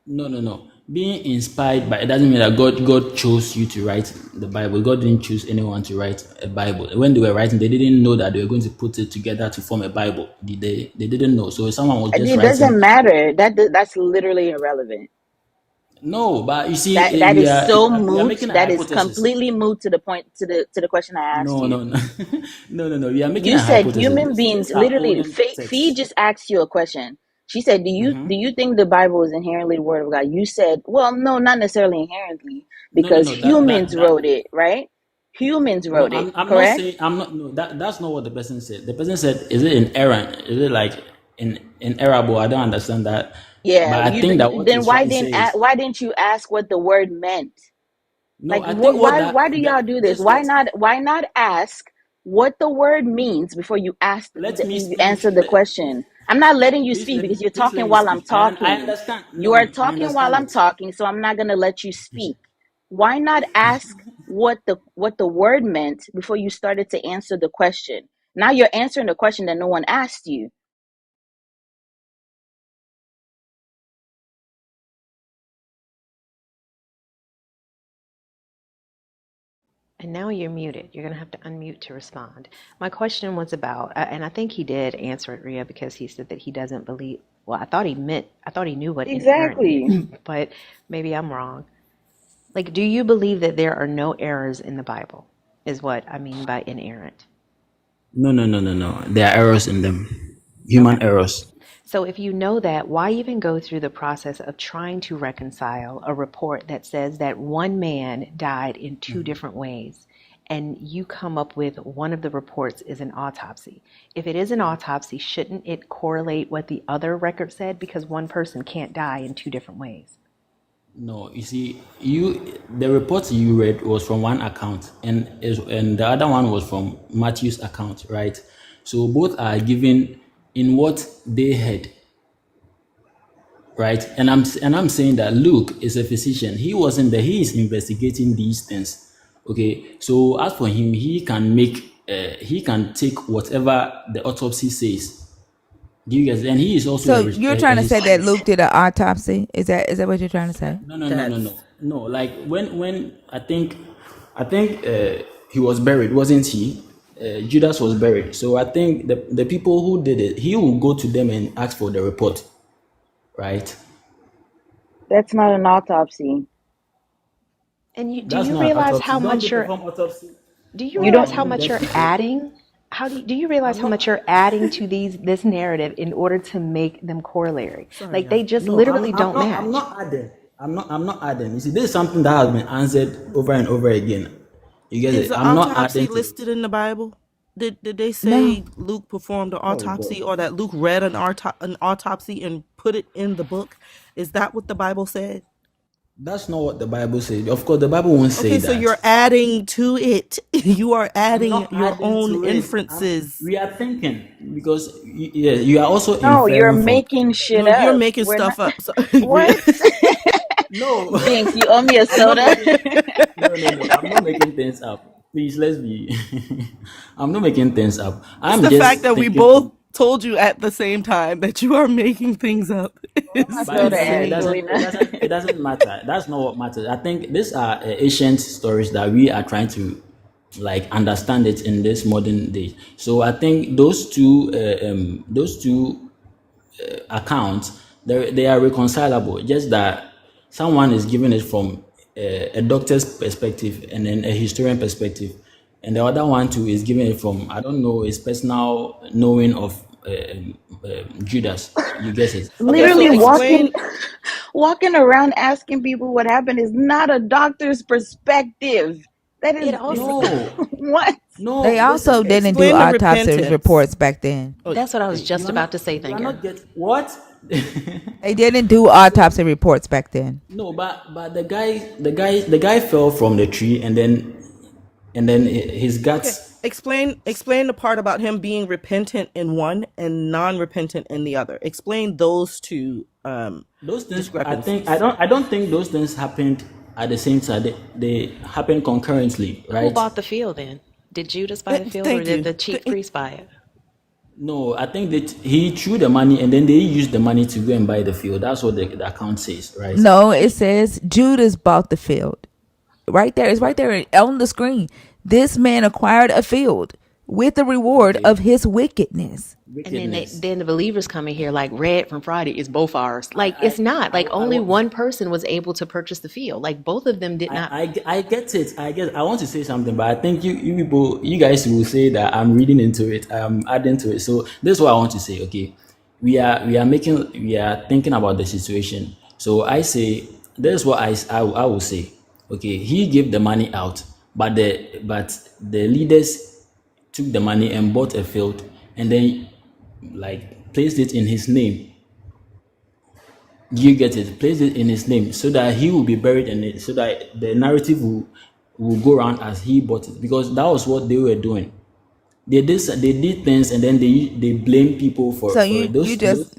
No, no, no. Being inspired by it doesn't mean that God chose you to write the Bible. God didn't choose anyone to write a Bible. When they were writing, they didn't know that they were going to put it together to form a Bible. They didn't know. So someone was just It doesn't writing. matter. That's literally irrelevant. No, but you see, That is so we are moot. making a That is hypothesis. completely moot to the point to the question I asked No, you. no, no, no, no, no. We are making You a said hypothesis. human These beings. are Literally, olden Fee texts. just asked you a question. She said, do you think the Bible is inherently the word of God?" You said, "Well, no, not necessarily inherently, No, no, because no. That that humans that wrote it, right? Humans No, wrote it, I'm not correct?" saying I'm not. No, that's not what the person said. The person said, "Is it in error? Is it like in error?" I don't understand that. Yeah. But I You think that what then he's trying to say is why didn't you ask what the word meant? no. Like, I think what why do y'all that do this? this what Why not ask what the word means before let me you speak. answer the question? I'm not letting you speak because you're Please talking let me while I'm speak. I talking. understand. You No, are no, I talking while understand I'm it. talking, so I'm not gonna let you speak. Why not ask what the word meant before you started to answer the question? Now you're answering the question that no one asked you. And now you're muted. You're going to have to unmute to respond. My question was about, and I think he did answer it, Ria, because he said that he doesn't believe. Well, I thought he knew what inerrant Exactly. meant, but maybe I'm wrong. Like, do you believe that there are no errors in the Bible? Is what I mean by inerrant. No, no, no, no, no. There are errors in them. Okay. Human errors. So if you know that, why even go through the process of trying to reconcile a report that says that one man died in two different ways? And you come up with one of the reports is an autopsy. If it is an autopsy, shouldn't it correlate what the other record said? Because one person can't die in two different ways. No, you see, the report you read was from one account, and the other one was from Matthew's account, right? So both are given in what they had, right? And I'm saying that Luke is a physician. He wasn't there. He is investigating these things. Okay, so as for him, he can take whatever the autopsy says, Do you guys? And he is also So you're a trying to say that historian. Luke did an autopsy? Is that what you're trying to say? No, no, no, no, That's no, no. Like when I think he was buried, wasn't he? Judas was buried. So I think the people who did it, he will go to them and ask for the report, right? That's not an autopsy. And do That's you not an realize autopsy. how Don't much they you're perform autopsy? do you You realize don't. how On much dead you're people? adding? Do you realize I'm how not. much you're adding to this narrative in order to make them corollary? Sorry, Like y'all. they just No, literally don't I'm match. not adding. I'm not adding. You see, this is something that has been answered over and over again. You get Is it? the I'm not autopsy adding to it. listed in the Bible? Did they No. say Luke performed an Oh God. autopsy, or that Luke read an autopsy and put it in the book? Is that what the Bible said? That's not what the Bible says. Of course, the Bible won't say Okay, so that. you're adding to it. You are I'm adding not your adding own to it. inferences. We are thinking because yeah, you are also No, you're inferring from. making shit No, you're up. making We're not. stuff up. So, What? No, Jinx, you owe me a I'm not soda. making. No, no, no. I'm not making things up. Please, let's be. I'm not making things up. it's I'm the fact just that we thinking both from. told you at the same time that you are making things up. My It's But soda, insane. Angelina. it doesn't matter. That's not what matters. I think these are ancient stories that we are trying to like understand it in this modern day. So I think those two accounts they are reconcilable. Just that someone is giving it from a doctor's perspective and then a historian perspective, and the other one too is giving it from I don't know his personal knowing of Judas. You get it? Okay, so Literally explain. walking around asking people what happened is not a doctor's perspective. That It is also No, what? no. They Listen, also didn't do Explain the autopsy repentance. reports back then. Oh, that's what I was you just are about to not. say, You are thinker. not get what? They didn't do So autopsy reports back then. no, but the guy fell from the tree and then his okay. guts. Explain the part about him being repentant in one and non-repentant in the other. Explain those two Those things, discrepancies. I don't think those things happened at the same time. They happened concurrently, Who right? bought the field then? Did Judas buy the field or Thank did you. the chief priest buy it? No, I think that he threw the money and then they used the money to go and buy the field. That's what the account says, right? No, it says Judas bought the field. Right there. It's right there on the screen. This man acquired a field with the reward Okay, of his wickedness. And then wickedness. then the believers come in here like red from Friday is both ours. Like it's not. Like I only want. one person was able to purchase the field. Like both of them did not. I get it. I want to say something, but I think you people, you guys will say that I'm reading into it. I'm adding to it. So this is what I want to say. Okay, we are thinking about the situation. So I say this is what I will say. Okay, he gave the money out, but the leaders took the money and bought a field and then like placed it in his name. You get it? Place it in his name so that he will be buried in it, so that the narrative will go around as he bought it. Because that was what they were doing. They did things and then they blame people So for it. Those leaders.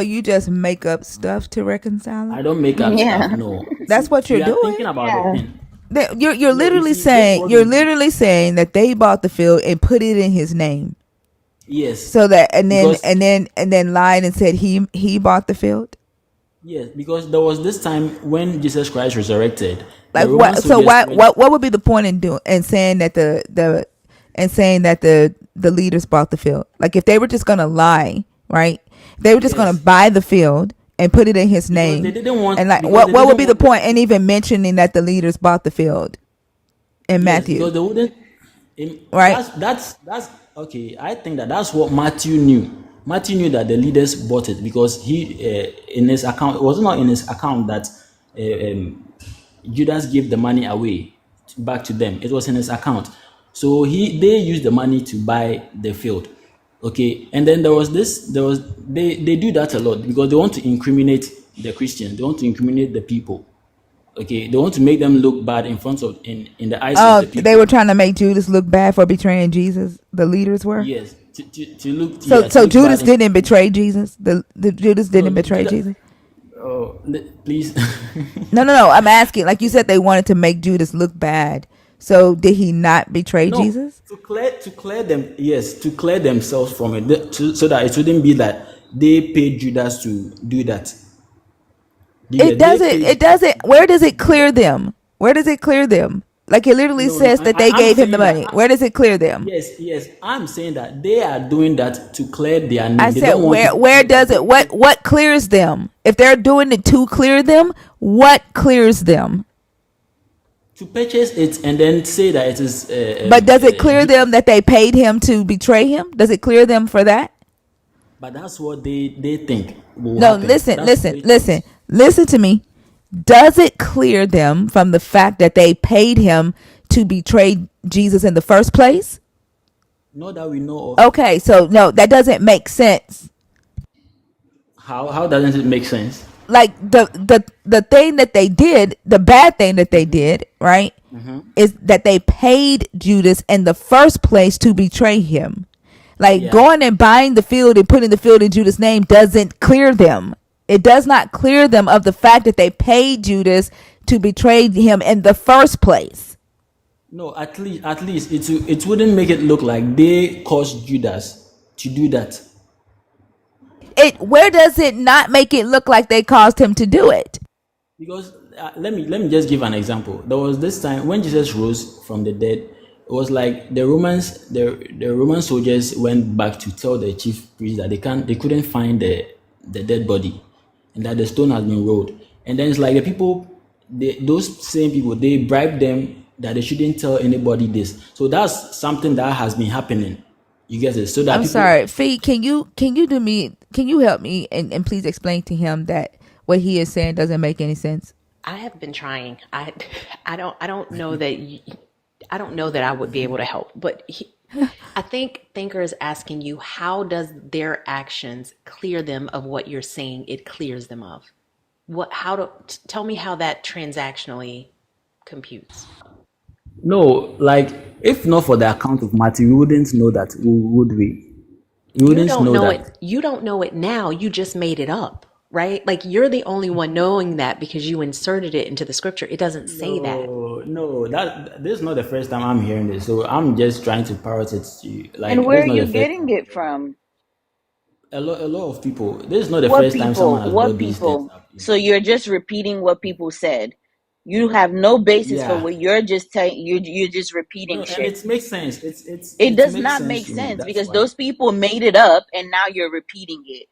you just make up stuff to reconcile I it. don't make up stuff. Yeah. No. That's See, what you're we are doing. thinking about the Yeah. thing. You're No, you literally see, this is saying what we do. that they bought the field and put it in his name. Yes. So that Because and then lied and said he bought the field. yes, because there was this time when Jesus Christ resurrected, the Like Roman what? So soldiers went. what would be the point in doing and saying that the leaders bought the field? Like if they were just gonna lie, right? They were just gonna Yes. buy the field and put it in his Because they name, didn't want and like because they what would didn't be the want point in even mentioning that the leaders bought the field in yes, Matthew, because they wouldn't. right? That's okay. I think that that's what Matthew knew. Matthew knew that the leaders bought it because he in his account it was not in his account that Judas gave the money away back to them. It was in his account, so they used the money to buy the field. Okay, and then they do that a lot because they want to incriminate the Christians. They want to incriminate the people. Okay, they want to make them look bad in the eyes of Oh, the they people. were trying to make Judas look bad for betraying Jesus. The leaders were. Yes, to look to So look bad. Judas didn't betray Jesus. The Judas No, didn't betray Judas. Jesus. Oh, please. No. I'm asking. Like you said, they wanted to make Judas look bad. So did he not betray No, Jesus? to clear them. Yes, to clear themselves from it, so that it wouldn't be that they paid Judas to do that. Do you It get? They doesn't. paid It Judas doesn't. to do Where that. does it clear them? Where does it clear them? Like it literally No, no. says that they I'm gave him the saying that. money. Where does it clear them? Yes, yes. I'm saying that they are doing that to clear their I name. They said, don't want people to where know that does it? What clears them? If they're doing it to clear them, what clears them? to purchase it and then say that it is But does it clear them Judas. that they paid him to betray him? Does it clear them for that? But that's what they think will No, happen. listen, That's what listen, they listen, thought. listen to me. Does it clear them from the fact that they paid him to betray Jesus in the first place? Not that we know of. Okay, so no, that doesn't make sense. How doesn't it make sense? Like the thing that they did, the bad thing that they did, right, is that they paid Judas in the first place to betray him. Like Yeah. going and buying the field and putting the field in Judas' name doesn't clear them. It does not clear them of the fact that they paid Judas to betray him in the first place. No, at least it wouldn't make it look like they caused Judas to do that. It where does it not make it look like they caused him to do it? Because let me just give an example. There was this time when Jesus rose from the dead. It was like the Roman soldiers went back to tell the chief priest that they couldn't find the dead body, and that the stone has been rolled. And then it's like the people, those same people, they bribed them that they shouldn't tell anybody this. So that's something that has been happening. You get it? So that I'm people. sorry, Fee. Can you do me? Can you help me and please explain to him that what he is saying doesn't make any sense? I have been trying. I don't know that I don't know that I would be able to help, but I think Thinker is asking you, how does their actions clear them of what you're saying it clears them of? What? How to tell me how that transactionally computes? No, like if not for the account of Matthew, we wouldn't know that, would we? We You wouldn't don't know know it. that. You don't know it now. You just made it up, right? Like you're the only one knowing that because you inserted it into the scripture. It doesn't say that. No, no, that this is not the first time I'm hearing this. So I'm just trying to parrot it to you. And Like this where is are not you the first getting time. it from? A lot of people. This is not the What first time people? someone has What brought these things people? up. So you're just repeating what people said. You have no basis for Yeah. what you're just telling. You're just repeating No, and shit. it makes sense. It's It it does makes not sense make to me. sense That's because why. those people made it up and now you're repeating it.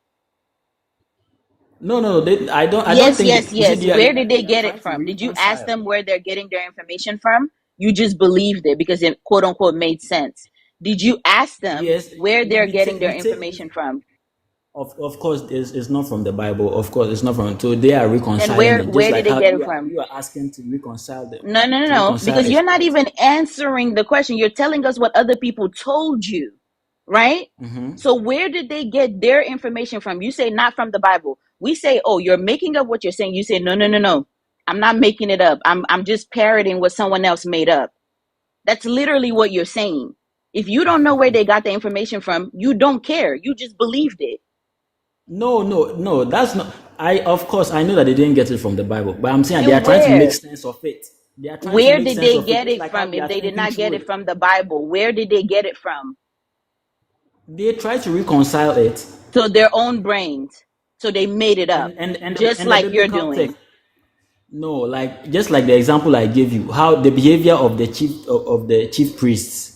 No, no, I don't Yes, think yes, they, you see yes. they are, Where they are did they they are get it trying to from? Did you ask reconcile. them where they're getting their information from? You just believed it because it quote unquote made sense. Did you ask them Yes, where they're getting their we take information from? of course it's not from the Bible. Of course it's not from. So they are Then reconciling where it, just where did like they how get it from? you are asking to reconcile them, No, no, no, to no. reconcile Because it, you're not right? even answering the question. You're telling us what other people told you, right? So where did they get their information from? You say not from the Bible. We say, oh, you're making up what you're saying. You say, no, no, no, no. I'm not making it up. I'm just parroting what someone else made up. That's literally what you're saying. If you don't know where they got the information from, you don't care. You just believed it. No, no, no. That's not. I Of course I know that they didn't get it from the Bible, but I'm saying they are And trying to make where? sense of it. They are trying to Where make did sense they of it, get just it like how from we if are they did thinking not get through it it. from the Bible? Where did they get it from? They try to reconcile it, So their own brains. So they made it up, just and the like you're biblical doing. text. No, like just like the example I gave you, how the behavior of the chief priests.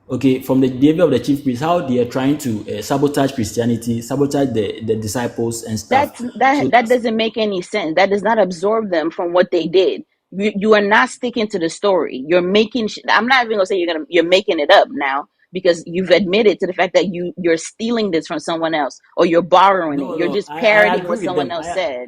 Okay, from the behavior of the chief priests, how they are trying to sabotage Christianity, sabotage the disciples and stuff. That's So that that's doesn't make any sense. That does not absorb them from what they did. You are not sticking to the story. You're making. I'm not even gonna say you're making it up now because you've admitted to the fact that you're stealing this from someone else or you're borrowing it. no, You're no. just I parroting what agree with someone them. else said.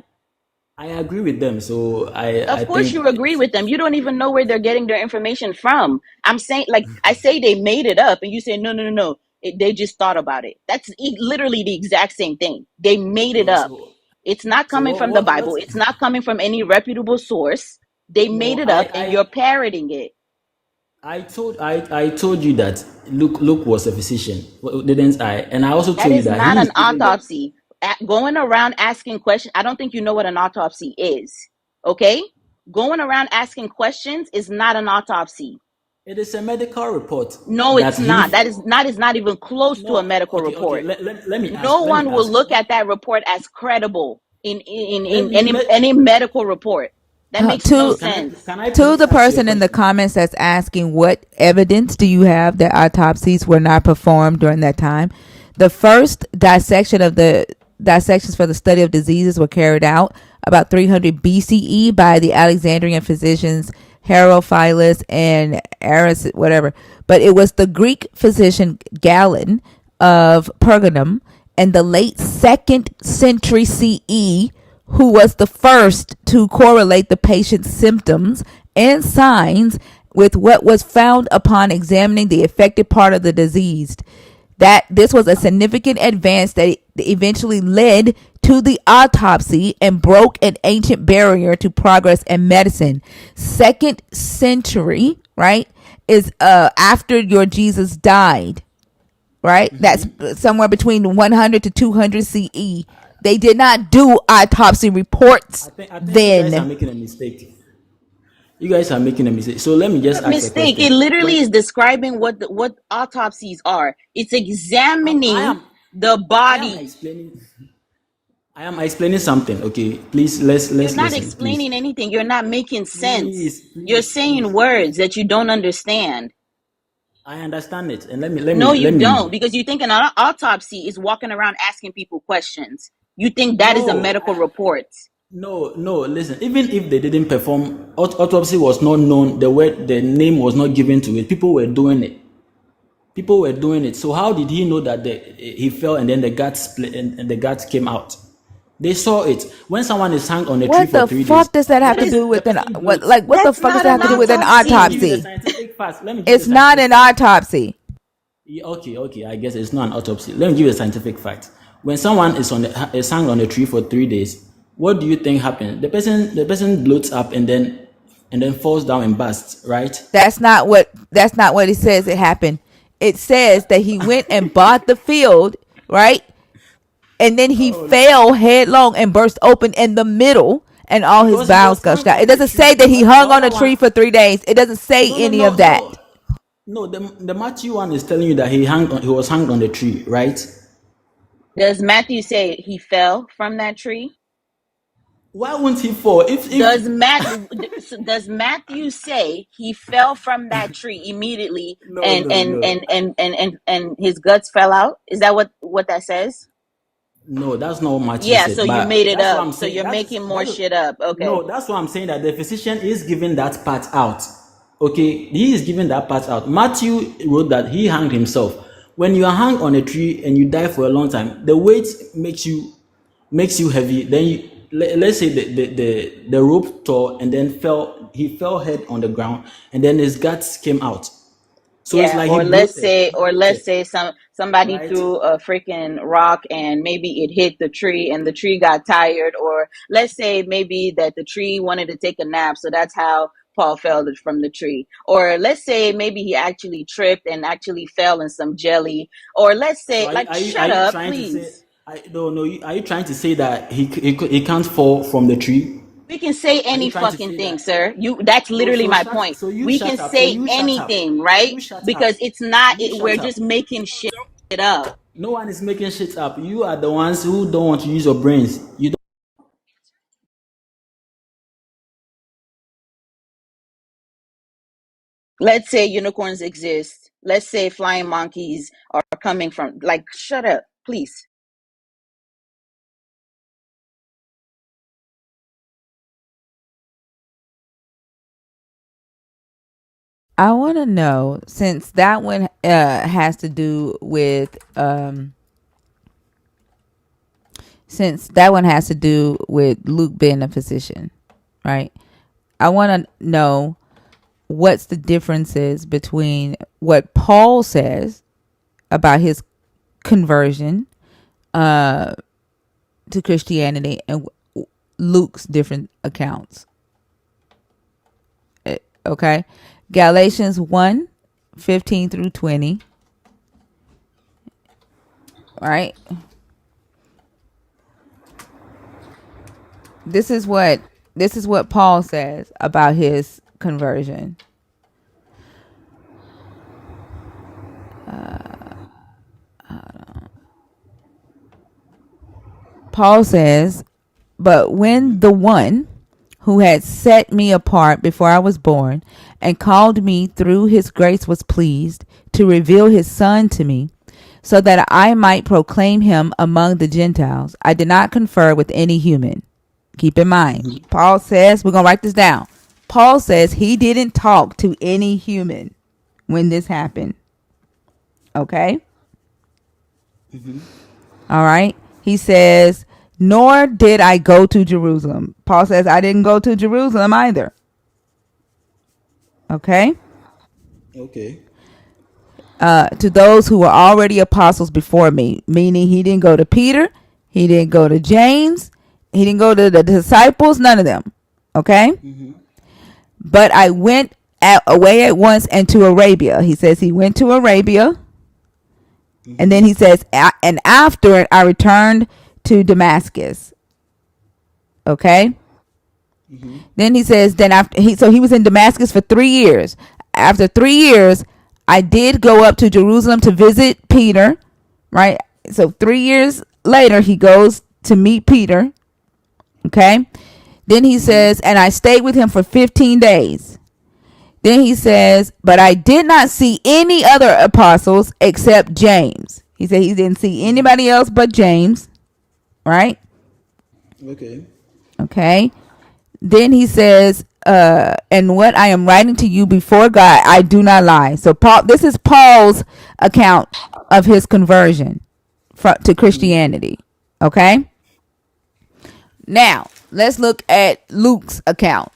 I agree with them. So I Of course, think you agree with them. You don't even know where they're getting their information from. I'm saying, like, I say they made it up, and you say, no, no, no, no. They just thought about it. That's literally the exact same thing. They made it so up. so It's not so coming from the what Bible. It's not coming from any reputable source. They made no it up, and you're parroting it. I told you that Luke was a physician, didn't I? And I also That told you is that not he an is giving the. autopsy. Going around asking questions, I don't think you know what an autopsy is. Okay? Going around asking questions is not an autopsy. It is a medical report No, that it's he. not. That is not even close to a No, medical okay. report. Let me ask. No Let me one will ask. look at that report as credible Let in me let. any medical report. That makes no To sense. Can I to please the ask you a person in the question? comments that's asking, what evidence do you have that autopsies were not performed during that time? The first dissections for the study of diseases were carried out about 300 BCE by the Alexandrian physicians Herophilus and Aris, whatever. But it was the Greek physician Galen of Pergamum in the late second century CE who was the first to correlate the patient's symptoms and signs with what was found upon examining the affected part of the diseased. That this was a significant advance that eventually led to the autopsy and broke an ancient barrier to progress in medicine. Second century, right, is after your Jesus died, right? That's somewhere between 100 to 200 CE. They did not do autopsy reports I think you guys are then. making a mistake. You guys are making a mistake. So let me just A ask a mistake. It question. literally When is describing what autopsies are. It's I examining am the I am body. explaining I am explaining something. Okay, please You're let's not listen. Please, explaining anything. You're not making sense. You're saying please. words that you don't understand. I understand it, and let No, me you let don't, me. because you think an autopsy is walking around asking people questions. You think that is a No, medical report. no. Listen, even if they didn't perform autopsy, was not known. The name was not given to it. People were doing it. People were doing it. So how did he know that he fell and then the gut split and the gut came out? They saw it. When someone is hung on a tree What for the 3 days, fuck does that the have to That is do person the with an person what? bloats. Like, what the that's fuck does not that an have to do with an Let me give you the autopsy. autopsy? scientific facts. Let me give you the It's not scientific an fact. autopsy. Yeah, okay. I guess it's not an autopsy. Let me give you a scientific fact. When someone is hung on a tree for 3 days, what do you think happened? The person bloats up and then falls down and bursts, right? That's not what it says it happened. It says that he went and bought the field, right? And then he fell headlong and burst open in the middle and all his Because he bowels was gushed hung out. It on a doesn't say tree. that he The hung on other a one, tree for 3 days. It doesn't say any of that. no. The Matthew one is telling you that he was hung on the tree, right? Does Matthew say he fell from that tree? Why won't he fall? If Does Matthew say he fell from that tree immediately and no. his guts fell out? Is that what that says? No, that's not what Matthew Yeah, so said. you But made it that's what up. I'm So saying. you're That is making more that is shit up. Okay. no. That's what I'm saying. That the physician is giving that part out. Okay, he is giving that part out. Matthew wrote that he hanged himself. When you are hung on a tree and you die for a long time, the weight makes you heavy. Then let's say the rope tore and then fell. He fell head on the ground and then his guts came out. So it's Yeah, like he or let's bloated. say, He bloated, somebody right? threw a freaking rock and maybe it hit the tree and the tree got tired, or let's say maybe that the tree wanted to take a nap, so that's how Paul fell from the tree. Or let's say maybe he actually tripped and actually fell in some jelly. Or let's So say, like, are shut you up, trying to say? please. I don't know. Are you trying to say that he can't fall from the tree? We can say Are you any trying to fucking say thing, that? sir. That's No. literally my point. So you We can shut up. So say you shut up. anything, right? You shut Because up. it's not, You we're shut up. just making shit up. No one is making shit up. You are the ones who don't want to use your brains. You don't. Let's say unicorns exist. Let's say flying monkeys are coming from, like, shut up, please. I want to know, since that one has to do with Luke being a physician, right? I want to know what's the differences between what Paul says about his conversion to Christianity and Luke's different accounts. Okay. Galatians 1:15 through 20. Right. This is what Paul says about his conversion. Paul says, but when the one who had set me apart before I was born and called me through his grace was pleased to reveal his son to me so that I might proclaim him among the Gentiles, I did not confer with any human. Keep in mind, Paul says, we're going to write this down. Paul says he didn't talk to any human when this happened. Okay? All right? He says, nor did I go to Jerusalem. Paul says, I didn't go to Jerusalem either. Okay? Okay. To those who were already apostles before me, meaning he didn't go to Peter, he didn't go to James, he didn't go to the disciples, none of them. Okay? But I went away at once and to Arabia. He says he went to Arabia. And then he says, and after it, I returned to Damascus. Okay? Then he says, then after he was in Damascus for 3 years. After 3 years, I did go up to Jerusalem to visit Peter, right? So 3 years later, he goes to meet Peter. Okay? Then he says, and I stayed with him for 15 days. Then he says, but I did not see any other apostles except James. He said he didn't see anybody else but James, right? Okay. Okay. Then he says, and what I am writing to you before God, I do not lie. So Paul, this is Paul's account of his conversion to Christianity. Okay. Now let's look at Luke's account.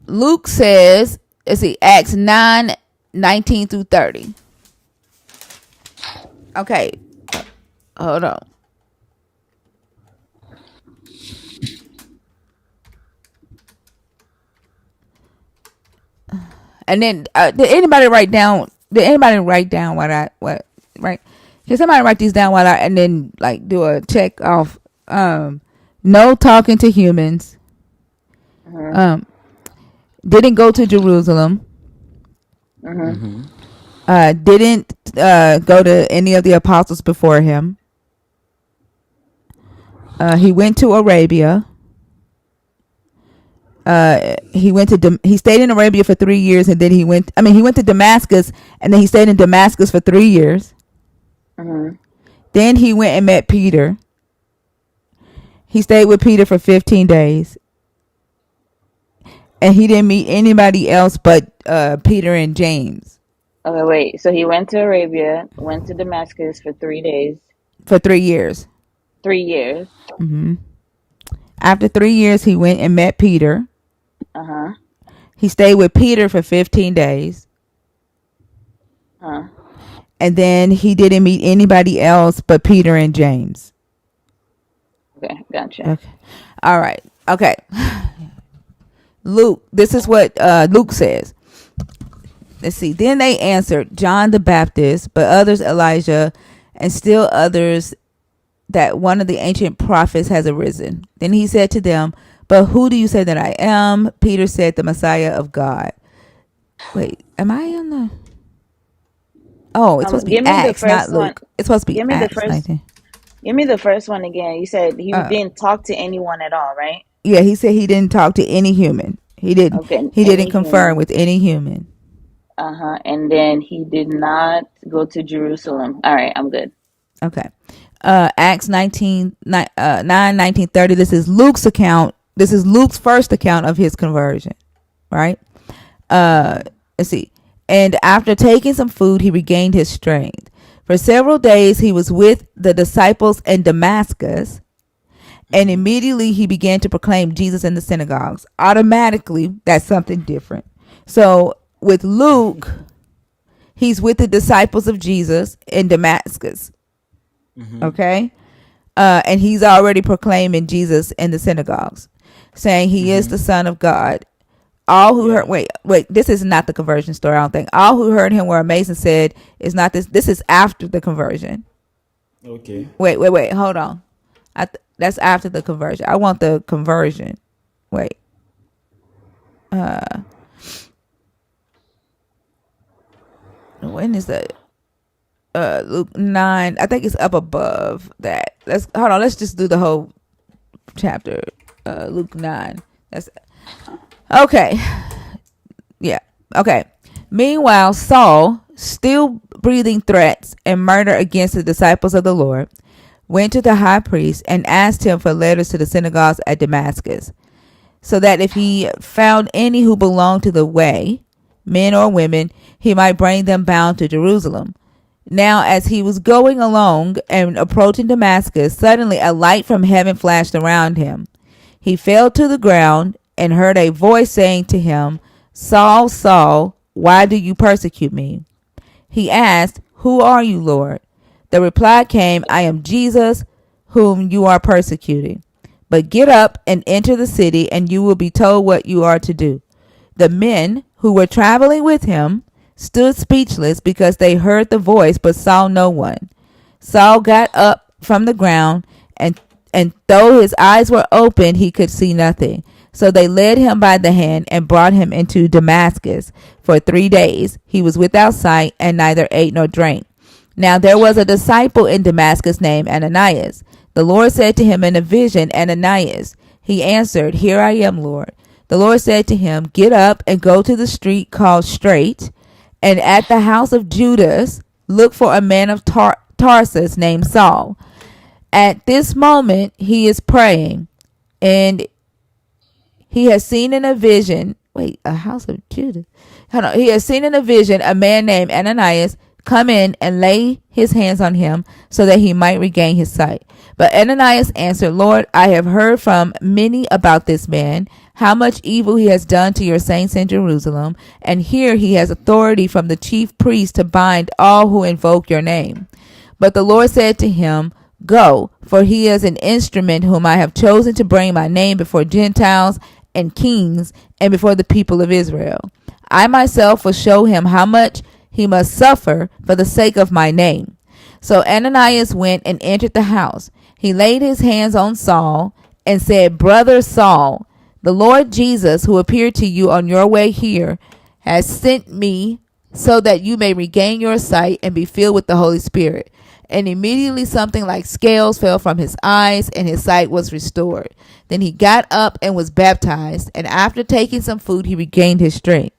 Luke says, let's see, Acts 9:19 through 30. Okay. Hold on. And then did anybody write down what right? Can somebody write these down while I and then like do a check off no talking to humans. Uh-huh. Didn't go to Jerusalem. Uh-huh. Didn't go to any of the apostles before him. He went to Arabia. He stayed in Arabia for 3 years, and then he went to Damascus, and then he stayed in Damascus for 3 years. Uh-huh. Then he went and met Peter. He stayed with Peter for 15 days. And he didn't meet anybody else but Peter and James. Okay, wait. So he went to Arabia, went to Damascus for 3 days. For 3 years. 3 years. After 3 years, he went and met Peter. Uh-huh. He stayed with Peter for 15 days. Huh. And then he didn't meet anybody else but Peter and James. Okay, gotcha. Okay. All right. Okay. Luke, this is what Luke says. Let's see. Then they answered, John the Baptist, but others Elijah, and still others that one of the ancient prophets has arisen. Then he said to them, but who do you say that I am? Peter said, the Messiah of God. Wait, am I on the... Oh, it's supposed to be Give me the Acts, not first one. Luke. It's supposed to be Give me the Acts first. 19. Give me the first one again. You said he didn't talk to anyone at all, right? Yeah, he said he didn't talk to any human. He didn't. Okay, He didn't any confirm human. with any human. Uh-huh. And then he did not go to Jerusalem. All right, I'm good. Okay. Acts 9:19-30. This is Luke's account. This is Luke's first account of his conversion. Right? Let's see. And after taking some food, he regained his strength. For several days he was with the disciples in Damascus, and immediately he began to proclaim Jesus in the synagogues. Automatically, that's something different. So with Luke, he's with the disciples of Jesus in Damascus. Okay? And he's already proclaiming Jesus in the synagogues, saying he is the Son of God. All who heard, wait, this is not the conversion story, I don't think. All who heard him were amazed and said, "Is not this? This is after the conversion." Okay. Wait, hold on. That's after the conversion. I want the conversion. Wait. When is that? Luke 9. I think it's up above that. let's hold on. Let's just do the whole chapter. Luke 9. That's okay. Yeah. Okay. Meanwhile, Saul, still breathing threats and murder against the disciples of the Lord, went to the high priest and asked him for letters to the synagogues at Damascus, so that if he found any who belonged to the way, men or women, he might bring them bound to Jerusalem. Now, as he was going along and approaching Damascus, suddenly a light from heaven flashed around him. He fell to the ground and heard a voice saying to him, Saul, Saul, why do you persecute me? He asked, Who are you, Lord? The reply came, I am Jesus, whom you are persecuting. But get up and enter the city, and you will be told what you are to do. The men who were traveling with him stood speechless because they heard the voice but saw no one. Saul got up from the ground, and though his eyes were open, he could see nothing. So they led him by the hand and brought him into Damascus. For 3 days he was without sight and neither ate nor drank. Now there was a disciple in Damascus named Ananias. The Lord said to him in a vision, Ananias. He answered, Here I am, Lord. The Lord said to him, Get up and go to the street called Straight, and at the house of Judas look for a man of Tarsus named Saul. At this moment he is praying, and he has seen in a vision, a house of Judah. Hold on. He has seen in a vision a man named Ananias come in and lay his hands on him so that he might regain his sight. But Ananias answered, Lord, I have heard from many about this man, how much evil he has done to your saints in Jerusalem, and here he has authority from the chief priest to bind all who invoke your name. But the Lord said to him, Go, for he is an instrument whom I have chosen to bring my name before Gentiles and kings and before the people of Israel. I myself will show him how much he must suffer for the sake of my name. So Ananias went and entered the house. He laid his hands on Saul and said, Brother Saul, the Lord Jesus, who appeared to you on your way here, has sent me so that you may regain your sight and be filled with the Holy Spirit. And immediately something like scales fell from his eyes, and his sight was restored. Then he got up and was baptized, and after taking some food, he regained his strength.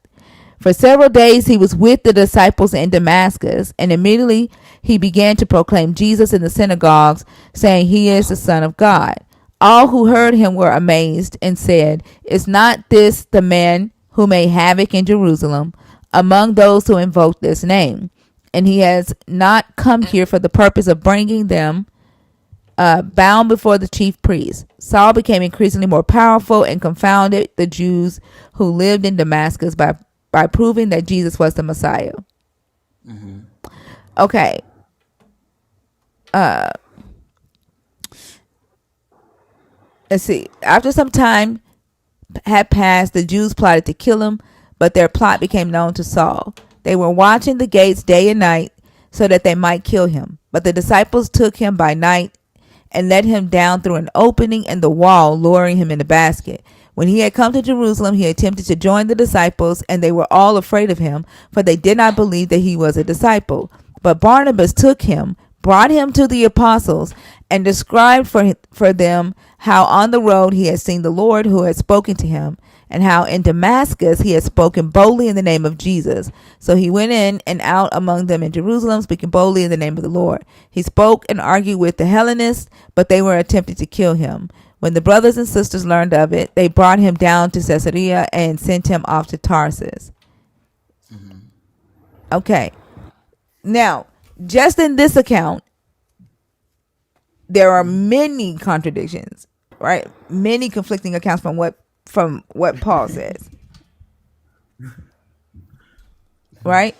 For several days he was with the disciples in Damascus, and immediately he began to proclaim Jesus in the synagogues, saying, He is the Son of God. All who heard him were amazed and said, Is not this the man who made havoc in Jerusalem among those who invoked this name? And he has not come here for the purpose of bringing them bound before the chief priests. Saul became increasingly more powerful and confounded the Jews who lived in Damascus by proving that Jesus was the Messiah. Mm-hmm. Okay. Let's see. After some time had passed, the Jews plotted to kill him, but their plot became known to Saul. They were watching the gates day and night so that they might kill him. But the disciples took him by night and let him down through an opening in the wall, lowering him in a basket. When he had come to Jerusalem, he attempted to join the disciples, and they were all afraid of him, for they did not believe that he was a disciple. But Barnabas took him, brought him to the apostles, and described for them how on the road he had seen the Lord who had spoken to him, and how in Damascus he had spoken boldly in the name of Jesus. So he went in and out among them in Jerusalem, speaking boldly in the name of the Lord. He spoke and argued with the Hellenists, but they were attempting to kill him. When the brothers and sisters learned of it, they brought him down to Caesarea and sent him off to Tarsus. Mm-hmm. Okay. Now, just in this account, there are many contradictions, right? Many conflicting accounts from what Paul says, right?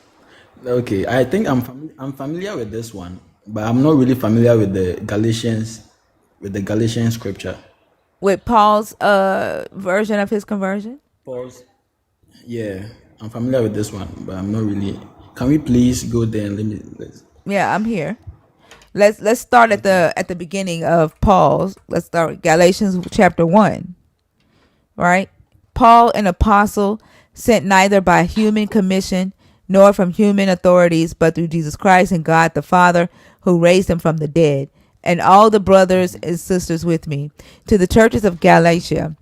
Okay, I think I'm familiar with this one, but I'm not really familiar with the Galatian scripture. With Paul's version of his conversion. Pause. Yeah, I'm familiar with this one, but I'm not really. Can we please go there and let's. Yeah, I'm here. Let's start at the beginning of Paul's. Let's start with Galatians chapter 1. Right? Paul, an apostle, sent neither by human commission nor from human authorities, but through Jesus Christ and God the Father, who raised him from the dead, and all the brothers and sisters with me. To the churches of Galatia,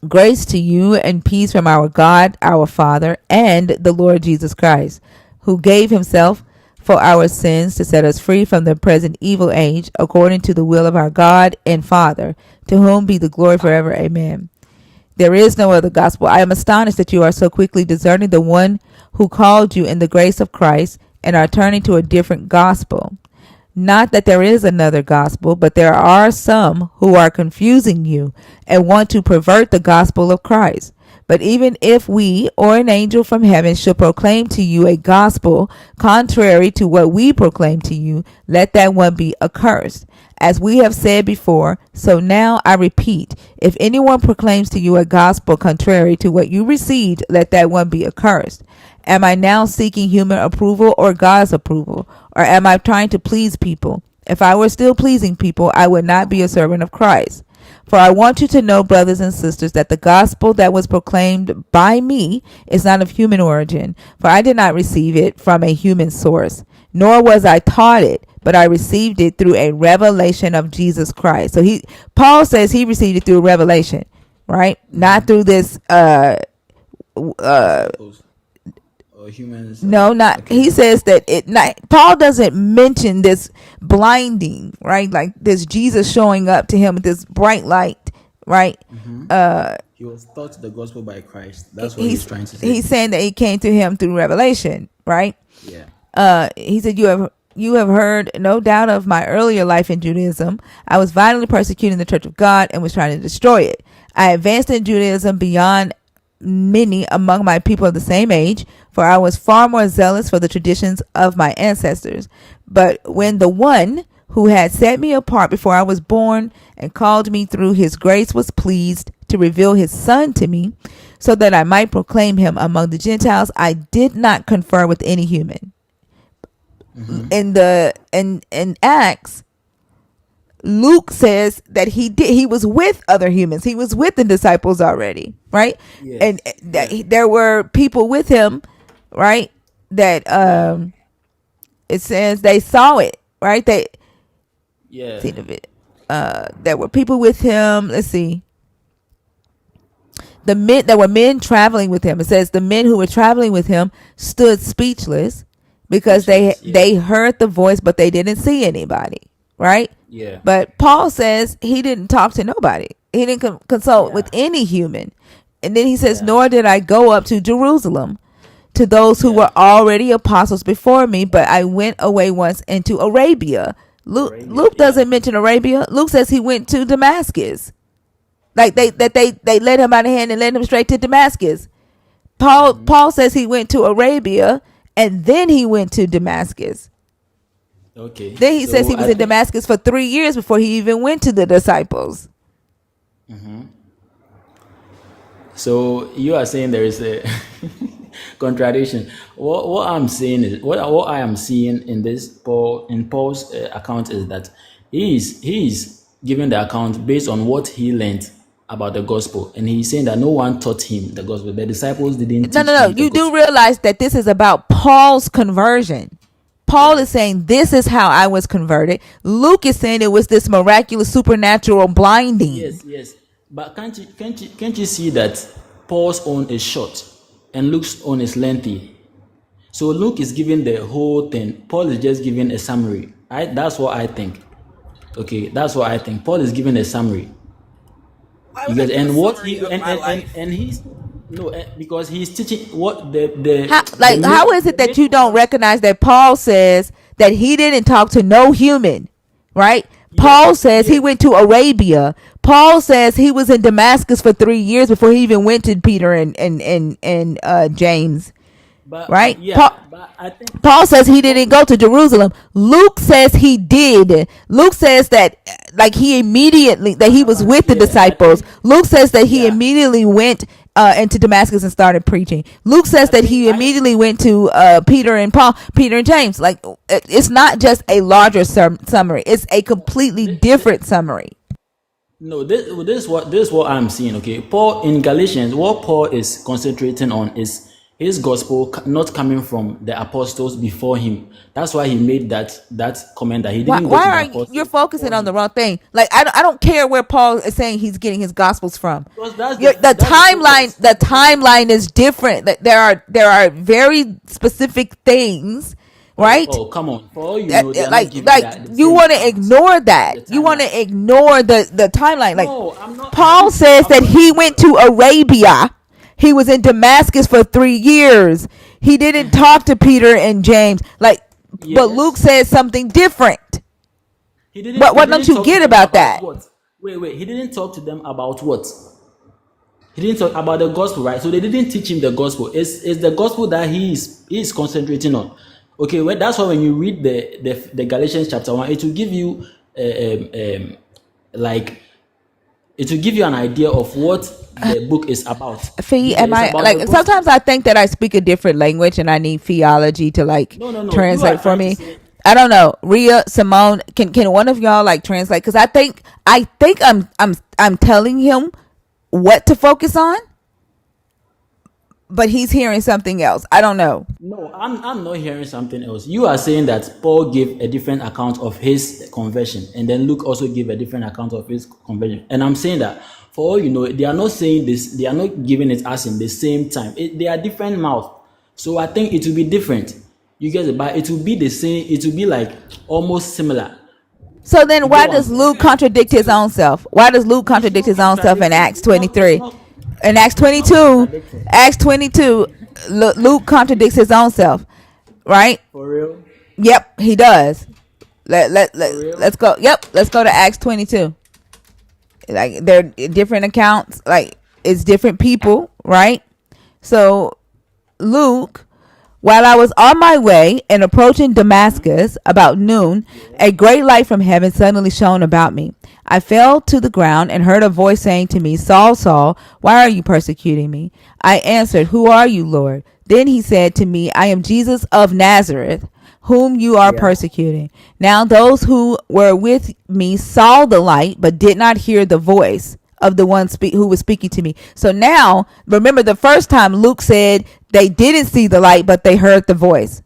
grace to you and peace from our God, our Father, and the Lord Jesus Christ, who gave himself for our sins to set us free from the present evil age, according to the will of our God and Father, to whom be the glory forever. Amen. There is no other gospel. I am astonished that you are so quickly deserting the one who called you in the grace of Christ and are turning to a different gospel. Not that there is another gospel, but there are some who are confusing you and want to pervert the gospel of Christ. But even if we or an angel from heaven should proclaim to you a gospel contrary to what we proclaim to you, let that one be accursed. As we have said before, so now I repeat, if anyone proclaims to you a gospel contrary to what you received, let that one be accursed. Am I now seeking human approval or God's approval? Or am I trying to please people? If I were still pleasing people, I would not be a servant of Christ. For I want you to know, brothers and sisters, that the gospel that was proclaimed by me is not of human origin, for I did not receive it from a human source, nor was I taught it, but I received it through a revelation of Jesus Christ. So Paul says he received it through a revelation, right? Not through this humans. No, not Okay. he says that it not Paul doesn't mention this blinding, right? Like this Jesus showing up to him with this bright light, right? He was taught the gospel by Christ. That's what he's trying to say. He's saying that he came to him through revelation, right? Yeah. He said, you have heard no doubt of my earlier life in Judaism. I was violently persecuting the church of God and was trying to destroy it. I advanced in Judaism beyond many among my people of the same age, for I was far more zealous for the traditions of my ancestors. But when the one who had set me apart before I was born and called me through his grace was pleased to reveal his son to me, so that I might proclaim him among the Gentiles, I did not confer with any human. In Acts, Luke says that he was with other humans. He was with the disciples already, right? Yes. And there were people with him, right? That it says they saw it, right? They see the bit. There were people with him. Let's see. There were men traveling with him. It says the men who were traveling with him stood speechless because they heard the voice, but they didn't see anybody, right? Yeah. But Paul says he didn't talk to nobody. He didn't consult with any human. And then he says, nor did I go up to Jerusalem to those who were already apostles before me, but I went away once into Arabia. Luke doesn't mention Arabia. Luke says he went to Damascus. Like they led him by the hand and led him straight to Damascus. Paul says he went to Arabia and then he went to Damascus. Okay. Then he says he was in Damascus for 3 years before he even went to the disciples. So you are saying there is a contradiction. What I'm saying is what I am seeing in this Paul's account is that he is giving the account based on what he learned about the gospel, and he's saying that no one taught him the gospel. The disciples didn't teach him the gospel. You do realize that this is about Paul's conversion. Paul is saying this is how I was converted. Luke is saying it was this miraculous supernatural blinding. Yes. But can't you see that Paul's own is short and Luke's own is lengthy? So Luke is giving the whole thing. Paul is just giving a summary. That's what I think. Okay, that's what I think. Paul is giving a summary. Because and what he and he's no because he's teaching what how is it that you don't recognize that Paul says that he didn't talk to no human, right? Paul says he went to Arabia. Paul says he was in Damascus for 3 years before he even went to Peter and James. Right? Paul says he didn't go to Jerusalem. Luke says he did. Luke says that like he immediately that he was with the disciples. Luke says that he immediately went into Damascus and started preaching. Luke says that he immediately went to Peter and James. Like it's not just a larger summary. It's a completely different summary. No, this is what I'm seeing. Okay, Paul in Galatians, what Paul is concentrating on is his gospel not coming from the apostles before him. That's why he made that comment that he Why? didn't go Why to the are you're apostles focusing before on the him. wrong thing? Like I don't care where Paul is saying he's getting his gospels from. Because that's The that's the timeline, focus. the That's the focus. timeline is different. There are very specific things, right? Oh, come on. For all you know, they are not giving Like that the you same want to account ignore of that. the You want timeline. to ignore the timeline. Like No, I'm not. Paul says I'm that not he went ignoring. to Arabia. He was in Damascus for 3 years. He didn't talk to Peter and James. Like, but Luke Yes. says something different. He What don't didn't you talk to get them about about that? what? Wait. He didn't talk to them about what? He didn't talk about the gospel, right? So they didn't teach him the gospel. It's the gospel that he is concentrating on. Okay, well, that's why when you read the Galatians chapter 1, it will give you like it will give you an idea of what the book is about. Fee, You get am it's I about the like gospel. sometimes I think that I speak a different language and I need theology to like No. You are translate for trying to me. say I don't know. Ria, Simone, can one of y'all like translate? Because I think I'm telling him what to focus on, but he's hearing something else. I don't know. no, I'm not hearing something else. You are saying that Paul gave a different account of his conversion, and then Luke also gave a different account of his conversion. And I'm saying that for all you know, they are not saying this, they are not giving it us in the same time. They are different mouths. So I think it will be different. You get it, but it will be the same, it will be like almost similar. So then You get why what I'm does saying? Luke contradict his own self? Why does Luke It's contradict not his own self in contradicting. Acts 23? In It's not contradicting. Acts 22, Luke contradicts his own self, right? For real? Yep, he does. For real? Let's go. Yep, let's go to Acts 22. Like they're different accounts, like it's different people, right? So Luke, while I was on my way and approaching Damascus about noon, Yeah. a great light from heaven suddenly shone about me. I fell to the ground and heard a voice saying to me, Saul, Saul, why are you persecuting me? I answered, Who are you, Lord? Then he said to me, I am Jesus of Nazareth, whom you are Yeah. persecuting. Now those who were with me saw the light, but did not hear the voice of the one who was speaking to me. So now, remember the first time Luke said they didn't see the light, but they heard the voice.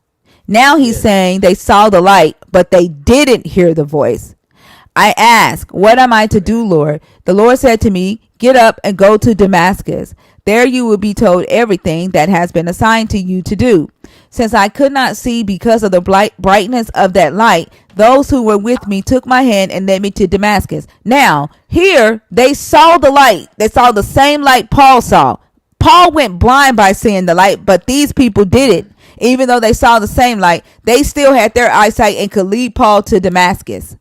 Now he's Yes. saying they saw the light, but they didn't hear the voice. I asked, What am I to do, Lord? The Lord said to me, Get up and go to Damascus. There you will be told everything that has been assigned to you to do. Since I could not see because of the brightness of that light, those who were with me took my hand and led me to Damascus. Now, here they saw the light. They saw the same light Paul saw. Paul went blind by seeing the light, but these people didn't. Even though they saw the same light, they still had their eyesight and could lead Paul to Damascus.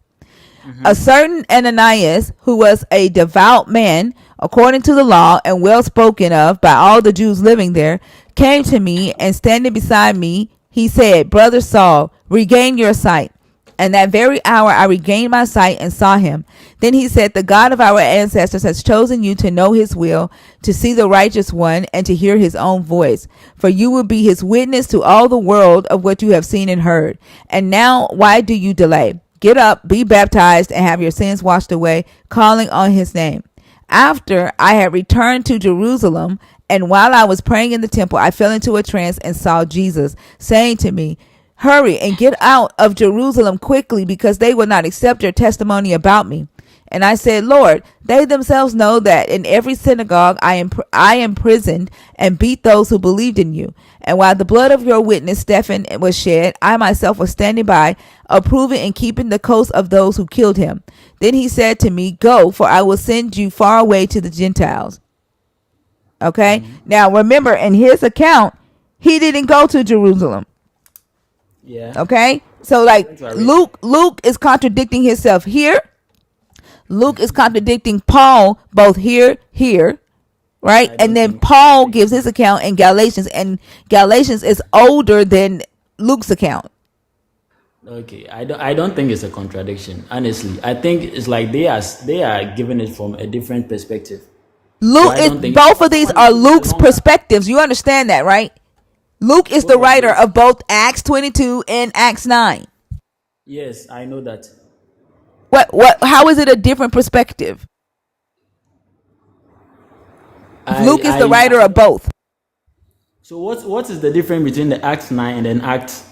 A certain Ananias, who was a devout man, according to the law, and well spoken of by all the Jews living there, came to me, and standing beside me, he said, Brother Saul, regain your sight. And that very hour I regained my sight and saw him. Then he said, The God of our ancestors has chosen you to know his will, to see the righteous one, and to hear his own voice. For you will be his witness to all the world of what you have seen and heard. And now, why do you delay? Get up, be baptized, and have your sins washed away, calling on his name. After I had returned to Jerusalem, and while I was praying in the temple, I fell into a trance and saw Jesus, saying to me, Hurry and get out of Jerusalem quickly, because they will not accept your testimony about me. And I said, Lord, they themselves know that in every synagogue I imprisoned and beat those who believed in you. And while the blood of your witness Stephen was shed, I myself was standing by, approving and keeping the coast of those who killed him. Then he said to me, Go, for I will send you far away to the Gentiles. Okay? Now remember, in his account, he didn't go to Jerusalem. Yeah. Okay? So like Went to Arabia. Luke is contradicting himself here. Luke is contradicting Paul both here, right? I And don't then think I don't Paul think gives so. his account in Galatians, and Galatians is older than Luke's account. Okay, I don't think it's a contradiction. Honestly, I think it's like they are giving it from a different perspective. So Luke I is don't think both for of these someone are reading a Luke's longer perspectives. You understand that, right? Luke is the both of writer those. of both Acts 22 and Acts 9. Yes, I know that. What how is it a different perspective if I Luke is I the writer I of both? So what is the difference between the Act 9 and then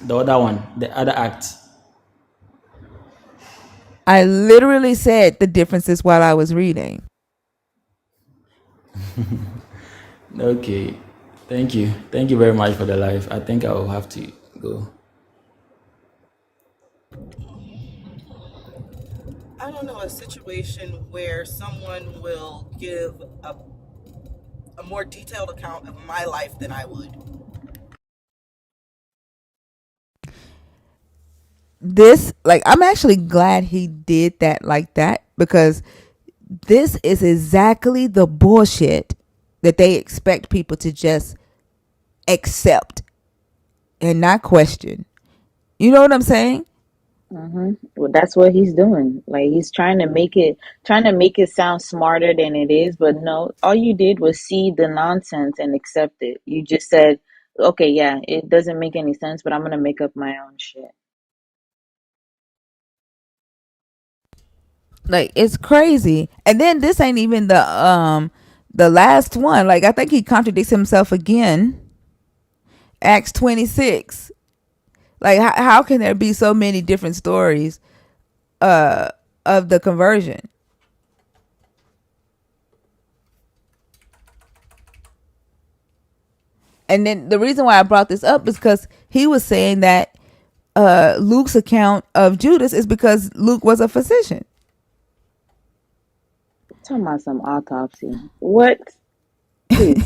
the other one, the other act? I literally said the differences while I was reading. Okay. Thank you. Thank you very much for the life. I think I will have to go. I don't know a situation where someone will give a more detailed account of my life than I would. This, like, I'm actually glad he did that like that, because this is exactly the bullshit that they expect people to just accept and not question. You know what I'm saying? Well, that's what he's doing. Like he's trying to make it sound smarter than it is. But no, all you did was see the nonsense and accept it. You just said, "Okay, yeah, it doesn't make any sense, but I'm gonna make up my own shit." Like, it's crazy. And then this ain't even the last one. Like, I think he contradicts himself again. Acts 26. Like, how can there be so many different stories uh of the conversion? And then the reason why I brought this up is because he was saying that Luke's account of Judas is because Luke was a physician. Talking about some autopsy. What? Please.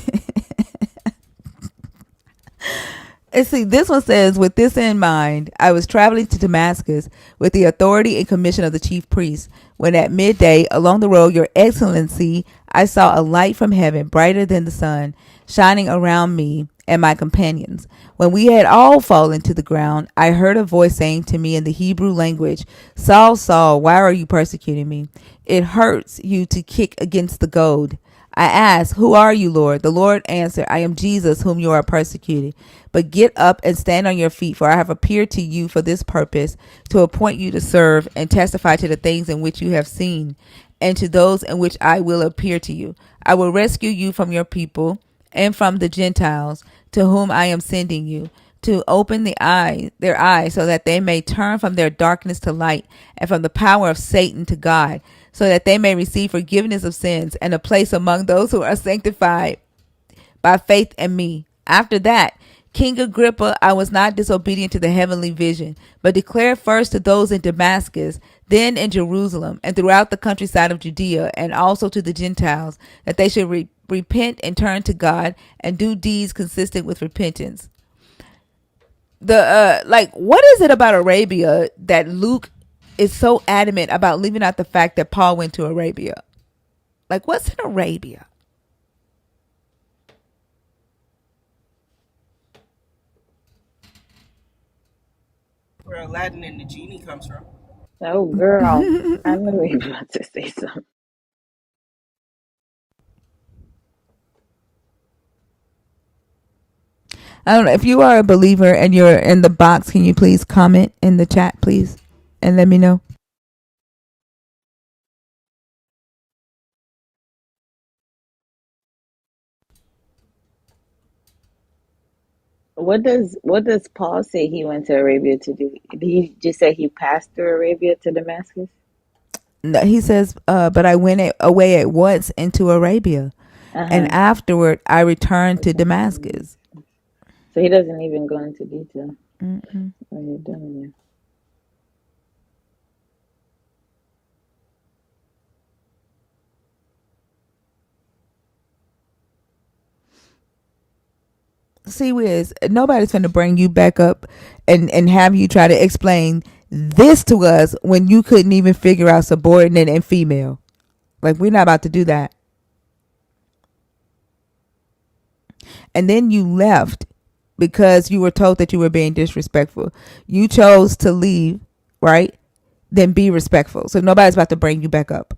And see, this one says, with this in mind, I was traveling to Damascus with the authority and commission of the chief priest, when at midday along the road, your excellency, I saw a light from heaven, brighter than the sun, shining around me and my companions. When we had all fallen to the ground, I heard a voice saying to me in the Hebrew language, Saul, Saul, why are you persecuting me? It hurts you to kick against the goad. I asked, who are you, Lord? The Lord answered, I am Jesus, whom you are persecuting. But get up and stand on your feet, for I have appeared to you for this purpose, to appoint you to serve and testify to the things in which you have seen, and to those in which I will appear to you. I will rescue you from your people and from the Gentiles, to whom I am sending you, to open their eyes, so that they may turn from their darkness to light, and from the power of Satan to God, so that they may receive forgiveness of sins and a place among those who are sanctified by faith in me. After that, King Agrippa, I was not disobedient to the heavenly vision, but declared first to those in Damascus, then in Jerusalem, and throughout the countryside of Judea, and also to the Gentiles, that they should repent and turn to God and do deeds consistent with repentance. The like, what is it about Arabia that Luke is so adamant about leaving out the fact that Paul went to Arabia? Like, what's in Arabia? Where Aladdin and the genie comes from. Oh, girl, I knew he was about to say something. I don't know. If you are a believer and you're in the box, can you please comment in the chat, please, and let me know? What does Paul say he went to Arabia to do? Did he just say he passed through Arabia to Damascus? No, he says, but I went away at once into Arabia, and Uh-huh. afterward I returned to Damascus. So he doesn't even go into detail. Mm-mm. What are you doing there? See, Wiz, nobody's going to bring you back up and have you try to explain this to us when you couldn't even figure out subordinate and female. Like, we're not about to do that. And then you left because you were told that you were being disrespectful. You chose to leave, right? Then be respectful. So nobody's about to bring you back up.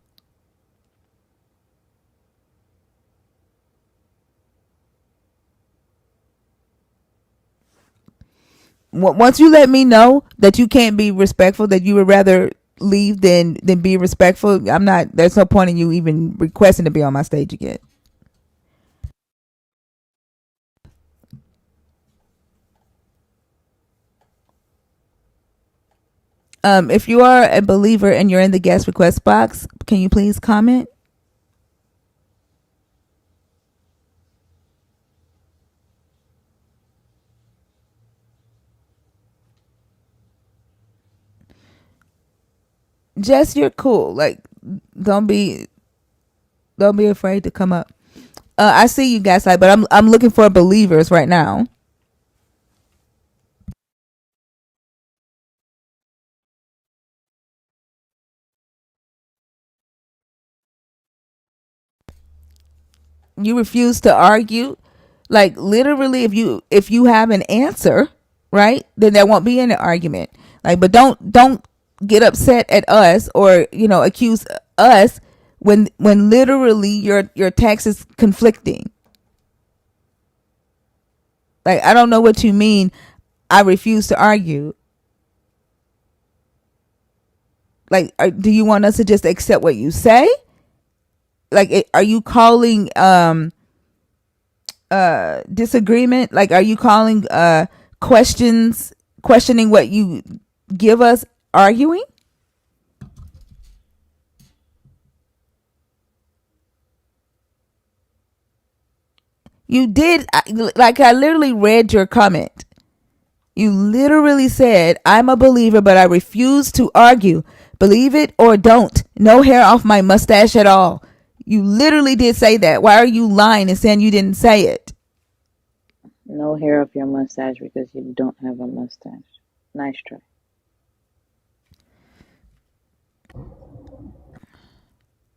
Once you let me know that you can't be respectful, that you would rather leave than be respectful, I'm not. There's no point in you even requesting to be on my stage again. If you are a believer and you're in the guest request box, can you please comment? Jess, you're cool. Like, don't be afraid to come up. I see you guys, but I'm looking for believers right now. You refuse to argue. Like, literally, if you have an answer, right, then there won't be any argument. Like, but don't get upset at us, or accuse us when literally your text is conflicting. Like, I don't know what you mean. I refuse to argue. Like, do you want us to just accept what you say? Like, are you calling disagreement? Like, are you calling questioning what you give us arguing? You did. Like, I literally read your comment. You literally said, I'm a believer, but I refuse to argue. Believe it or don't. No hair off my mustache at all. You literally did say that. Why are you lying and saying you didn't say it? No hair up your mustache because you don't have a mustache. Nice try.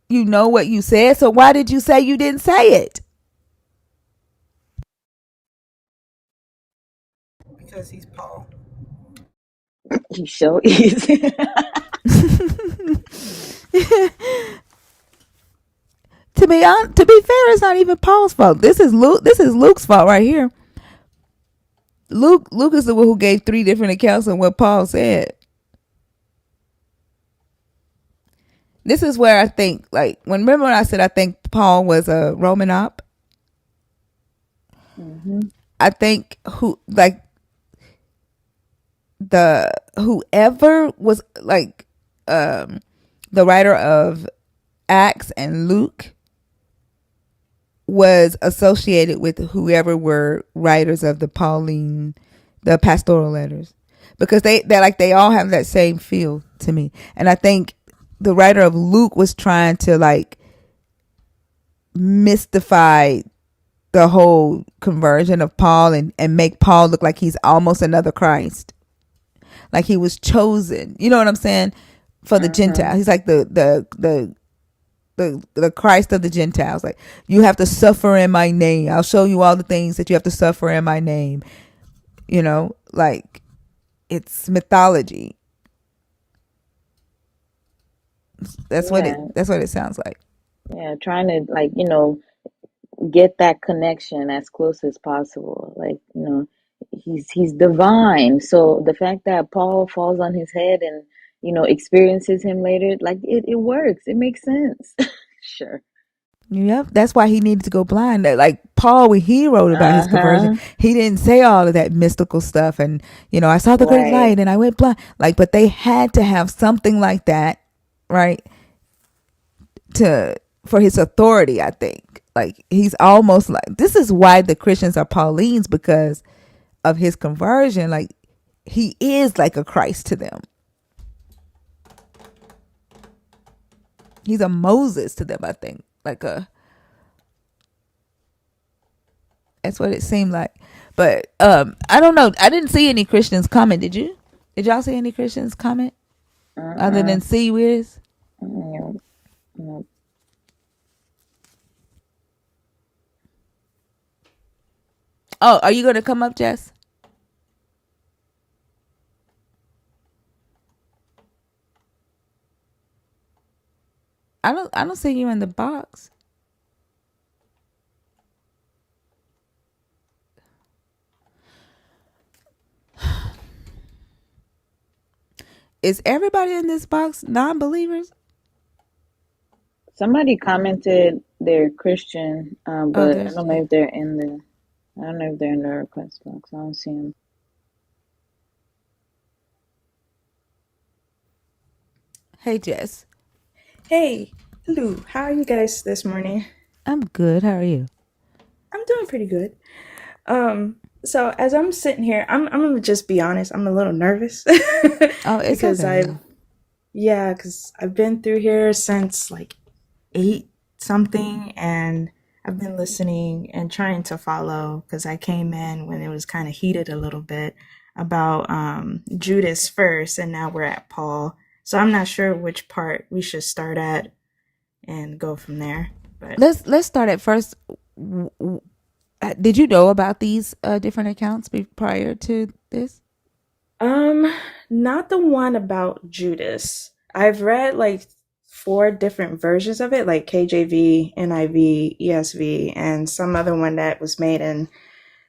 You know what you said, so why did you say you didn't say it? Because he's Paul. You so easy. To be fair, it's not even Paul's fault. This is Luke's fault right here. Luke is the one who gave 3 different accounts of what Paul said. This is where I think, like, remember when I said I think Paul was a Roman op? I think whoever was like the writer of Acts and Luke was associated with whoever were writers of the pastoral letters, because they all have that same feel to me. And I think the writer of Luke was trying to like mystify the whole conversion of Paul and make Paul look like he's almost another Christ, like he was chosen. You know what I'm saying? For the Gentiles, he's like the Christ of the Gentiles. Like, you have to suffer in my name. I'll show you all the things that you have to suffer in my name. Like, it's mythology. That's what Yeah, it sounds like. yeah. Trying to get that connection as close as possible. Like, he's divine. So the fact that Paul falls on his head and experiences him later, like it works. It makes sense. Sure. Yep, that's why he needed to go blind. Like Paul, when he wrote about his conversion, Uh-huh. he didn't say all of that mystical stuff. And I saw the great Right. light and I went blind. Like, but they had to have something like that, right? For his authority, I think. Like, he's almost like, this is why the Christians are Paulines, because of his conversion. Like, he is like a Christ to them. He's a Moses to them, I think. That's what it seemed like. But I don't know. I didn't see any Christians comment. Did you? Did y'all see any Christians comment other Uh-uh. than C Wiz? No, no. Oh, are you gonna come up, Jess? I don't see you in the box. Is everybody in this box non-believers? Somebody commented they're Christian, Oh, but I there's don't know if they're in the. I don't know if they're in the request box. I don't see them. Hey, Jess. Hey, Lou, how are you guys this morning? I'm good. How are you? I'm doing pretty good. So as I'm sitting here, I'm gonna just be honest, I'm a little nervous Oh, it's because okay. because I've been through here since like eight something, and I've been listening and trying to follow because I came in when it was kind of heated a little bit about Judas first, and now we're at Paul. So I'm not sure which part we should start at and go from there. But Let's start at first. Did you know about these different accounts prior to this? Um, not the one about Judas. I've read like four different versions of it, like KJV, NIV, ESV, and some other one that was made in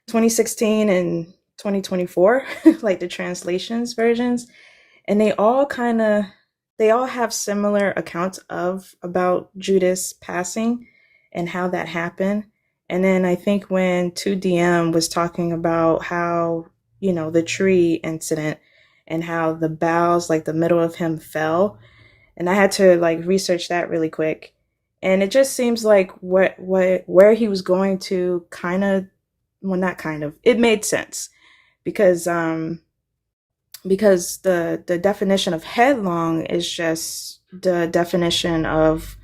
2016 and 2024, like the translations versions. And they all have similar accounts of about Judas passing and how that happened. And then I think when 2DM was talking about how, the tree incident and how the boughs, like the middle of him fell, and I had to like research that really quick. And it just seems like where he was going to kind of, well, not kind of, it made sense because the definition of headlong is just the definition of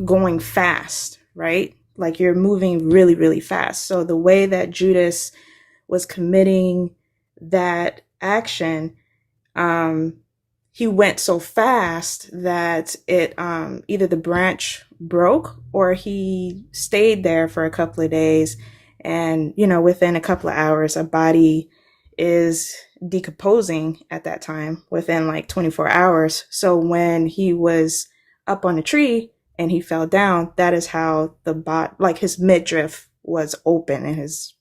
going fast, right? Like you're moving really, really fast. So the way that Judas was committing that action, um, he went so fast that it either the branch broke or he stayed there for a couple of days, and within a couple of hours, a body is decomposing at that time within like 24 hours. So when he was up on a tree and he fell down, that is how like his midriff was open and his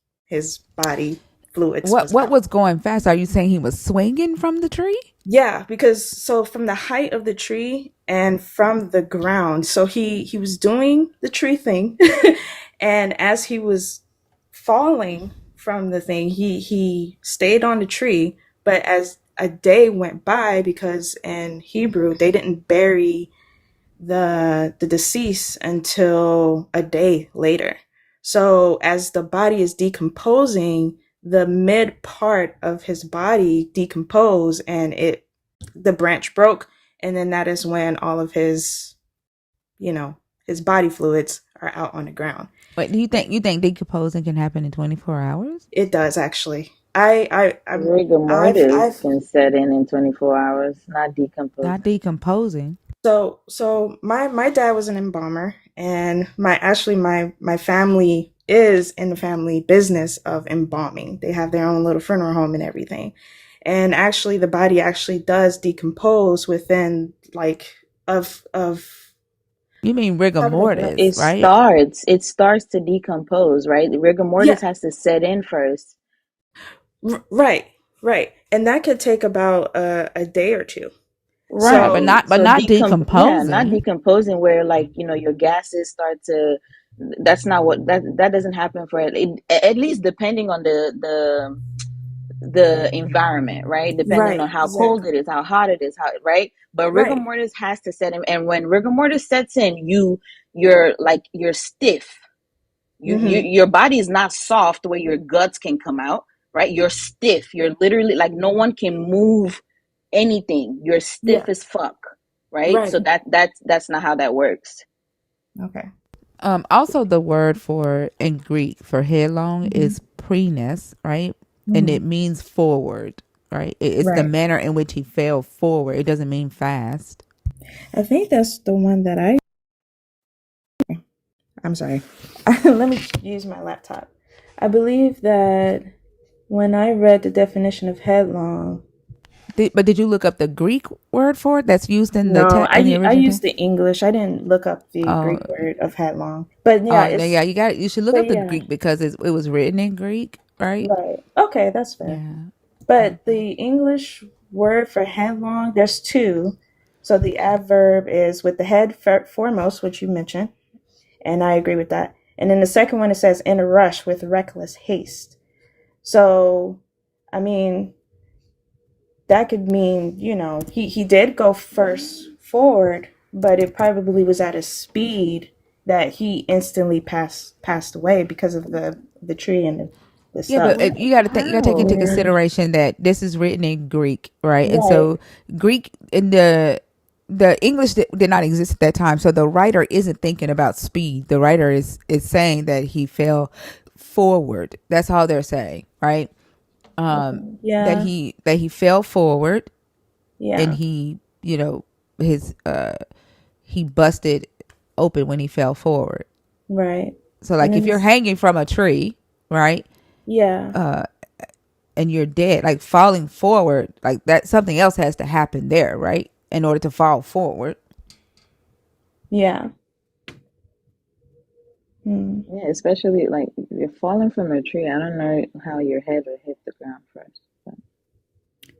body fluids What was what out. was going fast? Are you saying he was swinging from the tree? Yeah, because so from the height of the tree and from the ground, so he was doing the tree thing, and as he was falling from the thing, he stayed on the tree. But as a day went by, because in Hebrew they didn't bury the deceased until a day later. So as the body is decomposing, the mid part of his body decomposed and the branch broke, and then that is when all of his body fluids are out on the ground. Wait, do you think decomposing can happen in 24 hours? It does actually. Rigor mortis I've can set in 24 hours, not Not decomposing. decomposing. So my dad was an embalmer, and my family is in the family business of embalming. They have their own little funeral home and everything. And actually the body actually does decompose within like of You mean rigor how do I put mortis, right? It starts to decompose, right? The rigor yeah, mortis has to set in first. right, right. And that could take about a day or two. Right, but Right. So not but So not not decomposing. decomposing where like, your gases start to, that's not what that doesn't happen for at least depending on the environment, right? Depending on right, how cold exactly. it is, how hot it is, how right? But rigor Right. mortis has to set in, and when rigor mortis sets in, you're stiff. Mm-hmm. Your body is not soft where your guts can come out, right? You're stiff. You're literally like no one can move anything. You're Yeah. stiff as fuck, right? So Right. that's not how that works. Okay. Also, the word for in Greek for headlong Mm-hmm. is prenes, right? And Mm-hmm. it means forward, right? It's the Right. manner in which he fell forward. It doesn't mean fast. I think that's the one that I'm sorry. Let me use my laptop. I believe that when I read the definition of headlong, But did you look up the Greek word for it that's used in the no, in the I original used text? the English. I didn't look up the Oh, Greek word of headlong. But yeah, oh, yeah. You should look but up the yeah, Greek because it was written in Greek, right? right. Okay, that's fair. Yeah. But Okay. the English word for headlong, there's two. So the adverb is with the head foremost, which you mentioned, and I agree with that. And then the second one, it says in a rush with reckless haste. So, I mean, that could mean, he did go first forward, but it probably was at a speed that he instantly passed away because of the tree and the Yeah, but stuff. What? you got to think. You got to take into How? Yeah. consideration that this is written in Greek, right? And Right. so Greek in the English did not exist at that time. So the writer isn't thinking about speed. The writer is saying that he fell forward. That's all they're saying, right? Okay. Yeah. That he fell forward, and Yeah. he, his he busted open when he fell forward. Right. So And like if then you're this. hanging from a tree, right? Yeah. And you're dead, like falling forward, like that, something else has to happen there, right? In order to fall forward. Yeah. Hmm. Yeah, especially like if you're falling from a tree. I don't know how your head will hit the ground first. But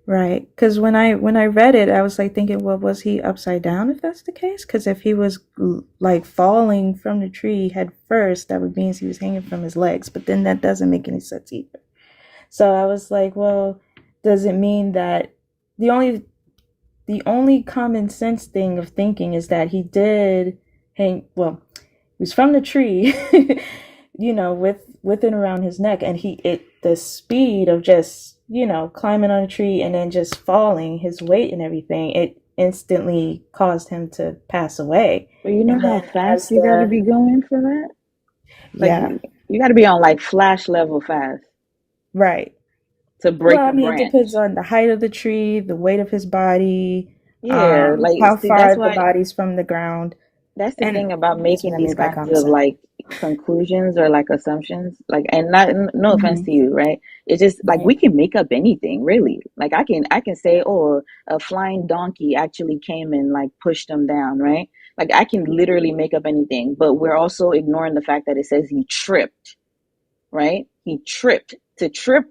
Right. Because when I read it, I was like thinking, well, was he upside down if that's the case? Because if he was like falling from the tree head first, that would mean he was hanging from his legs. But then that doesn't make any sense either. So I was like, well, does it mean that the only the only common sense thing of thinking is that he did hang, well, he was from the tree, with and around his neck, and the speed of just, climbing on a tree and then just falling, his weight and everything, it instantly caused him to pass away. but you know And how then fast as you got to the be going for that? Like yeah, you got to be on like flash level fast right. to Well, break I a mean, it depends branch. on the height of the tree, the weight of his body, Yeah, like how see, that's far the why body's from the ground, that's the and thing about that's what making I these mean by kinds common of sense. like conclusions or like assumptions. Like, and not no offense Hmm. to you, right? It's just like Right. we can make up anything, really. Like I can say, oh, a flying donkey actually came and like pushed him down, right? Like I can literally make up anything, but we're also ignoring the fact that it says he tripped, right? He tripped. To trip,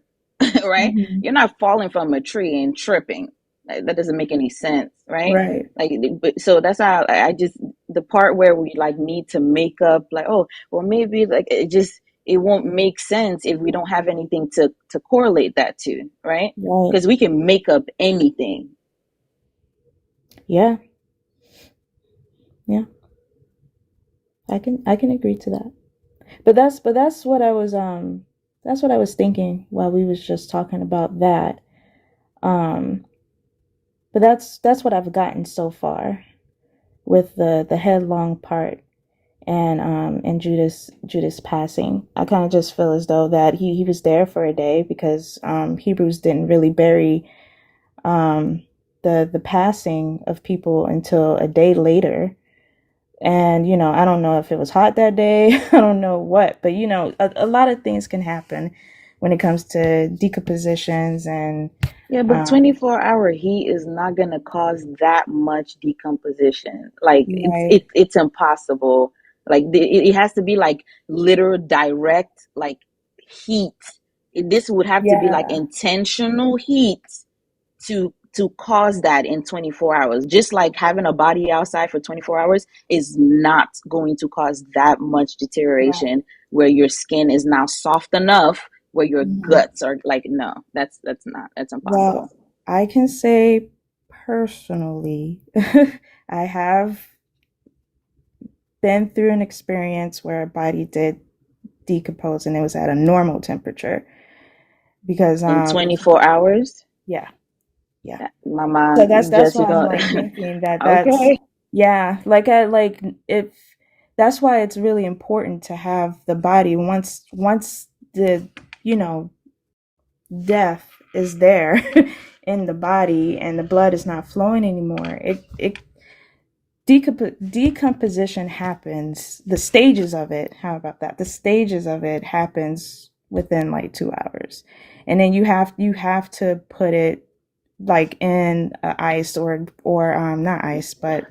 right? Hmm. You're not falling from a tree and tripping. That doesn't make any sense, right? Right. Like, but so that's how I just the part where we like need to make up, like, oh, well, maybe like it won't make sense if we don't have anything to correlate that to, right? Right. Because we can make up anything. Yeah. Yeah. I can agree to that. But that's what I was thinking while we was just talking about that. Um, but that's what I've gotten so far with the headlong part and Judas passing. I kind of just feel as though that he was there for a day because Hebrews didn't really bury um the passing of people until a day later. And, I don't know if it was hot that day. I don't know what, but, a lot of things can happen when it comes to decompositions and, Yeah, but um, 24-hour heat is not gonna cause that much decomposition. Like right. it's impossible. Like it has to be like literal direct like heat. This would have to be like Yeah. intentional heat to cause that in 24 hours. Just like having a body outside for 24 hours is not going to cause that much Right. deterioration where your skin is now soft enough where your Hmm. guts are like no, that's Well, impossible. I can say personally, I have been through an experience where a body did decompose and it was at a normal temperature because, In 24 hours, yeah, yeah. Mama So that's why I'm Jessica. like thinking that that's Okay. yeah, like I like if that's why it's really important to have the body once the you know death is there in the body and the blood is not flowing anymore. It decomposition happens. The stages of it. How about that? The stages of it happens within like 2 hours, and then you have to put it like in ice or not ice, but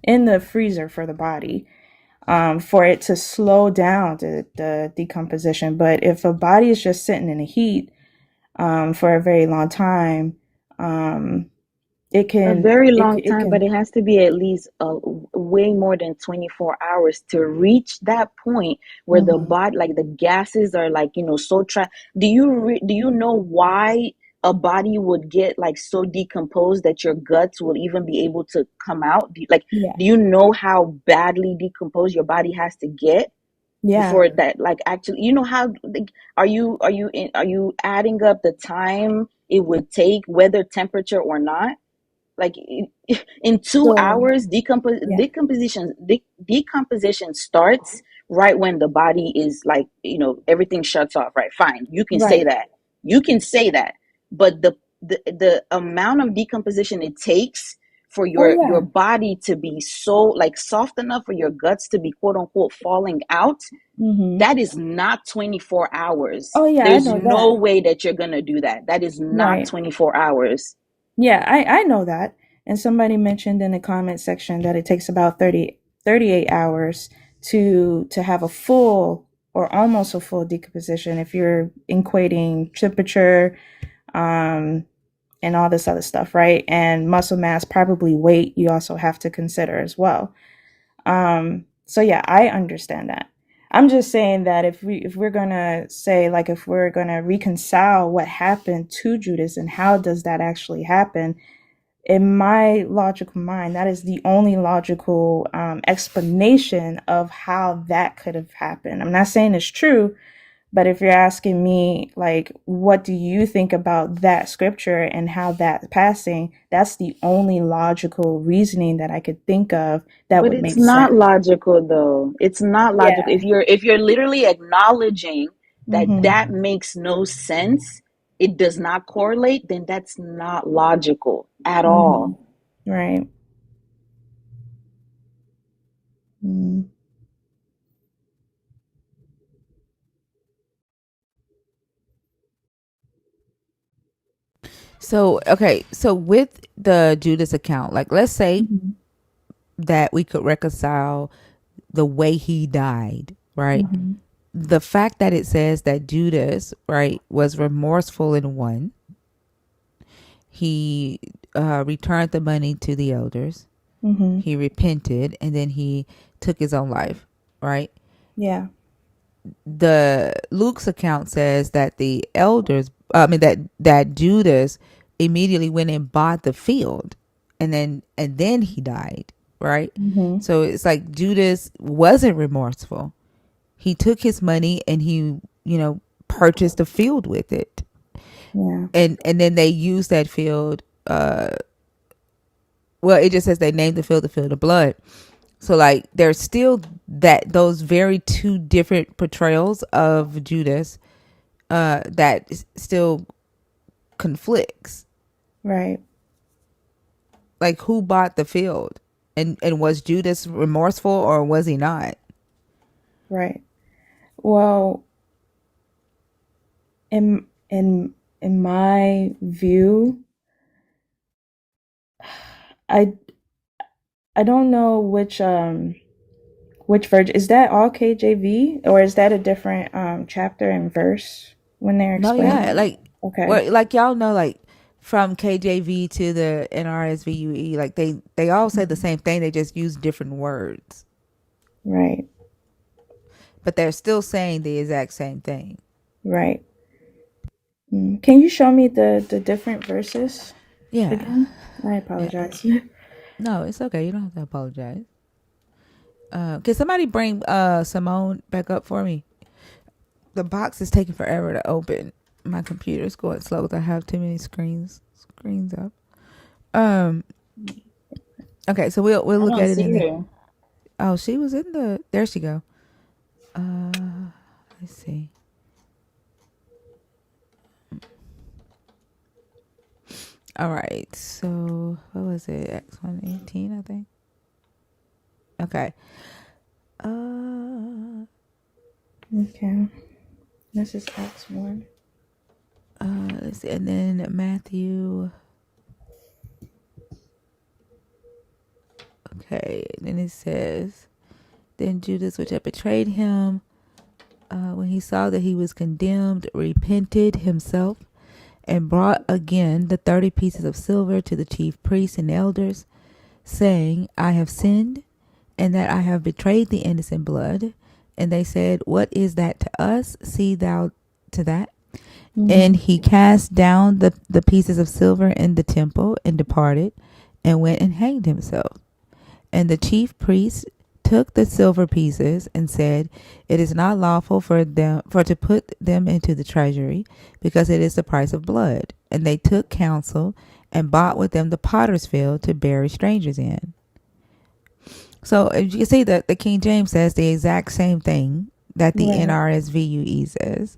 in the freezer for the body, for it to slow down the decomposition. But if a body is just sitting in the heat for a very long time, it A can very it, long it time, but can it has to be at least way more than 24 hours to reach that point where the mhm. body, like the gases are like, so trapped. Do you know why a body would get like so decomposed that your guts will even be able to come out? Like, Yeah. do you know how badly decomposed your body has to get Yeah. before that, like, actually, you know how, like, are you adding up the time it would take, whether temperature or not? Like, in two So hours yeah. decomposition starts right when the body is like, everything shuts off, right? Fine, you can say Right. that, but the amount of decomposition it takes for Oh your yeah. body to be so, like, soft enough for your guts to be, quote unquote, falling out, Mm-hmm. that is not 24 hours. Oh yeah, I There's know no that. way that you're gonna do that. That is not Right. 24 hours. Yeah, I know that. And somebody mentioned in the comment section that it takes about 38 hours to have a full or almost a full decomposition if you're equating temperature, um, and all this other stuff, right? And muscle mass, probably weight, you also have to consider as well. So yeah, I understand that. I'm just saying that if we're gonna say, like, if we're gonna reconcile what happened to Judas and how does that actually happen, in my logical mind, that is the only logical explanation of how that could have happened. I'm not saying it's true, but if you're asking me, like, what do you think about that scripture and how that passing, that's the only logical reasoning that I could think of that But would it's make not sense. logical, though. It's not logical. Yeah. If you're literally acknowledging that Mm-hmm. that makes no sense, it does not correlate, then that's not logical at all. Mm-hmm. Right. Mm-hmm. So okay, so with the Judas account, like, let's say that we could reconcile the way he died, right? Mm-hmm. The fact that it says that Judas, right, was remorseful in one, he returned the money to the elders, Mm-hmm. he repented, and then he took his own life, right? Yeah. The Luke's account says that the elders, that Judas immediately went and bought the field, and then he died, right? Mm-hmm. So it's like Judas wasn't remorseful. He took his money and he, purchased a field with it, Yeah. and then they used that field. Well, it just says they named the field of blood. So, like, there's still those very two different portrayals of Judas that still conflicts. Right. Like, who bought the field, and was Judas remorseful or was he not? Right. Well, in my view, I I don't know which version is that, all KJV, or is that a different chapter and verse when they're No, yeah, explaining? like, Okay. well, like, y'all know, like, from KJV to the NRSVUE, like, they all say the same thing. They just use different words, Right. but they're still saying the exact same thing. Right. Can you show me the different verses Yeah, again? I yeah. apologize. No, it's okay. You don't have to apologize. Can somebody bring Simone back up for me? The box is taking forever to open. My computer's going slow because I have too many screens up. Um. Okay, so we'll I look don't at it see in the. her. Oh, she was in the. There she go. Let's see. All right. So what was it? X118, I think. Okay. Okay. This is Acts 1. Let's see. And then Matthew. Okay. And then it says, then Judas, which had betrayed him, when he saw that he was condemned, repented himself and brought again the 30 pieces of silver to the chief priests and elders, saying, I have sinned, and that I have betrayed the innocent blood. And they said, what is that to us? See thou to that. And he cast down the pieces of silver in the temple and departed and went and hanged himself. And the chief priests took the silver pieces and said, "It is not lawful for to put them into the treasury, because it is the price of blood." And they took counsel and bought with them the potter's field to bury strangers in. So as you can see that the King James says the exact same thing that the Right. NRSVUE says.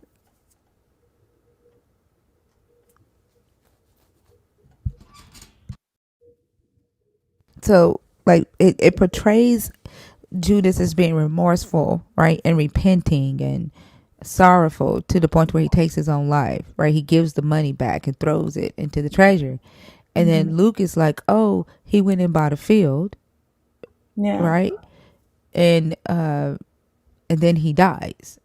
So like it portrays Judas as being remorseful, right, and repenting and sorrowful to the point where he takes his own life, right? He gives the money back and throws it into the treasure. And then Luke is like, oh, he went and bought a field, Yeah. right? And then he dies.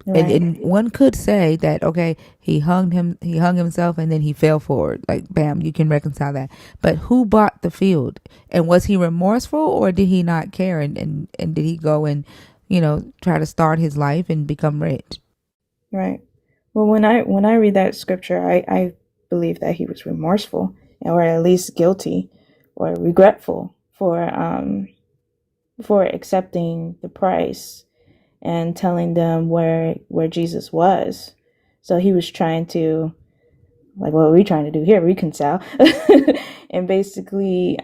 Right. And one could say that, okay, he hung himself and then he fell forward, like bam, you can reconcile that. But who bought the field? And was he remorseful, or did he not care, and did he go and try to start his life and become rich? Right. Well, when I read that scripture, I believe that he was remorseful, or at least guilty or regretful for accepting the price and telling them where Jesus was. So he was trying to, like, what are we trying to do here? Reconcile, and basically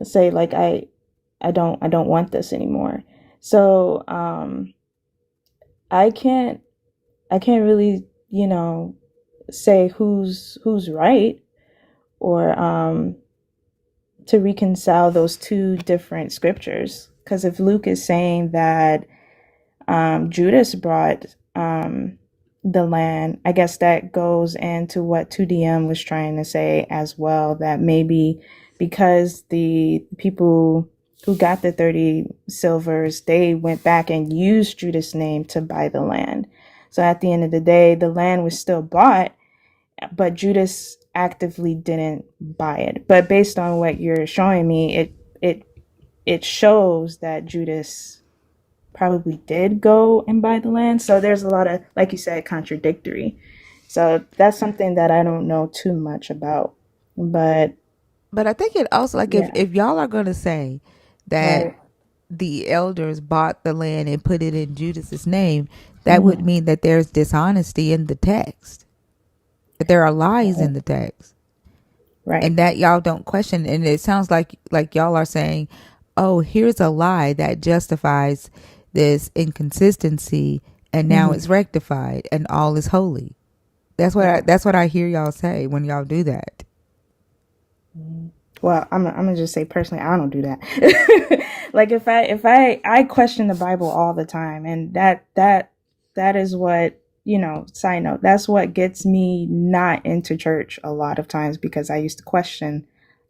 say, like, I don't want this anymore. So I can't really say who's right, or to reconcile those two different scriptures, because if Luke is saying that Judas brought the land, I guess that goes into what 2DM was trying to say as well, that maybe because the people who got the 30 silvers, they went back and used Judas' name to buy the land. So at the end of the day, the land was still bought, but Judas actively didn't buy it. But based on what you're showing me, it shows that Judas probably did go and buy the land. So there's a lot of, like you said, contradictory. So that's something that I don't know too much about. But But I think it also, like, if yeah, if y'all are gonna say that right. the elders bought the land and put it in Judas's name, that would Mhm. mean that there's dishonesty in the text, that there are lies Right. in the text, Right. and that y'all don't question. And it sounds like y'all are saying, oh, here's a lie that justifies this inconsistency, and now Mhm. it's rectified and all is holy. That's what I hear y'all say when y'all do that. Well, I'm gonna just say personally, I don't do that. Like, if I question the Bible all the time, and that is what, side note, that's what gets me not into church a lot of times, because I used to question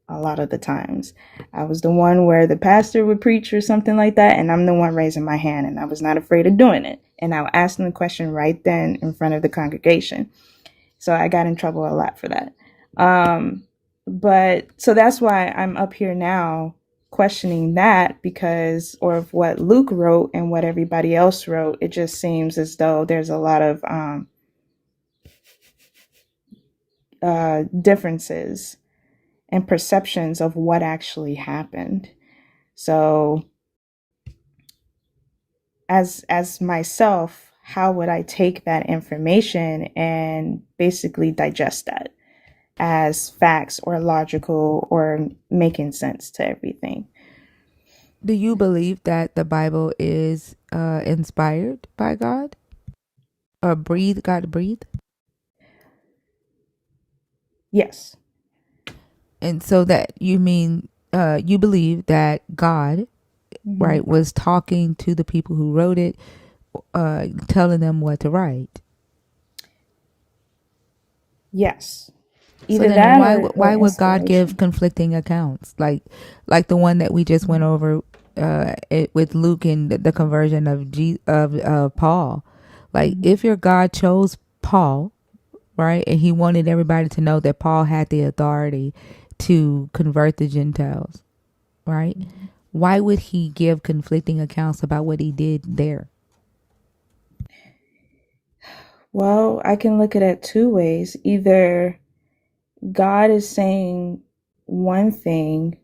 a lot of the times. I was the one where the pastor would preach or something like that, and I'm the one raising my hand, and I was not afraid of doing it, and I would ask them the question right then in front of the congregation. So I got in trouble a lot for that. But so that's why I'm up here now questioning that, because, or of what Luke wrote and what everybody else wrote, it just seems as though there's a lot of differences and perceptions of what actually happened. So as myself, how would I take that information and basically digest that as facts or logical or making sense to everything? Do you believe that the Bible is inspired by God, or God breathed? Yes. And so that you mean you believe that God, Hmm. right, was talking to the people who wrote it, telling them what to write. Yes. So Either then that why or, would why would God give inspiration. conflicting accounts, like the one that we just went over with Luke and the conversion of Paul? Like, Mhm. if your God chose Paul, right, and he wanted everybody to know that Paul had the authority to convert the Gentiles, right? Why would he give conflicting accounts about what he did there? Well, I can look at it two ways. Either God is saying one thing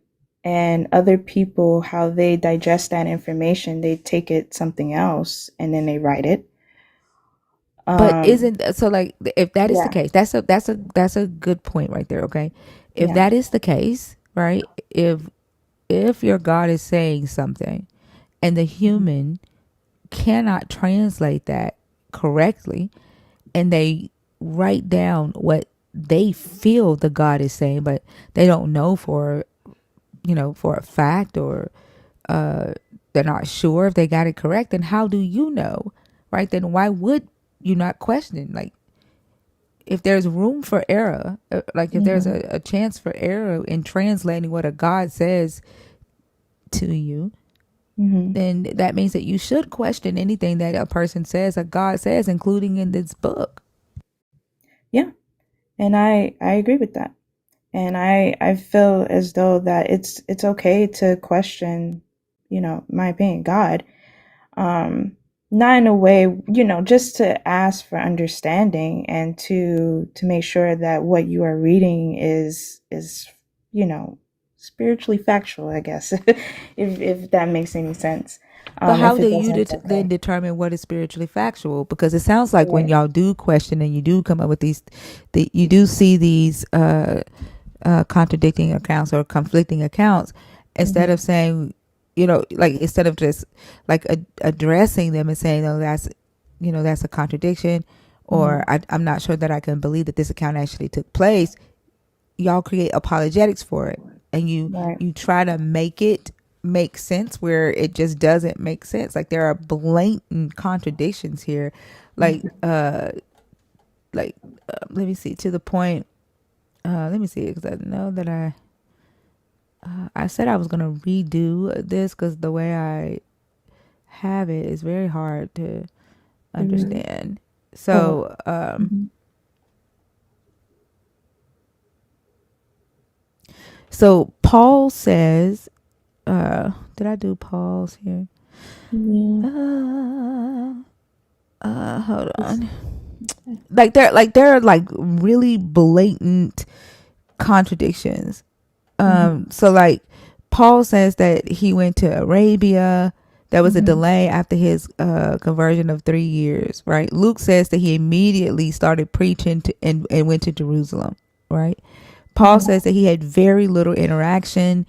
and other people, how they digest that information, they take it something else and then they write it. But isn't so like if that is the Yeah. case, that's a good point right there, okay? If Yeah. that is the case, right? If your God is saying something and the human cannot translate that correctly and they write down what they feel the God is saying, but they don't know for a fact, or they're not sure if they got it correct, then how do you know? Right? Then why would you not question? Like, if there's room for error, like if there's Mm-hmm. a chance for error in translating what a God says to you, Mm-hmm. then that means that you should question anything that a person says, a God says, including in this book. Yeah. And I agree with that. And I feel as though that it's okay to question, my opinion, God. Um, Not in a way, just to ask for understanding and to make sure that what you are reading is, spiritually factual, I guess, if that makes any sense. But how If do it you doesn't, it's then okay. determine what is spiritually factual? Because it sounds like when Right. y'all do question and you do come up with you do see these contradicting accounts or conflicting accounts, instead Mm-hmm. of saying, like instead of just like addressing them and saying, oh, that's a contradiction, Mm-hmm. or I'm not sure that I can believe that this account actually took place. Y'all create apologetics for it, and Right. you try to make it make sense where it just doesn't make sense. Like there are blatant contradictions here, like Mm-hmm. let me see, to the point. Let me see, because I know that I said I was gonna redo this because the way I have it is very hard to Mm-hmm. understand. Oh. So Mm-hmm. so Paul says, did I do Paul's here? Yeah. Uh, hold It's- on. There are like really blatant contradictions. Mm-hmm. So like Paul says that he went to Arabia. There was a Mm-hmm. delay after his conversion of 3 years, right? Luke says that he immediately started preaching and went to Jerusalem, right? Paul Mm-hmm. says that he had very little interaction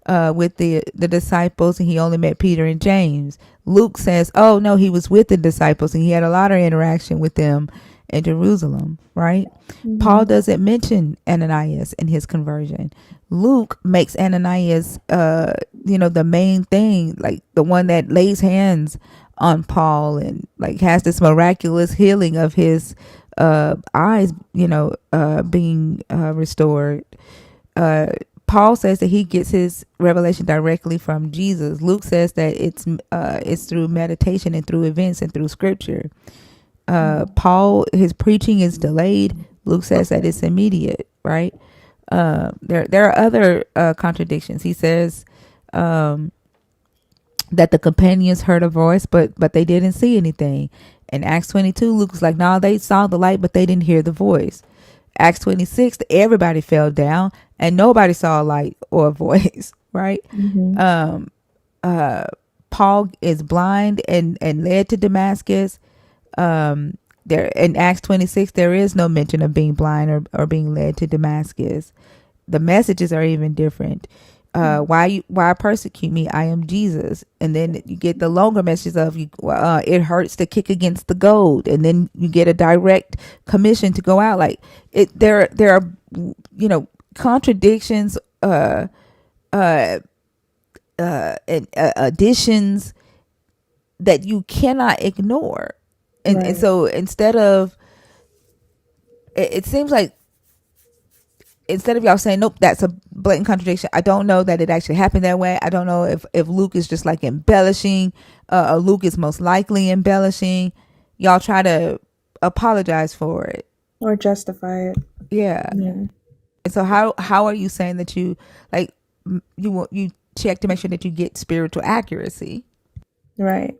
with the disciples, and he only met Peter and James. Luke says, oh no, he was with the disciples and he had a lot of interaction with them in Jerusalem, right? Mm-hmm. Paul doesn't mention Ananias in his conversion. Luke makes Ananias, the main thing, like the one that lays hands on Paul and like has this miraculous healing of his eyes, being restored. Uh, Paul says that he gets his revelation directly from Jesus. Luke says that it's through meditation and through events and through scripture. Paul, his preaching is delayed. Luke says that it's immediate, right? There are other contradictions. He says that the companions heard a voice, but they didn't see anything. In Acts 22, Luke's like, no, they saw the light, but they didn't hear the voice. Acts 26, everybody fell down and nobody saw a light or a voice, right? Mm-hmm. Paul is blind and led to Damascus. There in Acts 26, there is no mention of being blind or being led to Damascus. The messages are even different. Why persecute me? I am Jesus. And then you get the longer message of you. It hurts to kick against the gold, and then you get a direct commission to go out. Like it, there are contradictions, and additions that you cannot ignore. And Right. so instead of it seems like instead of y'all saying nope, that's a blatant contradiction, I don't know that it actually happened that way. I don't know if Luke is just like embellishing, or Luke is most likely embellishing. Y'all try to apologize for it. Or justify it. Yeah. Yeah. And so how are you saying that you like you check to make sure that you get spiritual accuracy? Right.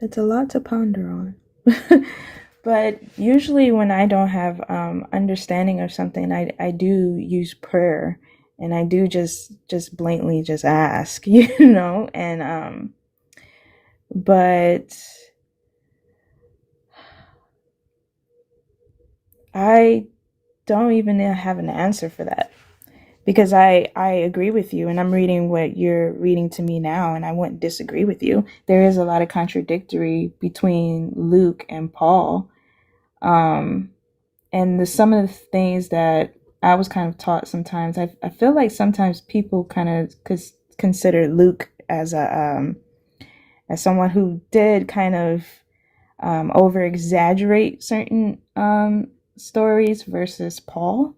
It's a lot to ponder on. But usually when I don't have understanding of something, I do use prayer, and I do just blatantly just ask, and but I don't even have an answer for that, because I agree with you, and I'm reading what you're reading to me now, and I wouldn't disagree with you. There is a lot of contradictory between Luke and Paul. And some of the things that I was kind of taught sometimes, I feel like sometimes people kind of consider Luke as as someone who did kind of over exaggerate certain stories versus Paul.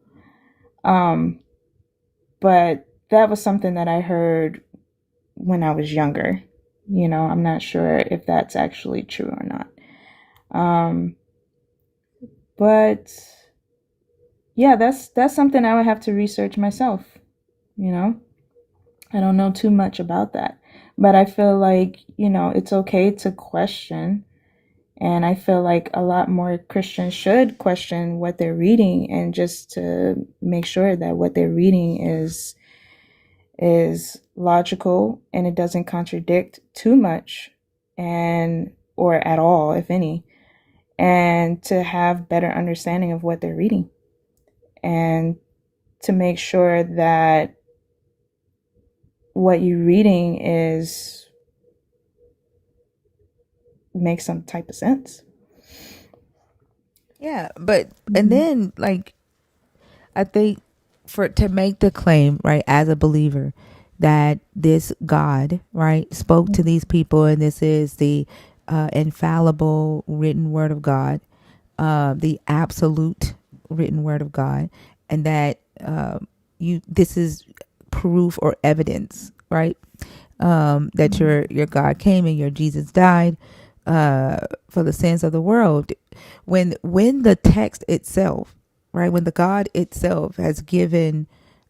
But that was something that I heard when I was younger. I'm not sure if that's actually true or not. But yeah, that's something I would have to research myself. I don't know too much about that, but I feel like, it's okay to question. And I feel like a lot more Christians should question what they're reading, and just to make sure that what they're reading is logical and it doesn't contradict too much, and or at all, if any, and to have better understanding of what they're reading, and to make sure that what you're reading makes some type of sense. Yeah, but and then I think to make the claim, right, as a believer, that this God, right, spoke to these people, and this is the infallible written word of God, the absolute written word of God, and that this is proof or evidence, right, that your God came and your Jesus died for the sins of the world. When the text itself, right, when the God itself has given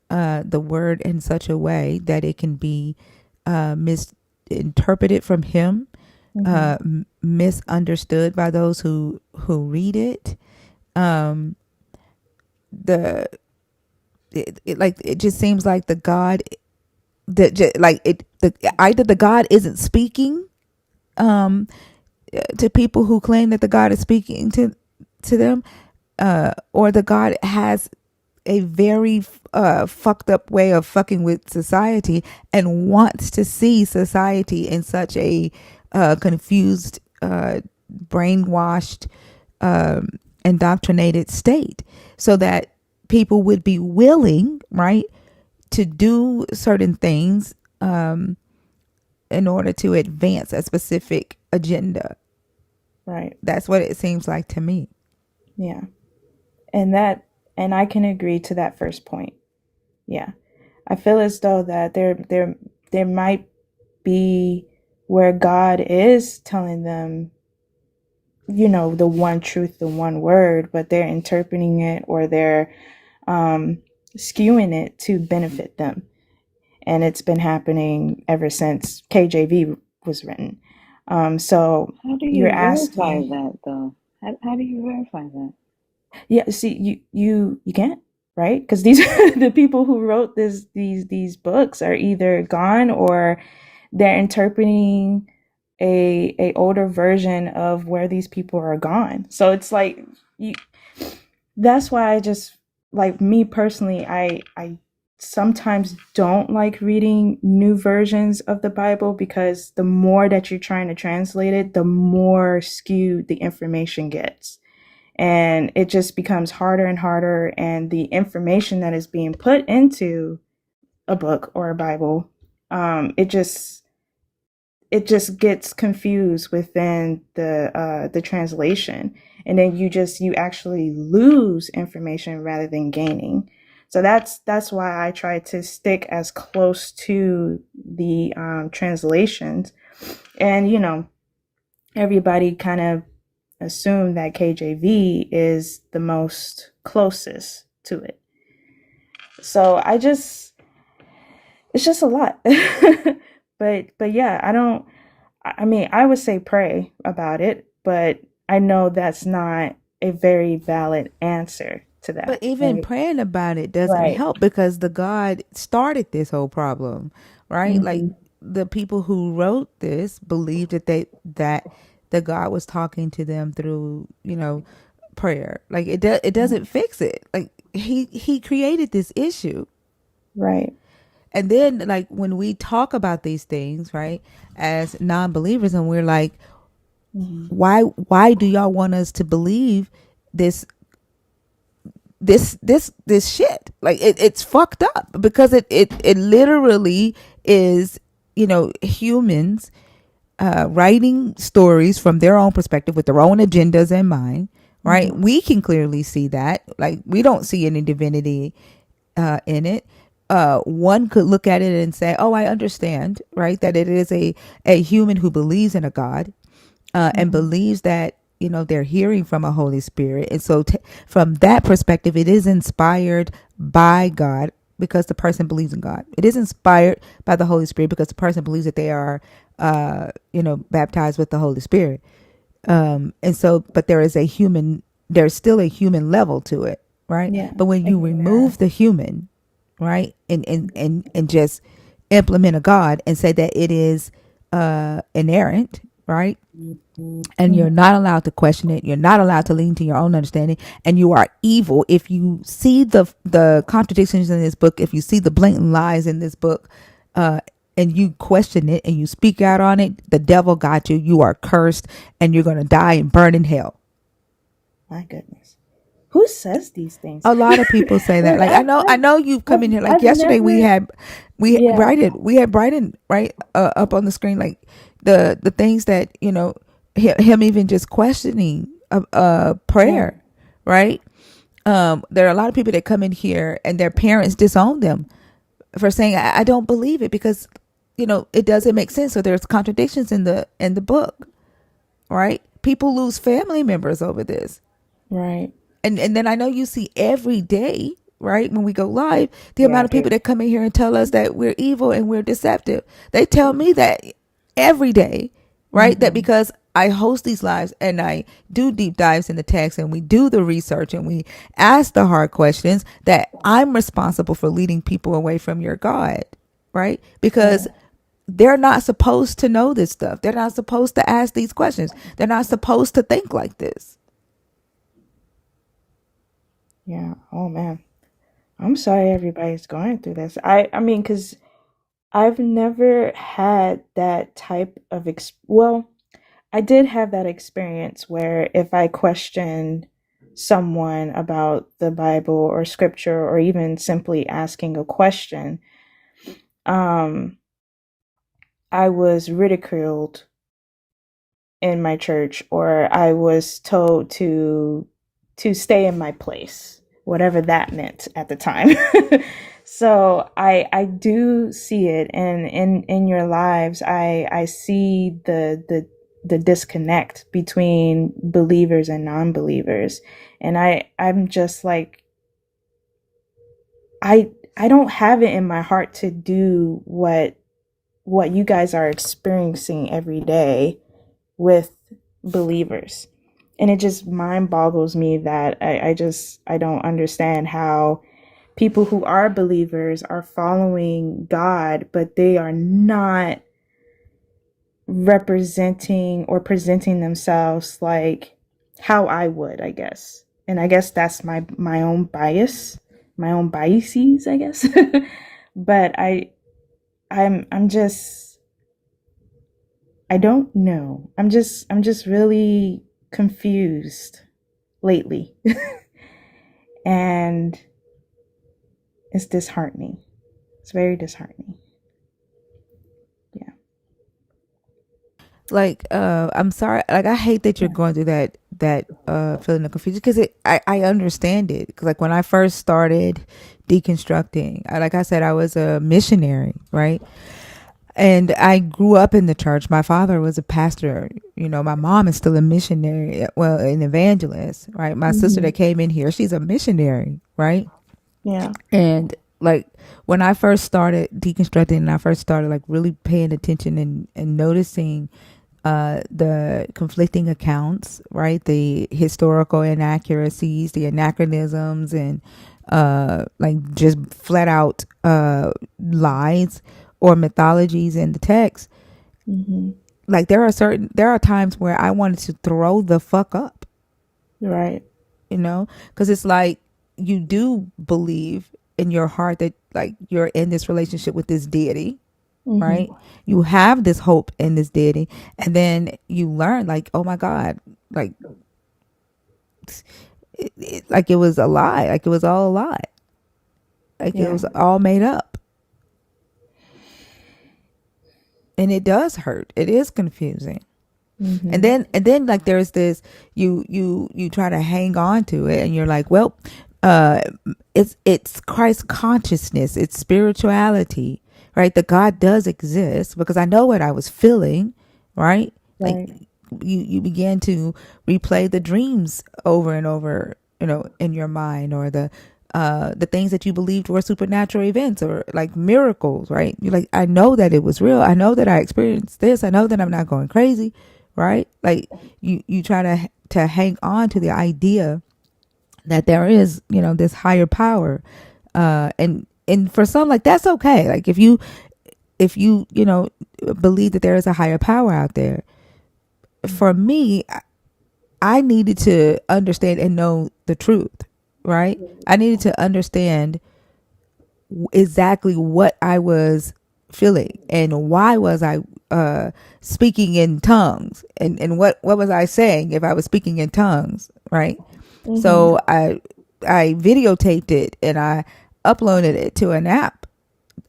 the word in such a way that it can be misinterpreted from Him, misunderstood by those who read it, the it just seems like the God that either the God isn't speaking to people who claim that the God is speaking to them, or the God has a very fucked up way of fucking with society and wants to see society in such a confused, brainwashed, indoctrinated state, so that people would be willing, right, to do certain things in order to advance a specific agenda. Right. That's what it seems like to me. Yeah. And I can agree to that first point. Yeah. I feel as though that there might be where God is telling them, the one truth, the one word, but they're interpreting it, or they're skewing it to benefit them. And it's been happening ever since KJV was written. So How do you're you verify asking, that, though? How do you verify that? yeah, see, you can't, right? Because these the people who wrote these books are either gone, or they're interpreting a older version of where these people are gone. So it's like you. That's why I just, like, me personally, I sometimes don't like reading new versions of the Bible, because the more that you're trying to translate it, the more skewed the information gets. And it just becomes harder and harder. And the information that is being put into a book or a Bible, it just gets confused within the translation, and then you actually lose information rather than gaining. So that's why I try to stick as close to the translations. And everybody kind of assume that KJV is the most closest to it. So it's just a lot. But yeah, I mean, I would say pray about it, but I know that's not a very valid answer to But that. even Right. praying about it doesn't Right. help because the God started this whole problem, right? Like Hmm. the people who wrote this believed that the God was talking to them through, prayer. Like it doesn't fix it. Like he created this issue. Right. And then like when we talk about these things, right, as non-believers and we're like, Hmm. why do y'all want us to believe this this shit? Like it's fucked up because it literally is, humans writing stories from their own perspective with their own agendas in mind, right? Hmm. We can clearly see that. Like we don't see any divinity in it. One could look at it and say, "Oh, I understand," right? That it is a human who believes in a God, and Hmm. believes that they're hearing from a Holy Spirit, and so from that perspective, it is inspired by God because the person believes in God. It is inspired by the Holy Spirit because the person believes that they are, baptized with the Holy Spirit. And so, but there's still a human level to it, right? Yeah. But when you Yeah. remove the human, right, and just implement a God and say that it is inerrant, right, and you're Mhm. not allowed to question it, you're not allowed to lean to your own understanding, and you are evil. If you see the contradictions in this book, if you see the blatant lies in this book, uh and you question it and you speak out on it, the devil got you. You are cursed and you're going to die and burn in hell. My goodness. Who says these things? A lot of people say that. Like Like I know you've come in here. Like I've yesterday never. Yeah. we had Brighton right up on the screen, like the things that him even just questioning Yeah. prayer, right? There are a lot of people that come in here and their parents disown them for saying I don't believe it because it doesn't make sense. So there's contradictions in the book, right? People lose family members over this. Right. And then I know you see every day, right, when we go live, the Yeah. amount I of people do. that come in here and tell us that we're evil and we're deceptive. They tell me that every day, right? That Hmm. because I host these lives and I do deep dives in the text and we do the research and we ask the hard questions, that I'm responsible for leading people away from your God, right? Yeah. Because they're not supposed to know this stuff. They're not supposed to ask these questions. They're not supposed to think like this. Yeah. Oh man. I'm sorry everybody's going through this. I mean, because I've never had that type of well, I did have that experience where if I questioned someone about the Bible or scripture or even simply asking a question, um, I was ridiculed in my church, or I was told to stay in my place, whatever that meant at the time. So I do see it, and in your lives I see the disconnect between believers and non-believers, and I'm just like, I don't have it in my heart to do what you guys are experiencing every day with believers. And it just mind boggles me that I don't understand how people who are believers are following God, but they are not representing or presenting themselves like how I would, I guess. And I guess that's my own bias, my own biases, I guess. But I'm just, I don't know. I'm just really confused lately. And it's disheartening. It's very disheartening. Yeah. Like I'm sorry, like I hate that you're Yeah. going through that feeling of confusion because I understand it. 'Cause like when I first started deconstructing, like I said, I was a missionary, right? And I grew up in the church. My father was a pastor. My mom is still a missionary, well, an evangelist, right? My sister Hmm. that came in here, she's a missionary, right? Yeah. And like when I first started deconstructing and I first started like really paying attention and noticing the conflicting accounts, right? The historical inaccuracies, the anachronisms, and like just flat out lies or mythologies in the text. Mm-hmm. Like there are times where I wanted to throw the fuck up, Right. because it's like you do believe in your heart that like you're in this relationship with this deity, Mm-hmm. right? You have this hope in this deity, and then you learn like, oh my God, like like it was a lie, like it was all a lie, like it Yeah. was all made up, and it does hurt. It is confusing. And Mm-hmm. then like there's this, you try to hang on to it, and you're like, well, uh it's Christ consciousness, it's spirituality, right? That God does exist, because I know what I was feeling, right? Like Right. you begin to replay the dreams over and over, in your mind, or the things that you believed were supernatural events or like miracles, right? You're like, I know that it was real, I know that I experienced this, I know that I'm not going crazy, right? Like you try to hang on to the idea that there is, this higher power, and for some, like, that's okay. Like if you believe that there is a higher power out there. For me, I needed to understand and know the truth, right? I needed to understand exactly what I was feeling, and why was I speaking in tongues, and what was I saying if I was speaking in tongues, right? Mm-hmm. So I videotaped it, and I uploaded it to an app,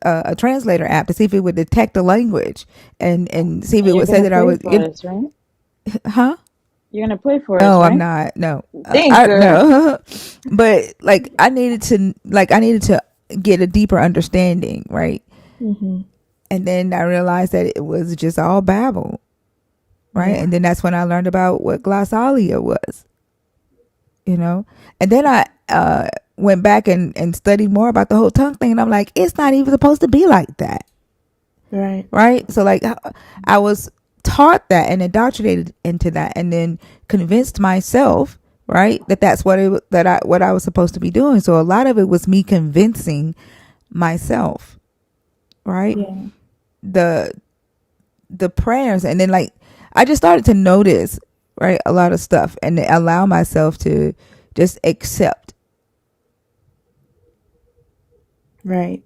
a translator app, to see if it would detect the language, and see if And it you're would say gonna that I play was, for us, right? huh? You're gonna play for us, No, I'm right? not. No, Think, I no. But like I needed to get a deeper understanding, right? Mm-hmm. And then I realized that it was just all babble, right? Yeah. And then that's when I learned about what glossalia was, and then I went back and studied more about the whole tongue thing, and I'm like, it's not even supposed to be like that, Right. right? So like I was taught that and indoctrinated into that, and then convinced myself, right, that that's what I was supposed to be doing. So a lot of it was me convincing myself, right? Yeah. the the prayers, and then like I just started to notice, right, a lot of stuff, and allow myself to just accept. Right.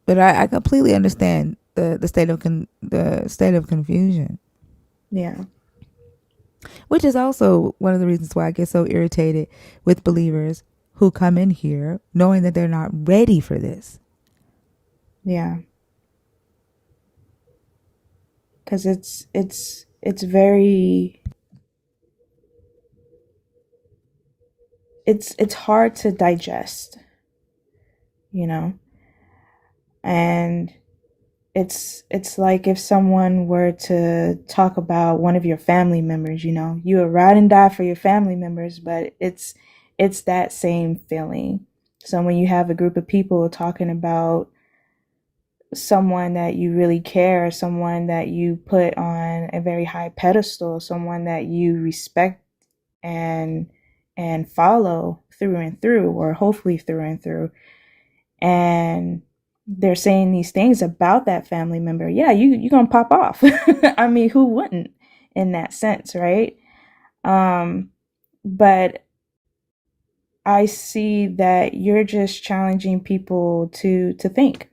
But I completely understand the state of confusion, Yeah. which is also one of the reasons why I get so irritated with believers who come in here knowing that they're not ready for this. Yeah. Because it's very it's hard to digest, you know, and it's like if someone were to talk about one of your family members, you would ride and die for your family members, but it's that same feeling. So when you have a group of people talking about someone that you really care, someone that you put on a very high pedestal, someone that you respect and follow through and through, or hopefully through and through, and they're saying these things about that family member, yeah, you're gonna pop off. I mean, who wouldn't, in that sense, right? But I see that you're just challenging people to think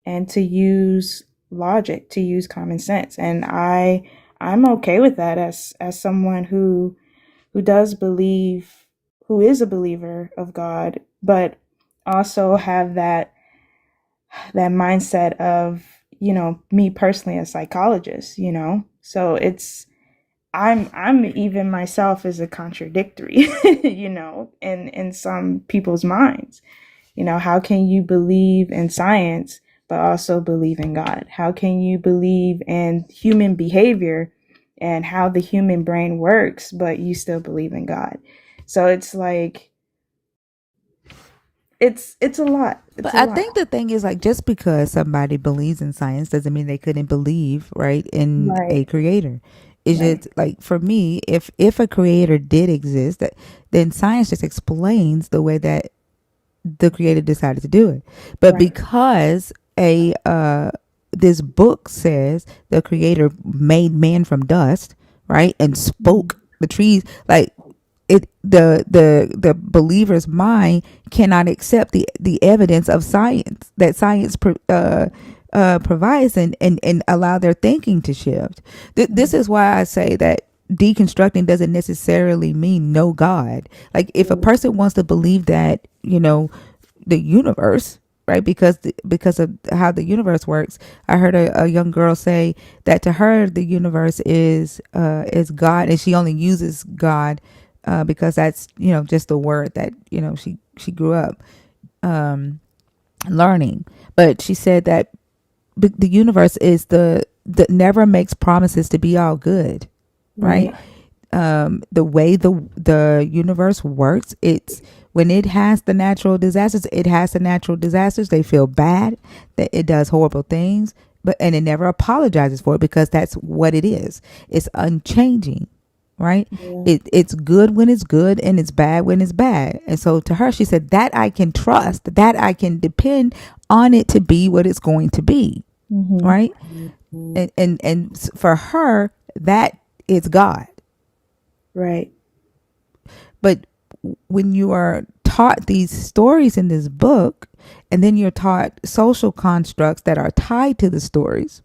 and to use logic, to use common sense, and I'm okay with that as someone who does believe, who is a believer of God, but also have that mindset of, me personally, a psychologist, so I'm even myself is a contradictory, in some people's minds. How can you believe in science but also believe in God? How can you believe in human behavior and how the human brain works but you still believe in God? So it's like it's a lot. It's But a I lot. think the thing is, like, just because somebody believes in science doesn't mean they couldn't believe, right, in Right. a creator. It's Right. just like, for me, if a creator did exist, that then science just explains the way that the creator decided to do it. But Right. because a this book says the creator made man from dust, right, and Mhm. spoke the trees, like, it the believer's mind cannot accept the evidence of science that science provides, and allow their thinking to shift. This Mhm. is why I say that deconstructing doesn't necessarily mean no God. Like, if a person wants to believe that, the universe, right, because of how the universe works. I heard a young girl say that to her the universe is God, and she only uses God because that's, just the word that, she grew up learning. But she said that the universe is the never makes promises to be all good, right? Right. The way the universe works, it's when it has the natural disasters, it has the natural disasters. They feel bad that it does horrible things, and it never apologizes for it, because that's what it is. It's unchanging, right? Yeah. It's good when it's good, and it's bad when it's bad. And so to her, she said that I can trust, that I can depend on it to be what it's going to be, Mhm. right? And for her, that is God. Right. But when you are taught these stories in this book, and then you're taught social constructs that are tied to the stories,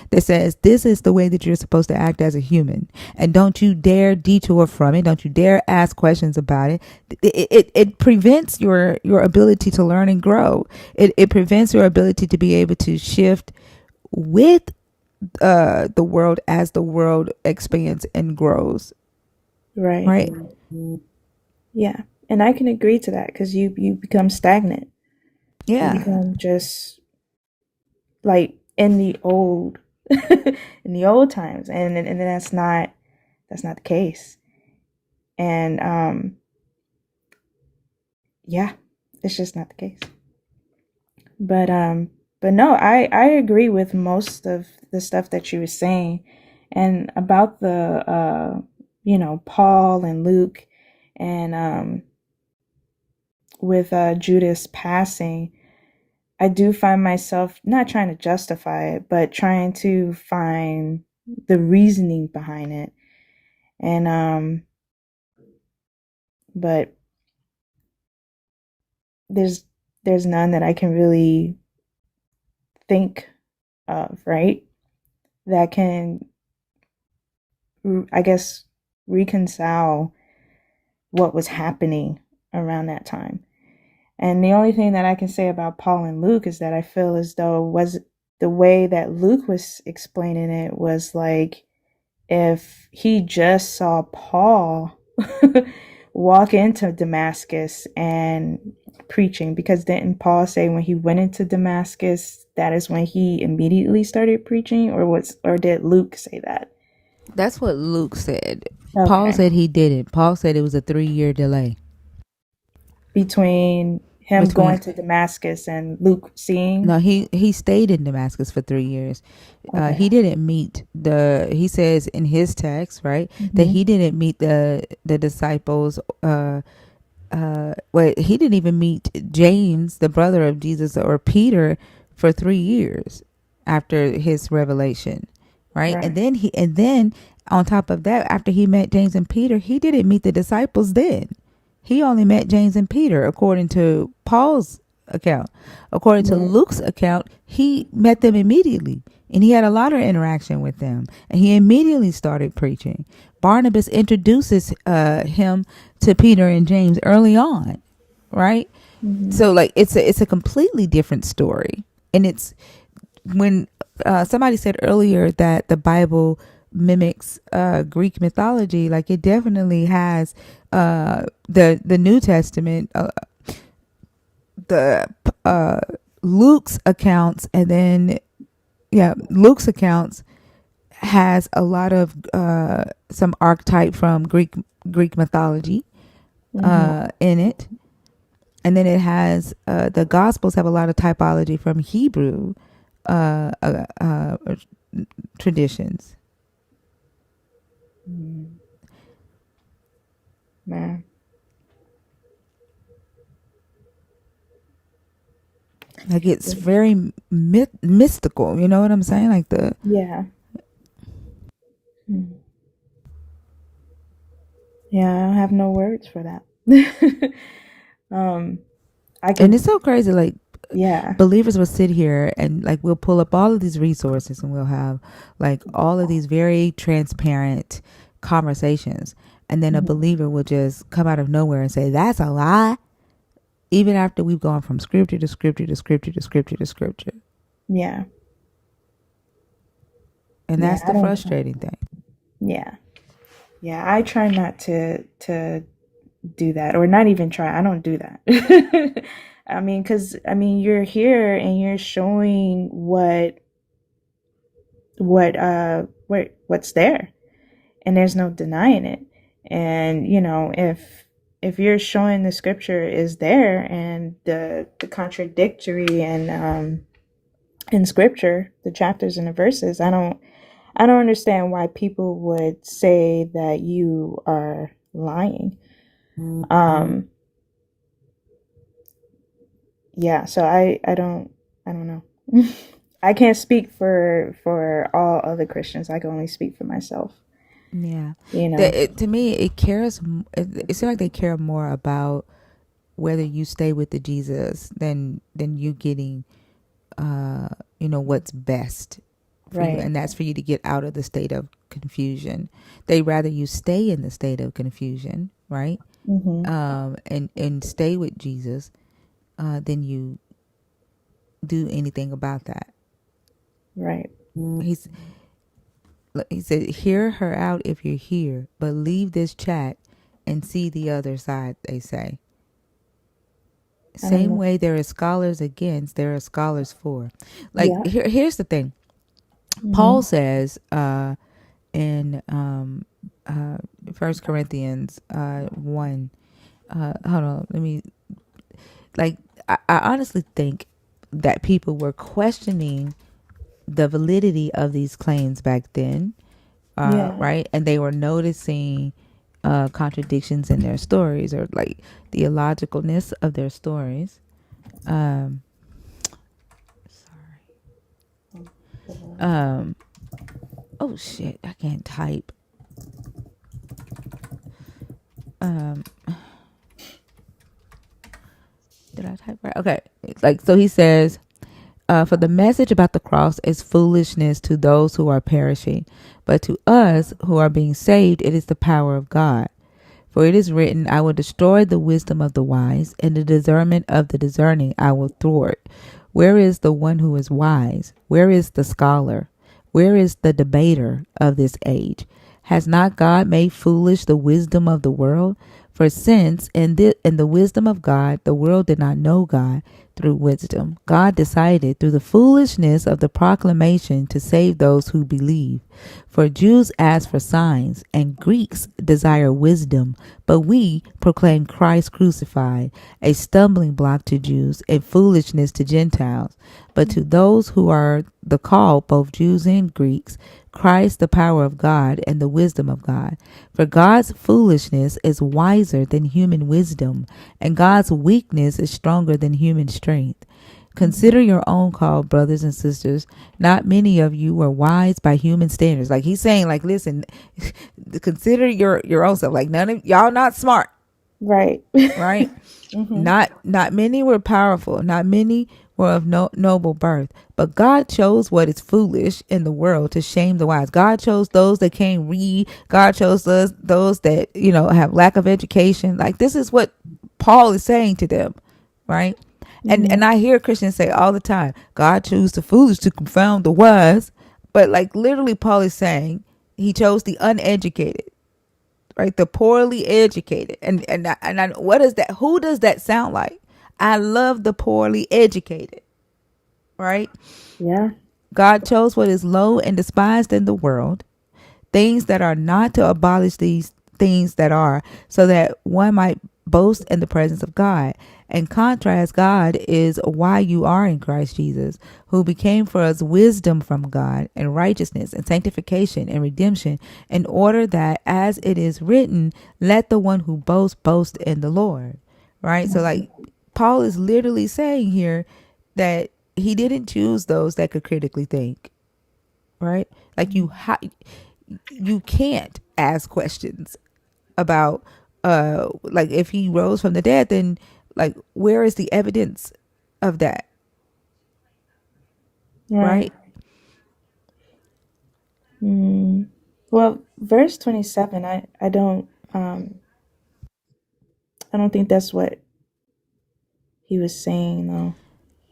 that says this is the way that you're supposed to act as a human, and don't you dare detour from it, don't you dare ask questions about it. It prevents your ability to learn and grow. It prevents your ability to be able to shift with the world as the world expands and grows, Right. right? Yeah. And I can agree to that because you become stagnant. You Yeah. become just like in the old in the old times, and that's not the case. And yeah, it's just not the case. But no, I agree with most of the stuff that you were saying, and about the Paul and Luke, and with Judas passing. I do find myself not trying to justify it, but trying to find the reasoning behind it. And but there's there's none that I can really think of, right? That can, I guess, reconcile what was happening around that time. And the only thing that I can say about Paul and Luke is that I feel as though was the way that Luke was explaining it was like if he just saw Paul walk into Damascus and preaching, because didn't Paul say when he went into Damascus that is when he immediately started preaching, or did Luke say that? That's what Luke said. Paul Okay. said he didn't. Paul said it was a 3-year delay Between him between. going to Damascus and Luke seeing. No, he stayed in Damascus for 3 years. Okay. He didn't meet the. He says in his text, right, that Hmm. he didn't meet the disciples. Well, he didn't even meet James, the brother of Jesus, or Peter, for 3 years after his revelation, right? Right. And then on top of that, after he met James and Peter, he didn't meet the disciples then. He only met James and Peter, according to Paul's account. According to Right. Luke's account, he met them immediately, and he had a lot of interaction with them, and he immediately started preaching. Barnabas introduces him to Peter and James early on, right? Hmm. So, like, it's a completely different story. And it's when somebody said earlier that the Bible mimics Greek mythology, like, it definitely has. The New Testament, the Luke's accounts, and then, yeah, Luke's accounts has a lot of some archetype from Greek mythology Hmm. in it. And then it has the Gospels have a lot of typology from Hebrew uh, uh, uh, traditions. Man. Like it's very mystical. You know what I'm saying? Like the Yeah. Yeah, I don't have no words for that. I and could, it's so crazy. Like yeah. believers will sit here and like we'll pull up all of these resources and we'll have like all of these very transparent conversations, and then a believer will just come out of nowhere and say that's a lie, even after we've gone from scripture to scripture to scripture to scripture to scripture. Yeah. And Yeah, that's I the don't, frustrating thing. yeah. Yeah, I try not to do that, or not even try. I don't do that. I mean, cuz I mean, you're here and you're showing what's there, and there's no denying it. And you know, if you're showing the scripture is there, and the contradictory and in scripture, the chapters and the verses, I don't understand why people would say that you are lying. Um yeah, so I don't know. I can't speak for all other Christians. I can only speak for myself, Yeah, you know. to me, it cares. It seems like they care more about whether you stay with the Jesus than you getting, what's best for you, Right. and that's for you to get out of the state of confusion. They rather you stay in the state of confusion, right? Mhm. And stay with Jesus, than you do anything about that. Right. He's He said, hear her out if you're here, but leave this chat and see the other side, they say. I don't Same know. way there are scholars against, there are scholars for. Like, Yeah. here's the thing. Paul Mhm. says in 1 Corinthians 1, hold on, let me, like, I honestly think that people were questioning the validity of these claims back then, Yeah. right? And they were noticing contradictions in their stories, or like the illogicalness of their stories. Um, oh shit, I can't type. Um, did I type right? Okay, like so he says, for the message about the cross is foolishness to those who are perishing, but to us who are being saved, it is the power of God. For it is written, I will destroy the wisdom of the wise, and the discernment of the discerning I will thwart. Where is the one who is wise? Where is the scholar? Where is the debater of this age? Has not God made foolish the wisdom of the world? For since in the wisdom of God, the world did not know God through wisdom, God decided through the foolishness of the proclamation to save those who believe. For Jews ask for signs, and Greeks desire wisdom, but we proclaim Christ crucified, a stumbling block to Jews and foolishness to Gentiles. But to those who are the called, both Jews and Greeks, Christ the power of God and the wisdom of God. For God's foolishness is wiser than human wisdom, and God's weakness is stronger than human strength. Consider your own call, brothers and sisters. Not many of you were wise by human standards. Like he's saying, like, listen, consider your own self. Like none of y'all not smart, Right. right? Mhm. Not many were powerful, not many were of noble birth, but God chose what is foolish in the world to shame the wise. God chose those that can't read. God chose those that have lack of education. Like this is what Paul is saying to them, right? And Mhm. I hear Christians say all the time, God chose the foolish to confound the wise, but like literally Paul is saying he chose the uneducated, right? The poorly educated. What is that? Who does that sound like? I love the poorly educated, right? Yeah. God chose what is low and despised in the world, things that are not, to abolish these things that are, so that one might boast in the presence of God. and contrast God is why you are in Christ Jesus, who became for us wisdom from God and righteousness and sanctification and redemption, in order that, as it is written, let the one who boasts boast in the Lord. Right? So like Paul is literally saying here that he didn't choose those that could critically think. Right? Like you can't ask questions about like if he rose from the dead, then like where is the evidence of that? Right. Right? Well, verse 27, I don't think that's what he was saying though.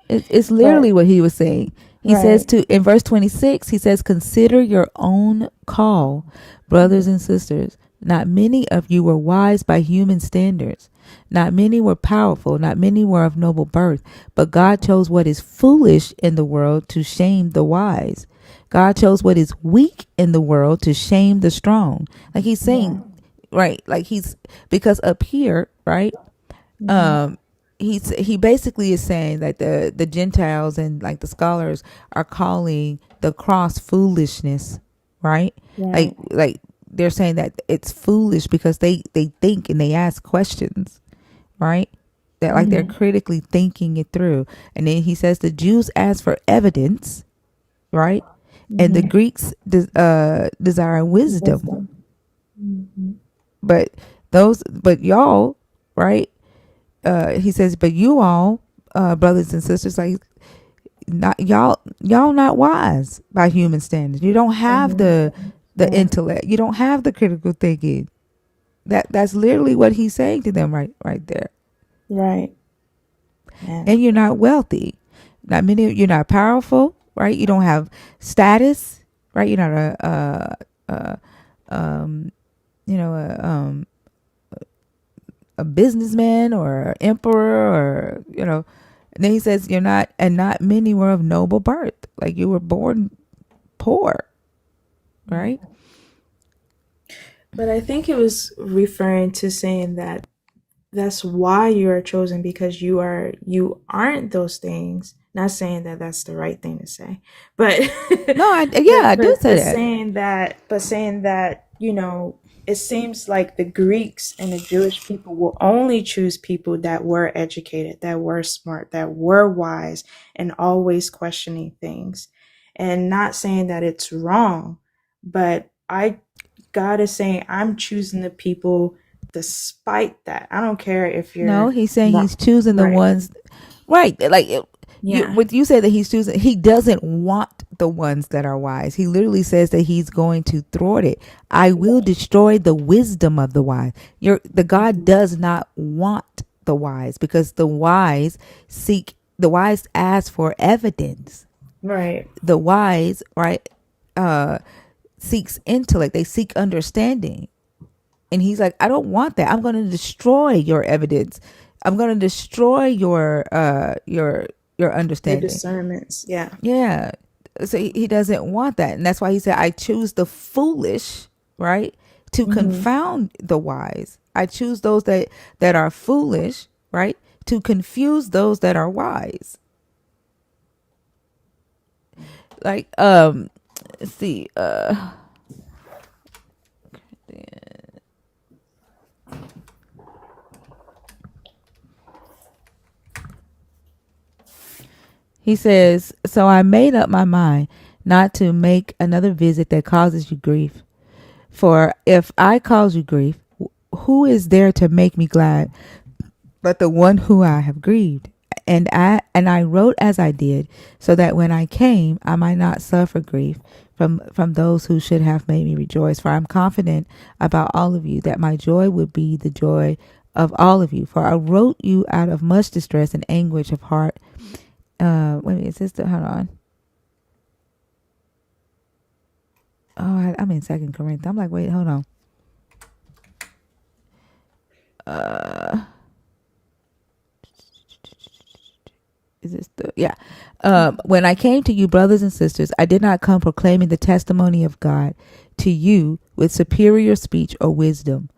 It's But literally what he was saying. He says right. to in verse 26, he says, consider your own call, brothers and sisters. Not many of you were wise by human standards. Not many were powerful. Not many were of noble birth. But God chose what is foolish in the world to shame the wise. God chose what is weak in the world to shame the strong. Like he's saying, right? Like he's, because up here, right? um he basically is saying that the Gentiles and like the scholars are calling the cross foolishness, right? Right. Like they're saying that it's foolish because they think and they ask questions, right? That like they're critically thinking it through. And then he says the Jews ask for evidence, right? And the Greeks desire wisdom. Wisdom. But but y'all, right? He says, but you all, brothers and sisters, like not y'all not wise by human standards. You don't have the Right. intellect. You don't have the critical thinking. That's literally what he's saying to them right there. Right. Man. And you're not wealthy. Not many. You're not powerful, right? You don't have status, right? You're not you know a businessman or an emperor, or and then he says you're not, and not many were of noble birth. Like you were born poor, right? But I think it was referring to saying that that's why you are chosen, because you aren't those things. Not saying that that's the right thing to say, but No, I do but say that. saying that it seems like the Greeks and the Jewish people will only choose people that were educated, that were smart, that were wise, and always questioning things. And not saying that it's wrong, but God is saying I'm choosing the people despite that. I don't care if No, you're he's saying wrong. he's choosing the Right. ones, right? Like Yeah. what you say that he's choosing, he doesn't want the ones that are wise. He literally says that he's going to thwart it. I will destroy the wisdom of the wise. The God does not want the wise, because the wise ask for evidence. Right. The wise, right, seeks intellect. They seek understanding. And he's like, I don't want that. I'm going to destroy your evidence. I'm going to destroy your Your understanding. discernments. Yeah. Yeah. So he doesn't want that. And that's why he said, I choose the foolish, right, to confound the wise. I choose those that are foolish, right, to confuse those that are wise. Like, let's see, he says, so I made up my mind not to make another visit that causes you grief. For if I cause you grief, who is there to make me glad but the one who I have grieved? And I wrote as I did, so that when I came, I might not suffer grief from those who should have made me rejoice. For I'm confident about all of you that my joy would be the joy of all of you. For I wrote you out of much distress and anguish of heart. Wait a minute, sister, hold on. Oh, I'm in Second Corinthians. I'm like, wait, hold on. Is this the yeah? When I came to you, brothers and sisters, I did not come proclaiming the testimony of God to you with superior speech or wisdom,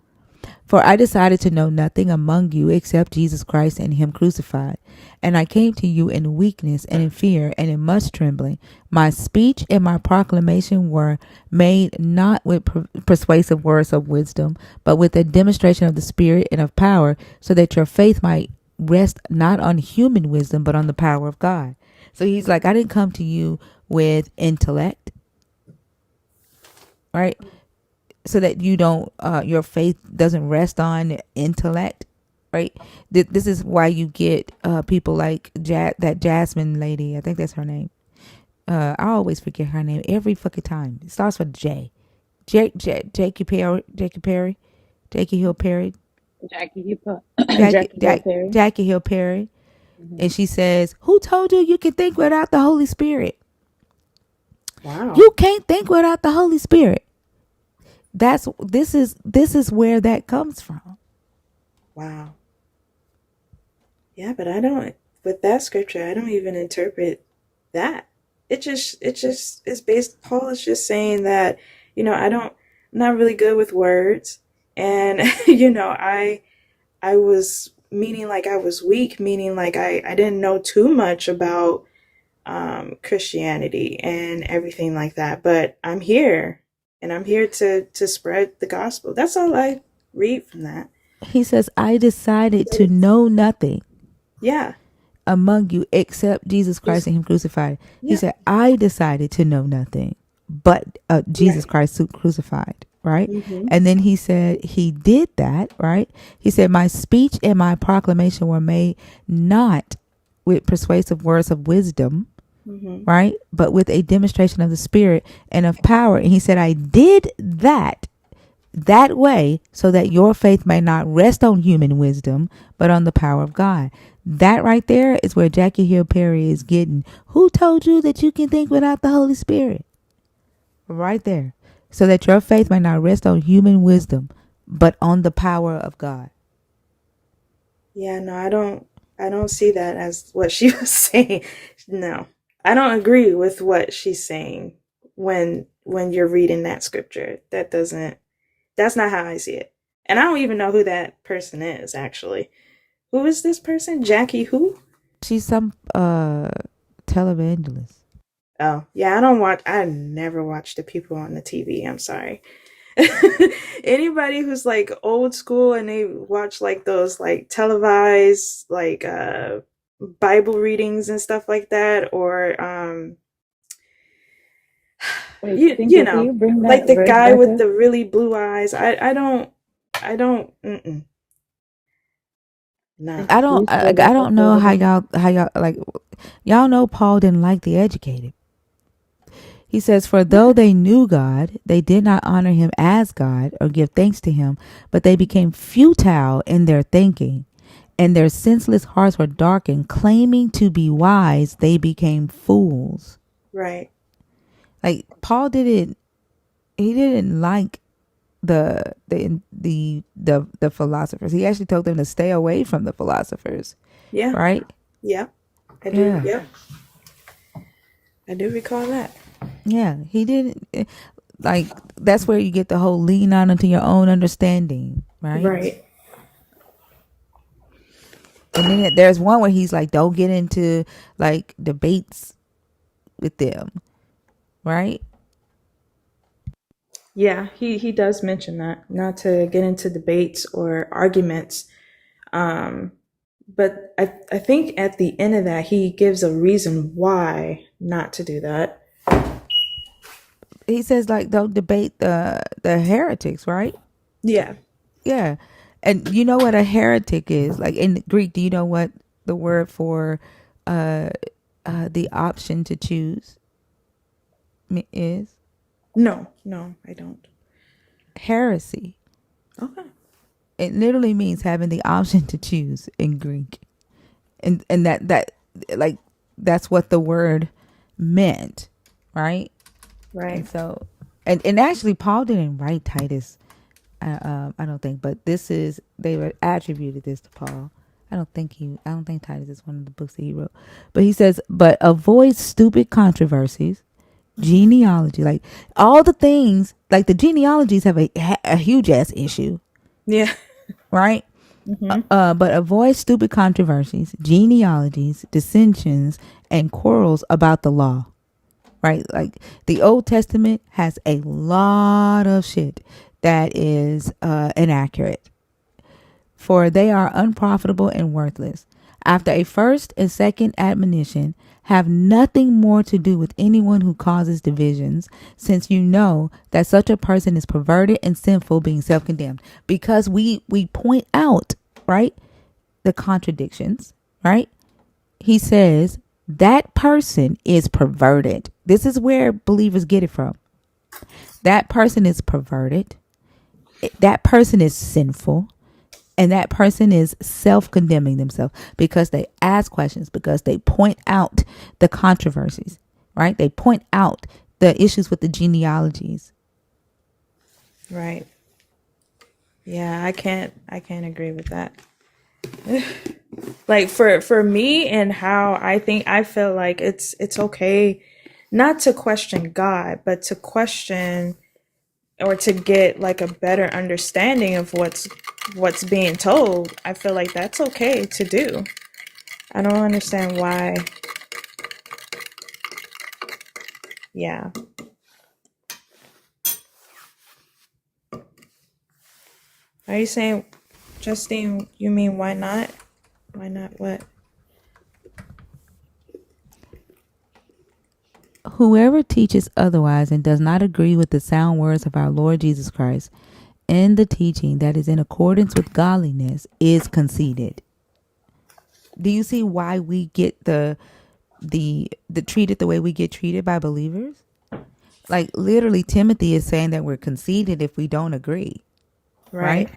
For I decided to know nothing among you except Jesus Christ and him crucified. And I came to you in weakness and in fear and in much trembling. My speech and my proclamation were made not with persuasive words of wisdom, but with a demonstration of the Spirit and of power, so that your faith might rest not on human wisdom, but on the power of God. So he's like, I didn't come to you with intellect, right? So that you don't, your faith doesn't rest on intellect, right? This is why you get people like that Jasmine lady. I think that's her name. I always forget her name every fucking time. It starts with J. Jakey Perry, Jakey Hill Perry, Jackie Hill Perry. Jackie Hill Perry, Mhm. and she says, "Who told you you can think without the Holy Spirit? Wow. You can't think without the Holy Spirit." This is where that comes from. Wow. Yeah, but I don't, with that scripture, I don't even interpret that. It's based, Paul is just saying that, I'm not really good with words. And, I was, meaning like I was weak, meaning like I didn't know too much about Christianity and everything like that. But I'm here, and I'm here to spread the gospel. That's all I read from that. He says, "I decided to know nothing Yeah. among you except Jesus Christ Just, and him crucified." He yeah. said, "I decided to know nothing but Jesus Right. Christ crucified." Right. Mm-hmm. And then he said he did that. Right. He said, "My speech and my proclamation were made not with persuasive words of wisdom." Mm-hmm. Right. But with a demonstration of the Spirit and of power. And he said, "I did that way so that your faith may not rest on human wisdom, but on the power of God." That right there is where Jackie Hill Perry is getting, "Who told you that you can think without the Holy Spirit?" Right there. So that your faith may not rest on human wisdom, but on the power of God. Yeah, no, I don't see that as what she was saying. No. I don't agree with what she's saying when you're reading that scripture. That's not how I see it. And I don't even know who that person is actually. Who is this person? Jackie who? She's some televangelist. Oh, yeah, I never watch the people on the TV. I'm sorry. Anybody who's like old school and they watch like those like televised like Bible readings and stuff like that, or Wait, you Cynthia, can know, you bring like that the verse guy back with up? the really blue eyes. I don't nah. I Can don't you I, scroll I back up don't a know little how bit? y'all like, y'all know Paul didn't like the educated. He says, "For Yeah. though they knew God, they did not honor him as God or give thanks to him, but they became futile in their thinking, and their senseless hearts were darkened. Claiming to be wise, they became fools." Right. Like he didn't like the philosophers. He actually told them to stay away from the philosophers, Yeah. right? Yeah. I do. Yeah. Yep. I do recall that. Yeah, he didn't like. That's where you get the whole lean on into your own understanding, right? Right. And then there's one where he's like, "Don't get into like debates with them," right? Yeah, he does mention that, not to get into debates or arguments. Um, but I think at the end of that, he gives a reason why not to do that. He says like, "Don't debate the heretics," right? Yeah. Yeah, and you know what a heretic is? Like in Greek, do you know what the word for uh, the option to choose is? No, no, I don't. Heresy. Okay. It literally means having the option to choose in Greek, and that like that's what the word meant, right? And Right. so, and actually, Paul didn't write Titus. I don't think, but this is they were attributed this to Paul. I don't think Titus is one of the books that he wrote. But he says, "But avoid stupid controversies, genealogy, like all the things, like the genealogies have a huge ass issue." Yeah. right? But avoid stupid controversies, genealogies, dissensions, and quarrels about the law, right? Like the Old Testament has a lot of shit that is inaccurate, for they are unprofitable and worthless. After a first and second admonition, have nothing more to do with anyone who causes divisions, since you know that such a person is perverted and sinful, being self-condemned. Because we point out, right, the contradictions, right? He says that person is perverted. This is where believers get it from. That person is perverted. That person is sinful. And that person is self-condemning themselves because they ask questions, because they point out the controversies, right? They point out the issues with the genealogies. Right. Yeah, I can't agree with that. Like for me and how I think, I feel like it's okay not to question God, but to question or to get like a better understanding of what's being told. I feel like that's okay to do. I don't understand why. Yeah. Are you saying, Justine, you mean why not? Why not what? Whoever teaches otherwise and does not agree with the sound words of our Lord Jesus Christ and the teaching that is in accordance with godliness is conceited. Do you see why we get the treated the way we get treated by believers? Like literally Timothy is saying that we're conceited if we don't agree, right? Right.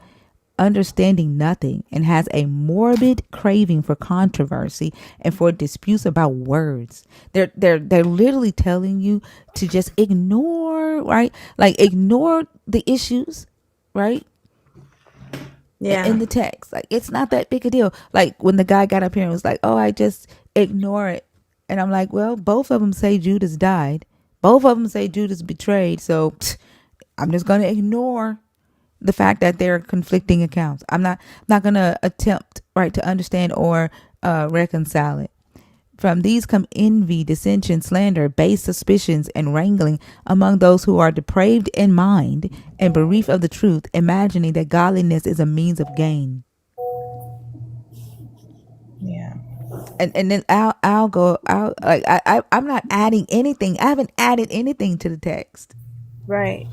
Understanding nothing, and has a morbid craving for controversy and for disputes about words. They're literally telling you to just ignore, right? Like ignore the issues, right? Yeah. In the text. Like it's not that big a deal. Like when the guy got up here and was like, "Oh, I just ignore it." And I'm like, "Well, both of them say Judas died. Both of them say Judas betrayed. So I'm just going to ignore the fact that they're conflicting accounts. I'm not going to attempt, right, to understand or reconcile it. From these come envy, dissension, slander, base suspicions, and wrangling among those who are depraved in mind and bereft of the truth, imagining that godliness is a means of gain." Yeah. And then I'll go out, like I'm not adding anything. I haven't added anything to the text. Right.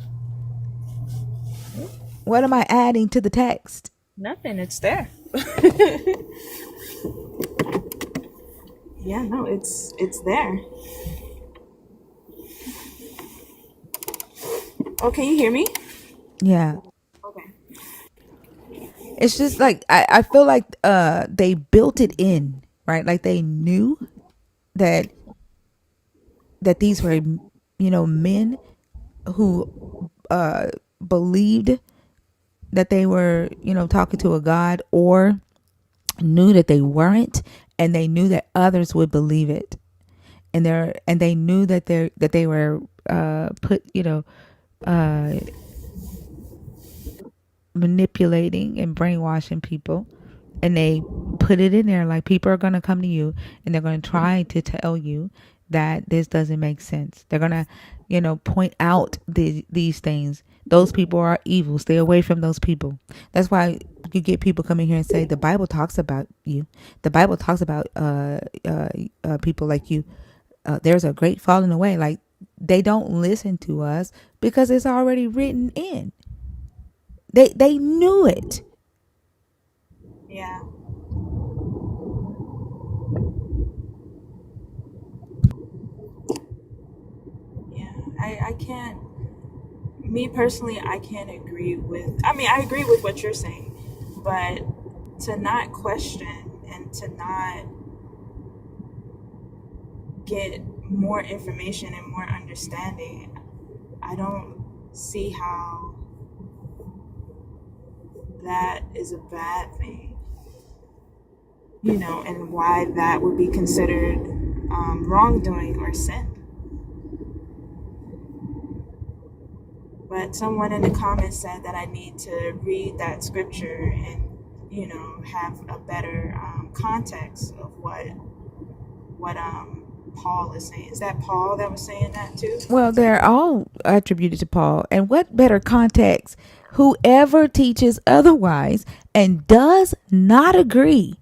What am I adding to the text? Nothing. It's there. Yeah, no, it's there. Oh, can you hear me? Yeah. Okay. It's just like I feel like they built it in, right? Like they knew that these were, men who believed that they were, talking to a God, or knew that they weren't, and they knew that others would believe it. And they knew that they were put, manipulating and brainwashing people, and they put it in there like people are going to come to you and they're going to try to tell you that this doesn't make sense. They're going to, point out these things. Those people are evil. Stay away from those people. That's why you get people coming here and say the Bible talks about you. The Bible talks about people like you. There's a great falling away. Like they don't listen to us because it's already written in. They knew it. Yeah. Yeah. I can't, me personally, I can't agree with, I mean, I agree with what you're saying, but to not question and to not get more information and more understanding, I don't see how that is a bad thing, and why that would be considered wrongdoing or sin. But someone in the comments said that I need to read that scripture and, have a better context of what Paul is saying. Is that Paul that was saying that too? Well, they're all attributed to Paul. And what better context? Whoever teaches otherwise and does not agree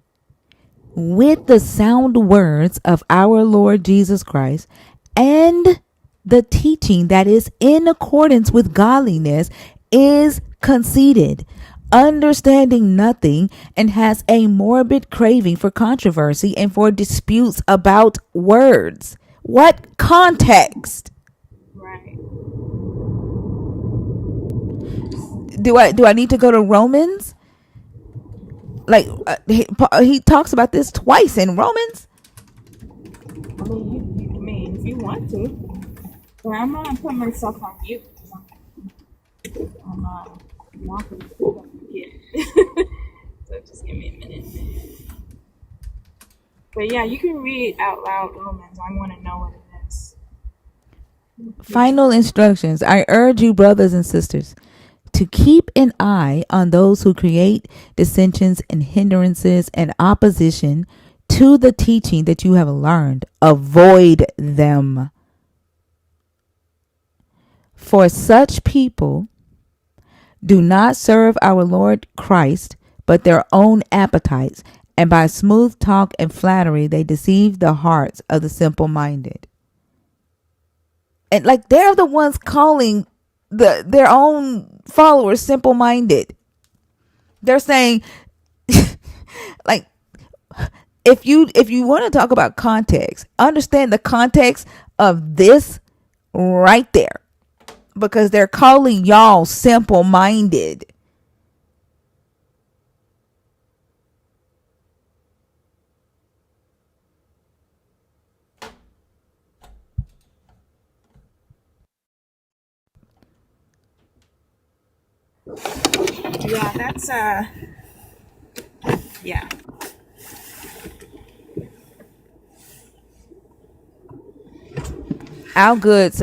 with the sound words of our Lord Jesus Christ and the teaching that is in accordance with godliness is conceited, understanding nothing, and has a morbid craving for controversy and for disputes about words. What context? Right. Do I need to go to Romans? Like he talks about this twice in Romans. I mean, if you want to. But I'm gonna put myself on mute. I'm walking to forget. So just give me a minute. But yeah, you can read out loud Romans. I want to know what it is. Final instructions. I urge you, brothers and sisters, to keep an eye on those who create dissensions and hindrances and opposition to the teaching that you have learned. Avoid them. For such people do not serve our Lord Christ, but their own appetites, and by smooth talk and flattery they deceive the hearts of the simple-minded. And like they're the ones calling their own followers simple-minded. They're saying like if you want to talk about context, understand the context of this right there, because they're calling y'all simple-minded. Yeah, that's yeah. Al Good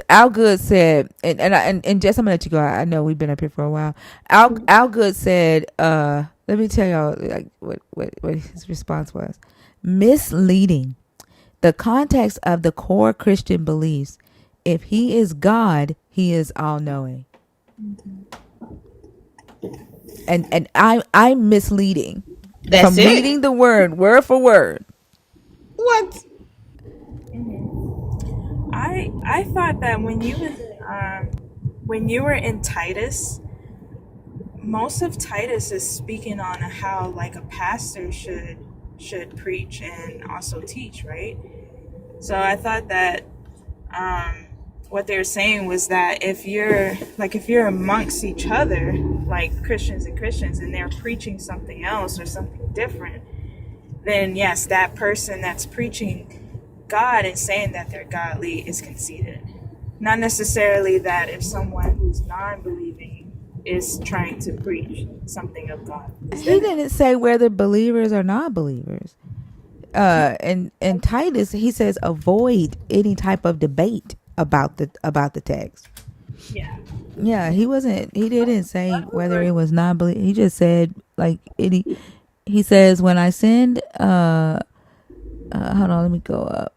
said, and Jess, I'm gonna let you go. I know we've been up here for a while. Al Good said, let me tell y'all like what his response was. Misleading. The context of the core Christian beliefs. If he is God, he is all knowing. And I'm misleading That's from it. reading the word for word. What? I thought that when you were in Titus, most of Titus is speaking on how like a pastor should preach and also teach, right? So I thought that what they were saying was that if you're amongst each other, like Christians and they're preaching something else or something different, then yes, that person that's preaching God and saying that they're godly is conceited. Not necessarily that if someone who's non-believing is trying to preach something of God. He didn't say whether believers or not believers. And Titus, he says avoid any type of debate about the text. Yeah. Yeah, he didn't say whether it was non-belief. He just said like any. He says when I send hold on, let me go up.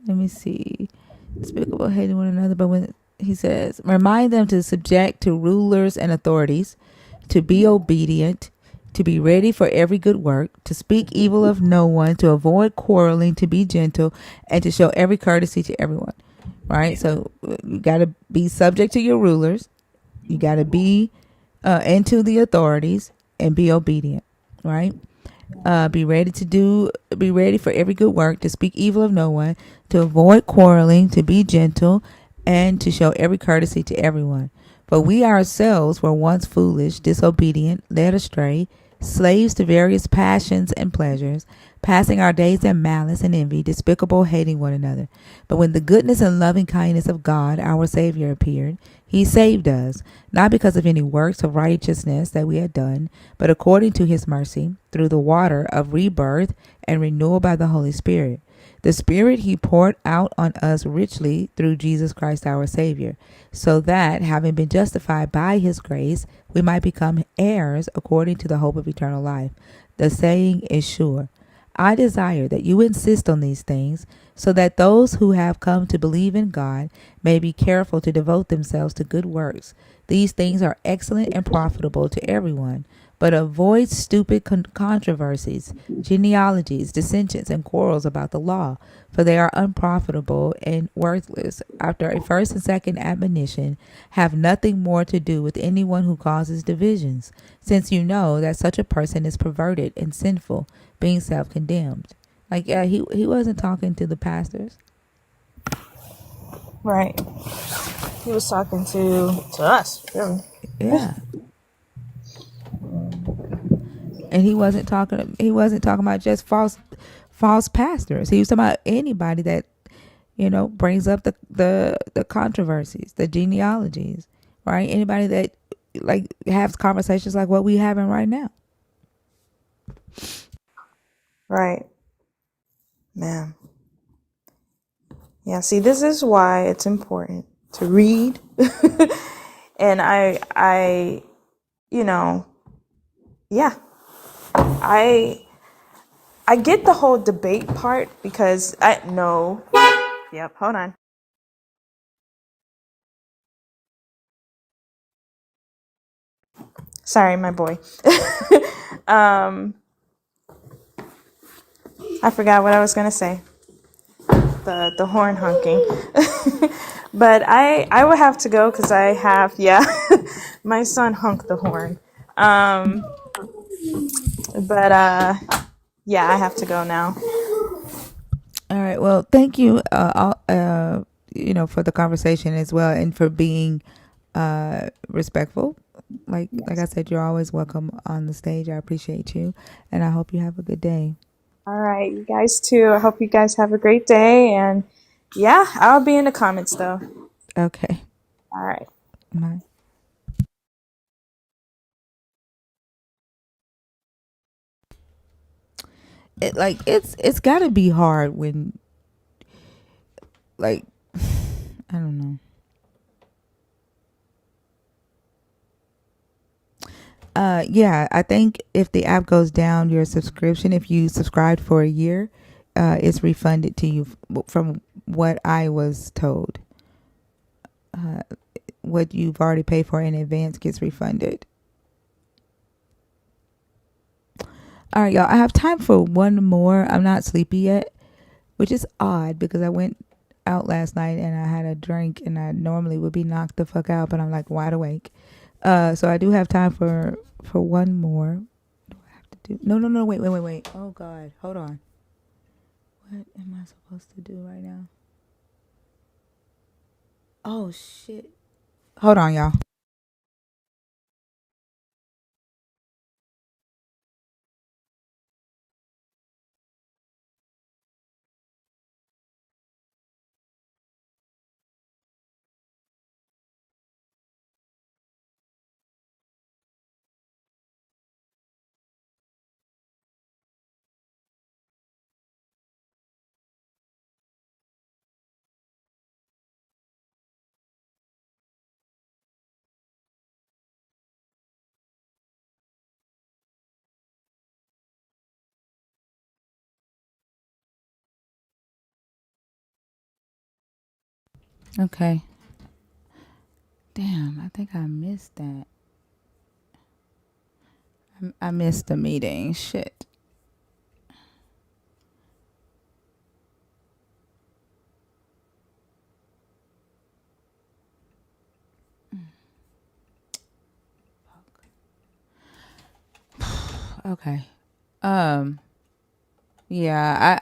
Let me see. Despicable, hating one another, but when he says, remind them to subject to rulers and authorities, to be obedient, to be ready for every good work, to speak evil of no one, to avoid quarreling, to be gentle, and to show every courtesy to everyone. Right? So you got to be subject to your rulers. You got to be into the authorities and be obedient. Right? Be ready for every good work, to speak evil of no one, to avoid quarreling, to be gentle, and to show every courtesy to everyone. For we ourselves were once foolish, disobedient, led astray, slaves to various passions and pleasures, passing our days in malice and envy, despicable, hating one another. But when the goodness and loving kindness of God, our Savior, appeared, he saved us, not because of any works of righteousness that we had done, but according to his mercy, through the water of rebirth and renewal by the Holy Spirit. the Spirit he poured out on us richly through Jesus Christ our Savior, so that, having been justified by his grace, we might become heirs according to the hope of eternal life. The saying is sure. I desire that you insist on these things, so that those who have come to believe in God may be careful to devote themselves to good works. These things are excellent and profitable to everyone. But avoid stupid controversies, genealogies, dissensions, and quarrels about the law, for they are unprofitable and worthless. After a first and second admonition, have nothing more to do with anyone who causes divisions, since you know that such a person is perverted and sinful, being self-condemned. Like, yeah, he wasn't talking to the pastors. Right. He was talking to us, really. Yeah. And he wasn't talking about just false pastors. He was talking about anybody that, brings up the controversies, the genealogies, right? Anybody that like has conversations like what we having right now. Right. Man. Yeah, see, this is why it's important to read. And yeah, I get the whole debate part because yep, hold on. Sorry, my boy. um, I forgot what I was gonna say. The horn honking. But I would have to go because I have my son honked the horn. But yeah, I have to go now. All right. Well, thank you, for the conversation as well, and for being respectful. Like I said, you're always welcome on the stage. I appreciate you, and I hope you have a good day. All right, you guys too. I hope you guys have a great day, and yeah, I'll be in the comments though. Okay. All right. Bye. It's got to be hard when, like, I don't know. Yeah, I think if the app goes down, your subscription, if you subscribed for a year, it's refunded to you from what I was told. What you've already paid for in advance gets refunded. All right, y'all. I have time for one more. I'm not sleepy yet, which is odd because I went out last night and I had a drink and I normally would be knocked the fuck out, but I'm like wide awake. So I do have time for one more. What do I have to do? No. Wait. Oh God, hold on. What am I supposed to do right now? Oh shit. Hold on, y'all. Okay. Damn, I think I missed that. I missed the meeting. Shit. Okay. Um. Yeah.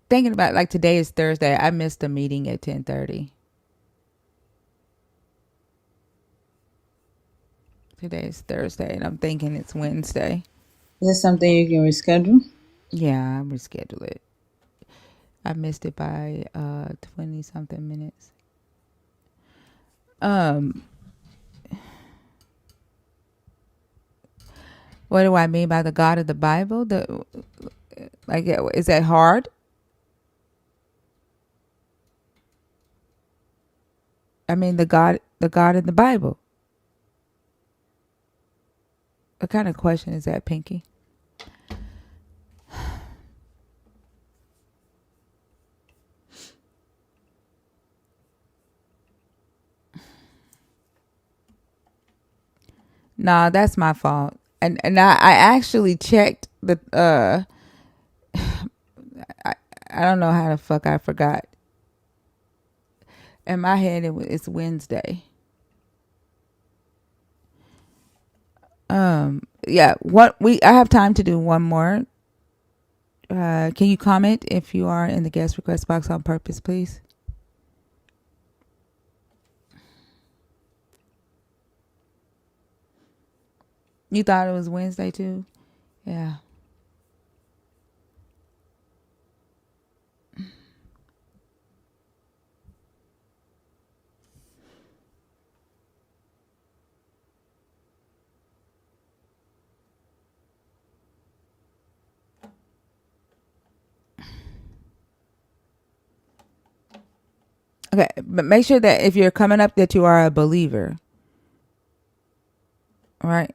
Thinking about like today is Thursday. I missed a meeting at 10:30. Today is Thursday, and I'm thinking it's Wednesday. Is this something you can reschedule? Yeah, I reschedule it. I missed it by 20 something minutes. What do I mean by the God of the Bible? Is that hard? I mean, the God in the Bible. What kind of question is that, Pinky? Nah, that's my fault. And I actually checked the I don't know how the fuck I forgot. In my head, it's Wednesday. Yeah. I have time to do one more. Can you comment if you are in the guest request box on purpose, please? You thought it was Wednesday too? Yeah. Okay, but make sure that if you're coming up that you are a believer. All right.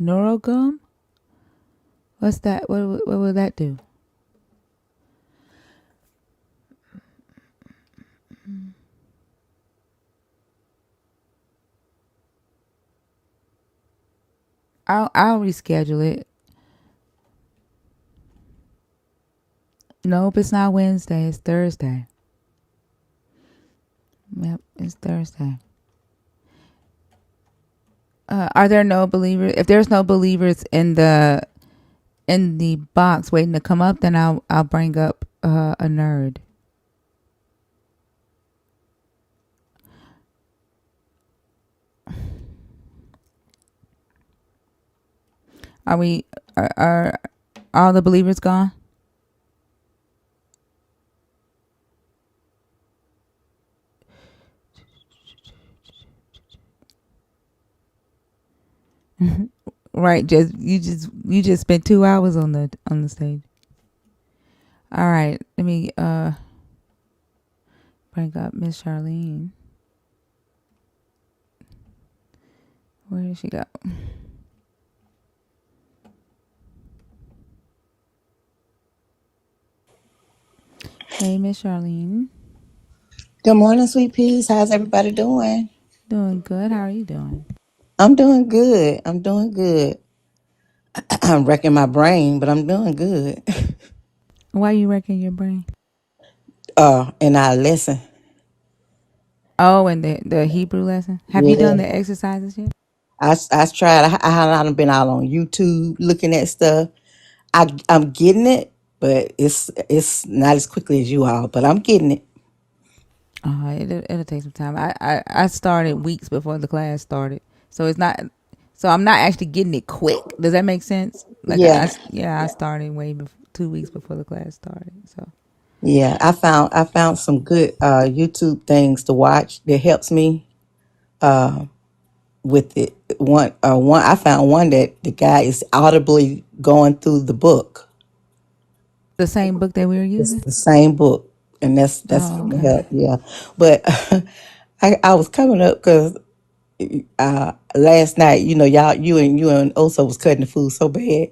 Neurogum? What's that? What will that do? I'll reschedule it. Nope, it's not Wednesday. It's Thursday. Yep, it's Thursday. Are there no believers? If there's no believers in the box waiting to come up, then I'll bring up a nerd. Are all the believers gone? Right, you just spent 2 hours on the stage. All right, let me bring up Miss Charlene. Where did she go? Hey, Miss Charlene. Good morning, sweet peas. How's everybody doing? Doing good. How are you doing? I'm doing good. I'm doing good. I'm wrecking my brain, but I'm doing good. Why are you wrecking your brain? In our lesson. Oh, and the Hebrew lesson. Have you done Yeah. the exercises yet? I tried. I haven't been out on YouTube looking at stuff. I'm getting it, but it's not as quickly as you all, but I'm getting it. It'll take some time. I started weeks before the class started, so it's not. So I'm not actually getting it quick. Does that make sense? Like Yeah. I started way 2 weeks before the class started. So Yeah. I found some good YouTube things to watch that helps me with it. One I found one that the guy is audibly going through the book. the same book that we were It's using. the same book, and that's Oh, gonna okay. help. Yeah, but I was coming up because last night, you and Oso was cutting the food so bad.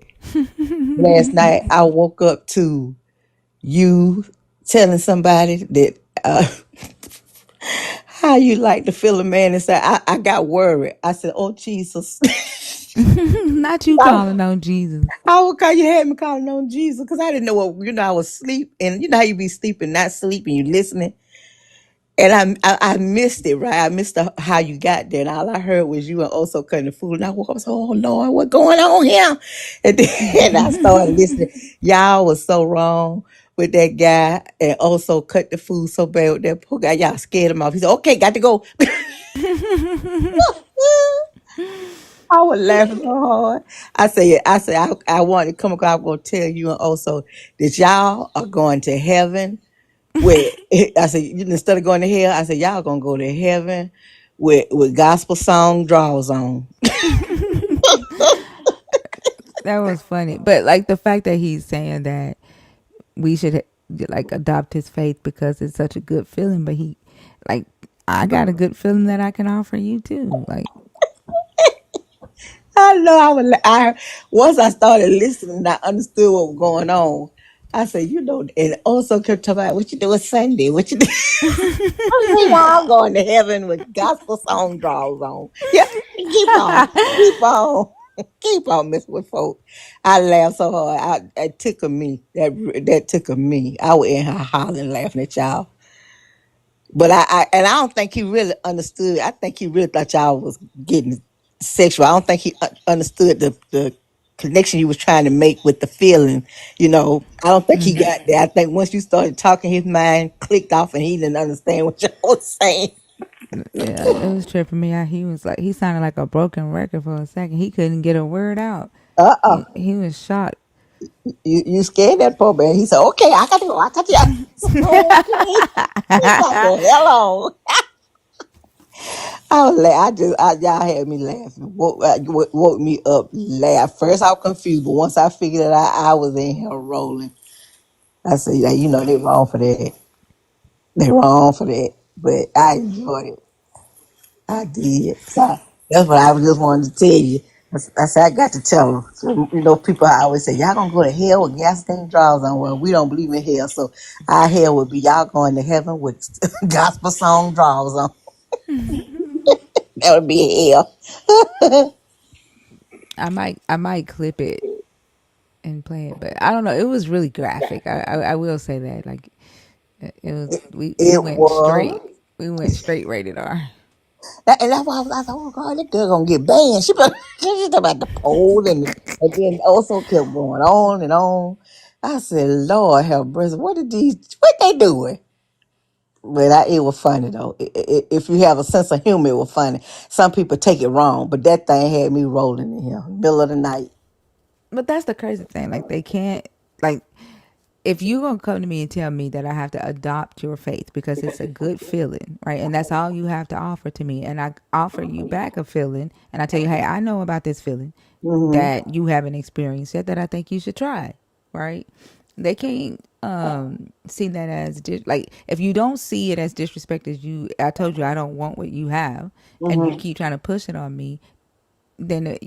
Last night, I woke up to you telling somebody that how you like to feel a man inside. I got worried. I said, "Oh Jesus." Not you I, calling on Jesus. I would call you had me calling on Jesus because I didn't know what I was asleep, and you know how you be sleeping, not sleeping, you listening. And I missed it, right? I missed how you got there. And all I heard was you and also cutting the food. And I woke up and said, oh, Lord, what's going on here? And then I started listening. Y'all was so wrong with that guy and also cut the food so bad with that poor guy. Y'all scared him off. He said, okay, got to go. I was laughing so hard. I wanted to come across. I'm going to tell you and also that y'all are going to heaven with I said instead of going to hell, I said y'all gonna go to heaven with gospel song draws on. That was funny. But like the fact that he's saying that we should like adopt his faith because it's such a good feeling, but he like I got a good feeling that I can offer you too. Like I know I was. Once I started listening, I understood what was going on. I said, and also kept talking about what you doing Sunday. What you do? I said, y'all going to heaven with gospel song draws on. Yeah, keep on, keep on messing with folk. I laughed so hard. It tickled me. That tickled me. I was in here hollering, laughing at y'all. But I don't think he really understood. I think he really thought y'all was getting sexual. I don't think he understood the connection you was trying to make with the feeling. I don't think he got there. I think once you started talking, his mind clicked off and he didn't understand what you was saying. yeah, it was tripping me out. He sounded like a broken record for a second. He couldn't get a word out. Uh-uh. He was shocked. You scared that poor man. He said, okay, I got to go. I got to okay. He got the hell on. I was y'all had me laughing. Woke me up, laugh. First, I was confused, but once I figured it out, I was in here rolling. I said, yeah, they wrong for that. They wrong for that. But I enjoyed it. I did. So that's what I was just wanted to tell you. I said, I got to tell them. So, people I always say, y'all gonna go to hell with gasoline draws on. Well, we don't believe in hell. So our hell would be y'all going to heaven with gospel song draws on. That would be hell. I might clip it and play it, but I don't know. It was really graphic. I will say that. Like it was. We It went straight. was. We went straight rated R. And that's why I was like, oh God, that girl gonna get banned. She talking about the pole and then also kept going on and on. I said, Lord have mercy, what they doing? But it was funny though. If you have a sense of humor, it was funny. Some people take it wrong, but that thing had me rolling in here, middle of the night. But that's the crazy thing. Like they can't. Like if you gonna come to me and tell me that I have to adopt your faith because it's a good feeling, right? And that's all you have to offer to me, and I offer you back a feeling, and I tell you, hey, I know about this feeling Mm-hmm. that you haven't experienced yet that I think you should try, right? They can't see that as like if you don't see it as disrespect as I told you I don't want what you have, and you Mm-hmm. keep trying to push it on me, then